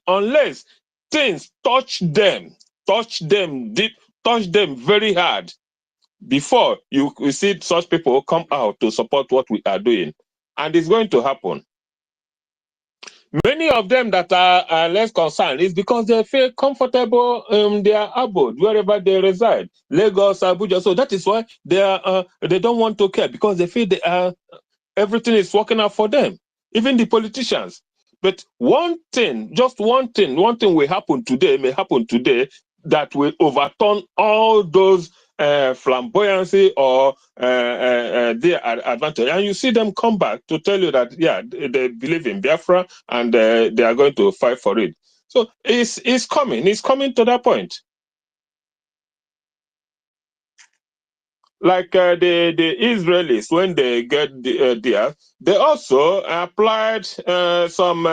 unless things touch them deep, touch them very hard, before you see such people come out to support what we are doing. And it's going to happen. Many of them that are less concerned is because they feel comfortable in their abode, wherever they reside, Lagos, Abuja. So that is why they don't want to care, because they feel everything is working out for them, even the politicians. But one thing will happen today, may happen today, that will overturn all those flamboyancy or their advantage. And you see them come back to tell you that, yeah, they believe in Biafra and they are going to fight for it. So it's coming to that point. Like the Israelis, when they get there, they also applied some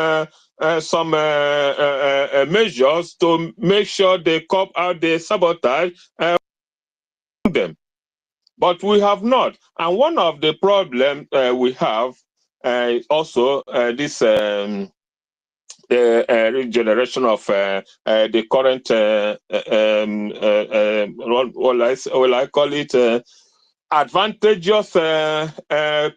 measures to make sure they cop out the sabotage them. But we have not. And one of the problems we have also this regeneration of the current what I call it advantageous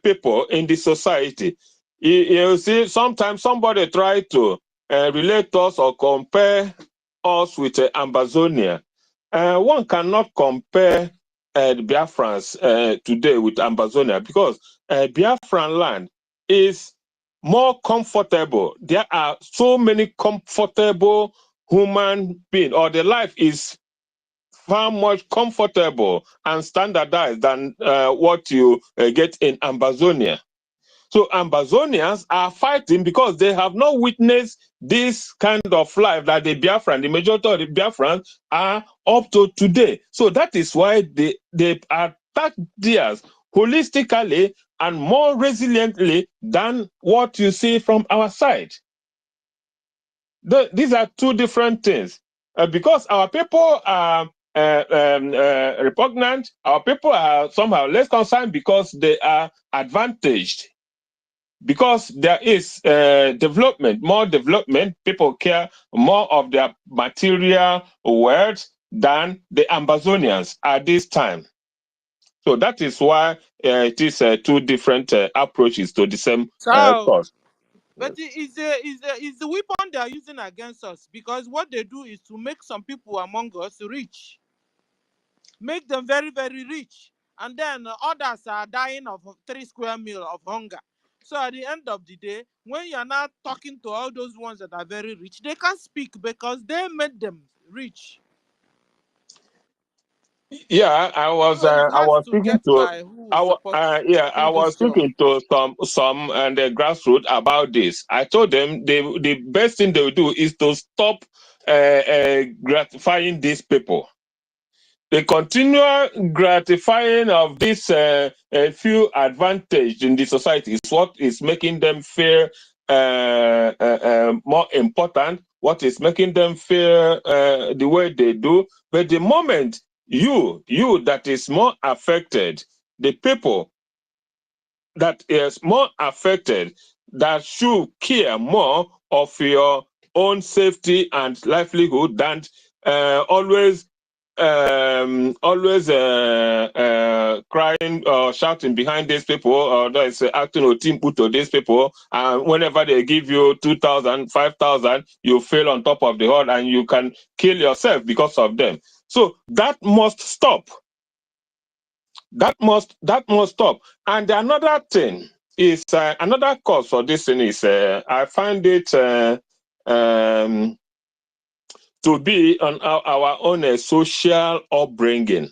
people in the society. You see, sometimes somebody try to relate us or compare us with Amazonia. One cannot compare the Biafrans today with Amazonia, because Biafran land is more comfortable. There are so many comfortable human beings, or the life is far much comfortable and standardized than what you get in Amazonia. So Amazonians are fighting because they have not witnessed this kind of life that the Biafran, the majority of the Biafrans are up to today. So that is why they attack theirs holistically and more resiliently than what you see from our side. These are two different things. Because our people are repugnant, our people are somehow less concerned because they are advantaged. Because there is development, more development, people care more of their material wealth than the Amazonians at this time. So that is why it is two different approaches to the same cause. But it's the weapon they are using against us, because what they do is to make some people among us rich, make them very, very rich, and then others are dying of 3 square meal of hunger. So at the end of the day, when you're not talking to all those ones that are very rich, they can't speak because they made them rich. Yeah, I was speaking to I was speaking to some and the grassroots about this. I told them the best thing they will do is to stop gratifying these people. The continual gratifying of this few advantage in the society is what is making them feel more important, what is making them feel the way they do. But the moment you that is more affected, the people that is more affected, that should care more of your own safety and livelihood than always crying or shouting behind these people, or that is acting or team put to these people, and whenever they give you 2,000, 5,000, you feel on top of the herd and you can kill yourself because of them. So that must stop. That must stop. And another thing is another cause for this thing is I find it to be on our own social upbringing.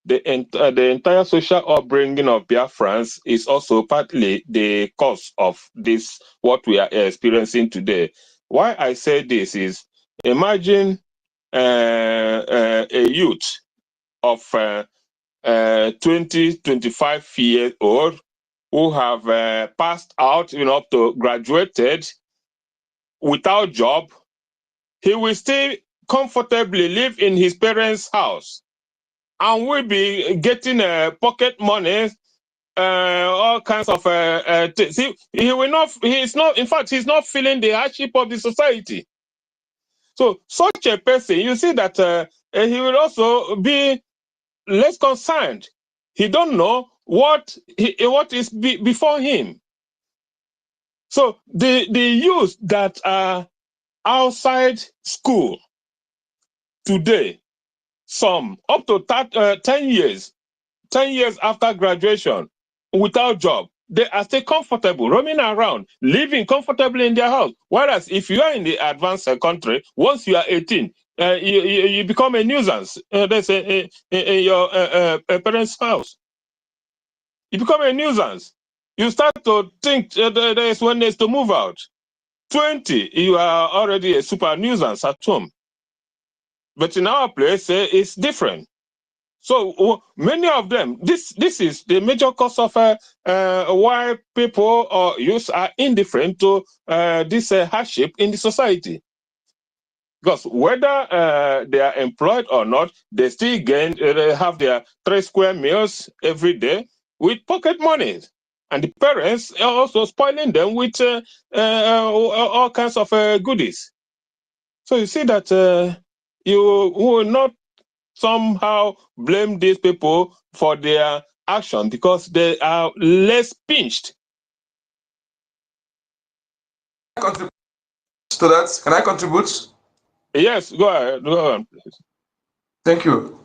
The entire social upbringing of Biafrans is also partly the cause of this, what we are experiencing today. Why I say this is, imagine a youth of 20, 25 years old who have passed out, up to graduated without job. He will still comfortably live in his parents' house and will be getting pocket money, all kinds of things. He will not. He's not. In fact, he's not feeling the hardship of the society. So, such a person, you see that he will also be less concerned. He don't know what is before him. So, the youth that are outside school today, some up to 10 years after graduation, without job, they are still comfortable, roaming around, living comfortably in their house. Whereas if you are in the advanced country, once you are 18, you become a nuisance. That's in your parents' house. You become a nuisance. You start to think there's one needs to move out. 20, you are already a super nuisance at home. But in our place, it's different. So many of them, this is the major cause of why people or youth are indifferent to this hardship in the society. Because whether they are employed or not, they still they have their 3 square meals every day with pocket money. And the parents are also spoiling them with all kinds of goodies. So you see that you will not somehow blame these people for their action because they are less pinched. Contribute to that? Can I contribute? Yes, go ahead. Go on, please. Thank you.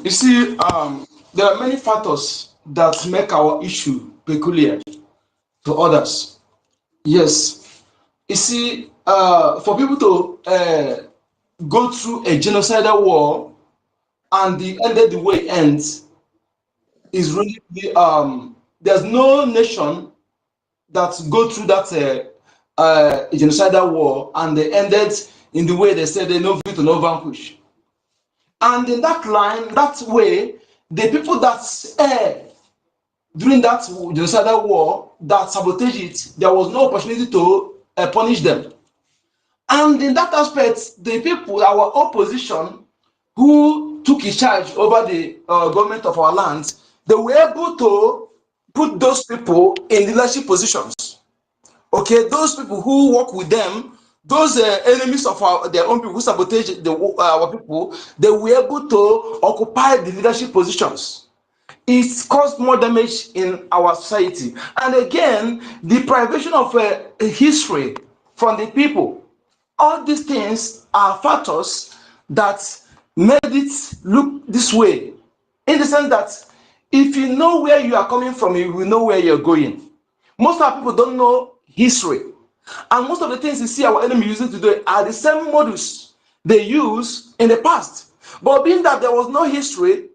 You see, there are many factors that make our issue peculiar to others. Yes. You see, for people to go through a genocidal war and the ended the way it ends is really there's no nation that go through that genocidal war and they ended in the way they said they no fit to no vanquish. And in that line, that way, the people that during that genocidal war that sabotage it, there was no opportunity to punish them. And in that aspect, the people, our opposition, who took in charge over the government of our land, they were able to put those people in leadership positions. Okay, those people who work with them, those enemies of their own people who sabotage our people, they were able to occupy the leadership positions. It caused more damage in our society. And again, the privation of history from the people. All these things are factors that made it look this way. In the sense that if you know where you are coming from, you will know where you're going. Most of our people don't know history. And most of the things you see our enemy using today are the same modus they used in the past. But being that there was no history,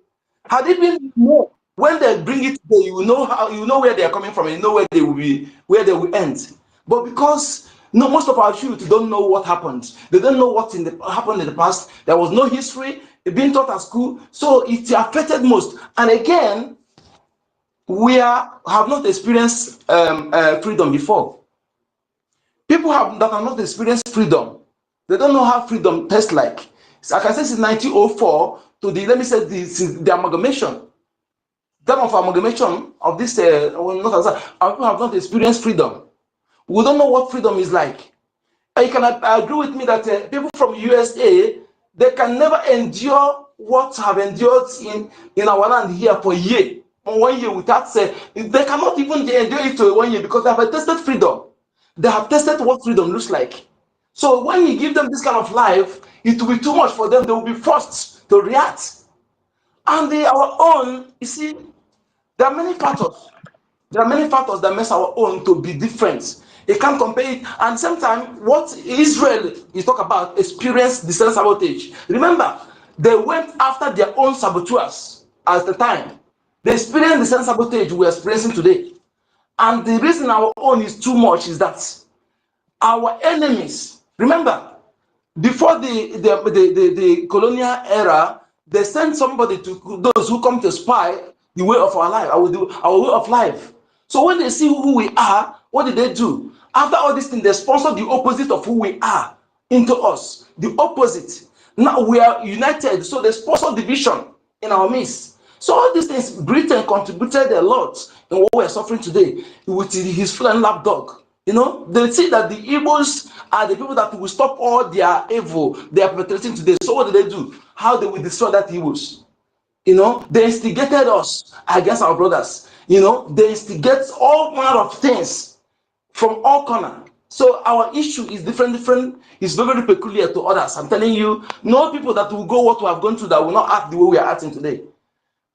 had it been more, when they bring it today, you will know how, you know where they are coming from, and you know where they will be, where they will end. But because no, most of our youth don't know what happened. They don't know what happened in the past. There was no history being taught at school, so it affected most. And again, have not experienced freedom before. People that have not experienced freedom, they don't know how freedom tastes like. So I can say since 1904 to let me say the amalgamation, time of amalgamation of this, people have not experienced freedom. We don't know what freedom is like. And you can agree with me that people from USA, they can never endure what have endured in our land here for a year, for 1 year without they cannot even endure it to 1 year because they have tasted freedom. They have tested what freedom looks like. So when you give them this kind of life, it will be too much for them. They will be forced to react. And our own, you see, there are many factors. There are many factors that makes our own to be different. You can't compare it. And at the same time, what Israel is talk about experienced the same sabotage. Remember, they went after their own saboteurs at the time. They experienced the same sabotage we're experiencing today. And the reason our own is too much is that our enemies, remember, before the colonial era, they sent somebody to those who come to spy the way of our life, our way of life. So when they see who we are, what did they do? After all these things, they sponsor the opposite of who we are into us. The opposite. Now we are united, so they sponsor division in our midst. So all these things, Britain contributed a lot in what we're suffering today with his flying lapdog. You know, they see that the Igbos are the people that will stop all their evil they are perpetrating today. So what do they do? How they will destroy that Igbos? You know, they instigated us against our brothers. You know, they instigate all manner of things from all corner. So our issue is different. It's very, very peculiar to others. I'm telling you, no people that will go what we have gone through that will not act the way we are acting today.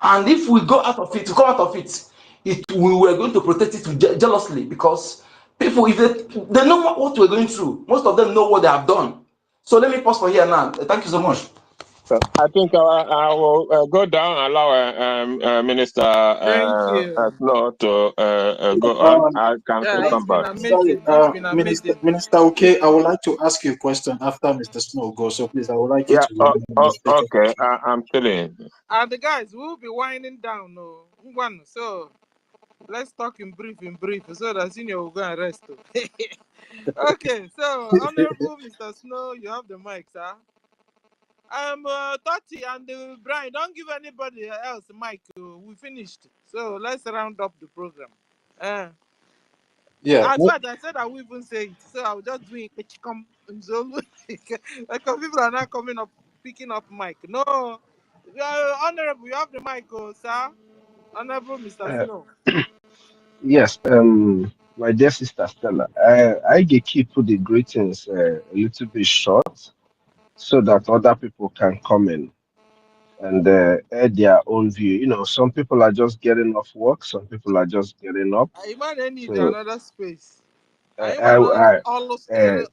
And if we go out of it, to come out of it, we were going to protect it jealously because people, if they know what we're going through, most of them know what they have done. So let me pause for here now. Thank you so much. I think I will go down and allow Minister Snow to go on. I can still come back. Sorry, Minister, okay, I would like to ask you a question after Mr. Snow goes. So please, I would like you Yeah, to okay, I'm feeling. And the guys will be winding down. No, one. So let's talk in brief, so that senior will go and rest. Okay, so Honorable Mr. Snow, you have the mic, sir. Tati and Brian, don't give anybody else mic. We finished. So let's round up the program. Yeah. In fact, I said I will even say it. So I'll just do it. Like people are not coming up, picking up mic. No, Honorable, you have the mic, sir. Honorable Mr. Snow. Yes, my dear sister Stella, I get keep put the greetings a little bit short so that other people can come in and add their own view. You know, some people are just getting off work, some people are just getting up. I might need So another space. Senior,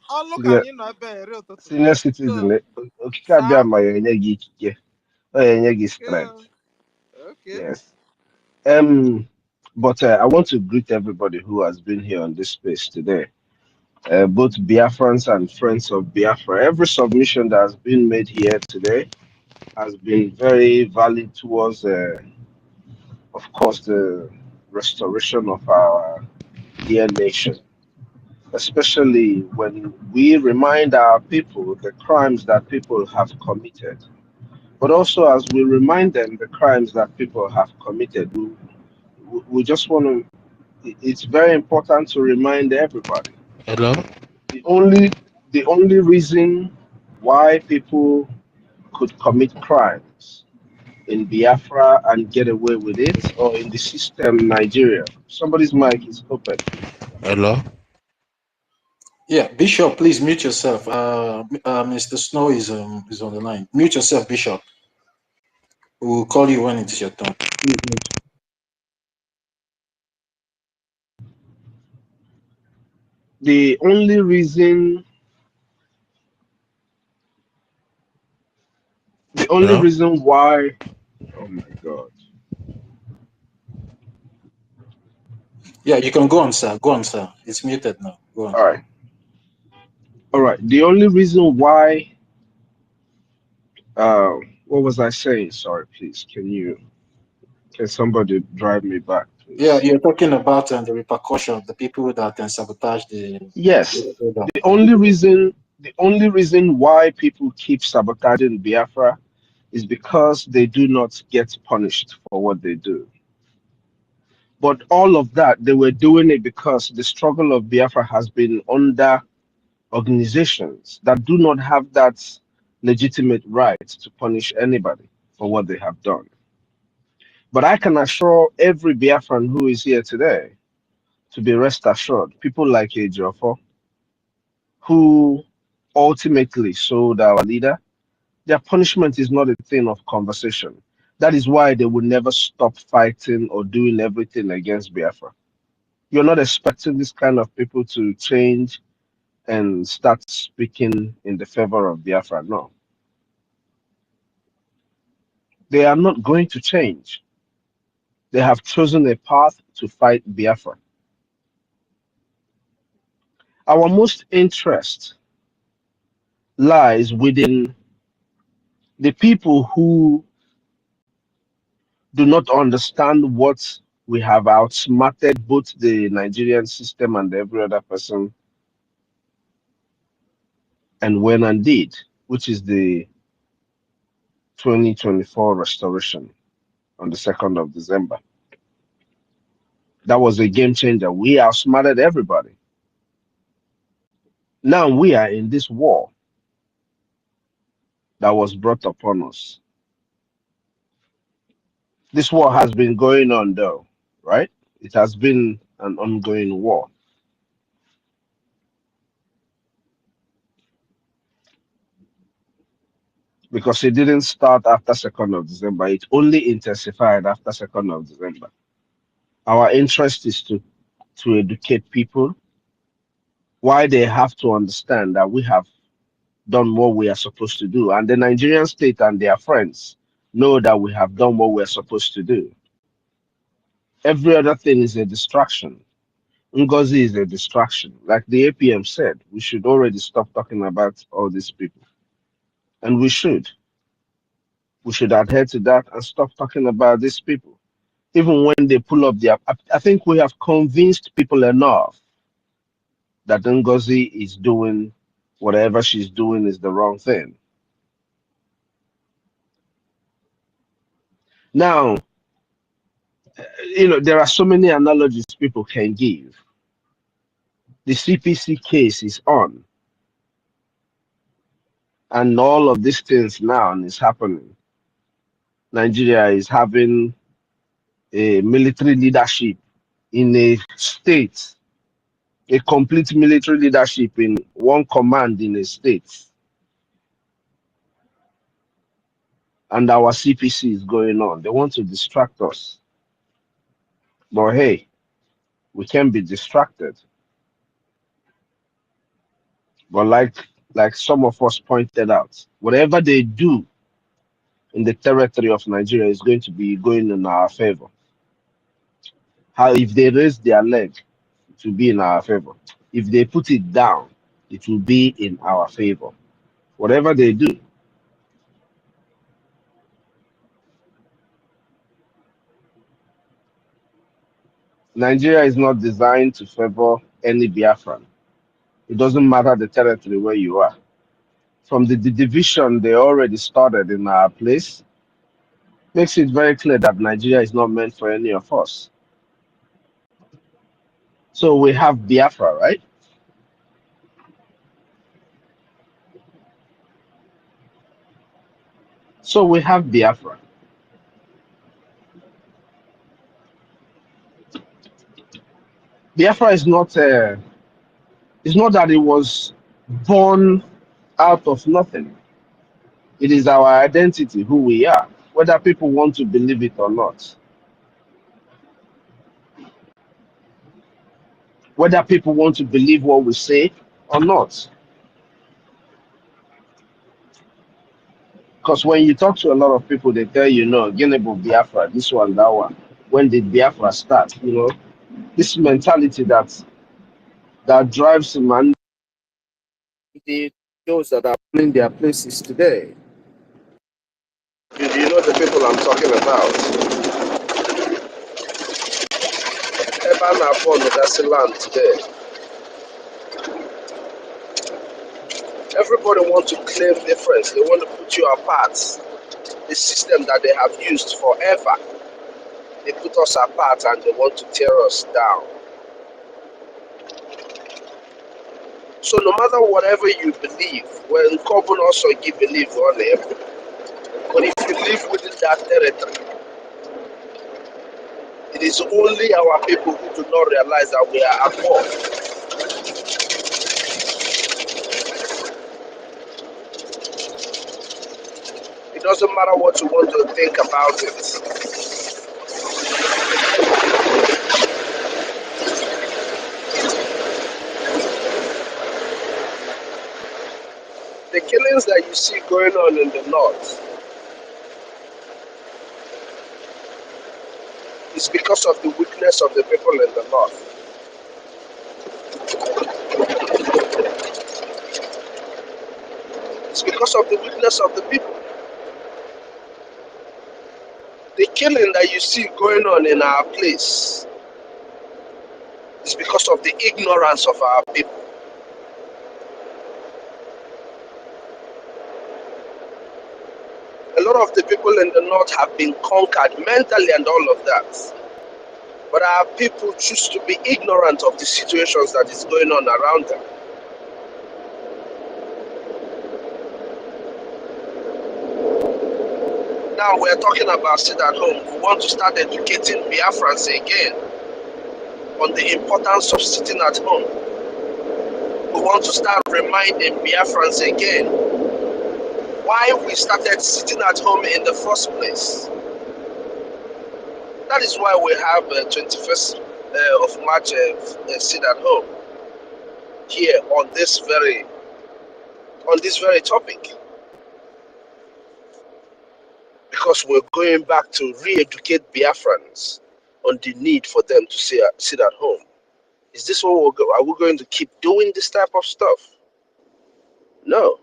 senior citizen, Okikabia Mayenegi Kike, Oyenegi strength. Yes. But I want to greet everybody who has been here on this space today. Both Biafrans and friends of Biafra. Every submission that has been made here today has been very valid towards, of course, the restoration of our dear nation, especially when we remind our people the crimes that people have committed. But also, as we remind them the crimes that people have committed, we just want to, it's very important to remind everybody. Hello? The only reason why people could commit crimes in Biafra and get away with it, or in the system Nigeria. Somebody's mic is open. Hello? Yeah, Bishop, please mute yourself. Mr. Snow is on the line. Mute yourself, Bishop. We'll call you when it's your turn. The only reason Hello? why, oh my God. Yeah, you can go on, sir. Go on, sir. It's muted now. Go on. All right. The only reason why, what was I saying? Sorry, please. Can somebody drive me back, please? Yeah, you're talking about the repercussion, the people that can sabotage the. Yes. The only reason why people keep sabotaging Biafra is because they do not get punished for what they do. But all of that, they were doing it because the struggle of Biafra has been under organizations that do not have that legitimate right to punish anybody for what they have done. But I can assure every Biafran who is here today to be rest assured, people like Ejiofor, who ultimately sold our leader, their punishment is not a thing of conversation. That is why they will never stop fighting or doing everything against Biafra. You're not expecting this kind of people to change and start speaking in the favor of Biafra. No, they are not going to change. They have chosen a path to fight Biafra. Our most interest lies within the people who do not understand what we have outsmarted both the Nigerian system and every other person and went and did, which is the 2024 restoration on the 2nd of December. That was a game changer. We outsmarted everybody. Now we are in this war that was brought upon us. This war has been going on though, right? It has been an ongoing war. Because it didn't start after 2nd of December. It only intensified after 2nd of December. Our interest is to educate people why they have to understand that we have done what we are supposed to do. And the Nigerian state and their friends know that we have done what we're supposed to do. Every other thing is a distraction. NGOZI is a distraction. Like the APM said, we should already stop talking about all these people. And we should. We should adhere to that and stop talking about these people. Even when they pull up their, I think we have convinced people enough that NGOZI is doing whatever she's doing is the wrong thing. Now, there are so many analogies people can give. The CPC case is on, and all of these things now is happening. Nigeria is having a military leadership in a state, a complete military leadership in one command in a state. And our CPC is going on. They want to distract us. But hey, we can't be distracted. But like some of us pointed out, whatever they do in the territory of Nigeria is going to be going in our favor. How if they raise their leg, it will be in our favor. If they put it down, it will be in our favor. Whatever they do. Nigeria is not designed to favor any Biafran. It doesn't matter the territory where you are. From the division they already started in our place, makes it very clear that Nigeria is not meant for any of us. So we have Biafra, right? So we have Biafra. Biafra is not it's not that it was born out of nothing. It is our identity, who we are, whether people want to believe it or not. Whether people want to believe what we say or not. Because when you talk to a lot of people, they tell you, no, Guinea Biafra, this one, that one. When did Biafra start? You know, this mentality that drives man, those that are in their places today. Do you know the people I'm talking about? Eban upon that's land today. Everybody wants to claim difference. They want to put you apart. The system that they have used forever, they put us apart and they want to tear us down. So no matter whatever you believe, when common also give belief on it, but if you live within that territory, it is only our people who do not realize that we are at war. It doesn't matter what you want to think about it. The killings that you see going on in the north is because of the weakness of the people in the north. It's because of the weakness of the people. The killing that you see going on in our place is because of the ignorance of our people. A lot of the people in the north have been conquered mentally and all of that. But our people choose to be ignorant of the situations that is going on around them. Now we're talking about sit at home. We want to start educating Biafrans again on the importance of sitting at home. We want to start reminding Biafrans again why we started sitting at home in the first place. That is why we have 21st of March sit at home here on this very topic. Because we're going back to re-educate Biafrans on the need for them to sit at home. Is this what are we going to keep doing this type of stuff? No.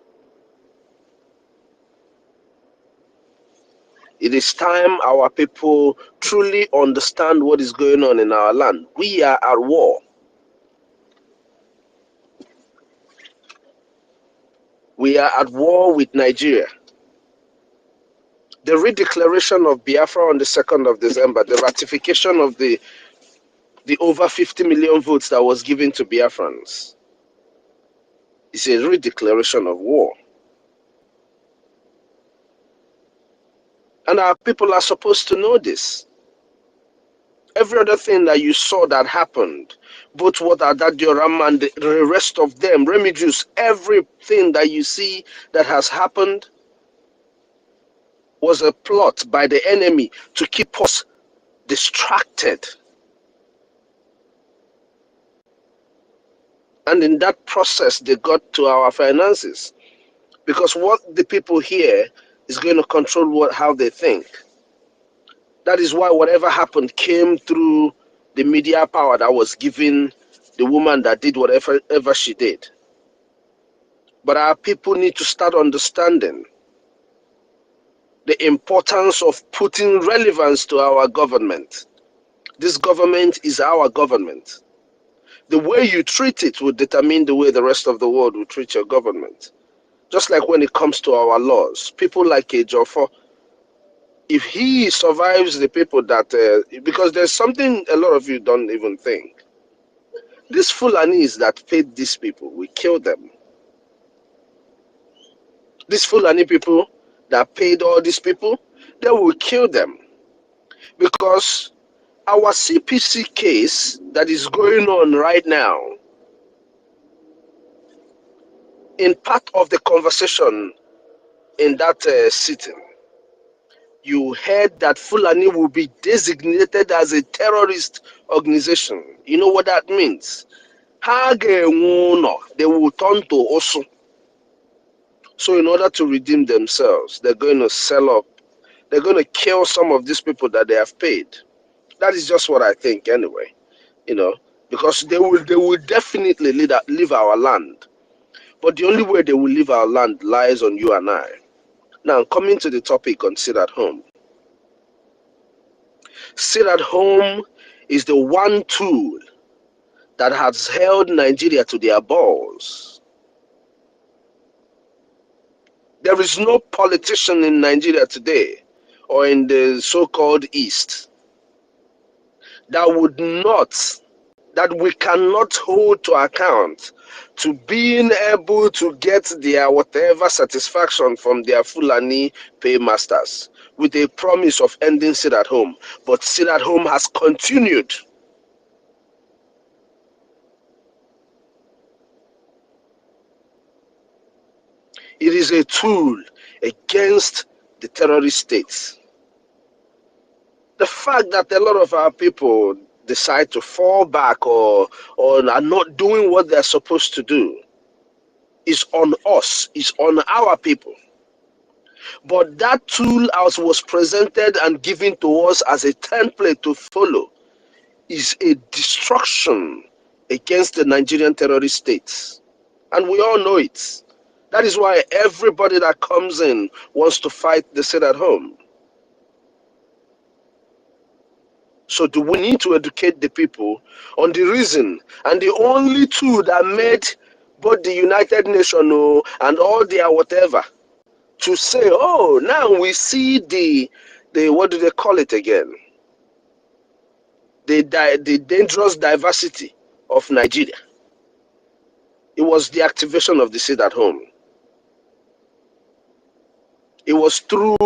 It is time our people truly understand what is going on in our land. We are at war. We are at war with Nigeria. The redeclaration of Biafra on the 2nd of December, the ratification of the over 50 million votes that was given to Biafrans, is a redeclaration of war. And our people are supposed to know this. Every other thing that you saw that happened, both what Adadioram and the rest of them, Remedios, everything that you see that has happened was a plot by the enemy to keep us distracted. And in that process, they got to our finances. Because what the people hear is going to control how they think. That is why whatever happened came through the media power that was given the woman that did whatever she did. But our people need to start understanding the importance of putting relevance to our government. This government is our government. The way you treat it will determine the way the rest of the world will treat your government. Just like when it comes to our laws, people like Ejiofor, if he survives the people that, because there's something a lot of you don't even think. These Fulanis that paid these people, we kill them. These Fulani people that paid all these people, they will kill them. Because our CPC case that is going on right now, in part of the conversation in that sitting, you heard that Fulani will be designated as a terrorist organization. You know what that means? They will turn to Osu. So in order to redeem themselves, they're going to sell up. They're going to kill some of these people that they have paid. That is just what I think anyway. Because they will definitely leave our land. But the only way they will leave our land lies on you and I. Now, coming to the topic on Sit at Home. Sit at Home is the one tool that has held Nigeria to their balls. There is no politician in Nigeria today or in the so-called East that we cannot hold to account to being able to get their whatever satisfaction from their Fulani paymasters with a promise of ending Sit at Home. But Sit at Home has continued. It is a tool against the terrorist states. The fact that a lot of our people decide to fall back or are not doing what they're supposed to do is on us, is on our people. But that tool as was presented and given to us as a template to follow is a destruction against the Nigerian terrorist states. And we all know it. That is why everybody that comes in wants to fight the Sit at Home. So do we need to educate the people on the reason and the only tool that made both the United Nations and all their whatever to say, oh, now we see the what do they call it again? The dangerous diversity of Nigeria. It was the activation of the Sit at Home. It was through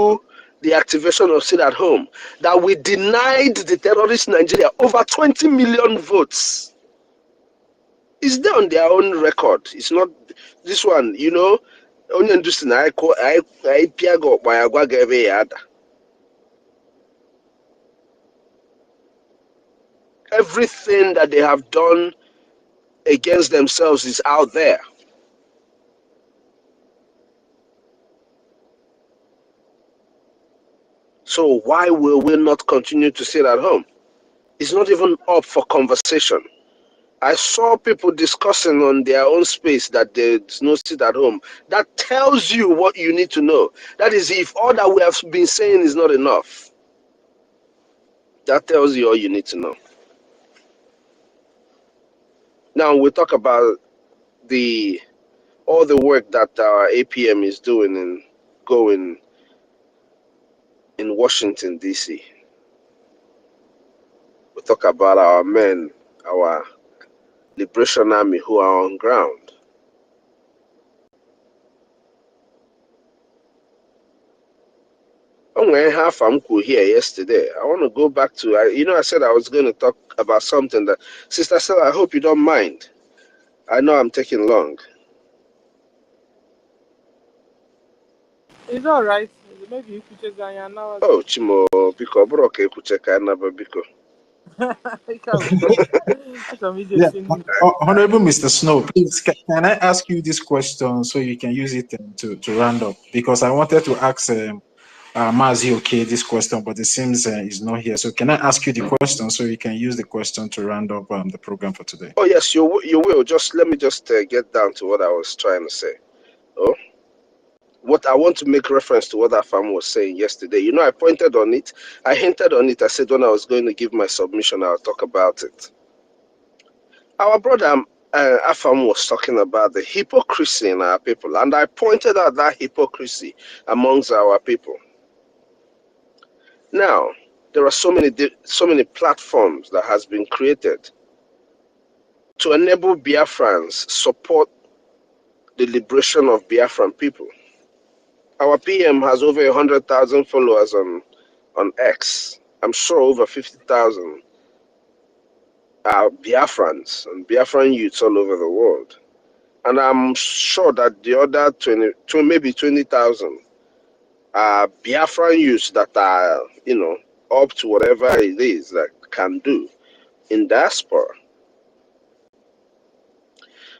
the activation of Sit at Home that we denied the terrorist Nigeria over 20 million votes. It's there on their own record. It's not this one, only interesting. Everything that they have done against themselves is out there. So why will we not continue to Sit at Home? It's not even up for conversation. I saw people discussing on their own space that there's no Sit at Home. That tells you what you need to know. That is, if all that we have been saying is not enough, that tells you all you need to know. Now we talk about all the work that our APM is doing and going in Washington, D.C. We talk about our men, our Liberation Army who are on ground. I'm half I'm cool here yesterday. I want to go back to, I said I was going to talk about something that, Sister Stella, I hope you don't mind. I know I'm taking long. It's all right. Maybe you could just now. Oh, Chimo, Biko, Broke, Kucheka, Naba, Biko. Yeah, Honorable Mr. Snow, please, can I ask you this question so you can use it to round up? Because I wanted to ask Mazi okay this question, but it seems he's not here. So can I ask you the question so you can use the question to round up the program for today? Oh yes, you will. Just let me get down to what I was trying to say. Oh, what I want to make reference to what Afam was saying yesterday. You know, I pointed on it. I hinted on it. I said when I was going to give my submission, I'll talk about it. Our brother Afam was talking about the hypocrisy in our people, and I pointed out that hypocrisy amongst our people. Now, there are so many platforms that has been created to enable Biafrans support the liberation of Biafran people. Our PM has over 100,000 followers on X. I'm sure over 50,000 are Biafrans and Biafran youths all over the world. And I'm sure that the other maybe 20,000 are Biafran youths that are, up to whatever it is that can do in diaspora.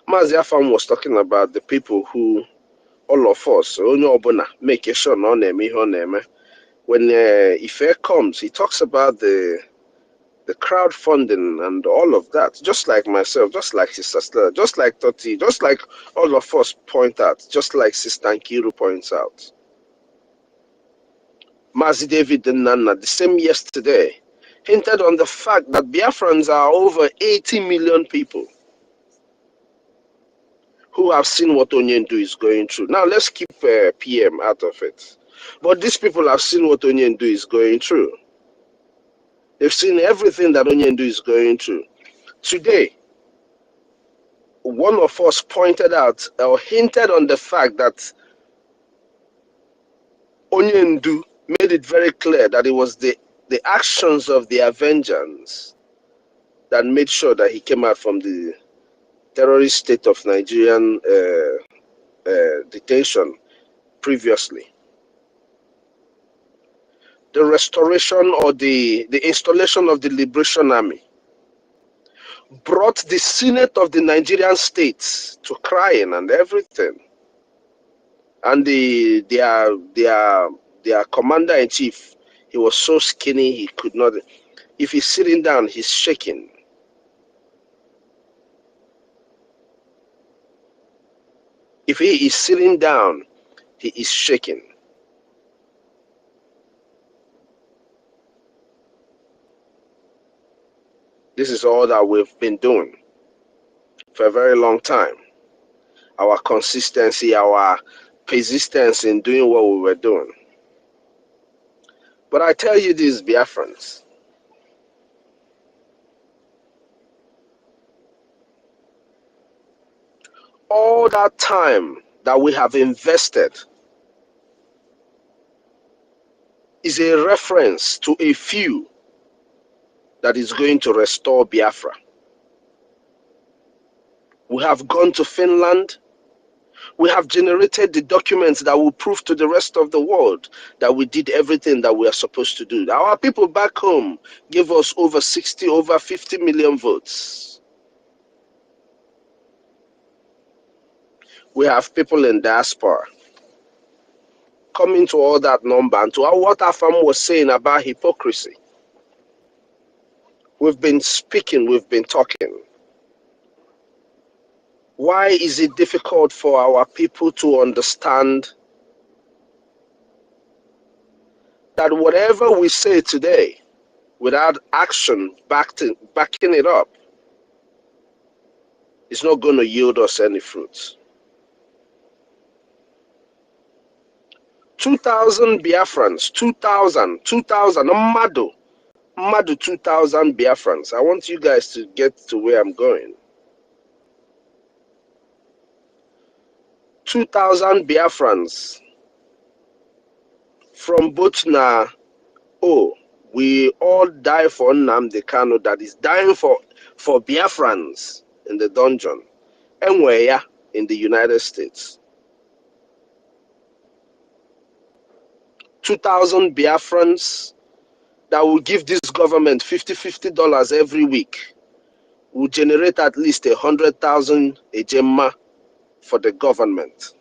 Mazi Afam was talking about the people who, all of us, onye ọbụla, make sure na ọ na-eme ihe ọ na-eme. When EFIK comes, he talks about the crowdfunding and all of that, just like myself, just like Sister Stella, just like Toti, just like all of us point out, just like Sister Nkiru points out. Mazi David and Nana, the same yesterday, hinted on the fact that Biafrans are over 80 million people who have seen what Onyendu is going through. Now, let's keep PM out of it. But these people have seen what Onyendu is going through. They've seen everything that Onyendu is going through. Today, one of us pointed out or hinted on the fact that Onyendu made it very clear that it was the actions of the Avengers that made sure that he came out from the terrorist state of Nigerian detention previously. The restoration or the installation of the Liberation Army brought the Senate of the Nigerian states to crying and everything. And their commander-in-chief, he was so skinny he could not. If he's sitting down, he's shaking. If he is sitting down, he is shaking. This is all that we've been doing for a very long time. Our consistency, our persistence in doing what we were doing. But I tell you this, Biafrans, all that time that we have invested is a reference to a few that is going to restore Biafra. We have gone to Finland. We have generated the documents that will prove to the rest of the world that we did everything that we are supposed to do. Our people back home gave us over 60, over 50 million votes. We have people in diaspora coming to all that number and to what Afam was saying about hypocrisy. We've been speaking, we've been talking. Why is it difficult for our people to understand that whatever we say today, without action backing it up, is not going to yield us any fruits? 2,000 Biafrans, 2,000, Madu 2,000 Biafrans. I want you guys to get to where I'm going. 2,000 Biafrans from Butna. Oh, we all die for Nnamdi Kanu that is dying for Biafrans in the dungeon. Enweya in the United States. 2,000 Biafrans that will give this government $50 every week will generate at least 100,000 a gemma for the government.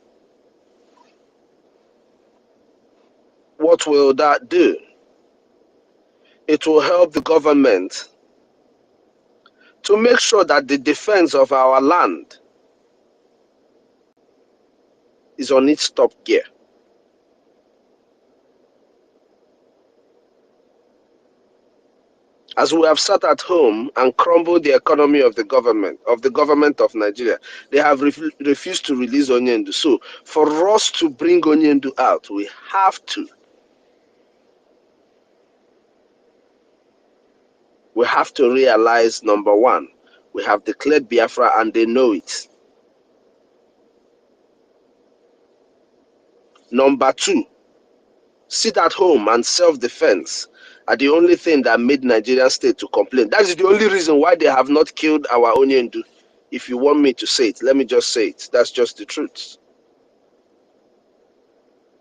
What will that do? It will help the government to make sure that the defense of our land is on its top gear. As we have sat at home and crumbled the economy of the government of Nigeria, they have refused to release Onyendu. So for us to bring Onyendu out, we have to realize, number one, we have declared Biafra and they know it. Number two, sit at home and self-defense are the only thing that made Nigerian state to complain. That is the only reason why they have not killed our Onyendu. If you want me to say it, let me just say it. That's just the truth.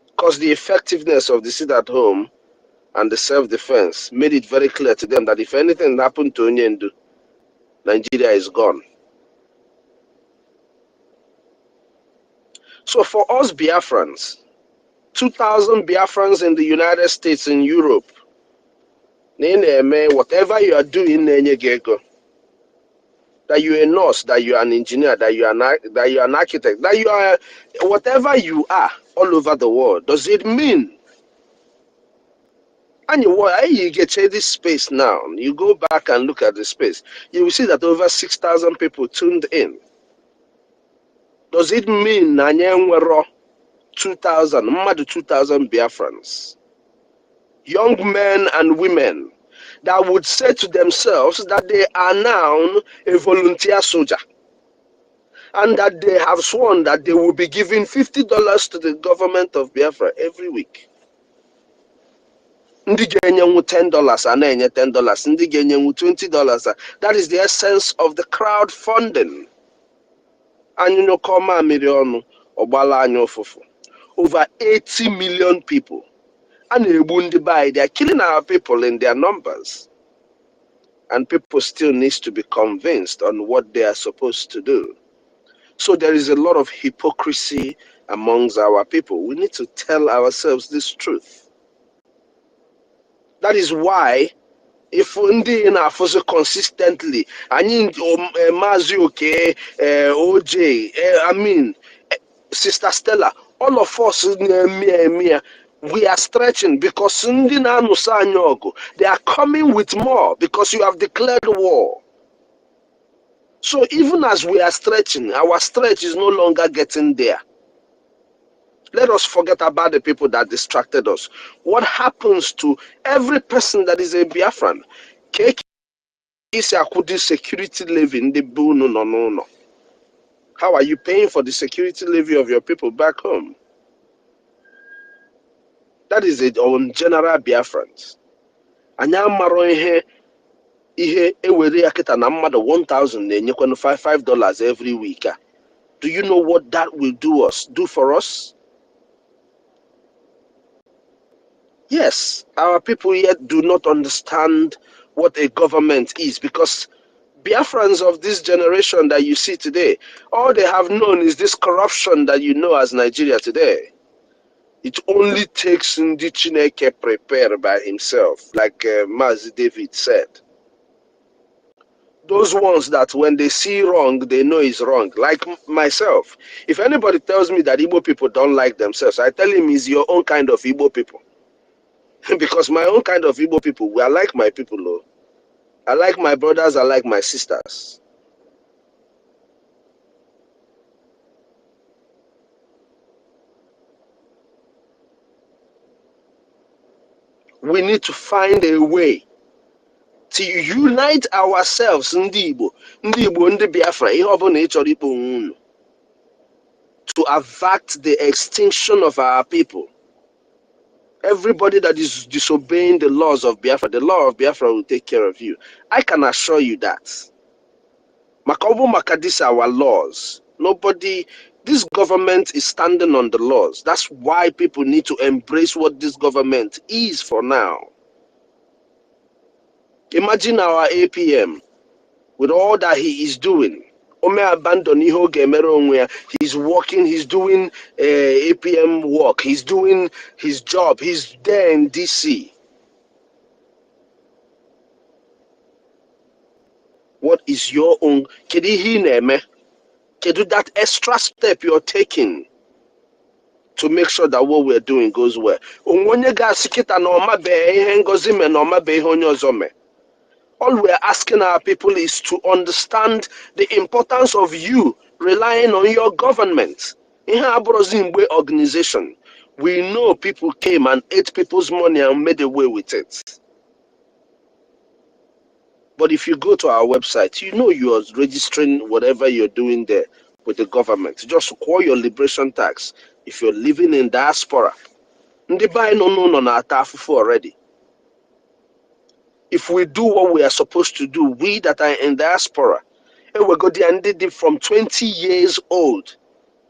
Because the effectiveness of the sit at home and the self-defense made it very clear to them that if anything happened to Onyendu, Nigeria is gone. So for us Biafrans, 2,000 Biafrans in the United States, in Europe, whatever you are doing, that you're a nurse, that you are an engineer, that you are an architect, that you are whatever you are all over the world, does it mean? And you get this space now, you go back and look at the space, you will see that over 6,000 people tuned in. Does it mean 2,000 Biafrans, young men and women, that would say to themselves that they are now a volunteer soldier and that they have sworn that they will be giving $50 to the government of Biafra every week? Ndị ga-enyenwu $10 a na-enye $10, ndị ga-enyenwu $20. That is the essence of the crowdfunding. Over 80 million people. And they are killing our people in their numbers. And people still need to be convinced on what they are supposed to do. So there is a lot of hypocrisy amongst our people. We need to tell ourselves this truth. That is why, if we are consistently, I mean, Mazioke, OJ, I mean, Sister Stella, all of us, we are stretching because they are coming with more because you have declared war. So even as we are stretching, our stretch is no longer getting there. Let us forget about the people that distracted us. What happens to every person that is a Biafran? Security levy in the no. How are you paying for the security levy of your people back home? That is it on general Biafrans. Anya maro ihe ewere akita na mmadụ 1,000 na-enyekwana $5 every week. Do you know what that will do for us? Yes, our people yet do not understand what a government is, because Biafrans of this generation that you see today, all they have known is this corruption that you know as Nigeria today. It only takes Ndi Chineke prepare by himself, like Mazi David said. Those ones that when they see wrong, they know is wrong. Like myself, if anybody tells me that Igbo people don't like themselves, I tell him it's your own kind of Igbo people. Because my own kind of Igbo people, we are like my people, though. I like my brothers, I like my sisters. We need to find a way to unite ourselves, Ndi Igbo, Ndi Biafra, to avert the extinction of our people. Everybody that is disobeying the laws of Biafra, the law of Biafra will take care of you. I can assure you that. Makobo Makadis are our laws. This government is standing on the laws. That's why people need to embrace what this government is for now. Imagine our APM with all that he is doing. Ome abandon ihe oge emere onwe ya. He's working, he's doing APM work, he's doing his job, he's there in DC. What is your own? Kedu ihe ị na-eme? Kedu that extra step you're taking to make sure that what we're doing goes well? Onwonye ga-asị kịta na ọmabe ihe Ngozi me na ọmabe ihe onye ọzọ me. All we're asking our people is to understand the importance of you relying on your government. Ihe abụrụzi mgbe organization. We know people came and ate people's money and made away with it. But if you go to our website, you know you're registering whatever you're doing there with the government. Just call your liberation tax. If you're living in diaspora, ndị be anyị no na-ata afụfụ already. If we do what we are supposed to do, we that are in diaspora, and we go there and did it from 20 years old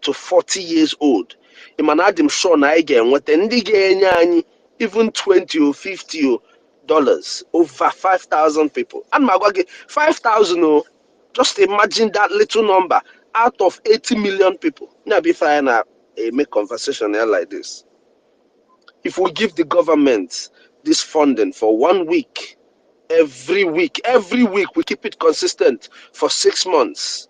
to 40 years old. Imanadim sure na again what ndị even 20 or 50 dollars over 5,000 people. And my God, 5,000 oh, just imagine that little number out of 80 million people. Now be fine make conversation here like this. If we give the government this funding for 1 week, every week we keep it consistent for 6 months,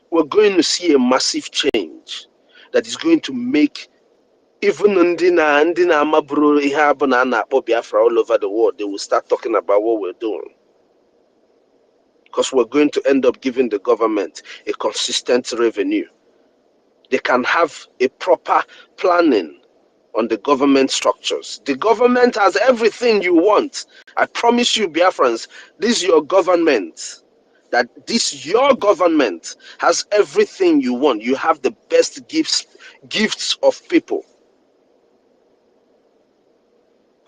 we're going to see a massive change that is going to make even Ndina Mabro Ihabana Biafra all over the world, they will start talking about what we're doing. Because we're going to end up giving the government a consistent revenue. They can have a proper planning on the government structures. The government has everything you want. I promise you, Biafrans, this is your government. That this your government has everything you want. You have the best gifts of people.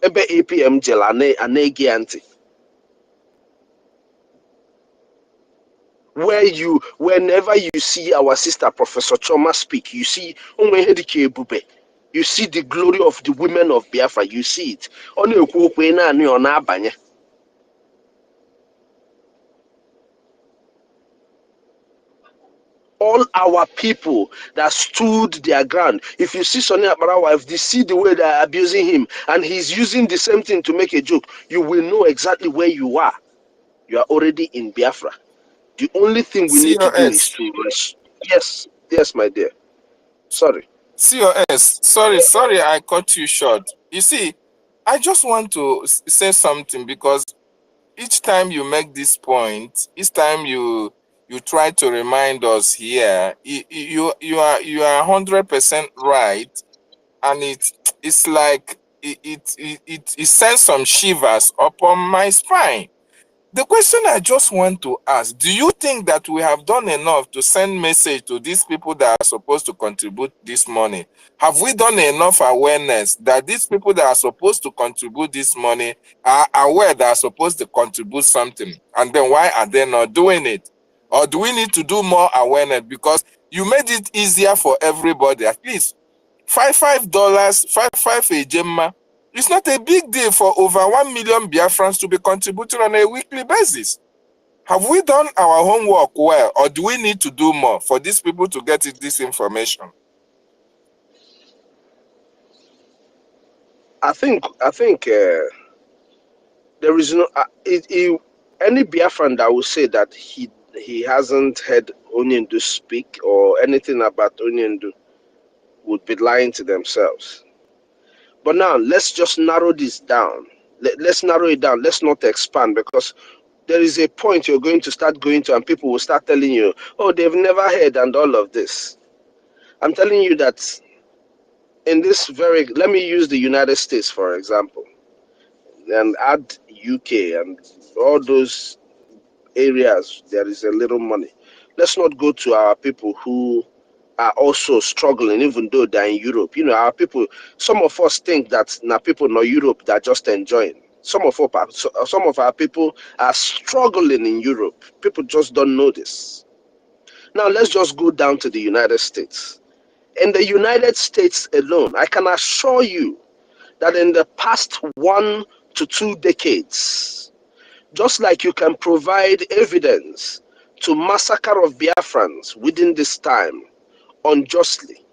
Ebe APM jel anegi anti. Whenever you see our sister Professor Choma speak, you see you see the glory of the women of Biafra. You see it. All our people that stood their ground. If you see Sonny Akbarawa, if they see the way they are abusing him, and he's using the same thing to make a joke, you will know exactly where you are. You are already in Biafra. The only thing we need to do is COS. to rest. Yes, my dear. Sorry. COS. Sorry, I cut you short. You see, I just want to say something because each time you make this point, each time you try to remind us here, you are 100% right, and it's like it sends some shivers upon my spine. The question I just want to ask, do you think that we have done enough to send message to these people that are supposed to contribute this money? Have we done enough awareness that these people that are supposed to contribute this money are aware that are supposed to contribute something? And then why are they not doing it? Or do we need to do more awareness? Because you made it easier for everybody. At least $5 a gemma. It's not a big deal for over 1 million Biafrans to be contributing on a weekly basis. Have we done our homework well, or do we need to do more for these people to get this information? I think there is no any Biafran that will say that he hasn't heard Onyendu speak or anything about Onyendu would be lying to themselves. But now let's just narrow this down. Let's narrow it down. Let's not expand, because there is a point you're going to start going to and people will start telling you, oh, they've never heard and all of this. I'm telling you that in this let me use the United States, for example, and add UK and all those areas, there is a little money. Let's not go to our people who are also struggling, even though they're in Europe. You know, our people, some of us think that now people in Europe that are just enjoying. Some of our people are struggling in Europe. People just don't know this. Now let's just go down to the United States. In the United States alone, I can assure you that in the past 1 to 2 decades, Just like you can provide evidence to massacre of Biafrans within this time unjustly,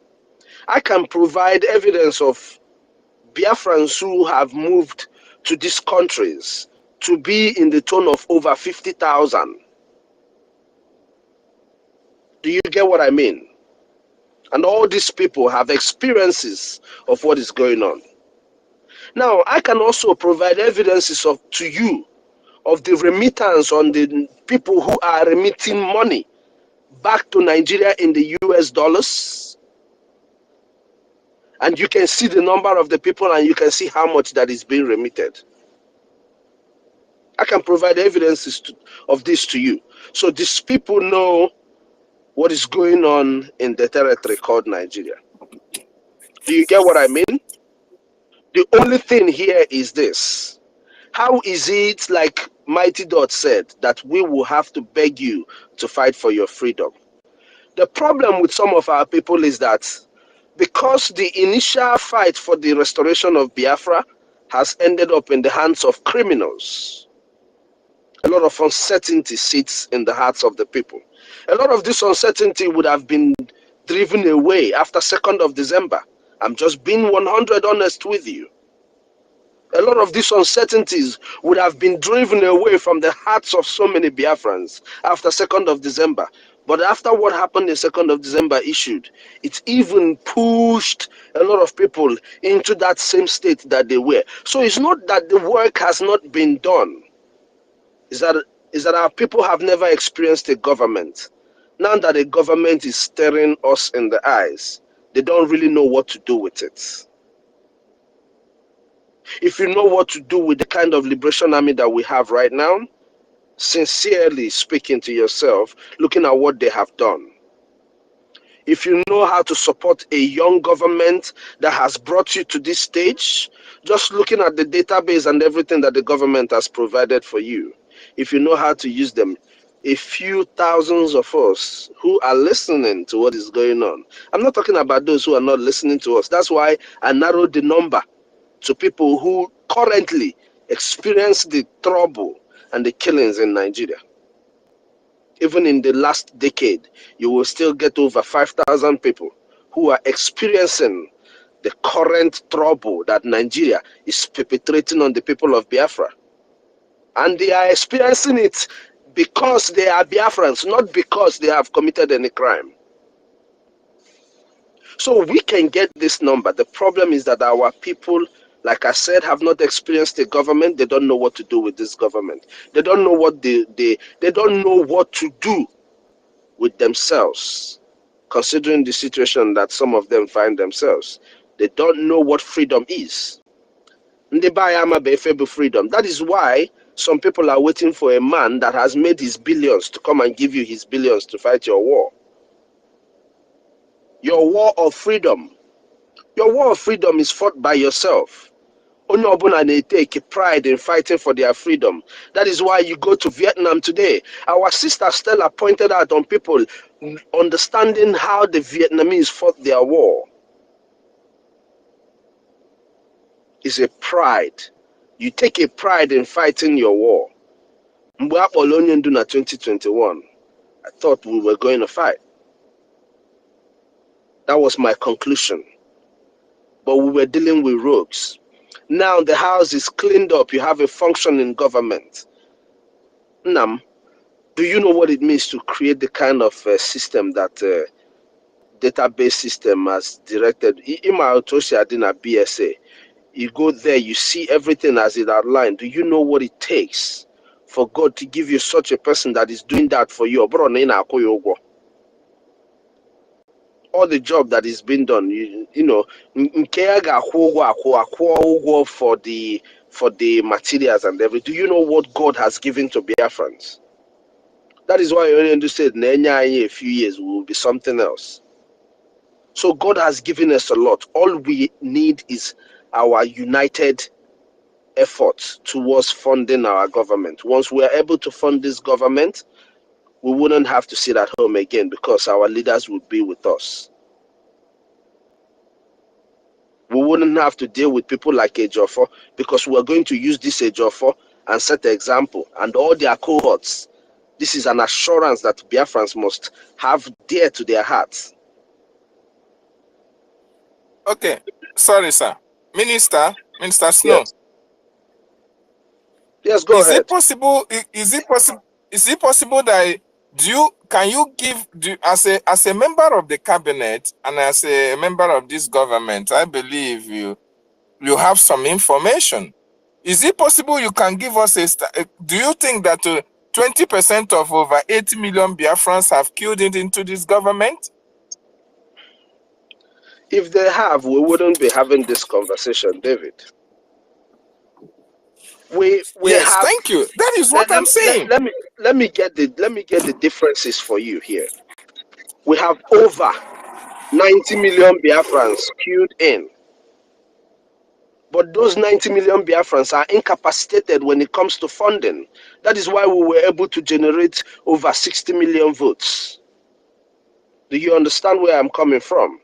I can provide evidence of Biafrans who have moved to these countries to be in the tone of over 50,000. Do you get what I mean? And all these people have experiences of what is going on. Now, I can also provide evidences to you of the remittance on the people who are remitting money back to Nigeria in the US dollars. And you can see the number of the people and you can see how much that is being remitted. I can provide evidences of this to you. So these people know what is going on in the territory called Nigeria. Do you get what I mean? The only thing here is this. How is it, like Mighty Dot said, that we will have to beg you to fight for your freedom? The problem with some of our people is that because the initial fight for the restoration of Biafra has ended up in the hands of criminals, a lot of uncertainty sits in the hearts of the people. A lot of this uncertainty would have been driven away after 2nd of December. I'm just being 100 honest with you. A lot of these uncertainties would have been driven away from the hearts of so many Biafrans after 2nd of December. But after what happened in 2nd of December issued, it even pushed a lot of people into that same state that they were. So it's not that the work has not been done. Is that our people have never experienced a government. Now that a government is staring us in the eyes, they don't really know what to do with it. If you know what to do with the kind of liberation army that we have right now, sincerely speaking to yourself, looking at what they have done. If you know how to support a young government that has brought you to this stage, just looking at the database and everything that the government has provided for you, if you know how to use them, a few thousands of us who are listening to what is going on. I'm not talking about those who are not listening to us. That's why I narrowed the number to people who currently experience the trouble and the killings in Nigeria. Even in the last decade, you will still get over 5,000 people who are experiencing the current trouble that Nigeria is perpetrating on the people of Biafra. And they are experiencing it because they are Biafrans, not because they have committed any crime. So we can get this number. The problem is that our people, like I said, have not experienced a government. They don't know what to do with this government. They don't know what they don't know what to do with themselves, considering the situation that some of them find themselves. They don't know what freedom is. Freedom. That is why some people are waiting for a man that has made his billions to come and give you his billions to fight your war. Your war of freedom. Your war of freedom is fought by yourself. Only Obuna they take pride in fighting for their freedom. That is why you go to Vietnam today. Our sister Stella pointed out on people understanding how the Vietnamese fought their war. Is a pride. You take a pride in fighting your war. Mgbe akpọrọ onye ndu na 2021, I thought we were going to fight. That was my conclusion. But we were dealing with rogues. Now the house is cleaned up. You have a functioning government. Nam, do you know what it means to create the kind of system that database system has directed? Ima Otoshi Adina BSA. You go there, you see everything as it outlined. Do you know what it takes for God to give you such a person that is doing that for you? All the job that is being done, you know, for the materials and everything. Do you know what God has given to Biafrans? That is why Onyendu said, in a few years we will be something else. So God has given us a lot. All we need is our united effort towards funding our government. Once we are able to fund this government, we wouldn't have to sit at home again because our leaders would be with us. We wouldn't have to deal with people like Ejiofor because we are going to use this Ejiofor and set the example, and all their cohorts. This is an assurance that Biafrans must have dear to their hearts. Okay, sorry, sir. Minister Snow. Yes. Yes, go Is ahead. it possible? Is it possible? Is it possible that can you give as a member of the cabinet and as a member of this government? I believe you have some information. Is it possible you can give us do you think that 20% of over 80 million Biafrans have queued into this government? If they have, we wouldn't be having this conversation, David. We Yes, have. thank you. That is what I'm saying. Let me get the differences for you here. We have over 90 million Biafrans queued in. But those 90 million Biafrans are incapacitated when it comes to funding. That is why we were able to generate over 60 million votes. Do you understand where I'm coming from?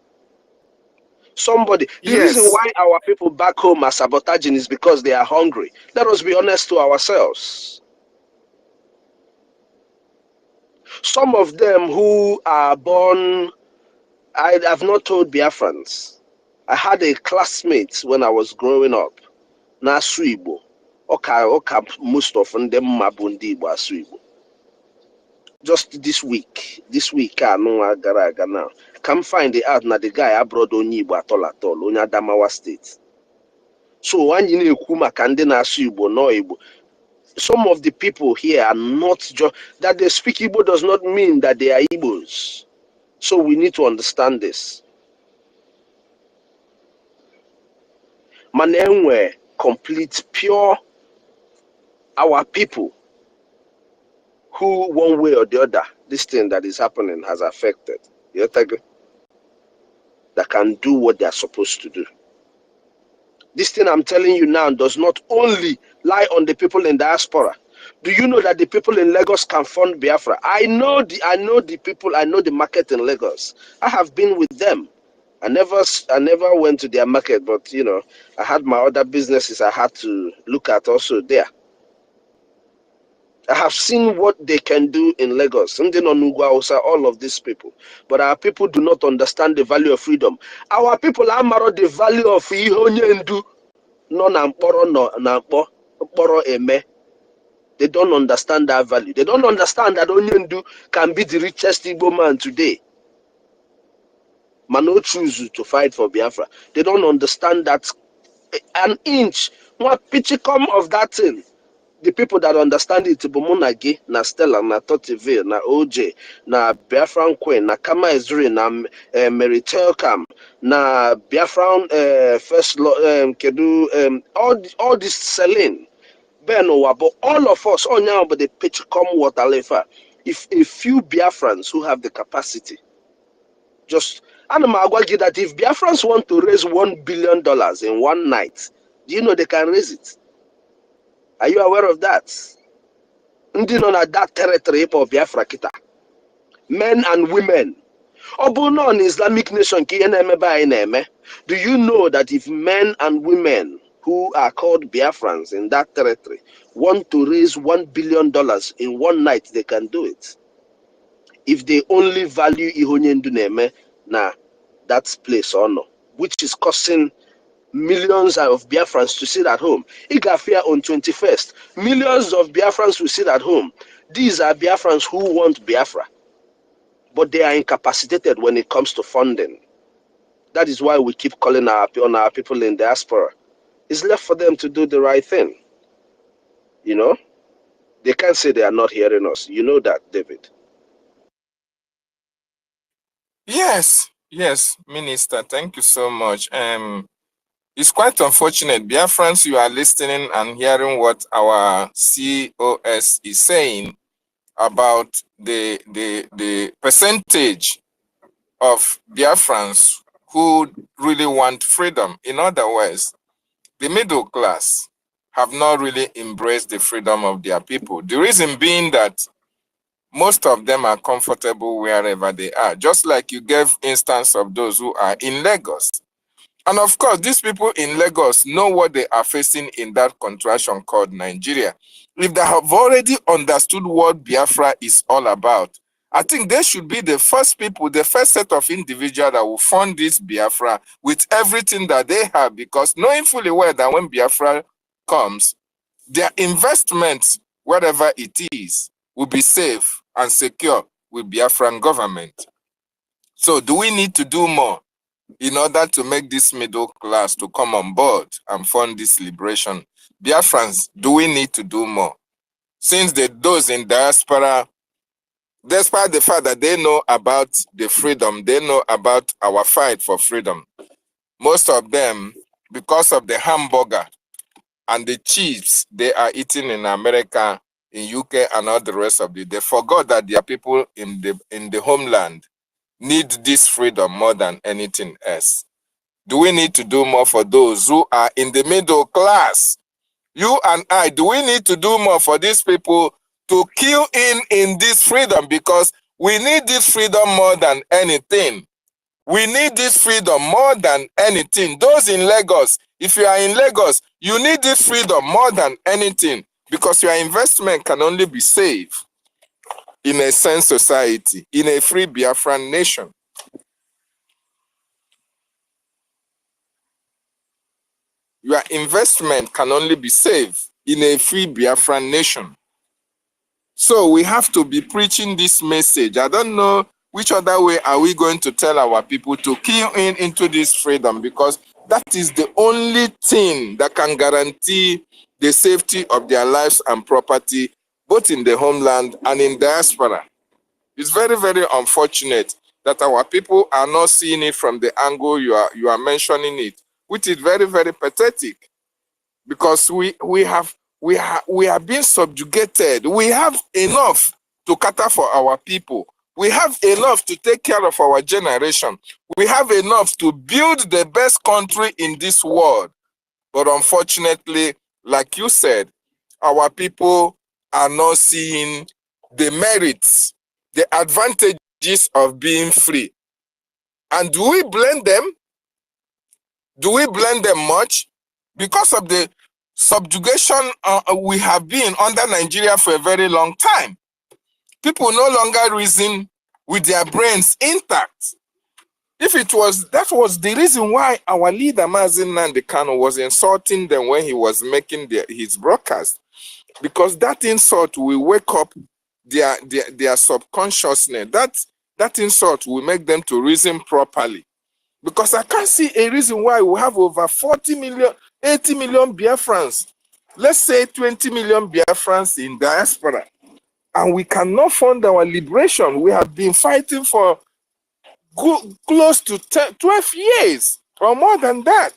The reason Yes. why our people back home are sabotaging is because they are hungry. Let us be honest to ourselves. Some of them who are born, I have not told Biafrans. I had a classmate when I was growing up, Nasu Igbo. Oka most of them Mabundi Igbo Asu Igbo. Just this week, gara now. Come find the out na the guy abroad onye Igbo atol, onye Adamawa State. So when you na-ekwu maka ndị na-asụ Igbo no Igbo, some of the people here are not just that they speak Igbo does not mean that they are Igbos. So we need to understand this. Manenwe complete pure our people who one way or the other this thing that is happening has affected. That can do what they are supposed to do. This thing I'm telling you now does not only lie on the people in diaspora. Do you know that the people in Lagos can fund Biafra? I know the people, I know the market in Lagos. I have been with them. I never went to their market, but you know, I had my other businesses I had to look at also there. I have seen what they can do in Lagos, all of these people. But our people do not understand the value of freedom. Our people are the value of ihonyendu. No na mkpọrọ eme. They don't understand that value. They don't understand that Onyendu can be the richest Igbo man today. Man no choose to fight for Biafra. They don't understand that an inch, one pitchicom of that thing. The people that understand it, Bumunagi, na Stella, na Totiville, na OJ, na BIAFRACOIN, na Kama Ezri, na Mary Telcam, na Biafran First Kedu, all this selling. Ben but all of us, all now, but the pitch come water lefa. If a few Biafrans who have the capacity, just and I'm arguing that if Biafrans want to raise $1 billion in one night, do you know they can raise it? Are you aware of that? Ndi no na that territory of Biafra kita. Men and women. Obuno an Islamic nation ki eme. Do you know that if men and women who are called Biafrans in that territory want to raise $1 billion in one night, they can do it? If they only value Ihonyendu Neme na that place or no, which is costing millions of Biafrans to sit at home. Igafia on 21st, millions of Biafrans will sit at home. These are Biafrans who want Biafra, but they are incapacitated when it comes to funding. That is why we keep calling on our people in diaspora. It's left for them to do the right thing. You know, they can't say they are not hearing us. You know that, David. Yes, Minister. Thank you so much. It's quite unfortunate. Biafrans, you are listening and hearing what our COS is saying about the percentage of Biafrans who really want freedom. In other words, the middle class have not really embraced the freedom of their people. The reason being that most of them are comfortable wherever they are. Just like you gave instance of those who are in Lagos. And of course, these people in Lagos know what they are facing in that contraction called Nigeria. If they have already understood what Biafra is all about, I think they should be the first people, the first set of individuals that will fund this Biafra with everything that they have, because knowing fully well that when Biafra comes, their investments, wherever it is, will be safe and secure with Biafran government. So do we need to do more in order to make this middle class to come on board and fund this liberation? Biafrans, do we need to do more? Since those in diaspora, despite the fact that they know about the freedom, they know about our fight for freedom, most of them, because of the hamburger and the cheese they are eating in America, in UK, and all the rest of it, they forgot that their people in the homeland need this freedom more than anything else. Do we need to do more for those who are in the middle class? You and I, do we need to do more for these people to kill in this freedom? Because we need this freedom more than anything. We need this freedom more than anything. Those in Lagos, if you are in Lagos, you need this freedom more than anything, because your investment can only be safe in a sane society, in a free Biafran nation. Your investment can only be safe in a free Biafran nation. So we have to be preaching this message. I don't know which other way are we going to tell our people to key into this freedom, because that is the only thing that can guarantee the safety of their lives and property, both in the homeland and in diaspora. It's very, very unfortunate that our people are not seeing it from the angle you are mentioning it, which is very, very pathetic, because we have been subjugated. We have enough to cater for our people. We have enough to take care of our generation. We have enough to build the best country in this world. But unfortunately, like you said, our people are not seeing the merits, the advantages of being free. And do we blame them? Do we blame them much? Because of the subjugation we have been under Nigeria for a very long time. People no longer reason with their brains intact. If it was, that was the reason why our leader, Mazi Nnamdi Kanu, was insulting them when he was making his broadcast. Because that insult will wake up their subconsciousness. That insult will make them to reason properly. Because I can't see a reason why we have over 40 million, 80 million Biafrans. Let's say 20 million Biafrans in diaspora. And we cannot fund our liberation. We have been fighting for close to 12 years or more than that.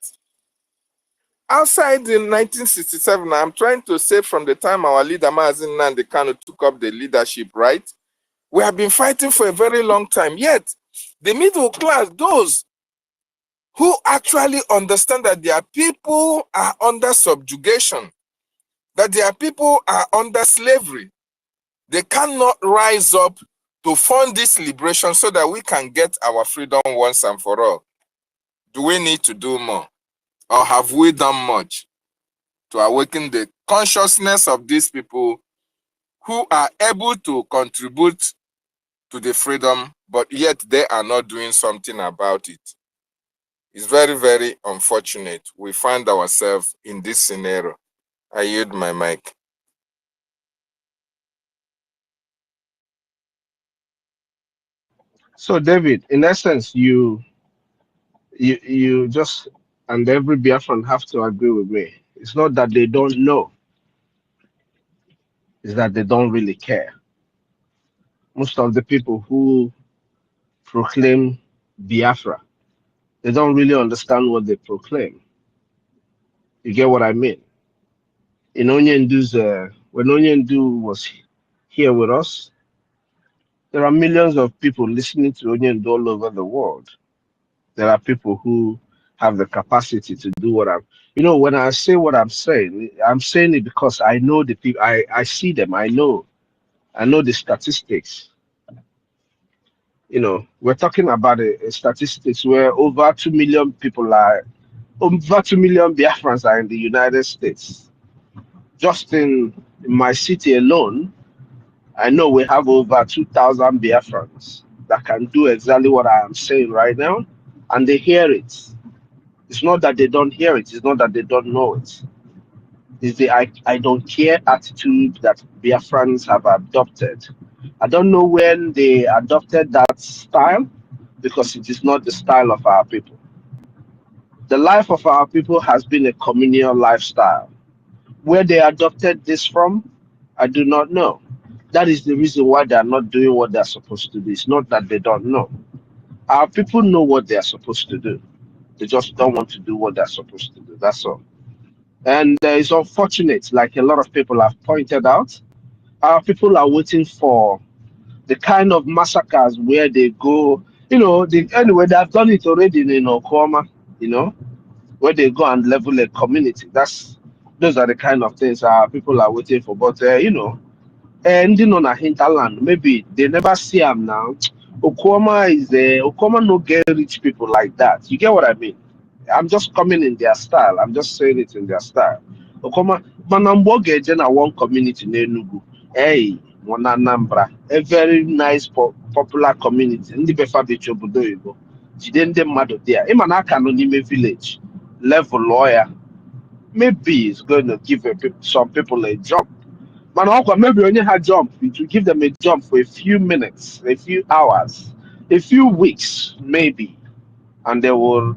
Outside in 1967, I'm trying to say from the time our leader Mazi Nnamdi Kanu took up the leadership, right? We have been fighting for a very long time. Yet, the middle class, those who actually understand that their people are under subjugation, that their people are under slavery, they cannot rise up to fund this liberation so that we can get our freedom once and for all. Do we need to do more? Or have we done much to awaken the consciousness of these people who are able to contribute to the freedom, but yet they are not doing something about it? It's very, very unfortunate we find ourselves in this scenario. I yield my mic. So, David, in essence, you just, and every Biafran have to agree with me. It's not that they don't know, it's that they don't really care. Most of the people who proclaim Biafra, they don't really understand what they proclaim. You get what I mean? In Onyendu's, when Onyendu was here with us, there are millions of people listening to Onyendu all over the world. There are people who have the capacity to do what I'm, when I say what I'm saying it because I know the people, I see them, I know the statistics. We're talking about a statistics where over 2 million people are Over 2 million Biafrans are in the United States. Just in my city alone, I know we have over 2,000 Biafrans that can do exactly what I am saying right now, and they hear it. It's not that they don't hear it, it's not that they don't know it. It's the I don't care attitude that Biafrans have adopted. I don't know when they adopted that style because it is not the style of our people. The life of our people has been a communal lifestyle. Where they adopted this from, I do not know. That is the reason why they are not doing what they are supposed to do. It's not that they don't know. Our people know what they are supposed to do. They just don't want to do what they're supposed to do. That's all. And it's unfortunate, like a lot of people have pointed out, our people are waiting for the kind of massacres where they go, anyway, they have done it already in Okoma, where they go and level a community. Those are the kind of things our people are waiting for. But, ending on a hinterland, maybe they never see them now. Okoma no get rich people like that. You get what I mean? I'm just coming in their style. I'm just saying it in their style. Okoma, Manamboge Jena one community in Enugu. Hey, Anambra, a very nice popular community. Ndi befa becho budo ibo. Jidende mado there. Imanaka no nime village. Level lawyer. Maybe it's going to give some people a job. Man, maybe only had jump. It will give them a jump for a few minutes, a few hours, a few weeks, maybe, and they will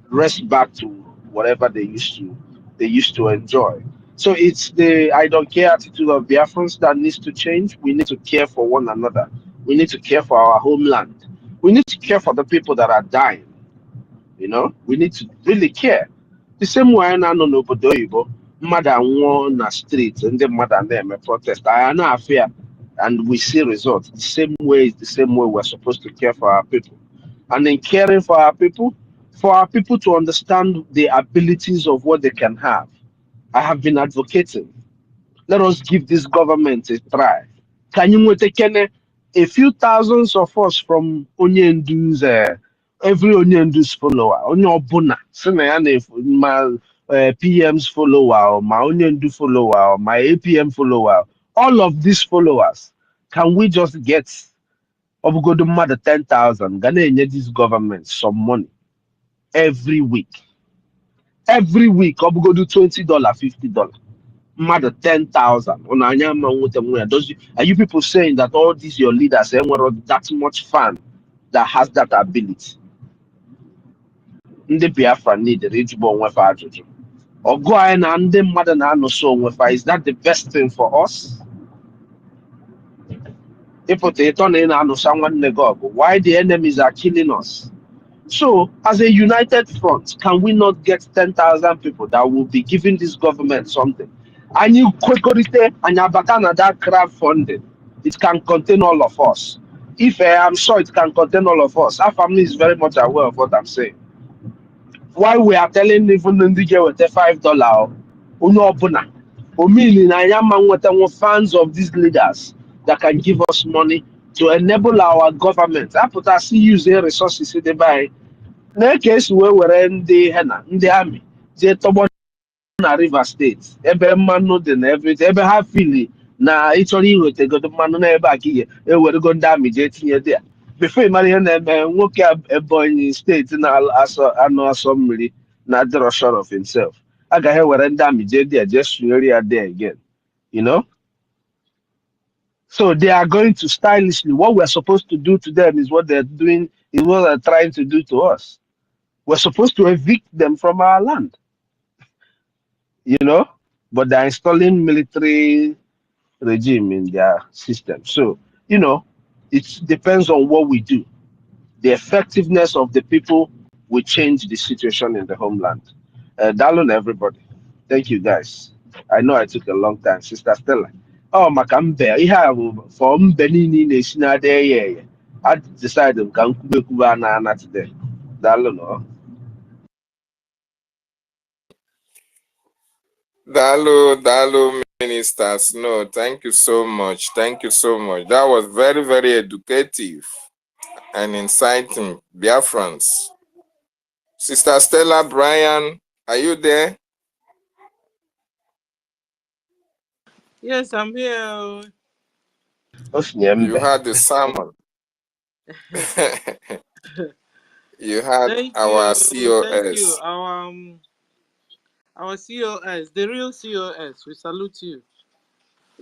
rest back to whatever they used to enjoy. So it's the I don't care attitude of Biafrans that needs to change. We need to care for one another. We need to care for our homeland. We need to care for the people that are dying. We need to really care. The same way I know n'obodo oyibo, mmadụ anwụọ na street, ndị mmadụ na-eme protest, I know affair, and we see results. The same way is the same way we're supposed to care for our people. And in caring for our people to understand the abilities of what they can have. I have been advocating. Let us give this government a try. Can you take a few thousands of us from Onyendu's every Onyendu's follower, Onyobuna, my PM's follower, or my Onyendu follower, or my APM follower, all of these followers, can we just get Obugodumada 10,000? Ghanaian this government some money every week. Every week, Obugodu $20, $50. Mother 10,000 on are you people saying that all these your leaders were that much fun that has that ability? The Biafra need the rich born with Ajụjụ. Or go and the mother no so with is that the best thing for us? If they turn in and someone go, why the enemies are killing us? So, as a united front, can we not get 10,000 people that will be giving this government something? And you quickly and that crowdfunding, it can contain all of us. If I'm sure it can contain all of us, our family is very much aware of what I'm saying. Why we are telling even Ndije with the $5, Unobuna, fans of these leaders that can give us money to enable our government. I put us using resources they buy. Na case were ndị amị jee tọgbọ na Rivers State ebe mmanụ dị na everything ebe ha fili na ịchọrọ iwetegodo mmanụ n'ebe a ka ihe ewerego ndị amị jee tinye dị ya before ịmara ihe na-eme nwoke Ebonyi steeti na-anụ asọ mmiri na adịrọ sure of himself agaghị ewere ndị amị jee dị ya jee sụnyere ya there again, so they are going to stylishly what we're supposed to do to them is what they're doing is what they're trying to do to us. We're supposed to evict them from our land, but they're installing military regime in their system. So, it depends on what we do. The effectiveness of the people will change the situation in the homeland. Dalun, everybody. Thank you, guys. I know I took a long time. Sister Stella. Oh, Makambe, you have for Benini Nation. I decided to come today. Dalun. Dalu, ministers. No, thank you so much. Thank you so much. That was very, very educative and inciting. Biafrans. Sister Stella, Brian, Are you there? Yes, I'm here. You had the sermon. You had Thank our you. Thank you. COS. Our COS, the real COS. We salute you.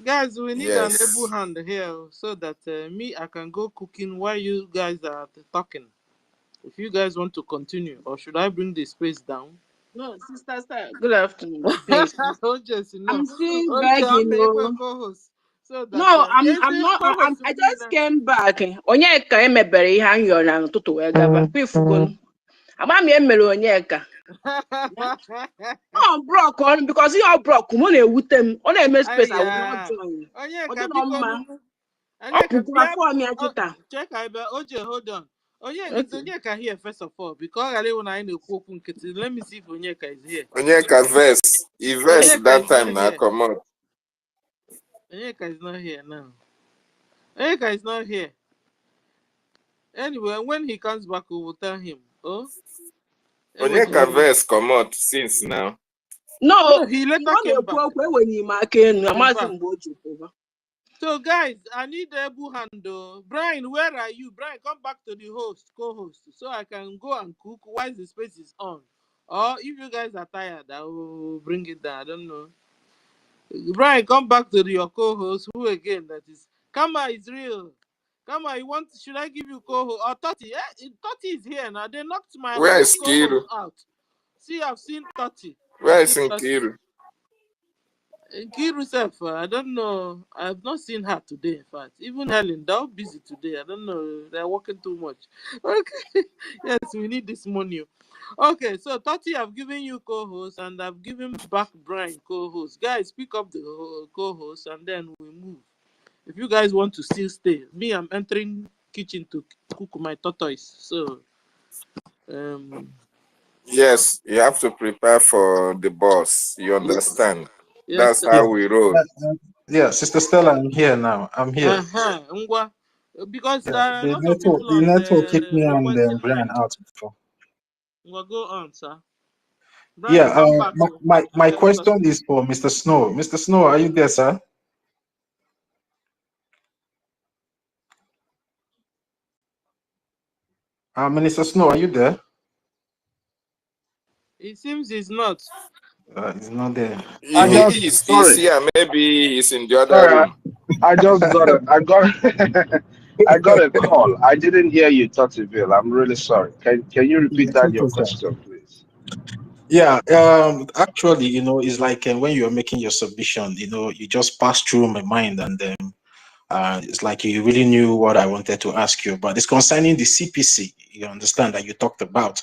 Guys, we need an able Yes. hand here so that I can go cooking while you guys are talking. If you guys want to continue, or should I bring the space down? No, sister, good afternoon. Please. OJ, no. I'm still OJ, I'm begging. a Oh. co-host. So that No, I'm yes, not. co-host I will be just came back. Onyeka emebere ihe anyị yọrọ na n'ụtụtụ wee gaba. Pifugonu. Ama m emere Onyeka. Oh, broke on because you are broke. Mo na-ewute m. Ọ na-eme space, I will not join. Onyeka, Ọ dị mma. Ọ Onyeka, pụkwara fọm ya kịta. check OJ, hold on. Is Onyeka here first of all? Because I don't know. Let me see if Onyeka is here. Onyeka verse. He versed that time now. Come on. Onyeka is not here now. Onyeka is not here. Anyway, when he comes back, we will tell him. Oh, Onyeka verse come out since now. No, he later came back. So guys, I need a able hand though. Brian, where are you? Brian, come back to the co-host, so I can go and cook while the space is on. Or if you guys are tired, I will bring it down. I don't know. Brian, come back to your co-host. Who again? That is Kama is real. Kama, you want? Should I give you co-host or Toti? Toti is here now. They knocked my Where is co-host Kiru? out. See, I've seen Toti. Where is Kiru? Kiru self, I don't know. I have not seen her today. In fact, even Helen, they're busy today. I don't know. They're working too much. Okay. Yes, we need this money. Okay, so Toti, I've given you co-host, and I've given back Brian co-host. Guys, pick up the co-host, and then we move. If you guys want to still stay, me, I'm entering kitchen to cook my tortoise. So, yes, you have to prepare for the boss. You understand? Yes, That's how we roll. Yeah, Sister Stella, I'm here now. I'm here. Because Yeah, there are a lot of people the on network kicked the me and requesting Brian line. out before. Well, go on, sir. Brian, Yeah, come back. my question is for Mr. Snow. Mr. Snow, are you there, sir? Minister Snow, are you there? It seems he's not. He's not there. He's here. Maybe he's in the other room. I just got I got a call. I didn't hear you, Totiville. I'm really sorry. Can you repeat that your question, please? Yeah, actually, it's like when you're making your submission, you just pass through my mind, and it's like you really knew what I wanted to ask you. But it's concerning the CPC, you understand, that you talked about.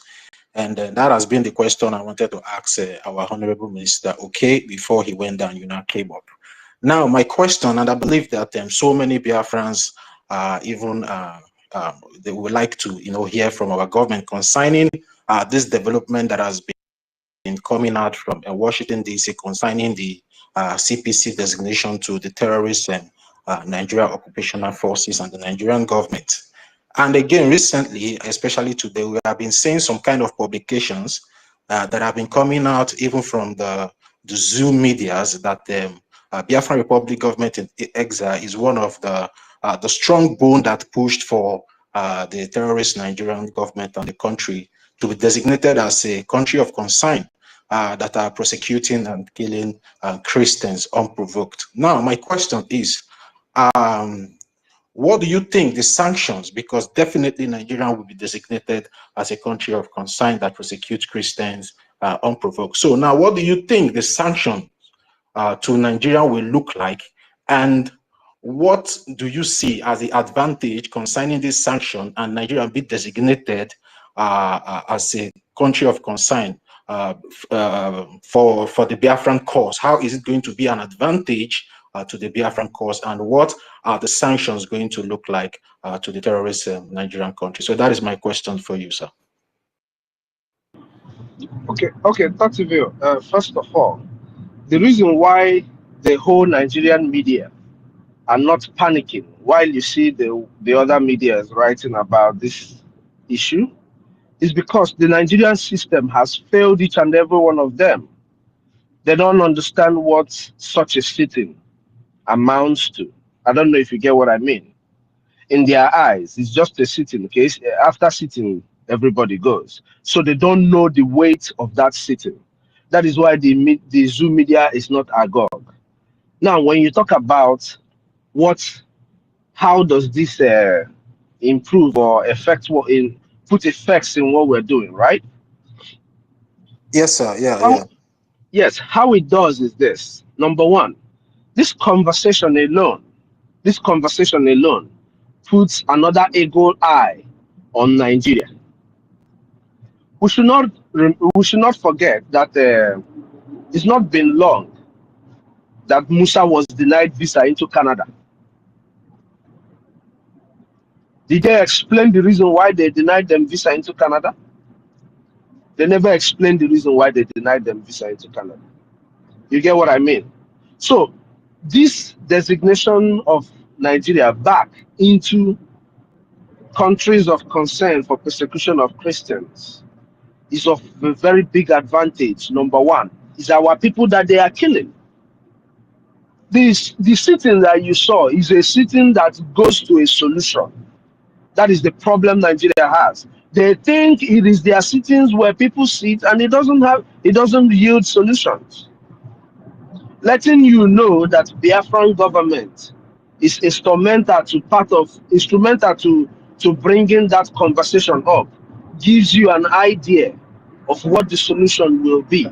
And that has been the question I wanted to ask our Honorable Minister, okay, before he went down, came up. Now, my question, and I believe that so many Biafrans even they would like to, hear from our government concerning this development that has been coming out from Washington, D.C. concerning the CPC designation to the terrorist and Nigeria occupational forces and the Nigerian government. And again, recently, especially today, we have been seeing some kind of publications that have been coming out even from the Zoom medias that Biafran Republic government in exile is one of the strong bone that pushed for the terrorist Nigerian government and the country to be designated as a country of concern that are prosecuting and killing Christians unprovoked. Now, my question is, what do you think the sanctions, because definitely Nigeria will be designated as a country of concern that prosecutes Christians unprovoked. So now what do you think the sanctions to Nigeria will look like? And what do you see as the advantage concerning this sanction and Nigeria be designated as a country of concern for the Biafran cause? How is it going to be an advantage to the Biafran cause, and what are the sanctions going to look like to the terrorist Nigerian country? So that is my question for you, sir. Okay, Tativille, first of all, the reason why the whole Nigerian media are not panicking while you see the other media is writing about this issue It's because the Nigerian system has failed each and every one of them. They don't understand what such a sitting amounts to. I don't know if you get what I mean. In their eyes, it's just a sitting. Okay, after sitting, everybody goes. So they don't know the weight of that sitting. That is why the Zoom media is not agog. Now, when you talk about how does this improve or affect put effects in what we're doing, right? Yes, sir. Yeah, How, yeah. yes, how it does is this. Number one, this conversation alone puts another ego eye on Nigeria. We should not forget that it's not been long that Musa was denied visa into Canada. Did they explain the reason why they denied them visa into Canada? They never explained the reason why they denied them visa into Canada. You get what I mean? So this designation of Nigeria back into countries of concern for persecution of Christians is of a very big advantage. Number one is our people that they are killing. The sitting that you saw is a sitting that goes to a solution. That is the problem Nigeria has. They think it is their sittings where people sit and it doesn't yield solutions. Letting you know that Biafran government is instrumental to bringing that conversation up gives you an idea of what the solution will be,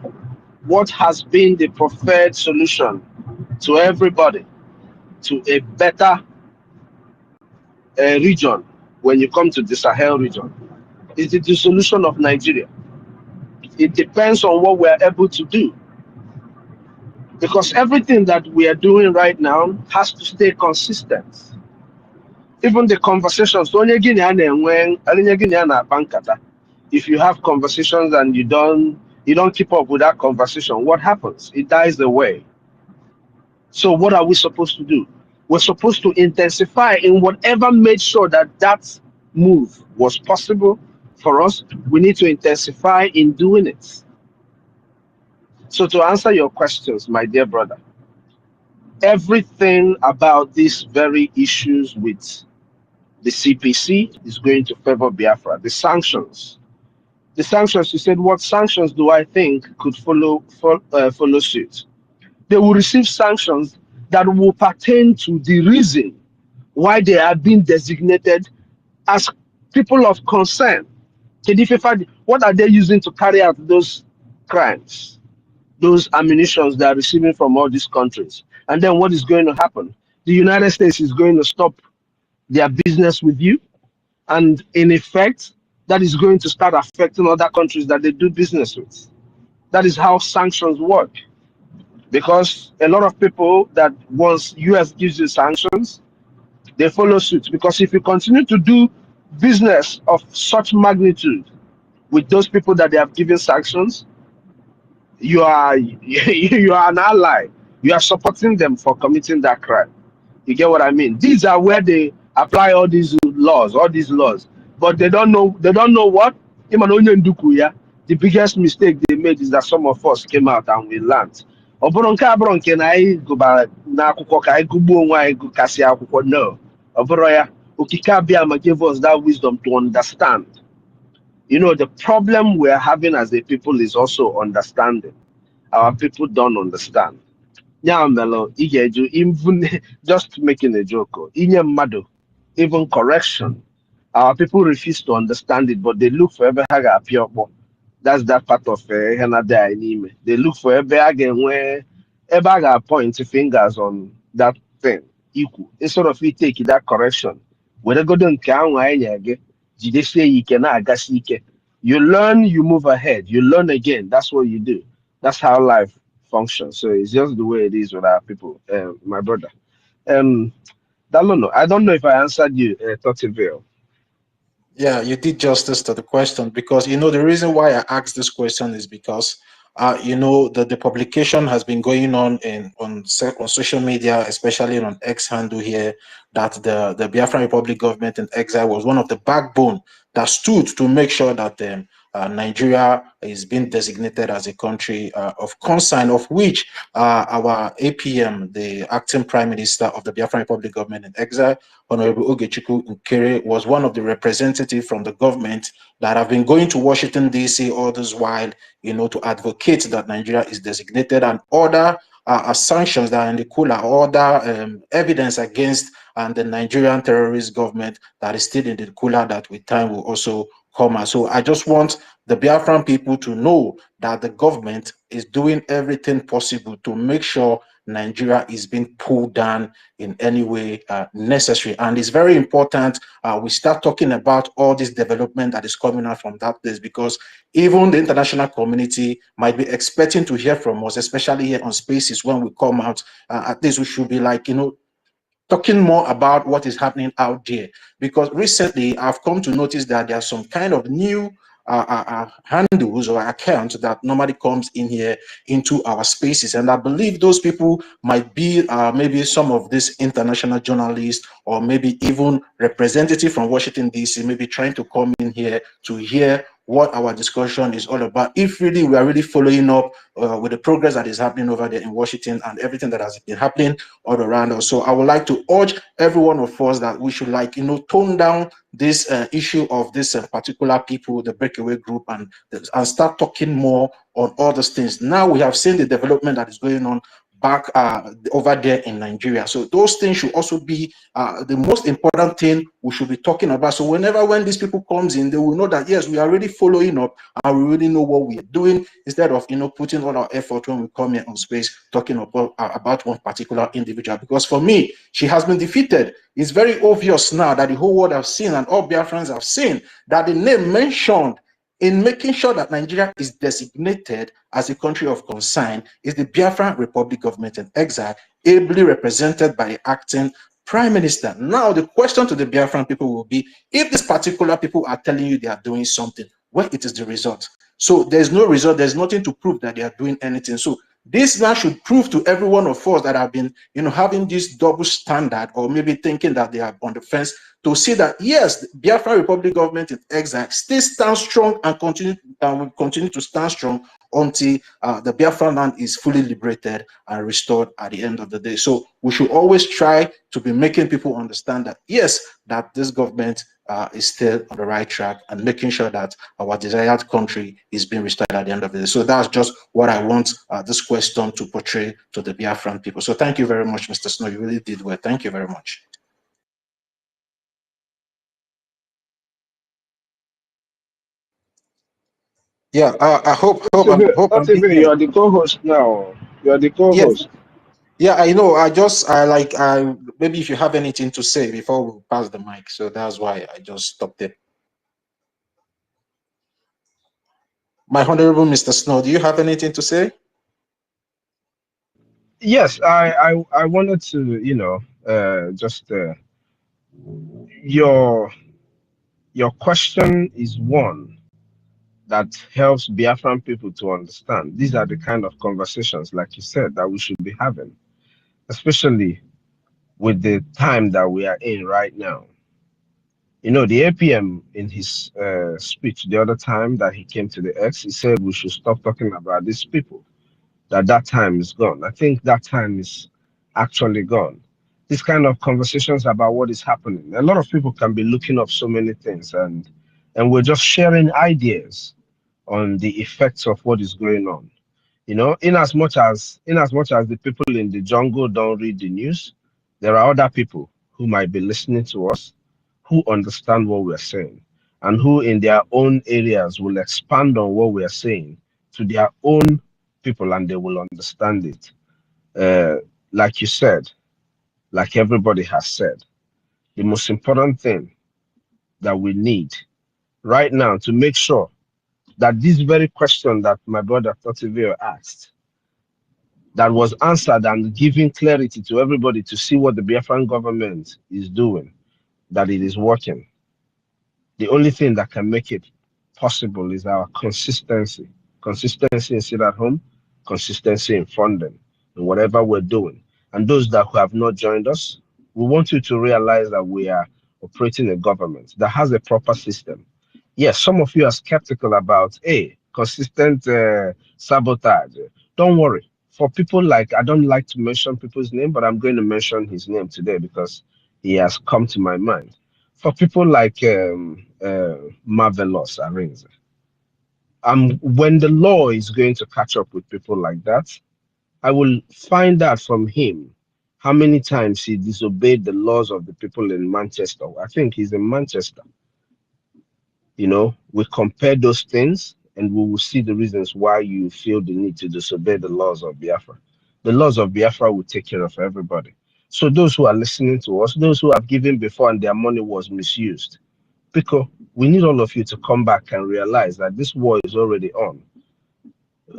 what has been the preferred solution to everybody, to a better region. When you come to the Sahel region, is the dissolution of Nigeria. It depends on what we're able to do, because everything that we are doing right now has to stay consistent. Even the conversations, if you have conversations and you don't keep up with that conversation, what happens? It dies away. So what are we supposed to do? We're supposed to intensify in whatever made sure that that move was possible for us. We need to intensify in doing it. So to answer your questions, my dear brother, everything about these very issues with the CPC is going to favor Biafra. The sanctions, you said, what sanctions do I think could follow suit? They will receive sanctions that will pertain to the reason why they are being designated as people of concern. What are they using to carry out those crimes? Those ammunitions they are receiving from all these countries. And then what is going to happen? The United States is going to stop their business with you. And in effect, that is going to start affecting other countries that they do business with. That is how sanctions work. Because a lot of people that once US gives you sanctions, they follow suit. Because if you continue to do business of such magnitude with those people that they have given sanctions, you are you are an ally. You are supporting them for committing that crime. You get what I mean? These are where they apply all these laws. But they don't know what? The biggest mistake they made is that some of us came out and we learned. No. Okike gave us that wisdom to understand. You know, the problem we're having as a people is also understanding. Our people don't understand. Yeah, Melo, even just making a joke, even correction. Our people refuse to understand it, but they look for every haga appear. That's that part of Canada anime. They look for every again where every point fingers on that thing equal. Instead of you take that correction, whether go don't count again, they say you cannot gas you learn, you move ahead, you learn again. That's what you do. That's how life functions. So it's just the way it is with our people, my brother. Um, I don't know if I answered you, Totiville. Yeah, you did justice to the question, because you know the reason why I asked this question is because You know, the publication has been going on on social media, especially on X handle here, that the Biafran Republic government in exile was one of the backbone that stood to make sure that Nigeria is being designated as a country of concern, of which our APM, the acting prime minister of the Biafran Republic government in exile, Honorable Ogechukwu Nkere, was one of the representatives from the government that have been going to Washington, D.C. all this while, you know, to advocate that Nigeria is designated, and other sanctions that are in the cooler, other evidence against the Nigerian terrorist government that is still in the cooler that with time will also come out. So I just want the Biafran people to know that the government is doing everything possible to make sure Nigeria is being pulled down in any way necessary. And it's very important we start talking about all this development that is coming out from that place, because even the international community might be expecting to hear from us, especially here on Spaces when we come out. At least we should be like, you know, talking more about what is happening out there, because recently I've come to notice that there are some kind of new handles or accounts that normally comes in here into our spaces, and I believe those people might be maybe some of these international journalists, or maybe even representative from Washington DC, maybe trying to come in here to hear what our discussion is all about, if really we are really following up with the progress that is happening over there in Washington and everything that has been happening all around us. So I would like to urge every one of us that we should, like, you know, tone down this issue of this particular people, the breakaway group, and start talking more on all those things. Now we have seen the development that is going on back over there in Nigeria. So those things should also be the most important thing we should be talking about. So when these people comes in, they will know that yes, we are really following up and we really know what we are doing, instead of, you know, putting all our effort when we come here on Space talking about one particular individual. Because for me, she has been defeated. It's very obvious now that the whole world have seen, and all Biafrans have seen, that the name mentioned in making sure that Nigeria is designated as a country of concern is the Biafran Republic government in exile, ably represented by the acting prime minister. Now, the question to the Biafran people will be, if these particular people are telling you they are doing something, well, it is the result. So there's no result, there's nothing to prove that they are doing anything. So this now should prove to every one of us that have been, you know, having this double standard, or maybe thinking that they are on the fence, to see that yes, the Biafra Republic government in exile still stands strong and will continue to stand strong until the Biafra land is fully liberated and restored at the end of the day. So we should always try to be making people understand that yes, that this government is still on the right track, and making sure that our desired country is being restored at the end of the day. So that's just what I want this question to portray to the Biafran people. So thank you very much, Mr. Snow. You really did well. Thank you very much. Yeah, I hope Not I'm being even you heard. are the co-host now. You are the Yes, co-host. yeah, I know. I maybe if you have anything to say before we pass the mic, so that's why I just stopped it. My honorable Mr. Snow, do you have anything to say? Yes, I wanted to, you know, just your question is one that helps Biafran people to understand. These are the kind of conversations, like you said, that we should be having, especially with the time that we are in right now. You know, the APM in his speech the other time that he came to the X, he said we should stop talking about these people, that time is gone. I think that time is actually gone. This kind of conversations about what is happening. A lot of people can be looking up so many things, and we're just sharing ideas on the effects of what is going on. You know, in as much as the people in the jungle don't read the news, there are other people who might be listening to us, who understand what we're saying, and who in their own areas will expand on what we're saying to their own people, and they will understand it. Like you said, like everybody has said, the most important thing that we need right now to make sure that this very question that my brother Totivio asked, that was answered and giving clarity to everybody to see what the Biafran government is doing, that it is working. The only thing that can make it possible is our consistency. Consistency in sit at home, consistency in funding, in whatever we're doing. And those that who have not joined us, we want you to realize that we are operating a government that has a proper system. Yes, some of you are skeptical about, consistent sabotage. Don't worry. For people like, I don't like to mention people's name, but I'm going to mention his name today because he has come to my mind. For people like Marvelous Arings, when the law is going to catch up with people like that, I will find out from him how many times he disobeyed the laws of the people in Manchester. I think he's in Manchester. You know, we compare those things and we will see the reasons why you feel the need to disobey the laws of Biafra. The laws of Biafra will take care of everybody. So those who are listening to us, those who have given before and their money was misused, because we need all of you to come back and realize that this war is already on.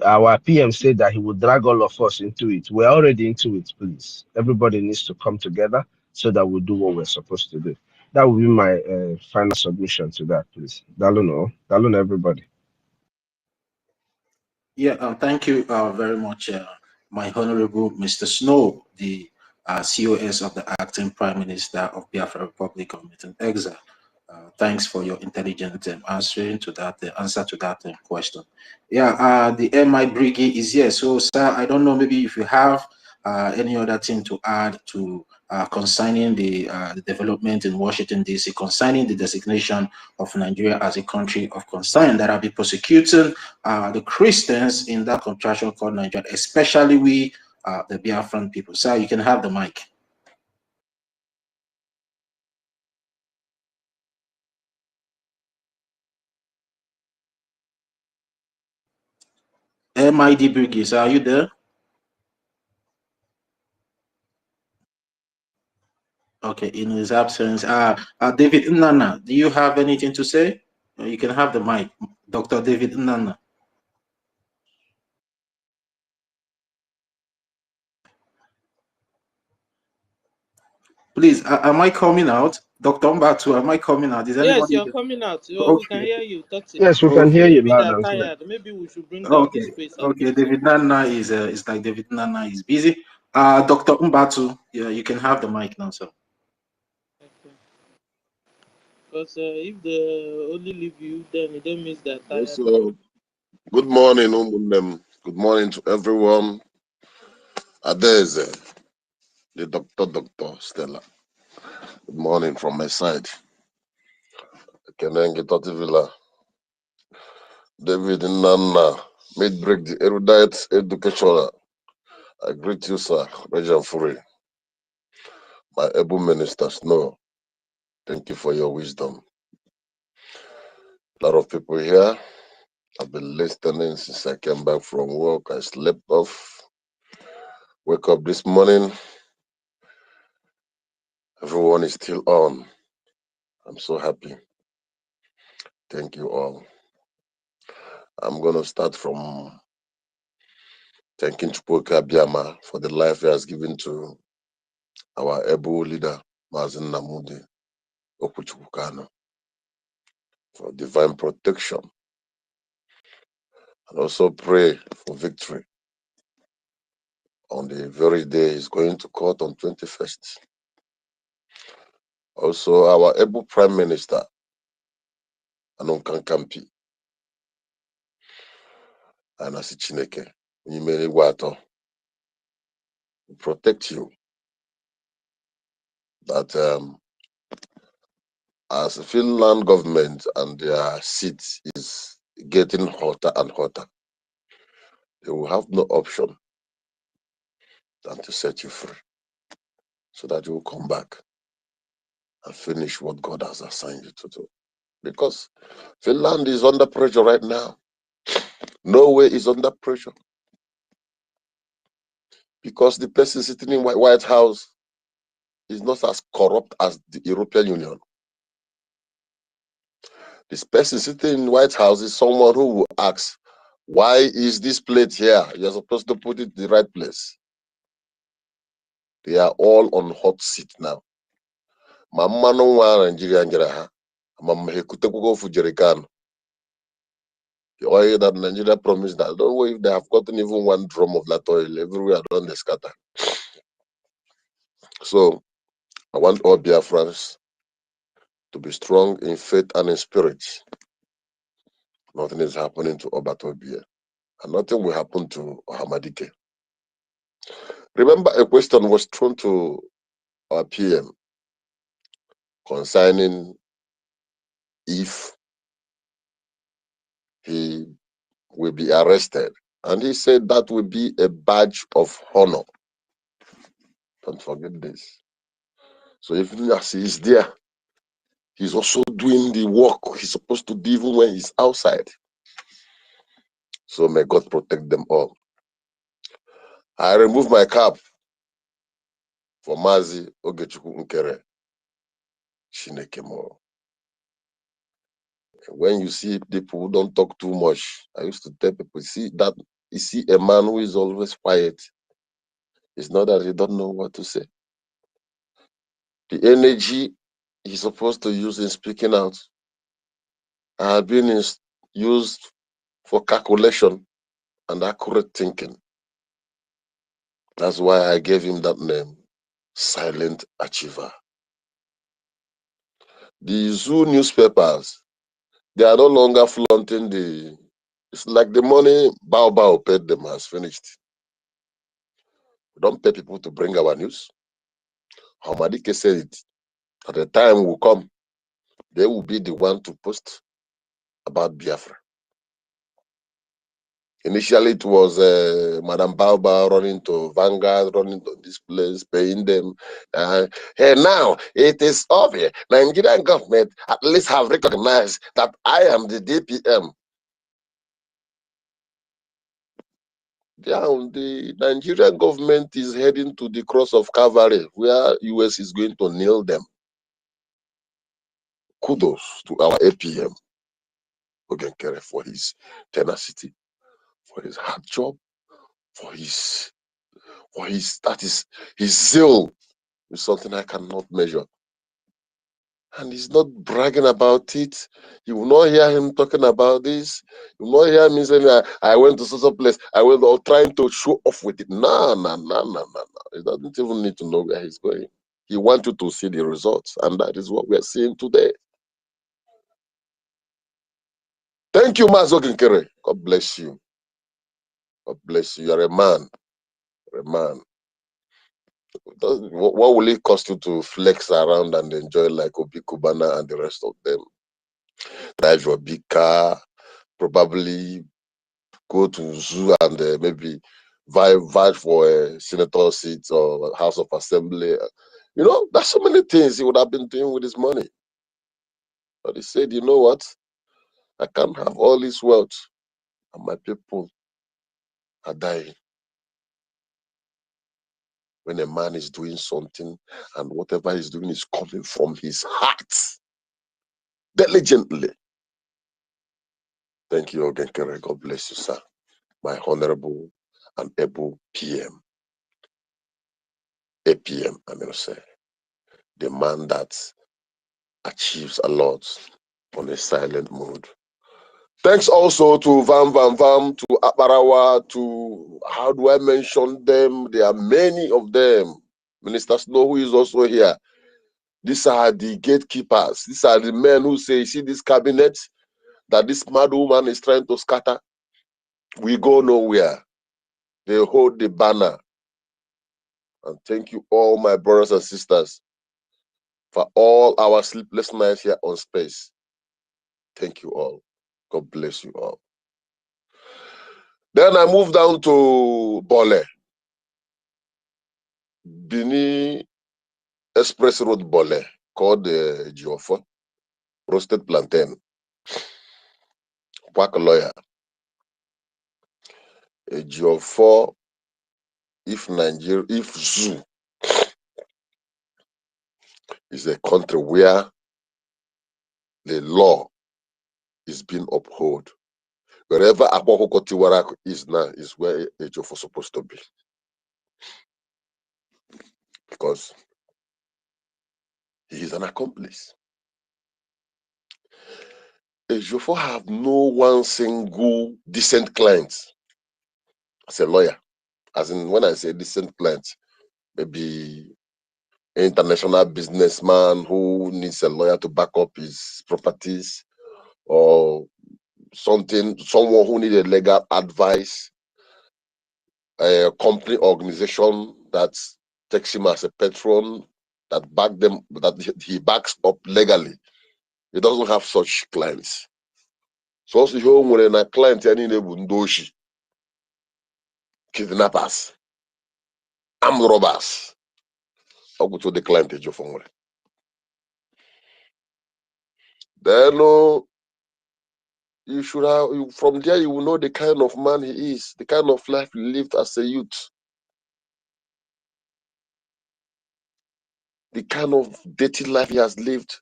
Our PM said that he would drag all of us into it. We're already into it, please. Everybody needs to come together so that we do what we're supposed to do. That will be my final submission to that, please. Daluno, everybody. Yeah, thank you very much, my Honorable Mr. Snow, the COS of the Acting Prime Minister of Biafra Republic of Exile. Thanks for your intelligent answer to that question. Yeah, the BRGIE is here. So, sir, I don't know, maybe if you have any other thing to add to concerning the development in Washington, D.C., concerning the designation of Nigeria as a country of concern that will be prosecuting the Christians in that contraction called Nigeria, especially we, the Biafran people. Sir, you can have the mic. BRGIE, sir, are you there? Okay, in his absence, David Nana, do you have anything to say? You can have the mic, Dr. David Nana. Please, am I coming out? Dr. Mbatu, am I coming out? Is Yes, anybody you're there? coming out. We can Okay. hear you. That's it. Yes, we can hear Okay. you Maybe loud they're and clear. tired. Maybe we should bring down the Okay. space a Okay. bit. David Nana is like David Nana is busy. Dr. Mbatu, yeah, you can have the mic now, sir. Okay. Because if they only leave you, then it don't mean they're tired. So, good morning, good morning to everyone. Adeze, the Dr. Stella. Good morning from my side. Kenenge Totivilla. David Nana, mid-break the erudite educationer. I greet you, sir, Regent Furi. My able minister, Snow. Thank you for your wisdom. A lot of people here. I've been listening since I came back from work. I slept off. Wake up this morning. Everyone is still on. I'm so happy. Thank you all. I'm going to start from thanking Chukwuka Biama for the life he has given to our able leader, Mazin Namudi Okuchukano, for divine protection. And also pray for victory on the very day he's going to court on 21st. Also, our able Prime Minister, Anunkan Kampi, and Asichineke, Nyimere Wato, protect you. That as the Finland government and their seat is getting hotter and hotter, they will have no option than to set you free so that you will come back and finish what God has assigned you to do. Because Finland is under pressure right now. Norway is under pressure. Because the person sitting in White House is not as corrupt as the European Union. This person sitting in White House is someone who will ask, why is this plate here? You're supposed to put it in the right place. They are all on hot seat now. Mama no wa Nigeria njira ha. Mama hekutekwugo fu jerikan. The oil that Nigeria promised, I don't know if they have gotten even one drum of that oil. Everywhere around the scatter. So I want all Biafrans to be strong in faith and in spirit. Nothing is happening to Obatobia, and nothing will happen to Hamadike. Remember, a question was thrown to our PM concerning if he will be arrested. And he said that will be a badge of honor. Don't forget this. So even as he is there, he's also doing the work he's supposed to do even when he's outside. So may God protect them all. I remove my cap for Mazi Ogechukwu Nkere Shinekemo. When you see people who don't talk too much, I used to tell people, you see a man who is always quiet. It's not that he don't know what to say. The energy he's supposed to use in speaking out had been used for calculation and accurate thinking. That's why I gave him that name, Silent Achiever. The Zoo newspapers, they are no longer flaunting it's like the money Bao paid them has finished. We don't pay people to bring our news. Hamadike said it. At the time will come, they will be the one to post about Biafra. Initially, it was Madam Baobab running to Vanguard, running to this place, paying them. Hey, now it is obvious. Nigerian government at least have recognized that I am the DPM. Yeah, the Nigerian government is heading to the cross of Calvary, where US is going to kneel them. Kudos to our APM, Ogenkere, for his tenacity, for his hard job, for his zeal is something I cannot measure. And he's not bragging about it. You will not hear him talking about this. You will not hear me saying, I went to such a place. I went or trying to show off with it. No. He doesn't even need to know where he's going. He wants you to see the results. And that is what we are seeing today. Thank you, Mazo Kinkere. God bless you. God bless you. You're a man. You're a man. What will it cost you to flex around and enjoy like Obi Kubana and the rest of them? Drive your big car, probably go to zoo and maybe vie for a senator seat or House of Assembly. You know, there's so many things he would have been doing with his money. But he said, you know what? I can't have all this wealth and my people are dying. When a man is doing something and whatever he's doing is coming from his heart, diligently. Thank you, Ogenkere. God bless you, sir. My honorable and able PM. APM, I mean to say. The man that achieves a lot on a silent mode. Thanks also to Vam, to Aparawa, to, how do I mention them? There are many of them. Minister Snow, who is also here. These are the gatekeepers. These are the men who say, see this cabinet that this mad woman is trying to scatter? We go nowhere. They hold the banner. And thank you all my brothers and sisters for all our sleepless nights here on Space. Thank you all. God bless you all. Then I moved down to Bole. Bini Express Road Bole, called the Geofo, roasted plantain, quack lawyer. A Geofo, if zoo is a country where the law is being upheld. Wherever Aboko Kotiwarak is now is where a Geofo is supposed to be. Because he is an accomplice. Ejiofor have no one single decent client as a lawyer. As in, when I say decent client, maybe an international businessman who needs a lawyer to back up his properties, or someone who needs a legal advice, a company organization that takes him as a patron, that he backs up legally. He doesn't have such clients. So also here when a client any ndoshi, kidnappers, armed robbers, I'll go to the client Ejiofor. Then you should have, from there you will know the kind of man he is, the kind of life he lived as a youth, the kind of dirty life he has lived.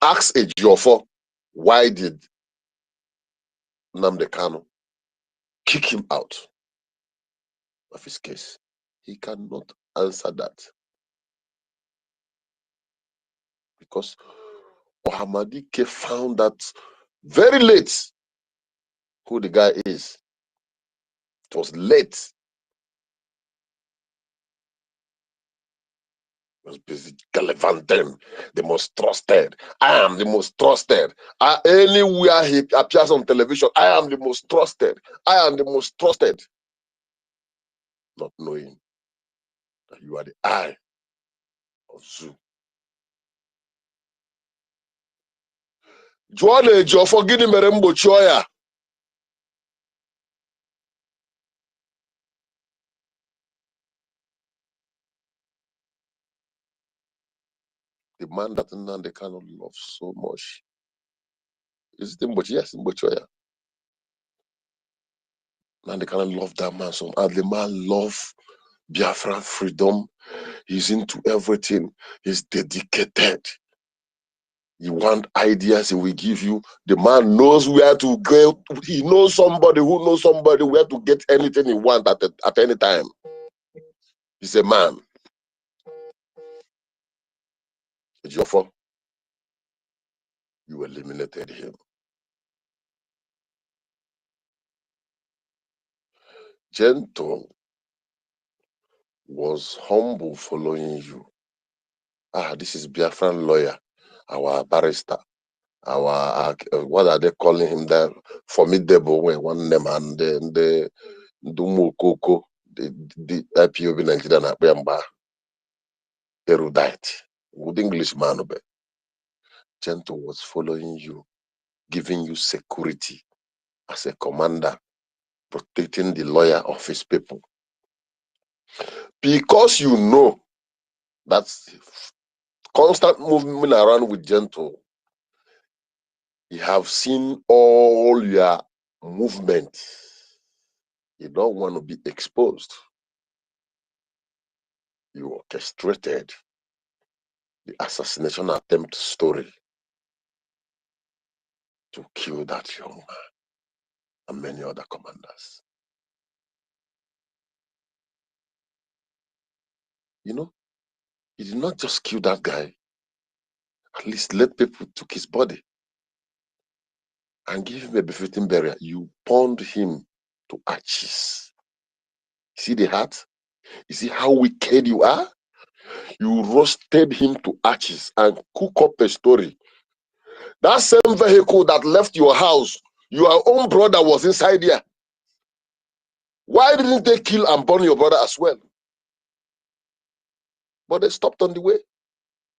Ask Ejiofor, why did Nnamdi Kanu kick him out of his case? He cannot answer that. Because Ohamadike found that very late who the guy is. It was late. It was busy gallivanting, the most trusted. I am the most trusted. Anywhere he appears on television, I am the most trusted. I am the most trusted. Not knowing that you are the eye of Zoo. Jụọ na Ejiofor gịnị mere mgbochi ọya? The man that Nnamdi Kanu loves so much is the mgbochi. Yes, mgbochi ọya. Nnamdi Kanu loved that man so much. And the man loved Biafran freedom. He's into everything. He's dedicated. You want ideas, he will give you. The man knows where to go. He knows somebody who knows somebody where to get anything he wants at any time. He's a man. Ejiofor, you eliminated him. Gentle was humble following you. This is Biafran lawyer, our barrister, our what are they calling him there? Formidable one name, and then the Dumukoko, the IPOB Nigeria Nabemba, erudite, good Englishman. Gentle was following you, giving you security as a commander, protecting the lawyer of his people. Because you know that's constant movement around with Gentle, you have seen all your movement. You don't want to be exposed. You orchestrated the assassination attempt story to kill that young man and many other commanders. You know, you did not just kill that guy. At least let people took his body and give him a befitting burial. You burned him to ashes. See the heart? You see how wicked you are? You roasted him to ashes and cook up a story. That same vehicle that left your house, your own brother was inside there. Why didn't they kill and burn your brother as well? But they stopped on the way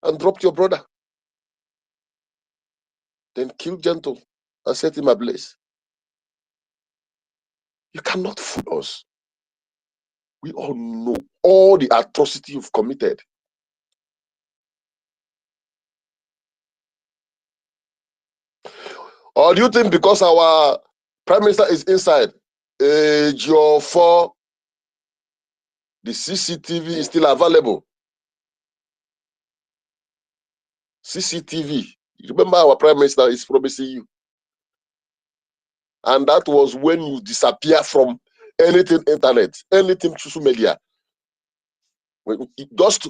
and dropped your brother. Then killed Gentle and set him ablaze. You cannot fool us. We all know all the atrocity you've committed. Or do you think because our Prime Minister is inside, Ejiofor, the CCTV is still available? CCTV. Remember our Prime Minister is promising you. And that was when you disappear from anything internet, anything social media. Just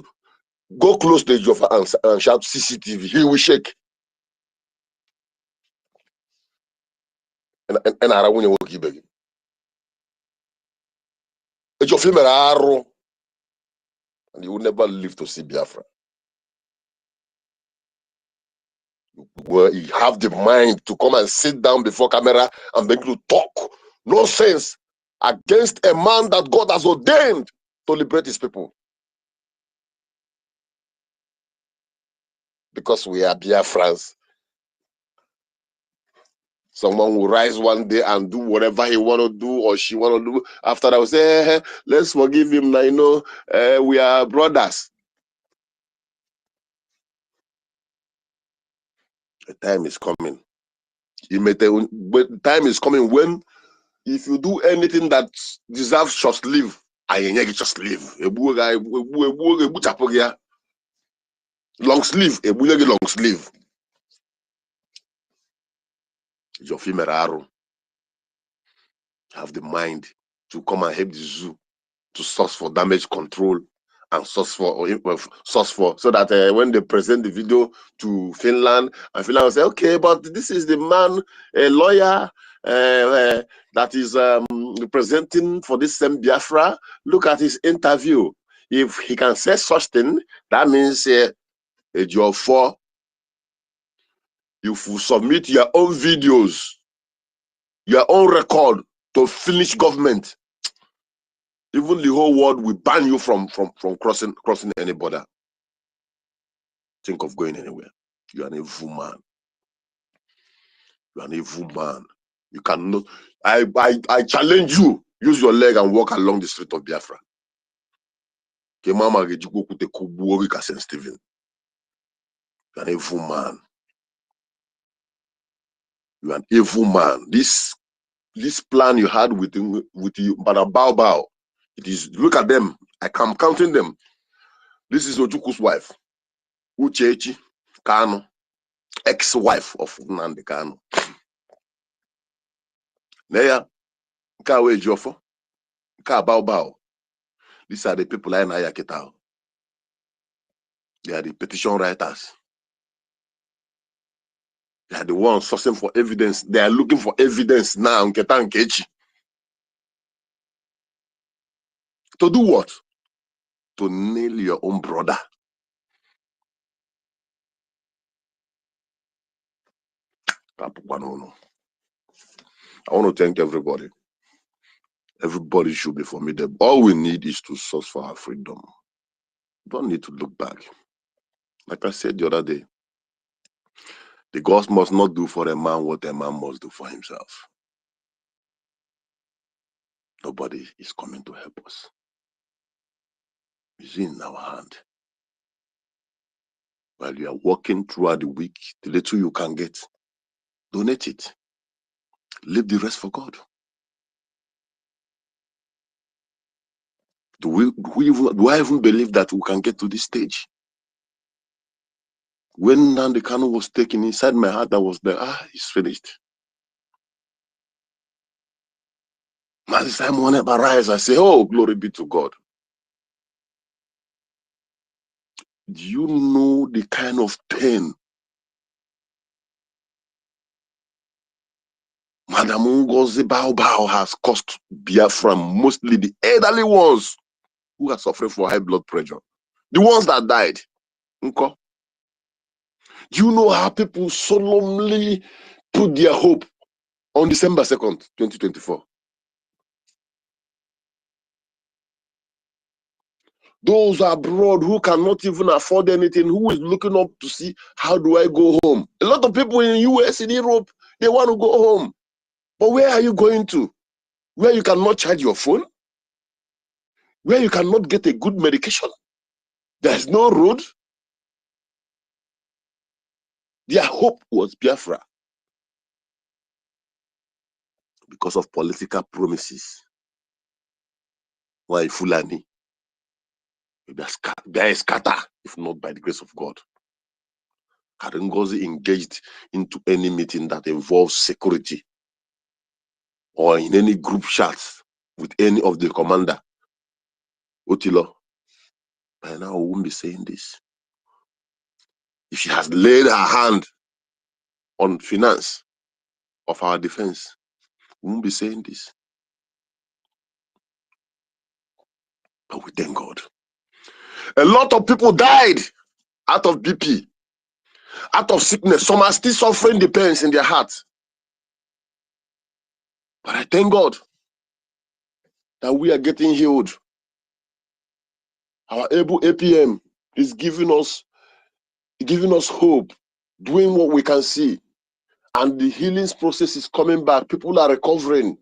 go close to Ejiofor and shout CCTV. He will shake. And I want you to be. It's your film arrow, and you will never live to see Biafra. Where you have the mind to come and sit down before camera and begin to talk nonsense against a man that God has ordained to liberate his people. Because we are Biafrans. Someone will rise one day and do whatever he want to do or she want to do. After that, will say, let's forgive him. Now, we are brothers. The time is coming. Time is coming when, if you do anything that deserves just live, I just live. Long sleeve, long sleeve. Your female arrow have the mind to come and help the zoo to source for damage control and source for so that when they present the video to Finland, and Finland will say, okay, but this is the man, a lawyer that is representing for this same Biafra. Look at his interview. If he can say such thing, that means you're for. If you submit your own videos, your own record to Finnish government, even the whole world will ban you from crossing any border. Think of going anywhere. You are an evil man. You are an evil man. You cannot. I challenge you. Use your leg and walk along the street of Biafra. Stephen. You are an evil man. You are an evil man. This plan you had with you, Bao. It is, look at them. I'm counting them. This is Ojuku's wife, Uchechi Kano, ex-wife of Nnamdi Kanu. Neya, Nkawe Jofo, Nka Bao. These are the people in Ayakitao. They are the petition writers. They are the ones sourcing for evidence. They are looking for evidence now. Nketa Nkechi. To do what? To nail your own brother. I want to thank everybody. Everybody should be formidable. All we need is to source for our freedom. We don't need to look back. Like I said the other day, the gods must not do for a man what a man must do for himself. Nobody is coming to help us. It's in our hand. While you are working throughout the week, the little you can get, donate it. Leave the rest for God. Do I even believe that we can get to this stage? When Nnamdi Kanu was taken, inside my heart, I was there, it's finished. By the time whenever I rise, I say, oh, glory be to God. Do you know the kind of pain Madam NGOZI Bao has caused Biafra, mostly the elderly ones who are suffering for high blood pressure? The ones that died. Okay? Do you know how people solemnly put their hope on December 2nd, 2024? Those abroad who cannot even afford anything, who is looking up to see, how do I go home? A lot of people in the US, in Europe, they want to go home. But where are you going to? Where you cannot charge your phone? Where you cannot get a good medication? There's no road. Their hope was Biafra. Because of political promises. Why Fulani? They are scatter, if not by the grace of God. Had NGOZI engaged into any meeting that involves security or in any group chats with any of the commander, Otilo, by now we won't be saying this. If she has laid her hand on finance of our defense, we won't be saying this. But we thank God. A lot of people died out of BP, out of sickness. Some are still suffering the pains in their heart. But I thank God that we are getting healed. Our able APM is giving us hope, doing what we can see. And the healing process is coming back. People are recovering.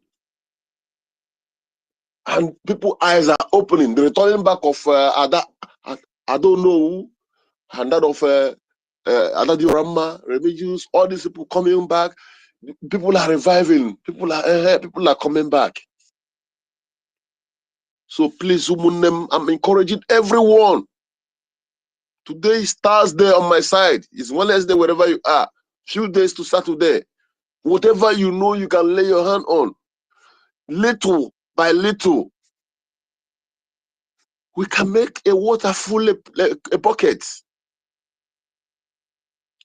And people's eyes are opening. The returning back of I don't know who, and that of Adadi Rama, Remigius, all these people coming back. People are reviving. People are coming back. So please, I'm encouraging everyone. Today is Thursday on my side. It's Wednesday wherever you are. Few days to Saturday. Whatever you know you can lay your hand on. Little by little, we can make a water full a bucket.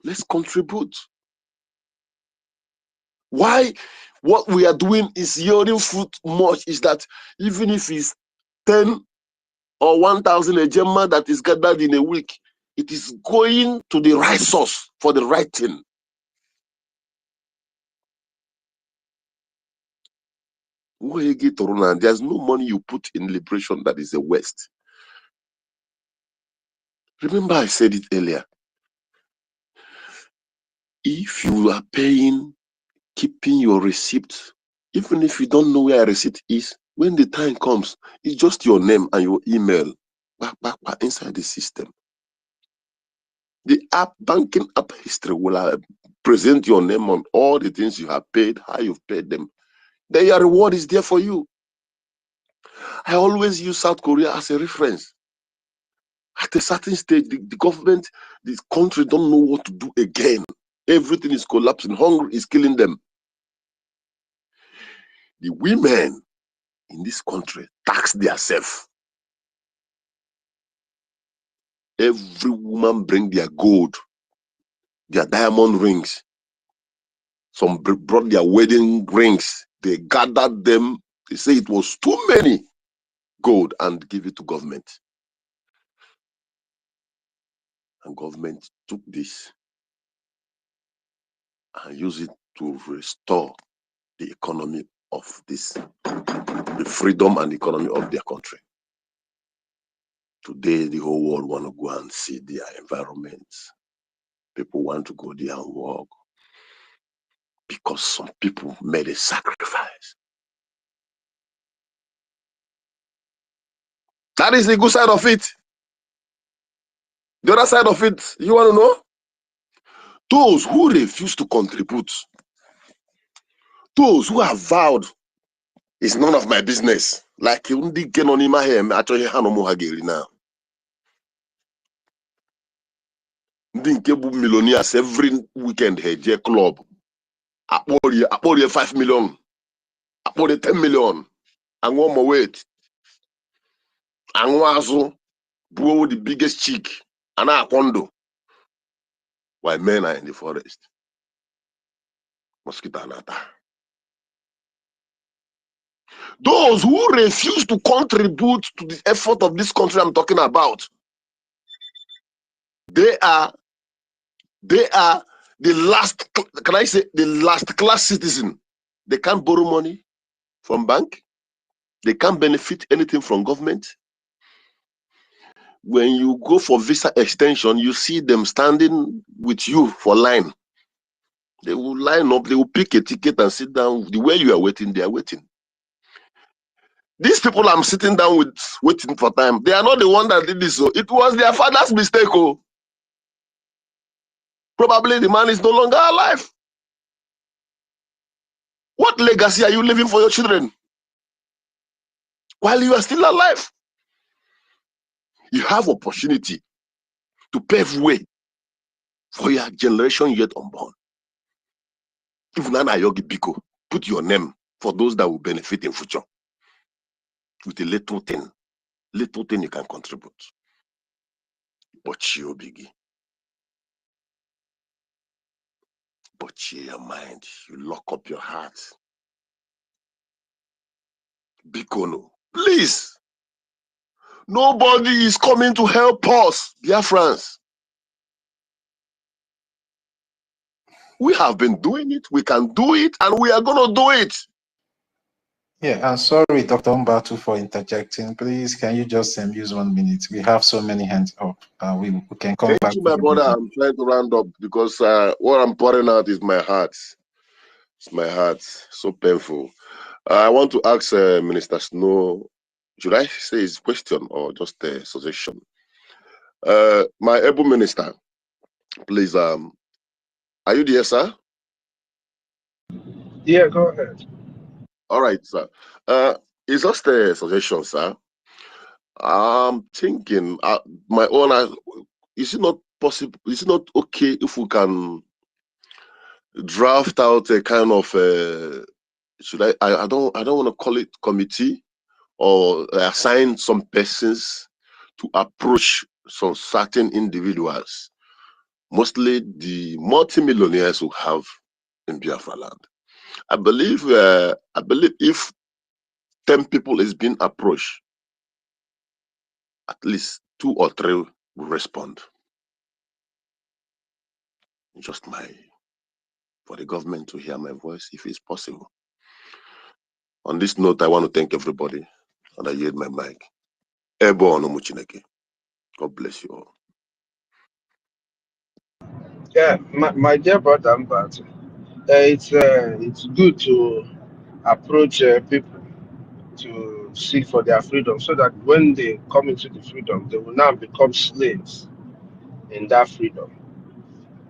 Let's contribute. Why what we are doing is yielding fruit much is that even if it's 10 or 1,000 a gemma that is gathered in a week, it is going to the right source for the right thing. There's no money you put in liberation that is a waste. Remember I said it earlier. If you are paying, keeping your receipt, even if you don't know where a receipt is, when the time comes, it's just your name and your email back inside the system. The banking app history will present your name on all the things you have paid, how you've paid them. Then your reward is there for you. I always use South Korea as a reference. At a certain stage, the government, this country don't know what to do again. Everything is collapsing. Hunger is killing them. The women in this country tax themselves. Every woman bring their gold, their diamond rings. Some brought their wedding rings. They gathered them. They say it was too many gold and give it to government. And government took this and used it to restore the economy of this, the freedom and economy of their country. Today, the whole world want to go and see their environments. People want to go there and work because some people made a sacrifice. That is the good side of it. The other side of it, you want to know? Those who refuse to contribute, those who have vowed, it's none of my business. Like ndị nke nọ n'ime ahịa eme achọghị ha na ụmụ ha ga-eri na. Ndị nke bụ millionaires every weekend ha eje club. Akpọrie 5 million, akpọrie 10 million, aṅụọ ma wait, aṅụ azụ, buo the biggest chick, a na-akwọ ndụ. While men are in the forest. Mosquito anata. Those who refuse to contribute to the effort of this country I'm talking about, they are the last, can I say, the last class citizen. They can't borrow money from bank. They can't benefit anything from government. When you go for visa extension, you see them standing with you for line. They will line up, they will pick a ticket and sit down. The way you are waiting, they are waiting. These people I'm sitting down with, waiting for time, they are not the one that did this. So it was their father's mistake. Oh. Probably the man is no longer alive. What legacy are you leaving for your children while you are still alive? You have opportunity to pave way for your generation yet unborn. If Nana Yogi Biko, put your name for those that will benefit in future. With a little thing you can contribute. But you biggie. But your mind, you lock up your heart. Bikono, please. Nobody is coming to help us, Biafrans. We have been doing it, we can do it, and we are going to do it. Yeah, I'm sorry, Dr. Mbatu, for interjecting. Please, can you just use 1 minute? We have so many hands up. We can come Thank back. you, my brother. I'm trying to round up because what I'm pouring out is my heart. It's my heart. So painful. I want to ask Minister Snow, should I say his question or just a suggestion? My able minister, please, are you there, sir? Yeah, go ahead. All right, sir. It's just a suggestion, sir. I'm thinking, my own, is it not possible, is it not okay if we can draft out a kind of, should I don't want to call it committee, or assign some persons to approach some certain individuals, mostly the multimillionaires who have in Biafra land. I believe if 10 people is being approached, at least 2 or 3 will respond. Just for the government to hear my voice, if it's possible. On this note, I want to thank everybody, and I yield my mic. God bless you all. Yeah, my dear brother Mbatu, it's good to approach people to seek for their freedom, so that when they come into the freedom, they will now become slaves in that freedom.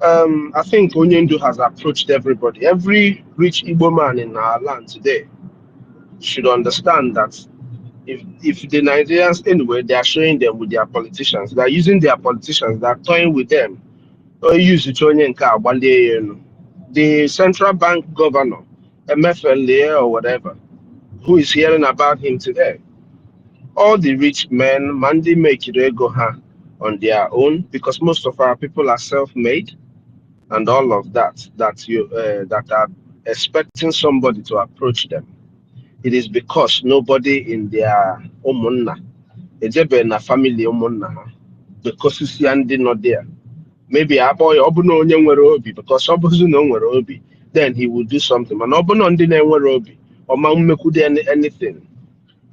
I think Onyendu has approached everybody. Every rich Igbo man in our land today should understand that if the Nigerians, anyway, they are showing them with their politicians, they are using their politicians, they are toying with them. Or use it one day, the central bank governor, MFLA or whatever, who is hearing about him today. All the rich men, Mandi make it go on their own, because most of our people are self-made, and all of that that are expecting somebody to approach them. It is because nobody in their umunna, ejebe na family umunna, because you see and not there. Maybe a boy obuno onye nwere obi, because obuzu no nwere obi, then he will do something. And obuno ndi na nwere obi, or ma mmekude anything.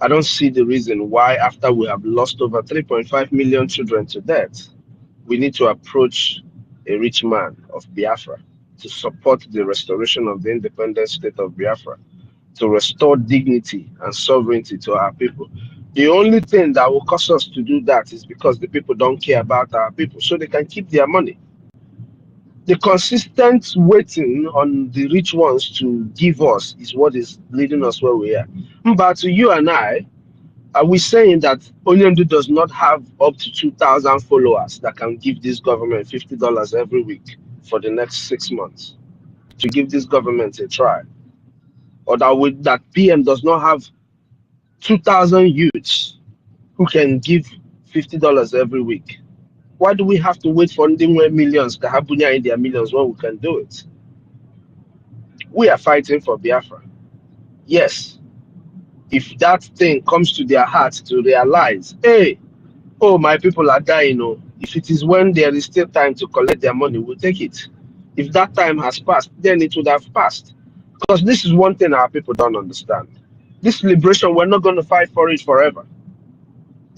I don't see the reason why, after we have lost over 3.5 million children to death, we need to approach a rich man of Biafra to support the restoration of the independent state of Biafra, to restore dignity and sovereignty to our people. The only thing that will cause us to do that is because the people don't care about our people, so they can keep their money. The consistent waiting on the rich ones to give us is what is leading us where we are. But to you and I, are we saying that Onyendu does not have up to 2,000 followers that can give this government $50 every week for the next 6 months to give this government a try? Or that PM does not have 2,000 youths who can give $50 every week? Why do we have to wait for millions to have in their millions when we can do it? We are fighting for Biafra. Yes, if that thing comes to their hearts to realize, hey, oh, my people are dying. Oh, if it is when there is still time to collect their money, we'll take it. If that time has passed, then it would have passed. Because this is one thing our people don't understand. This liberation, we're not going to fight for it forever.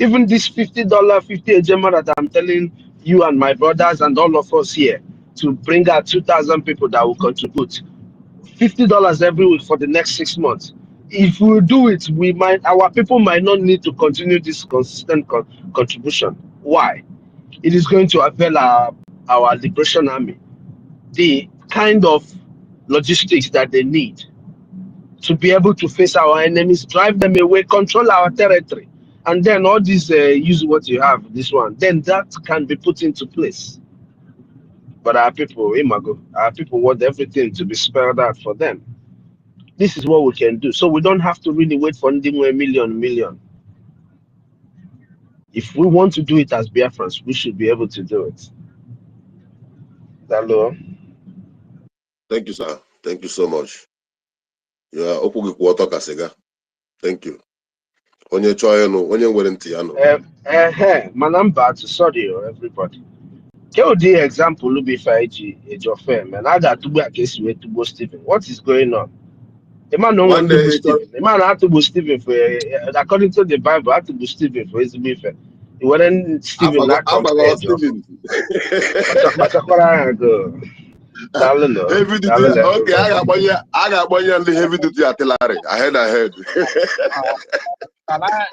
Even this $50, 50 ejema that I'm telling you and my brothers and all of us here to bring out 2,000 people that will contribute $50 every week for the next 6 months. If we do it, our people might not need to continue this consistent contribution. Why? It is going to avail our liberation army the kind of logistics that they need to be able to face our enemies, drive them away, control our territory, and then all this use what you have, this one, then that can be put into place. But our people, our people want everything to be spelled out for them. This is what we can do. So we don't have to really wait for a million. If we want to do it as Biafrans, we should be able to do it. Hello. Thank you, sir. Thank you so much. Yeah, Thank you. Onye choyeno, onye werentiano. Manamba to sorry everybody. KOD example will be 5G age of fame and I got to be a case with to Stephen. What is going on? The man don't One want to day boost he told Stephen. The man had to boost Stephen for according to the Bible, had to boost Stephen for his belief. He wasn't Stephen not Abago compared of Stephen. Heavy duty. Okay, everybody. I got one year the heavy duty artillery. Ahead. Can I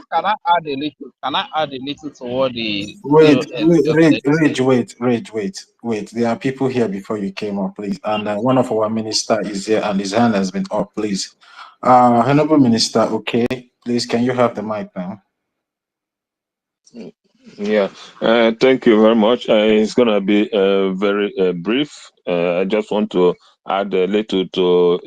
add a little? Can I add a little to what the Wait, COS just said? wait. There are people here before you came up, please. And one of our minister is here, and his hand has been up, please. Honorable Minister, okay, please, can you have the mic now? Yeah, thank you very much. It's gonna be very brief. I just want to add a little to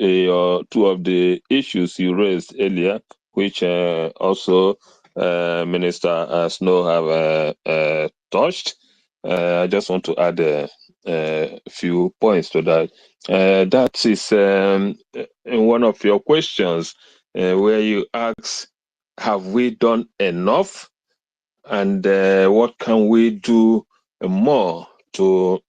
two of the issues you raised earlier, which also Minister Snow have touched. I just want to add a few points to that. That is in one of your questions where you ask, have we done enough? And what can we do more to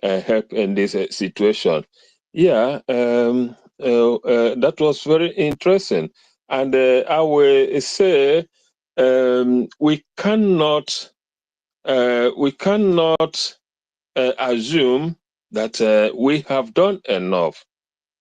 help in this situation? Yeah, that was very interesting. And I will say we cannot assume that we have done enough.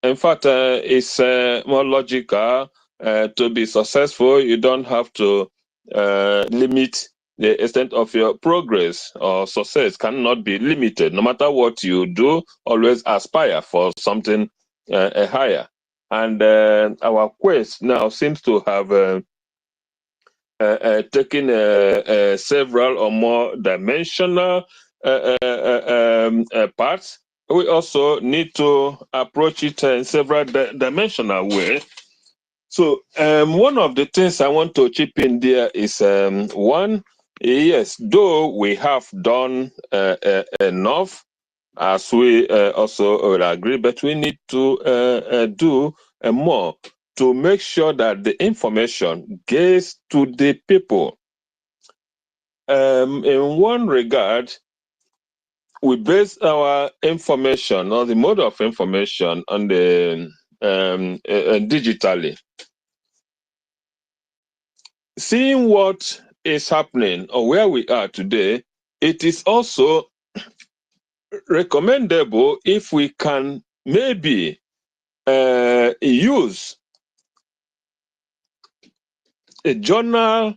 In fact, it's more logical to be successful. You don't have to limit the extent of your progress, or success cannot be limited. No matter what you do, always aspire for something higher. And our quest now seems to have taken several or more dimensional parts. We also need to approach it in several dimensional way. So one of the things I want to chip in there is one, yes, though we have done enough, as we also will agree, but we need to do more to make sure that the information gets to the people. In one regard, we base our information or the mode of information on the digitally. Seeing what is happening or where we are today, it is also recommendable if we can maybe use a journal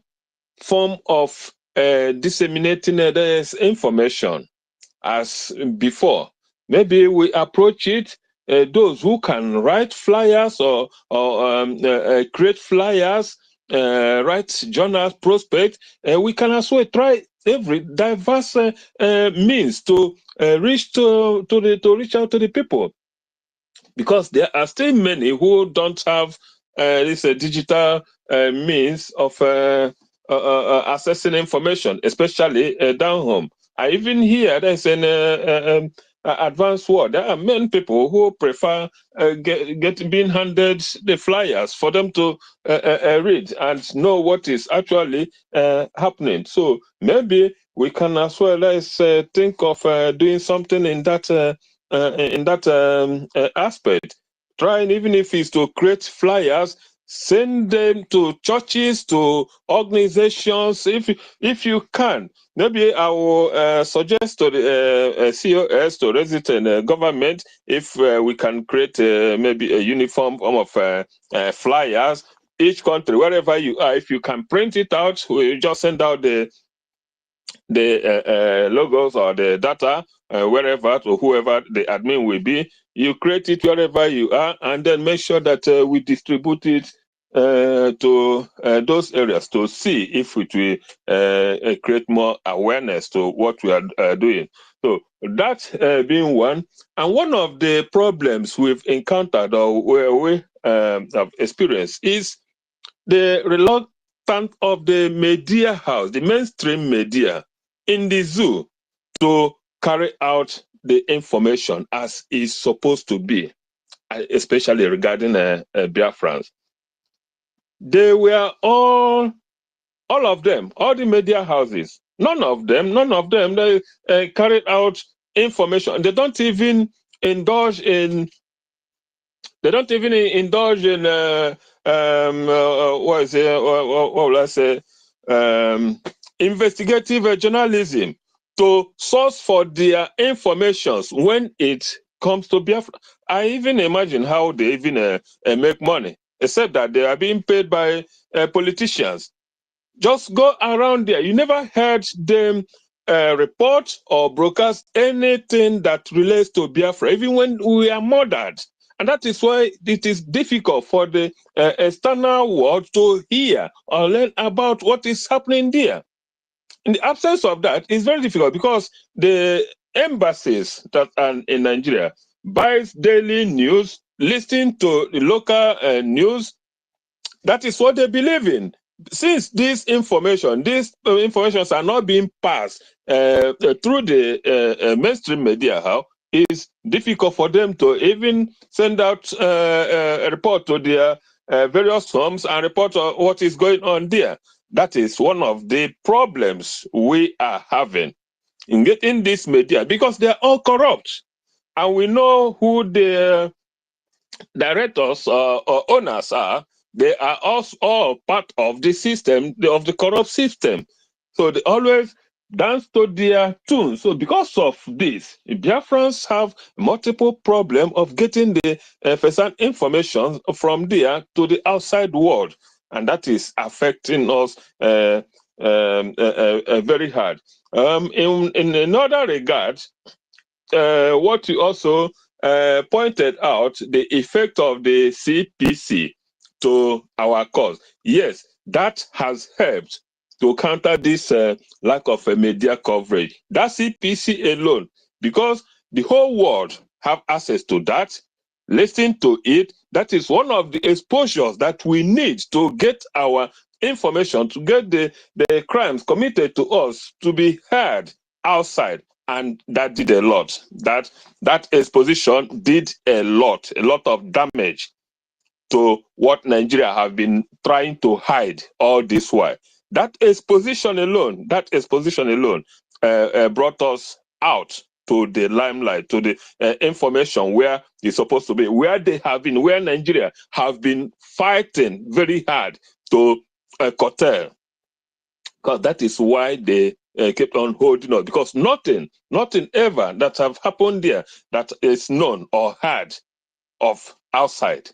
form of disseminating this information as before. Maybe we approach it, those who can write flyers or create flyers, write journals, prospect, we can as well try every diverse means to reach out to the people, because there are still many who don't have this digital means of accessing information, especially down home. I even hear there's an advanced word. There are many people who prefer being handed the flyers for them to read and know what is actually happening. So maybe we can as well, let's think of doing something in that aspect. Trying, even if it's to create flyers, send them to churches, to organizations, if you can. Maybe I will suggest to the COS, to resident government, if we can create maybe a uniform form of flyers. Each country, wherever you are, if you can print it out, we just send out the logos or the data wherever, to whoever the admin will be. You create it wherever you are, and then make sure that we distribute it to those areas to see if it will create more awareness to what we are doing. So that being one. And one of the problems we've encountered or where we have experienced is the reluctance of the media house, the mainstream media in the zoo, to carry out the information as is supposed to be, especially regarding Biafrans. They were all of them, all the media houses. None of them, they carried out information. They don't even indulge in. They don't even indulge in what is it? What will I say? Investigative journalism to source for their informations when it comes to Biafra. I even imagine how they even make money, except that they are being paid by politicians. Just go around there. You never heard them report or broadcast anything that relates to Biafra, even when we are murdered. And that is why it is difficult for the external world to hear or learn about what is happening there. In the absence of that, it's very difficult because the embassies that are in Nigeria buys daily news, listen to the local news. That is what they believe in. Since these informations are not being passed through the mainstream media, how it's difficult for them to even send out a report to their various homes and report on what is going on there. That is one of the problems we are having in getting this media, because they're all corrupt. And we know who the directors or owners are. They are also all part of the system, of the corrupt system. So they always dance to their tune. So because of this, Biafrans have multiple problem of getting the first-hand information from there to the outside world. And that is affecting us very hard. In another regard, what you also pointed out, the effect of the CPC to our cause. Yes, that has helped to counter this lack of media coverage. That CPC alone, because the whole world have access to that, listen to it. That is one of the exposures that we need to get our information, to get the crimes committed to us to be heard outside. And that did a lot. That exposition did a lot of damage to what Nigeria have been trying to hide all this while. That exposition alone brought us out to the limelight, to the information where it's supposed to be, where Nigeria have been fighting very hard to curtail. Because that is why they kept on holding on. Because nothing ever that have happened there that is known or heard of outside.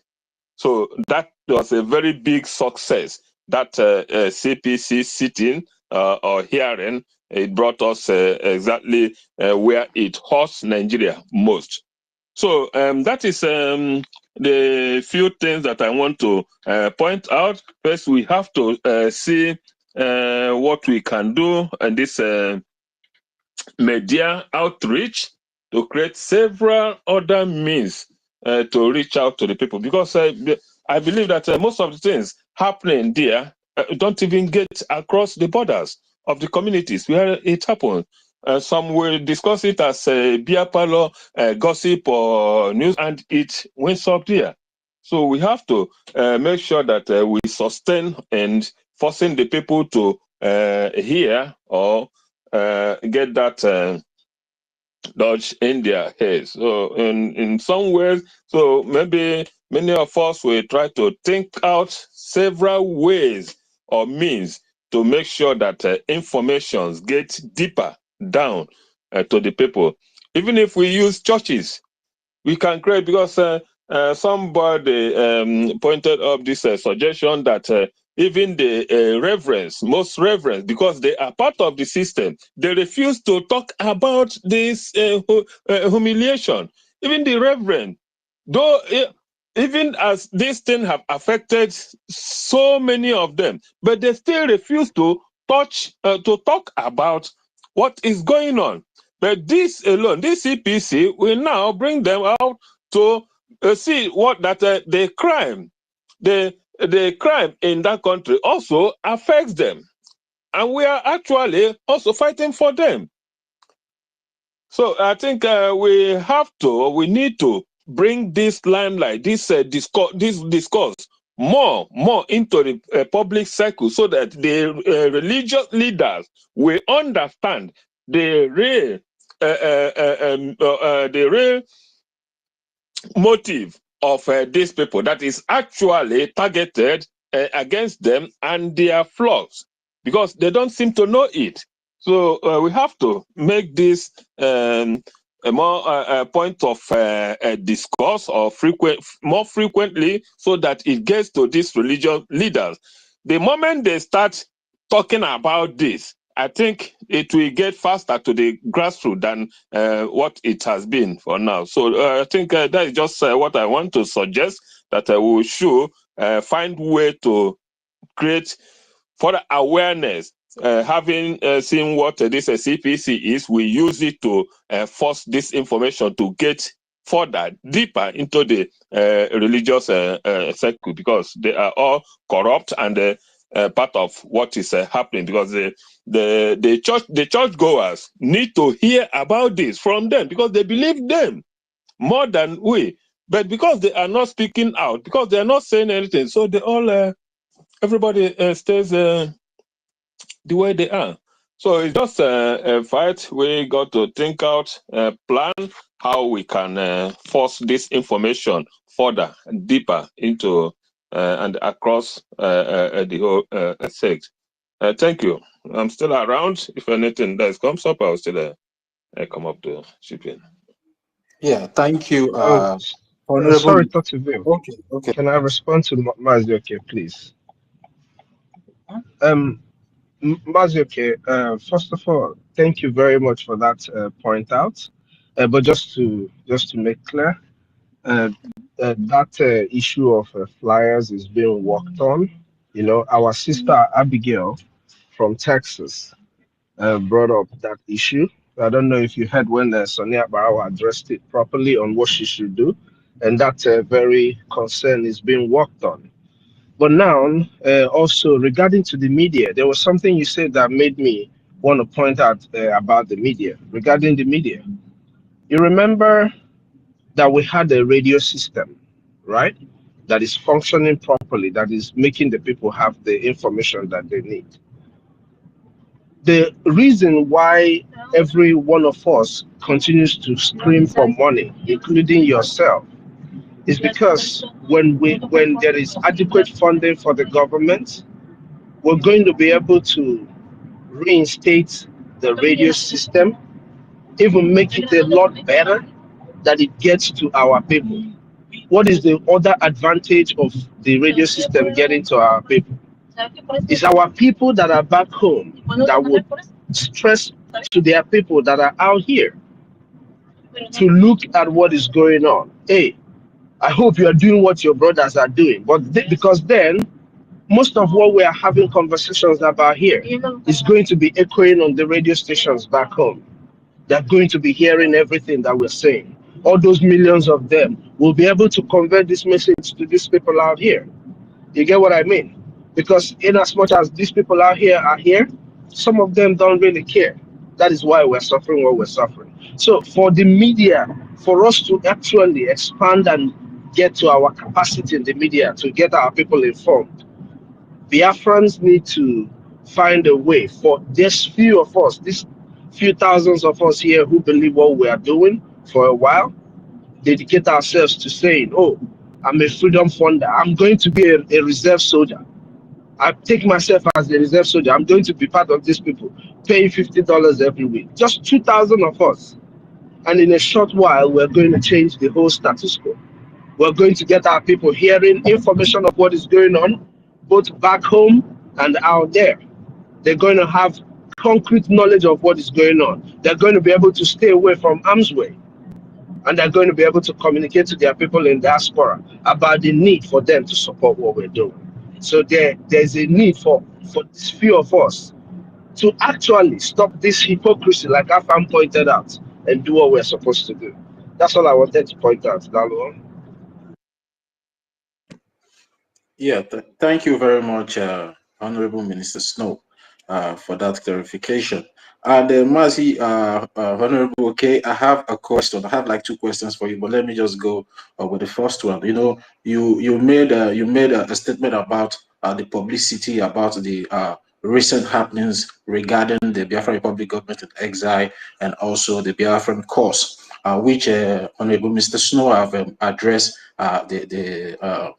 So that was a very big success. That CPC sitting or hearing, it brought us exactly where it hurts Nigeria most. So that is the few things that I want to point out. First, we have to see what we can do in this media outreach to create several other means to reach out to the people, because I believe that most of the things happening there don't even get across the borders of the communities where it happens. Some will discuss it as a beer parlor, gossip or news, and it went up there. So we have to make sure that we sustain and forcing the people to hear or get that dodge in their heads. So in some ways, so maybe many of us will try to think out several ways or means to make sure that informations get deeper down to the people. Even if we use churches, we can create, because somebody pointed up this suggestion that even the reverends, most reverends, because they are part of the system, they refuse to talk about this humiliation. Even the reverend, though, even as this thing have affected so many of them, but they still refuse to talk about what is going on. But this alone, this CPC, will now bring them out to see what that the crime in that country also affects them, and we are actually also fighting for them. So I think we need to bring this limelight, this discourse more into the public circle so that the religious leaders will understand the real motive of these people that is actually targeted against them and their flaws, because they don't seem to know it. So we have to make this a more point of discourse or more frequently, so that it gets to these religious leaders. The moment they start talking about this, I think it will get faster to the grassroots than what it has been for now. So I think that is just what I want to suggest, that we should find way to create further awareness. Having seen what this CPC is, we use it to force this information to get further, deeper into the religious circle, because they are all corrupt and part of what is happening. Because the churchgoers need to hear about this from them, because they believe them more than we. But because they are not speaking out, because they are not saying anything, so they all everybody stays the way they are. So it's just a fight. We got to think out a plan how we can force this information further, deeper into and across the whole sect. Thank you. I'm still around. If anything that comes up, I'll still come up to chip in. Yeah, thank you, Sorry, Honorable. Dr. Vim. Okay. Can I respond to Mazioke, please? Mazioke, first of all, thank you very much for that point out. But just to make clear, that issue of flyers is being worked on. You know, our sister Abigail from Texas brought up that issue. I don't know if you heard when Sonia Barawa addressed it properly on what she should do, and that very concern is being worked on. But now, also regarding to the media, there was something you said that made me want to point out about the media. Regarding the media, you remember that we had a radio system, right? That is functioning properly, that is making the people have the information that they need. The reason why every one of us continues to scream for money, including yourself, is because when there is adequate funding for the government, we're going to be able to reinstate the radio system, even make it a lot better, that it gets to our people. What is the other advantage of the radio system getting to our people? It's our people that are back home that would stress to their people that are out here to look at what is going on. Hey, I hope you are doing what your brothers are doing. But because then, most of what we are having conversations about here is going to be echoing on the radio stations back home. They're going to be hearing everything that we're saying. All those millions of them will be able to convey this message to these people out here. You get what I mean? Because in as much as these people out here are here, some of them don't really care. That is why we're suffering what we're suffering. So for the media, for us to actually expand and get to our capacity in the media to get our people informed, Biafrans need to find a way for this few of us, these few thousands of us here who believe what we are doing for a while, dedicate ourselves to saying, oh, I'm a freedom funder. I'm going to be a reserve soldier. I take myself as a reserve soldier. I'm going to be part of these people, paying $50 every week. Just 2,000 of us. And in a short while, we're going to change the whole status quo. We're going to get our people hearing information of what is going on, both back home and out there. They're going to have concrete knowledge of what is going on. They're going to be able to stay away from arm's way. And they're going to be able to communicate to their people in diaspora about the need for them to support what we're doing. So there's a need for this few of us to actually stop this hypocrisy, like Afam pointed out, and do what we're supposed to do. That's all I wanted to point out, Lalo. Yeah, thank you very much, Honorable Minister Snow. for that clarification. And Mazi, Honorable, okay, I have a question. I have like 2 questions for you, but let me just go with the first one. You know, you made a statement about the publicity about the recent happenings regarding the Biafra Republic government in exile and also the Biafran cause, which Honorable Mr. Snow have addressed the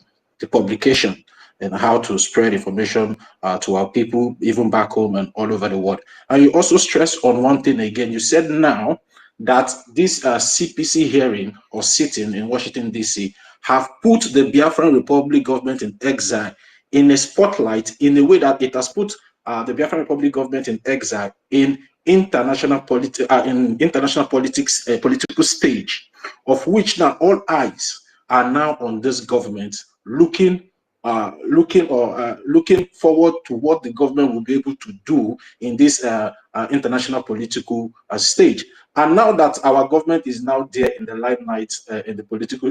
publication and how to spread information to our people, even back home and all over the world. And you also stressed on one thing again. You said now that this CPC hearing or sitting in Washington, D.C. have put the Biafran Republic government in exile in a spotlight in a way that it has put the Biafran Republic government in exile in international politics, political stage, of which now all eyes are now on this government, looking forward to what the government will be able to do in this international political stage. And now that our government is now there in the limelight in the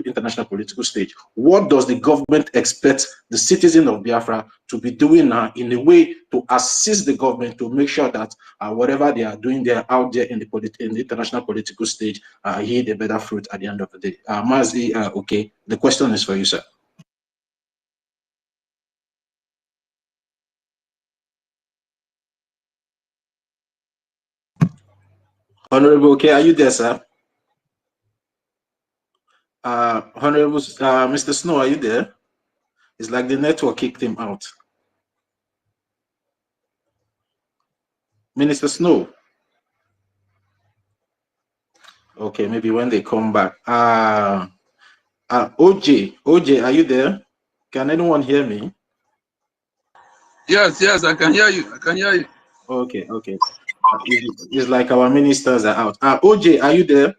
international political stage, what does the government expect the citizen of Biafra to be doing now in a way to assist the government to make sure that whatever they are doing there out there in the international political stage yield a better fruit at the end of the day? Mazi, okay, the question is for you, sir. Honorable, okay, are you there, sir? Honorable Mr. Snow, are you there? It's like the network kicked him out. Minister Snow. Okay, maybe when they come back. OJ, are you there? Can anyone hear me? Yes, I can hear you. I can hear you. Okay. It's like our ministers are out. OJ, are you there?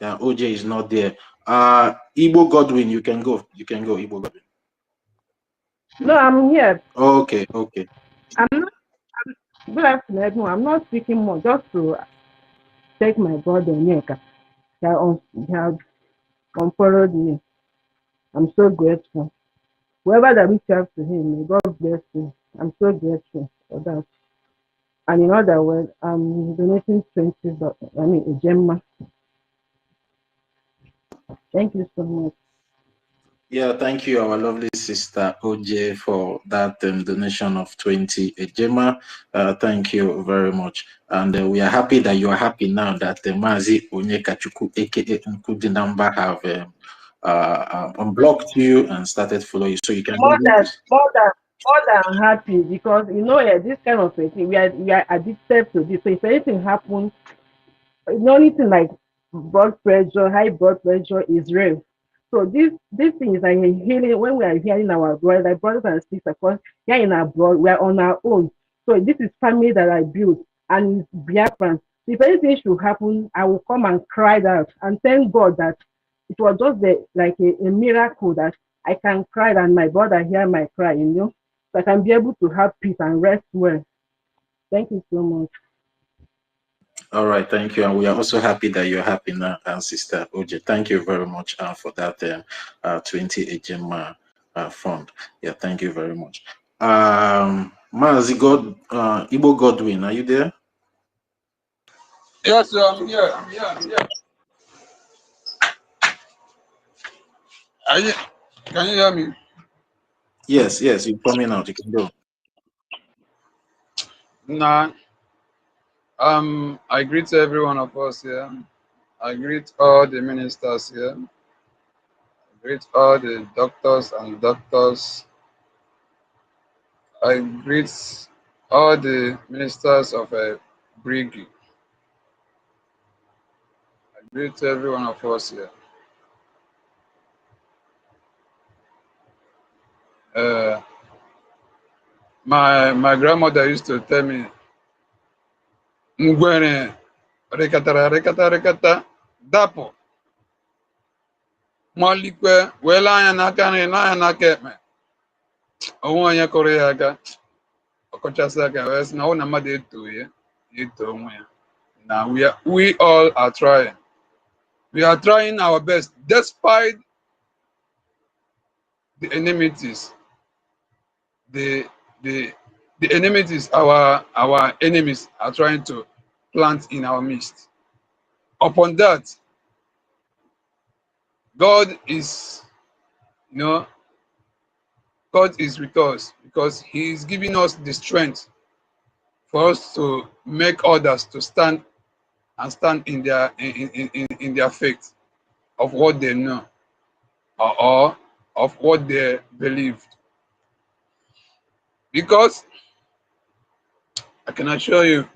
Yeah, OJ is not there. Igbo Godwin, you can go. Igbo Godwin. No, I'm here. Okay. I'm not. Good afternoon, everyone. I'm not speaking more, just to take my brother Neka. They have unfollowed me. I'm so grateful. Whoever that reached out to him, may God bless you. I'm so grateful for that. And in other words, I'm donating $20. A gemma. Thank you so much. Yeah, thank you, our lovely sister OJ, for that donation of 20 Ejema. Thank you very much. And we are happy that you are happy now that Mazi Onyekachuku, aka Nkudinamba, have unblocked you and started following you. So you can More than happy, because this kind of thing, we are addicted to this. So if anything happens, the only thing like high blood pressure is real. So this thing is like a healing. When we are hearing our brothers and sisters, because here in abroad, we are on our own. So this is family that I built, and it's Biafrans. If anything should happen, I will come and cry out and thank God that it was just a miracle that I can cry and my brother hear my cry, so I can be able to have peace and rest well. Thank you so much. All right, thank you. And we are also happy that you're happy now, Sister OJ. Thank you very much for that 20 Ejema fund. Yeah, thank you very much. Mazi Igbo Godwin, are you there? Yes, sir, I'm here. Can you hear me? Yes, you're coming out. You can go. Nah. I greet every one of us here. I greet all the ministers here. I greet all the doctors and doctors. I greet all the ministers of BRGIE. I greet every one of us here. My grandmother used to tell me, Ngwere, rekata, dapo. Malikwe, wela anya n'aka nri na anya n'aka ekpe. Onwe onye kụrụ ya aka. Ọkọchasị aka wee sị na ọ na mmadụ eto onwe ya. Now we all are trying. We are trying our best despite the enmities, the enmities, our enemies are trying to plant in our midst. Upon that, God is, God is with us because He is giving us the strength for us to make others to stand and stand in their faith of what they know or of what they believed. Because I can assure you,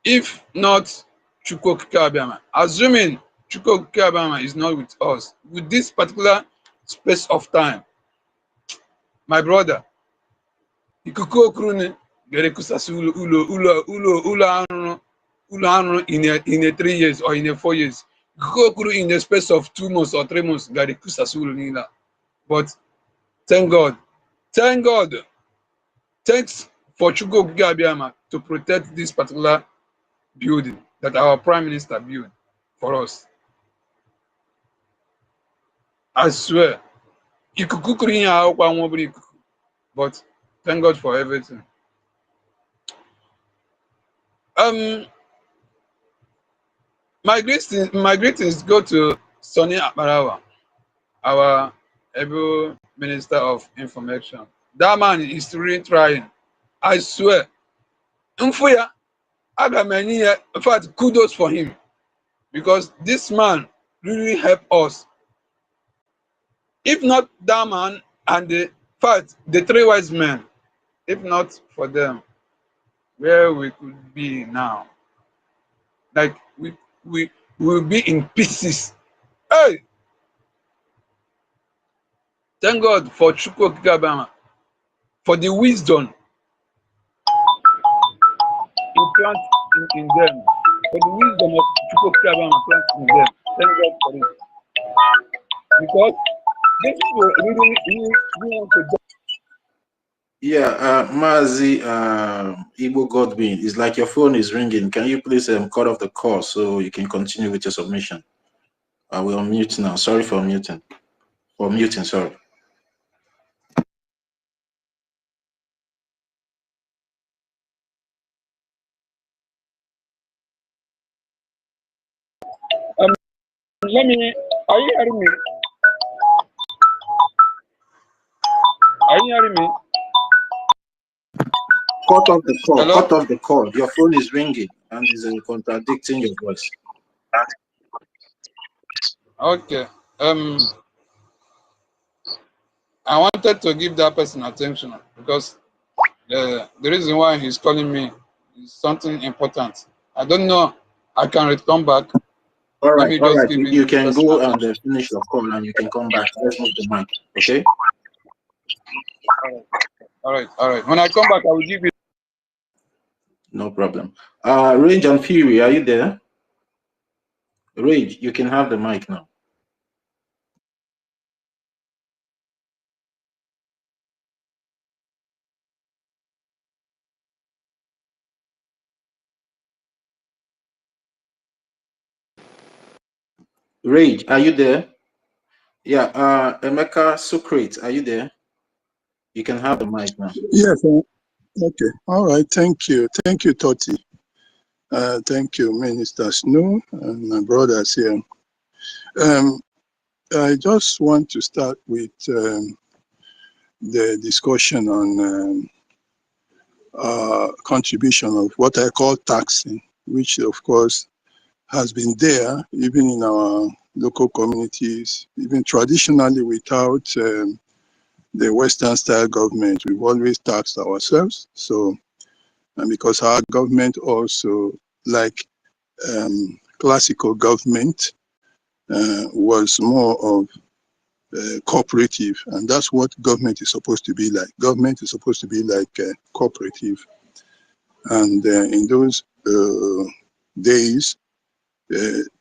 if not Chukwuokike Abiama, assuming Chukwuokike Abiama is not with us, with this particular space of time, my brother, ikuku okrune gerekusasi ulo anru in a 3 years or in a 4 years. Ikuku okru in a space of 2 months or 3 months gerekusasi ulo nila. But thank God, thanks for Chukwuokike Abiama to protect this particular building that our Prime Minister built for us. I swear, ikuku kuru ihe akwụkwọ anwụ obere ikuku. But thank God for everything. My greetings go to Sonny Akbarawa, our able Minister of Information. That man is really trying. I swear. In fact, kudos for him. Because this man really helped us. If not that man and the 3 wise men, if not for them, where we could be now. Like we will be in pieces. Hey! Thank God for Chukwuokike Abiama, for the wisdom He plants in them, for the wisdom of Chukwuokike Abiama plants in them. Thank God for it. Because these people really want to. Yeah, Mazi, Igbo Godwin, it's like your phone is ringing. Can you please cut off the call so you can continue with your submission? I will unmute now. Sorry for muting. Sorry. Let me. Are you hearing me? Are you hearing me? Cut off the call. Hello? Cut off the call. Your phone is ringing and is contradicting your voice. Okay. I wanted to give that person attention because the reason why he's calling me is something important. I don't know. I can return back. All Let right. me just give You can go and attention. finish your call and you can come back. Let's move the mic. Okay? All right. When I come back, I will give you. No problem. Rage and Fury, are you there? Rage, you can have the mic now. Rage, are you there? Yeah, Emeka Socrates, are you there? You can have the mic now. Yes, okay. All right, thank you. Thank you, Toti. Thank you, Minister Snow and my brothers here. I just want to start with the discussion on contribution of what I call taxing, which of course has been there even in our local communities, even traditionally without the Western style government. We've always taxed ourselves. So, and because our government also, like classical government, was more of cooperative, and that's what government is supposed to be like. Government is supposed to be like cooperative, and in those days,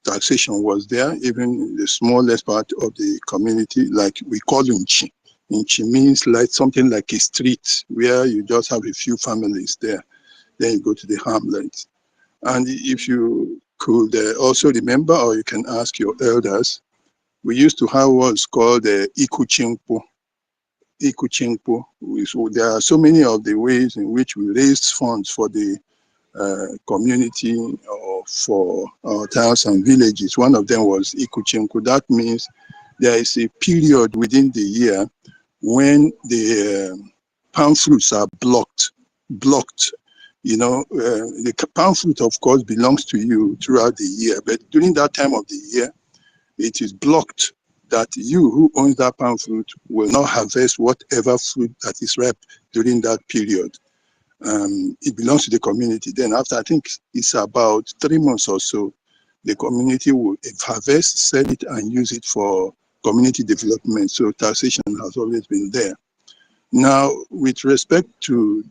taxation was there, even in the smallest part of the community, like we call Inchi. Inchi means like something like a street where you just have a few families there. Then you go to the hamlet. And if you could also remember, or you can ask your elders, we used to have what's called the Ikuchimpo. Ikuchenko. So there are so many of the ways in which we raised funds for the community or for our towns and villages. One of them was Ikuchenko. That means there is a period within the year when the palm fruits are blocked. You know, the palm fruit, of course, belongs to you throughout the year, but during that time of the year, it is blocked that you who owns that palm fruit will not harvest whatever fruit that is ripe during that period. It belongs to the community. Then after, I think it's about 3 months or so, the community will harvest, sell it, and use it for community development. So taxation has always been there. Now, with respect to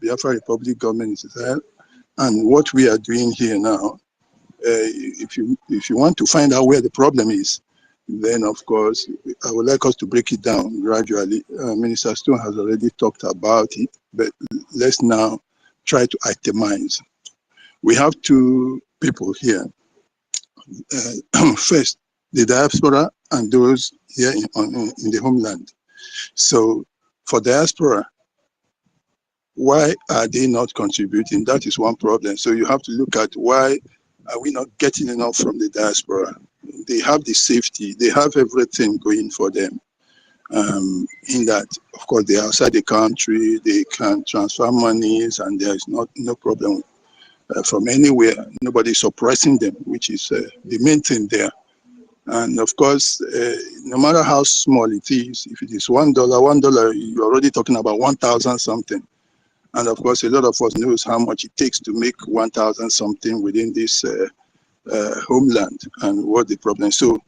Biafra Republic government and what we are doing here now, if you want to find out where the problem is, then of course I would like us to break it down gradually. Minister Stone has already talked about it, but let's now try to itemize. We have two people here. First, the diaspora and those here in the homeland. So for diaspora, why are they not contributing? That is one problem. So you have to look at why are we not getting enough from the diaspora? They have the safety, they have everything going for them. In that, of course, they're outside the country, they can transfer monies, and there is no problem from anywhere. Nobody is suppressing them, which is the main thing there. And of course, no matter how small it is, if it is $1, you're already talking about 1,000 something. And of course, a lot of us knows how much it takes to make 1,000 something within this homeland and what the problem. So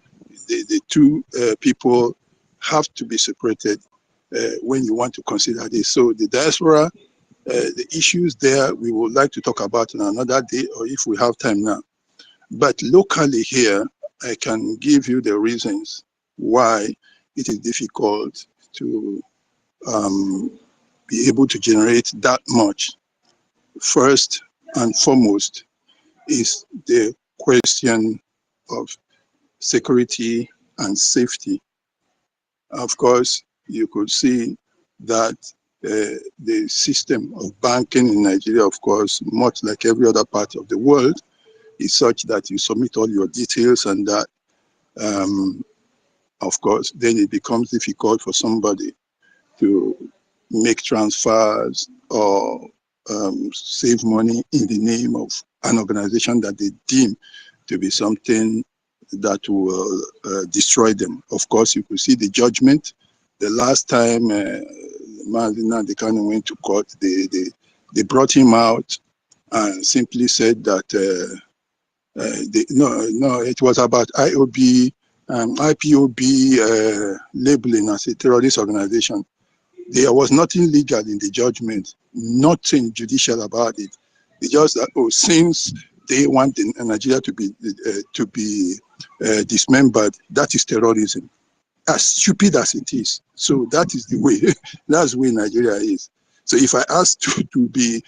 the two people have to be separated when you want to consider this. So the diaspora, the issues there, we would like to talk about on another day, or if we have time now. But locally here, I can give you the reasons why it is difficult to be able to generate that much. First and foremost is the question of security and safety. Of course, you could see that the system of banking in Nigeria, of course, much like every other part of the world, is such that you submit all your details, and that, of course, then it becomes difficult for somebody to make transfers or save money in the name of an organization that they deem to be something that will destroy them. Of course, you could see the judgment. The last time Mazina Dekano went to court, they brought him out and simply said that it was about IPOB labeling as a terrorist organization. There was nothing legal in the judgment, nothing judicial about it. It's just that, oh, since they want Nigeria to be dismembered, that is terrorism. As stupid as it is. So that is the way. That's the way Nigeria is. So if I ask to be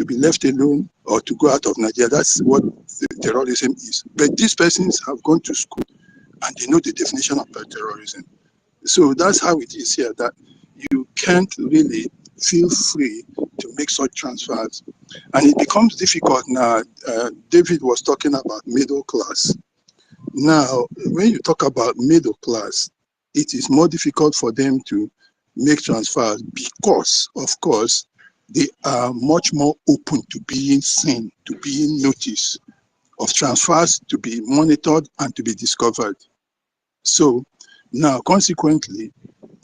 left alone or to go out of Nigeria, that's what terrorism is. But these persons have gone to school and they know the definition of terrorism. So that's how it is here, that you can't really feel free to make such transfers. And it becomes difficult now. David was talking about middle class. Now, when you talk about middle class, it is more difficult for them to make transfers because, of course, they are much more open to being seen, to being noticed, of transfers to be monitored and to be discovered. So now, consequently,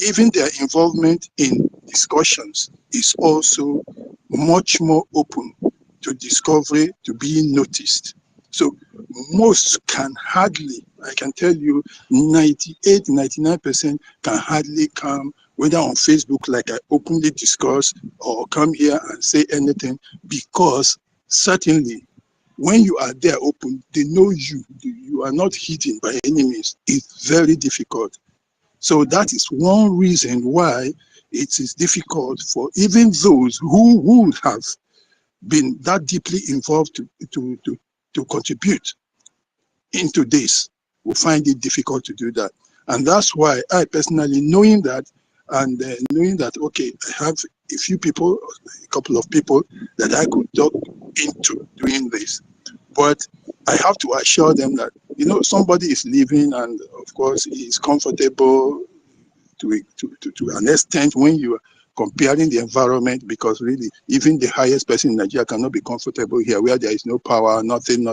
even their involvement in discussions is also much more open to discovery, to being noticed. So most can hardly, I can tell you, 98, 99% can hardly come, whether on Facebook, like I openly discuss, or come here and say anything, because certainly when you are there open, they know you. You are not hidden by any means. It's very difficult. So that is one reason why it is difficult for even those who would have been that deeply involved to contribute into this, will find it difficult to do that. And that's why I personally, knowing that, and knowing that, okay, I have a few people, a couple of people that I could talk into doing this. But I have to assure them that, you know, somebody is living, and of course he is comfortable to an extent when you are comparing the environment, because really even the highest person in Nigeria cannot be comfortable here where there is no power, nothing.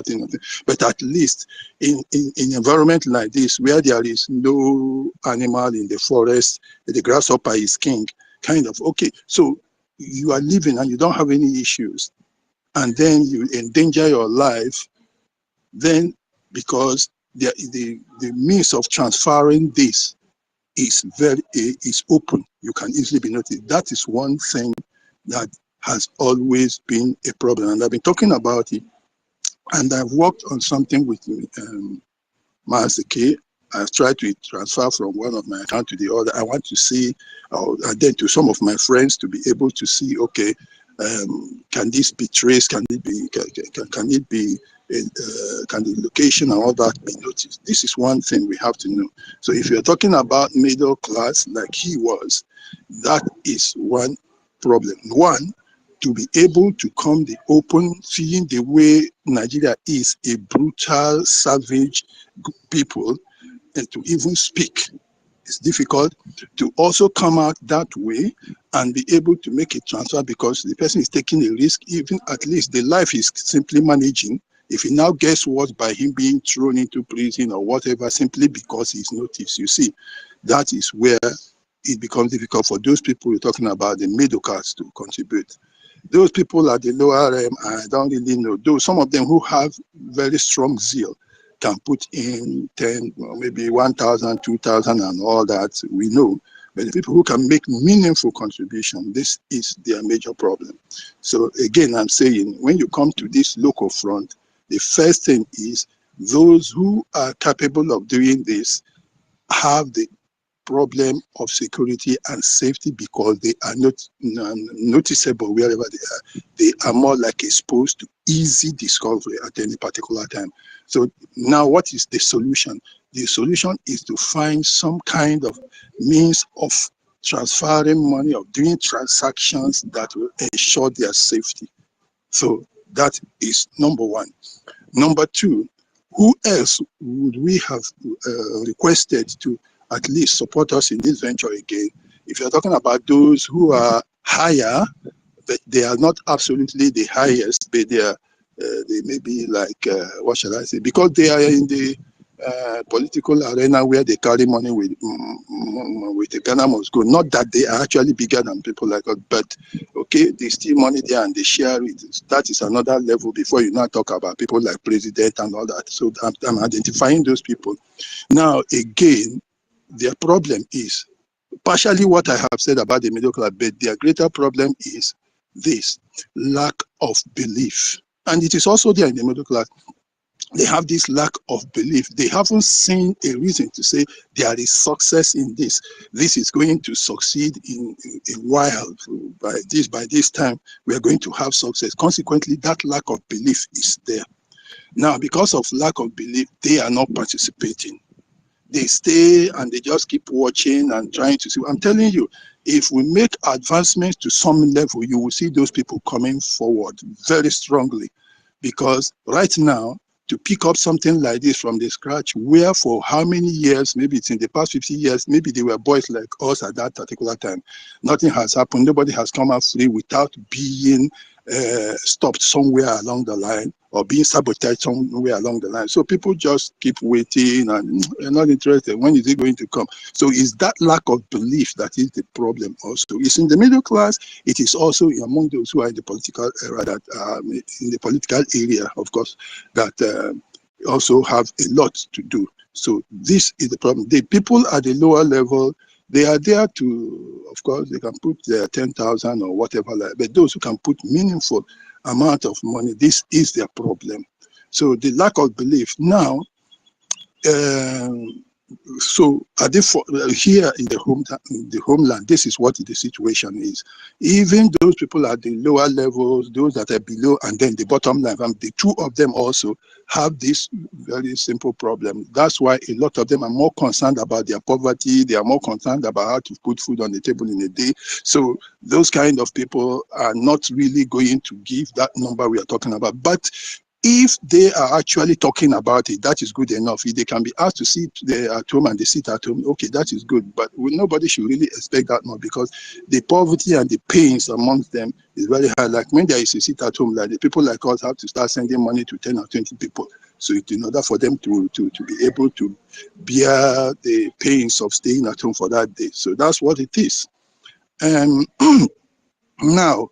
But at least in environment like this, where there is no animal in the forest, the grasshopper is king, kind of, okay, so you are living and you don't have any issues, and then you endanger your life, then because the means of transferring this is open. You can easily be noticed. That is one thing that has always been a problem, and I've been talking about it. And I've worked on something with Master K. I've tried to transfer from one of my accounts to the other. I want to see, and then to some of my friends to be able to see, okay, can this be traced? Can it be? Can it be? Can the location and all that be noticed? This is one thing we have to know. So if you're talking about middle class like he was, that is one problem. One, to be able to come the open, seeing the way Nigeria is a brutal, savage people, and to even speak, it's difficult. To also come out that way and be able to make a transfer, because the person is taking a risk, even at least the life is simply managing. If he now gets worse by him being thrown into prison or whatever, simply because he's noticed, you see, that is where it becomes difficult for those people we're talking about, the middle class, to contribute. Those people at the lower end, I don't really know. Though some of them who have very strong zeal can put in 10, maybe 1,000, 2,000 and all that, we know. But the people who can make meaningful contribution, this is their major problem. So again, I'm saying, when you come to this local front, the first thing is those who are capable of doing this have the problem of security and safety, because they are not noticeable wherever they are. They are more like exposed to easy discovery at any particular time. So now what is the solution? The solution is to find some kind of means of transferring money, of doing transactions that will ensure their safety. So that is number one. Number two, who else would we have requested to at least support us in this venture again? If you're talking about those who are higher, but they are not absolutely the highest, but they may be like, what shall I say? Because they are in the political arena where they carry money with the Ghana must go. Not that they are actually bigger than people like us, but okay, they steal money there and they share it. That is another level before you now talk about people like president and all that. So I'm identifying those people. Now, again, their problem is partially what I have said about the middle class, but their greater problem is this lack of belief. And it is also there in the middle class. They have this lack of belief. They haven't seen a reason to say there is success in this. This is going to succeed in a while. By this time, we are going to have success. Consequently, that lack of belief is there. Now, because of lack of belief, they are not participating. They stay and they just keep watching and trying to see. I'm telling you, if we make advancements to some level, you will see those people coming forward very strongly. Because right now, to pick up something like this from the scratch, where for how many years, maybe it's in the past 50 years, maybe they were boys like us at that particular time, nothing has happened. Nobody has come out free without being stopped somewhere along the line or being sabotaged somewhere along the line. So people just keep waiting and they're not interested. When is it going to come? So it's that lack of belief that is the problem also. It's in the middle class. It is also among those who are in the political era, that in the political area, of course, that also have a lot to do. So this is the problem. The people at the lower level, they are there to, of course, they can put their 10,000 or whatever, but those who can put meaningful amount of money, this is their problem. So the lack of belief. Now, So here in the homeland, this is what the situation is. Even those people at the lower levels, those that are below, and then the bottom line, the two of them also have this very simple problem. That's why a lot of them are more concerned about their poverty. They are more concerned about how to put food on the table in a day. So those kind of people are not really going to give that number we are talking about. But if they are actually talking about it, that is good enough. If they can be asked to sit there at home and they sit at home, okay, that is good. But nobody should really expect that more, because the poverty and the pains amongst them is very high. Like when there is a sit at home, like the people like us have to start sending money to 10 or 20 people. So in order for them to be able to bear the pains of staying at home for that day. So that's what it is. Now,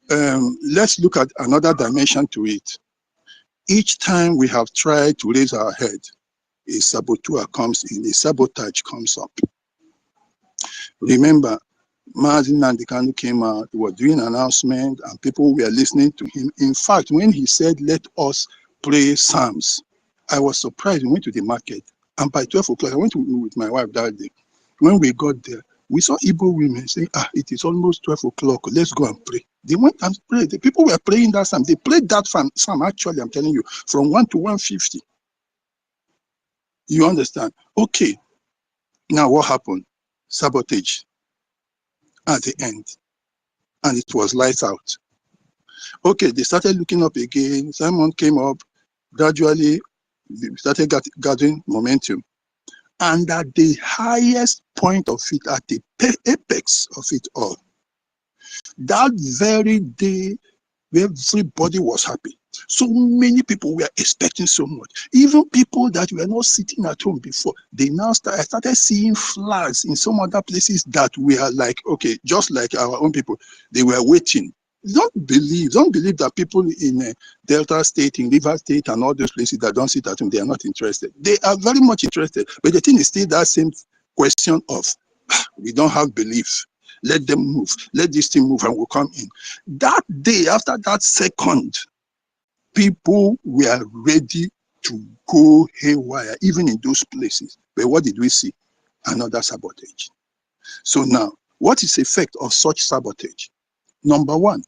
let's look at another dimension to it. Each time we have tried to raise our head, a saboteur comes in, a sabotage comes up. Remember, Mazi Nnamdi Kanu came out, he was doing an announcement, and people were listening to him. In fact, when he said, let us pray Psalms, I was surprised. We went to the market, and by 12 o'clock, I went with my wife that day. When we got there, we saw Igbo women saying, it is almost 12 o'clock, let's go and pray. They went and prayed. The people were praying that psalm. They played that psalm, actually, I'm telling you, from 1 to 150. You understand? Okay. Now what happened? Sabotage at the end. And it was lights out. Okay, they started looking up again. Simon came up. Gradually, they started gathering momentum. And at the highest point of it, at the apex of it all, that very day, everybody was happy. So many people were expecting so much. Even people that were not sitting at home before, they now started seeing flags in some other places that were like, okay, just like our own people, they were waiting. Don't believe that people in Delta State, in River State, and all those places that don't sit at home, they are not interested. They are very much interested. But the thing is still that same question of, we don't have belief. Let them move. Let this thing move and we'll come in. That day, after that second, people were ready to go haywire, even in those places. But what did we see? Another sabotage. So now, what is the effect of such sabotage? Number one,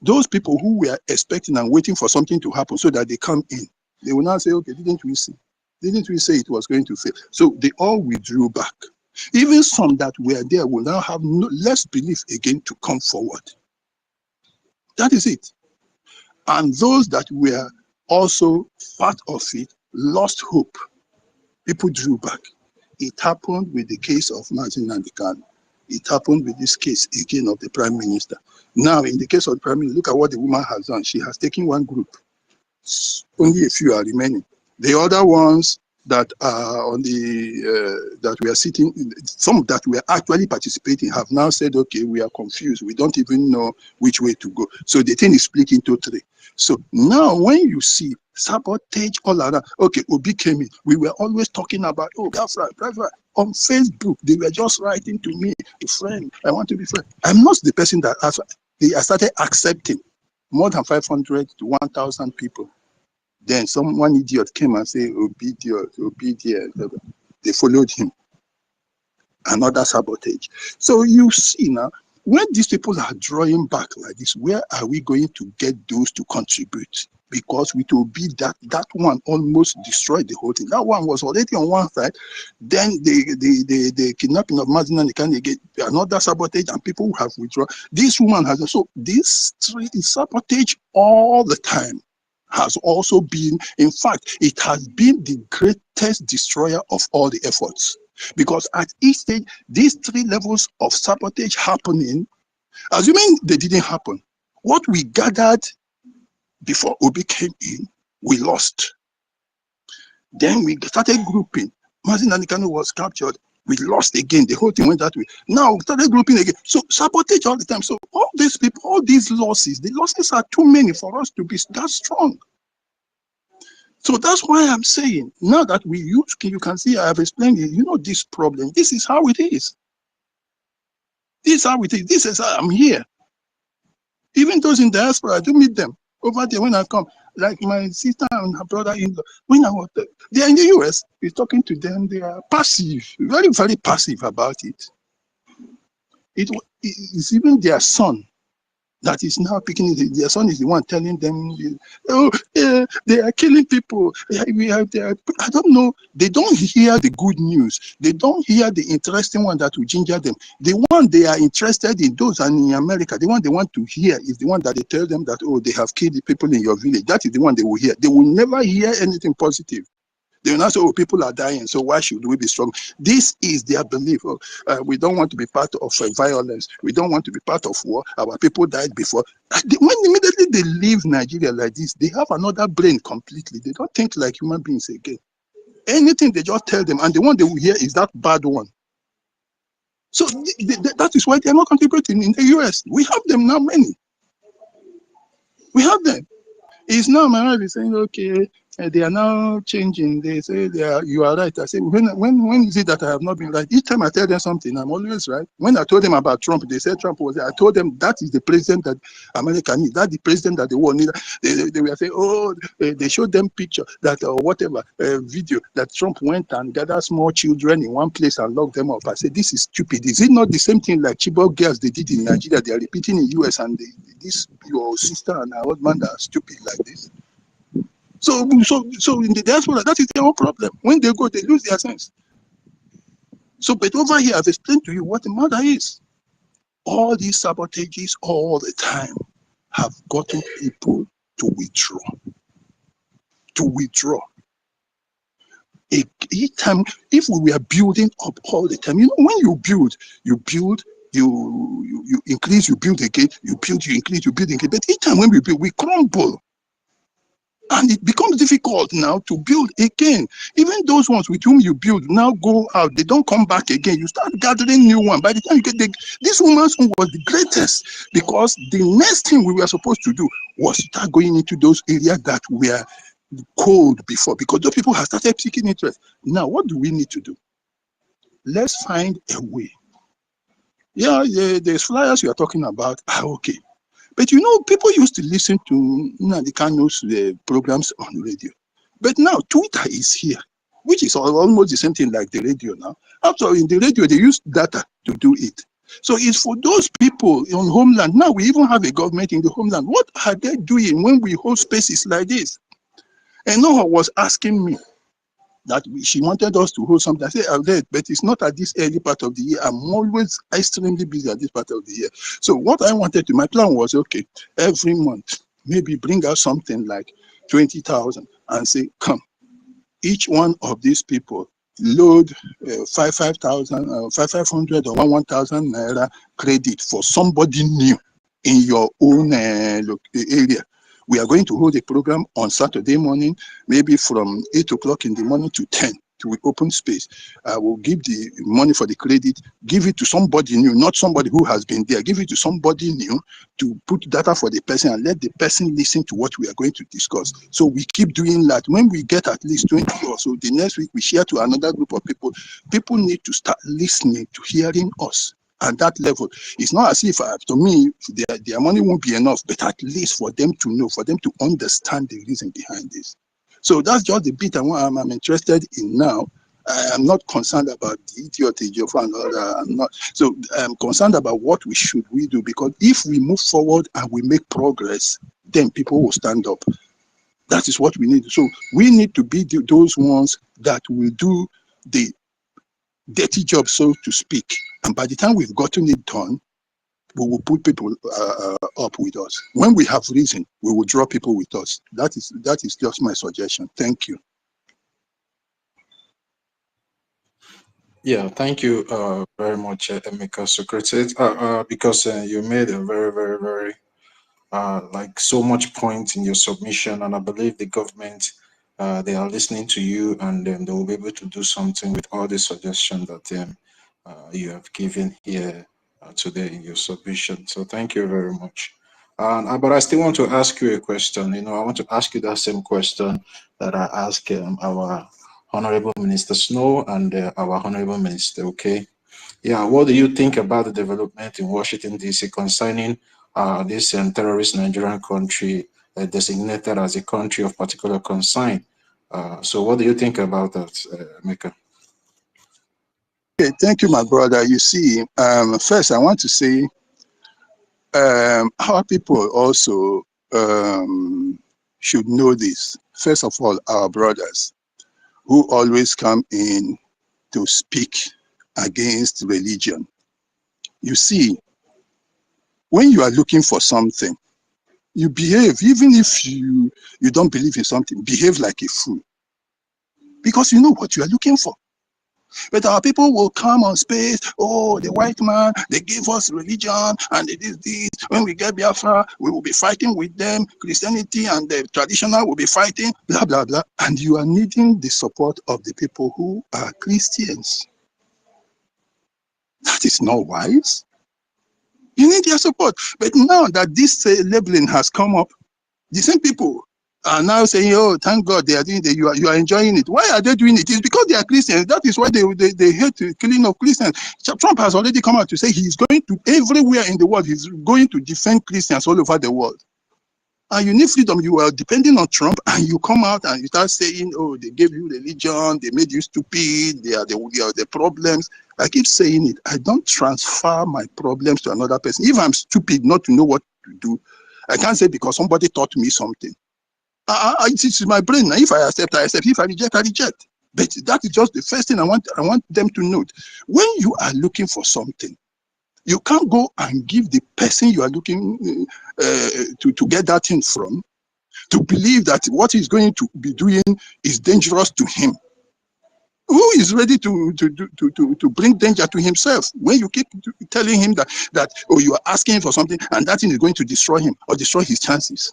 those people who were expecting and waiting for something to happen so that they come in, they will now say, okay, didn't we see? Didn't we say it was going to fail? So they all withdrew back. Even some that were there will now have less belief again to come forward. That is it. And those that were also part of it lost hope. People drew back. It happened with the case of Mazi Nnamdi Kanu. It happened with this case again of the Prime Minister. Now, in the case of the Prime Minister, look at what the woman has done. She has taken one group. Only a few are remaining. The other ones that are on the that we are sitting, some that were actually participating have now said, okay, we are confused. We don't even know which way to go. So the thing is split into three. So now when you see sabotage all around, okay, Obi came in. We were always talking about, oh, Biafra. On Facebook, they were just writing to me, a friend, I want to be friend. I'm not the person that I started accepting more than 500 to 1,000 people. Then one idiot came and said, obedient. They followed him. Another sabotage. So you see now, when these people are drawing back like this, where are we going to get those to contribute? Because it will be that one almost destroyed the whole thing. That one was already on one side. Then the kidnapping of Mazi Nnamdi Kanu, get another sabotage, and people have withdrawn. This woman has also, this three is sabotage all the time. Has also been, in fact, it has been the greatest destroyer of all the efforts. Because at each stage, these three levels of sabotage happening, assuming they didn't happen, what we gathered before Obi came in, we lost. Then we started grouping. Mazi Nnamdi Kanu was captured. We lost again. The whole thing went that way. Now we started grouping again. So sabotage all the time. So all these people, all these losses, the losses are too many for us to be that strong. So that's why I'm saying, now that we use, you can see I have explained it, you know, this problem, this is how it is. This is how it is. This is how I'm here. Even those in diaspora, I do meet them over there when I come. Like my sister and her brother-in-law, when I was there, they are in the US, we're talking to them, they are passive, very, very passive about it. It's even their son that is now picking it. Their son is the one telling them, oh, they are killing people. I don't know. They don't hear the good news. They don't hear the interesting one that will ginger them. The one they are interested in, those are in America, the one they want to hear is the one that they tell them that, oh, they have killed the people in your village. That is the one they will hear. They will never hear anything positive. They will not say, oh, people are dying, so why should we be strong? This is their belief. Oh, we don't want to be part of violence. We don't want to be part of war. Our people died before. When immediately they leave Nigeria like this, they have another brain completely. They don't think like human beings again. Anything they just tell them, and the one they will hear is that bad one. So that is why they are not contributing in the US. We have them now, many. We have them. It's now my wife is saying, okay, they are now changing. They say you are right. I say, when is it that I have not been right? Each time I tell them something, I'm always right. When I told them about Trump, they said Trump was there. I told them that is the president that America needs. That's the president that the world needs. They were saying, oh, they showed them picture that or whatever video that Trump went and gathered small children in one place and locked them up. I said, this is stupid. Is it not the same thing like Chibok girls they did in Nigeria? They are repeating in US, and your sister and her husband are stupid like this. So in the diaspora, that is their own problem. When they go, they lose their sense. So, but over here, I've explained to you what the matter is. All these sabotages all the time have gotten people to withdraw. Each time, if we were building up all the time, when you build, you increase, you build again, you build, you increase, you build again. But each time when we build, we crumble. And it becomes difficult now to build again. Even those ones with whom you build now go out, they don't come back again. You start gathering new one. By the time you get this woman's home was the greatest, because the next thing we were supposed to do was start going into those areas that were cold before, because those people have started seeking interest. Now, what do we need to do? Let's find a way. Yeah, there's flyers you are talking about. Okay. But people used to listen to Nnamdi Kanu's programs on radio. But now Twitter is here, which is almost the same thing like the radio now. After in the radio, they use data to do it. So it's for those people on homeland. Now we even have a government in the homeland. What are they doing when we hold spaces like this? And Noah was asking me that she wanted us to hold something. I said, I'll let, but it's not at this early part of the year. I'm always extremely busy at this part of the year. So what I wanted to, my plan was, okay, every month, maybe bring out something like 20,000 and say, come, each one of these people load 5,000, 500 or 1,000 naira credit for somebody new in your own area. We are going to hold a program on Saturday morning, maybe from 8 o'clock in the morning to 10, to open space. I will give the money for the credit, give it to somebody new, not somebody who has been there. Give it to somebody new to put data for the person and let the person listen to what we are going to discuss. So we keep doing that. When we get at least 20 or so, the next week we share to another group of people. People need to start listening to hearing us. At that level, it's not as if to me their money won't be enough, but at least for them to know, for them to understand the reason behind this. So that's just the bit I'm interested in now. I am not concerned about the idiocy of and all that. I'm not. So I'm concerned about what we do, because if we move forward and we make progress, then people will stand up. That is what we need. So we need to be those ones that will do the dirty job, so to speak. And by the time we've gotten it done, we will put people up with us. When we have reason, we will draw people with us. That is just my suggestion. Thank you. Yeah, thank you very much, Emeka Socrates, because you made a very, very, very like so much point in your submission, and I believe the government they are listening to you, and they will be able to do something with all the suggestions that you have given here today in your submission. So thank you very much. But I still want to ask you a question. I want to ask you that same question that I asked our Honorable Minister Snow and our Honorable Minister, okay? Yeah, what do you think about the development in Washington, D.C. concerning this terrorist Nigerian country designated as a country of particular concern. So what do you think about that, Mika? Okay, thank you, my brother. You see, first I want to say our people also should know this. First of all, our brothers who always come in to speak against religion. You see, when you are looking for something, you behave, even if you don't believe in something, behave like a fool. Because you know what you are looking for. But our people will come on space, oh, the white man, they gave us religion, and they did this. When we get Biafra, we will be fighting with them. Christianity and the traditional will be fighting, blah, blah, blah. And you are needing the support of the people who are Christians. That is not wise. You need their support. But now that this labeling has come up, the same people are now saying, oh, thank God they are doing it, you are enjoying it. Why are they doing it? It's because they are Christians. That is why they hate the killing of Christians. Trump has already come out to say he's going to, everywhere in the world, he's going to defend Christians all over the world. And you need freedom. You are depending on Trump, and you come out and you start saying, oh, they gave you religion, they made you stupid, they are the problems. I keep saying it. I don't transfer my problems to another person. If I'm stupid not to know what to do, I can't say because somebody taught me something. It's my brain. If I accept, I accept. If I reject, I reject. But that is just the first thing I want them to note. When you are looking for something, you can't go and give the person you are looking to get that thing from, to believe that what he's going to be doing is dangerous to him. Who is ready to bring danger to himself when you keep telling him that oh, you are asking for something and that thing is going to destroy him or destroy his chances?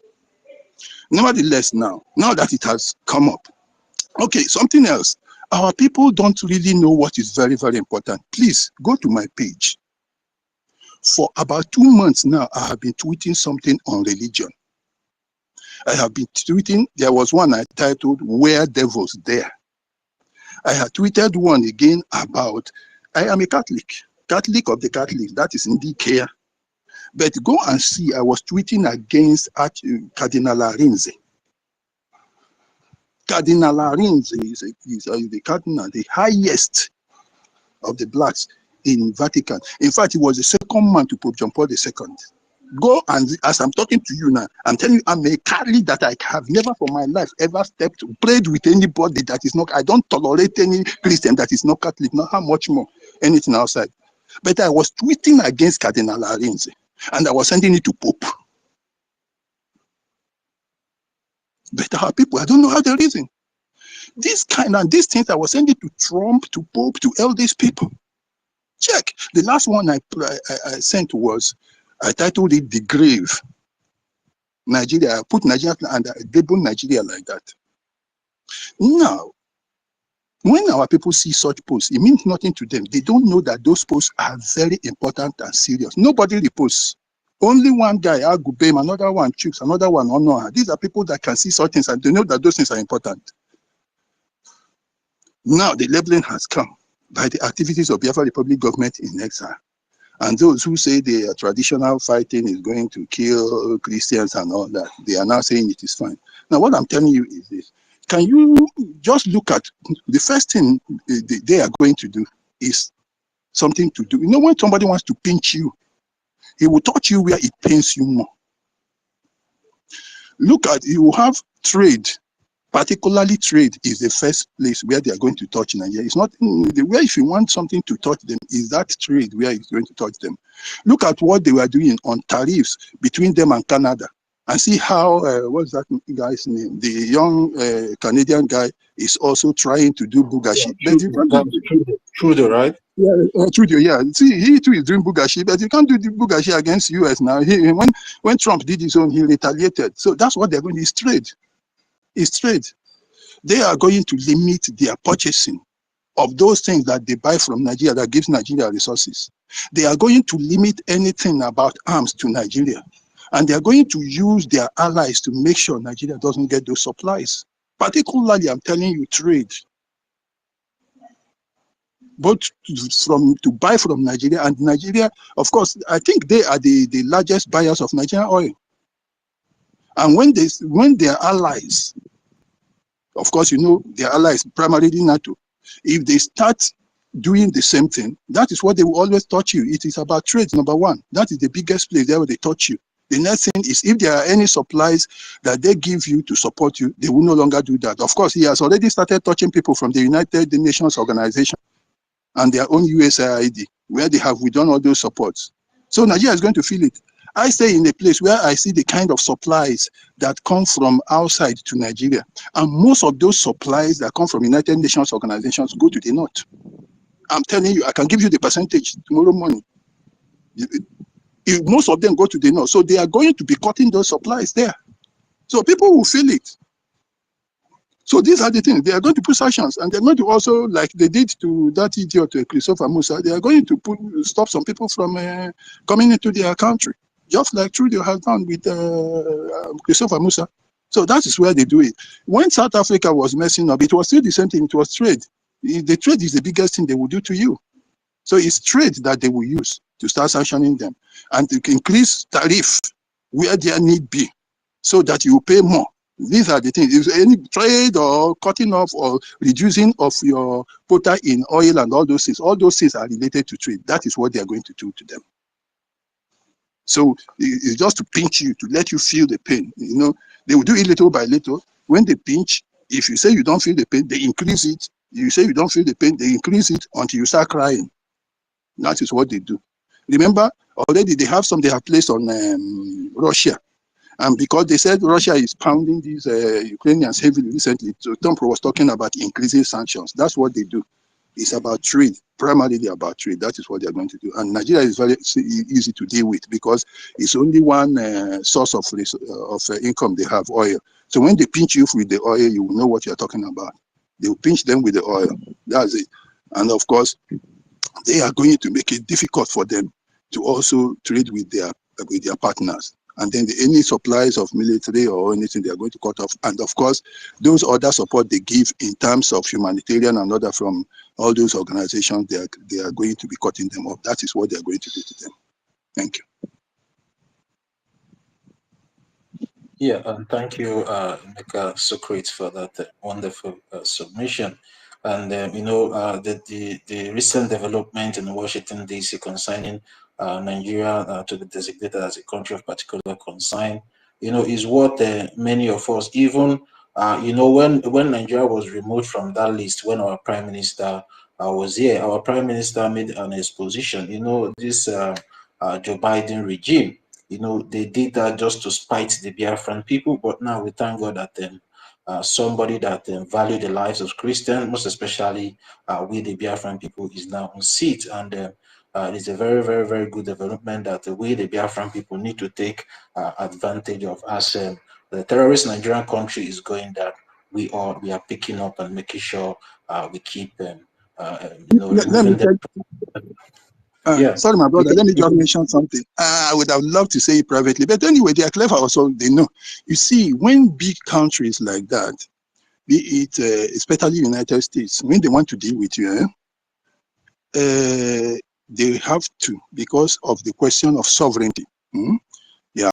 Nevertheless, now that it has come up, okay, something else. Our people don't really know what is very, very important. Please go to my page. For about 2 months now, I have been tweeting something on religion. I have been tweeting, there was one I titled, Where Devils There. I had tweeted one again about, I am a Catholic of the Catholics, that is indeed care. But go and see, I was tweeting against Cardinal Arinze. Cardinal Arinze is the cardinal, the highest of the blacks in Vatican. In fact, he was the second man to Pope John Paul II. Go and, as I'm talking to you now, I'm telling you, I'm a Catholic that I have never for my life ever prayed with anybody that is not, I don't tolerate any Christian that is not Catholic, not how much more anything outside. But I was tweeting against Cardinal Arinze, and I was sending it to Pope. But our people, I don't know how they reason. These things I was sending to Trump, to Pope, to all these people. Check. The last one I sent was, I titled it The Grave. Nigeria, I put Nigeria and I labeled Nigeria like that. Now, when our people see such posts, it means nothing to them. They don't know that those posts are very important and serious. Nobody reposts. Only one guy, Agubem, another one, Chooks, another one, Onoha. These are people that can see such things and they know that those things are important. Now the labeling has come by the activities of Biafra Republic government in exile. And those who say the traditional fighting is going to kill Christians and all that, they are now saying it is fine. Now what I'm telling you is this. Can you just look at the first thing they are going to do is something to do. You know, when somebody wants to pinch you, he will touch you where it pains you more. Look at, you have trade. Particularly trade is the first place where they are going to touch Nigeria. It's not the way if you want something to touch them, is that trade where it's going to touch them. Look at what they were doing on tariffs between them and Canada, and see how what's that guy's name? The young Canadian guy is also trying to do Bugashi. Yeah, Trudeau, right? Yeah, Trudeau. Yeah, see, he too is doing Bugashi, but you can't do the Bugashi against US now. When Trump did his own, he retaliated. So that's what they're going to do. Is trade. Is trade. They are going to limit their purchasing of those things that they buy from Nigeria that gives Nigeria resources. They are going to limit anything about arms to Nigeria. And they are going to use their allies to make sure Nigeria doesn't get those supplies. Particularly, I'm telling you, trade. Both to buy from Nigeria, and Nigeria, of course, I think they are the largest buyers of Nigerian oil. And when their allies, of course, you know, their allies, primarily NATO, if they start doing the same thing, that is what they will always touch you. It is about trade, number one. That is the biggest place there where they touch you. The next thing is if there are any supplies that they give you to support you, they will no longer do that. Of course, he has already started touching people from the United Nations Organization and their own USAID, where they have withdrawn all those supports. So Nigeria is going to feel it. I stay in a place where I see the kind of supplies that come from outside to Nigeria. And most of those supplies that come from United Nations organizations go to the north. I'm telling you, I can give you the percentage tomorrow morning. If most of them go to the north. So they are going to be cutting those supplies there. So people will feel it. So these are the things. They are going to put sanctions, and they're going to also, like they did to that idiot, Christopher Musa, they are going to stop some people from coming into their country, just like Trudeau has done with Christopher Musa. So that is where they do it. When South Africa was messing up, it was still the same thing. It was trade. The trade is the biggest thing they will do to you. So it's trade that they will use to start sanctioning them and to increase tariff where there need be, so that you pay more. These are the things. If any trade or cutting off or reducing of your quota in oil and all those things are related to trade. That is what they are going to do to them. So it's just to pinch you, to let you feel the pain. You know, they will do it little by little. When they pinch, if you say you don't feel the pain, they increase it. You say you don't feel the pain, they increase it until you start crying. That is what they do. Remember, already they have placed on Russia. And because they said Russia is pounding these Ukrainians heavily recently, so Trump was talking about increasing sanctions. That's what they do. It's about trade, primarily about trade. That is what they're going to do. And Nigeria is very easy to deal with because it's only one source of income they have, oil. So when they pinch you with the oil, you will know what you're talking about. They will pinch them with the oil. That's it. And of course, they are going to make it difficult for them to also trade with their partners. And then any supplies of military or anything, they are going to cut off. And of course, those other support they give in terms of humanitarian and other from all those organizations, they are going to be cutting them off. That is what they are going to do to them. Thank you. Yeah, and thank you, Emeka Socrates, for that wonderful submission. And the recent development in Washington D.C. concerning Nigeria to be designated as a country of particular concern, is what many of us, even when Nigeria was removed from that list, when our Prime Minister was here, our Prime Minister made an exposition. This Joe Biden regime. They did that just to spite the Biafran people, but now we thank God that somebody that valued the lives of Christians, most especially we the Biafran people, is now on seat. And it's a very, very, very good development that we the Biafran people need to take advantage of. As the terrorist Nigerian country is going, that we are picking up and making sure we keep removing them. Sorry, my brother, let me just mention something. I would have loved to say it privately, but anyway, they are clever also, they know. You see, when big countries like that, be it especially United States, when they want to deal with you, they have to, because of the question of sovereignty.